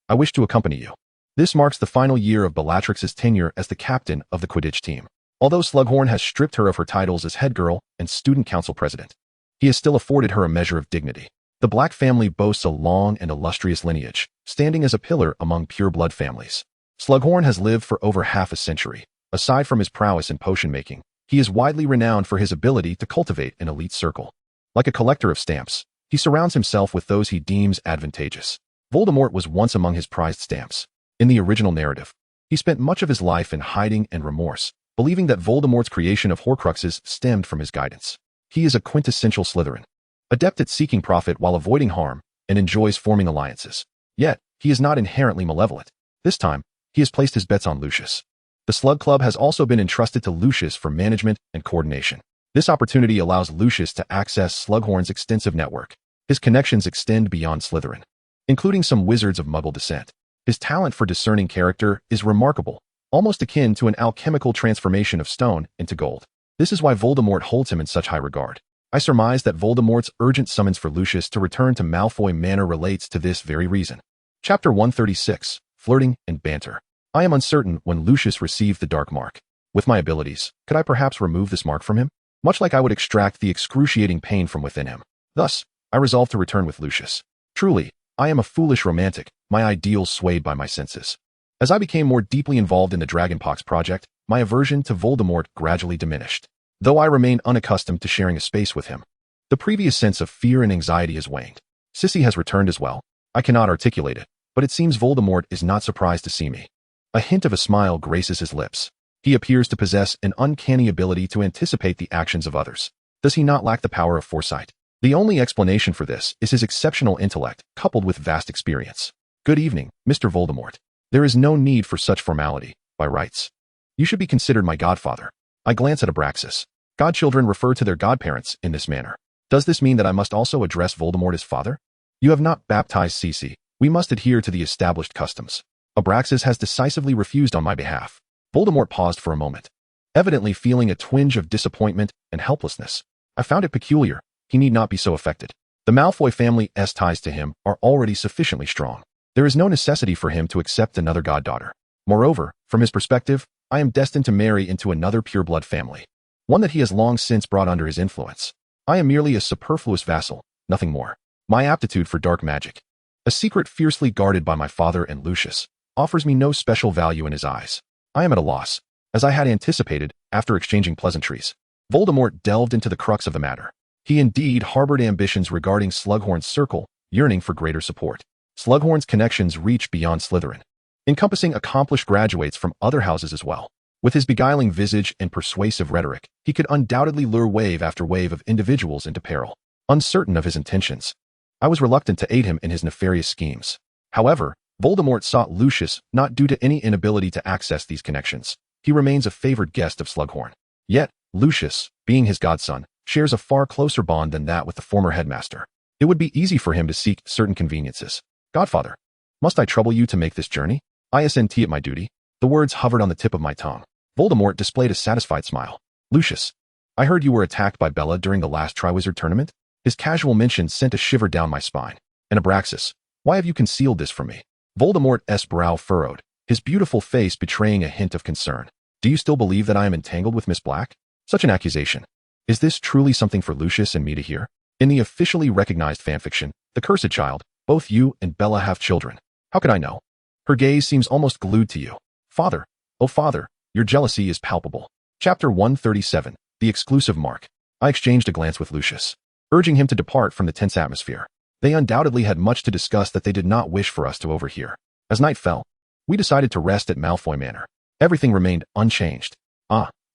I wish to accompany you. This marks the final year of Bellatrix's tenure as the captain of the Quidditch team. Although Slughorn has stripped her of her titles as head girl and student council president, he has still afforded her a measure of dignity. The Black family boasts a long and illustrious lineage, standing as a pillar among pure-blood families. Slughorn has lived for over half a century. Aside from his prowess in potion-making, he is widely renowned for his ability to cultivate an elite circle. Like a collector of stamps, he surrounds himself with those he deems advantageous. Voldemort was once among his prized stamps. In the original narrative, he spent much of his life in hiding and remorse, believing that Voldemort's creation of Horcruxes stemmed from his guidance. He is a quintessential Slytherin, adept at seeking profit while avoiding harm, and enjoys forming alliances. Yet, he is not inherently malevolent. This time, he has placed his bets on Lucius. The Slug Club has also been entrusted to Lucius for management and coordination. This opportunity allows Lucius to access Slughorn's extensive network. His connections extend beyond Slytherin, including some wizards of Muggle descent. His talent for discerning character is remarkable, almost akin to an alchemical transformation of stone into gold. This is why Voldemort holds him in such high regard. I surmise that Voldemort's urgent summons for Lucius to return to Malfoy Manor relates to this very reason. Chapter 136, Flirting and Banter. I am uncertain when Lucius received the dark mark. With my abilities, could I perhaps remove this mark from him? Much like I would extract the excruciating pain from within him. Thus, I resolved to return with Lucius. Truly, I am a foolish romantic, my ideals swayed by my senses. As I became more deeply involved in the Dragonpox project, my aversion to Voldemort gradually diminished. Though I remain unaccustomed to sharing a space with him, the previous sense of fear and anxiety has waned. Sissy has returned as well. I cannot articulate it, but it seems Voldemort is not surprised to see me. A hint of a smile graces his lips. He appears to possess an uncanny ability to anticipate the actions of others. Does he not lack the power of foresight? The only explanation for this is his exceptional intellect, coupled with vast experience. Good evening, Mr. Voldemort. There is no need for such formality, by rights. You should be considered my godfather. I glance at Abraxas. Godchildren refer to their godparents in this manner. Does this mean that I must also address Voldemort as father? You have not baptized Cece. We must adhere to the established customs. Abraxas has decisively refused on my behalf. Voldemort paused for a moment, evidently feeling a twinge of disappointment and helplessness. I found it peculiar. He need not be so affected. The Malfoy family's ties to him are already sufficiently strong. There is no necessity for him to accept another goddaughter. Moreover, from his perspective, I am destined to marry into another pureblood family, one that he has long since brought under his influence. I am merely a superfluous vassal, nothing more. My aptitude for dark magic, a secret fiercely guarded by my father and Lucius, offers me no special value in his eyes. I am at a loss. As I had anticipated, after exchanging pleasantries, Voldemort delved into the crux of the matter. He indeed harbored ambitions regarding Slughorn's circle, yearning for greater support. Slughorn's connections reach beyond Slytherin, encompassing accomplished graduates from other houses as well. With his beguiling visage and persuasive rhetoric, he could undoubtedly lure wave after wave of individuals into peril. Uncertain of his intentions, I was reluctant to aid him in his nefarious schemes. However, Voldemort sought Lucius not due to any inability to access these connections. He remains a favored guest of Slughorn. Yet, Lucius, being his godson, shares a far closer bond than that with the former headmaster. It would be easy for him to seek certain conveniences. Godfather, must I trouble you to make this journey? I assent at my duty. The words hovered on the tip of my tongue. Voldemort displayed a satisfied smile. Lucius, I heard you were attacked by Bella during the last Triwizard Tournament? His casual mention sent a shiver down my spine. And Abraxas, why have you concealed this from me? Voldemort's brow furrowed, his beautiful face betraying a hint of concern. Do you still believe that I am entangled with Miss Black? Such an accusation. Is this truly something for Lucius and me to hear? In the officially recognized fanfiction, The Cursed Child, both you and Bella have children. How could I know? Her gaze seems almost glued to you. Father, oh father, your jealousy is palpable. Chapter 137, The Exclusive Mark. I exchanged a glance with Lucius, urging him to depart from the tense atmosphere. They undoubtedly had much to discuss that they did not wish for us to overhear. As night fell, we decided to rest at Malfoy Manor. Everything remained unchanged.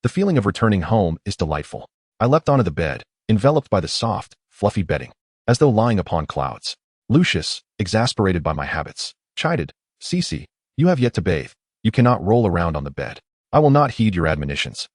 The feeling of returning home is delightful. I leapt onto the bed, enveloped by the soft, fluffy bedding, as though lying upon clouds. Lucius, exasperated by my habits, chided, Cece, you have yet to bathe. You cannot roll around on the bed. I will not heed your admonitions.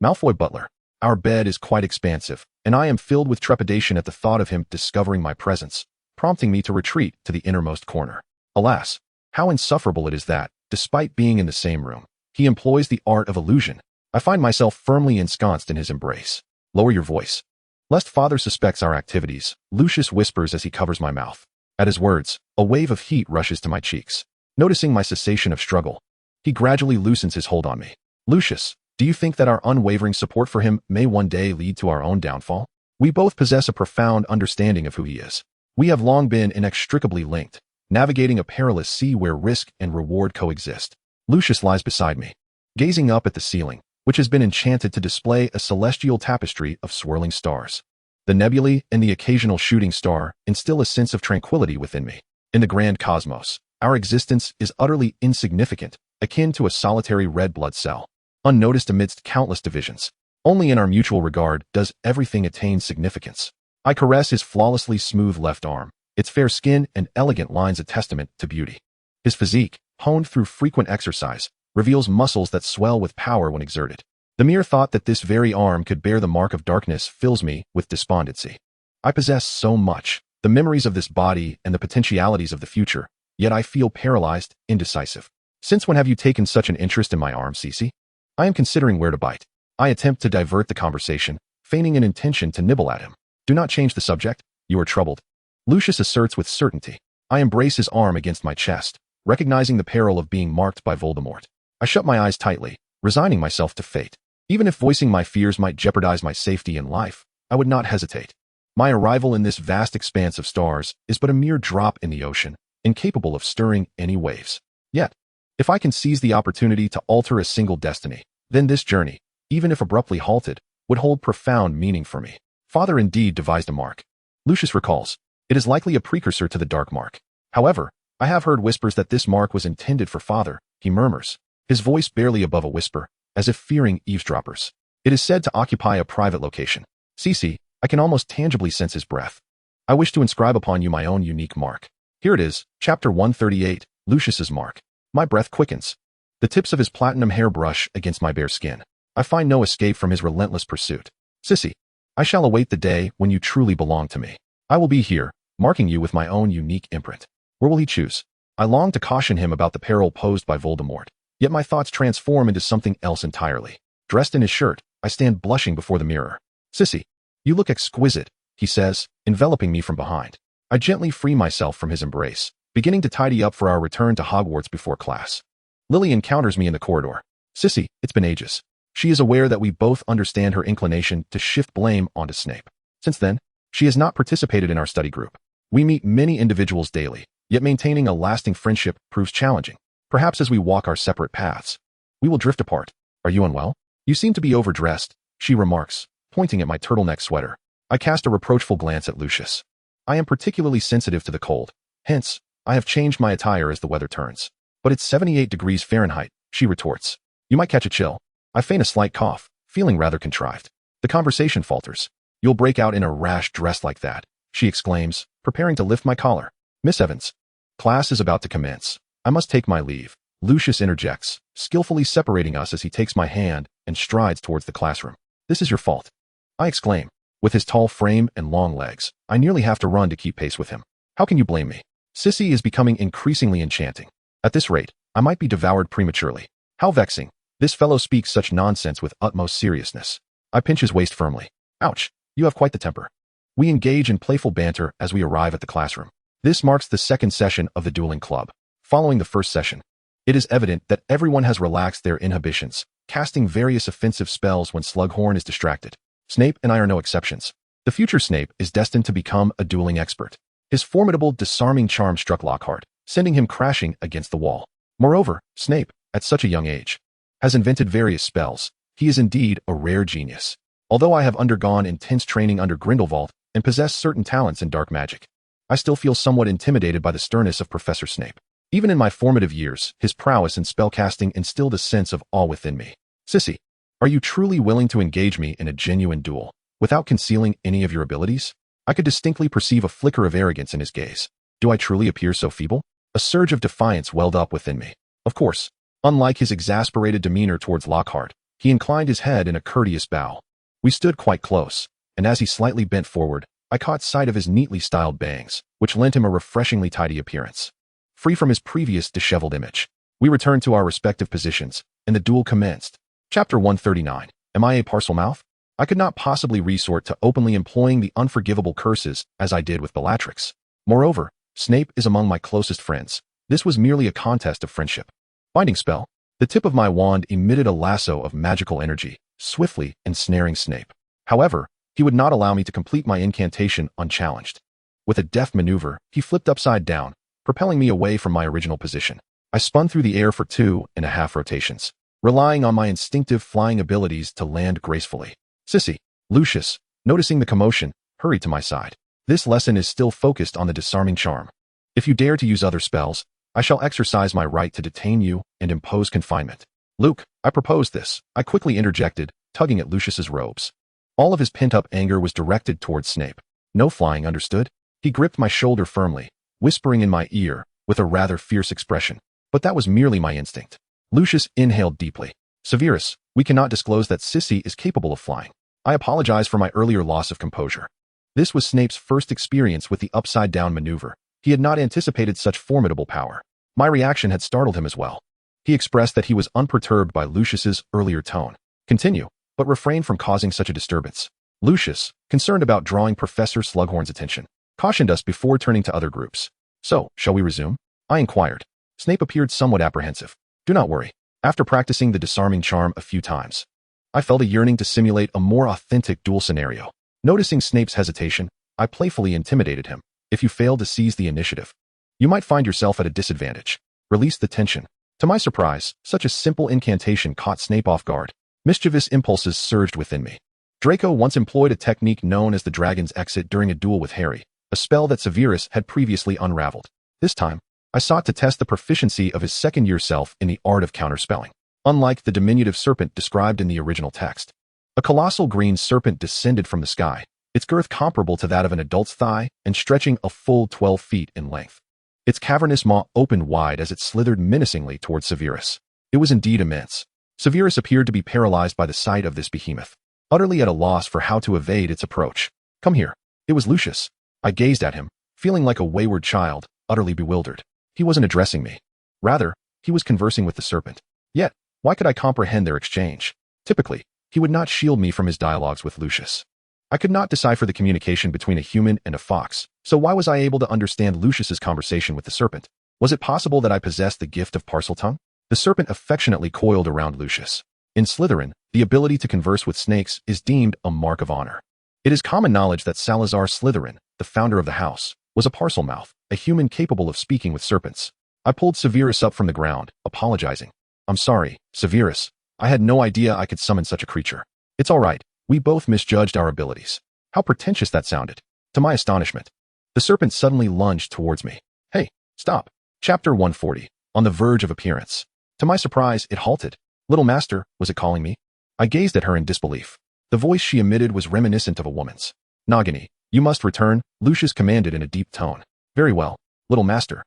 Malfoy Butler, our bed is quite expansive, and I am filled with trepidation at the thought of him discovering my presence, prompting me to retreat to the innermost corner. Alas, how insufferable it is that, despite being in the same room, he employs the art of illusion. I find myself firmly ensconced in his embrace. Lower your voice, lest father suspects our activities, Lucius whispers as he covers my mouth. At his words, a wave of heat rushes to my cheeks. Noticing my cessation of struggle, he gradually loosens his hold on me. Lucius, do you think that our unwavering support for him may one day lead to our own downfall? We both possess a profound understanding of who he is. We have long been inextricably linked, navigating a perilous sea where risk and reward coexist. Lucius lies beside me, gazing up at the ceiling, which has been enchanted to display a celestial tapestry of swirling stars. The nebulae and the occasional shooting star instill a sense of tranquility within me. In the grand cosmos, our existence is utterly insignificant, akin to a solitary red blood cell, unnoticed amidst countless divisions. Only in our mutual regard does everything attain significance. I caress his flawlessly smooth left arm, its fair skin and elegant lines a testament to beauty. His physique, honed through frequent exercise, reveals muscles that swell with power when exerted. The mere thought that this very arm could bear the mark of darkness fills me with despondency. I possess so much, the memories of this body and the potentialities of the future, yet I feel paralyzed, indecisive. Since when have you taken such an interest in my arm, Cece? I am considering where to bite. I attempt to divert the conversation, feigning an intention to nibble at him. Do not change the subject, you are troubled. Lucius asserts with certainty. I embrace his arm against my chest, recognizing the peril of being marked by Voldemort. I shut my eyes tightly, resigning myself to fate. Even if voicing my fears might jeopardize my safety and life, I would not hesitate. My arrival in this vast expanse of stars is but a mere drop in the ocean, incapable of stirring any waves. Yet, if I can seize the opportunity to alter a single destiny, then this journey, even if abruptly halted, would hold profound meaning for me. Father indeed devised a mark. Lucius recalls. It is likely a precursor to the dark mark. However, I have heard whispers that this mark was intended for father, he murmurs, his voice barely above a whisper, as if fearing eavesdroppers. It is said to occupy a private location. Cece, I can almost tangibly sense his breath. I wish to inscribe upon you my own unique mark. Here it is, Chapter 138, Lucius's Mark. My breath quickens. The tips of his platinum hair brush against my bare skin. I find no escape from his relentless pursuit. Sissy, I shall await the day when you truly belong to me. I will be here, marking you with my own unique imprint. Where will he choose? I long to caution him about the peril posed by Voldemort, yet my thoughts transform into something else entirely. Dressed in his shirt, I stand blushing before the mirror. Sissy, you look exquisite, he says, enveloping me from behind. I gently free myself from his embrace, beginning to tidy up for our return to Hogwarts before class. Lily encounters me in the corridor. Sissy, it's been ages. She is aware that we both understand her inclination to shift blame onto Snape. Since then, she has not participated in our study group. We meet many individuals daily, yet maintaining a lasting friendship proves challenging. Perhaps as we walk our separate paths, we will drift apart. Are you unwell? You seem to be overdressed, she remarks, pointing at my turtleneck sweater. I cast a reproachful glance at Lucius. I am particularly sensitive to the cold. Hence, I have changed my attire as the weather turns. But it's 78 degrees Fahrenheit, she retorts. You might catch a chill. I feign a slight cough, feeling rather contrived. The conversation falters. You'll break out in a rash dress like that, she exclaims, preparing to lift my collar. Miss Evans. Class is about to commence. I must take my leave. Lucius interjects, skillfully separating us as he takes my hand and strides towards the classroom. This is your fault, I exclaim. With his tall frame and long legs, I nearly have to run to keep pace with him. How can you blame me? Sissy is becoming increasingly enchanting. At this rate, I might be devoured prematurely. How vexing. This fellow speaks such nonsense with utmost seriousness. I pinch his waist firmly. Ouch, you have quite the temper. We engage in playful banter as we arrive at the classroom. This marks the second session of the dueling club. Following the first session, it is evident that everyone has relaxed their inhibitions, casting various offensive spells when Slughorn is distracted. Snape and I are no exceptions. The future Snape is destined to become a dueling expert. His formidable, disarming charm struck Lockhart, sending him crashing against the wall. Moreover, Snape, at such a young age, has invented various spells. He is indeed a rare genius. Although I have undergone intense training under Grindelwald and possess certain talents in dark magic, I still feel somewhat intimidated by the sternness of Professor Snape. Even in my formative years, his prowess in spellcasting instilled a sense of awe within me. Sissy, are you truly willing to engage me in a genuine duel, without concealing any of your abilities? I could distinctly perceive a flicker of arrogance in his gaze. Do I truly appear so feeble? A surge of defiance welled up within me. Of course, unlike his exasperated demeanor towards Lockhart, he inclined his head in a courteous bow. We stood quite close, and as he slightly bent forward, I caught sight of his neatly styled bangs, which lent him a refreshingly tidy appearance. Free from his previous disheveled image, we returned to our respective positions, and the duel commenced. Chapter 139. Am I a Parselmouth? I could not possibly resort to openly employing the unforgivable curses as I did with Bellatrix. Moreover, Snape is among my closest friends. This was merely a contest of friendship. Binding spell. The tip of my wand emitted a lasso of magical energy, swiftly ensnaring Snape. However, he would not allow me to complete my incantation unchallenged. With a deft maneuver, he flipped upside down, propelling me away from my original position. I spun through the air for 2.5 rotations, relying on my instinctive flying abilities to land gracefully. Sissy, Lucius, noticing the commotion, hurried to my side. This lesson is still focused on the disarming charm. If you dare to use other spells, I shall exercise my right to detain you and impose confinement. Luke, I proposed this, I quickly interjected, tugging at Lucius's robes. All of his pent-up anger was directed towards Snape. No flying, understood? He gripped my shoulder firmly, whispering in my ear, with a rather fierce expression. But that was merely my instinct. Lucius inhaled deeply. Severus, we cannot disclose that Sissy is capable of flying. I apologize for my earlier loss of composure. This was Snape's first experience with the upside-down maneuver. He had not anticipated such formidable power. My reaction had startled him as well. He expressed that he was unperturbed by Lucius's earlier tone. Continue, but refrain from causing such a disturbance. Lucius, concerned about drawing Professor Slughorn's attention, cautioned us before turning to other groups. So, shall we resume? I inquired. Snape appeared somewhat apprehensive. Do not worry. After practicing the disarming charm a few times, I felt a yearning to simulate a more authentic duel scenario. Noticing Snape's hesitation, I playfully intimidated him. If you fail to seize the initiative, you might find yourself at a disadvantage. Release the tension. To my surprise, such a simple incantation caught Snape off guard. Mischievous impulses surged within me. Draco once employed a technique known as the Dragon's Exit during a duel with Harry, a spell that Severus had previously unraveled. This time, I sought to test the proficiency of his second-year self in the art of counterspelling. Unlike the diminutive serpent described in the original text, a colossal green serpent descended from the sky, its girth comparable to that of an adult's thigh and stretching a full 12 feet in length. Its cavernous maw opened wide as it slithered menacingly towards Severus. It was indeed immense. Severus appeared to be paralyzed by the sight of this behemoth, utterly at a loss for how to evade its approach. Come here. It was Lucius. I gazed at him, feeling like a wayward child, utterly bewildered. He wasn't addressing me. Rather, he was conversing with the serpent. Yet, why could I comprehend their exchange? Typically, he would not shield me from his dialogues with Lucius. I could not decipher the communication between a human and a fox, so why was I able to understand Lucius's conversation with the serpent? Was it possible that I possessed the gift of Parseltongue? The serpent affectionately coiled around Lucius. In Slytherin, the ability to converse with snakes is deemed a mark of honor. It is common knowledge that Salazar Slytherin, the founder of the house, was a Parselmouth, a human capable of speaking with serpents. I pulled Severus up from the ground, apologizing. I'm sorry, Severus. I had no idea I could summon such a creature. It's all right. We both misjudged our abilities. How pretentious that sounded. To my astonishment, the serpent suddenly lunged towards me. Hey, stop. Chapter 140. On the verge of appearance. To my surprise, it halted. Little master, was it calling me? I gazed at her in disbelief. The voice she emitted was reminiscent of a woman's. Nagini, you must return, Lucius commanded in a deep tone. Very well, little master.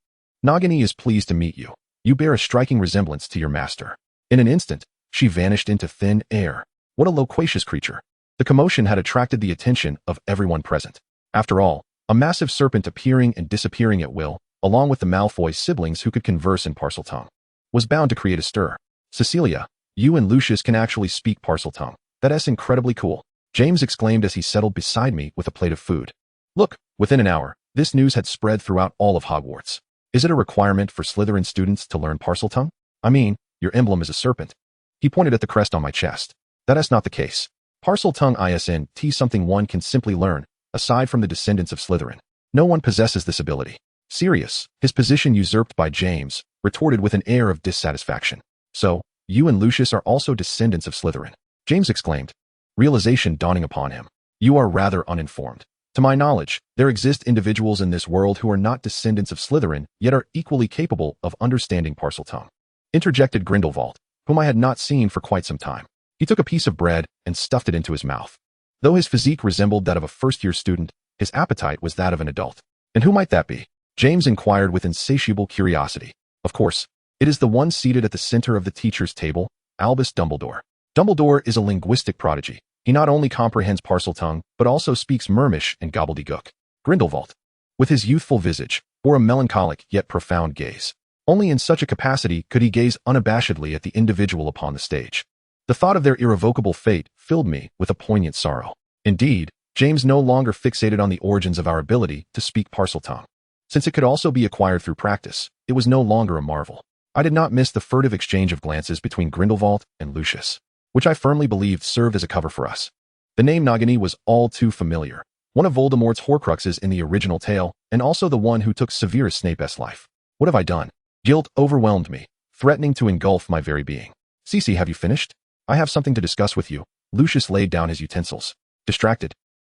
Nagini is pleased to meet you. You bear a striking resemblance to your master. In an instant, she vanished into thin air. What a loquacious creature. The commotion had attracted the attention of everyone present. After all, a massive serpent appearing and disappearing at will, along with the Malfoy siblings who could converse in Parseltongue, was bound to create a stir. Cecilia, you and Lucius can actually speak Parseltongue. That's incredibly cool, James exclaimed as he settled beside me with a plate of food. Look, within an hour, this news had spread throughout all of Hogwarts. Is it a requirement for Slytherin students to learn Parseltongue? I mean, your emblem is a serpent. He pointed at the crest on my chest. That's not the case. Parseltongue isn't something one can simply learn, aside from the descendants of Slytherin. No one possesses this ability. Sirius, his position usurped by James, retorted with an air of dissatisfaction. So, you and Lucius are also descendants of Slytherin, James exclaimed, realization dawning upon him. You are rather uninformed. To my knowledge, there exist individuals in this world who are not descendants of Slytherin, yet are equally capable of understanding Parseltongue. Interjected Grindelwald, whom I had not seen for quite some time. He took a piece of bread and stuffed it into his mouth. Though his physique resembled that of a first-year student, his appetite was that of an adult. And who might that be? James inquired with insatiable curiosity. Of course, it is the one seated at the center of the teacher's table, Albus Dumbledore. Dumbledore is a linguistic prodigy. He not only comprehends Parseltongue, but also speaks Mermish and gobbledygook. Grindelwald, with his youthful visage, bore a melancholic yet profound gaze. Only in such a capacity could he gaze unabashedly at the individual upon the stage. The thought of their irrevocable fate filled me with a poignant sorrow. Indeed, James no longer fixated on the origins of our ability to speak Parseltongue. Since it could also be acquired through practice, it was no longer a marvel. I did not miss the furtive exchange of glances between Grindelwald and Lucius, which I firmly believed served as a cover for us. The name Nagini was all too familiar, one of Voldemort's Horcruxes in the original tale, and also the one who took Severus Snape's life. What have I done? Guilt overwhelmed me, threatening to engulf my very being. Cece, have you finished? I have something to discuss with you. Lucius laid down his utensils. Distracted,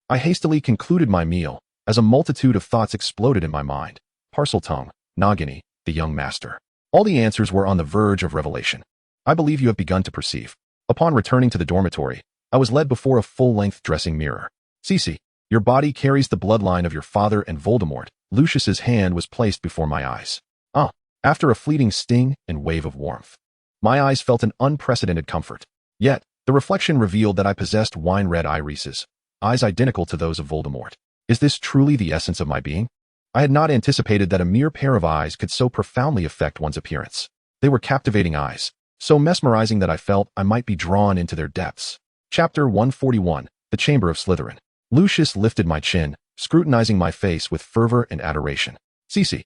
I hastily concluded my meal, as a multitude of thoughts exploded in my mind. Parseltongue, Nagini, the young master. All the answers were on the verge of revelation. I believe you have begun to perceive. Upon returning to the dormitory, I was led before a full-length dressing mirror. Cece, your body carries the bloodline of your father and Voldemort. Lucius's hand was placed before my eyes. After a fleeting sting and wave of warmth, my eyes felt an unprecedented comfort. Yet, the reflection revealed that I possessed wine-red irises, eyes identical to those of Voldemort. Is this truly the essence of my being? I had not anticipated that a mere pair of eyes could so profoundly affect one's appearance. They were captivating eyes, so mesmerizing that I felt I might be drawn into their depths. Chapter 141, The Chamber of Slytherin. Lucius lifted my chin, scrutinizing my face with fervor and adoration. Cece.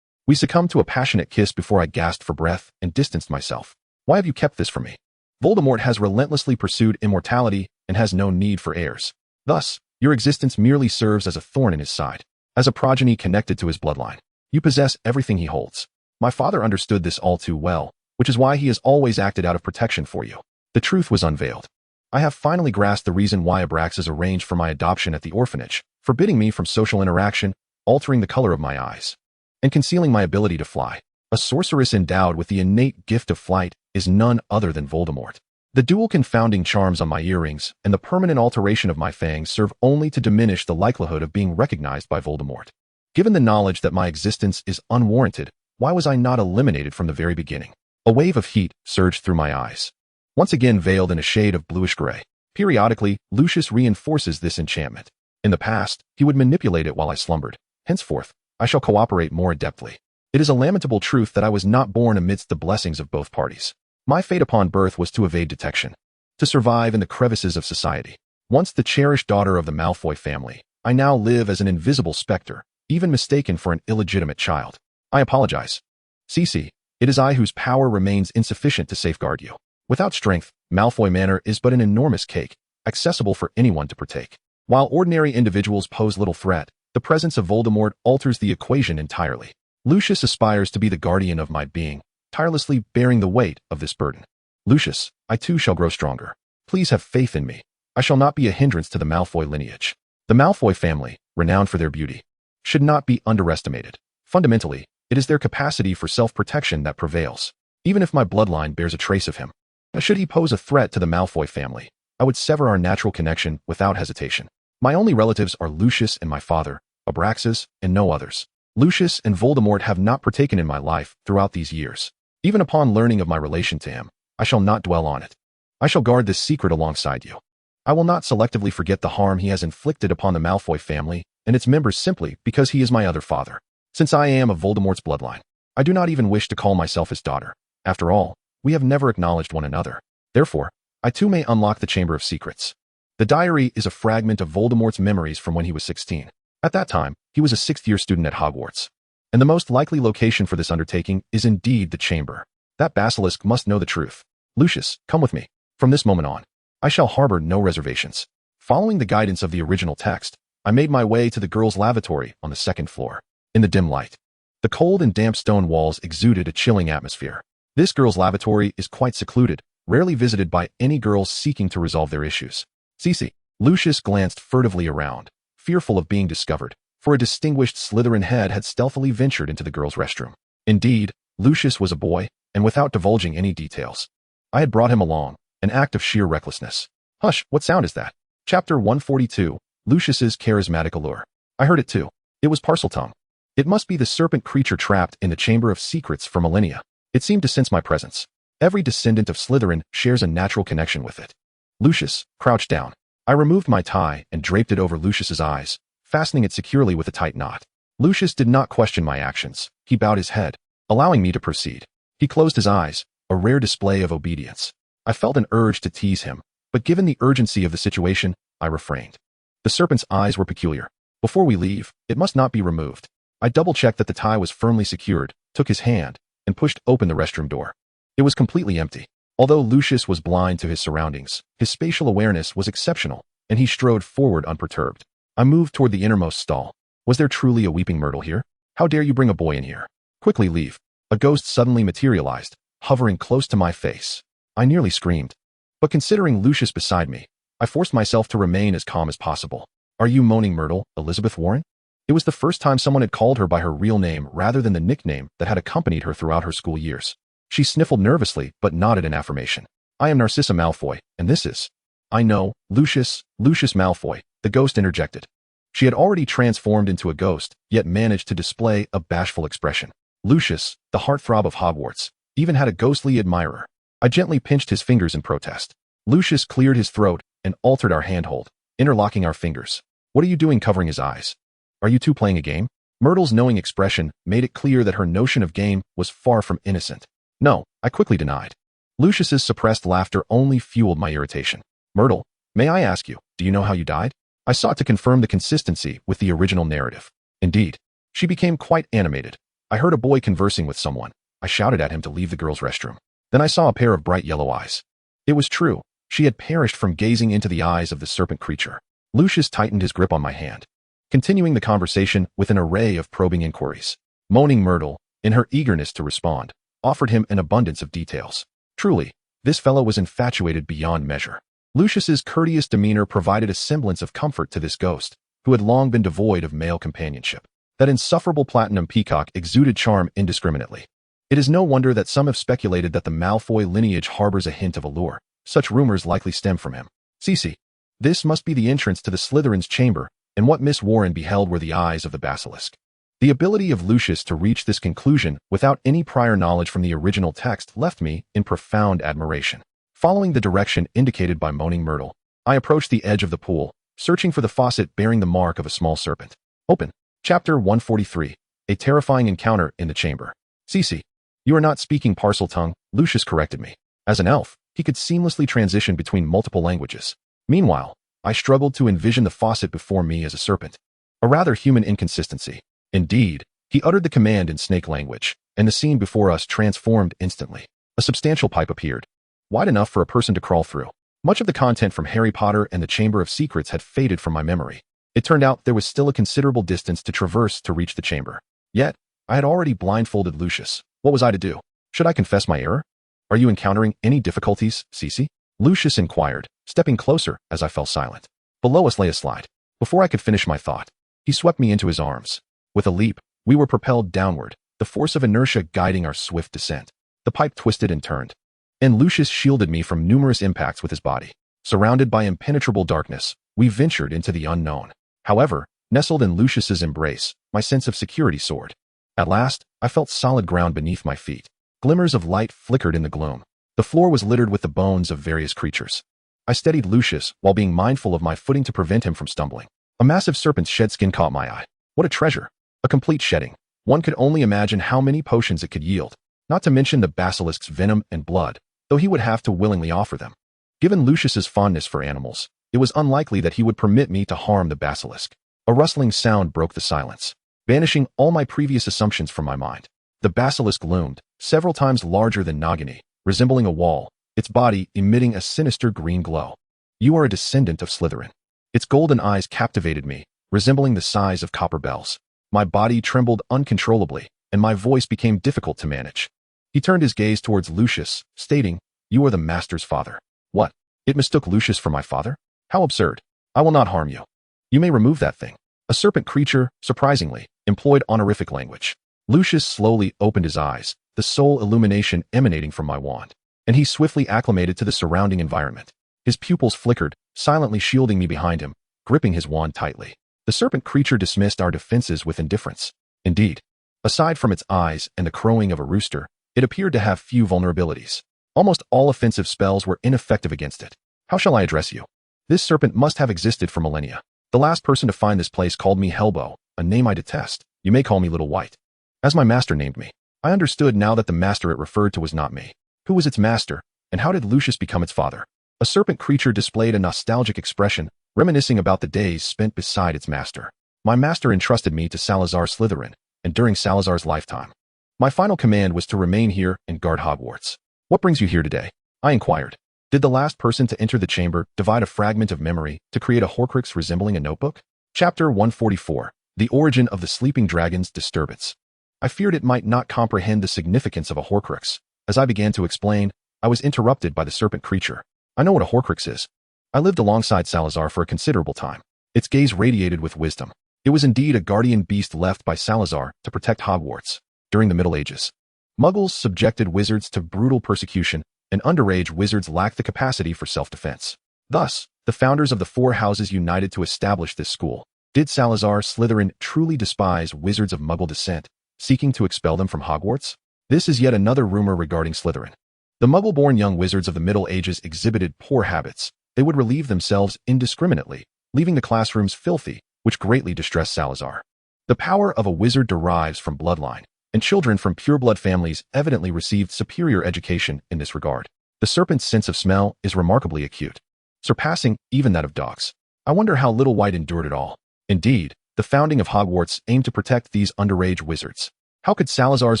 We succumbed to a passionate kiss before I gasped for breath and distanced myself. Why have you kept this from me? Voldemort has relentlessly pursued immortality and has no need for heirs. Thus, your existence merely serves as a thorn in his side. As a progeny connected to his bloodline, you possess everything he holds. My father understood this all too well, which is why he has always acted out of protection for you. The truth was unveiled. I have finally grasped the reason why Abraxas arranged for my adoption at the orphanage, forbidding me from social interaction, altering the color of my eyes, and concealing my ability to fly. A sorceress endowed with the innate gift of flight is none other than Voldemort. The dual confounding charms on my earrings and the permanent alteration of my fangs serve only to diminish the likelihood of being recognized by Voldemort. Given the knowledge that my existence is unwarranted, why was I not eliminated from the very beginning? A wave of heat surged through my eyes, once again veiled in a shade of bluish-gray. Periodically, Lucius reinforces this enchantment. In the past, he would manipulate it while I slumbered, Henceforth, I shall cooperate more adeptly. It is a lamentable truth that I was not born amidst the blessings of both parties. My fate upon birth was to evade detection, to survive in the crevices of society. Once the cherished daughter of the Malfoy family, I now live as an invisible specter, even mistaken for an illegitimate child. I apologize. Cece, it is I whose power remains insufficient to safeguard you. Without strength, Malfoy Manor is but an enormous cake, accessible for anyone to partake. While ordinary individuals pose little threat, the presence of Voldemort alters the equation entirely. Lucius aspires to be the guardian of my being, tirelessly bearing the weight of this burden. Lucius, I too shall grow stronger. Please have faith in me. I shall not be a hindrance to the Malfoy lineage. The Malfoy family, renowned for their beauty, should not be underestimated. Fundamentally, it is their capacity for self-protection that prevails. Even if my bloodline bears a trace of him, should he pose a threat to the Malfoy family, I would sever our natural connection without hesitation. My only relatives are Lucius and my father, Abraxas, and no others. Lucius and Voldemort have not partaken in my life throughout these years. Even upon learning of my relation to him, I shall not dwell on it. I shall guard this secret alongside you. I will not selectively forget the harm he has inflicted upon the Malfoy family and its members simply because he is my other father. Since I am of Voldemort's bloodline, I do not even wish to call myself his daughter. After all, we have never acknowledged one another. Therefore, I too may unlock the Chamber of Secrets. The diary is a fragment of Voldemort's memories from when he was 16. At that time, he was a sixth-year student at Hogwarts. And the most likely location for this undertaking is indeed the chamber. That basilisk must know the truth. Lucius, come with me. From this moment on, I shall harbor no reservations. Following the guidance of the original text, I made my way to the girls' lavatory on the second floor. In the dim light, the cold and damp stone walls exuded a chilling atmosphere. This girls' lavatory is quite secluded, rarely visited by any girls seeking to resolve their issues. Cece. Lucius glanced furtively around, fearful of being discovered, for a distinguished Slytherin head had stealthily ventured into the girls' restroom. Indeed, Lucius was a boy, and without divulging any details, I had brought him along, an act of sheer recklessness. Hush, what sound is that? Chapter 142, Lucius's charismatic allure. I heard it too. It was Parseltongue. It must be the serpent creature trapped in the Chamber of Secrets for millennia. It seemed to sense my presence. Every descendant of Slytherin shares a natural connection with it. Lucius crouched down. I removed my tie and draped it over Lucius's eyes, fastening it securely with a tight knot. Lucius did not question my actions. He bowed his head, allowing me to proceed. He closed his eyes, a rare display of obedience. I felt an urge to tease him, but given the urgency of the situation, I refrained. The serpent's eyes were peculiar. Before we leave, it must not be removed. I double-checked that the tie was firmly secured, took his hand, and pushed open the restroom door. It was completely empty. Although Lucius was blind to his surroundings, his spatial awareness was exceptional, and he strode forward unperturbed. I moved toward the innermost stall. Was there truly a weeping myrtle here? How dare you bring a boy in here? Quickly leave. A ghost suddenly materialized, hovering close to my face. I nearly screamed. But considering Lucius beside me, I forced myself to remain as calm as possible. Are you Moaning Myrtle, Elizabeth Warren? It was the first time someone had called her by her real name rather than the nickname that had accompanied her throughout her school years. She sniffled nervously but nodded in affirmation. I am Narcissa Malfoy, and this is... I know, Lucius Malfoy, the ghost interjected. She had already transformed into a ghost, yet managed to display a bashful expression. Lucius, the heartthrob of Hogwarts, even had a ghostly admirer. I gently pinched his fingers in protest. Lucius cleared his throat and altered our handhold, interlocking our fingers. What are you doing covering his eyes? Are you two playing a game? Myrtle's knowing expression made it clear that her notion of game was far from innocent. No, I quickly denied. Lucius's suppressed laughter only fueled my irritation. Myrtle, may I ask you, do you know how you died? I sought to confirm the consistency with the original narrative. Indeed, she became quite animated. I heard a boy conversing with someone. I shouted at him to leave the girls' restroom. Then I saw a pair of bright yellow eyes. It was true. She had perished from gazing into the eyes of the serpent creature. Lucius tightened his grip on my hand, continuing the conversation with an array of probing inquiries. Moaning Myrtle, in her eagerness to respond, offered him an abundance of details. Truly, this fellow was infatuated beyond measure. Lucius's courteous demeanor provided a semblance of comfort to this ghost, who had long been devoid of male companionship. That insufferable platinum peacock exuded charm indiscriminately. It is no wonder that some have speculated that the Malfoy lineage harbors a hint of allure. Such rumors likely stem from him. Cece. This must be the entrance to the Slytherin's chamber, and what Miss Warren beheld were the eyes of the basilisk. The ability of Lucius to reach this conclusion without any prior knowledge from the original text left me in profound admiration. Following the direction indicated by Moaning Myrtle, I approached the edge of the pool, searching for the faucet bearing the mark of a small serpent. Open. Chapter 143. A terrifying encounter in the chamber. Cece, you are not speaking parcel tongue, Lucius corrected me. As an elf, he could seamlessly transition between multiple languages. Meanwhile, I struggled to envision the faucet before me as a serpent. A rather human inconsistency. Indeed, he uttered the command in snake language, and the scene before us transformed instantly. A substantial pipe appeared, wide enough for a person to crawl through. Much of the content from Harry Potter and the Chamber of Secrets had faded from my memory. It turned out there was still a considerable distance to traverse to reach the chamber. Yet, I had already blindfolded Lucius. What was I to do? Should I confess my error? Are you encountering any difficulties, Cece? Lucius inquired, stepping closer as I fell silent. Below us lay a slide. Before I could finish my thought, he swept me into his arms. With a leap, we were propelled downward, the force of inertia guiding our swift descent. The pipe twisted and turned, and Lucius shielded me from numerous impacts with his body. Surrounded by impenetrable darkness, we ventured into the unknown. However, nestled in Lucius's embrace, my sense of security soared. At last, I felt solid ground beneath my feet. Glimmers of light flickered in the gloom. The floor was littered with the bones of various creatures. I steadied Lucius while being mindful of my footing to prevent him from stumbling. A massive serpent's shed skin caught my eye. What a treasure! A complete shedding. One could only imagine how many potions it could yield, not to mention the basilisk's venom and blood, though he would have to willingly offer them. Given Lucius's fondness for animals, it was unlikely that he would permit me to harm the basilisk. A rustling sound broke the silence, banishing all my previous assumptions from my mind. The basilisk loomed, several times larger than Nagini, resembling a wall, its body emitting a sinister green glow. You are a descendant of Slytherin. Its golden eyes captivated me, resembling the size of copper bells. My body trembled uncontrollably, and my voice became difficult to manage. He turned his gaze towards Lucius, stating, "You are the master's father." What? It mistook Lucius for my father? How absurd. I will not harm you. You may remove that thing. A serpent creature, surprisingly, employed honorific language. Lucius slowly opened his eyes, the soul illumination emanating from my wand, and he swiftly acclimated to the surrounding environment. His pupils flickered, silently shielding me behind him, gripping his wand tightly. The serpent creature dismissed our defenses with indifference. Indeed, aside from its eyes and the crowing of a rooster, it appeared to have few vulnerabilities. Almost all offensive spells were ineffective against it. How shall I address you? This serpent must have existed for millennia. The last person to find this place called me Hellbow, a name I detest. You may call me Little White. As my master named me. I understood now that the master it referred to was not me. Who was its master, and how did Lucius become its father? A serpent creature displayed a nostalgic expression, reminiscing about the days spent beside its master. My master entrusted me to Salazar Slytherin, and during Salazar's lifetime, my final command was to remain here and guard Hogwarts. What brings you here today? I inquired. Did the last person to enter the chamber divide a fragment of memory to create a Horcrux resembling a notebook? Chapter 144. The Origin of the Sleeping Dragon's Disturbance. I feared it might not comprehend the significance of a Horcrux. As I began to explain, I was interrupted by the serpent creature. I know what a Horcrux is. I lived alongside Salazar for a considerable time. Its gaze radiated with wisdom. It was indeed a guardian beast left by Salazar to protect Hogwarts. During the Middle Ages, Muggles subjected wizards to brutal persecution, and underage wizards lacked the capacity for self-defense. Thus, the founders of the four houses united to establish this school. Did Salazar Slytherin truly despise wizards of Muggle descent, seeking to expel them from Hogwarts? This is yet another rumor regarding Slytherin. The Muggle-born young wizards of the Middle Ages exhibited poor habits. They would relieve themselves indiscriminately, leaving the classrooms filthy, which greatly distressed Salazar. The power of a wizard derives from bloodline, and children from pureblood families evidently received superior education in this regard. The serpent's sense of smell is remarkably acute, surpassing even that of dogs. I wonder how Little White endured it all. Indeed, the founding of Hogwarts aimed to protect these underage wizards. How could Salazar's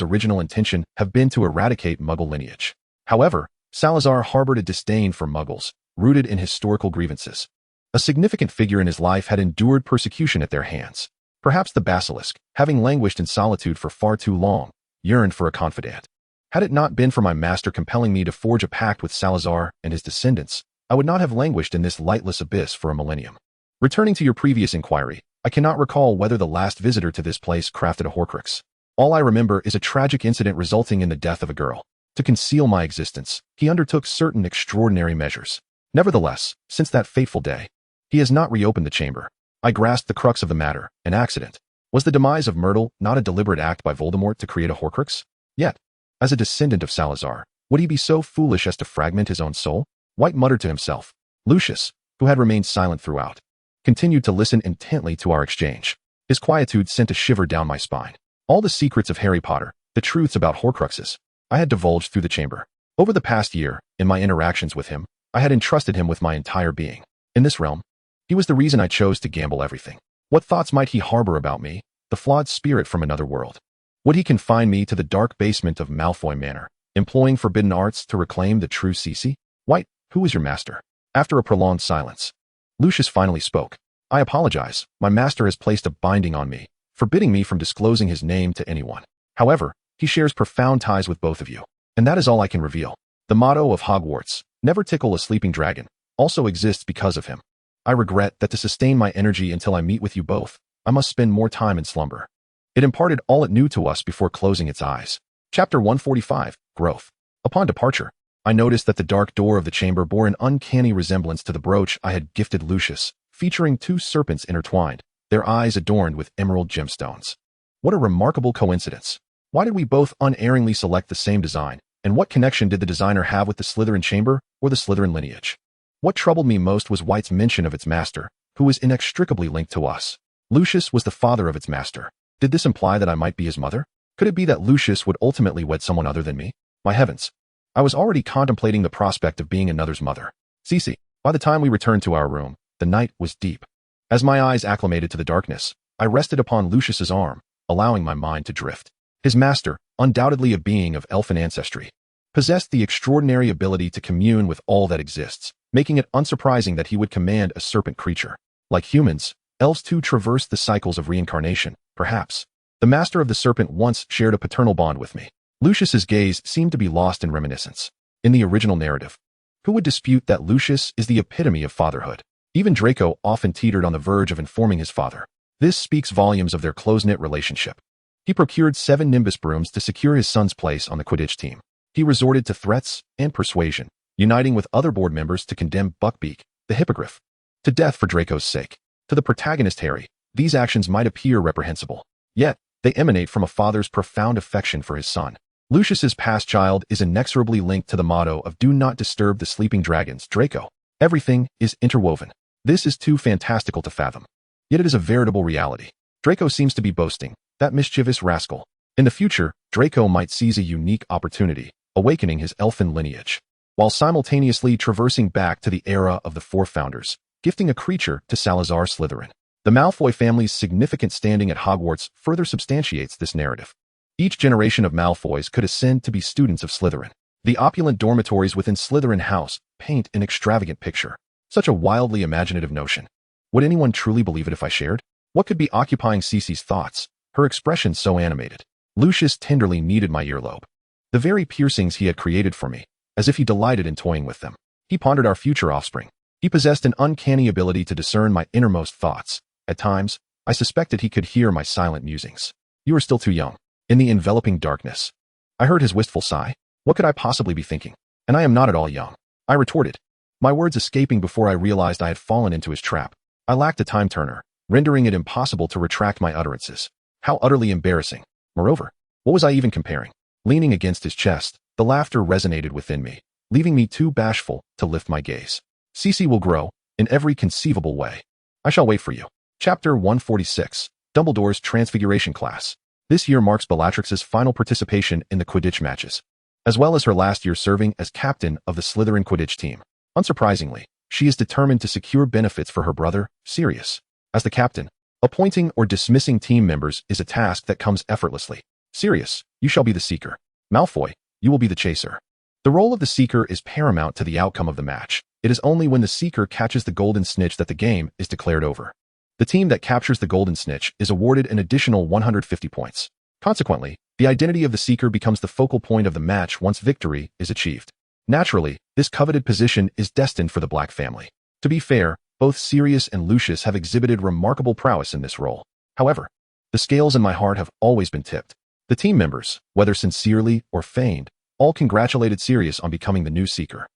original intention have been to eradicate Muggle lineage? However, Salazar harbored a disdain for Muggles, rooted in historical grievances. A significant figure in his life had endured persecution at their hands. Perhaps the basilisk, having languished in solitude for far too long, yearned for a confidant. Had it not been for my master compelling me to forge a pact with Salazar and his descendants, I would not have languished in this lightless abyss for a millennium. Returning to your previous inquiry, I cannot recall whether the last visitor to this place crafted a Horcrux. All I remember is a tragic incident resulting in the death of a girl. To conceal my existence, he undertook certain extraordinary measures. Nevertheless, since that fateful day, he has not reopened the chamber. I grasped the crux of the matter, an accident. Was the demise of Myrtle not a deliberate act by Voldemort to create a Horcrux? Yet, as a descendant of Salazar, would he be so foolish as to fragment his own soul? White muttered to himself. Lucius, who had remained silent throughout, continued to listen intently to our exchange. His quietude sent a shiver down my spine. All the secrets of Harry Potter, the truths about Horcruxes, I had divulged through the chamber. Over the past year, in my interactions with him, I had entrusted him with my entire being. In this realm, he was the reason I chose to gamble everything. What thoughts might he harbor about me, the flawed spirit from another world? Would he confine me to the dark basement of Malfoy Manor, employing forbidden arts to reclaim the true Cece? White, who is your master? After a prolonged silence, Lucius finally spoke. I apologize. My master has placed a binding on me, forbidding me from disclosing his name to anyone. However, he shares profound ties with both of you, and that is all I can reveal. The motto of Hogwarts, never tickle a sleeping dragon, also exists because of him. I regret that to sustain my energy until I meet with you both, I must spend more time in slumber. It imparted all it knew to us before closing its eyes. Chapter 145, Growth. Upon departure, I noticed that the dark door of the chamber bore an uncanny resemblance to the brooch I had gifted Lucius, featuring two serpents intertwined, their eyes adorned with emerald gemstones. What a remarkable coincidence. Why did we both unerringly select the same design, and what connection did the designer have with the Slytherin chamber or the Slytherin lineage? What troubled me most was White's mention of its master, who was inextricably linked to us. Lucius was the father of its master. Did this imply that I might be his mother? Could it be that Lucius would ultimately wed someone other than me? My heavens. I was already contemplating the prospect of being another's mother. Cece. By the time we returned to our room, the night was deep. As my eyes acclimated to the darkness, I rested upon Lucius's arm, allowing my mind to drift. His master, undoubtedly a being of elfin ancestry, possessed the extraordinary ability to commune with all that exists, making it unsurprising that he would command a serpent creature. Like humans, elves too traverse the cycles of reincarnation, perhaps. The master of the serpent once shared a paternal bond with me. Lucius's gaze seemed to be lost in reminiscence. In the original narrative, who would dispute that Lucius is the epitome of fatherhood? Even Draco often teetered on the verge of informing his father. This speaks volumes of their close-knit relationship. He procured 7 Nimbus brooms to secure his son's place on the Quidditch team. He resorted to threats and persuasion, uniting with other board members to condemn Buckbeak, the hippogriff, to death for Draco's sake. To the protagonist Harry, these actions might appear reprehensible, yet they emanate from a father's profound affection for his son. Lucius's past child is inexorably linked to the motto of "Do not disturb the sleeping dragons, Draco." Everything is interwoven. This is too fantastical to fathom. Yet it is a veritable reality. Draco seems to be boasting, that mischievous rascal. In the future, Draco might seize a unique opportunity, awakening his elfin lineage, while simultaneously traversing back to the era of the 4 founders, gifting a creature to Salazar Slytherin. The Malfoy family's significant standing at Hogwarts further substantiates this narrative. Each generation of Malfoys could ascend to be students of Slytherin. The opulent dormitories within Slytherin House paint an extravagant picture. Such a wildly imaginative notion. Would anyone truly believe it if I shared? What could be occupying Cece's thoughts, her expression so animated? Lucius tenderly kneaded my earlobe. The very piercings he had created for me, as if he delighted in toying with them. He pondered our future offspring. He possessed an uncanny ability to discern my innermost thoughts. At times, I suspected he could hear my silent musings. You are still too young. In the enveloping darkness, I heard his wistful sigh. What could I possibly be thinking? And I am not at all young, I retorted, my words escaping before I realized I had fallen into his trap. I lacked a time turner, rendering it impossible to retract my utterances. How utterly embarrassing. Moreover, what was I even comparing? Leaning against his chest, the laughter resonated within me, leaving me too bashful to lift my gaze. Cece will grow, in every conceivable way. I shall wait for you. Chapter 146, Dumbledore's Transfiguration Class. This year marks Bellatrix's final participation in the Quidditch matches, as well as her last year serving as captain of the Slytherin Quidditch team. Unsurprisingly, she is determined to secure benefits for her brother, Sirius. As the captain, appointing or dismissing team members is a task that comes effortlessly. Sirius, you shall be the seeker. Malfoy, you will be the chaser. The role of the seeker is paramount to the outcome of the match. It is only when the seeker catches the golden snitch that the game is declared over. The team that captures the golden snitch is awarded an additional 150 points. Consequently, the identity of the seeker becomes the focal point of the match once victory is achieved. Naturally, this coveted position is destined for the Black family. To be fair, both Sirius and Lucius have exhibited remarkable prowess in this role. However, the scales in my heart have always been tipped. The team members, whether sincerely or feigned, all congratulated Sirius on becoming the new seeker.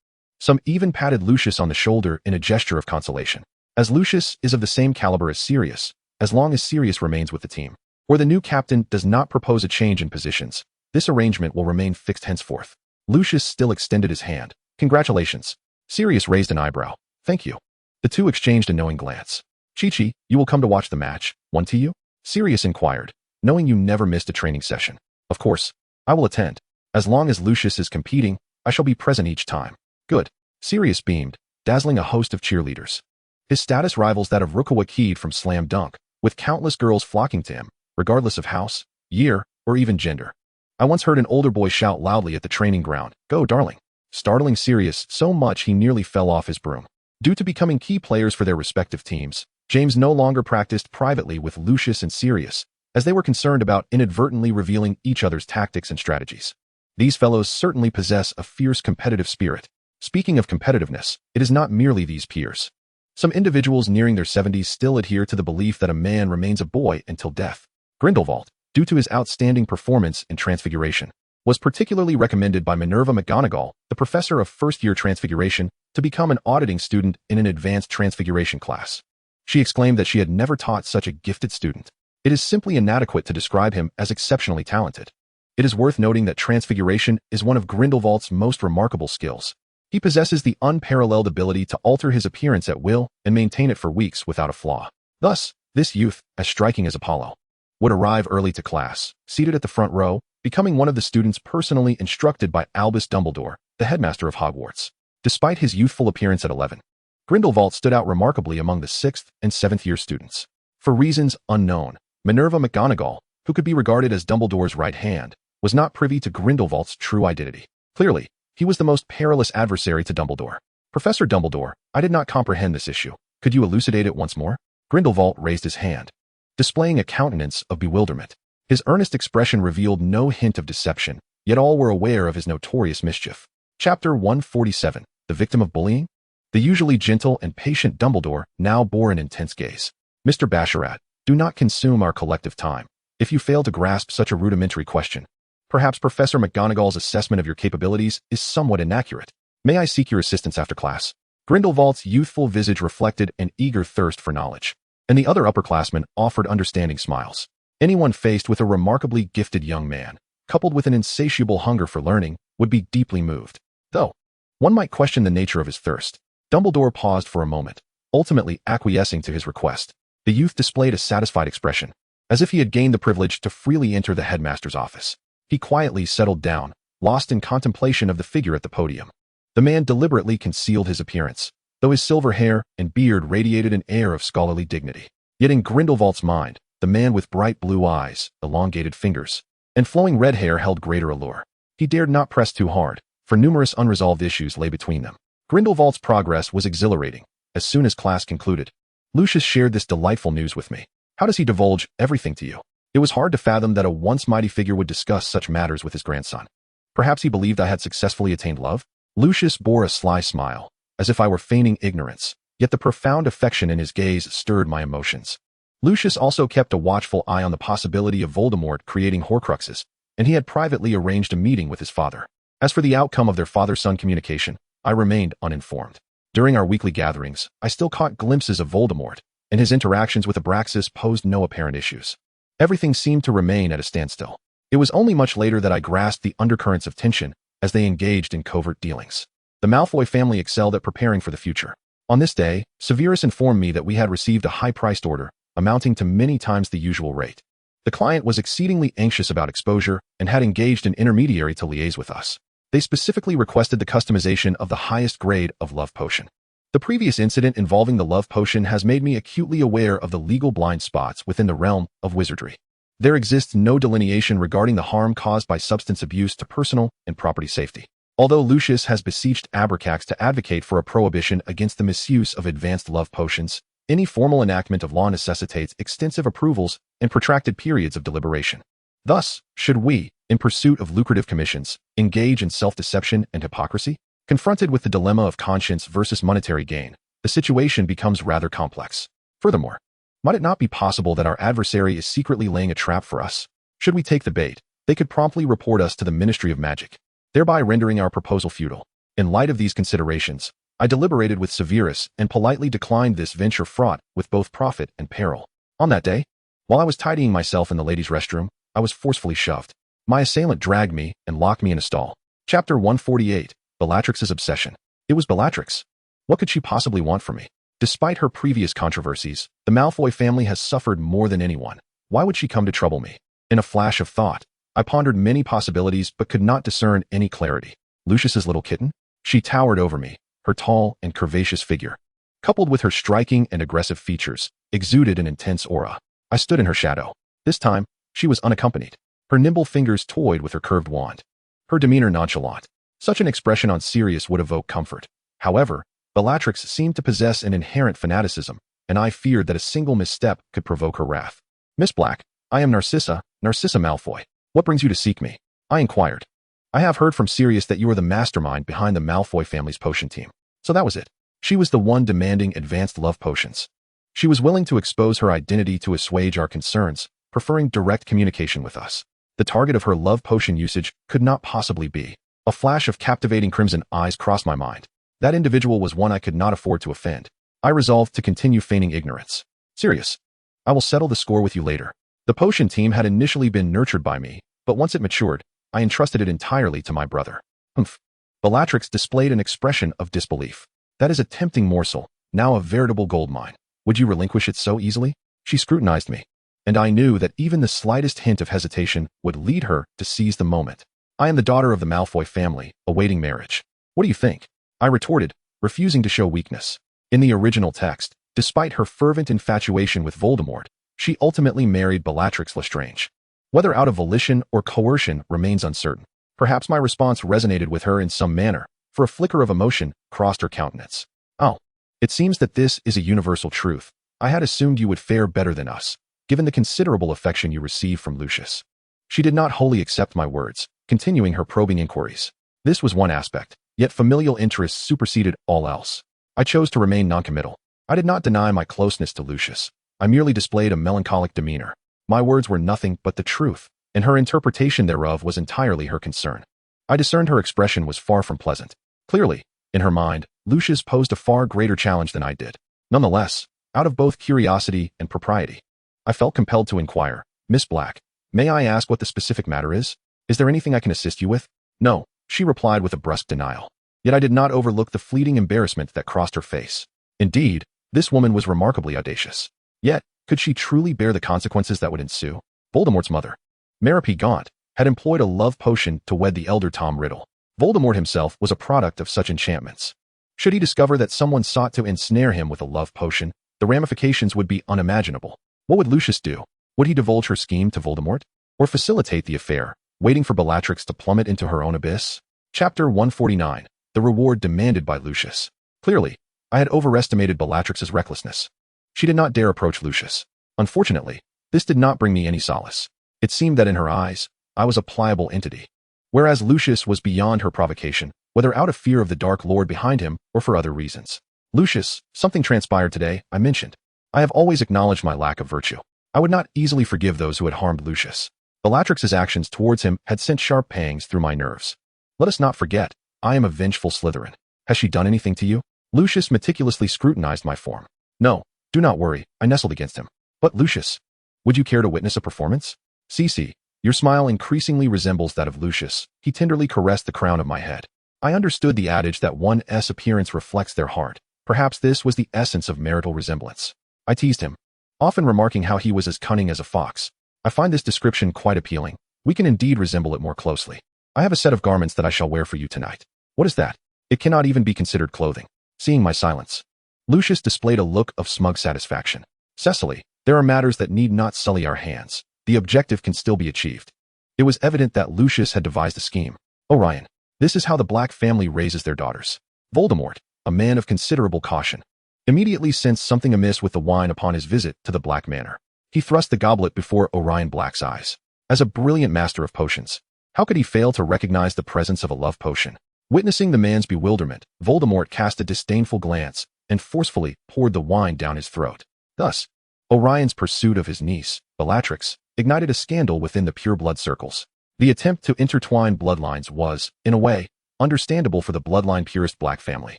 Some even patted Lucius on the shoulder in a gesture of consolation. As Lucius is of the same caliber as Sirius, as long as Sirius remains with the team, or the new captain does not propose a change in positions, this arrangement will remain fixed henceforth. Lucius still extended his hand. Congratulations. Sirius raised an eyebrow. Thank you. The two exchanged a knowing glance. Chi-Chi, you will come to watch the match, won't you? Sirius inquired, knowing you never missed a training session. Of course, I will attend. As long as Lucius is competing, I shall be present each time. Good. Sirius beamed, dazzling a host of cheerleaders. His status rivals that of Rukawa Keed from Slam Dunk, with countless girls flocking to him, regardless of house, year, or even gender. I once heard an older boy shout loudly at the training ground, "Go, darling!" startling Sirius so much he nearly fell off his broom. Due to becoming key players for their respective teams, James no longer practiced privately with Lucius and Sirius, as they were concerned about inadvertently revealing each other's tactics and strategies. These fellows certainly possess a fierce competitive spirit. Speaking of competitiveness, it is not merely these peers. Some individuals nearing their 70s still adhere to the belief that a man remains a boy until death. Grindelwald, due to his outstanding performance in Transfiguration, was particularly recommended by Minerva McGonagall, the professor of first-year Transfiguration, to become an auditing student in an advanced Transfiguration class. She exclaimed that she had never taught such a gifted student. It is simply inadequate to describe him as exceptionally talented. It is worth noting that Transfiguration is one of Grindelwald's most remarkable skills. He possesses the unparalleled ability to alter his appearance at will and maintain it for weeks without a flaw. Thus, this youth, as striking as Apollo, would arrive early to class, seated at the front row, becoming one of the students personally instructed by Albus Dumbledore, the headmaster of Hogwarts. Despite his youthful appearance at 11, Grindelwald stood out remarkably among the 6th and 7th year students. For reasons unknown, Minerva McGonagall, who could be regarded as Dumbledore's right hand, was not privy to Grindelwald's true identity. Clearly, he was the most perilous adversary to Dumbledore. Professor Dumbledore, I did not comprehend this issue. Could you elucidate it once more? Grindelwald raised his hand, displaying a countenance of bewilderment. His earnest expression revealed no hint of deception, yet all were aware of his notorious mischief. Chapter 147, The Victim of Bullying? The usually gentle and patient Dumbledore now bore an intense gaze. Mr. Basharat, do not consume our collective time. If you fail to grasp such a rudimentary question, perhaps Professor McGonagall's assessment of your capabilities is somewhat inaccurate. May I seek your assistance after class? Grindelwald's youthful visage reflected an eager thirst for knowledge, and the other upperclassmen offered understanding smiles. Anyone faced with a remarkably gifted young man, coupled with an insatiable hunger for learning, would be deeply moved. Though, one might question the nature of his thirst. Dumbledore paused for a moment, ultimately acquiescing to his request. The youth displayed a satisfied expression, as if he had gained the privilege to freely enter the headmaster's office. He quietly settled down, lost in contemplation of the figure at the podium. The man deliberately concealed his appearance, though his silver hair and beard radiated an air of scholarly dignity. Yet in Grindelwald's mind, the man with bright blue eyes, elongated fingers, and flowing red hair held greater allure. He dared not press too hard, for numerous unresolved issues lay between them. Grindelwald's progress was exhilarating. As soon as class concluded, Lucius shared this delightful news with me. How does he divulge everything to you? It was hard to fathom that a once mighty figure would discuss such matters with his grandson. Perhaps he believed I had successfully attained love? Lucius bore a sly smile, as if I were feigning ignorance, yet the profound affection in his gaze stirred my emotions. Lucius also kept a watchful eye on the possibility of Voldemort creating Horcruxes, and he had privately arranged a meeting with his father. As for the outcome of their father-son communication, I remained uninformed. During our weekly gatherings, I still caught glimpses of Voldemort, and his interactions with Abraxas posed no apparent issues. Everything seemed to remain at a standstill. It was only much later that I grasped the undercurrents of tension as they engaged in covert dealings. The Malfoy family excelled at preparing for the future. On this day, Severus informed me that we had received a high-priced order, amounting to many times the usual rate. The client was exceedingly anxious about exposure and had engaged an intermediary to liaise with us. They specifically requested the customization of the highest grade of love potion. The previous incident involving the love potion has made me acutely aware of the legal blind spots within the realm of wizardry. There exists no delineation regarding the harm caused by substance abuse to personal and property safety. Although Lucius has beseeched Abraxas to advocate for a prohibition against the misuse of advanced love potions, any formal enactment of law necessitates extensive approvals and protracted periods of deliberation. Thus, should we, in pursuit of lucrative commissions, engage in self-deception and hypocrisy? Confronted with the dilemma of conscience versus monetary gain, the situation becomes rather complex. Furthermore, might it not be possible that our adversary is secretly laying a trap for us? Should we take the bait, they could promptly report us to the Ministry of Magic, thereby rendering our proposal futile. In light of these considerations, I deliberated with Severus and politely declined this venture fraught with both profit and peril. On that day, while I was tidying myself in the ladies' restroom, I was forcefully shoved. My assailant dragged me and locked me in a stall. Chapter 148, Bellatrix's Obsession. It was Bellatrix. What could she possibly want from me? Despite her previous controversies, the Malfoy family has suffered more than anyone, Why would she come to trouble me? In a flash of thought, I pondered many possibilities but could not discern any clarity. Lucius's little kitten? She towered over me, her tall and curvaceous figure, coupled with her striking and aggressive features, exuded an intense aura. I stood in her shadow. This time, she was unaccompanied. Her nimble fingers toyed with her curved wand. Her demeanor nonchalant. Such an expression on Sirius would evoke comfort. However, Bellatrix seemed to possess an inherent fanaticism, and I feared that a single misstep could provoke her wrath. Miss Black, I am Narcissa Malfoy. What brings you to seek me? I inquired. I have heard from Sirius that you are the mastermind behind the Malfoy family's potion team. So that was it. She was the one demanding advanced love potions. She was willing to expose her identity to assuage our concerns, preferring direct communication with us. The target of her love potion usage could not possibly be. A flash of captivating crimson eyes crossed my mind. That individual was one I could not afford to offend. I resolved to continue feigning ignorance. Sirius, I will settle the score with you later. The potion team had initially been nurtured by me, but once it matured, I entrusted it entirely to my brother. Humph. Bellatrix displayed an expression of disbelief. That is a tempting morsel, now a veritable goldmine. Would you relinquish it so easily? She scrutinized me, and I knew that even the slightest hint of hesitation would lead her to seize the moment. I am the daughter of the Malfoy family, awaiting marriage. What do you think? I retorted, refusing to show weakness. In the original text, despite her fervent infatuation with Voldemort, she ultimately married Bellatrix Lestrange. Whether out of volition or coercion remains uncertain. Perhaps my response resonated with her in some manner, for a flicker of emotion crossed her countenance. Oh, it seems that this is a universal truth. I had assumed you would fare better than us, given the considerable affection you receive from Lucius. She did not wholly accept my words, continuing her probing inquiries. This was one aspect, yet familial interests superseded all else. I chose to remain noncommittal. I did not deny my closeness to Lucius. I merely displayed a melancholic demeanor. My words were nothing but the truth, and her interpretation thereof was entirely her concern. I discerned her expression was far from pleasant. Clearly, in her mind, Lucius posed a far greater challenge than I did. Nonetheless, out of both curiosity and propriety, I felt compelled to inquire, Miss Black, may I ask what the specific matter is? Is there anything I can assist you with? No, she replied with a brusque denial. Yet I did not overlook the fleeting embarrassment that crossed her face. Indeed, this woman was remarkably audacious. Yet, could she truly bear the consequences that would ensue? Voldemort's mother, Maripi Gaunt, had employed a love potion to wed the elder Tom Riddle. Voldemort himself was a product of such enchantments. Should he discover that someone sought to ensnare him with a love potion, the ramifications would be unimaginable. What would Lucius do? Would he divulge her scheme to Voldemort? Or facilitate the affair, waiting for Bellatrix to plummet into her own abyss? Chapter 149. The reward demanded by Lucius. Clearly, I had overestimated Bellatrix's recklessness. She did not dare approach Lucius. Unfortunately, this did not bring me any solace. It seemed that in her eyes, I was a pliable entity. Whereas Lucius was beyond her provocation, whether out of fear of the Dark Lord behind him or for other reasons. Lucius, something transpired today, I mentioned. I have always acknowledged my lack of virtue. I would not easily forgive those who had harmed Lucius. Bellatrix's actions towards him had sent sharp pangs through my nerves. Let us not forget, I am a vengeful Slytherin. Has she done anything to you? Lucius meticulously scrutinized my form. No, do not worry, I nestled against him. But Lucius, would you care to witness a performance? Cece, your smile increasingly resembles that of Lucius. He tenderly caressed the crown of my head. I understood the adage that one's appearance reflects their heart. Perhaps this was the essence of marital resemblance. I teased him, often remarking how he was as cunning as a fox. I find this description quite appealing. We can indeed resemble it more closely. I have a set of garments that I shall wear for you tonight. What is that? It cannot even be considered clothing. Seeing my silence, Lucius displayed a look of smug satisfaction. Cecily, there are matters that need not sully our hands. The objective can still be achieved. It was evident that Lucius had devised a scheme. Orion, this is how the Black family raises their daughters. Voldemort, a man of considerable caution, immediately sensed something amiss with the wine upon his visit to the Black Manor. He thrust the goblet before Orion Black's eyes. As a brilliant master of potions, how could he fail to recognize the presence of a love potion? Witnessing the man's bewilderment, Voldemort cast a disdainful glance and forcefully poured the wine down his throat. Thus, Orion's pursuit of his niece, Bellatrix, ignited a scandal within the pureblood circles. The attempt to intertwine bloodlines was, in a way, understandable for the bloodline purist Black family,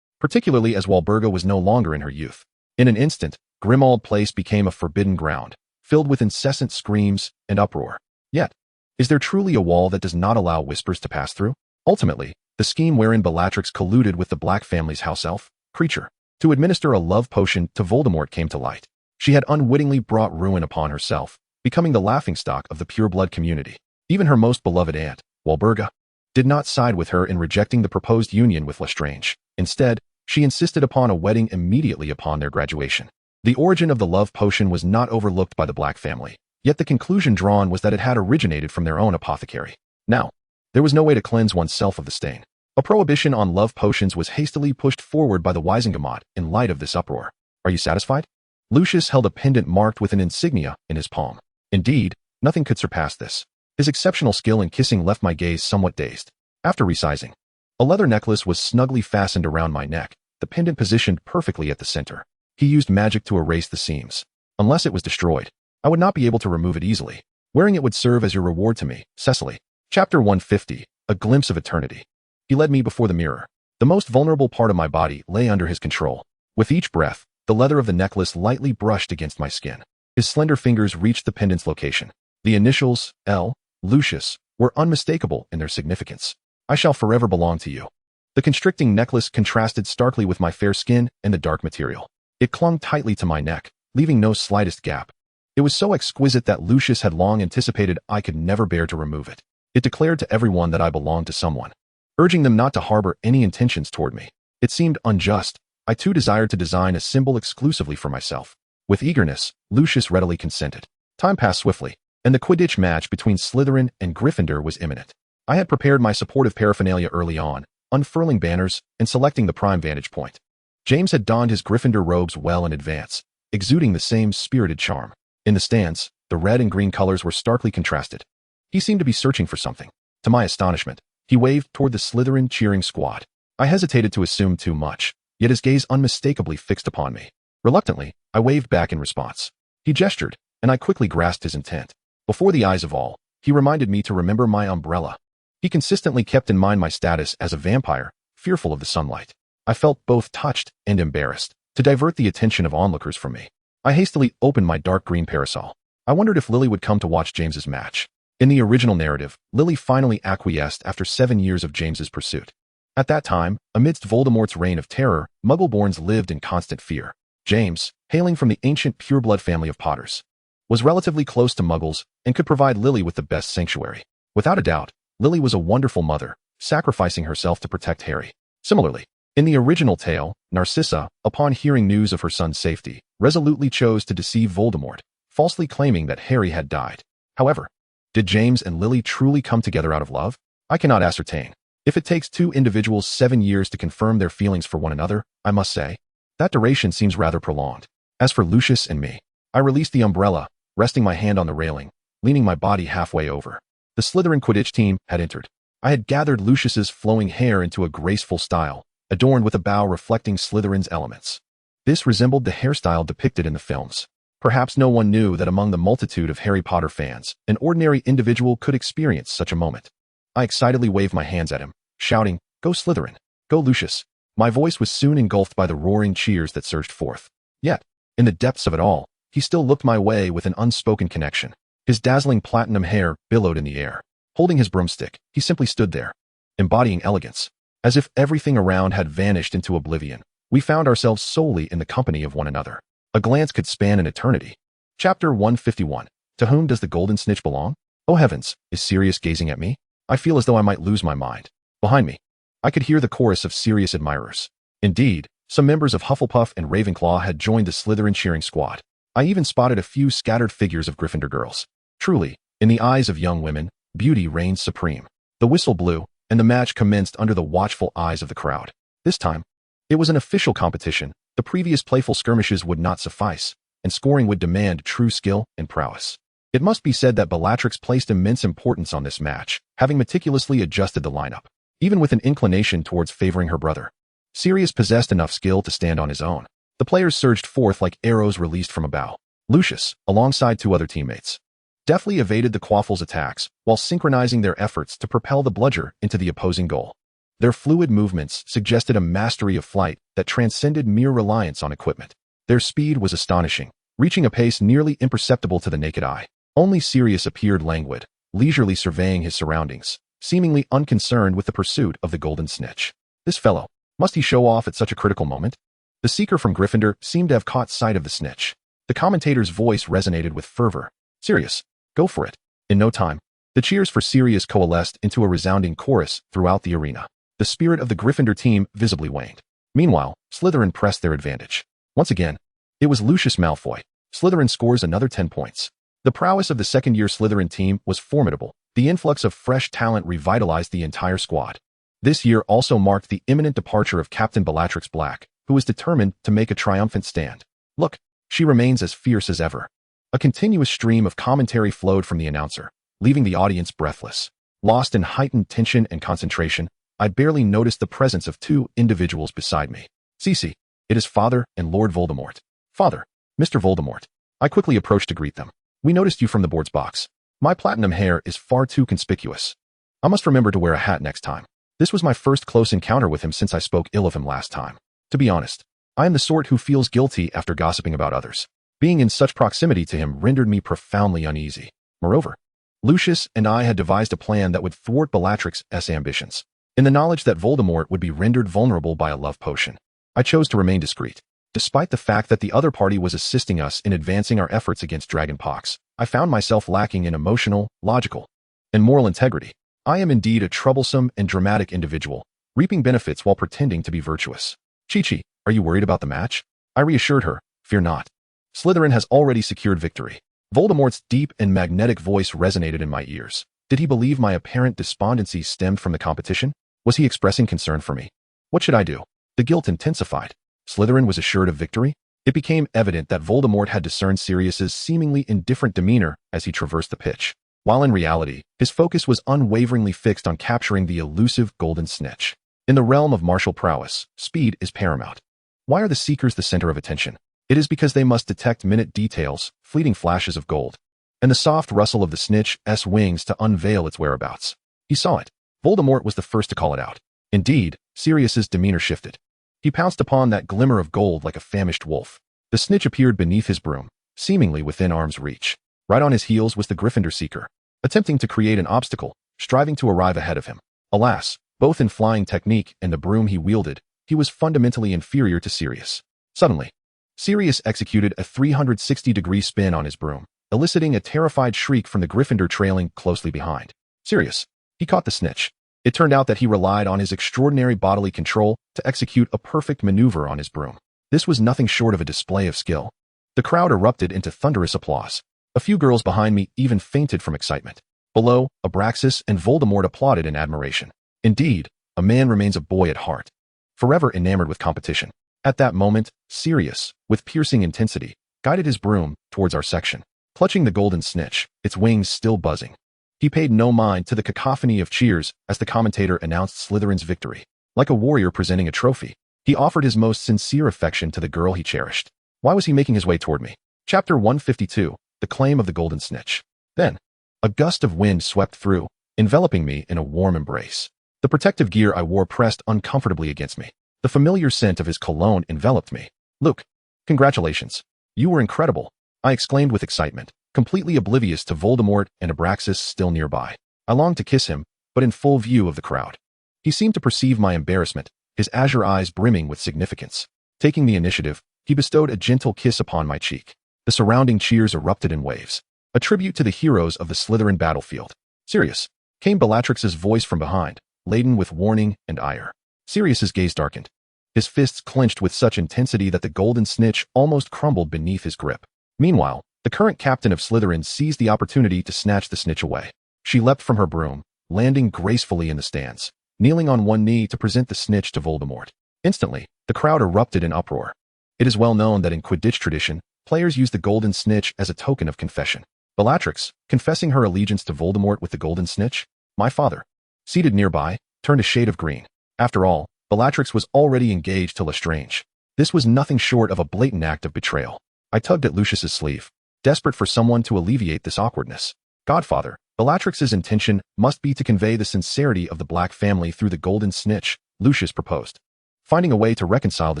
particularly as Walburga was no longer in her youth. In an instant, Grimmauld Place became a forbidden ground, filled with incessant screams and uproar. Yet, is there truly a wall that does not allow whispers to pass through? Ultimately, the scheme wherein Bellatrix colluded with the Black family's house elf, Creature, to administer a love potion to Voldemort came to light. She had unwittingly brought ruin upon herself, becoming the laughingstock of the pureblood community. Even her most beloved aunt, Walburga, did not side with her in rejecting the proposed union with Lestrange. Instead, she insisted upon a wedding immediately upon their graduation. The origin of the love potion was not overlooked by the Black family, yet the conclusion drawn was that it had originated from their own apothecary. Now, there was no way to cleanse oneself of the stain. A prohibition on love potions was hastily pushed forward by the Wisingamot in light of this uproar. Are you satisfied? Lucius held a pendant marked with an insignia in his palm. Indeed, nothing could surpass this. His exceptional skill in kissing left my gaze somewhat dazed. After resizing, a leather necklace was snugly fastened around my neck, the pendant positioned perfectly at the center. He used magic to erase the seams. Unless it was destroyed, I would not be able to remove it easily. Wearing it would serve as your reward to me, Cecily. Chapter 150, A Glimpse of Eternity. He led me before the mirror. The most vulnerable part of my body lay under his control. With each breath, the leather of the necklace lightly brushed against my skin. His slender fingers reached the pendant's location. The initials, L, Lucius, were unmistakable in their significance. I shall forever belong to you. The constricting necklace contrasted starkly with my fair skin and the dark material. It clung tightly to my neck, leaving no slightest gap. It was so exquisite that Lucius had long anticipated I could never bear to remove it. It declared to everyone that I belonged to someone, urging them not to harbor any intentions toward me. It seemed unjust. I too desired to design a symbol exclusively for myself. With eagerness, Lucius readily consented. Time passed swiftly, and the Quidditch match between Slytherin and Gryffindor was imminent. I had prepared my supportive paraphernalia early on, unfurling banners and selecting the prime vantage point. James had donned his Gryffindor robes well in advance, exuding the same spirited charm. In the stands, the red and green colors were starkly contrasted. He seemed to be searching for something. To my astonishment, he waved toward the Slytherin cheering squad. I hesitated to assume too much, yet his gaze unmistakably fixed upon me. Reluctantly, I waved back in response. He gestured, and I quickly grasped his intent. Before the eyes of all, he reminded me to remember my umbrella. He consistently kept in mind my status as a vampire, fearful of the sunlight. I felt both touched and embarrassed. To divert the attention of onlookers from me, I hastily opened my dark green parasol. I wondered if Lily would come to watch James's match. In the original narrative, Lily finally acquiesced after 7 years of James's pursuit. At that time, amidst Voldemort's reign of terror, Muggleborns lived in constant fear. James, hailing from the ancient pureblood family of Potters, was relatively close to Muggles and could provide Lily with the best sanctuary. Without a doubt, Lily was a wonderful mother, sacrificing herself to protect Harry. Similarly, in the original tale, Narcissa, upon hearing news of her son's safety, resolutely chose to deceive Voldemort, falsely claiming that Harry had died. However, did James and Lily truly come together out of love? I cannot ascertain. If it takes two individuals 7 years to confirm their feelings for one another, I must say, that duration seems rather prolonged. As for Lucius and me, I released the umbrella, resting my hand on the railing, leaning my body halfway over. The Slytherin Quidditch team had entered. I had gathered Lucius's flowing hair into a graceful style, adorned with a bow reflecting Slytherin's elements. This resembled the hairstyle depicted in the films. Perhaps no one knew that among the multitude of Harry Potter fans, an ordinary individual could experience such a moment. I excitedly waved my hands at him, shouting, "Go Slytherin! Go Lucius!" My voice was soon engulfed by the roaring cheers that surged forth. Yet, in the depths of it all, he still looked my way with an unspoken connection. His dazzling platinum hair billowed in the air. Holding his broomstick, he simply stood there, embodying elegance. As if everything around had vanished into oblivion, we found ourselves solely in the company of one another. A glance could span an eternity. Chapter 151. To whom does the golden snitch belong? Oh heavens, is Sirius gazing at me? I feel as though I might lose my mind. Behind me, I could hear the chorus of Sirius admirers. Indeed, some members of Hufflepuff and Ravenclaw had joined the Slytherin cheering squad. I even spotted a few scattered figures of Gryffindor girls. Truly, in the eyes of young women, beauty reigns supreme. The whistle blew, and the match commenced under the watchful eyes of the crowd. This time, it was an official competition. The previous playful skirmishes would not suffice, and scoring would demand true skill and prowess. It must be said that Bellatrix placed immense importance on this match, having meticulously adjusted the lineup, even with an inclination towards favoring her brother. Sirius possessed enough skill to stand on his own. The players surged forth like arrows released from a bow. Lucius, alongside 2 other teammates, deftly evaded the Quaffle's attacks while synchronizing their efforts to propel the bludger into the opposing goal. Their fluid movements suggested a mastery of flight that transcended mere reliance on equipment. Their speed was astonishing, reaching a pace nearly imperceptible to the naked eye. Only Sirius appeared languid, leisurely surveying his surroundings, seemingly unconcerned with the pursuit of the golden snitch. This fellow, must he show off at such a critical moment? The seeker from Gryffindor seemed to have caught sight of the snitch. The commentator's voice resonated with fervor. Sirius, go for it. In no time, the cheers for Sirius coalesced into a resounding chorus throughout the arena. The spirit of the Gryffindor team visibly waned. Meanwhile, Slytherin pressed their advantage. Once again, it was Lucius Malfoy. Slytherin scores another 10 points. The prowess of the second-year Slytherin team was formidable. The influx of fresh talent revitalized the entire squad. This year also marked the imminent departure of Captain Bellatrix Black, who was determined to make a triumphant stand. Look, she remains as fierce as ever. A continuous stream of commentary flowed from the announcer, leaving the audience breathless. Lost in heightened tension and concentration, I barely noticed the presence of two individuals beside me. Cece, it is Father and Lord Voldemort. Father, Mr. Voldemort. I quickly approached to greet them. We noticed you from the board's box. My platinum hair is far too conspicuous. I must remember to wear a hat next time. This was my first close encounter with him since I spoke ill of him last time. To be honest, I am the sort who feels guilty after gossiping about others. Being in such proximity to him rendered me profoundly uneasy. Moreover, Lucius and I had devised a plan that would thwart Bellatrix's ambitions. In the knowledge that Voldemort would be rendered vulnerable by a love potion, I chose to remain discreet. Despite the fact that the other party was assisting us in advancing our efforts against Dragonpox, I found myself lacking in emotional, logical, and moral integrity. I am indeed a troublesome and dramatic individual, reaping benefits while pretending to be virtuous. Chi-Chi, are you worried about the match? I reassured her, fear not. Slytherin has already secured victory. Voldemort's deep and magnetic voice resonated in my ears. Did he believe my apparent despondency stemmed from the competition? Was he expressing concern for me? What should I do? The guilt intensified. Slytherin was assured of victory? It became evident that Voldemort had discerned Sirius's seemingly indifferent demeanor as he traversed the pitch, while in reality, his focus was unwaveringly fixed on capturing the elusive golden snitch. In the realm of martial prowess, speed is paramount. Why are the Seekers the center of attention? It is because they must detect minute details, fleeting flashes of gold, and the soft rustle of the snitch's wings to unveil its whereabouts. He saw it. Voldemort was the first to call it out. Indeed, Sirius's demeanor shifted. He pounced upon that glimmer of gold like a famished wolf. The snitch appeared beneath his broom, seemingly within arm's reach. Right on his heels was the Gryffindor Seeker, attempting to create an obstacle, striving to arrive ahead of him. Alas, both in flying technique and the broom he wielded, he was fundamentally inferior to Sirius. Suddenly, Sirius executed a 360-degree spin on his broom, eliciting a terrified shriek from the Gryffindor trailing closely behind. Sirius. He caught the snitch. It turned out that he relied on his extraordinary bodily control to execute a perfect maneuver on his broom. This was nothing short of a display of skill. The crowd erupted into thunderous applause. A few girls behind me even fainted from excitement. Below, Abraxas and Voldemort applauded in admiration. Indeed, a man remains a boy at heart, forever enamored with competition. At that moment, Sirius, with piercing intensity, guided his broom towards our section, clutching the golden snitch, its wings still buzzing. He paid no mind to the cacophony of cheers as the commentator announced Slytherin's victory. Like a warrior presenting a trophy, he offered his most sincere affection to the girl he cherished. Why was he making his way toward me? Chapter 152, The Claim of the Golden Snitch. Then, a gust of wind swept through, enveloping me in a warm embrace. The protective gear I wore pressed uncomfortably against me. The familiar scent of his cologne enveloped me. Luke, congratulations. You were incredible, I exclaimed with excitement, completely oblivious to Voldemort and Abraxas still nearby. I longed to kiss him, but in full view of the crowd. He seemed to perceive my embarrassment, his azure eyes brimming with significance. Taking the initiative, he bestowed a gentle kiss upon my cheek. The surrounding cheers erupted in waves, a tribute to the heroes of the Slytherin battlefield. Sirius, came Bellatrix's voice from behind, laden with warning and ire. Sirius's gaze darkened. His fists clenched with such intensity that the golden snitch almost crumbled beneath his grip. Meanwhile, the current captain of Slytherin seized the opportunity to snatch the snitch away. She leapt from her broom, landing gracefully in the stands, kneeling on one knee to present the snitch to Voldemort. Instantly, the crowd erupted in uproar. It is well known that in Quidditch tradition, players use the golden snitch as a token of confession. Bellatrix, confessing her allegiance to Voldemort with the golden snitch? My father, seated nearby, turned a shade of green. After all, Bellatrix was already engaged to Lestrange. This was nothing short of a blatant act of betrayal. I tugged at Lucius's sleeve, desperate for someone to alleviate this awkwardness. Godfather, Bellatrix's intention must be to convey the sincerity of the Black family through the golden snitch, Lucius proposed, finding a way to reconcile the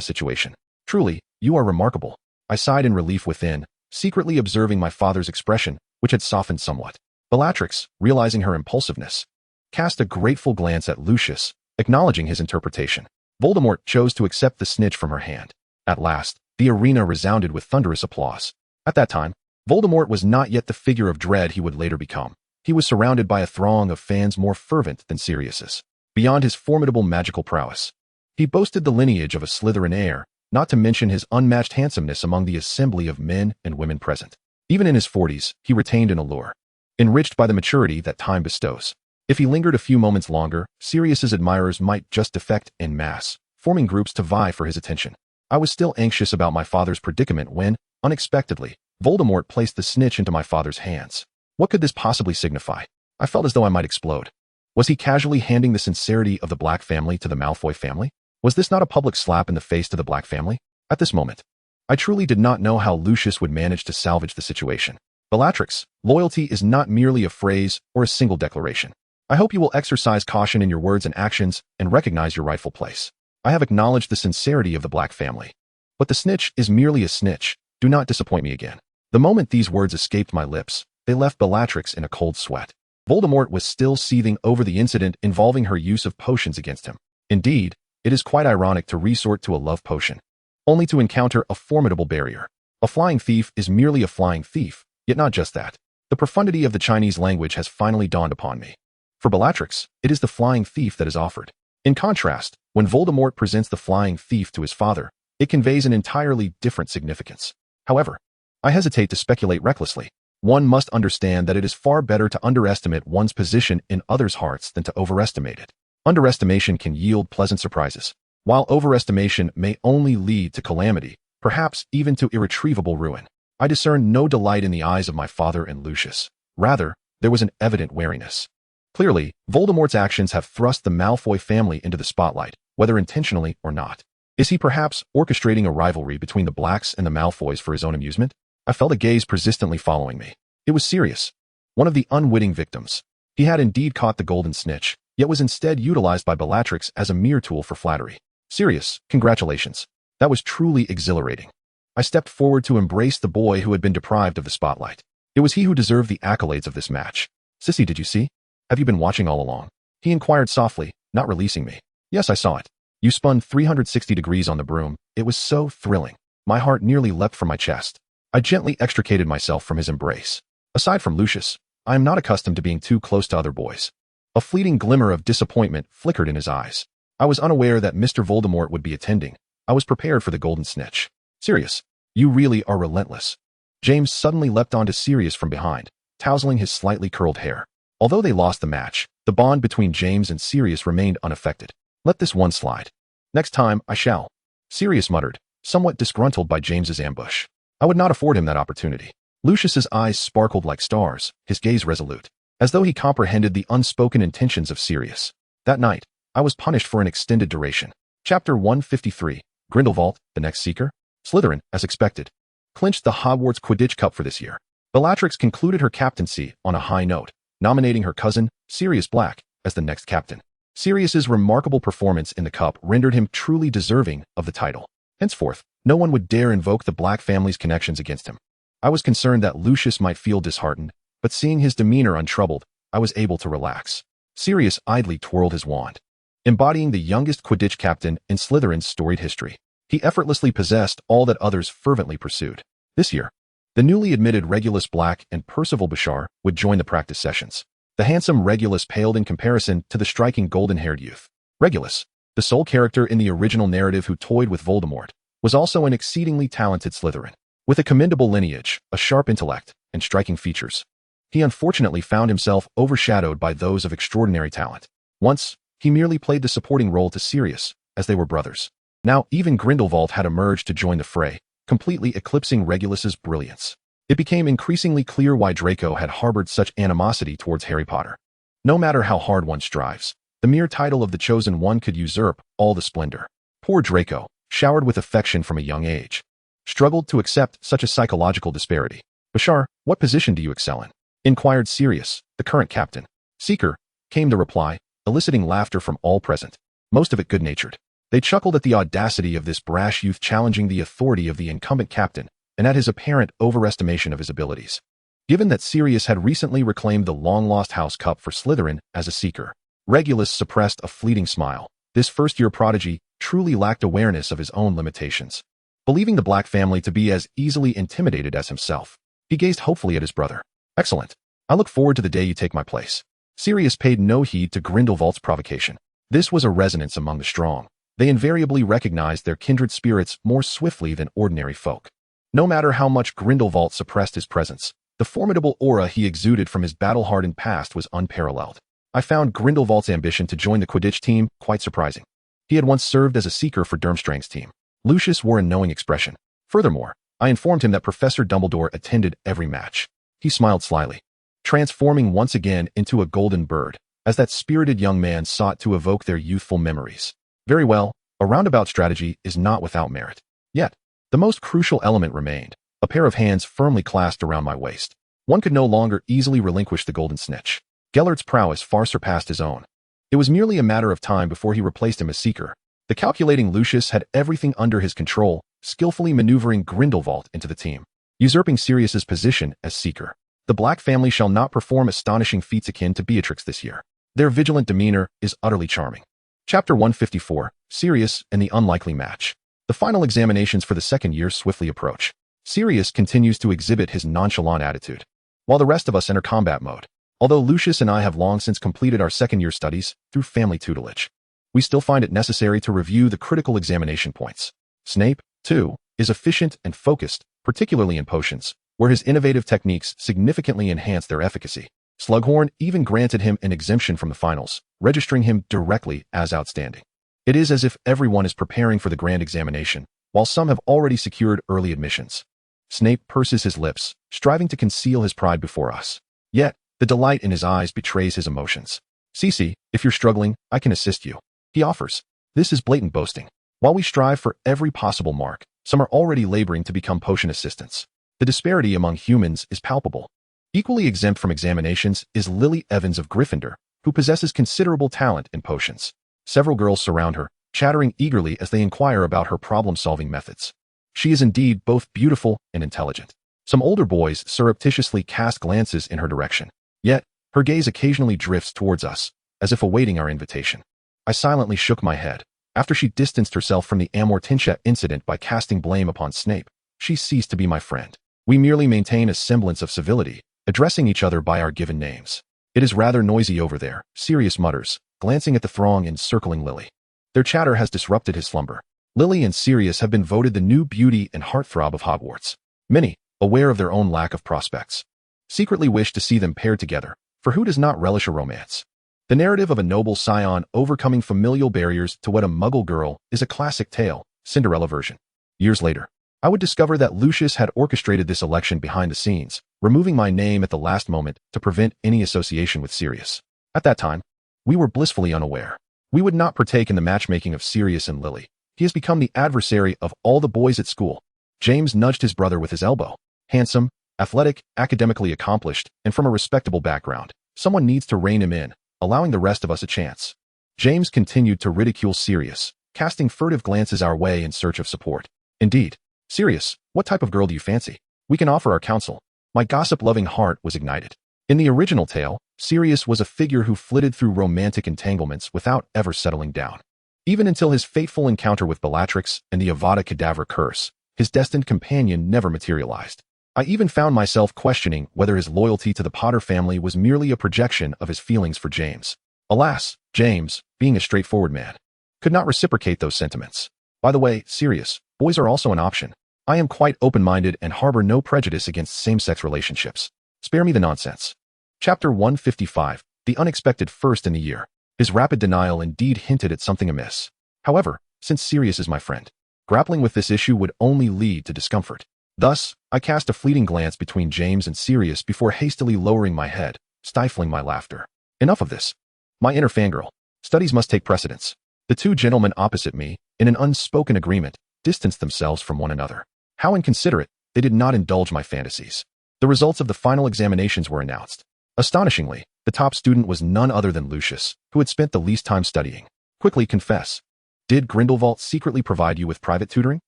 situation. Truly, you are remarkable. I sighed in relief within, secretly observing my father's expression, which had softened somewhat. Bellatrix, realizing her impulsiveness, cast a grateful glance at Lucius, acknowledging his interpretation. Voldemort chose to accept the snitch from her hand. At last, the arena resounded with thunderous applause. At that time, Voldemort was not yet the figure of dread he would later become. He was surrounded by a throng of fans more fervent than Sirius's. Beyond his formidable magical prowess, he boasted the lineage of a Slytherin heir, not to mention his unmatched handsomeness among the assembly of men and women present. Even in his 40s, he retained an allure, enriched by the maturity that time bestows. If he lingered a few moments longer, Sirius's admirers might just defect en masse, forming groups to vie for his attention. I was still anxious about my father's predicament when, unexpectedly, Voldemort placed the snitch into my father's hands. What could this possibly signify? I felt as though I might explode. Was he casually handing the sincerity of the Black family to the Malfoy family? Was this not a public slap in the face to the Black family? At this moment, I truly did not know how Lucius would manage to salvage the situation. Bellatrix, loyalty is not merely a phrase or a single declaration. I hope you will exercise caution in your words and actions and recognize your rightful place. I have acknowledged the sincerity of the Black family. But the snitch is merely a snitch. Do not disappoint me again. The moment these words escaped my lips, they left Bellatrix in a cold sweat. Voldemort was still seething over the incident involving her use of potions against him. Indeed, it is quite ironic to resort to a love potion, only to encounter a formidable barrier. A flying thief is merely a flying thief, yet not just that. The profundity of the Chinese language has finally dawned upon me. For Bellatrix, it is the flying thief that is offered. In contrast, when Voldemort presents the flying thief to his father, it conveys an entirely different significance. However, I hesitate to speculate recklessly. One must understand that it is far better to underestimate one's position in others' hearts than to overestimate it. Underestimation can yield pleasant surprises, while overestimation may only lead to calamity, perhaps even to irretrievable ruin. I discerned no delight in the eyes of my father and Lucius. Rather, there was an evident wariness. Clearly, Voldemort's actions have thrust the Malfoy family into the spotlight, whether intentionally or not. Is he perhaps orchestrating a rivalry between the Blacks and the Malfoys for his own amusement? I felt a gaze persistently following me. It was Sirius, one of the unwitting victims. He had indeed caught the golden snitch, yet was instead utilized by Bellatrix as a mere tool for flattery. Sirius, congratulations. That was truly exhilarating. I stepped forward to embrace the boy who had been deprived of the spotlight. It was he who deserved the accolades of this match. Sissy, did you see? Have you been watching all along? He inquired softly, not releasing me. Yes, I saw it. You spun 360 degrees on the broom. It was so thrilling. My heart nearly leapt from my chest. I gently extricated myself from his embrace. Aside from Lucius, I am not accustomed to being too close to other boys. A fleeting glimmer of disappointment flickered in his eyes. I was unaware that Mr. Voldemort would be attending. I was prepared for the golden snitch. Sirius, you really are relentless. James suddenly leapt onto Sirius from behind, tousling his slightly curled hair. Although they lost the match, the bond between James and Sirius remained unaffected. Let this one slide. Next time, I shall. Sirius muttered, somewhat disgruntled by James's ambush. I would not afford him that opportunity. Lucius's eyes sparkled like stars, his gaze resolute, as though he comprehended the unspoken intentions of Sirius. That night, I was punished for an extended duration. Chapter 153, Grindelwald, the next seeker? Slytherin, as expected, clinched the Hogwarts Quidditch Cup for this year. Bellatrix concluded her captaincy on a high note, nominating her cousin, Sirius Black, as the next captain. Sirius's remarkable performance in the cup rendered him truly deserving of the title. Henceforth, no one would dare invoke the Black family's connections against him. I was concerned that Lucius might feel disheartened, but seeing his demeanor untroubled, I was able to relax. Sirius idly twirled his wand, embodying the youngest Quidditch captain in Slytherin's storied history. He effortlessly possessed all that others fervently pursued. This year, the newly admitted Regulus Black and Percival Bashar would join the practice sessions. The handsome Regulus paled in comparison to the striking golden-haired youth. Regulus, the sole character in the original narrative who toyed with Voldemort, was also an exceedingly talented Slytherin. With a commendable lineage, a sharp intellect, and striking features, he unfortunately found himself overshadowed by those of extraordinary talent. Once, he merely played the supporting role to Sirius, as they were brothers. Now, even Grindelwald had emerged to join the fray, completely eclipsing Regulus's brilliance. It became increasingly clear why Draco had harbored such animosity towards Harry Potter. No matter how hard one strives, the mere title of the Chosen One could usurp all the splendor. Poor Draco, showered with affection from a young age, struggled to accept such a psychological disparity. Bashar, what position do you excel in? Inquired Sirius, the current captain. Seeker, came the reply, eliciting laughter from all present, most of it good-natured. They chuckled at the audacity of this brash youth challenging the authority of the incumbent captain, and at his apparent overestimation of his abilities. Given that Sirius had recently reclaimed the long-lost House Cup for Slytherin as a seeker, Regulus suppressed a fleeting smile. This first-year prodigy truly lacked awareness of his own limitations. Believing the Black family to be as easily intimidated as himself, He gazed hopefully at his brother. Excellent. I look forward to the day you take my place. Sirius paid no heed to Grindelwald's provocation. This was a resonance among the strong. They invariably recognized their kindred spirits more swiftly than ordinary folk. No matter how much Grindelwald suppressed his presence, the formidable aura he exuded from his battle-hardened past was unparalleled. I found Grindelwald's ambition to join the Quidditch team quite surprising. He had once served as a seeker for Durmstrang's team. Lucius wore a knowing expression. Furthermore, I informed him that Professor Dumbledore attended every match. He smiled slyly, transforming once again into a golden bird, as that spirited young man sought to evoke their youthful memories. Very well, a roundabout strategy is not without merit. Yet, the most crucial element remained, a pair of hands firmly clasped around my waist. One could no longer easily relinquish the golden snitch. Gellert's prowess far surpassed his own. It was merely a matter of time before he replaced him as seeker. The calculating Lucius had everything under his control, skillfully maneuvering Grindelwald into the team, usurping Sirius's position as seeker. The Black family shall not perform astonishing feats akin to Beatrix this year. Their vigilant demeanor is utterly charming. Chapter 154, Sirius and the Unlikely Match. The final examinations for the second year swiftly approach. Sirius continues to exhibit his nonchalant attitude, while the rest of us enter combat mode. Although Lucius and I have long since completed our second-year studies through family tutelage, we still find it necessary to review the critical examination points. Snape, too, is efficient and focused, particularly in potions, where his innovative techniques significantly enhance their efficacy. Slughorn even granted him an exemption from the finals, registering him directly as outstanding. It is as if everyone is preparing for the grand examination, while some have already secured early admissions. Snape purses his lips, striving to conceal his pride before us. Yet, the delight in his eyes betrays his emotions. Cece, if you're struggling, I can assist you, he offers. This is blatant boasting. While we strive for every possible mark, some are already laboring to become potion assistants. The disparity among humans is palpable. Equally exempt from examinations is Lily Evans of Gryffindor, who possesses considerable talent in potions. Several girls surround her, chattering eagerly as they inquire about her problem-solving methods. She is indeed both beautiful and intelligent. Some older boys surreptitiously cast glances in her direction. Yet, her gaze occasionally drifts towards us, as if awaiting our invitation. I silently shook my head. After she distanced herself from the Amortentia incident by casting blame upon Snape, she ceased to be my friend. We merely maintain a semblance of civility, addressing each other by our given names. It is rather noisy over there, Sirius mutters, glancing at the throng encircling Lily. Their chatter has disrupted his slumber. Lily and Sirius have been voted the new beauty and heartthrob of Hogwarts. Many, aware of their own lack of prospects, secretly wish to see them paired together, for who does not relish a romance? The narrative of a noble scion overcoming familial barriers to wed a muggle girl is a classic tale, Cinderella version. Years later, I would discover that Lucius had orchestrated this election behind the scenes, removing my name at the last moment to prevent any association with Sirius. At that time, we were blissfully unaware. We would not partake in the matchmaking of Sirius and Lily. He has become the adversary of all the boys at school. James nudged his brother with his elbow. Handsome, athletic, academically accomplished, and from a respectable background. Someone needs to rein him in, allowing the rest of us a chance. James continued to ridicule Sirius, casting furtive glances our way in search of support. Indeed, Sirius, what type of girl do you fancy? We can offer our counsel. My gossip-loving heart was ignited. In the original tale, Sirius was a figure who flitted through romantic entanglements without ever settling down. Even until his fateful encounter with Bellatrix and the Avada Kedavra curse, his destined companion never materialized. I even found myself questioning whether his loyalty to the Potter family was merely a projection of his feelings for James. Alas, James, being a straightforward man, could not reciprocate those sentiments. By the way, Sirius, boys are also an option. I am quite open-minded and harbor no prejudice against same-sex relationships. Spare me the nonsense. Chapter 155, The Unexpected First in the Year. His rapid denial indeed hinted at something amiss. However, since Sirius is my friend, grappling with this issue would only lead to discomfort. Thus, I cast a fleeting glance between James and Sirius before hastily lowering my head, stifling my laughter. Enough of this. My inner fangirl. Studies must take precedence. The two gentlemen opposite me, in an unspoken agreement, distanced themselves from one another. How inconsiderate, they did not indulge my fantasies. The results of the final examinations were announced. Astonishingly, the top student was none other than Lucius, who had spent the least time studying. Quickly confess. Did Grindelwald secretly provide you with private tutoring?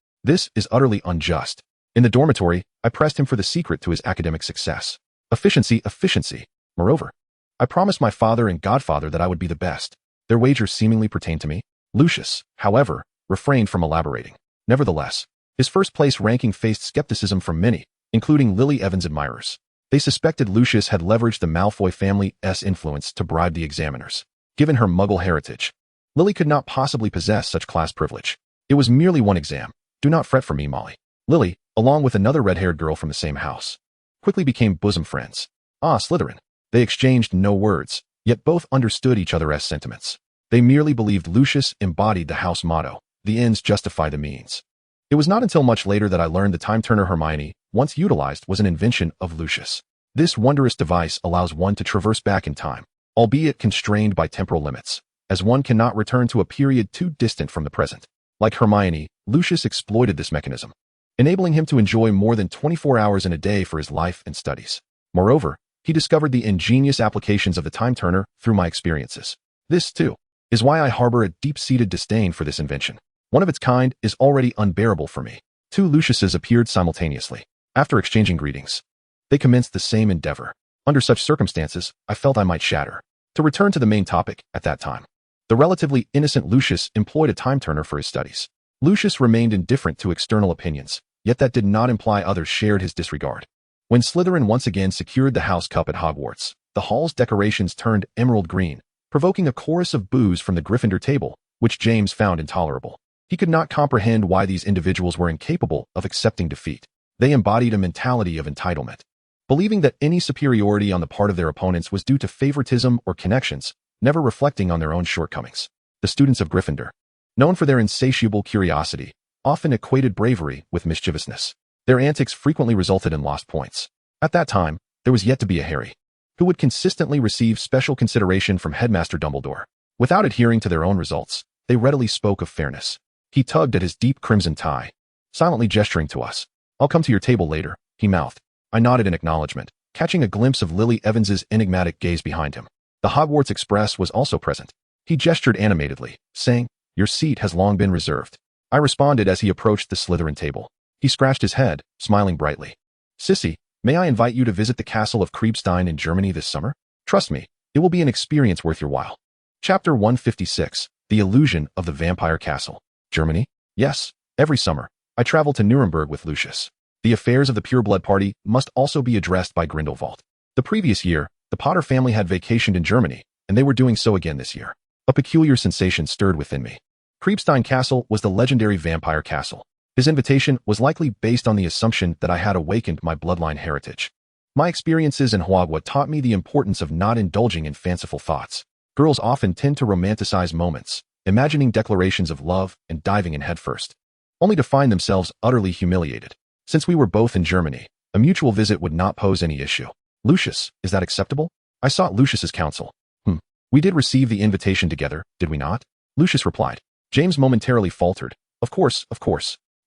This is utterly unjust. In the dormitory, I pressed him for the secret to his academic success. Efficiency, efficiency. Moreover, I promised my father and godfather that I would be the best. Their wager seemingly pertained to me. Lucius, however, refrained from elaborating. Nevertheless, his first-place ranking faced skepticism from many, including Lily Evans' admirers. They suspected Lucius had leveraged the Malfoy family's influence to bribe the examiners. Given her Muggle heritage, Lily could not possibly possess such class privilege. It was merely one exam. Do not fret for me, Molly. Lily, along with another red-haired girl from the same house, quickly became bosom friends. Ah, Slytherin. They exchanged no words, yet both understood each other's sentiments. They merely believed Lucius embodied the house motto, the ends justify the means. It was not until much later that I learned the time-turner Hermione once utilized was an invention of Lucius. This wondrous device allows one to traverse back in time, albeit constrained by temporal limits, as one cannot return to a period too distant from the present. Like Hermione, Lucius exploited this mechanism, enabling him to enjoy more than 24 hours in a day for his life and studies. Moreover, he discovered the ingenious applications of the time-turner through my experiences. This, too, is why I harbor a deep-seated disdain for this invention. One of its kind is already unbearable for me. Two Luciuses appeared simultaneously. After exchanging greetings, they commenced the same endeavor. Under such circumstances, I felt I might shatter. To return to the main topic, at that time, the relatively innocent Lucius employed a time-turner for his studies. Lucius remained indifferent to external opinions, yet that did not imply others shared his disregard. When Slytherin once again secured the house cup at Hogwarts, the hall's decorations turned emerald green, provoking a chorus of boos from the Gryffindor table, which James found intolerable. He could not comprehend why these individuals were incapable of accepting defeat. They embodied a mentality of entitlement, believing that any superiority on the part of their opponents was due to favoritism or connections, never reflecting on their own shortcomings. The students of Gryffindor, known for their insatiable curiosity, often equated bravery with mischievousness. Their antics frequently resulted in lost points. At that time, there was yet to be a Harry, who would consistently receive special consideration from Headmaster Dumbledore. Without adhering to their own results, they readily spoke of fairness. He tugged at his deep crimson tie, silently gesturing to us. "I'll come to your table later," he mouthed. I nodded in acknowledgement, catching a glimpse of Lily Evans's enigmatic gaze behind him. The Hogwarts Express was also present. He gestured animatedly, saying, "Your seat has long been reserved." I responded as he approached the Slytherin table. He scratched his head, smiling brightly. "Sissy, may I invite you to visit the castle of Kriebstein in Germany this summer? Trust me, it will be an experience worth your while." Chapter 156, The Illusion of the Vampire Castle. Germany? Yes, every summer, I travel to Nuremberg with Lucius. The affairs of the pureblood party must also be addressed by Grindelwald. The previous year, the Potter family had vacationed in Germany, and they were doing so again this year. A peculiar sensation stirred within me. Kriebstein Castle was the legendary vampire castle. His invitation was likely based on the assumption that I had awakened my bloodline heritage. My experiences in Hogwarts taught me the importance of not indulging in fanciful thoughts. Girls often tend to romanticize moments, imagining declarations of love and diving in headfirst, only to find themselves utterly humiliated. Since we were both in Germany, a mutual visit would not pose any issue. "Lucius, is that acceptable?" I sought Lucius's counsel. We did receive the invitation together, did we not?" Lucius replied. James momentarily faltered. Of course.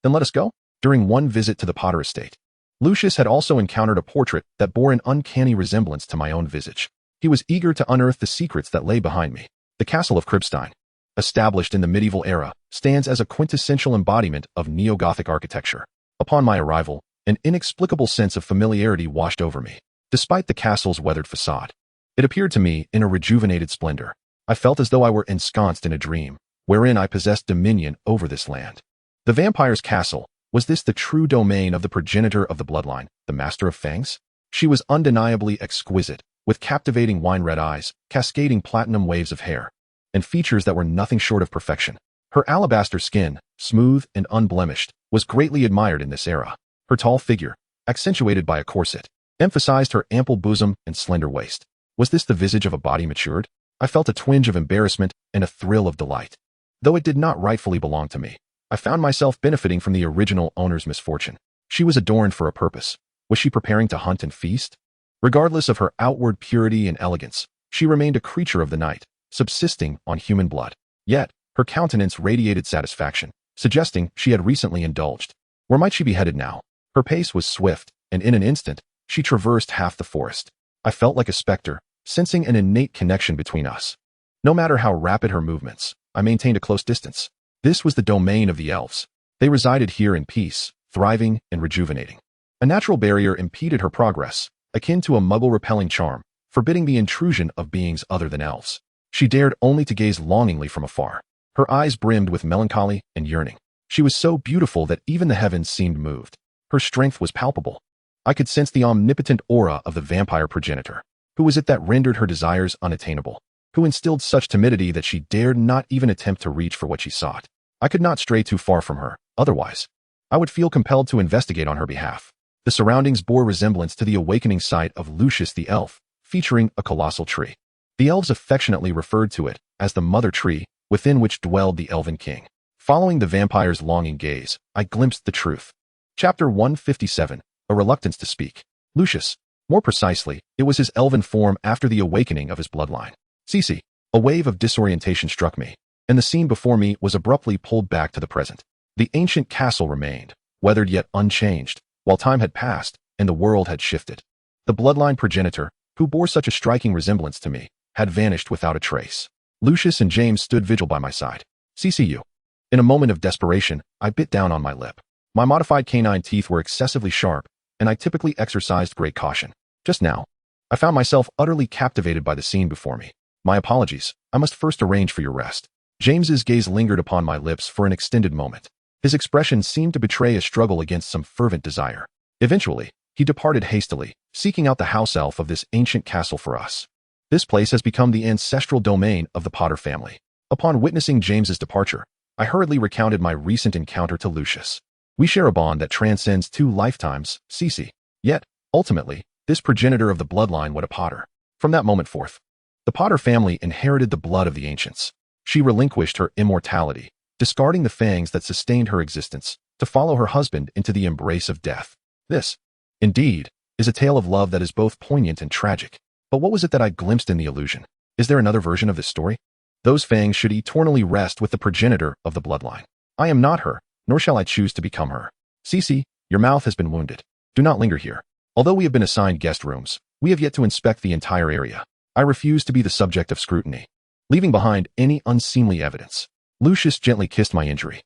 Then let us go." During one visit to the Potter estate, Lucius had also encountered a portrait that bore an uncanny resemblance to my own visage. He was eager to unearth the secrets that lay behind me. The castle of Kriebstein, established in the medieval era, stands as a quintessential embodiment of neo-Gothic architecture. Upon my arrival, an inexplicable sense of familiarity washed over me. Despite the castle's weathered facade, it appeared to me in a rejuvenated splendor. I felt as though I were ensconced in a dream, wherein I possessed dominion over this land. The vampire's castle, was this the true domain of the progenitor of the bloodline, the master of fangs? She was undeniably exquisite, with captivating wine-red eyes, cascading platinum waves of hair, and features that were nothing short of perfection. Her alabaster skin, smooth and unblemished, was greatly admired in this era. Her tall figure, accentuated by a corset, emphasized her ample bosom and slender waist. Was this the visage of a body matured? I felt a twinge of embarrassment and a thrill of delight. Though it did not rightfully belong to me, I found myself benefiting from the original owner's misfortune. She was adorned for a purpose. Was she preparing to hunt and feast? Regardless of her outward purity and elegance, she remained a creature of the night, subsisting on human blood. Yet, her countenance radiated satisfaction, suggesting she had recently indulged. Where might she be headed now? Her pace was swift, and in an instant, she traversed half the forest. I felt like a specter, sensing an innate connection between us. No matter how rapid her movements, I maintained a close distance. This was the domain of the elves. They resided here in peace, thriving and rejuvenating. A natural barrier impeded her progress, akin to a Muggle-repelling charm, forbidding the intrusion of beings other than elves. She dared only to gaze longingly from afar. Her eyes brimmed with melancholy and yearning. She was so beautiful that even the heavens seemed moved. Her strength was palpable, I could sense the omnipotent aura of the vampire progenitor. Who was it that rendered her desires unattainable? Who instilled such timidity that she dared not even attempt to reach for what she sought? I could not stray too far from her, otherwise I would feel compelled to investigate on her behalf. The surroundings bore resemblance to the awakening site of Lucius the elf, featuring a colossal tree. The elves affectionately referred to it as the mother tree, within which dwelled the elven king. Following the vampire's longing gaze, I glimpsed the truth. Chapter 157, A Reluctance to Speak. Lucius. More precisely, it was his elven form after the awakening of his bloodline. Cece. A wave of disorientation struck me, and the scene before me was abruptly pulled back to the present. The ancient castle remained, weathered yet unchanged, while time had passed and the world had shifted. The bloodline progenitor, who bore such a striking resemblance to me, had vanished without a trace. Lucius and James stood vigil by my side. CCU. In a moment of desperation, I bit down on my lip. My modified canine teeth were excessively sharp, and I typically exercised great caution. Just now, I found myself utterly captivated by the scene before me. My apologies, I must first arrange for your rest. James's gaze lingered upon my lips for an extended moment. His expression seemed to betray a struggle against some fervent desire. Eventually, he departed hastily, seeking out the house elf of this ancient castle for us. This place has become the ancestral domain of the Potter family. Upon witnessing James's departure, I hurriedly recounted my recent encounter to Lucius. We share a bond that transcends 2 lifetimes, Cece. Yet, ultimately, this progenitor of the bloodline was a Potter. From that moment forth, the Potter family inherited the blood of the ancients. She relinquished her immortality, discarding the fangs that sustained her existence, to follow her husband into the embrace of death. This, indeed, is a tale of love that is both poignant and tragic. But what was it that I glimpsed in the illusion? Is there another version of this story? Those fangs should eternally rest with the progenitor of the bloodline. I am not her, nor shall I choose to become her. Cece, your mouth has been wounded. Do not linger here. Although we have been assigned guest rooms, we have yet to inspect the entire area. I refuse to be the subject of scrutiny, leaving behind any unseemly evidence. Lucius gently kissed my injury.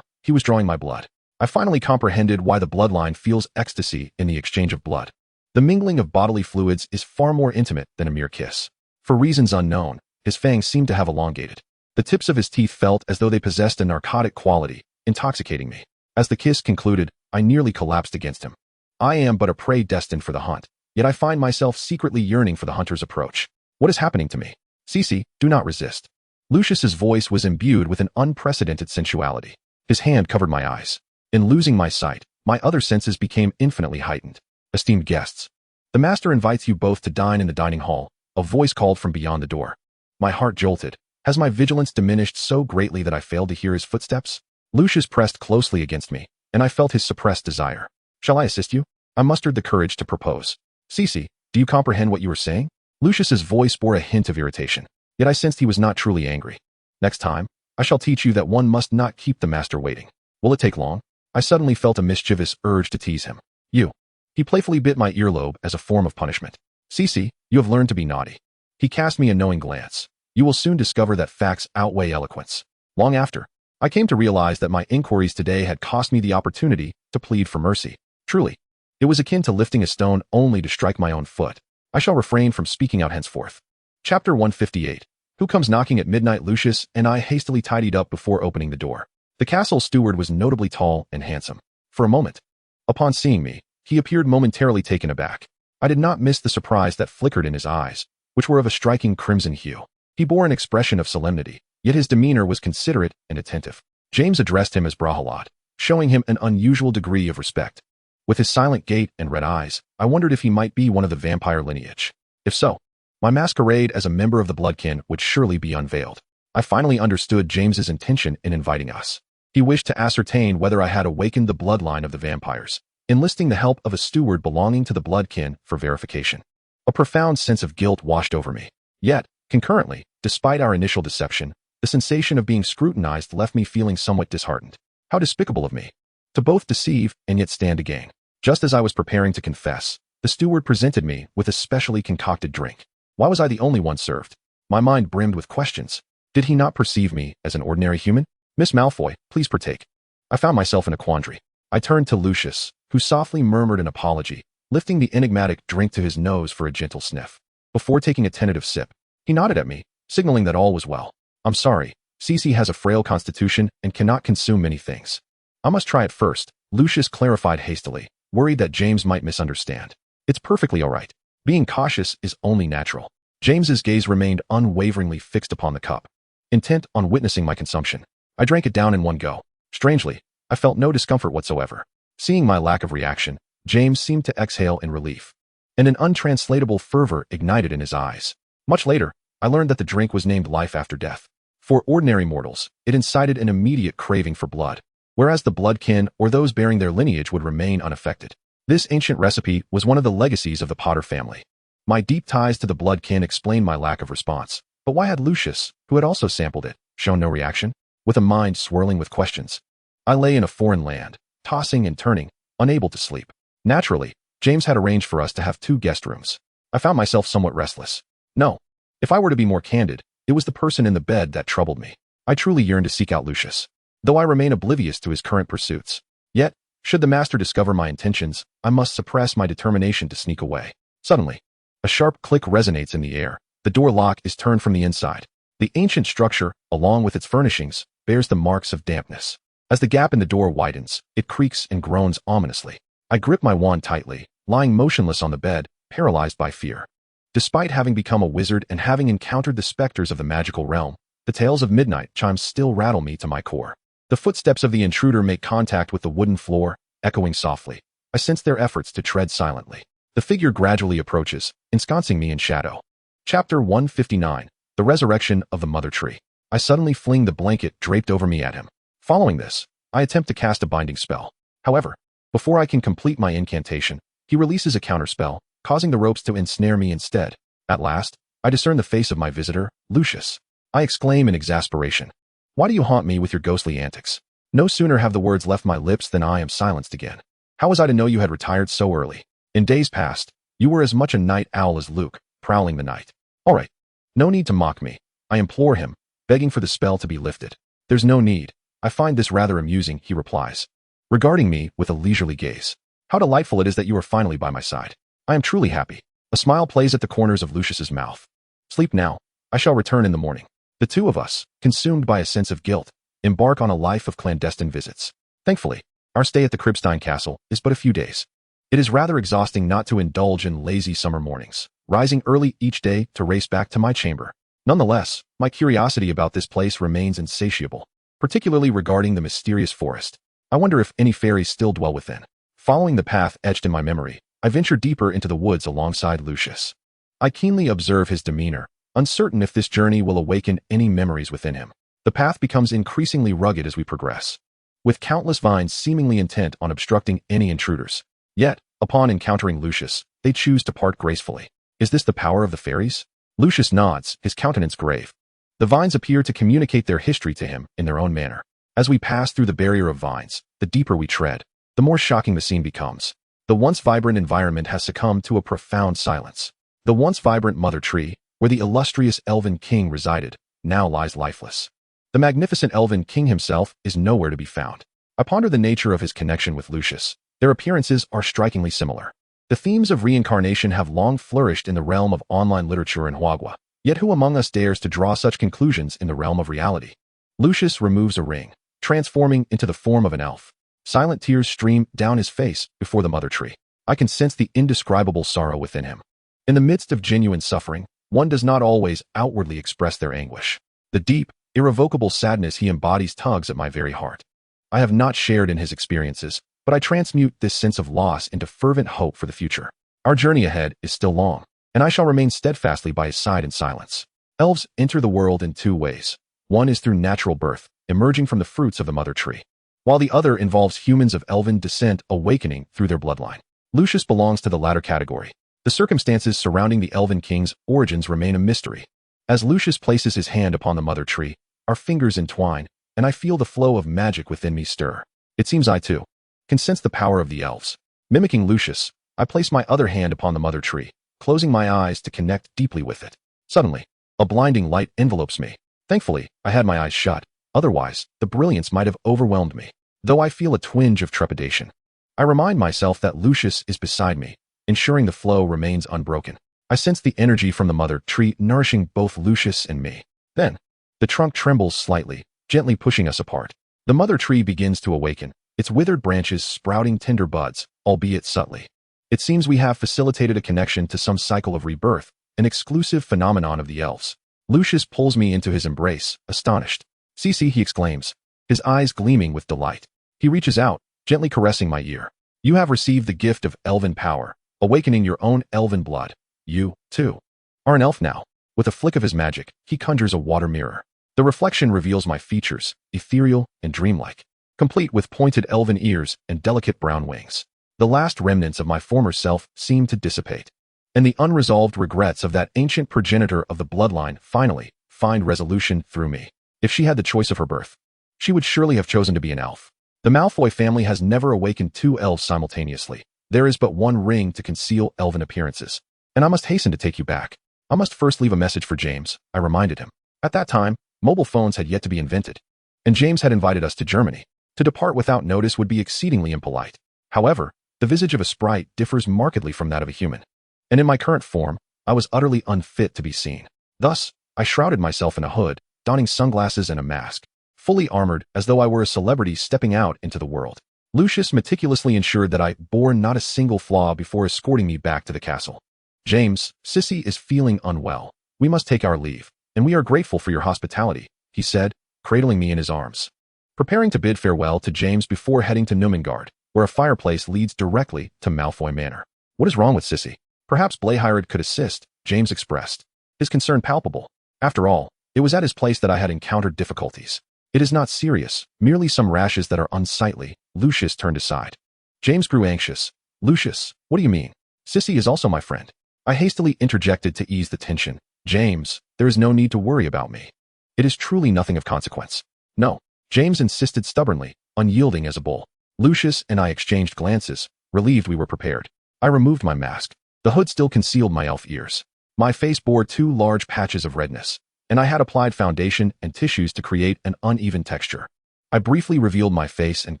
He was drawing my blood. I finally comprehended why the bloodline feels ecstasy in the exchange of blood. The mingling of bodily fluids is far more intimate than a mere kiss. For reasons unknown, his fangs seemed to have elongated. The tips of his teeth felt as though they possessed a narcotic quality, intoxicating me. As the kiss concluded, I nearly collapsed against him. I am but a prey destined for the hunt, yet I find myself secretly yearning for the hunter's approach. What is happening to me? Cece, do not resist. Lucius's voice was imbued with an unprecedented sensuality. His hand covered my eyes. In losing my sight, my other senses became infinitely heightened. Esteemed guests, the master invites you both to dine in the dining hall. A voice called from beyond the door. My heart jolted. Has my vigilance diminished so greatly that I failed to hear his footsteps? Lucius pressed closely against me, and I felt his suppressed desire. Shall I assist you? I mustered the courage to propose. Cece, do you comprehend what you are saying? Lucius's voice bore a hint of irritation, yet I sensed he was not truly angry. Next time, I shall teach you that one must not keep the master waiting. Will it take long? I suddenly felt a mischievous urge to tease him. You. He playfully bit my earlobe as a form of punishment. Cece, you have learned to be naughty. He cast me a knowing glance. You will soon discover that facts outweigh eloquence. Long after, I came to realize that my inquiries today had cost me the opportunity to plead for mercy. Truly, it was akin to lifting a stone only to strike my own foot. I shall refrain from speaking out henceforth. Chapter 158. Who comes knocking at midnight? Lucius and I hastily tidied up before opening the door. The castle steward was notably tall and handsome. For a moment, upon seeing me, he appeared momentarily taken aback. I did not miss the surprise that flickered in his eyes, which were of a striking crimson hue. He bore an expression of solemnity, yet his demeanor was considerate and attentive. James addressed him as Brahalad, showing him an unusual degree of respect. With his silent gait and red eyes, I wondered if he might be one of the vampire lineage. If so, my masquerade as a member of the bloodkin would surely be unveiled. I finally understood James's intention in inviting us. He wished to ascertain whether I had awakened the bloodline of the vampires, enlisting the help of a steward belonging to the bloodkin for verification. A profound sense of guilt washed over me. Yet, concurrently, despite our initial deception, the sensation of being scrutinized left me feeling somewhat disheartened. How despicable of me, to both deceive and yet stand to gain. Just as I was preparing to confess, the steward presented me with a specially concocted drink. Why was I the only one served? My mind brimmed with questions. Did he not perceive me as an ordinary human? Miss Malfoy, please partake. I found myself in a quandary. I turned to Lucius, who softly murmured an apology, lifting the enigmatic drink to his nose for a gentle sniff. Before taking a tentative sip, he nodded at me, signaling that all was well. I'm sorry, Cece has a frail constitution and cannot consume many things. I must try it first, Lucius clarified hastily, worried that James might misunderstand. It's perfectly all right. Being cautious is only natural. James's gaze remained unwaveringly fixed upon the cup, intent on witnessing my consumption. I drank it down in one go. Strangely, I felt no discomfort whatsoever. Seeing my lack of reaction, James seemed to exhale in relief, and an untranslatable fervor ignited in his eyes. Much later, I learned that the drink was named Life After Death. For ordinary mortals, it incited an immediate craving for blood, whereas the bloodkin or those bearing their lineage would remain unaffected. This ancient recipe was one of the legacies of the Potter family. My deep ties to the bloodkin explained my lack of response. But why had Lucius, who had also sampled it, shown no reaction? With a mind swirling with questions, I lay in a foreign land, tossing and turning, unable to sleep. Naturally, James had arranged for us to have 2 guest rooms. I found myself somewhat restless. No, if I were to be more candid, it was the person in the bed that troubled me. I truly yearned to seek out Lucius, though I remain oblivious to his current pursuits. Yet, should the master discover my intentions, I must suppress my determination to sneak away. Suddenly, a sharp click resonates in the air. The door lock is turned from the inside. The ancient structure, along with its furnishings, bears the marks of dampness. As the gap in the door widens, it creaks and groans ominously. I grip my wand tightly, lying motionless on the bed, paralyzed by fear. Despite having become a wizard and having encountered the specters of the magical realm, the tales of midnight chimes still rattle me to my core. The footsteps of the intruder make contact with the wooden floor, echoing softly. I sense their efforts to tread silently. The figure gradually approaches, ensconcing me in shadow. Chapter 159, The Resurrection of the Mother Tree. I suddenly fling the blanket draped over me at him. Following this, I attempt to cast a binding spell. However, before I can complete my incantation, he releases a counterspell, causing the ropes to ensnare me instead. At last, I discern the face of my visitor, Lucius. I exclaim in exasperation. Why do you haunt me with your ghostly antics? No sooner have the words left my lips than I am silenced again. How was I to know you had retired so early? In days past, you were as much a night owl as Luke, prowling the night. All right. No need to mock me. I implore him, begging for the spell to be lifted. There's no need. I find this rather amusing, he replies, regarding me with a leisurely gaze. How delightful it is that you are finally by my side. I am truly happy. A smile plays at the corners of Lucius's mouth. Sleep now. I shall return in the morning. The two of us, consumed by a sense of guilt, embark on a life of clandestine visits. Thankfully, our stay at the Cribstein Castle is but a few days. It is rather exhausting not to indulge in lazy summer mornings, rising early each day to race back to my chamber. Nonetheless, my curiosity about this place remains insatiable, particularly regarding the mysterious forest. I wonder if any fairies still dwell within. Following the path etched in my memory, I venture deeper into the woods alongside Lucius. I keenly observe his demeanor, uncertain if this journey will awaken any memories within him. The path becomes increasingly rugged as we progress, with countless vines seemingly intent on obstructing any intruders. Yet, upon encountering Lucius, they choose to part gracefully. Is this the power of the fairies? Lucius nods, his countenance grave. The vines appear to communicate their history to him in their own manner. As we pass through the barrier of vines, the deeper we tread, the more shocking the scene becomes. The once vibrant environment has succumbed to a profound silence. The once vibrant mother tree, where the illustrious elven king resided, now lies lifeless. The magnificent elven king himself is nowhere to be found. I ponder the nature of his connection with Lucius. Their appearances are strikingly similar. The themes of reincarnation have long flourished in the realm of online literature in Hogwarts. Yet who among us dares to draw such conclusions in the realm of reality? Lucius removes a ring, transforming into the form of an elf. Silent tears stream down his face before the mother tree. I can sense the indescribable sorrow within him. In the midst of genuine suffering, one does not always outwardly express their anguish. The deep, irrevocable sadness he embodies tugs at my very heart. I have not shared in his experiences, but I transmute this sense of loss into fervent hope for the future. Our journey ahead is still long, and I shall remain steadfastly by his side in silence. Elves enter the world in 2 ways. One is through natural birth, emerging from the fruits of the mother tree, while the other involves humans of elven descent awakening through their bloodline. Lucius belongs to the latter category. The circumstances surrounding the elven king's origins remain a mystery. As Lucius places his hand upon the mother tree, our fingers entwine, and I feel the flow of magic within me stir. It seems I, too, can sense the power of the elves. Mimicking Lucius, I place my other hand upon the mother tree, closing my eyes to connect deeply with it. Suddenly, a blinding light envelopes me. Thankfully, I had my eyes shut. Otherwise, the brilliance might have overwhelmed me, though I feel a twinge of trepidation. I remind myself that Lucius is beside me, ensuring the flow remains unbroken. I sense the energy from the mother tree nourishing both Lucius and me. Then, the trunk trembles slightly, gently pushing us apart. The mother tree begins to awaken, its withered branches sprouting tender buds, albeit subtly. It seems we have facilitated a connection to some cycle of rebirth, an exclusive phenomenon of the elves. Lucius pulls me into his embrace, astonished. "Cece," he exclaims, his eyes gleaming with delight. He reaches out, gently caressing my ear. "You have received the gift of elven power, awakening your own elven blood. You, too, are an elf now." With a flick of his magic, he conjures a water mirror. The reflection reveals my features, ethereal and dreamlike, complete with pointed elven ears and delicate brown wings. The last remnants of my former self seem to dissipate, and the unresolved regrets of that ancient progenitor of the bloodline finally find resolution through me. If she had the choice of her birth, she would surely have chosen to be an elf. The Malfoy family has never awakened two elves simultaneously. There is but one ring to conceal elven appearances, and I must hasten to take you back. I must first leave a message for James, I reminded him. At that time, mobile phones had yet to be invented, and James had invited us to Germany. To depart without notice would be exceedingly impolite. However, the visage of a sprite differs markedly from that of a human, and in my current form, I was utterly unfit to be seen. Thus, I shrouded myself in a hood, donning sunglasses and a mask, fully armored as though I were a celebrity stepping out into the world. Lucius meticulously ensured that I bore not a single flaw before escorting me back to the castle. "James, Sissy is feeling unwell. We must take our leave, and we are grateful for your hospitality," he said, cradling me in his arms. Preparing to bid farewell to James before heading to Numengard, where a fireplace leads directly to Malfoy Manor. "What is wrong with Sissy? Perhaps Blaehirad could assist," James expressed, his concern palpable. After all, it was at his place that I had encountered difficulties. "It is not serious, merely some rashes that are unsightly." Lucius turned aside. James grew anxious. "Lucius, what do you mean? Sissy is also my friend." I hastily interjected to ease the tension. "James, there is no need to worry about me. It is truly nothing of consequence." "No," James insisted stubbornly, unyielding as a bull. Lucius and I exchanged glances, relieved we were prepared. I removed my mask. The hood still concealed my elf ears. My face bore 2 large patches of redness, and I had applied foundation and tissues to create an uneven texture. I briefly revealed my face and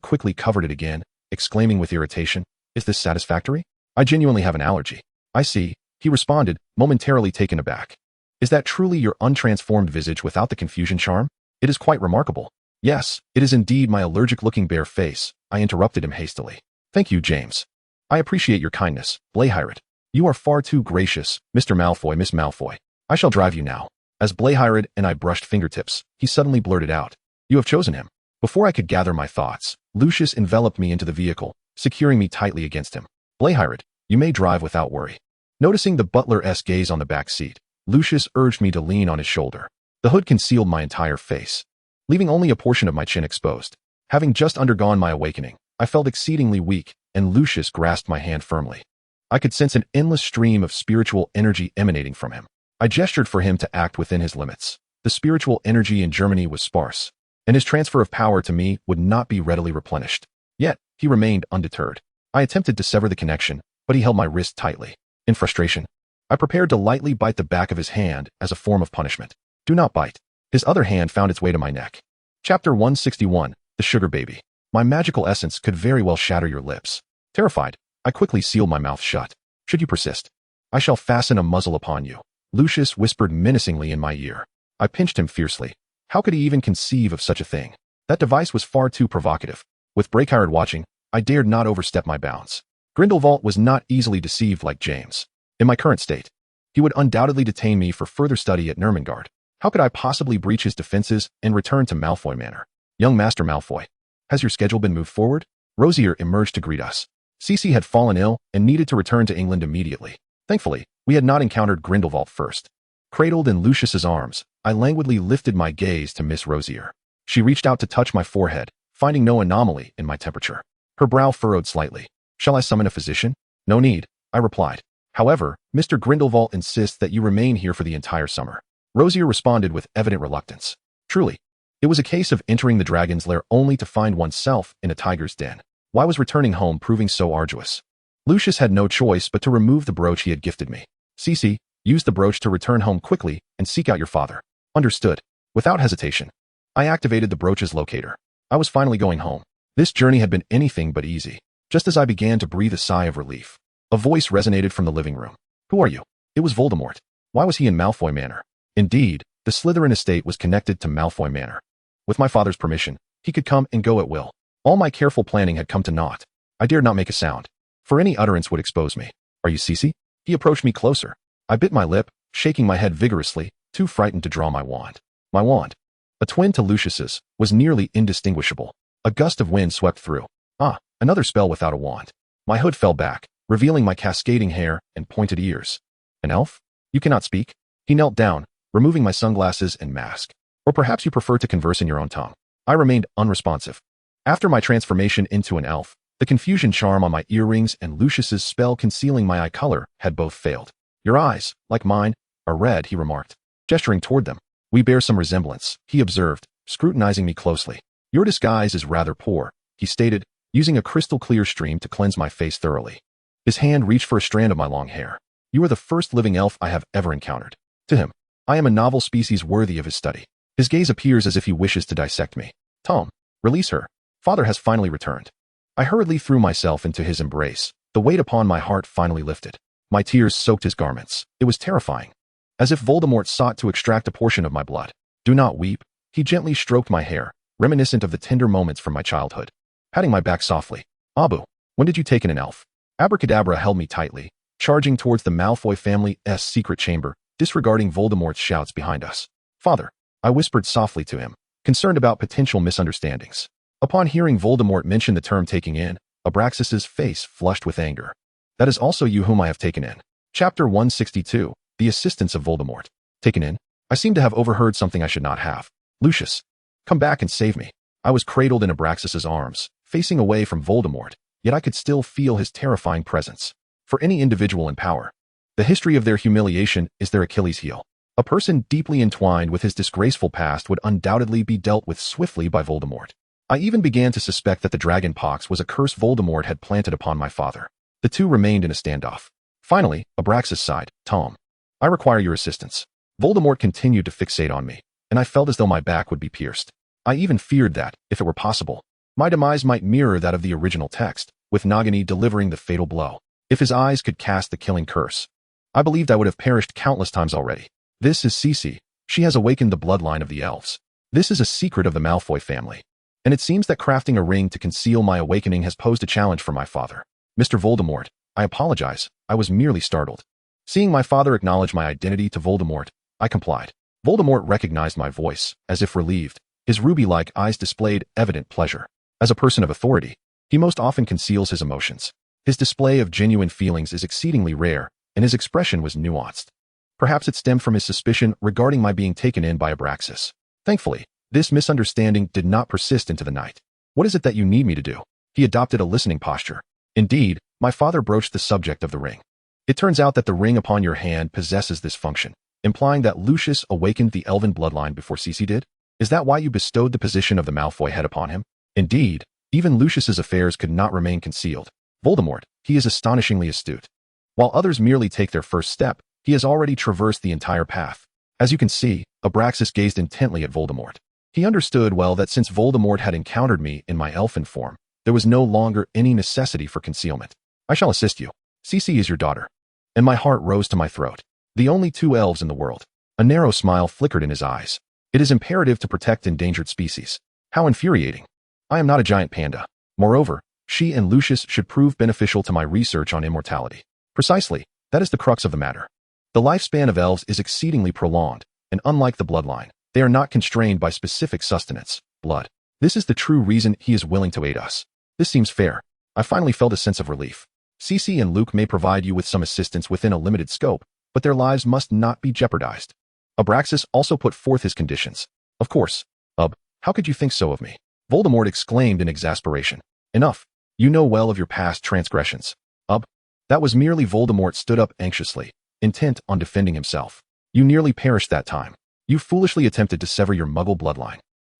quickly covered it again, exclaiming with irritation, "Is this satisfactory? I genuinely have an allergy." "I see," he responded, momentarily taken aback. "Is that truly your untransformed visage without the confusion charm? It is quite remarkable." "Yes, it is indeed my allergic-looking bare face," I interrupted him hastily. "Thank you, James. I appreciate your kindness, Blaehirad. You are far too gracious, Mr. Malfoy, Miss Malfoy. I shall drive you now." As Blaehirad and I brushed fingertips, he suddenly blurted out, "You have chosen him." Before I could gather my thoughts, Lucius enveloped me into the vehicle, securing me tightly against him. "Blaehirad, you may drive without worry." Noticing the butler-esque gaze on the back seat, Lucius urged me to lean on his shoulder. The hood concealed my entire face, leaving only a portion of my chin exposed. Having just undergone my awakening, I felt exceedingly weak, and Lucius grasped my hand firmly. I could sense an endless stream of spiritual energy emanating from him. I gestured for him to act within his limits. The spiritual energy in Germany was sparse, and his transfer of power to me would not be readily replenished. Yet, he remained undeterred. I attempted to sever the connection, but he held my wrist tightly. In frustration, I prepared to lightly bite the back of his hand as a form of punishment. "Do not bite." His other hand found its way to my neck. Chapter 161, The Sugar Baby. "My magical essence could very well shatter your lips." Terrified, I quickly sealed my mouth shut. "Should you persist, I shall fasten a muzzle upon you," Lucius whispered menacingly in my ear. I pinched him fiercely. How could he even conceive of such a thing? That device was far too provocative. With Blaehirad watching, I dared not overstep my bounds. Grindelwald was not easily deceived like James. In my current state, he would undoubtedly detain me for further study at Numengard. How could I possibly breach his defenses and return to Malfoy Manor? "Young Master Malfoy, has your schedule been moved forward?" Rosier emerged to greet us. Cece had fallen ill and needed to return to England immediately. Thankfully, we had not encountered Grindelwald first. Cradled in Lucius's arms, I languidly lifted my gaze to Miss Rosier. She reached out to touch my forehead, finding no anomaly in my temperature. Her brow furrowed slightly. "Shall I summon a physician?" "No need," I replied. "However, Mr. Grindelwald insists that you remain here for the entire summer." Rosier responded with evident reluctance. Truly, it was a case of entering the dragon's lair only to find oneself in a tiger's den. Why was returning home proving so arduous? Lucius had no choice but to remove the brooch he had gifted me. "Cece, use the brooch to return home quickly and seek out your father." "Understood." Without hesitation, I activated the brooch's locator. I was finally going home. This journey had been anything but easy. Just as I began to breathe a sigh of relief, a voice resonated from the living room. "Who are you?" It was Voldemort. Why was he in Malfoy Manor? Indeed, the Slytherin estate was connected to Malfoy Manor. With my father's permission, he could come and go at will. All my careful planning had come to naught. I dared not make a sound, for any utterance would expose me. Are you Cece? He approached me closer. I bit my lip, shaking my head vigorously, too frightened to draw my wand. My wand, a twin to Lucius's, was nearly indistinguishable. A gust of wind swept through. Ah, another spell without a wand. My hood fell back, revealing my cascading hair and pointed ears. An elf? You cannot speak? He knelt down, removing my sunglasses and mask. Or perhaps you prefer to converse in your own tongue. I remained unresponsive. After my transformation into an elf, the confusion charm on my earrings and Lucius's spell concealing my eye color had both failed. Your eyes, like mine, are red, he remarked, gesturing toward them. We bear some resemblance, he observed, scrutinizing me closely. Your disguise is rather poor, he stated, using a crystal-clear stream to cleanse my face thoroughly. His hand reached for a strand of my long hair. You are the first living elf I have ever encountered. To him, I am a novel species worthy of his study. His gaze appears as if he wishes to dissect me. Tom, release her. Father has finally returned. I hurriedly threw myself into his embrace. The weight upon my heart finally lifted. My tears soaked his garments. It was terrifying. As if Voldemort sought to extract a portion of my blood. Do not weep. He gently stroked my hair, reminiscent of the tender moments from my childhood. Patting my back softly. Abu, when did you take in an elf? Abracadabra held me tightly, charging towards the Malfoy family's secret chamber, disregarding Voldemort's shouts behind us. Father, I whispered softly to him, concerned about potential misunderstandings. Upon hearing Voldemort mention the term taking in, Abraxas's face flushed with anger. That is also you whom I have taken in. Chapter 162, The Assistance of Voldemort. Taken in? I seem to have overheard something I should not have. Lucius, come back and save me. I was cradled in Abraxas's arms, facing away from Voldemort, yet I could still feel his terrifying presence. For any individual in power, the history of their humiliation is their Achilles heel. A person deeply entwined with his disgraceful past would undoubtedly be dealt with swiftly by Voldemort. I even began to suspect that the dragon pox was a curse Voldemort had planted upon my father. The two remained in a standoff. Finally, Abraxas sighed. Tom, I require your assistance. Voldemort continued to fixate on me, and I felt as though my back would be pierced. I even feared that, if it were possible, my demise might mirror that of the original text, with Nagini delivering the fatal blow. If his eyes could cast the killing curse, I believed I would have perished countless times already. This is Cece. She has awakened the bloodline of the elves. This is a secret of the Malfoy family. And it seems that crafting a ring to conceal my awakening has posed a challenge for my father. Mr. Voldemort, I apologize. I was merely startled. Seeing my father acknowledge my identity to Voldemort, I complied. Voldemort recognized my voice, as if relieved. His ruby-like eyes displayed evident pleasure. As a person of authority, he most often conceals his emotions. His display of genuine feelings is exceedingly rare, and his expression was nuanced. Perhaps it stemmed from his suspicion regarding my being taken in by Abraxas. Thankfully, this misunderstanding did not persist into the night. What is it that you need me to do? He adopted a listening posture. Indeed, my father broached the subject of the ring. It turns out that the ring upon your hand possesses this function, implying that Lucius awakened the elven bloodline before Cece did? Is that why you bestowed the position of the Malfoy head upon him? Indeed, even Lucius's affairs could not remain concealed. Voldemort, he is astonishingly astute. While others merely take their first step, he has already traversed the entire path. As you can see, Abraxas gazed intently at Voldemort. He understood well that since Voldemort had encountered me in my elfin form, there was no longer any necessity for concealment. I shall assist you. Cece is your daughter. And my heart rose to my throat. The only two elves in the world. A narrow smile flickered in his eyes. It is imperative to protect endangered species. How infuriating. I am not a giant panda. Moreover, she and Lucius should prove beneficial to my research on immortality. Precisely, that is the crux of the matter. The lifespan of elves is exceedingly prolonged, and unlike the bloodline, they are not constrained by specific sustenance, blood. This is the true reason he is willing to aid us. This seems fair. I finally felt a sense of relief. Cece and Luke may provide you with some assistance within a limited scope, but their lives must not be jeopardized. Abraxas also put forth his conditions. Of course. How could you think so of me? Voldemort exclaimed in exasperation. Enough. You know well of your past transgressions. That was merely Voldemort stood up anxiously, intent on defending himself. You nearly perished that time. You foolishly attempted to sever your Muggle bloodline.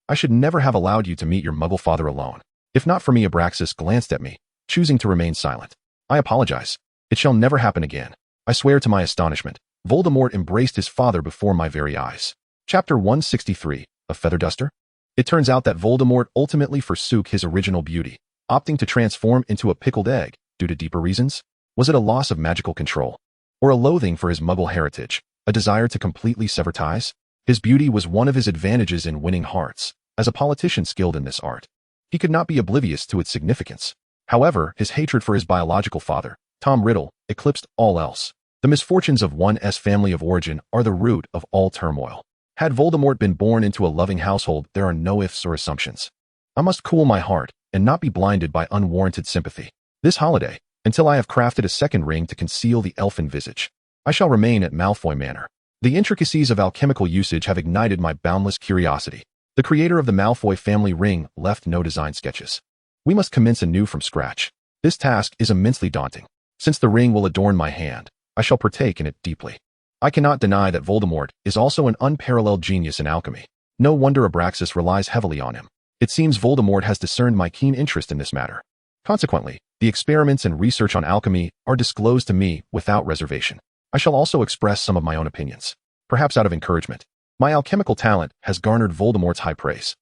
I should never have allowed you to meet your Muggle father alone. If not for me, Abraxas glanced at me, choosing to remain silent. I apologize. It shall never happen again. I swear. To my astonishment, Voldemort embraced his father before my very eyes. Chapter 163, A Feather Duster? It turns out that Voldemort ultimately forsook his original beauty, opting to transform into a pickled egg, due to deeper reasons. Was it a loss of magical control? Or a loathing for his Muggle heritage, a desire to completely sever ties? His beauty was one of his advantages in winning hearts, as a politician skilled in this art. He could not be oblivious to its significance. However, his hatred for his biological father, Tom Riddle, eclipsed all else. The misfortunes of one's family of origin are the root of all turmoil. Had Voldemort been born into a loving household, there are no ifs or assumptions. I must cool my heart and not be blinded by unwarranted sympathy. This holiday, until I have crafted a second ring to conceal the elfin visage, I shall remain at Malfoy Manor. The intricacies of alchemical usage have ignited my boundless curiosity. The creator of the Malfoy family ring left no design sketches. We must commence anew from scratch. This task is immensely daunting. Since the ring will adorn my hand, I shall partake in it deeply. I cannot deny that Voldemort is also an unparalleled genius in alchemy. No wonder Abraxas relies heavily on him. It seems Voldemort has discerned my keen interest in this matter. Consequently, the experiments and research on alchemy are disclosed to me without reservation. I shall also express some of my own opinions, perhaps out of encouragement. My alchemical talent has garnered Voldemort's high praise.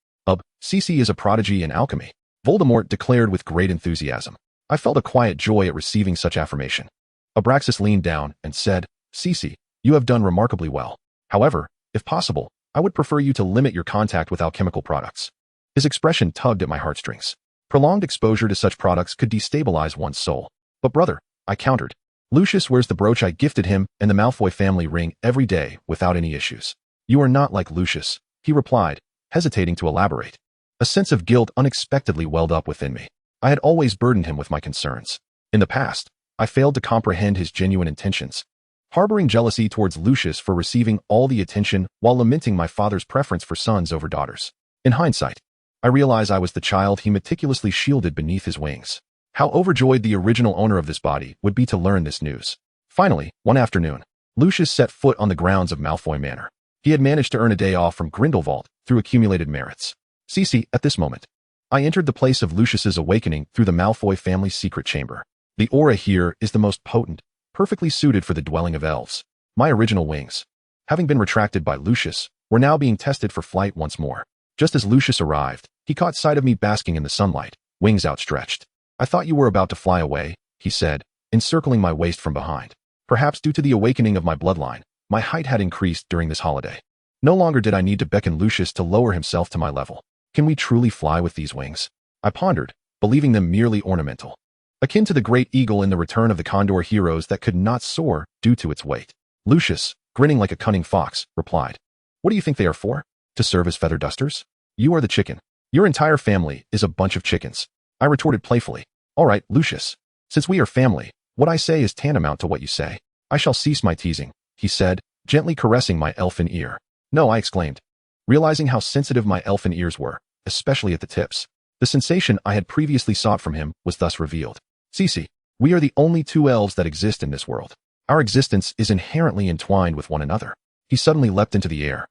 Cece is a prodigy in alchemy, Voldemort declared with great enthusiasm. I felt a quiet joy at receiving such affirmation. Abraxas leaned down and said, Cece, you have done remarkably well. However, if possible, I would prefer you to limit your contact with alchemical products. His expression tugged at my heartstrings. Prolonged exposure to such products could destabilize one's soul. But brother, I countered. Lucius wears the brooch I gifted him and the Malfoy family ring every day without any issues. You are not like Lucius, he replied, hesitating to elaborate. A sense of guilt unexpectedly welled up within me. I had always burdened him with my concerns. In the past, I failed to comprehend his genuine intentions, harboring jealousy towards Lucius for receiving all the attention while lamenting my father's preference for sons over daughters. In hindsight, I realize I was the child he meticulously shielded beneath his wings. How overjoyed the original owner of this body would be to learn this news. Finally, one afternoon, Lucius set foot on the grounds of Malfoy Manor. He had managed to earn a day off from Grindelwald through accumulated merits. Cece, at this moment, I entered the place of Lucius's awakening through the Malfoy family's secret chamber. The aura here is the most potent, perfectly suited for the dwelling of elves. My original wings, having been retracted by Lucius, were now being tested for flight once more. Just as Lucius arrived, he caught sight of me basking in the sunlight, wings outstretched. I thought you were about to fly away, he said, encircling my waist from behind. Perhaps due to the awakening of my bloodline, my height had increased during this holiday. No longer did I need to beckon Lucius to lower himself to my level. Can we truly fly with these wings? I pondered, believing them merely ornamental, akin to the great eagle in the Return of the Condor heroes that could not soar due to its weight. Lucius, grinning like a cunning fox, replied, What do you think they are for? To serve as feather dusters? You are the chicken. Your entire family is a bunch of chickens. I retorted playfully. All right, Lucius. Since we are family, what I say is tantamount to what you say. I shall cease my teasing, he said, gently caressing my elfin ear. No, I exclaimed, realizing how sensitive my elfin ears were, especially at the tips. The sensation I had previously sought from him was thus revealed. Cece, we are the only two elves that exist in this world. Our existence is inherently entwined with one another. He suddenly leapt into the air.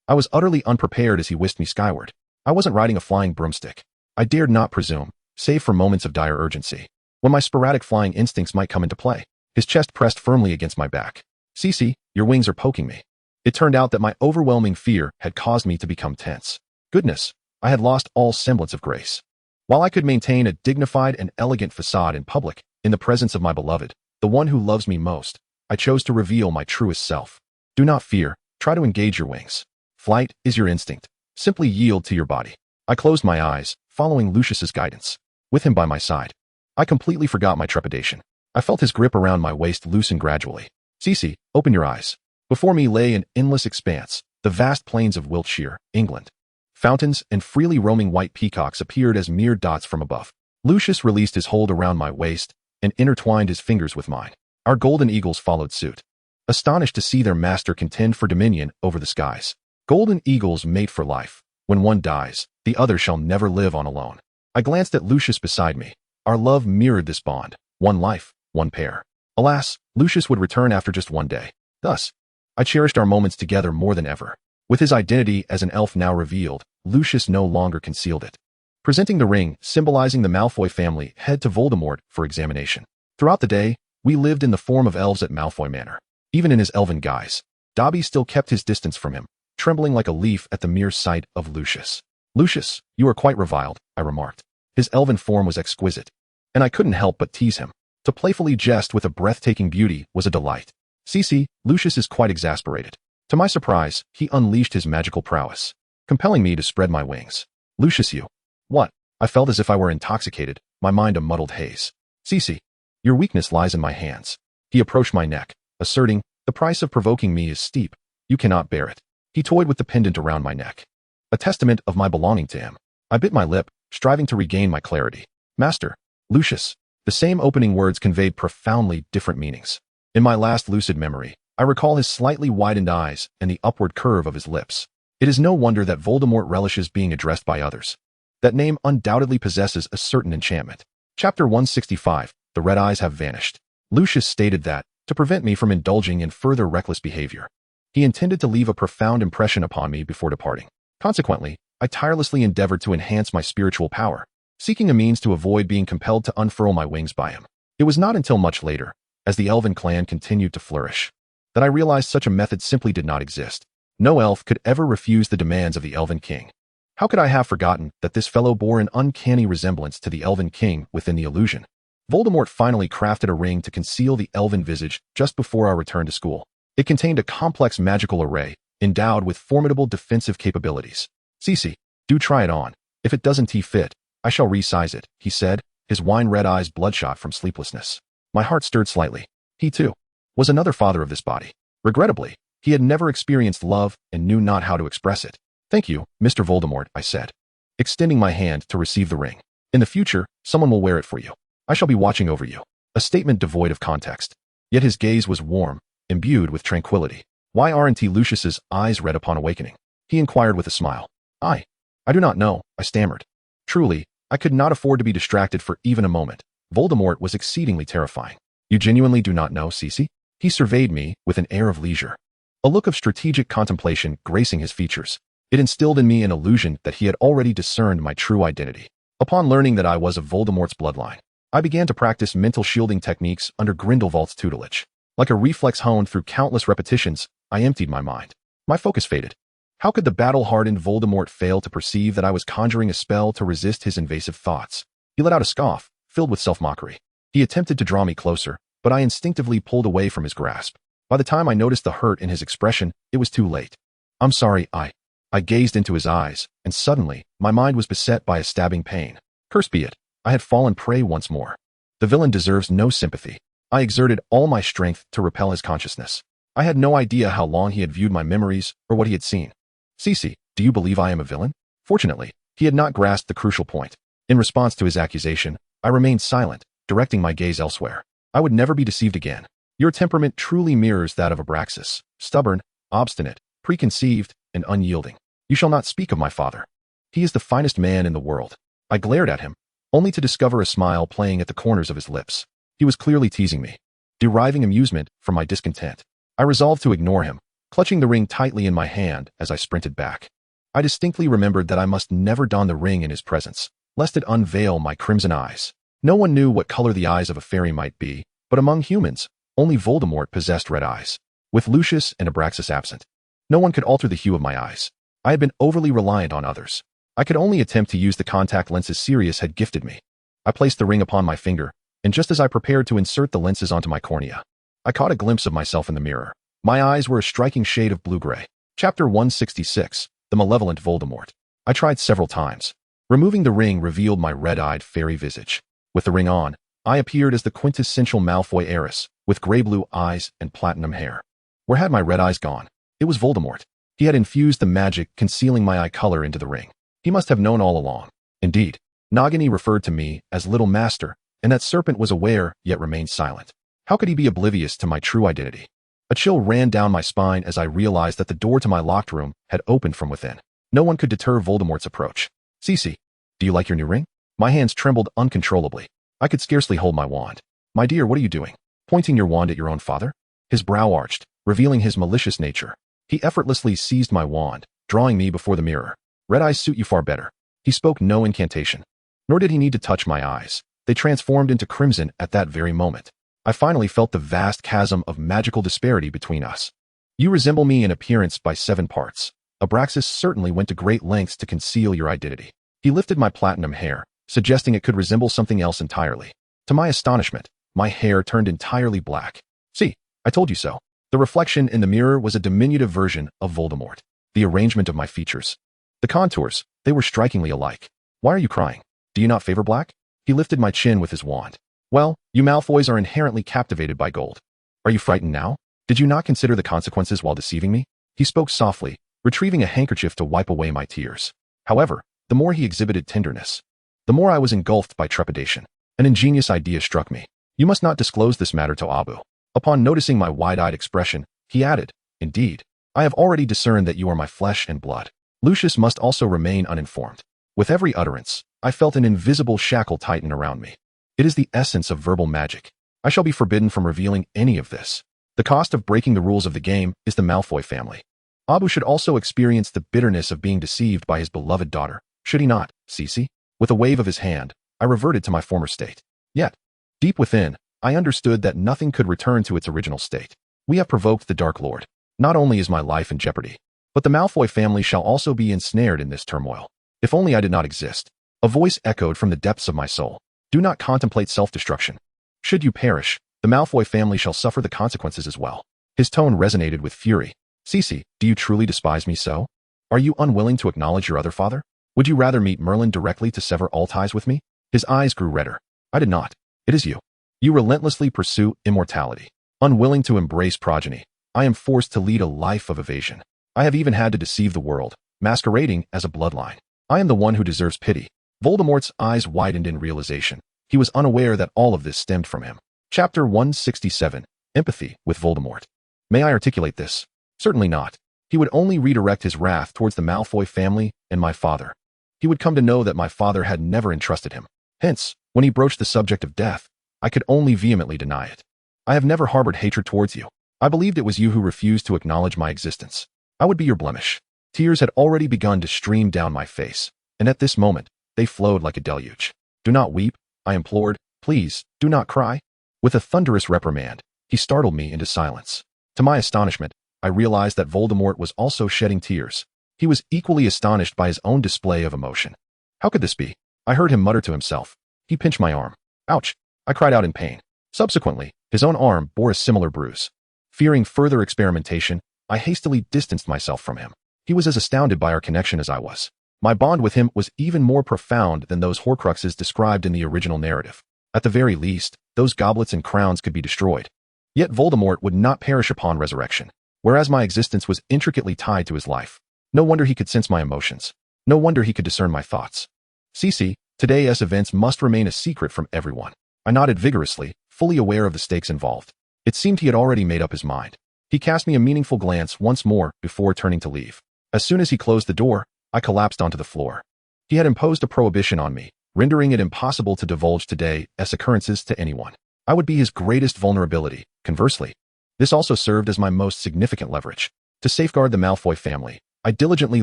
I was utterly unprepared as he whisked me skyward. I wasn't riding a flying broomstick. I dared not presume, save for moments of dire urgency, when my sporadic flying instincts might come into play. His chest pressed firmly against my back. Cece, your wings are poking me. It turned out that my overwhelming fear had caused me to become tense. Goodness, I had lost all semblance of grace. While I could maintain a dignified and elegant facade in public, in the presence of my beloved, the one who loves me most, I chose to reveal my truest self. Do not fear, try to engage your wings. Flight is your instinct. Simply yield to your body. I closed my eyes, following Lucius's guidance. With him by my side, I completely forgot my trepidation. I felt his grip around my waist loosen gradually. Cece, open your eyes. Before me lay an endless expanse, the vast plains of Wiltshire, England. Fountains and freely roaming white peacocks appeared as mere dots from above. Lucius released his hold around my waist and intertwined his fingers with mine. Our golden eagles followed suit, astonished to see their master contend for dominion over the skies. Golden eagles mate for life. When one dies, the other shall never live on alone. I glanced at Lucius beside me. Our love mirrored this bond. One life, one pair. Alas, Lucius would return after just one day. Thus, I cherished our moments together more than ever. With his identity as an elf now revealed, Lucius no longer concealed it, presenting the ring symbolizing the Malfoy family head to Voldemort for examination. Throughout the day, we lived in the form of elves at Malfoy Manor. Even in his elven guise, Dobby still kept his distance from him, trembling like a leaf at the mere sight of Lucius. Lucius, you are quite reviled, I remarked. His elven form was exquisite, and I couldn't help but tease him. To playfully jest with a breathtaking beauty was a delight. Cece, Lucius is quite exasperated. To my surprise, he unleashed his magical prowess, compelling me to spread my wings. Lucius, you. What? I felt as if I were intoxicated, my mind a muddled haze. Cece, your weakness lies in my hands. He approached my neck, asserting, the price of provoking me is steep. You cannot bear it. He toyed with the pendant around my neck, a testament of my belonging to him. I bit my lip, striving to regain my clarity. Master, Lucius. The same opening words conveyed profoundly different meanings. In my last lucid memory, I recall his slightly widened eyes and the upward curve of his lips. It is no wonder that Voldemort relishes being addressed by others. That name undoubtedly possesses a certain enchantment. Chapter 165, The Red Eyes Have Vanished. Lucius stated that, to prevent me from indulging in further reckless behavior, he intended to leave a profound impression upon me before departing. Consequently, I tirelessly endeavored to enhance my spiritual power, seeking a means to avoid being compelled to unfurl my wings by him. It was not until much later, as the elven clan continued to flourish, that I realized such a method simply did not exist. No elf could ever refuse the demands of the elven king. How could I have forgotten that this fellow bore an uncanny resemblance to the elven king within the illusion? Voldemort finally crafted a ring to conceal the elven visage just before our return to school. It contained a complex magical array, endowed with formidable defensive capabilities. Cece, do try it on. If it doesn't fit, I shall resize it, he said, his wine-red eyes bloodshot from sleeplessness. My heart stirred slightly. He, too, was another father of this body. Regrettably, he had never experienced love and knew not how to express it. Thank you, Mr. Voldemort, I said, extending my hand to receive the ring. In the future, someone will wear it for you. I shall be watching over you. A statement devoid of context. Yet his gaze was warm, imbued with tranquility. Why aren't Lucius's eyes red upon awakening? He inquired with a smile. I do not know, I stammered. Truly, I could not afford to be distracted for even a moment. Voldemort was exceedingly terrifying. You genuinely do not know, Cece? He surveyed me with an air of leisure, a look of strategic contemplation gracing his features. It instilled in me an illusion that he had already discerned my true identity. Upon learning that I was of Voldemort's bloodline, I began to practice mental shielding techniques under Grindelwald's tutelage. Like a reflex honed through countless repetitions, I emptied my mind. My focus faded. How could the battle-hardened Voldemort fail to perceive that I was conjuring a spell to resist his invasive thoughts? He let out a scoff, filled with self-mockery. He attempted to draw me closer, but I instinctively pulled away from his grasp. By the time I noticed the hurt in his expression, it was too late. I'm sorry, I gazed into his eyes, and suddenly, my mind was beset by a stabbing pain. Cursed be it, I had fallen prey once more. The villain deserves no sympathy. I exerted all my strength to repel his consciousness. I had no idea how long he had viewed my memories or what he had seen. Cece, do you believe I am a villain? Fortunately, he had not grasped the crucial point. In response to his accusation, I remained silent, directing my gaze elsewhere. I would never be deceived again. Your temperament truly mirrors that of Abraxas, stubborn, obstinate, preconceived, and unyielding. You shall not speak of my father. He is the finest man in the world. I glared at him, only to discover a smile playing at the corners of his lips. He was clearly teasing me, deriving amusement from my discontent. I resolved to ignore him, clutching the ring tightly in my hand as I sprinted back. I distinctly remembered that I must never don the ring in his presence, lest it unveil my crimson eyes. No one knew what color the eyes of a fairy might be, but among humans, only Voldemort possessed red eyes. With Lucius and Abraxas absent, no one could alter the hue of my eyes. I had been overly reliant on others. I could only attempt to use the contact lenses Sirius had gifted me. I placed the ring upon my finger, and just as I prepared to insert the lenses onto my cornea, I caught a glimpse of myself in the mirror. My eyes were a striking shade of blue-gray. Chapter 166, The Malevolent Voldemort. I tried several times. Removing the ring revealed my red-eyed fairy visage. With the ring on, I appeared as the quintessential Malfoy heiress, with gray-blue eyes and platinum hair. Where had my red eyes gone? It was Voldemort. He had infused the magic concealing my eye color into the ring. He must have known all along. Indeed, Nagini referred to me as Little Master, and that serpent was aware yet remained silent. How could he be oblivious to my true identity? A chill ran down my spine as I realized that the door to my locked room had opened from within. No one could deter Voldemort's approach. Cece, do you like your new ring? My hands trembled uncontrollably. I could scarcely hold my wand. My dear, what are you doing? Pointing your wand at your own father? His brow arched, revealing his malicious nature. He effortlessly seized my wand, drawing me before the mirror. Red eyes suit you far better. He spoke no incantation. Nor did he need to touch my eyes. They transformed into crimson at that very moment. I finally felt the vast chasm of magical disparity between us. You resemble me in appearance by 7 parts. Abraxas certainly went to great lengths to conceal your identity. He lifted my platinum hair, suggesting it could resemble something else entirely. To my astonishment, my hair turned entirely black. See, I told you so. The reflection in the mirror was a diminutive version of Voldemort. The arrangement of my features, the contours, they were strikingly alike. Why are you crying? Do you not favor black? He lifted my chin with his wand. Well, you Malfoys are inherently captivated by gold. Are you frightened now? Did you not consider the consequences while deceiving me? He spoke softly, retrieving a handkerchief to wipe away my tears. However, the more he exhibited tenderness, the more I was engulfed by trepidation. An ingenious idea struck me. You must not disclose this matter to Abu. Upon noticing my wide-eyed expression, he added, Indeed, I have already discerned that you are my flesh and blood. Lucius must also remain uninformed. With every utterance, I felt an invisible shackle tighten around me. It is the essence of verbal magic. I shall be forbidden from revealing any of this. The cost of breaking the rules of the game is the Malfoy family. Abu should also experience the bitterness of being deceived by his beloved daughter, should he not, Cece? With a wave of his hand, I reverted to my former state. Yet, deep within, I understood that nothing could return to its original state. We have provoked the Dark Lord. Not only is my life in jeopardy, but the Malfoy family shall also be ensnared in this turmoil. If only I did not exist. A voice echoed from the depths of my soul. Do not contemplate self-destruction. Should you perish, the Malfoy family shall suffer the consequences as well. His tone resonated with fury. Cece, do you truly despise me so? Are you unwilling to acknowledge your other father? Would you rather meet Merlin directly to sever all ties with me? His eyes grew redder. I did not. It is you. You relentlessly pursue immortality. Unwilling to embrace progeny, I am forced to lead a life of evasion. I have even had to deceive the world, masquerading as a bloodline. I am the one who deserves pity. Voldemort's eyes widened in realization. He was unaware that all of this stemmed from him. Chapter 167, Empathy with Voldemort. May I articulate this? Certainly not. He would only redirect his wrath towards the Malfoy family and my father. He would come to know that my father had never entrusted him. Hence, when he broached the subject of death, I could only vehemently deny it. I have never harbored hatred towards you. I believed it was you who refused to acknowledge my existence. I would be your blemish. Tears had already begun to stream down my face, and at this moment, they flowed like a deluge. Do not weep, I implored. Please, do not cry. With a thunderous reprimand, he startled me into silence. To my astonishment, I realized that Voldemort was also shedding tears. He was equally astonished by his own display of emotion. How could this be? I heard him mutter to himself. He pinched my arm. Ouch! I cried out in pain. Subsequently, his own arm bore a similar bruise. Fearing further experimentation, I hastily distanced myself from him. He was as astounded by our connection as I was. My bond with him was even more profound than those Horcruxes described in the original narrative. At the very least, those goblets and crowns could be destroyed. Yet Voldemort would not perish upon resurrection, whereas my existence was intricately tied to his life. No wonder he could sense my emotions. No wonder he could discern my thoughts. Cece, today's events must remain a secret from everyone. I nodded vigorously, fully aware of the stakes involved. It seemed he had already made up his mind. He cast me a meaningful glance once more before turning to leave. As soon as he closed the door, I collapsed onto the floor. He had imposed a prohibition on me, rendering it impossible to divulge today's occurrences to anyone. I would be his greatest vulnerability. Conversely, this also served as my most significant leverage. To safeguard the Malfoy family, I diligently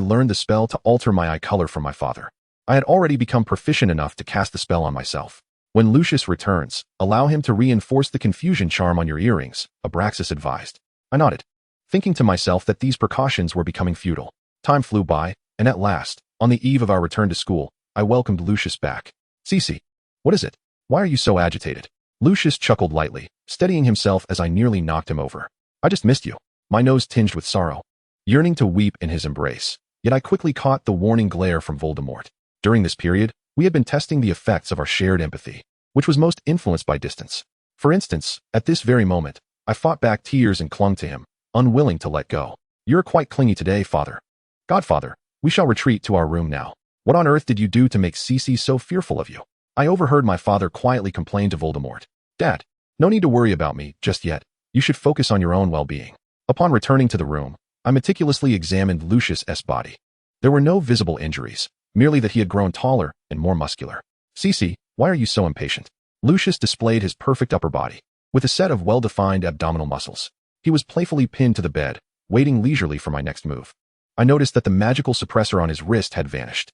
learned the spell to alter my eye color from my father. I had already become proficient enough to cast the spell on myself. When Lucius returns, allow him to reinforce the confusion charm on your earrings, Abraxas advised. I nodded, thinking to myself that these precautions were becoming futile. Time flew by, and at last, on the eve of our return to school, I welcomed Lucius back. Cece, what is it? Why are you so agitated? Lucius chuckled lightly, steadying himself as I nearly knocked him over. I just missed you. My nose tinged with sorrow, yearning to weep in his embrace. Yet I quickly caught the warning glare from Voldemort. During this period, we had been testing the effects of our shared empathy, which was most influenced by distance. For instance, at this very moment, I fought back tears and clung to him, unwilling to let go. You're quite clingy today, father. Godfather, we shall retreat to our room now. What on earth did you do to make Cece so fearful of you? I overheard my father quietly complain to Voldemort. Dad, no need to worry about me just yet. You should focus on your own well-being. Upon returning to the room, I meticulously examined Lucius's body. There were no visible injuries, merely that he had grown taller and more muscular. Cece, why are you so impatient? Lucius displayed his perfect upper body, with a set of well-defined abdominal muscles. He was playfully pinned to the bed, waiting leisurely for my next move. I noticed that the magical suppressor on his wrist had vanished.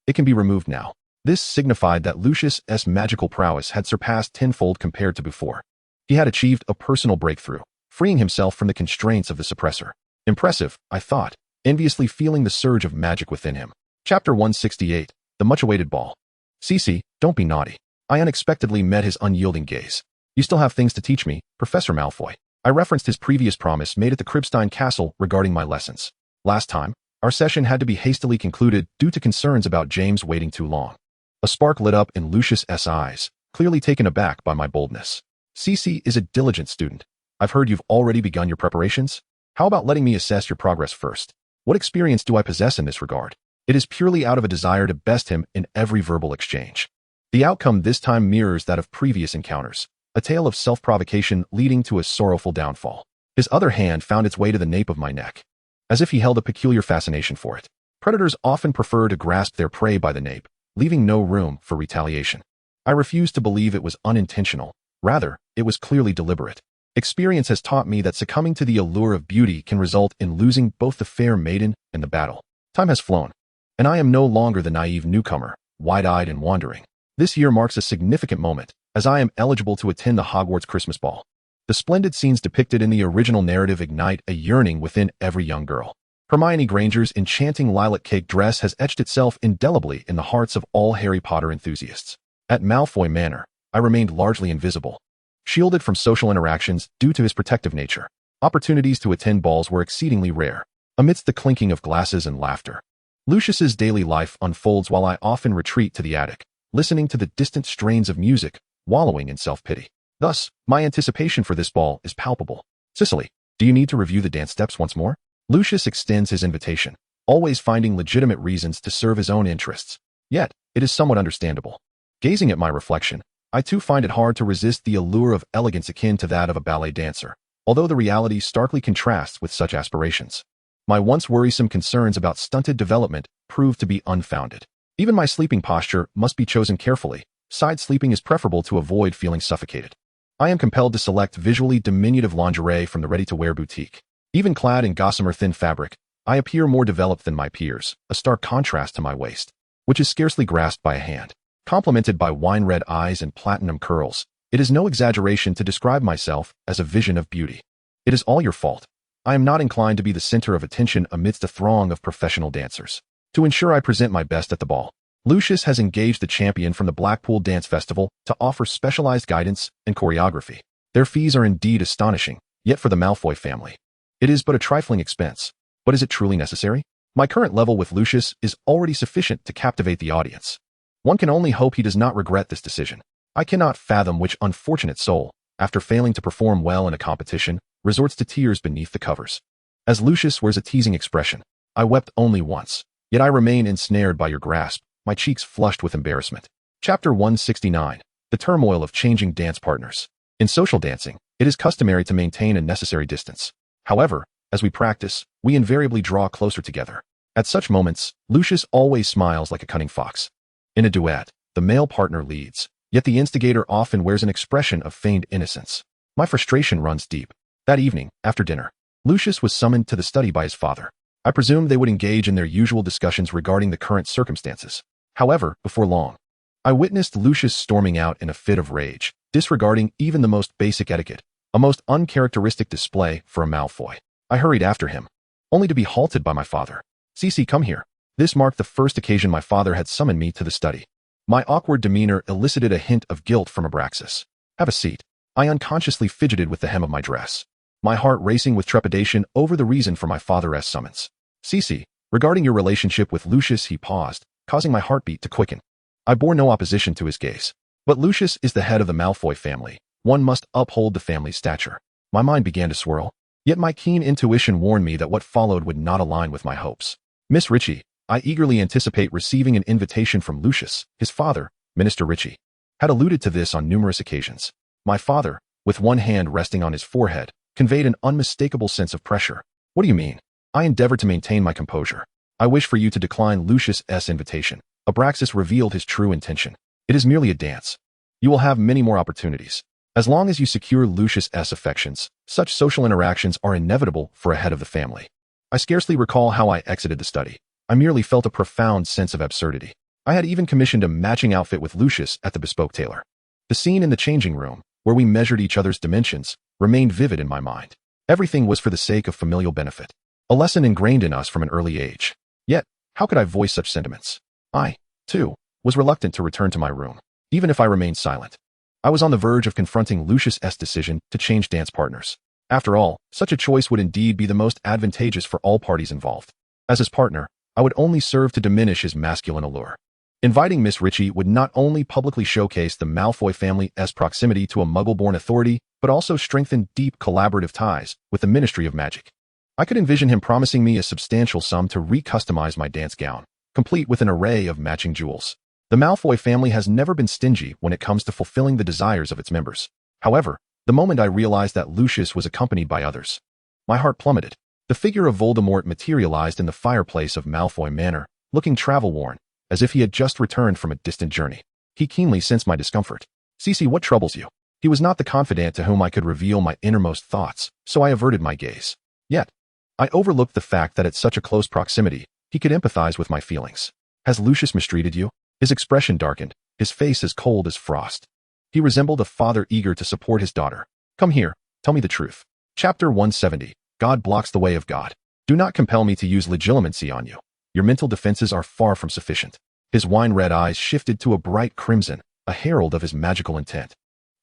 It can be removed now. This signified that Lucius's magical prowess had surpassed tenfold compared to before. He had achieved a personal breakthrough, freeing himself from the constraints of the suppressor. Impressive, I thought, enviously feeling the surge of magic within him. Chapter 168, The Much-Awaited Ball. Cece, don't be naughty. I unexpectedly met his unyielding gaze. You still have things to teach me, Professor Malfoy. I referenced his previous promise made at the Cribstein Castle regarding my lessons. Last time, our session had to be hastily concluded due to concerns about James waiting too long. A spark lit up in Lucius's eyes, clearly taken aback by my boldness. Cece is a diligent student. I've heard you've already begun your preparations. How about letting me assess your progress first? What experience do I possess in this regard? It is purely out of a desire to best him in every verbal exchange. The outcome this time mirrors that of previous encounters, a tale of self-provocation leading to a sorrowful downfall. His other hand found its way to the nape of my neck, as if he held a peculiar fascination for it. Predators often prefer to grasp their prey by the nape, leaving no room for retaliation. I refused to believe it was unintentional. Rather, it was clearly deliberate. Experience has taught me that succumbing to the allure of beauty can result in losing both the fair maiden and the battle. Time has flown, and I am no longer the naive newcomer, wide-eyed and wandering. This year marks a significant moment, as I am eligible to attend the Hogwarts Christmas Ball. The splendid scenes depicted in the original narrative ignite a yearning within every young girl. Hermione Granger's enchanting lilac cake dress has etched itself indelibly in the hearts of all Harry Potter enthusiasts. At Malfoy Manor, I remained largely invisible, shielded from social interactions due to his protective nature. Opportunities to attend balls were exceedingly rare, amidst the clinking of glasses and laughter. Lucius's daily life unfolds while I often retreat to the attic, listening to the distant strains of music, wallowing in self-pity. Thus, my anticipation for this ball is palpable. Cicely, do you need to review the dance steps once more? Lucius extends his invitation, always finding legitimate reasons to serve his own interests. Yet, it is somewhat understandable. Gazing at my reflection, I too find it hard to resist the allure of elegance akin to that of a ballet dancer, although the reality starkly contrasts with such aspirations. My once worrisome concerns about stunted development prove to be unfounded. Even my sleeping posture must be chosen carefully. Side sleeping is preferable to avoid feeling suffocated. I am compelled to select visually diminutive lingerie from the ready-to-wear boutique. Even clad in gossamer thin fabric, I appear more developed than my peers, a stark contrast to my waist, which is scarcely grasped by a hand. Complemented by wine-red eyes and platinum curls, it is no exaggeration to describe myself as a vision of beauty. It is all your fault. I am not inclined to be the center of attention amidst a throng of professional dancers. To ensure I present my best at the ball, Lucius has engaged a champion from the Blackpool Dance Festival to offer specialized guidance and choreography. Their fees are indeed astonishing, yet for the Malfoy family, it is but a trifling expense. But is it truly necessary? My current level with Lucius is already sufficient to captivate the audience. One can only hope he does not regret this decision. I cannot fathom which unfortunate soul, after failing to perform well in a competition, resorts to tears beneath the covers. As Lucius wears a teasing expression, I wept only once, yet I remain ensnared by your grasp, my cheeks flushed with embarrassment. Chapter 169. The turmoil of changing dance partners. In social dancing, it is customary to maintain a necessary distance. However, as we practice, we invariably draw closer together. At such moments, Lucius always smiles like a cunning fox. In a duet, the male partner leads, yet the instigator often wears an expression of feigned innocence. My frustration runs deep. That evening, after dinner, Lucius was summoned to the study by his father. I presumed they would engage in their usual discussions regarding the current circumstances. However, before long, I witnessed Lucius storming out in a fit of rage, disregarding even the most basic etiquette, a most uncharacteristic display for a Malfoy. I hurried after him, only to be halted by my father. "Cece, come here." This marked the first occasion my father had summoned me to the study. My awkward demeanor elicited a hint of guilt from Abraxas. "Have a seat." I unconsciously fidgeted with the hem of my dress, my heart racing with trepidation over the reason for my father's summons. "Cece, regarding your relationship with Lucius," he paused, causing my heartbeat to quicken. I bore no opposition to his gaze. But Lucius is the head of the Malfoy family. One must uphold the family's stature. My mind began to swirl, yet my keen intuition warned me that what followed would not align with my hopes. "Miss Ritchie, I eagerly anticipate receiving an invitation from Lucius." His father, Minister Ritchie, had alluded to this on numerous occasions. My father, with one hand resting on his forehead, conveyed an unmistakable sense of pressure. "What do you mean?" I endeavored to maintain my composure. "I wish for you to decline Lucius's invitation." Abraxas revealed his true intention. "It is merely a dance. You will have many more opportunities. As long as you secure Lucius's affections, such social interactions are inevitable for a head of the family." I scarcely recall how I exited the study. I merely felt a profound sense of absurdity. I had even commissioned a matching outfit with Lucius at the bespoke tailor. The scene in the changing room, where we measured each other's dimensions, remained vivid in my mind. Everything was for the sake of familial benefit, a lesson ingrained in us from an early age. Yet, how could I voice such sentiments? I, too, was reluctant to return to my room, even if I remained silent. I was on the verge of confronting Lucius's decision to change dance partners. After all, such a choice would indeed be the most advantageous for all parties involved. As his partner, I would only serve to diminish his masculine allure. Inviting Miss Ritchie would not only publicly showcase the Malfoy family's proximity to a Muggle-born authority, but also strengthen deep collaborative ties with the Ministry of Magic. I could envision him promising me a substantial sum to re-customize my dance gown, complete with an array of matching jewels. The Malfoy family has never been stingy when it comes to fulfilling the desires of its members. However, the moment I realized that Lucius was accompanied by others, my heart plummeted. The figure of Voldemort materialized in the fireplace of Malfoy Manor, looking travel-worn, as if he had just returned from a distant journey. He keenly sensed my discomfort. "Cece, what troubles you?" He was not the confidant to whom I could reveal my innermost thoughts, so I averted my gaze. Yet, I overlooked the fact that at such a close proximity, he could empathize with my feelings. "Has Lucius mistreated you?" His expression darkened, his face as cold as frost. He resembled a father eager to support his daughter. "Come here, tell me the truth." Chapter 170. God blocks the way of God. "Do not compel me to use legilimency on you. Your mental defenses are far from sufficient." His wine-red eyes shifted to a bright crimson, a herald of his magical intent.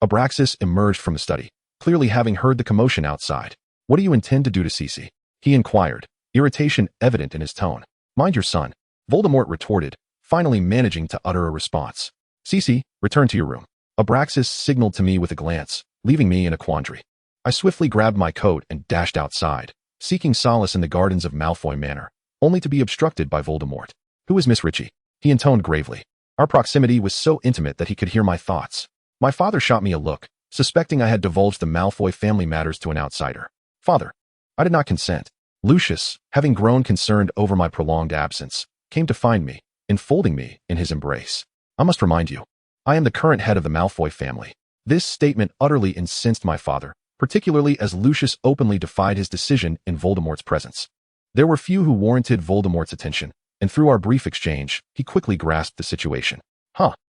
Abraxas emerged from the study, clearly having heard the commotion outside. "What do you intend to do to Cece?" he inquired, irritation evident in his tone. "Mind your son," Voldemort retorted, finally managing to utter a response. "Cece, return to your room." Abraxas signaled to me with a glance, leaving me in a quandary. I swiftly grabbed my coat and dashed outside, seeking solace in the gardens of Malfoy Manor, only to be obstructed by Voldemort. "Who is Miss Ritchie?" he intoned gravely. Our proximity was so intimate that he could hear my thoughts. My father shot me a look, suspecting I had divulged the Malfoy family matters to an outsider. "Father." I did not consent. Lucius, having grown concerned over my prolonged absence, came to find me, enfolding me in his embrace. "I must remind you, I am the current head of the Malfoy family." This statement utterly incensed my father, particularly as Lucius openly defied his decision in Voldemort's presence. There were few who warranted Voldemort's attention, and through our brief exchange, he quickly grasped the situation.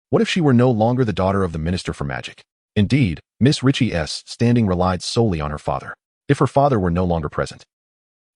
What if she were no longer the daughter of the Minister for Magic? Indeed, Miss Ritchie's standing relied solely on her father. If her father were no longer present?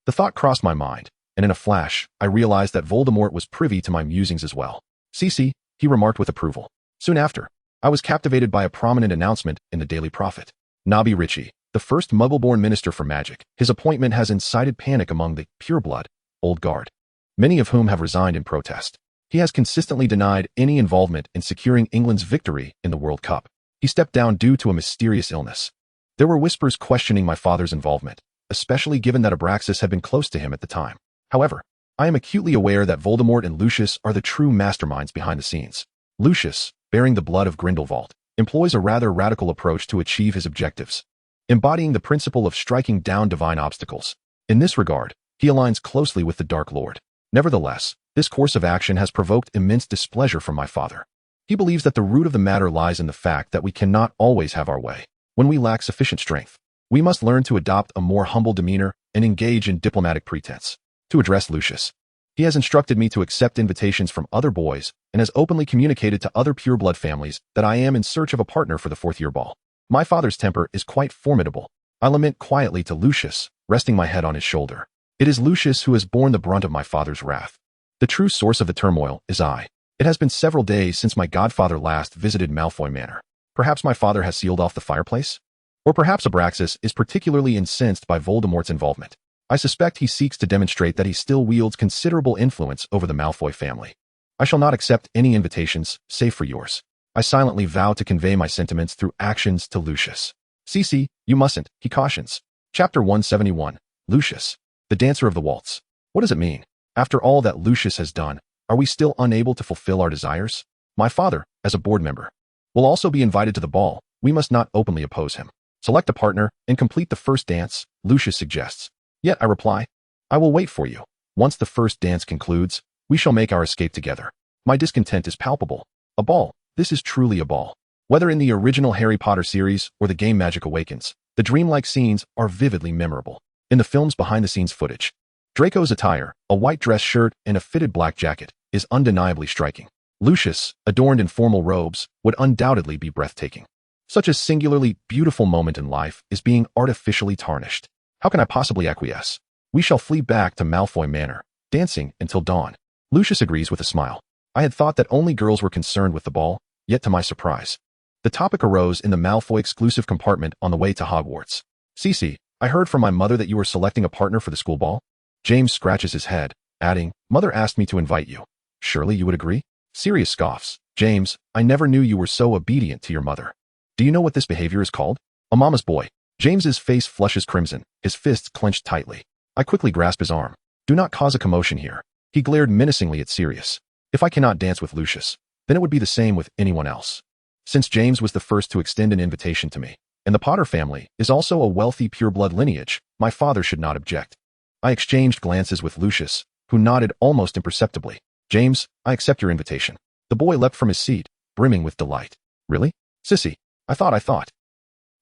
The thought crossed my mind, and in a flash, I realized that Voldemort was privy to my musings as well. "Cece," he remarked with approval. Soon after, I was captivated by a prominent announcement in the Daily Prophet. Nobby Ritchie, the first Muggle-born Minister for Magic. His appointment has incited panic among the pureblood, Old Guard, many of whom have resigned in protest. He has consistently denied any involvement in securing England's victory in the World Cup. He stepped down due to a mysterious illness. There were whispers questioning my father's involvement, especially given that Abraxas had been close to him at the time. However, I am acutely aware that Voldemort and Lucius are the true masterminds behind the scenes. Lucius, bearing the blood of Grindelwald, employs a rather radical approach to achieve his objectives, embodying the principle of striking down divine obstacles. In this regard, he aligns closely with the Dark Lord. Nevertheless, this course of action has provoked immense displeasure from my father. He believes that the root of the matter lies in the fact that we cannot always have our way. When we lack sufficient strength, we must learn to adopt a more humble demeanor and engage in diplomatic pretense. To address Lucius, he has instructed me to accept invitations from other boys and has openly communicated to other pureblood families that I am in search of a partner for the fourth-year ball. My father's temper is quite formidable. I lament quietly to Lucius, resting my head on his shoulder. It is Lucius who has borne the brunt of my father's wrath. The true source of the turmoil is I. It has been several days since my godfather last visited Malfoy Manor. Perhaps my father has sealed off the fireplace? Or perhaps Abraxas is particularly incensed by Voldemort's involvement. I suspect he seeks to demonstrate that he still wields considerable influence over the Malfoy family. I shall not accept any invitations, save for yours. I silently vow to convey my sentiments through actions to Lucius. "Cece, you mustn't," he cautions. Chapter 171. Lucius, the Dancer of the Waltz. What does it mean? After all that Lucius has done, are we still unable to fulfill our desires? My father, as a board member, will also be invited to the ball. We must not openly oppose him. Select a partner and complete the first dance, Lucius suggests. Yet, I reply, I will wait for you. Once the first dance concludes, we shall make our escape together. My discontent is palpable. A ball. This is truly a ball. Whether in the original Harry Potter series or the game Magic Awakens, the dreamlike scenes are vividly memorable. In the film's behind-the-scenes footage, Draco's attire, a white dress shirt and a fitted black jacket, is undeniably striking. Lucius, adorned in formal robes, would undoubtedly be breathtaking. Such a singularly beautiful moment in life is being artificially tarnished. How can I possibly acquiesce? We shall flee back to Malfoy Manor, dancing until dawn. Lucius agrees with a smile. I had thought that only girls were concerned with the ball, yet to my surprise, the topic arose in the Malfoy exclusive compartment on the way to Hogwarts. "Cece, I heard from my mother that you were selecting a partner for the school ball." James scratches his head, adding, "Mother asked me to invite you. Surely you would agree?" Sirius scoffs. James, I never knew you were so obedient to your mother. Do you know what this behavior is called? A mama's boy. James's face flushes crimson, his fists clenched tightly. I quickly grasp his arm. Do not cause a commotion here. He glared menacingly at Sirius. If I cannot dance with Lucius, then it would be the same with anyone else. Since James was the first to extend an invitation to me, and the Potter family is also a wealthy pureblood lineage, my father should not object. I exchanged glances with Lucius, who nodded almost imperceptibly. James, I accept your invitation. The boy leapt from his seat, brimming with delight. Really? Sissy, I thought.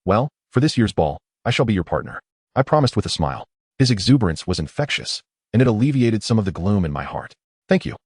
Well, for this year's ball, I shall be your partner. I promised with a smile. His exuberance was infectious, and it alleviated some of the gloom in my heart. Thank you.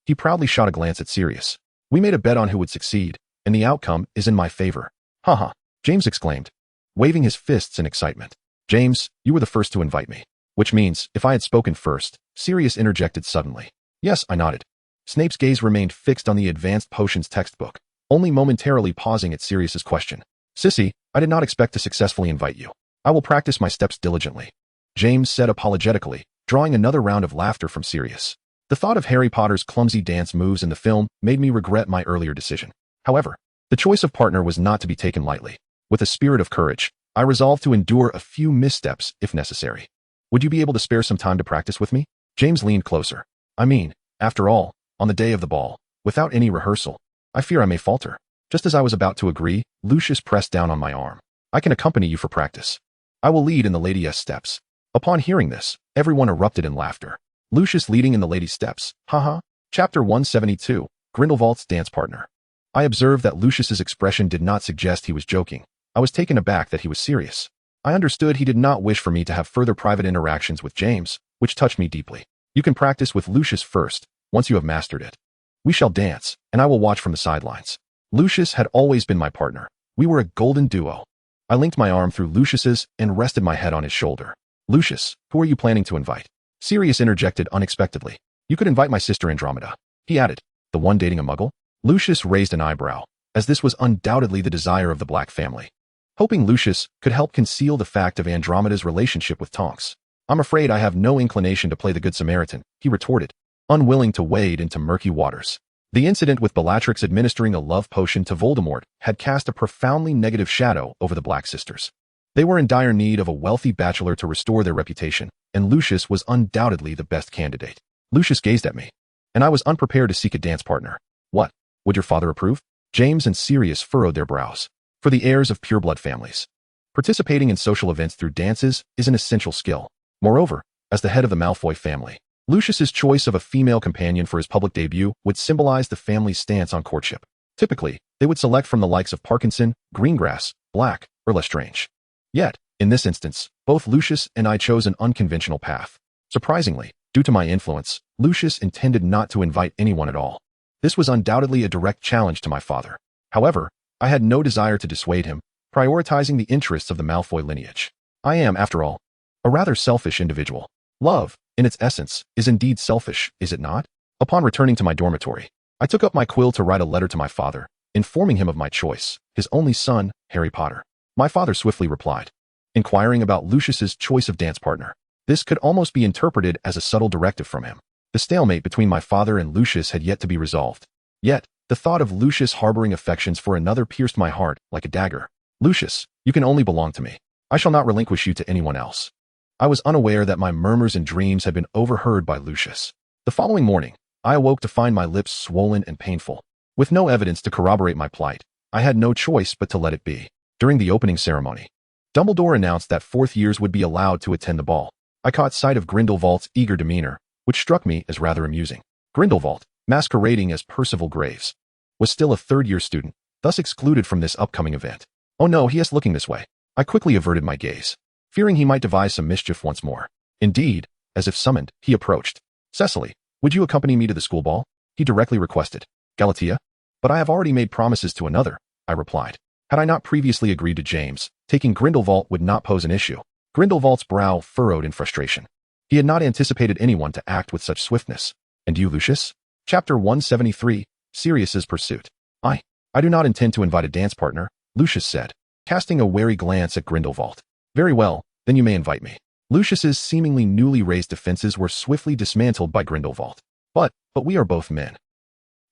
He proudly shot a glance at Sirius. We made a bet on who would succeed, and the outcome is in my favor. Haha, James exclaimed, waving his fists in excitement. James, you were the first to invite me. Which means, if I had spoken first, Sirius interjected suddenly. Yes, I nodded. Snape's gaze remained fixed on the Advanced Potions textbook, only momentarily pausing at Sirius's question. Sissy, I did not expect to successfully invite you. I will practice my steps diligently. James said apologetically, drawing another round of laughter from Sirius. The thought of Harry Potter's clumsy dance moves in the film made me regret my earlier decision. However, the choice of partner was not to be taken lightly. With a spirit of courage, I resolved to endure a few missteps if necessary. Would you be able to spare some time to practice with me? James leaned closer. I mean, after all, on the day of the ball, without any rehearsal, I fear I may falter. Just as I was about to agree, Lucius pressed down on my arm. I can accompany you for practice. I will lead in the Lady S steps. Upon hearing this, everyone erupted in laughter. Lucius leading in the Lady steps. Haha. Chapter 172. Grindelwald's dance partner. I observed that Lucius's expression did not suggest he was joking. I was taken aback that he was serious. I understood he did not wish for me to have further private interactions with James, which touched me deeply. You can practice with Lucius first, once you have mastered it. We shall dance, and I will watch from the sidelines. Lucius had always been my partner. We were a golden duo. I linked my arm through Lucius's and rested my head on his shoulder. Lucius, who are you planning to invite? Sirius interjected unexpectedly. You could invite my sister Andromeda. He added. The one dating a muggle? Lucius raised an eyebrow, as this was undoubtedly the desire of the Black family. Hoping Lucius could help conceal the fact of Andromeda's relationship with Tonks. I'm afraid I have no inclination to play the Good Samaritan, he retorted, unwilling to wade into murky waters. The incident with Bellatrix administering a love potion to Voldemort had cast a profoundly negative shadow over the Black sisters. They were in dire need of a wealthy bachelor to restore their reputation, and Lucius was undoubtedly the best candidate. Lucius gazed at me, and I was unprepared to seek a dance partner. What? Would your father approve? James and Sirius furrowed their brows. For the heirs of pureblood families, participating in social events through dances is an essential skill. Moreover, as the head of the Malfoy family, Lucius's choice of a female companion for his public debut would symbolize the family's stance on courtship. Typically, they would select from the likes of Parkinson, Greengrass, Black, or Lestrange. Yet, in this instance, both Lucius and I chose an unconventional path. Surprisingly, due to my influence, Lucius intended not to invite anyone at all. This was undoubtedly a direct challenge to my father. However, I had no desire to dissuade him, prioritizing the interests of the Malfoy lineage. I am, after all, a rather selfish individual. Love, in its essence, is indeed selfish, is it not? Upon returning to my dormitory, I took up my quill to write a letter to my father, informing him of my choice, his only son, Harry Potter. My father swiftly replied, inquiring about Lucius's choice of dance partner. This could almost be interpreted as a subtle directive from him. The stalemate between my father and Lucius had yet to be resolved. Yet, the thought of Lucius harboring affections for another pierced my heart like a dagger. Lucius, you can only belong to me. I shall not relinquish you to anyone else. I was unaware that my murmurs and dreams had been overheard by Lucius. The following morning, I awoke to find my lips swollen and painful. With no evidence to corroborate my plight, I had no choice but to let it be. During the opening ceremony, Dumbledore announced that fourth years would be allowed to attend the ball. I caught sight of Grindelwald's eager demeanor, which struck me as rather amusing. Grindelwald, masquerading as Percival Graves, was still a third-year student, thus excluded from this upcoming event. Oh no, he is looking this way. I quickly averted my gaze, fearing he might devise some mischief once more. Indeed, as if summoned, he approached. Cecily, would you accompany me to the school ball? He directly requested. Galatea? But I have already made promises to another, I replied. Had I not previously agreed to James, taking Grindelwald would not pose an issue. Grindelwald's brow furrowed in frustration. He had not anticipated anyone to act with such swiftness. And you, Lucius? Chapter 173, Sirius's Pursuit. I do not intend to invite a dance partner, Lucius said, casting a wary glance at Grindelwald. Very well, then you may invite me. Lucius's seemingly newly raised defenses were swiftly dismantled by Grindelwald. But we are both men.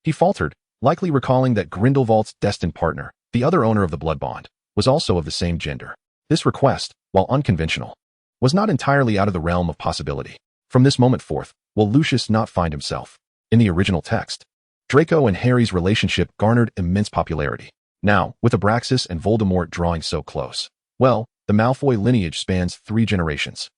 He faltered, likely recalling that Grindelwald's destined partner, the other owner of the blood bond, was also of the same gender. This request, while unconventional, was not entirely out of the realm of possibility. From this moment forth, will Lucius not find himself? In the original text, Draco and Harry's relationship garnered immense popularity. Now, with Abraxas and Voldemort drawing so close, well, the Malfoy lineage spans 3 generations.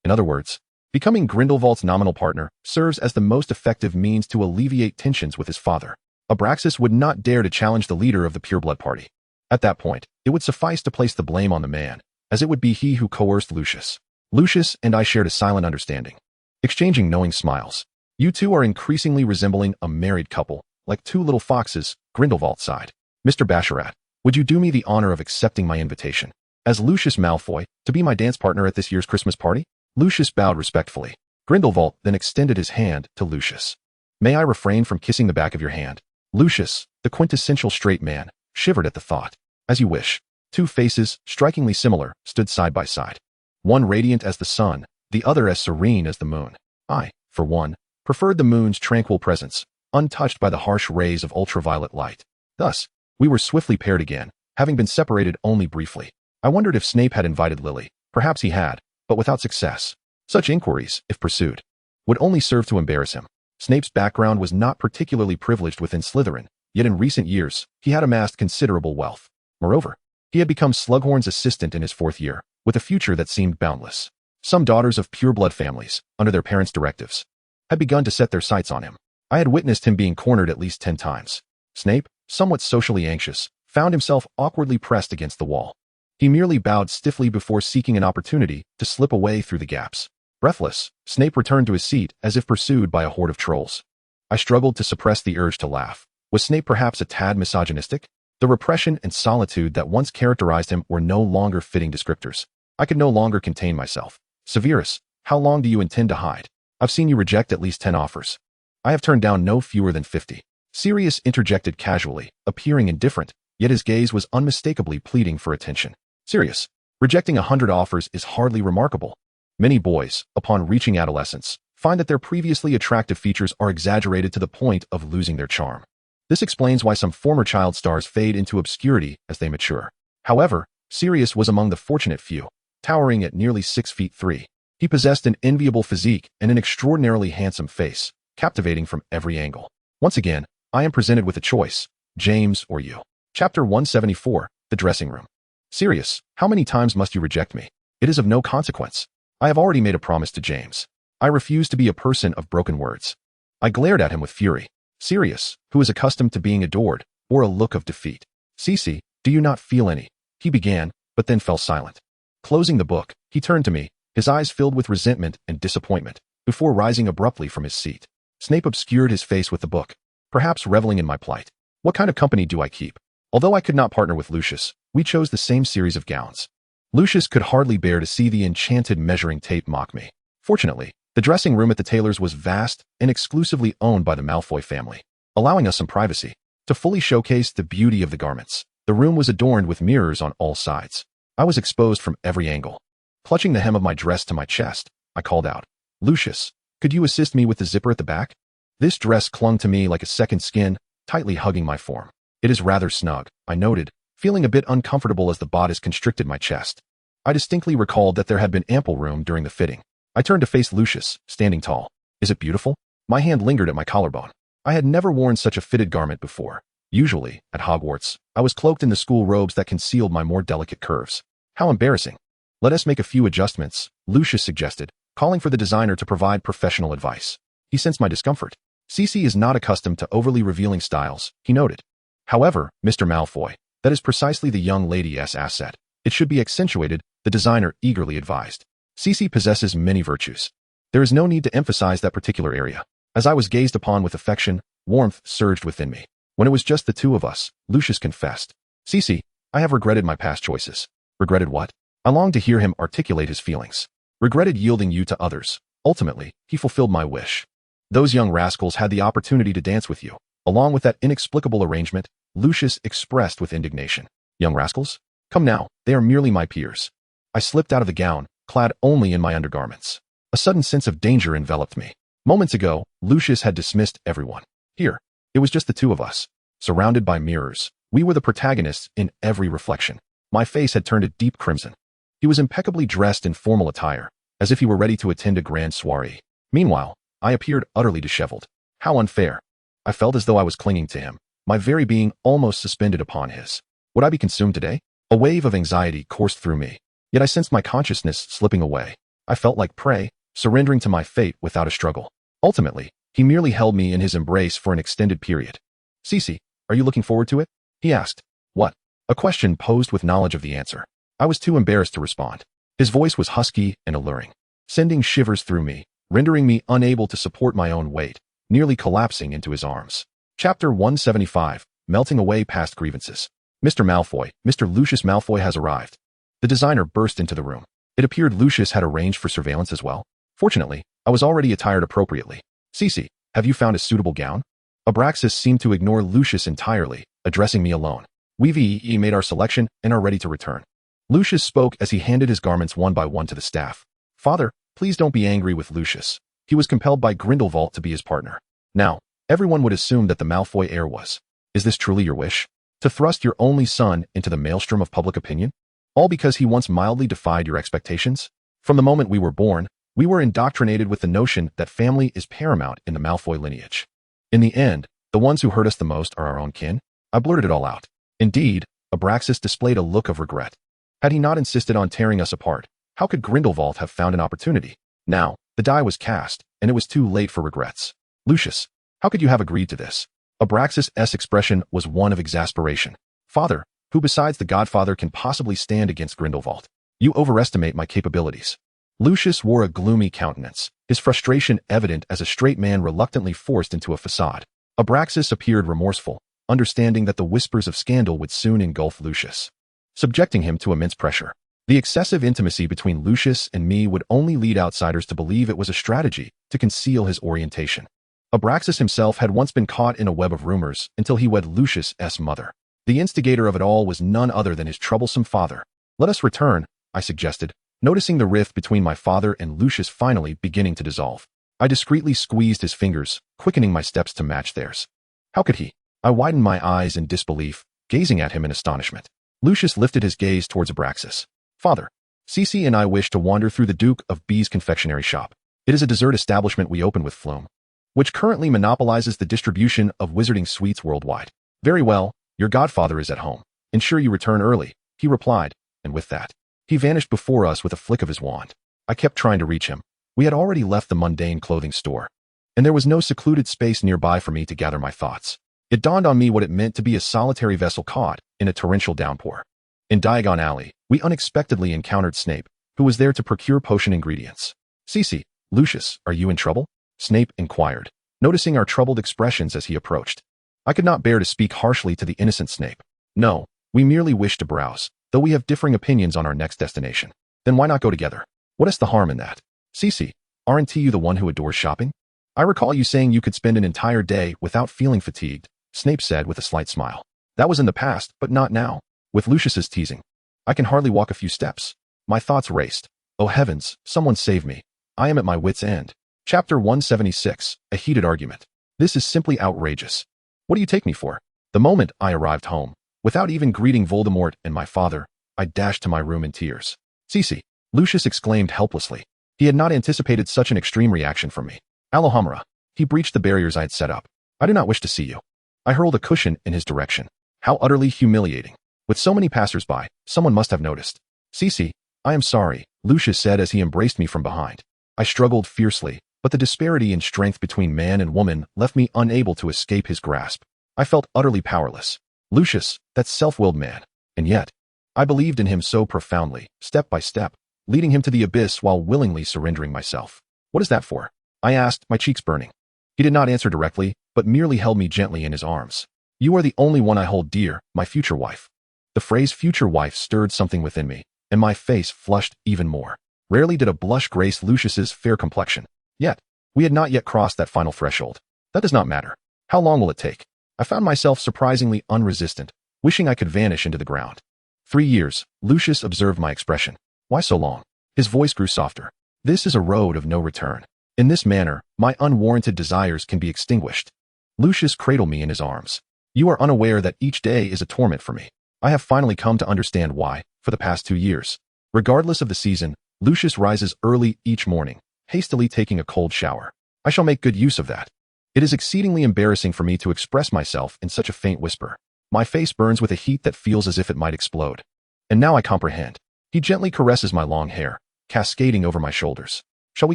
In other words, becoming Grindelwald's nominal partner serves as the most effective means to alleviate tensions with his father. Abraxas would not dare to challenge the leader of the pureblood party. At that point, it would suffice to place the blame on the man, as it would be he who coerced Lucius. Lucius and I shared a silent understanding, exchanging knowing smiles. You two are increasingly resembling a married couple, like 2 little foxes, Grindelwald sighed. Mr. Basharat, would you do me the honor of accepting my invitation as Lucius Malfoy to be my dance partner at this year's Christmas party? Lucius bowed respectfully. Grindelwald then extended his hand to Lucius. May I refrain from kissing the back of your hand? Lucius, the quintessential straight man, shivered at the thought. As you wish. 2 faces, strikingly similar, stood side by side. One radiant as the sun, the other as serene as the moon. I, for one, preferred the moon's tranquil presence, untouched by the harsh rays of ultraviolet light. Thus, we were swiftly paired again, having been separated only briefly. I wondered if Snape had invited Lily. Perhaps he had, but without success. Such inquiries, if pursued, would only serve to embarrass him. Snape's background was not particularly privileged within Slytherin, yet in recent years, he had amassed considerable wealth. Moreover, he had become Slughorn's assistant in his 4th year, with a future that seemed boundless. Some daughters of pureblood families, under their parents' directives, had begun to set their sights on him. I had witnessed him being cornered at least 10 times. Snape, somewhat socially anxious, found himself awkwardly pressed against the wall. He merely bowed stiffly before seeking an opportunity to slip away through the gaps. Breathless, Snape returned to his seat as if pursued by a horde of trolls. I struggled to suppress the urge to laugh. Was Snape perhaps a tad misogynistic? The repression and solitude that once characterized him were no longer fitting descriptors. I could no longer contain myself. Severus, how long do you intend to hide? I've seen you reject at least 10 offers. I have turned down no fewer than 50. Sirius interjected casually, appearing indifferent, yet his gaze was unmistakably pleading for attention. Sirius, rejecting 100 offers is hardly remarkable. Many boys, upon reaching adolescence, find that their previously attractive features are exaggerated to the point of losing their charm. This explains why some former child stars fade into obscurity as they mature. However, Sirius was among the fortunate few, towering at nearly 6 feet 3. He possessed an enviable physique and an extraordinarily handsome face, captivating from every angle. Once again, I am presented with a choice, James or you. Chapter 174, The Dressing Room. Sirius, how many times must you reject me? It is of no consequence. I have already made a promise to James. I refuse to be a person of broken words. I glared at him with fury. Sirius, who is accustomed to being adored, bore a look of defeat. Cece, do you not feel any? He began, but then fell silent. Closing the book, he turned to me, his eyes filled with resentment and disappointment, before rising abruptly from his seat. Snape obscured his face with the book, perhaps reveling in my plight. What kind of company do I keep? Although I could not partner with Lucius, we chose the same series of gowns. Lucius could hardly bear to see the enchanted measuring tape mock me. Fortunately, the dressing room at the tailor's was vast and exclusively owned by the Malfoy family, allowing us some privacy. To fully showcase the beauty of the garments, the room was adorned with mirrors on all sides. I was exposed from every angle. Clutching the hem of my dress to my chest, I called out, Lucius, could you assist me with the zipper at the back? This dress clung to me like a second skin, tightly hugging my form. It is rather snug, I noted, feeling a bit uncomfortable as the bodice constricted my chest. I distinctly recalled that there had been ample room during the fitting. I turned to face Lucius, standing tall. Is it beautiful? My hand lingered at my collarbone. I had never worn such a fitted garment before. Usually, at Hogwarts, I was cloaked in the school robes that concealed my more delicate curves. How embarrassing. Let us make a few adjustments, Lucius suggested, calling for the designer to provide professional advice. He sensed my discomfort. Cece is not accustomed to overly revealing styles, he noted. However, Mr. Malfoy, that is precisely the young lady's asset. It should be accentuated, the designer eagerly advised. Cece possesses many virtues. There is no need to emphasize that particular area. As I was gazed upon with affection, warmth surged within me. When it was just the two of us, Lucius confessed. Cece, I have regretted my past choices. Regretted what? I longed to hear him articulate his feelings. Regretted yielding you to others. Ultimately, he fulfilled my wish. Those young rascals had the opportunity to dance with you. Along with that inexplicable arrangement, Lucius expressed with indignation. Young rascals? Come now, they are merely my peers. I slipped out of the gown, clad only in my undergarments. A sudden sense of danger enveloped me. Moments ago, Lucius had dismissed everyone. Here, It was just the two of us, surrounded by mirrors. We were the protagonists in every reflection. My face had turned a deep crimson. He was impeccably dressed in formal attire, as if he were ready to attend a grand soiree. Meanwhile, I appeared utterly disheveled. How unfair. I felt as though I was clinging to him, my very being almost suspended upon his. Would I be consumed today? A wave of anxiety coursed through me, yet I sensed my consciousness slipping away. I felt like prey, surrendering to my fate without a struggle. Ultimately, he merely held me in his embrace for an extended period. Cece, are you looking forward to it? He asked. What? A question posed with knowledge of the answer. I was too embarrassed to respond. His voice was husky and alluring, sending shivers through me, rendering me unable to support my own weight, nearly collapsing into his arms. Chapter 175, Melting Away Past Grievances. Mr. Malfoy, Mr. Lucius Malfoy has arrived. The designer burst into the room. It appeared Lucius had arranged for surveillance as well. Fortunately, I was already attired appropriately. Cece, have you found a suitable gown? Abraxas seemed to ignore Lucius entirely, addressing me alone. We've made our selection and are ready to return. Lucius spoke as he handed his garments one by one to the staff. Father, please don't be angry with Lucius. He was compelled by Grindelwald to be his partner. Now, everyone would assume that the Malfoy heir was. Is this truly your wish? To thrust your only son into the maelstrom of public opinion? All because he once mildly defied your expectations? From the moment we were born, we were indoctrinated with the notion that family is paramount in the Malfoy lineage. In the end, the ones who hurt us the most are our own kin. I blurted it all out. Indeed, Abraxas displayed a look of regret. Had he not insisted on tearing us apart, how could Grindelwald have found an opportunity? Now, the die was cast, and it was too late for regrets. Lucius, how could you have agreed to this? Abraxas' expression was one of exasperation. Father, who besides the Godfather can possibly stand against Grindelwald? You overestimate my capabilities. Lucius wore a gloomy countenance, his frustration evident as a straight man reluctantly forced into a facade. Abraxas appeared remorseful, understanding that the whispers of scandal would soon engulf Lucius, subjecting him to immense pressure. The excessive intimacy between Lucius and me would only lead outsiders to believe it was a strategy to conceal his orientation. Abraxas himself had once been caught in a web of rumors until he wed Lucius' mother. The instigator of it all was none other than his troublesome father. Let us return, I suggested, noticing the rift between my father and Lucius finally beginning to dissolve. I discreetly squeezed his fingers, quickening my steps to match theirs. How could he? I widened my eyes in disbelief, gazing at him in astonishment. Lucius lifted his gaze towards Abraxas. Father, Cece and I wish to wander through the Duke of B's confectionery shop. It is a dessert establishment we opened with Flume, which currently monopolizes the distribution of wizarding sweets worldwide. Very well, your godfather is at home. Ensure you return early, he replied, and with that, he vanished before us with a flick of his wand. I kept trying to reach him. We had already left the mundane clothing store, and there was no secluded space nearby for me to gather my thoughts. It dawned on me what it meant to be a solitary vessel caught in a torrential downpour. In Diagon Alley, we unexpectedly encountered Snape, who was there to procure potion ingredients. Cece, Lucius, are you in trouble? Snape inquired, noticing our troubled expressions as he approached. I could not bear to speak harshly to the innocent Snape. No, we merely wish to browse, though we have differing opinions on our next destination. Then why not go together? What is the harm in that? Cece, aren't you the one who adores shopping? I recall you saying you could spend an entire day without feeling fatigued, Snape said with a slight smile. That was in the past, but not now. With Lucius's teasing, I can hardly walk a few steps. My thoughts raced. Oh heavens, someone save me. I am at my wit's end. Chapter 176, A Heated Argument. This is simply outrageous. What do you take me for? The moment I arrived home, without even greeting Voldemort and my father, I dashed to my room in tears. Cece, Lucius exclaimed helplessly. He had not anticipated such an extreme reaction from me. Alohomora. He breached the barriers I had set up. I do not wish to see you. I hurled a cushion in his direction. How utterly humiliating. With so many passers-by, someone must have noticed. Cece, I am sorry, Lucius said as he embraced me from behind. I struggled fiercely, but the disparity in strength between man and woman left me unable to escape his grasp. I felt utterly powerless. Lucius, that self-willed man. And yet, I believed in him so profoundly, step by step, leading him to the abyss while willingly surrendering myself. What is that for? I asked, my cheeks burning. He did not answer directly, but merely held me gently in his arms. You are the only one I hold dear, my future wife. The phrase future wife stirred something within me, and my face flushed even more. Rarely did a blush grace Lucius's fair complexion. Yet, we had not yet crossed that final threshold. That does not matter. How long will it take? I found myself surprisingly unresistant, wishing I could vanish into the ground. 3 years, Lucius observed my expression. Why so long? His voice grew softer. This is a road of no return. In this manner, my unwarranted desires can be extinguished. Lucius cradled me in his arms. You are unaware that each day is a torment for me. I have finally come to understand why, for the past 2 years. Regardless of the season, Lucius rises early each morning, hastily taking a cold shower. I shall make good use of that. It is exceedingly embarrassing for me to express myself in such a faint whisper. My face burns with a heat that feels as if it might explode. And now I comprehend. He gently caresses my long hair, cascading over my shoulders. Shall we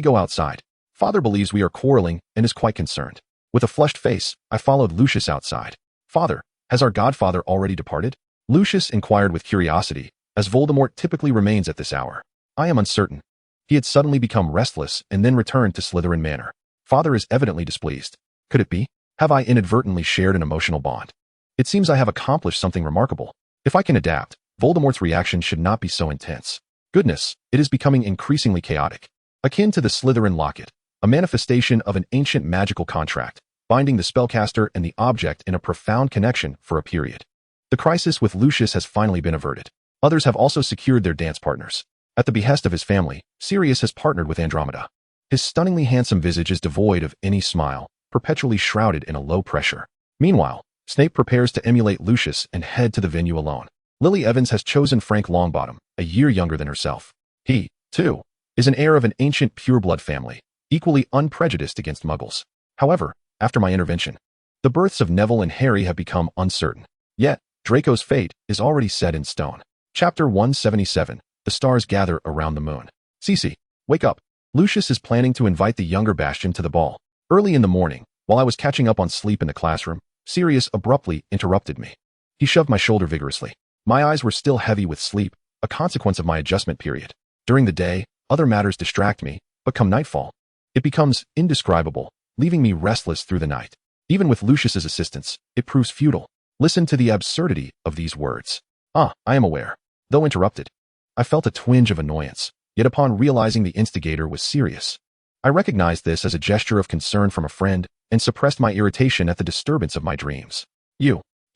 go outside? Father believes we are quarreling and is quite concerned. With a flushed face, I followed Lucius outside. Father, has our godfather already departed? Lucius inquired with curiosity, as Voldemort typically remains at this hour. I am uncertain. He had suddenly become restless and then returned to Slytherin Manor. Father is evidently displeased. Could it be? Have I inadvertently shared an emotional bond? It seems I have accomplished something remarkable. If I can adapt, Voldemort's reaction should not be so intense. Goodness, it is becoming increasingly chaotic. Akin to the Slytherin locket, a manifestation of an ancient magical contract, binding the spellcaster and the object in a profound connection for a period. The crisis with Lucius has finally been averted. Others have also secured their dance partners. At the behest of his family, Sirius has partnered with Andromeda. His stunningly handsome visage is devoid of any smile, perpetually shrouded in a low pressure. Meanwhile, Snape prepares to emulate Lucius and head to the venue alone. Lily Evans has chosen Frank Longbottom, a year younger than herself. He, too, is an heir of an ancient pureblood family, equally unprejudiced against Muggles. However, after my intervention, the births of Neville and Harry have become uncertain. Yet, Draco's fate is already set in stone. Chapter 177, The Stars Gather Around the Moon. Cece, wake up. Lucius is planning to invite the younger Bastion to the ball. Early in the morning, while I was catching up on sleep in the classroom, Sirius abruptly interrupted me. He shoved my shoulder vigorously. My eyes were still heavy with sleep, a consequence of my adjustment period. During the day, other matters distract me, but come nightfall, it becomes indescribable, leaving me restless through the night. Even with Lucius's assistance, it proves futile. Listen to the absurdity of these words. I am aware. Though interrupted, I felt a twinge of annoyance, yet upon realizing the instigator was Sirius, I recognized this as a gesture of concern from a friend and suppressed my irritation at the disturbance of my dreams. He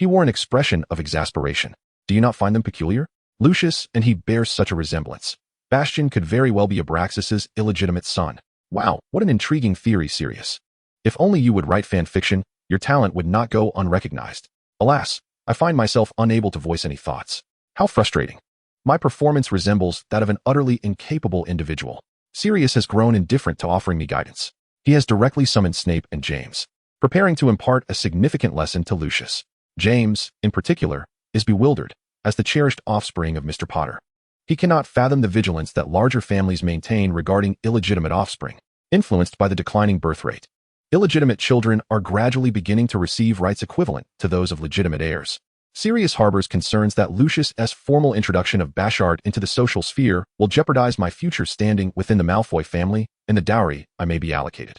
wore an expression of exasperation. Do you not find them peculiar? Lucius and he bear such a resemblance. Bastion could very well be Abraxas's illegitimate son. Wow, what an intriguing theory, Sirius. If only you would write fan fiction, your talent would not go unrecognized. Alas, I find myself unable to voice any thoughts. How frustrating. My performance resembles that of an utterly incapable individual. Sirius has grown indifferent to offering me guidance. He has directly summoned Snape and James, preparing to impart a significant lesson to Lucius. James, in particular, is bewildered, as the cherished offspring of Mr. Potter. He cannot fathom the vigilance that larger families maintain regarding illegitimate offspring, influenced by the declining birth rate. Illegitimate children are gradually beginning to receive rights equivalent to those of legitimate heirs. Sirius harbors concerns that Lucius's formal introduction of Bashard into the social sphere will jeopardize my future standing within the Malfoy family and the dowry I may be allocated.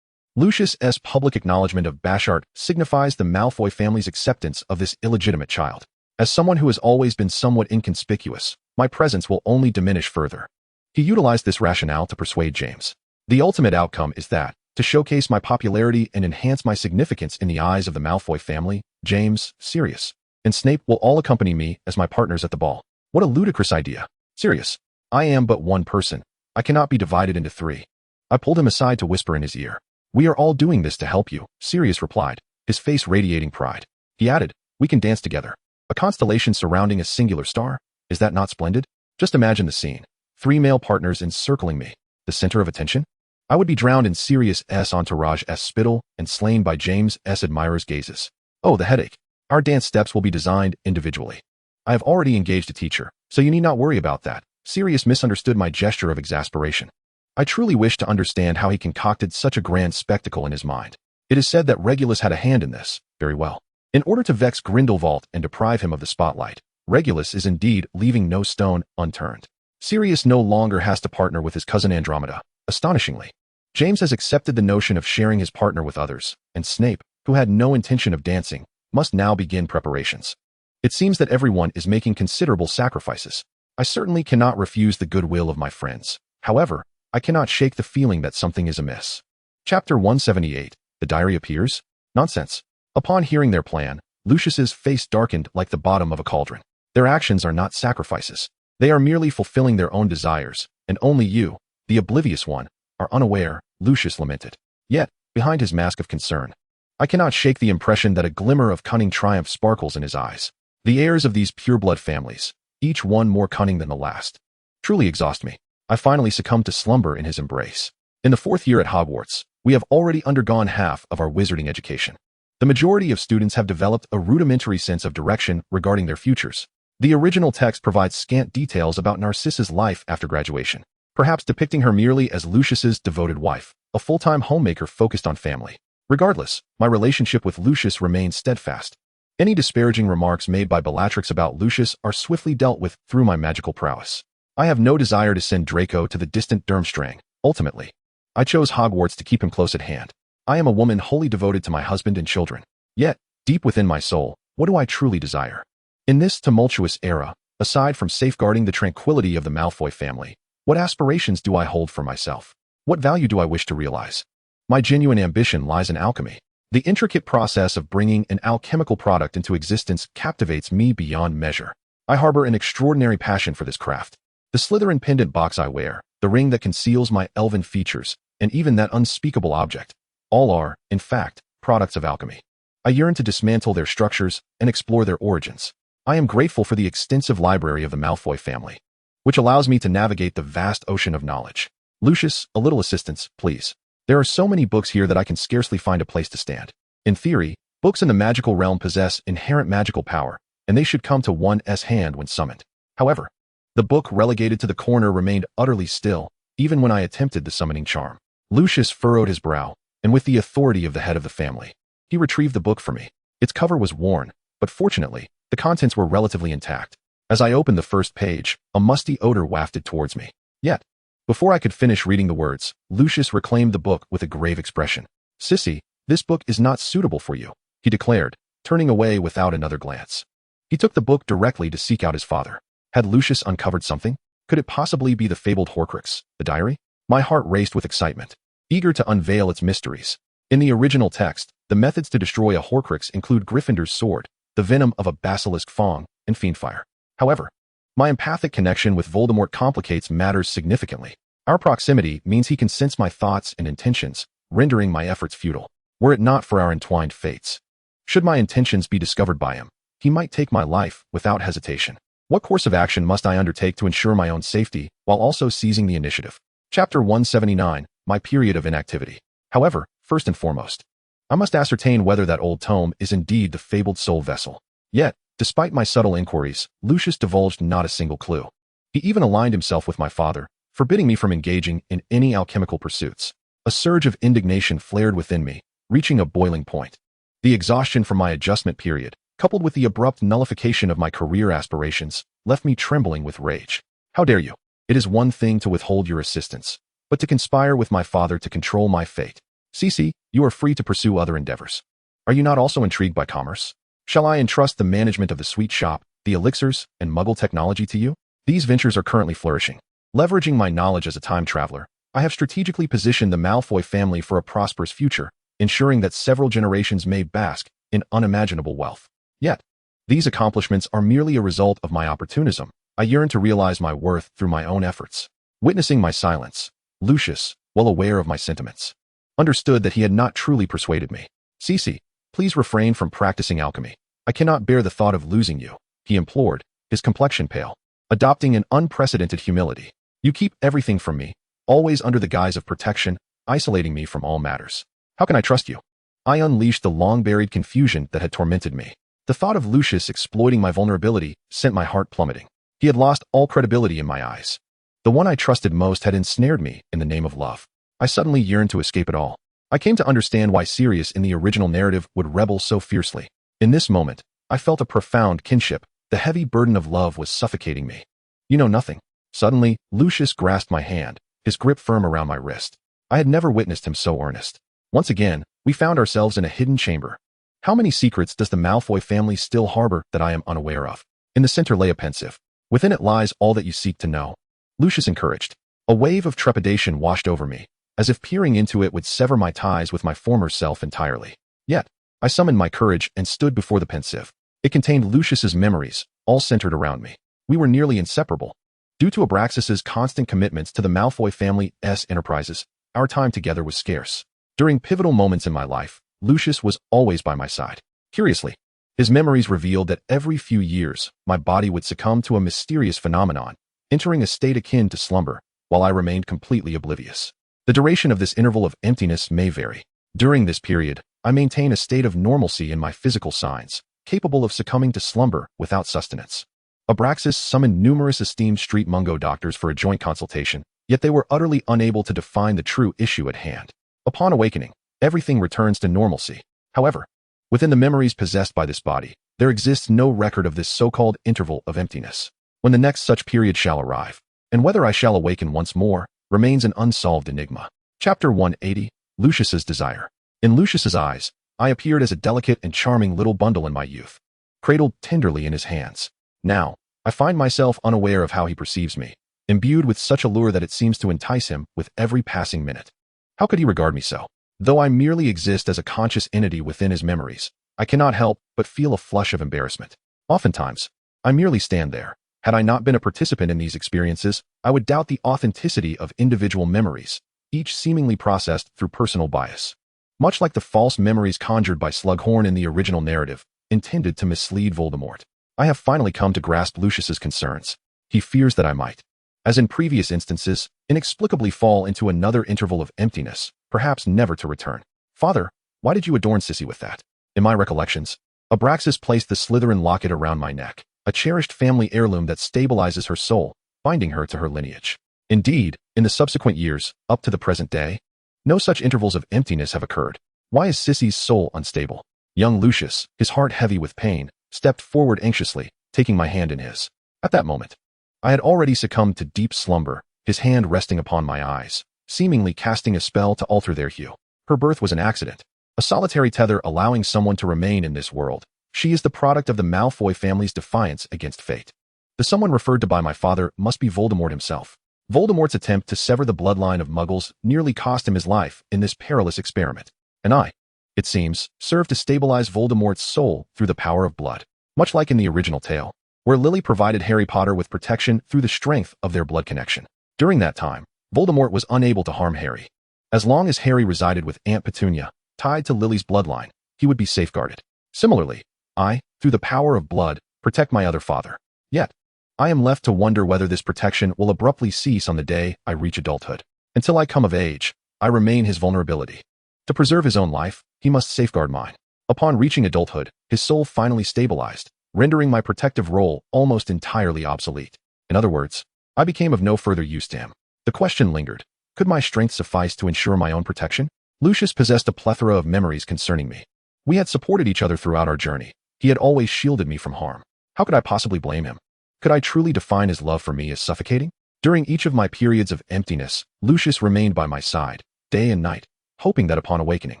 Lucius's public acknowledgement of Bashard signifies the Malfoy family's acceptance of this illegitimate child. As someone who has always been somewhat inconspicuous, my presence will only diminish further. He utilized this rationale to persuade James. The ultimate outcome is that, to showcase my popularity and enhance my significance in the eyes of the Malfoy family, James, Sirius, and Snape will all accompany me as my partners at the ball. What a ludicrous idea. Sirius, I am but one person. I cannot be divided into 3. I pulled him aside to whisper in his ear. We are all doing this to help you, Sirius replied, his face radiating pride. He added, we can dance together. A constellation surrounding a singular star? Is that not splendid? Just imagine the scene. 3 male partners encircling me, the center of attention. I would be drowned in Sirius's entourage's spittle and slain by James's admirers' gazes. Oh, the headache. Our dance steps will be designed individually. I have already engaged a teacher, so you need not worry about that. Sirius misunderstood my gesture of exasperation. I truly wish to understand how he concocted such a grand spectacle in his mind. It is said that Regulus had a hand in this. Very well. In order to vex Grindelwald and deprive him of the spotlight, Regulus is indeed leaving no stone unturned. Sirius no longer has to partner with his cousin Andromeda. Astonishingly, James has accepted the notion of sharing his partner with others, and Snape, who had no intention of dancing, must now begin preparations. It seems that everyone is making considerable sacrifices. I certainly cannot refuse the goodwill of my friends. However, I cannot shake the feeling that something is amiss. Chapter 178, The Diary Appears? Nonsense. Upon hearing their plan, Lucius's face darkened like the bottom of a cauldron. Their actions are not sacrifices. They are merely fulfilling their own desires, and only you, the oblivious one, are unaware, Lucius lamented. Yet, behind his mask of concern, I cannot shake the impression that a glimmer of cunning triumph sparkles in his eyes. The heirs of these pureblood families, each one more cunning than the last, truly exhaust me. I finally succumbed to slumber in his embrace. In the 4th year at Hogwarts, we have already undergone half of our wizarding education. The majority of students have developed a rudimentary sense of direction regarding their futures. The original text provides scant details about Narcissa's life after graduation, perhaps depicting her merely as Lucius's devoted wife, a full-time homemaker focused on family. Regardless, my relationship with Lucius remains steadfast. Any disparaging remarks made by Bellatrix about Lucius are swiftly dealt with through my magical prowess. I have no desire to send Draco to the distant Durmstrang. Ultimately, I chose Hogwarts to keep him close at hand. I am a woman wholly devoted to my husband and children. Yet, deep within my soul, what do I truly desire? In this tumultuous era, aside from safeguarding the tranquility of the Malfoy family, what aspirations do I hold for myself? What value do I wish to realize? My genuine ambition lies in alchemy. The intricate process of bringing an alchemical product into existence captivates me beyond measure. I harbor an extraordinary passion for this craft. The Slytherin pendant box I wear, the ring that conceals my elven features, and even that unspeakable object, all are, in fact, products of alchemy. I yearn to dismantle their structures and explore their origins. I am grateful for the extensive library of the Malfoy family, which allows me to navigate the vast ocean of knowledge. Lucius, a little assistance, please. There are so many books here that I can scarcely find a place to stand. In theory, books in the magical realm possess inherent magical power, and they should come to one's hand when summoned. However, the book relegated to the corner remained utterly still, even when I attempted the summoning charm. Lucius furrowed his brow, and with the authority of the head of the family, he retrieved the book for me. Its cover was worn, but fortunately, the contents were relatively intact. As I opened the first page, a musty odor wafted towards me. Yet, before I could finish reading the words, Lucius reclaimed the book with a grave expression. "Sissy, this book is not suitable for you," he declared, turning away without another glance. He took the book directly to seek out his father. Had Lucius uncovered something? Could it possibly be the fabled Horcrux, the diary? My heart raced with excitement, eager to unveil its mysteries. In the original text, the methods to destroy a Horcrux include Gryffindor's sword, the venom of a basilisk fang, and fiendfire. However, my empathic connection with Voldemort complicates matters significantly. Our proximity means he can sense my thoughts and intentions, rendering my efforts futile, were it not for our entwined fates. Should my intentions be discovered by him, he might take my life without hesitation. What course of action must I undertake to ensure my own safety, while also seizing the initiative? Chapter 179, My Period of Inactivity. However, first and foremost, I must ascertain whether that old tome is indeed the fabled soul vessel. Yet, despite my subtle inquiries, Lucius divulged not a single clue. He even aligned himself with my father, forbidding me from engaging in any alchemical pursuits. A surge of indignation flared within me, reaching a boiling point. The exhaustion from my adjustment period, coupled with the abrupt nullification of my career aspirations, left me trembling with rage. How dare you? It is one thing to withhold your assistance, but to conspire with my father to control my fate. Cece, you are free to pursue other endeavors. Are you not also intrigued by commerce? Shall I entrust the management of the sweet shop, the elixirs, and muggle technology to you? These ventures are currently flourishing. Leveraging my knowledge as a time traveler, I have strategically positioned the Malfoy family for a prosperous future, ensuring that several generations may bask in unimaginable wealth. Yet, these accomplishments are merely a result of my opportunism. I yearn to realize my worth through my own efforts. Witnessing my silence, Lucius, well aware of my sentiments, understood that he had not truly persuaded me. "Cece, please refrain from practicing alchemy. I cannot bear the thought of losing you," he implored, his complexion pale, adopting an unprecedented humility. "You keep everything from me, always under the guise of protection, isolating me from all matters. How can I trust you?" I unleashed the long-buried confusion that had tormented me. The thought of Lucius exploiting my vulnerability sent my heart plummeting. He had lost all credibility in my eyes. The one I trusted most had ensnared me in the name of love. I suddenly yearned to escape it all. I came to understand why Sirius in the original narrative would rebel so fiercely. In this moment, I felt a profound kinship. The heavy burden of love was suffocating me. "You know nothing." Suddenly, Lucius grasped my hand, his grip firm around my wrist. I had never witnessed him so earnest. Once again, we found ourselves in a hidden chamber. How many secrets does the Malfoy family still harbor that I am unaware of? In the center lay a pensive. "Within it lies all that you seek to know," Lucius encouraged. A wave of trepidation washed over me, as if peering into it would sever my ties with my former self entirely. Yet, I summoned my courage and stood before the pensive. It contained Lucius's memories, all centered around me. We were nearly inseparable. Due to Abraxas's constant commitments to the Malfoy family's enterprises, our time together was scarce. During pivotal moments in my life, Lucius was always by my side. Curiously, his memories revealed that every few years, my body would succumb to a mysterious phenomenon, entering a state akin to slumber, while I remained completely oblivious. The duration of this interval of emptiness may vary. During this period, I maintain a state of normalcy in my physical signs, capable of succumbing to slumber without sustenance. Abraxas summoned numerous esteemed street mungo doctors for a joint consultation, yet they were utterly unable to define the true issue at hand. Upon awakening, everything returns to normalcy. However, within the memories possessed by this body, there exists no record of this so-called interval of emptiness. When the next such period shall arrive, and whether I shall awaken once more, remains an unsolved enigma. Chapter 180, Lucius's Desire. In Lucius's eyes, I appeared as a delicate and charming little bundle in my youth, cradled tenderly in his hands. Now, I find myself unaware of how he perceives me, imbued with such allure that it seems to entice him with every passing minute. How could he regard me so? Though I merely exist as a conscious entity within his memories, I cannot help but feel a flush of embarrassment. Oftentimes, I merely stand there. Had I not been a participant in these experiences, I would doubt the authenticity of individual memories, each seemingly processed through personal bias. Much like the false memories conjured by Slughorn in the original narrative, intended to mislead Voldemort. I have finally come to grasp Lucius's concerns. He fears that I might, as in previous instances, inexplicably fall into another interval of emptiness, perhaps never to return. Father, why did you adorn Sissy with that? In my recollections, Abraxas placed the Slytherin locket around my neck, a cherished family heirloom that stabilizes her soul, binding her to her lineage. Indeed, in the subsequent years, up to the present day, no such intervals of emptiness have occurred. Why is Sissy's soul unstable? Young Lucius, his heart heavy with pain, stepped forward anxiously, taking my hand in his. At that moment, I had already succumbed to deep slumber, his hand resting upon my eyes, seemingly casting a spell to alter their hue. Her birth was an accident, a solitary tether allowing someone to remain in this world. She is the product of the Malfoy family's defiance against fate. The someone referred to by my father must be Voldemort himself. Voldemort's attempt to sever the bloodline of Muggles nearly cost him his life in this perilous experiment. And I, it seems, served to stabilize Voldemort's soul through the power of blood. Much like in the original tale, where Lily provided Harry Potter with protection through the strength of their blood connection. During that time, Voldemort was unable to harm Harry. As long as Harry resided with Aunt Petunia, tied to Lily's bloodline, he would be safeguarded. Similarly, I, through the power of blood, protect my other father. Yet, I am left to wonder whether this protection will abruptly cease on the day I reach adulthood. Until I come of age, I remain his vulnerability. To preserve his own life, he must safeguard mine. Upon reaching adulthood, his soul finally stabilized, rendering my protective role almost entirely obsolete. In other words, I became of no further use to him. The question lingered. Could my strength suffice to ensure my own protection? Lucius possessed a plethora of memories concerning me. We had supported each other throughout our journey. He had always shielded me from harm. How could I possibly blame him? Could I truly define his love for me as suffocating? During each of my periods of emptiness, Lucius remained by my side, day and night, hoping that upon awakening,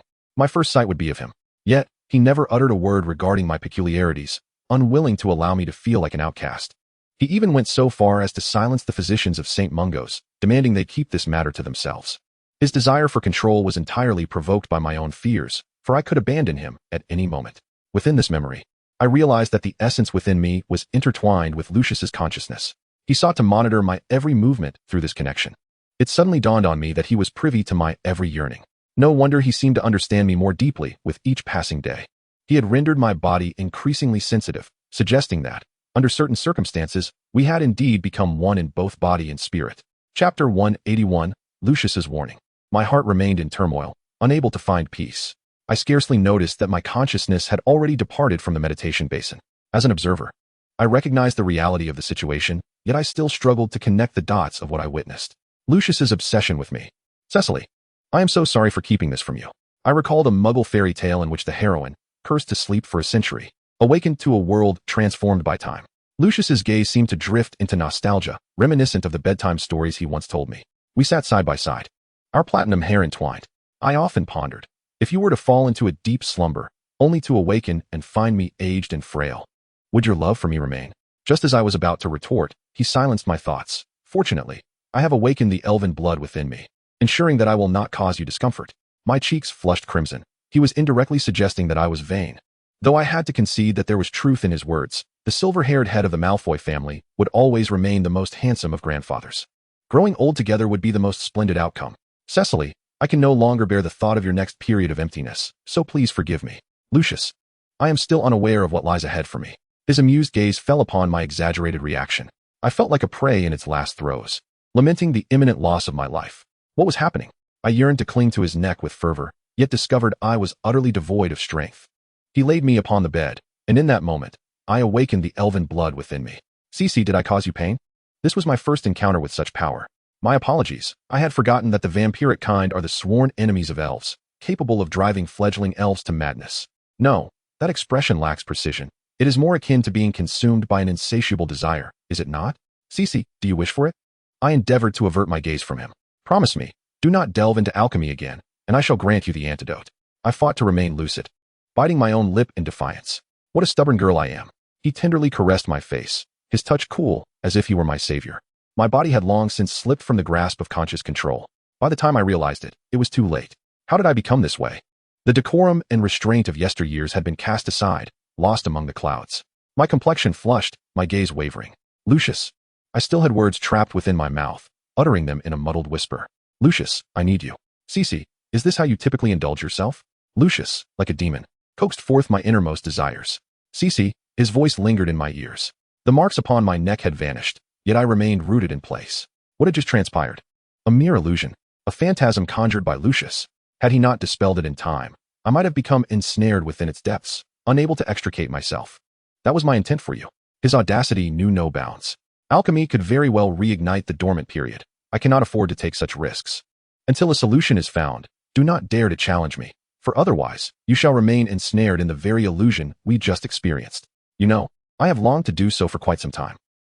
my first sight would be of him. Yet, he never uttered a word regarding my peculiarities, unwilling to allow me to feel like an outcast. He even went so far as to silence the physicians of St. Mungo's, demanding they keep this matter to themselves. His desire for control was entirely provoked by my own fears, for I could abandon him at any moment. Within this memory, I realized that the essence within me was intertwined with Lucius's consciousness. He sought to monitor my every movement through this connection. It suddenly dawned on me that he was privy to my every yearning. No wonder he seemed to understand me more deeply with each passing day. He had rendered my body increasingly sensitive, suggesting that, under certain circumstances, we had indeed become one in both body and spirit. Chapter 181, Lucius's Warning. My heart remained in turmoil, unable to find peace. I scarcely noticed that my consciousness had already departed from the meditation basin. As an observer, I recognized the reality of the situation, yet I still struggled to connect the dots of what I witnessed. Lucius's obsession with me. Cecily, I am so sorry for keeping this from you. I recalled a Muggle fairy tale in which the heroine, cursed to sleep for a century, awakened to a world transformed by time. Lucius's gaze seemed to drift into nostalgia, reminiscent of the bedtime stories he once told me. We sat side by side, our platinum hair entwined. I often pondered, if you were to fall into a deep slumber, only to awaken and find me aged and frail, would your love for me remain? Just as I was about to retort, he silenced my thoughts. Fortunately, I have awakened the elven blood within me, ensuring that I will not cause you discomfort. My cheeks flushed crimson. He was indirectly suggesting that I was vain. Though I had to concede that there was truth in his words, the silver-haired head of the Malfoy family would always remain the most handsome of grandfathers. Growing old together would be the most splendid outcome. Cecily, I can no longer bear the thought of your next period of emptiness, so please forgive me. Lucius, I am still unaware of what lies ahead for me. His amused gaze fell upon my exaggerated reaction. I felt like a prey in its last throes, lamenting the imminent loss of my life. What was happening? I yearned to cling to his neck with fervor, yet discovered I was utterly devoid of strength. He laid me upon the bed, and in that moment, I awakened the elven blood within me. Cece, did I cause you pain? This was my first encounter with such power. My apologies. I had forgotten that the vampiric kind are the sworn enemies of elves, capable of driving fledgling elves to madness. No, that expression lacks precision. It is more akin to being consumed by an insatiable desire, is it not? Cece, do you wish for it? I endeavored to avert my gaze from him. Promise me, do not delve into alchemy again, and I shall grant you the antidote. I fought to remain lucid, biting my own lip in defiance. What a stubborn girl I am. He tenderly caressed my face, his touch cool, as if he were my savior. My body had long since slipped from the grasp of conscious control. By the time I realized it, it was too late. How did I become this way? The decorum and restraint of yesteryears had been cast aside, lost among the clouds. My complexion flushed, my gaze wavering. Lucius. I still had words trapped within my mouth, uttering them in a muddled whisper. Lucius, I need you. Cece, is this how you typically indulge yourself? Lucius, like a demon, coaxed forth my innermost desires. Cece, his voice lingered in my ears. The marks upon my neck had vanished, yet I remained rooted in place. What had just transpired? A mere illusion, a phantasm conjured by Lucius. Had he not dispelled it in time, I might have become ensnared within its depths, unable to extricate myself. That was my intent for you. His audacity knew no bounds. Alchemy could very well reignite the dormant period. I cannot afford to take such risks. Until a solution is found, do not dare to challenge me, for otherwise, you shall remain ensnared in the very illusion we just experienced. You know, I have longed to do so for quite some time.